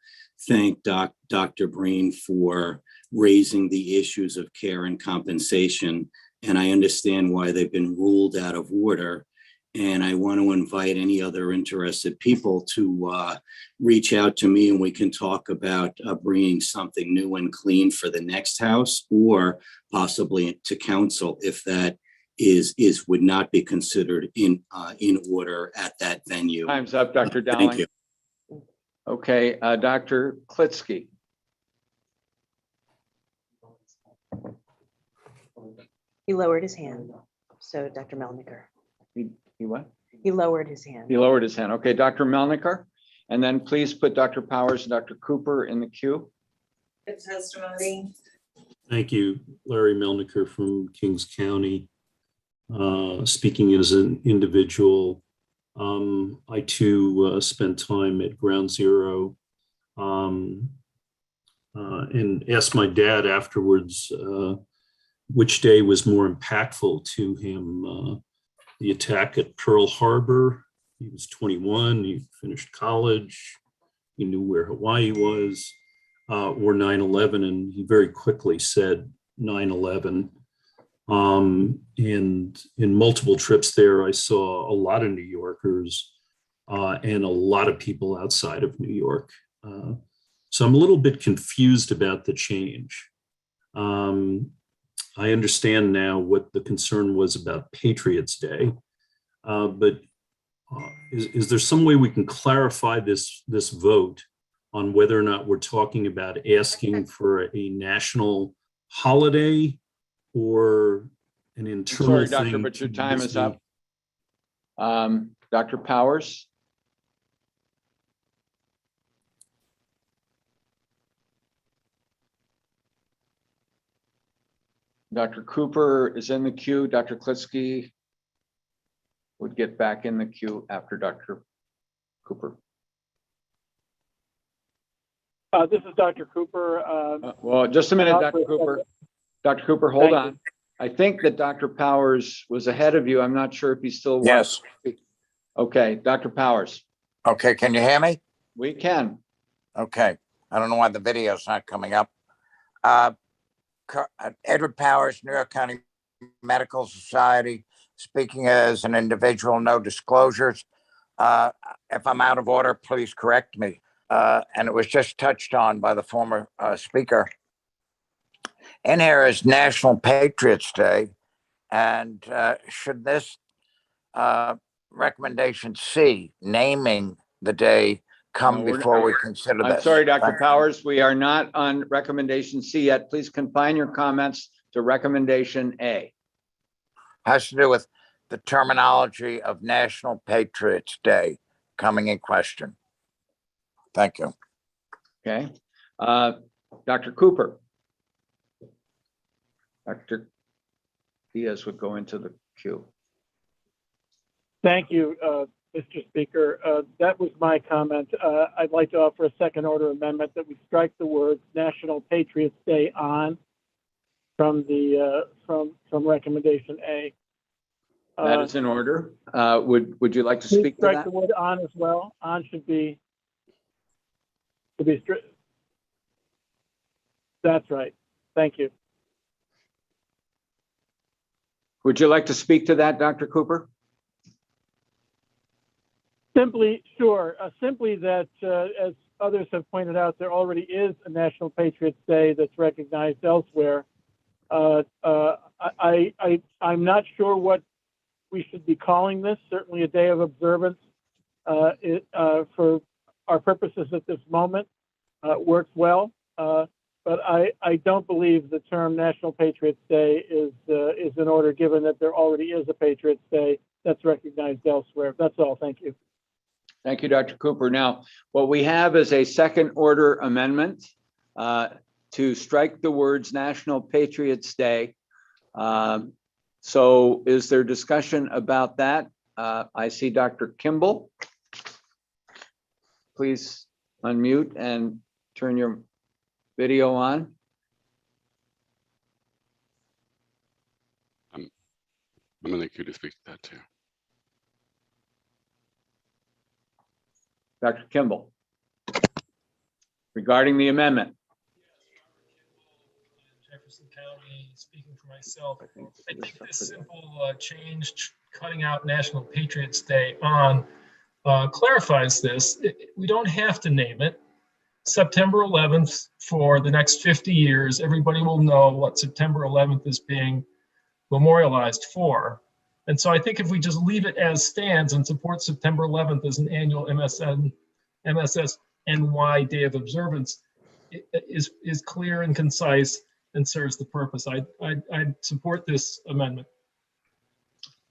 thank Dr. Breen for raising the issues of care and compensation. And I understand why they've been ruled out of order. And I want to invite any other interested people to reach out to me, and we can talk about bringing something new and clean for the next House, or possibly to council if that would not be considered in order at that venue. Time's up, Dr. Dowling. Thank you. Okay, Dr. Klitsky. He lowered his hand. So Dr. Melniker. He what? He lowered his hand. He lowered his hand. Okay, Dr. Melniker. And then please put Dr. Powers and Dr. Cooper in the queue. Good testimony. Thank you, Larry Melniker from Kings County. Speaking as an individual, I too spent time at Ground Zero and asked my dad afterwards which day was more impactful to him. The attack at Pearl Harbor. He was 21, he finished college, he knew where Hawaii was, or 9/11, and he very quickly said 9/11. And in multiple trips there, I saw a lot of New Yorkers and a lot of people outside of New York. So I'm a little bit confused about the change. I understand now what the concern was about Patriots Day, but is there some way we can clarify this vote on whether or not we're talking about asking for a national holiday or an internal Sorry, Doctor, thing? but your time is up. Dr. Powers. Dr. Cooper is in the queue. Dr. Klitsky would get back in the queue after Dr. Cooper. This is Dr. Cooper. Well, just a minute, Dr. Cooper. Dr. Cooper, hold on. I think that Dr. Powers was ahead of you. I'm not sure if he still wants Yes. to speak. Okay, Dr. Powers. Okay, can you hear me? We can. Okay, I don't know why the video's not coming up. Edward Powers, New York County Medical Society, speaking as an individual, no disclosures. If I'm out of order, please correct me. and it was just touched on by the former speaker. In here is National Patriots Day, and should this recommendation C, naming the day, come No, we're before not. we consider I'm this? sorry, Dr. Thank you. Powers, we are not on recommendation C yet. Please confine your comments to recommendation A. Has to do with the terminology of National Patriots Day coming in question. Thank you. Okay. Dr. Cooper. Dr. Diaz would go into the queue. Thank you, Mr. Speaker. That was my comment. I'd like to offer a second order amendment that we strike the words National Patriots Day on from the from recommendation A. That is in order. Would you like to speak to strike that? the word on as well. On should be strict. That's right. Thank you. Would you like to speak to that, Dr. Cooper? Simply, sure. Simply that, as others have pointed out, there already is a National Patriots Day that's recognized elsewhere. I'm not sure what we should be calling this. Certainly a day of observance for our purposes at this moment works well. But I don't believe the term National Patriots Day is in order, given that there already is a Patriots Day that's recognized elsewhere. That's all. Thank you. Thank you, Dr. Cooper. Now, what we have is a second order amendment to strike the words National Patriots Day. So is there discussion about that? I see Dr. Kimball. Please unmute and turn your video on. I'm in the queue to speak to that too. Dr. Kimball. Regarding the amendment. Jefferson County, speaking for myself, I think this simple change, cutting out National Patriots Day on, clarifies this. We don't have to name it. September 11th, for the next 50 years, everybody will know what September 11th is being memorialized for. And so I think if we just leave it as stands and support September 11th as an annual MSSNY Day of Observance, it is clear and concise and serves the purpose. I'd support this amendment.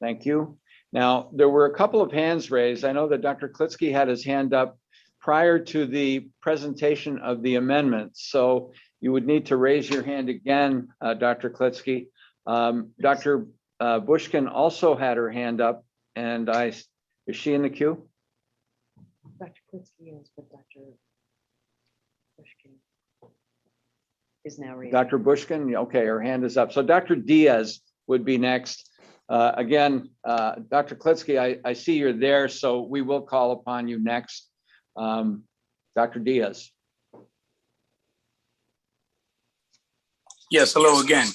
Thank you. Now, there were a couple of hands raised. I know that Dr. Klitsky had his hand up prior to the presentation of the amendment. So you would need to raise your hand again, Dr. Klitsky. Dr. Bushkin also had her hand up, and is she in the queue? Dr. Klitsky is, but Dr. Bushkin is now raised. Dr. Bushkin, okay, her hand is up. So Dr. Diaz would be next. Again, Dr. Klitsky, I see you're there, so we will call upon you next. Dr. Diaz. Yes, hello again.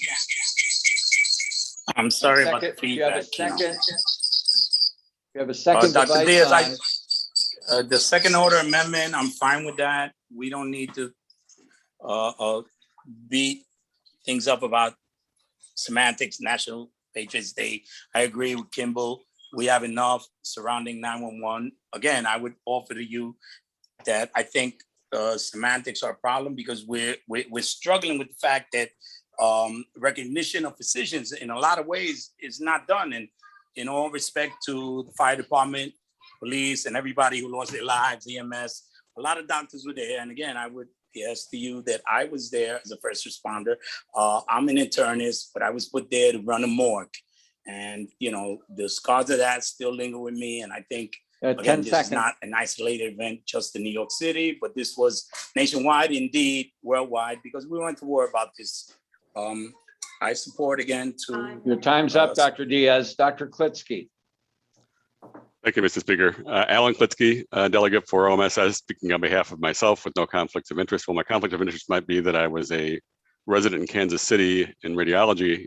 I'm sorry about the You have a feedback. second. You have a second Dr. device Diaz, on. the second order amendment, I'm fine with that. We don't need to beat things up about semantics, National Patriots Day. I agree with Kimball. We have enough surrounding 911. Again, I would offer to you that I think semantics are a problem because we're struggling with the fact that recognition of physicians in a lot of ways is not done. And in all respect to the fire department, police, and everybody who lost their lives, EMS, a lot of doctors were there. And again, I would yes to you that I was there as a first responder. I'm an internist, but I was put there to run a morgue. And, you know, the scars of that still linger with me. And I think, again, this is not an isolated event just in New York City, but this was nationwide, indeed, worldwide, because we want to worry about this. I support again to... Your time's up, Dr. Diaz. Dr. Klitsky. Thank you, Mr. Speaker. Alan Klitsky, delegate for OMSS, speaking on behalf of myself with no conflicts of interest. Well, my conflict of interest might be that I was a resident in Kansas City in radiology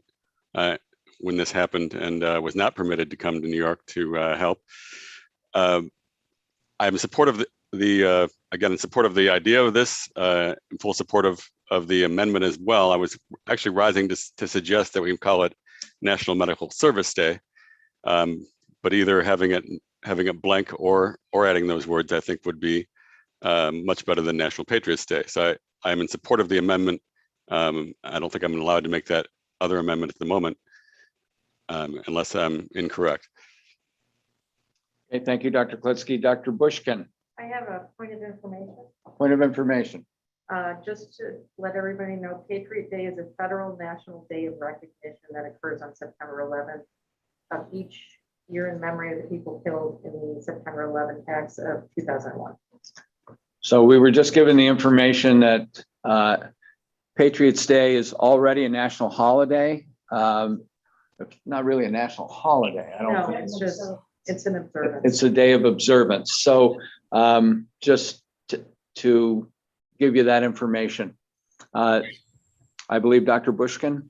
when this happened and was not permitted to come to New York to help. I'm supportive again, in support of the idea of this, in full support of the amendment as well. I was actually rising to suggest that we call it National Medical Service Day. But either having it blank or adding those words, I think would be much better than National Patriots Day. So I am in support of the amendment. I don't think I'm allowed to make that other amendment at the moment, unless I'm incorrect. Okay, thank you, Dr. Klitzky. Dr. Bushkin, I have a point of information. point of information. Just to let everybody know, Patriot Day is a federal national day of recognition that occurs on September 11th of each year in memory of the people killed in the September 11th attacks of 2001. So we were just given the information that Patriots Day is already a national holiday. It's not really a national holiday. I don't No, think. it's an observance. It's a day of observance. So just to give you that information. I believe Dr. Bushkin.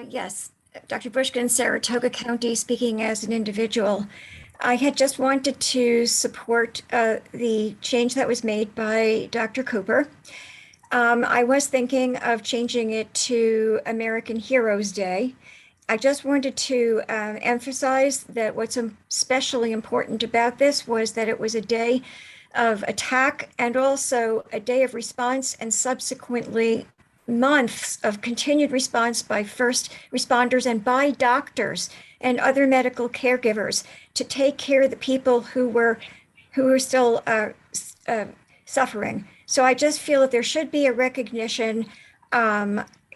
Yes, Dr. Bushkin, Saratoga County, speaking as an individual. I had just wanted to support the change that was made by Dr. Cooper. I was thinking of changing it to American Heroes Day. I just wanted to emphasize that what's especially important about this was that it was a day of attack and also a day of response and subsequently months of continued response by first responders and by doctors and other medical caregivers to take care of the people who were still suffering. So I just feel that there should be a recognition.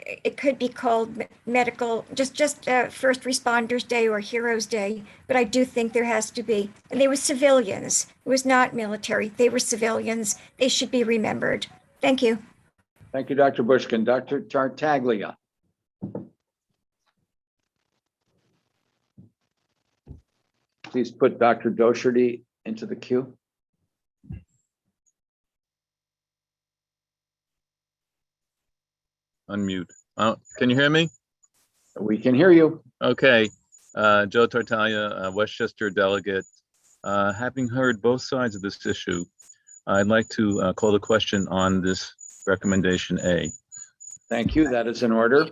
It could be called medical, just First Responders Day or Heroes Day, but I do think there has to be. And they were civilians. It was not military. They were civilians. They should be remembered. Thank you. Thank you, Dr. Bushkin. Dr. Tartaglia. Please put Dr. Doherty into the queue. Unmute. Can you hear me? We can hear you. Okay. Joe Tartaglia, Westchester delegate. Having heard both sides of this issue, I'd like to call the question on this recommendation A. Thank you. That is in order.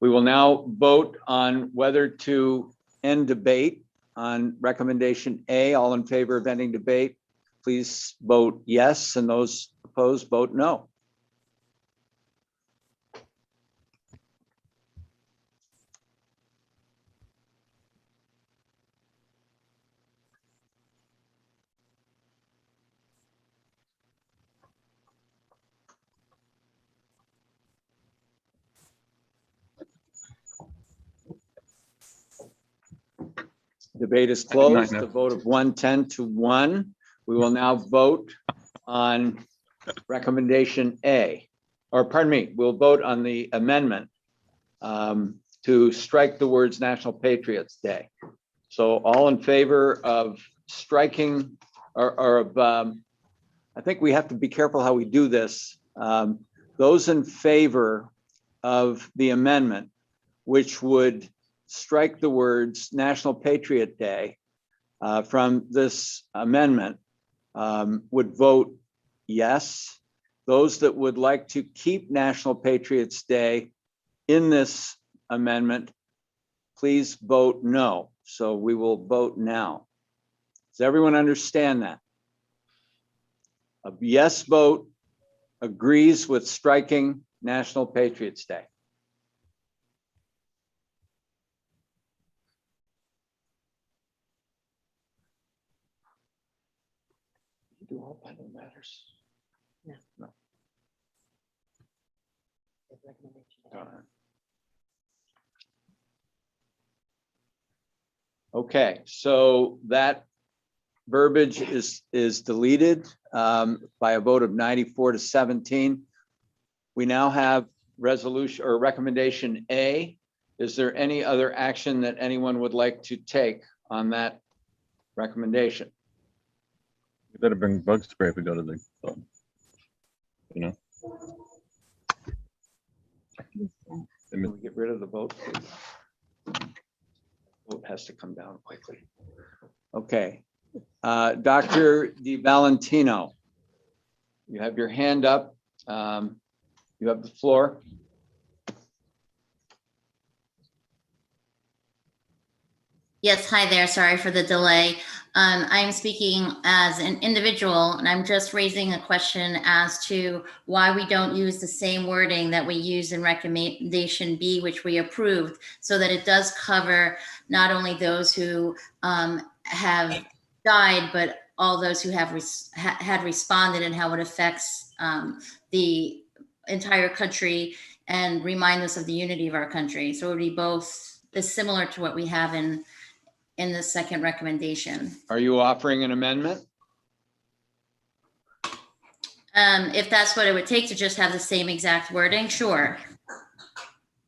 We will now vote on whether to end debate on recommendation A. All in favor of ending debate, please vote yes, and those opposed vote no. Debate is closed. The vote of 110 to 1. We will now vote on recommendation A, or pardon me, we'll vote on the amendment to strike the words National Patriots Day. So all in favor of striking or of, I think we have to be careful how we do this. Those in favor of the amendment, which would strike the words National Patriot Day from this amendment, would vote yes. Those that would like to keep National Patriots Day in this amendment, please vote no. So we will vote now. Does everyone understand that? A yes vote agrees with striking National Patriots Day. Do all pending matters? No. No. Okay, so that verbiage is deleted by a vote of 94 to 17. We now have resolution or recommendation A. Is there any other action that anyone would like to take on that recommendation? You better bring bug spray if we go to the, you know. Can we get rid of the vote, please? Vote has to come down quickly. Okay, Dr. Di Valentino, you have your hand up. You have the floor. Yes, hi there. Sorry for the delay. I'm speaking as an individual, and I'm just raising a question as to why we don't use the same wording that we use in recommendation B, which we approved, so that it does cover not only those who have died, but all those who have had responded, and how it affects the entire country, and remind us of the unity of our country. So it would be both is similar to what we have in the second recommendation. Are you offering an amendment? If that's what it would take to just have the same exact wording, sure.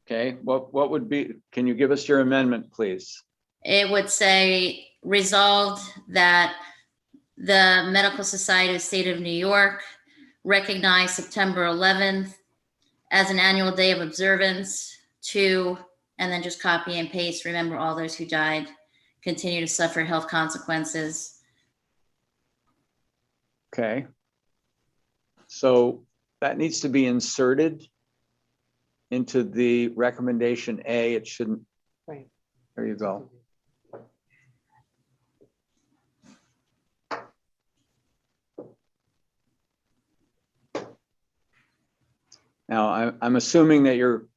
Okay, what would be, can you give us your amendment, please? It would say resolved that the Medical Society of the State of New York recognize September 11th as an annual day of observance to, and then just copy and paste, remember all those who died, continue to suffer health consequences. Okay. So that needs to be inserted into the recommendation A. It shouldn't. Right. There you go. Now, I'm assuming that you're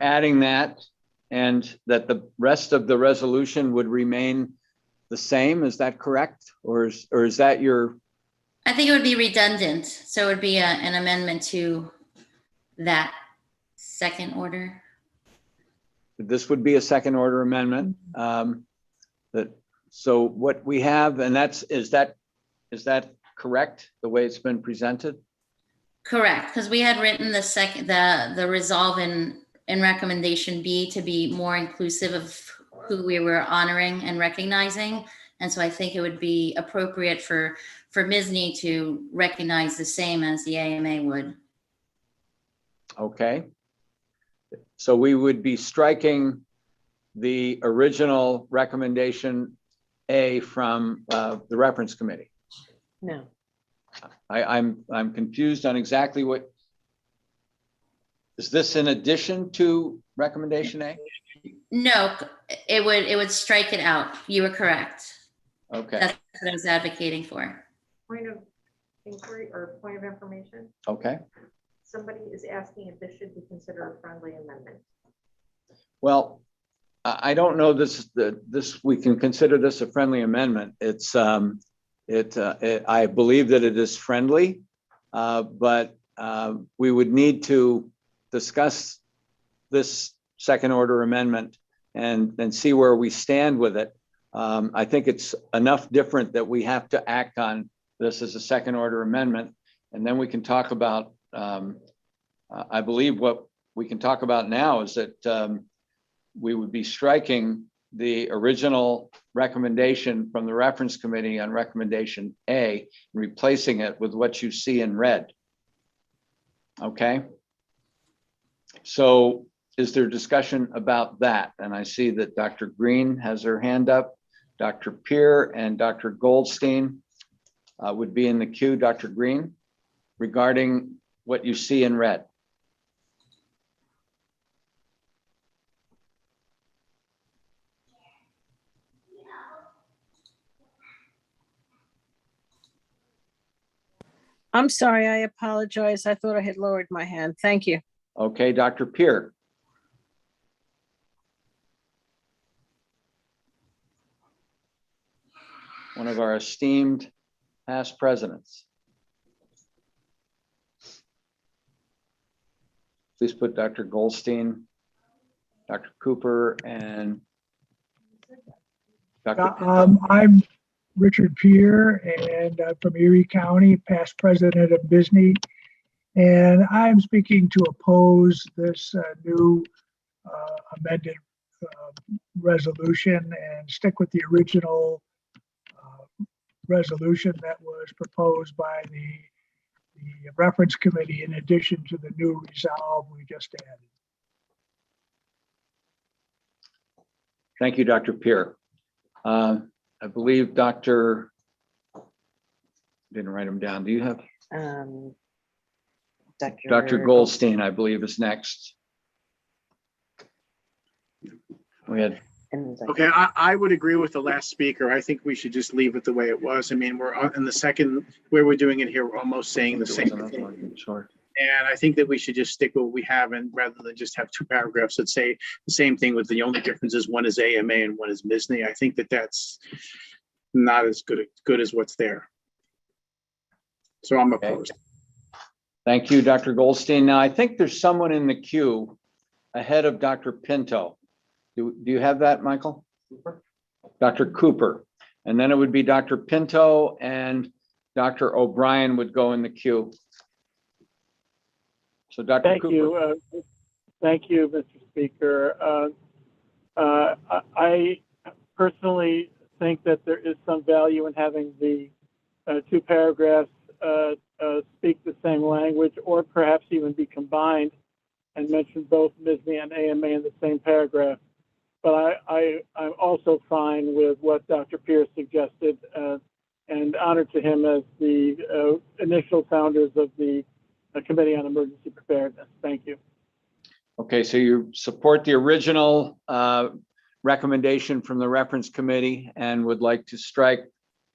adding that and that the rest of the resolution would remain the same. Is that correct? Or is that your? I think it would be redundant. So it would be an amendment to that second order. This would be a second order amendment. So what we have, and is that correct, the way it's been presented? Correct, because we had written the resolve in recommendation B to be more inclusive of who we were honoring and recognizing. And so I think it would be appropriate for MSSNY to recognize the same as the AMA would. Okay. So we would be striking the original recommendation A from the reference committee. No. I'm confused on exactly what. Is this in addition to recommendation A? No, it would strike it out. You were correct. Okay. That's what I was advocating for. Point of inquiry or point of information. Okay. Somebody is asking if this should be considered a friendly amendment. Well, I don't know we can consider this a friendly amendment. It's I believe that it is friendly, but we would need to discuss this second order amendment and see where we stand with it. I think it's enough different that we have to act on this as a second order amendment. And then we can talk about, I believe what we can talk about now is that we would be striking the original recommendation from the reference committee on recommendation A and replacing it with what you see in red. Okay. So is there discussion about that? And I see that Dr. Green has her hand up. Dr. Peer and Dr. Goldstein would be in the queue. Dr. Green, regarding what you see in red. I'm sorry, I apologize. I thought I had lowered my hand. Thank you. Okay, Dr. Peer. One of our esteemed past presidents. Please put Dr. Goldstein, Dr. Cooper, and Dr. I'm Richard Peer, and I'm from Erie County, past president of MSSNY. And I'm speaking to oppose this new amended resolution and stick with the original resolution that was proposed by the reference committee in addition to the new resolve we just added. Thank you, Dr. Peer. I believe Dr. Didn't write them down. Do you have? Dr. Dr. Goldstein, I believe, is next. We had. Okay, I would agree with the last speaker. I think we should just leave it the way it was. I mean, we're in the second, where we're doing it here, we're almost saying the same thing. Sure. And I think that we should just stick with what we have, and rather than just have two paragraphs that say the same thing with the only difference is one is AMA and one is MSSNY. I think that that's not as good as what's there. So I'm opposed. Thank you, Dr. Goldstein. Now, I think there's someone in the queue ahead of Dr. Pinto. Do you have that, Michael? Cooper? Dr. Cooper. And then it would be Dr. Pinto and Dr. O'Brien would go in the queue. So Dr. Thank Cooper. you. Thank you, Mr. Speaker. I personally think that there is some value in having the two paragraphs speak the same language, or perhaps even be combined and mention both MSSNY and AMA in the same paragraph. But I'm also fine with what Dr. Pierce suggested, and honored to him as the initial founders of the Committee on Emergency Preparedness. Thank you. Okay, so you support the original recommendation from the reference committee and would like to strike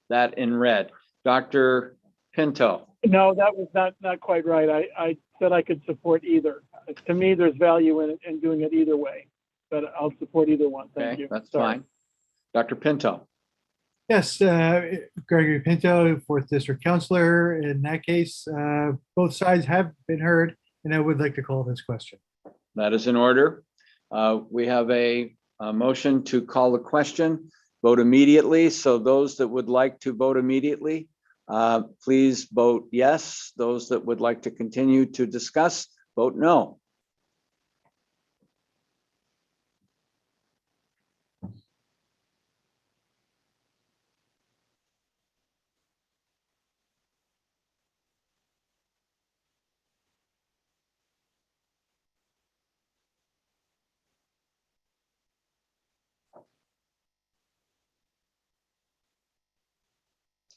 that in red. Dr. Pinto. No, that was not quite right. I said I could support either. To me, there's value in doing it either way, but I'll support either one. Thank you. That's Sorry. fine. Dr. Pinto. Yes, Gregory Pinto, 4th District Counselor. In that case, both sides have been heard, and I would like to call this question. That is in order. We have a motion to call the question, vote immediately. So those that would like to vote immediately, please vote yes. Those that would like to continue to discuss, vote no.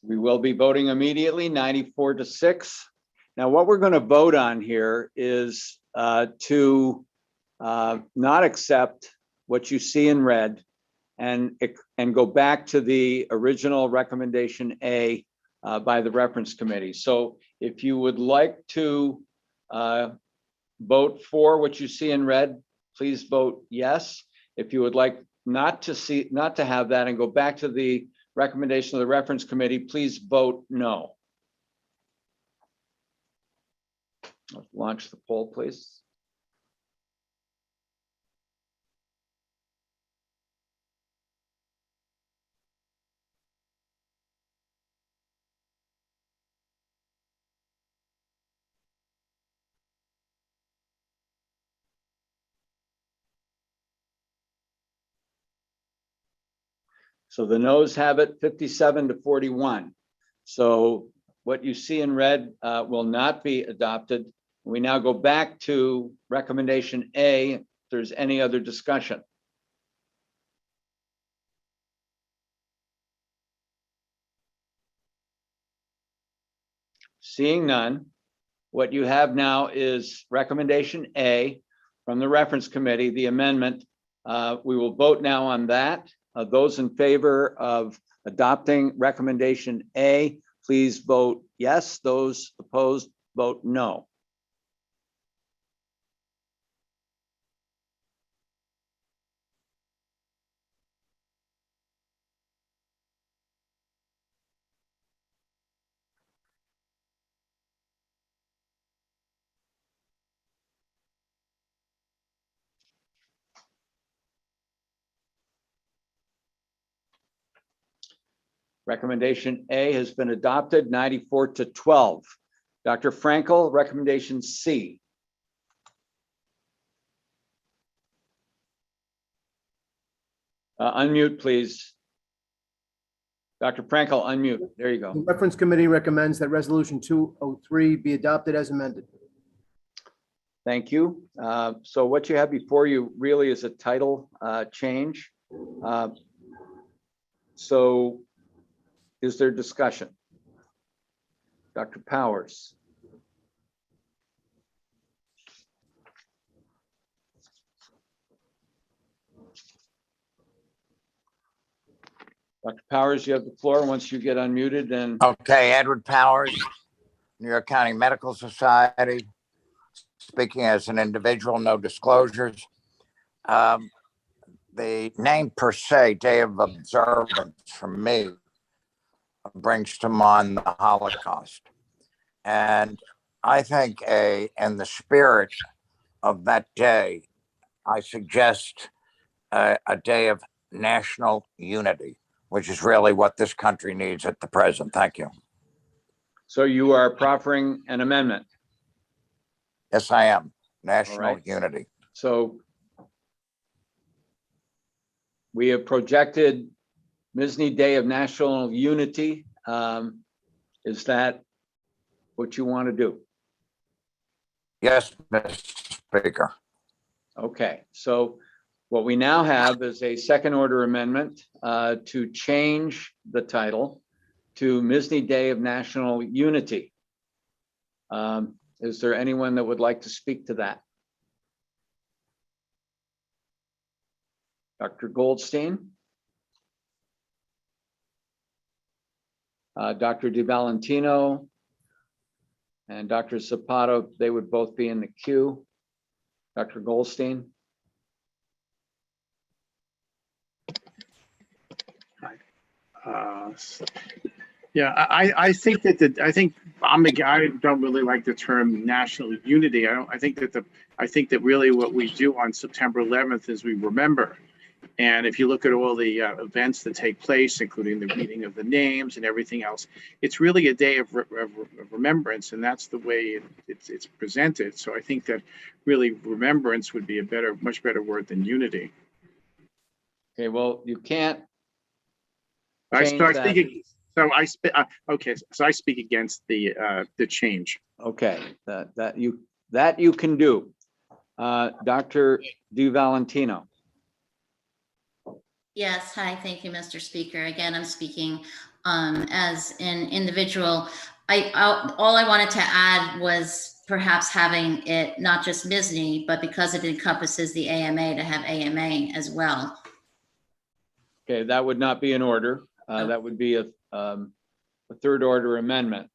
We will be voting immediately, 94-6. Now, what we're going to vote on here is to not accept what you see in red and go back to the original recommendation A by the reference committee. So if you would like to vote for what you see in red, please vote yes. If you would like not to have that and go back to the recommendation of the reference committee, please vote no. Let's launch the poll, please. So the noes have it 57-41. So what you see in red will not be adopted. We now go back to recommendation A, if there's any other discussion. Seeing none, what you have now is recommendation A from the reference committee, the amendment. We will vote now on that. Those in favor of adopting recommendation A, please vote yes. Those opposed, vote no. Recommendation A has been adopted, 94-12. Dr. Frankel, recommendation C. Unmute, please. Dr. Frankel, unmute. There you go. The reference committee recommends that resolution 203 be adopted as amended. Thank you. So what you have before you really is a title change. So is there discussion? Dr. Powers. Dr. Powers, you have the floor once you get unmuted and. Okay, Edward Powers, New York County Medical Society, speaking as an individual, no disclosures. The name per se, Day of Observance, for me, brings to mind the Holocaust. And I think in the spirit of that day, I suggest a day of national unity, which is really what this country needs at the present. Thank you. So you are proffering an amendment? Yes, I am. National right. unity. So we have projected MSSNY Day of National Unity. Is that what you want to do? Yes, Mr. Speaker. Okay, so what we now have is a second order amendment to change the title to MSSNY Day of National Unity. Is there anyone that would like to speak to that? Dr. Goldstein? Dr. DiValentino and Dr. Zapata, they would both be in the queue. Dr. Goldstein? Yeah, I think that I don't really like the term national unity. I think that really what we do on September 11th is we remember. And if you look at all the events that take place, including the reading of the names and everything else, it's really a day of remembrance, and that's the way it's presented. So I think that really remembrance would be a much better word than unity. Okay, well, you can't. I speak against the change. Okay, that you can do. Dr. DiValentino. Yes, hi, thank you, Mr. Speaker. Again, I'm speaking as an individual. All I wanted to add was perhaps having it not just MSSNY, but because it encompasses the AMA, to have AMA as well. Okay, that would not be in order. That would be a third order amendment.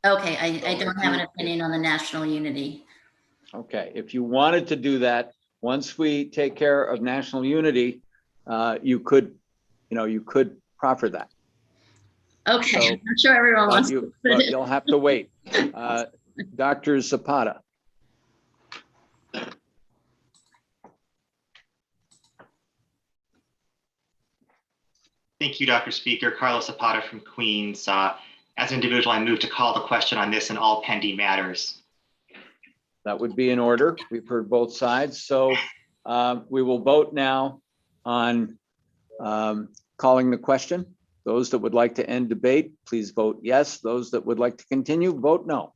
Okay, I don't have an opinion on the national unity. Okay, if you wanted to do that, once we take care of national unity, you could proffer that. Okay, So, I'm sure everyone wants to. But you'll have to wait. Dr. Zapata. Thank you, Dr. Speaker. Carlos Zapata from Queens. As an individual, I move to call the question on this and all pending matters. That would be in order. We've heard both sides. So we will vote now on calling the question. Those that would like to end debate, please vote yes. Those that would like to continue, vote no.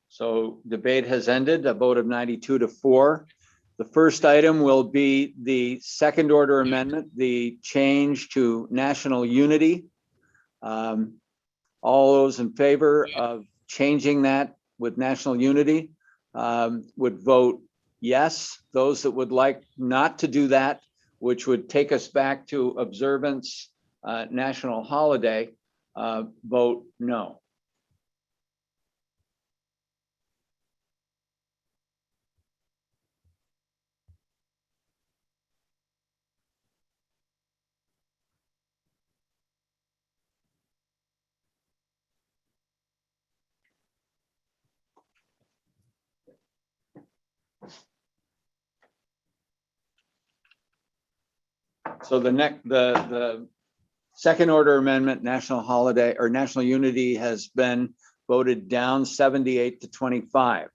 So debate has ended, a vote of 92-4. The first item will be the second order amendment, the change to national unity. All those in favor of changing that with national unity would vote yes. Those that would like not to do that, which would take us back to observance national holiday, vote no. So the second order amendment, national holiday or national unity, has been voted down 78-25.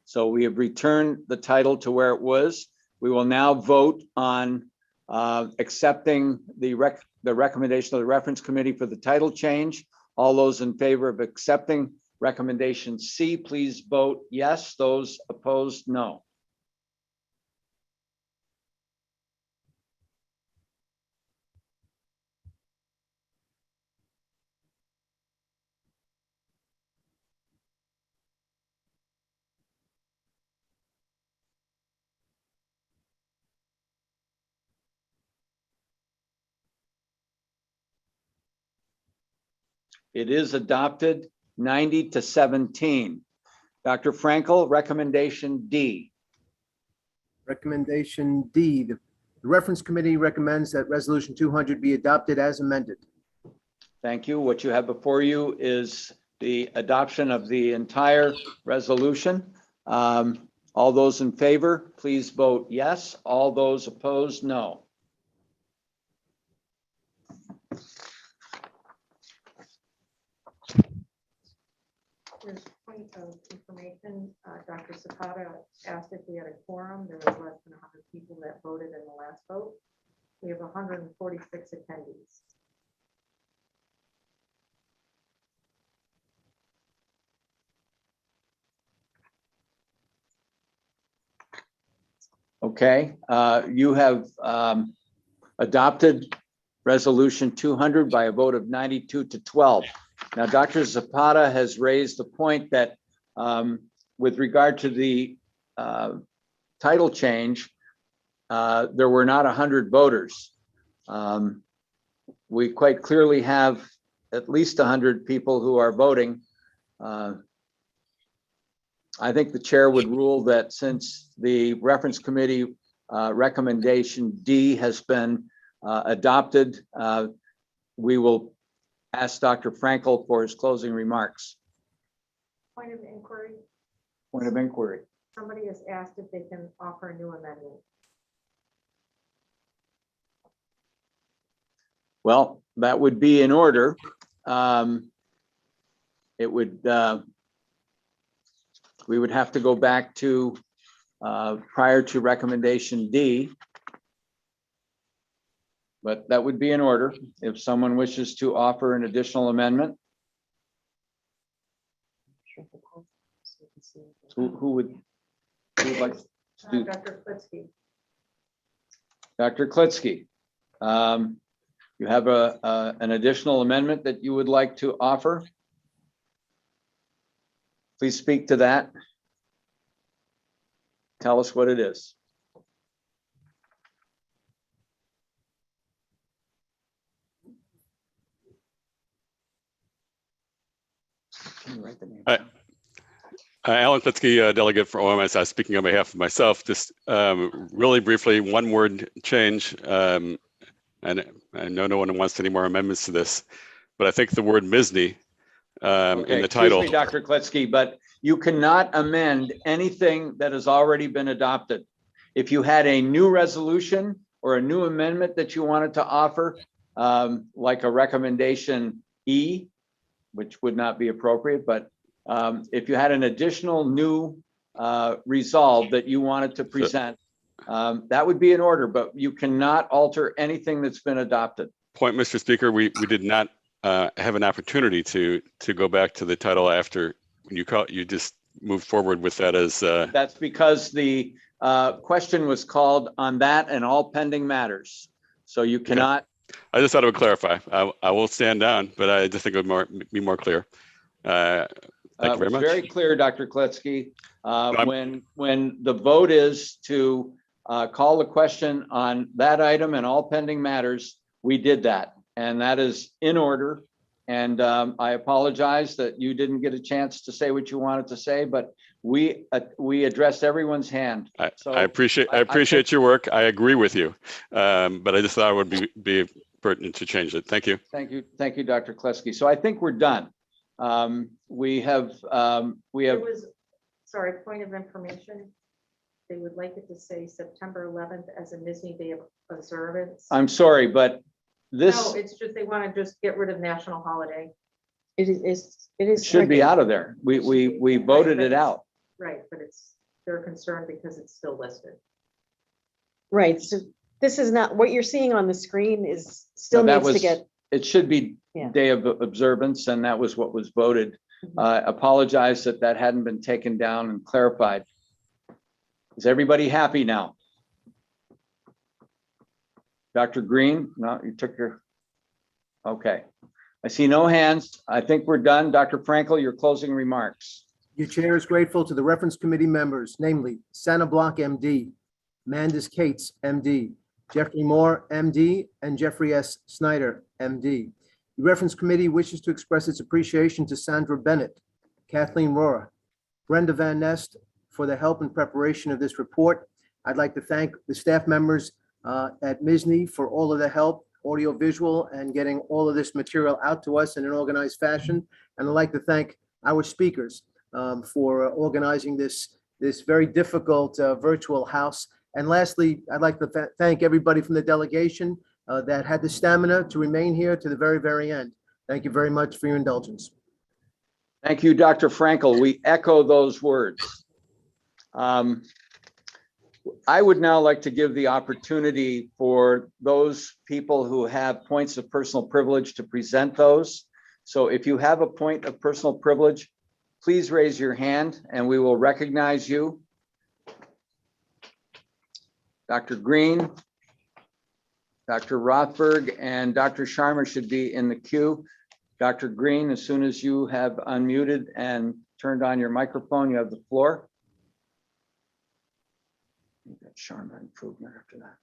So we have returned the title to where it was. We will now vote on accepting the recommendation of the reference committee for the title change. All those in favor of accepting recommendation C, please vote yes. Those opposed, no. It is adopted 90-17. Dr. Frankel, recommendation D. Recommendation D, the reference committee recommends that resolution 200 be adopted as amended. Thank you. What you have before you is the adoption of the entire resolution. All those in favor, please vote yes. All those opposed, no. There's a point of information. Dr. Zapata asked if we had a quorum. There was less than 100 people that voted in the last vote. We have 146 attendees. Okay, you have adopted resolution 200 by a vote of 92-12. Now, Dr. Zapata has raised the point that with regard to the title change, there were not 100 voters. We quite clearly have at least 100 people who are voting. I think the chair would rule that since the reference committee recommendation D has been adopted, we will ask Dr. Frankel for his closing remarks. Point of inquiry. Point of inquiry. Somebody has asked if they can offer a new amendment. Well, that would be in order. It would, we would have to go back to prior to recommendation D. But that would be in order if someone wishes to offer an additional amendment. Who would like to do? Dr. Klitsky. Dr. Klitsky. You have an additional amendment that you would like to offer? Please speak to that. Tell us what it is. Can you write the name? Alan Klitsky, delegate for OMSS, speaking on behalf of myself. Just really briefly, one word change. And I know no one wants any more amendments to this, but I think the word MSSNY in the title. Excuse me, Dr. Klitsky, but you cannot amend anything that has already been adopted. If you had a new resolution or a new amendment that you wanted to offer, like a recommendation E, which would not be appropriate, but if you had an additional new resolve that you wanted to present, that would be in order, but you cannot alter anything that's been adopted. Point, Mr. Speaker, we did not have an opportunity to go back to the title after you just moved forward with that as. That's because the question was called on that and all pending matters. So you cannot. I just thought it would clarify. I will stand down, but I just think it would be more clear. Thank you very much. Very clear, Dr. Klitsky. When the vote is to call the question on that item and all pending matters, we did that, and that is in order. And I apologize that you didn't get a chance to say what you wanted to say, but we addressed everyone's hand. So I appreciate your work. I agree with you, but I just thought it would be pertinent to change it. Thank you. Thank you, Dr. Klitsky. So I think we're done. We have. Sorry, point of information. They would like it to say September 11th as a MSSNY Day of Observance. I'm sorry, but this. No, it's just they want to just get rid of national holiday. It should be out of there. We voted it out. Right, but they're concerned because it's still listed. Right. So This is not, what you're seeing on the screen is, still No, that needs to was, get, it should be Yeah. day of observance, and that was what was voted. Apologize that that hadn't been taken down and clarified. Is everybody happy now? Dr. Green? No, you took your, okay. I see no hands. I think we're done. Dr. Frankel, your closing remarks. Your chair is grateful to the reference committee members, namely Santa Block, MD, Mandis Cates, MD, Jeffrey Moore, MD, and Jeffrey S. Snyder, MD. The reference committee wishes to express its appreciation to Sandra Bennett, Kathleen Rora, Brenda Van Nest for the help and preparation of this report. I'd like to thank the staff members at MSSNY for all of the help, audio visual, and getting all of this material out to us in an organized fashion. And I'd like to thank our speakers for organizing this very difficult virtual house. And lastly, I'd like to thank everybody from the delegation that had the stamina to remain here to the very, very end. Thank you very much for your indulgence. Thank you, Dr. Frankel. We echo those words. I would now like to give the opportunity for those people who have points of personal privilege to present those. So if you have a point of personal privilege, please raise your hand and we will recognize you. Dr. Green, Dr. Rothberg, and Dr. Sharma should be in the queue. Dr. Green, as soon as you have unmuted and turned on your microphone, you have the floor. Sharma improvement after that.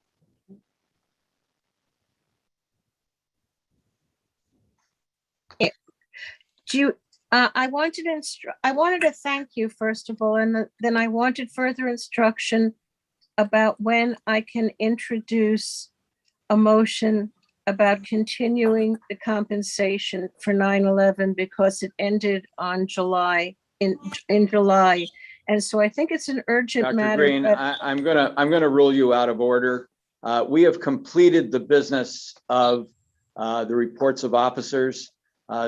I wanted to thank you first of all, and then I wanted further instruction about when I can introduce a motion about continuing the compensation for 9/11 because it ended on July, in July. And so I think it's an urgent Dr. matter. Green, I'm gonna rule you out of order. We have completed the business of the reports of officers.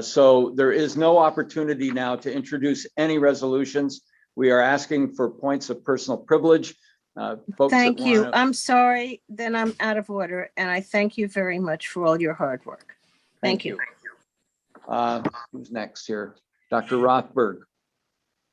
So there is no opportunity now to introduce any resolutions. We are asking for points of personal privilege. Folks that Thank you. wanna- I'm sorry, then I'm out of order. And I thank you very much for all your hard work. Thank you. Who's next here? Dr. Rothberg.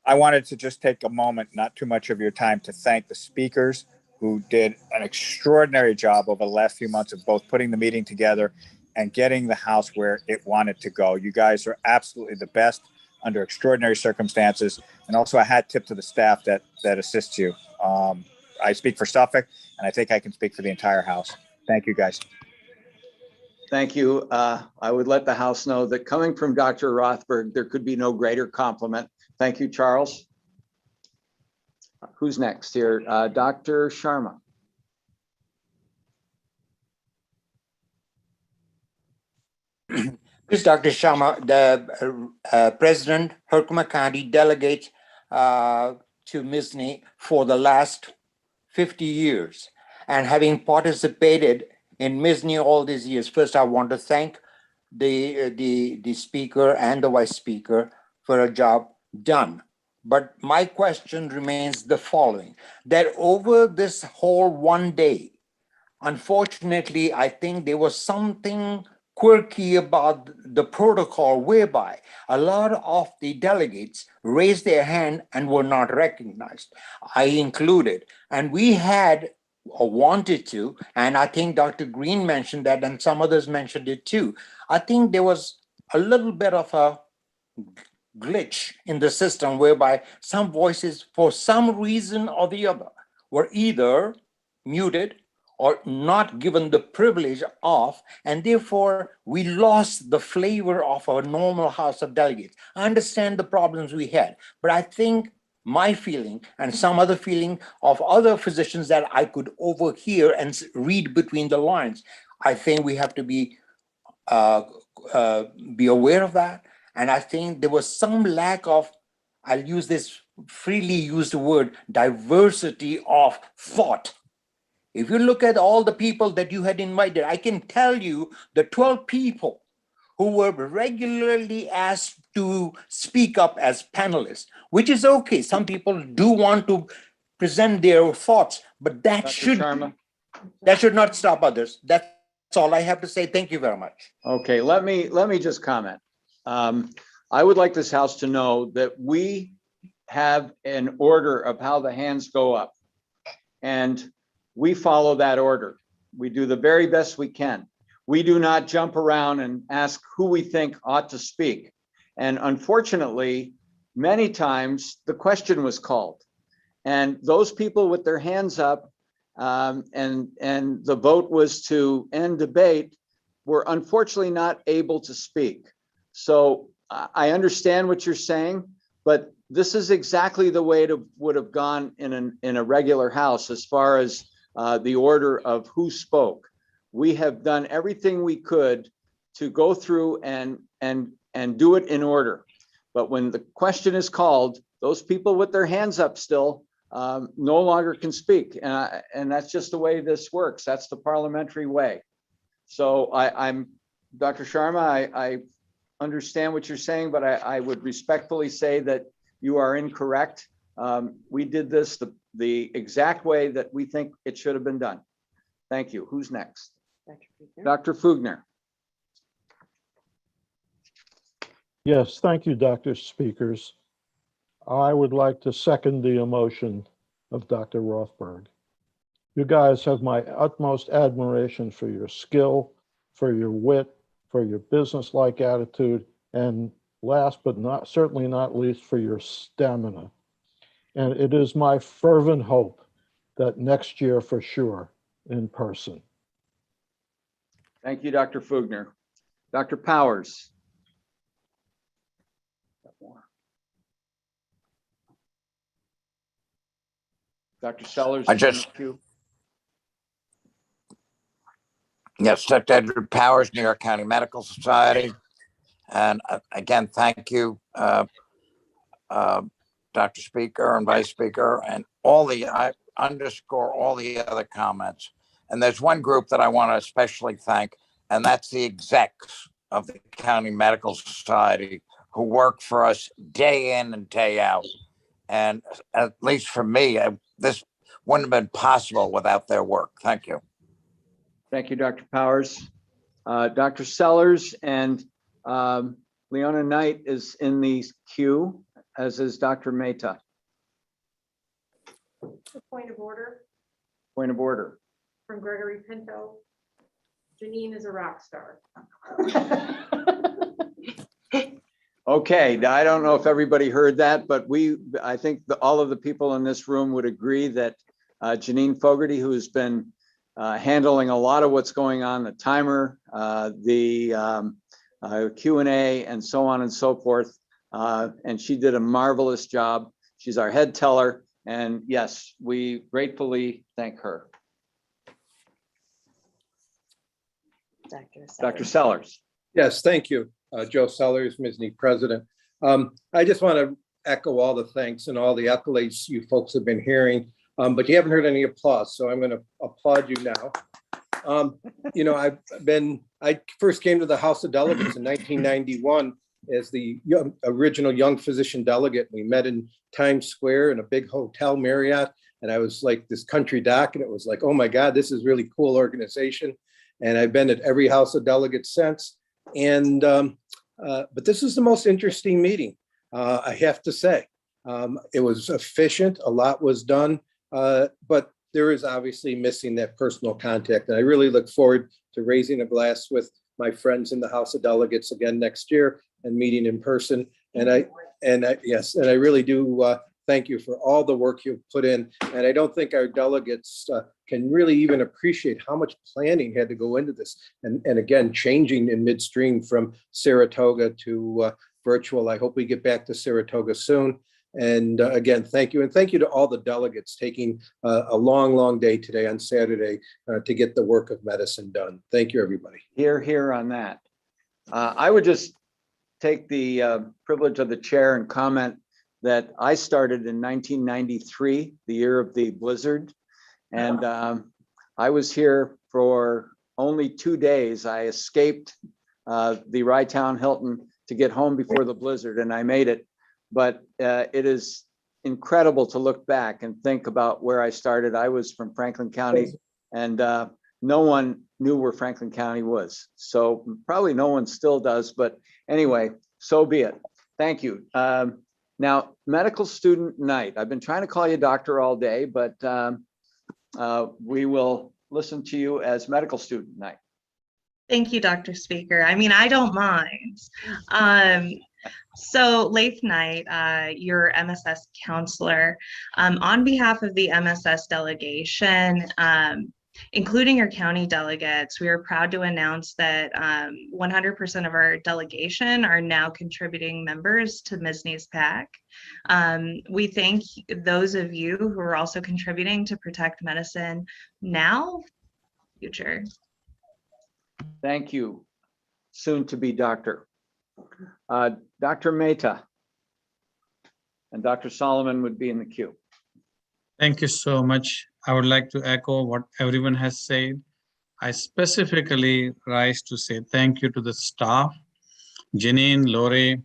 I wanted to just take a moment, not too much of your time, to thank the speakers who did an extraordinary job over the last few months of both putting the meeting together and getting the House where it wanted to go. You guys are absolutely the best under extraordinary circumstances. And also a hat tip to the staff that assists you. I speak for Suffolk, and I think I can speak for the entire House. Thank you, guys. Thank you. I would let the House know that coming from Dr. Rothberg, there could be no greater compliment. Thank you, Charles. Who's next here? Dr. Sharma. This is Dr. Sharma, the President, Herkimer County Delegate to MSSNY for the last 50 years. And having participated in MSSNY all these years, first I want to thank the speaker and the vice speaker for a job done. But my question remains the following, that over this whole one day, unfortunately, I think there was something quirky about the protocol whereby a lot of the delegates raised their hand and were not recognized. I included, and we had or wanted to, and I think Dr. Green mentioned that and some others mentioned it too. I think there was a little bit of a glitch in the system whereby some voices for some reason or the other were either muted or not given the privilege of, and therefore we lost the flavor of our normal House of Delegates. I understand the problems we had, but I think my feeling and some other feeling of other physicians that I could overhear and read between the lines, I think we have to be aware of that. And I think there was some lack of, I'll use this freely used word, diversity of thought. If you look at all the people that you had invited, I can tell you the 12 people who were regularly asked to speak up as panelists, which is okay. Some people do want to present their thoughts, but that Dr. should Sharma, That should not stop others. That's all I have to say. Thank you very much. Okay, let me just comment. I would like this House to know that we have an order of how the hands go up. And we follow that order. We do the very best we can. We do not jump around and ask who we think ought to speak. And unfortunately, many times the question was called. And those people with their hands up and the vote was to end debate were unfortunately not able to speak. So I understand what you're saying, but this is exactly the way it would have gone in a regular House as far as the order of who spoke. We have done everything we could to go through and do it in order. But when the question is called, those people with their hands up still no longer can speak. And that's just the way this works. That's the parliamentary way. So I'm Dr. Sharma, I understand what you're saying, but I would respectfully say that you are incorrect. We did this the exact way that we think it should have been done. Thank you. Who's next? Dr. Fugner. Yes, thank you, Dr. Speakers. I would like to second the emotion of Dr. Rothberg. You guys have my utmost admiration for your skill, for your wit, for your business-like attitude, and last but certainly not least, for your stamina. And it is my fervent hope that next year for sure in person. Thank you, Dr. Fugner. Dr. Powers. Dr. Sellers. Yes, Dr. Edward Powers, New York County Medical Society. And again, thank you, Dr. Speaker and Vice Speaker, and I underscore all the other comments. And there's one group that I want to especially thank, and that's the execs of the County Medical Society who work for us day in and day out. And at least for me, this wouldn't have been possible without their work. Thank you. Thank you, Dr. Powers. Dr. Sellers and Leona Knight is in the queue, as is Dr. Mehta. Point of order Point of order. from Gregory Pinto. Janine is a rock star. Okay, I don't know if everybody heard that, but I think all of the people in this room would agree that Janine Fogarty, who has been handling a lot of what's going on, the timer, the Q&A, and so on and so forth. And she did a marvelous job. She's our head teller. And yes, we gratefully thank her. Dr. Sellers. Yes, thank you, Joe Sellers, MSSNY President. I just want to echo all the thanks and all the accolades you folks have been hearing, but you haven't heard any applause, so I'm going to applaud you now. You know, I first came to the House of Delegates in 1991 as the original young physician delegate. We met in Times Square in a big hotel, Marriott, and I was like this country doc, and it was like, oh my God, this is really cool organization. And I've been at every House of Delegates since. And but this is the most interesting meeting, I have to say. It was efficient, a lot was done, but there is obviously missing that personal contact. And I really look forward to raising a glass with my friends in the House of Delegates again next year and meeting in person. And I really do thank you for all the work you've put in. And I don't think our delegates can really even appreciate how much planning had to go into this. And again, changing in midstream from Saratoga to virtual. I hope we get back to Saratoga soon. And again, thank you. And thank you to all the delegates taking a long, long day today on Saturday to get the work of medicine done. Thank you, everybody. Here on that. I would just take the privilege of the chair and comment that I started in 1993, the year of the blizzard. And I was here for only 2 days. I escaped the Rytown Hilton to get home before the blizzard, and I made it. But it is incredible to look back and think about where I started. I was from Franklin County, And no one knew where Franklin County was. So probably no one still does, but anyway, so be it. Thank you. Now, medical student night. I've been trying to call you doctor all day, but we will listen to you as medical student night. Thank you, Dr. Speaker. I mean, I don't mind. So Leif Knight, your MSS counselor, on behalf of the MSS delegation, including your county delegates, we are proud to announce that 100% of our delegation are now contributing members to MSSNY's PAC. We thank those of you who are also contributing to protect medicine now, future. Thank you, soon to be doctor. Dr. Mehta and Dr. Solomon would be in the queue. Thank you so much. I would like to echo what everyone has said. I specifically rise to say thank you to the staff, Janine, Lori,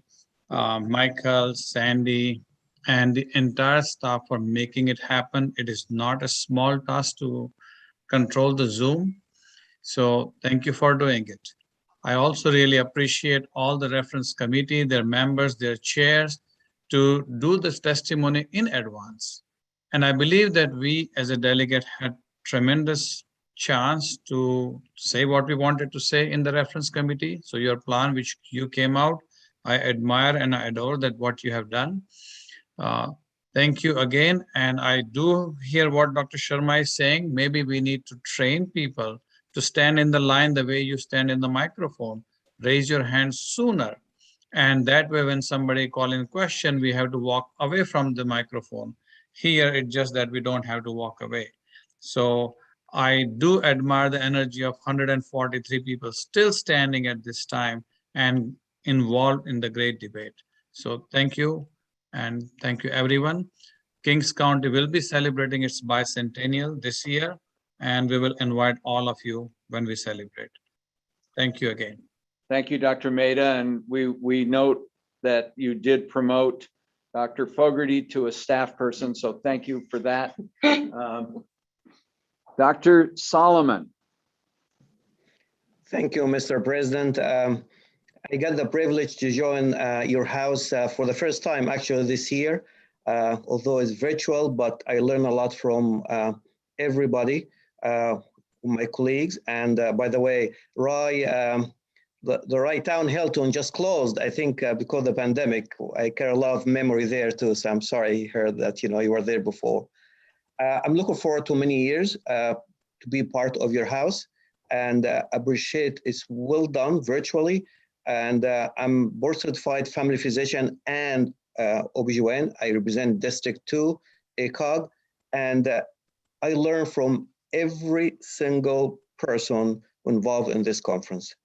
Michael, Sandy, and the entire staff for making it happen. It is not a small task to control the Zoom. So thank you for doing it. I also really appreciate all the reference committee, their members, their chairs to do this testimony in advance. And I believe that we as a delegate had tremendous chance to say what we wanted to say in the reference committee. So your plan, which you came out, I admire and I adore that what you have done. Thank you again. And I do hear what Dr. Sharma is saying. Maybe we need to train people to stand in the line the way you stand in the microphone. Raise your hand sooner. And that way, when somebody calls in question, we have to walk away from the microphone. Here, it's just that we don't have to walk away. So I do admire the energy of 143 people still standing at this time and involved in the great debate. So thank you. And thank you, everyone. Kings County will be celebrating its bicentennial this year, and we will invite all of you when we celebrate. Thank you again. Thank you, Dr. Mehta. And we note that you did promote Dr. Fogarty to a staff person, so thank you for that. Dr. Solomon. Thank you, Mr. President. I got the privilege to join your house for the first time actually this year, although it's virtual, but I learned a lot from everybody, my colleagues. And by the way, Roy, the Right Town Hilton just closed, I think, because of the pandemic. I carry a lot of memory there too, so I'm sorry I heard that you were there before. I'm looking forward to many years to be part of your house, and appreciate it's well done virtually. And I'm board certified family physician and OBGYN. I represent District 2, ACOG, and I learn from every single person involved in this conference.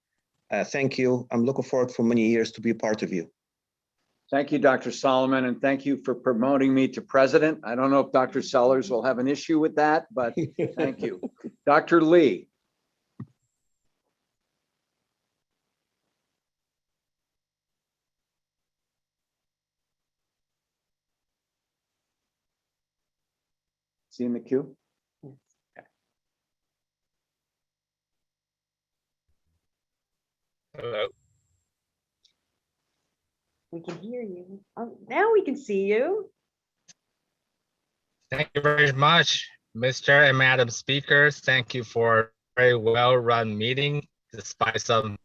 Thank you. I'm looking forward for many years to be part of you. Thank you, Dr. Solomon, and thank you for promoting me to president. I don't know if Dr. Sellers will have an issue with that, but thank you. Dr. Lee. Is he in the queue? Hello. We can hear you. Oh, now we can see you. Thank you very much, Mr. and Madam Speakers. Thank you for a very well-run meeting, despite some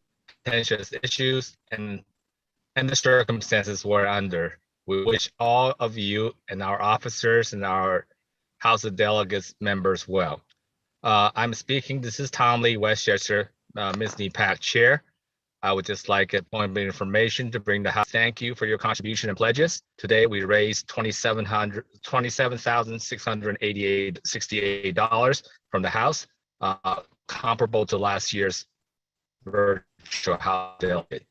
contentious issues and the circumstances we're under. We wish all of you and our officers and our House of Delegates members well. I'm speaking, this is Tom Lee, Westchester, MSSNY PAC Chair. I would just like a point of information to bring the House. Thank you for your contribution and pledges. Today, we raised $27,668 from the House, comparable to last year's virtual House delegate.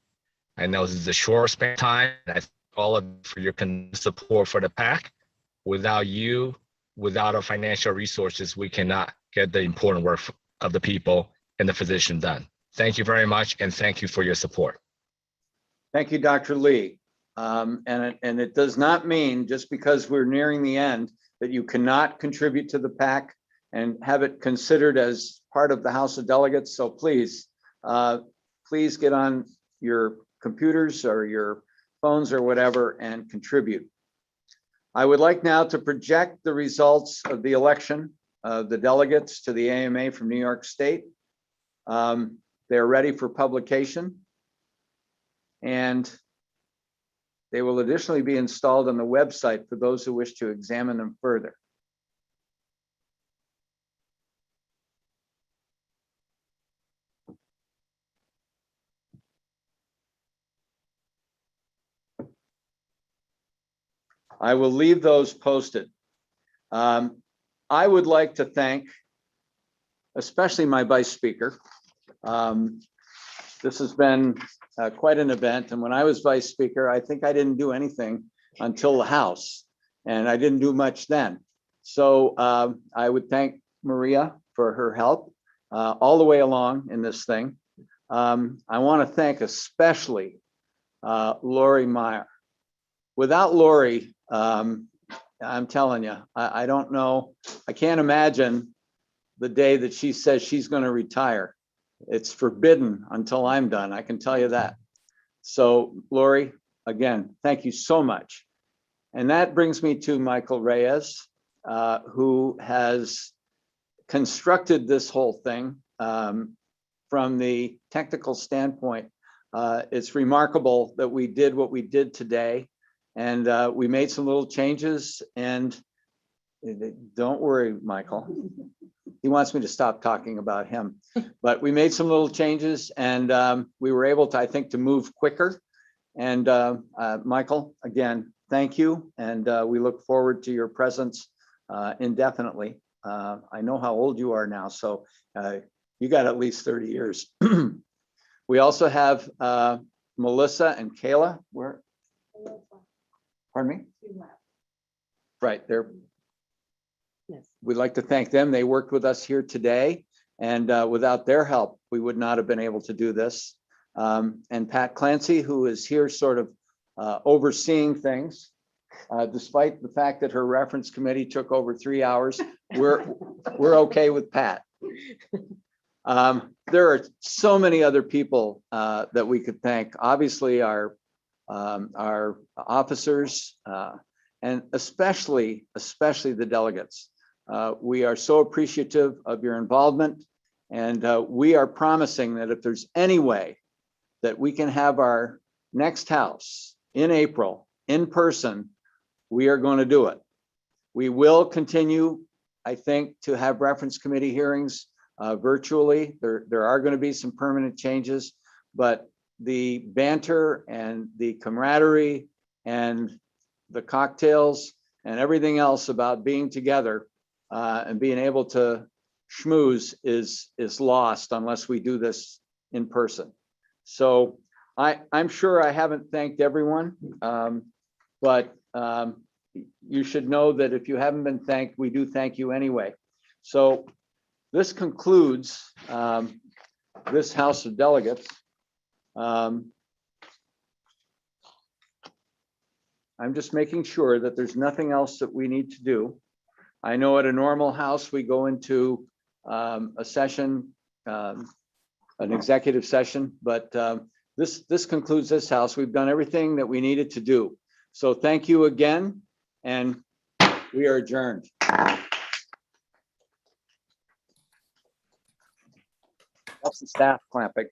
I know this is a short span of time, and I thank all of you for your support for the PAC. Without you, without our financial resources, we cannot get the important work of the people and the physician done. Thank you very much, and thank you for your support. Thank you, Dr. Lee. And it does not mean just because we're nearing the end that you cannot contribute to the PAC and have it considered as part of the House of Delegates. So please, please get on your computers or your phones or whatever and contribute. I would like now to project the results of the election of the delegates to the AMA from New York State. They're ready for publication, and they will additionally be installed on the website for those who wish to examine them further. I will leave those posted. I would like to thank especially my vice speaker. This has been quite an event. And when I was vice speaker, I think I didn't do anything until the House, and I didn't do much then. So I would thank Maria for her help all the way along in this thing. I want to thank especially Lori Meyer. Without Lori, I'm telling you, I don't know. I can't imagine the day that she says she's going to retire. It's forbidden until I'm done. I can tell you that. So Lori, again, thank you so much. And that brings me to Michael Reyes, who has constructed this whole thing from the technical standpoint. It's remarkable that we did what we did today. And we made some little changes, and don't worry, Michael. He wants me to stop talking about him, but we made some little changes, and we were able to, I think, to move quicker. And Michael, again, thank you. And we look forward to your presence indefinitely. I know how old you are now, so you got at least 30 years. We also have Melissa and Kayla. Where? Pardon me? Right, they're. Yes. We'd like to thank them. They worked with us here today, and without their help, we would not have been able to do this. And Pat Clancy, who is here sort of overseeing things, despite the fact that her reference committee took over 3 hours, we're okay with Pat. There are so many other people that we could thank. Obviously, our officers, and especially the delegates. We are so appreciative of your involvement, and we are promising that if there's any way that we can have our next House in April in person, we are going to do it. We will continue, I think, to have reference committee hearings virtually. There are going to be some permanent changes, but the banter and the camaraderie and the cocktails and everything else about being together and being able to schmooze is lost unless we do this in person. So I'm sure I haven't thanked everyone, but you should know that if you haven't been thanked, we do thank you anyway. So this concludes this House of Delegates. I'm just making sure that there's nothing else that we need to do. I know at a normal House, we go into a session, an executive session, but this concludes this House. We've done everything that we needed to do. So thank you again, and we are adjourned. That's the staff clapping.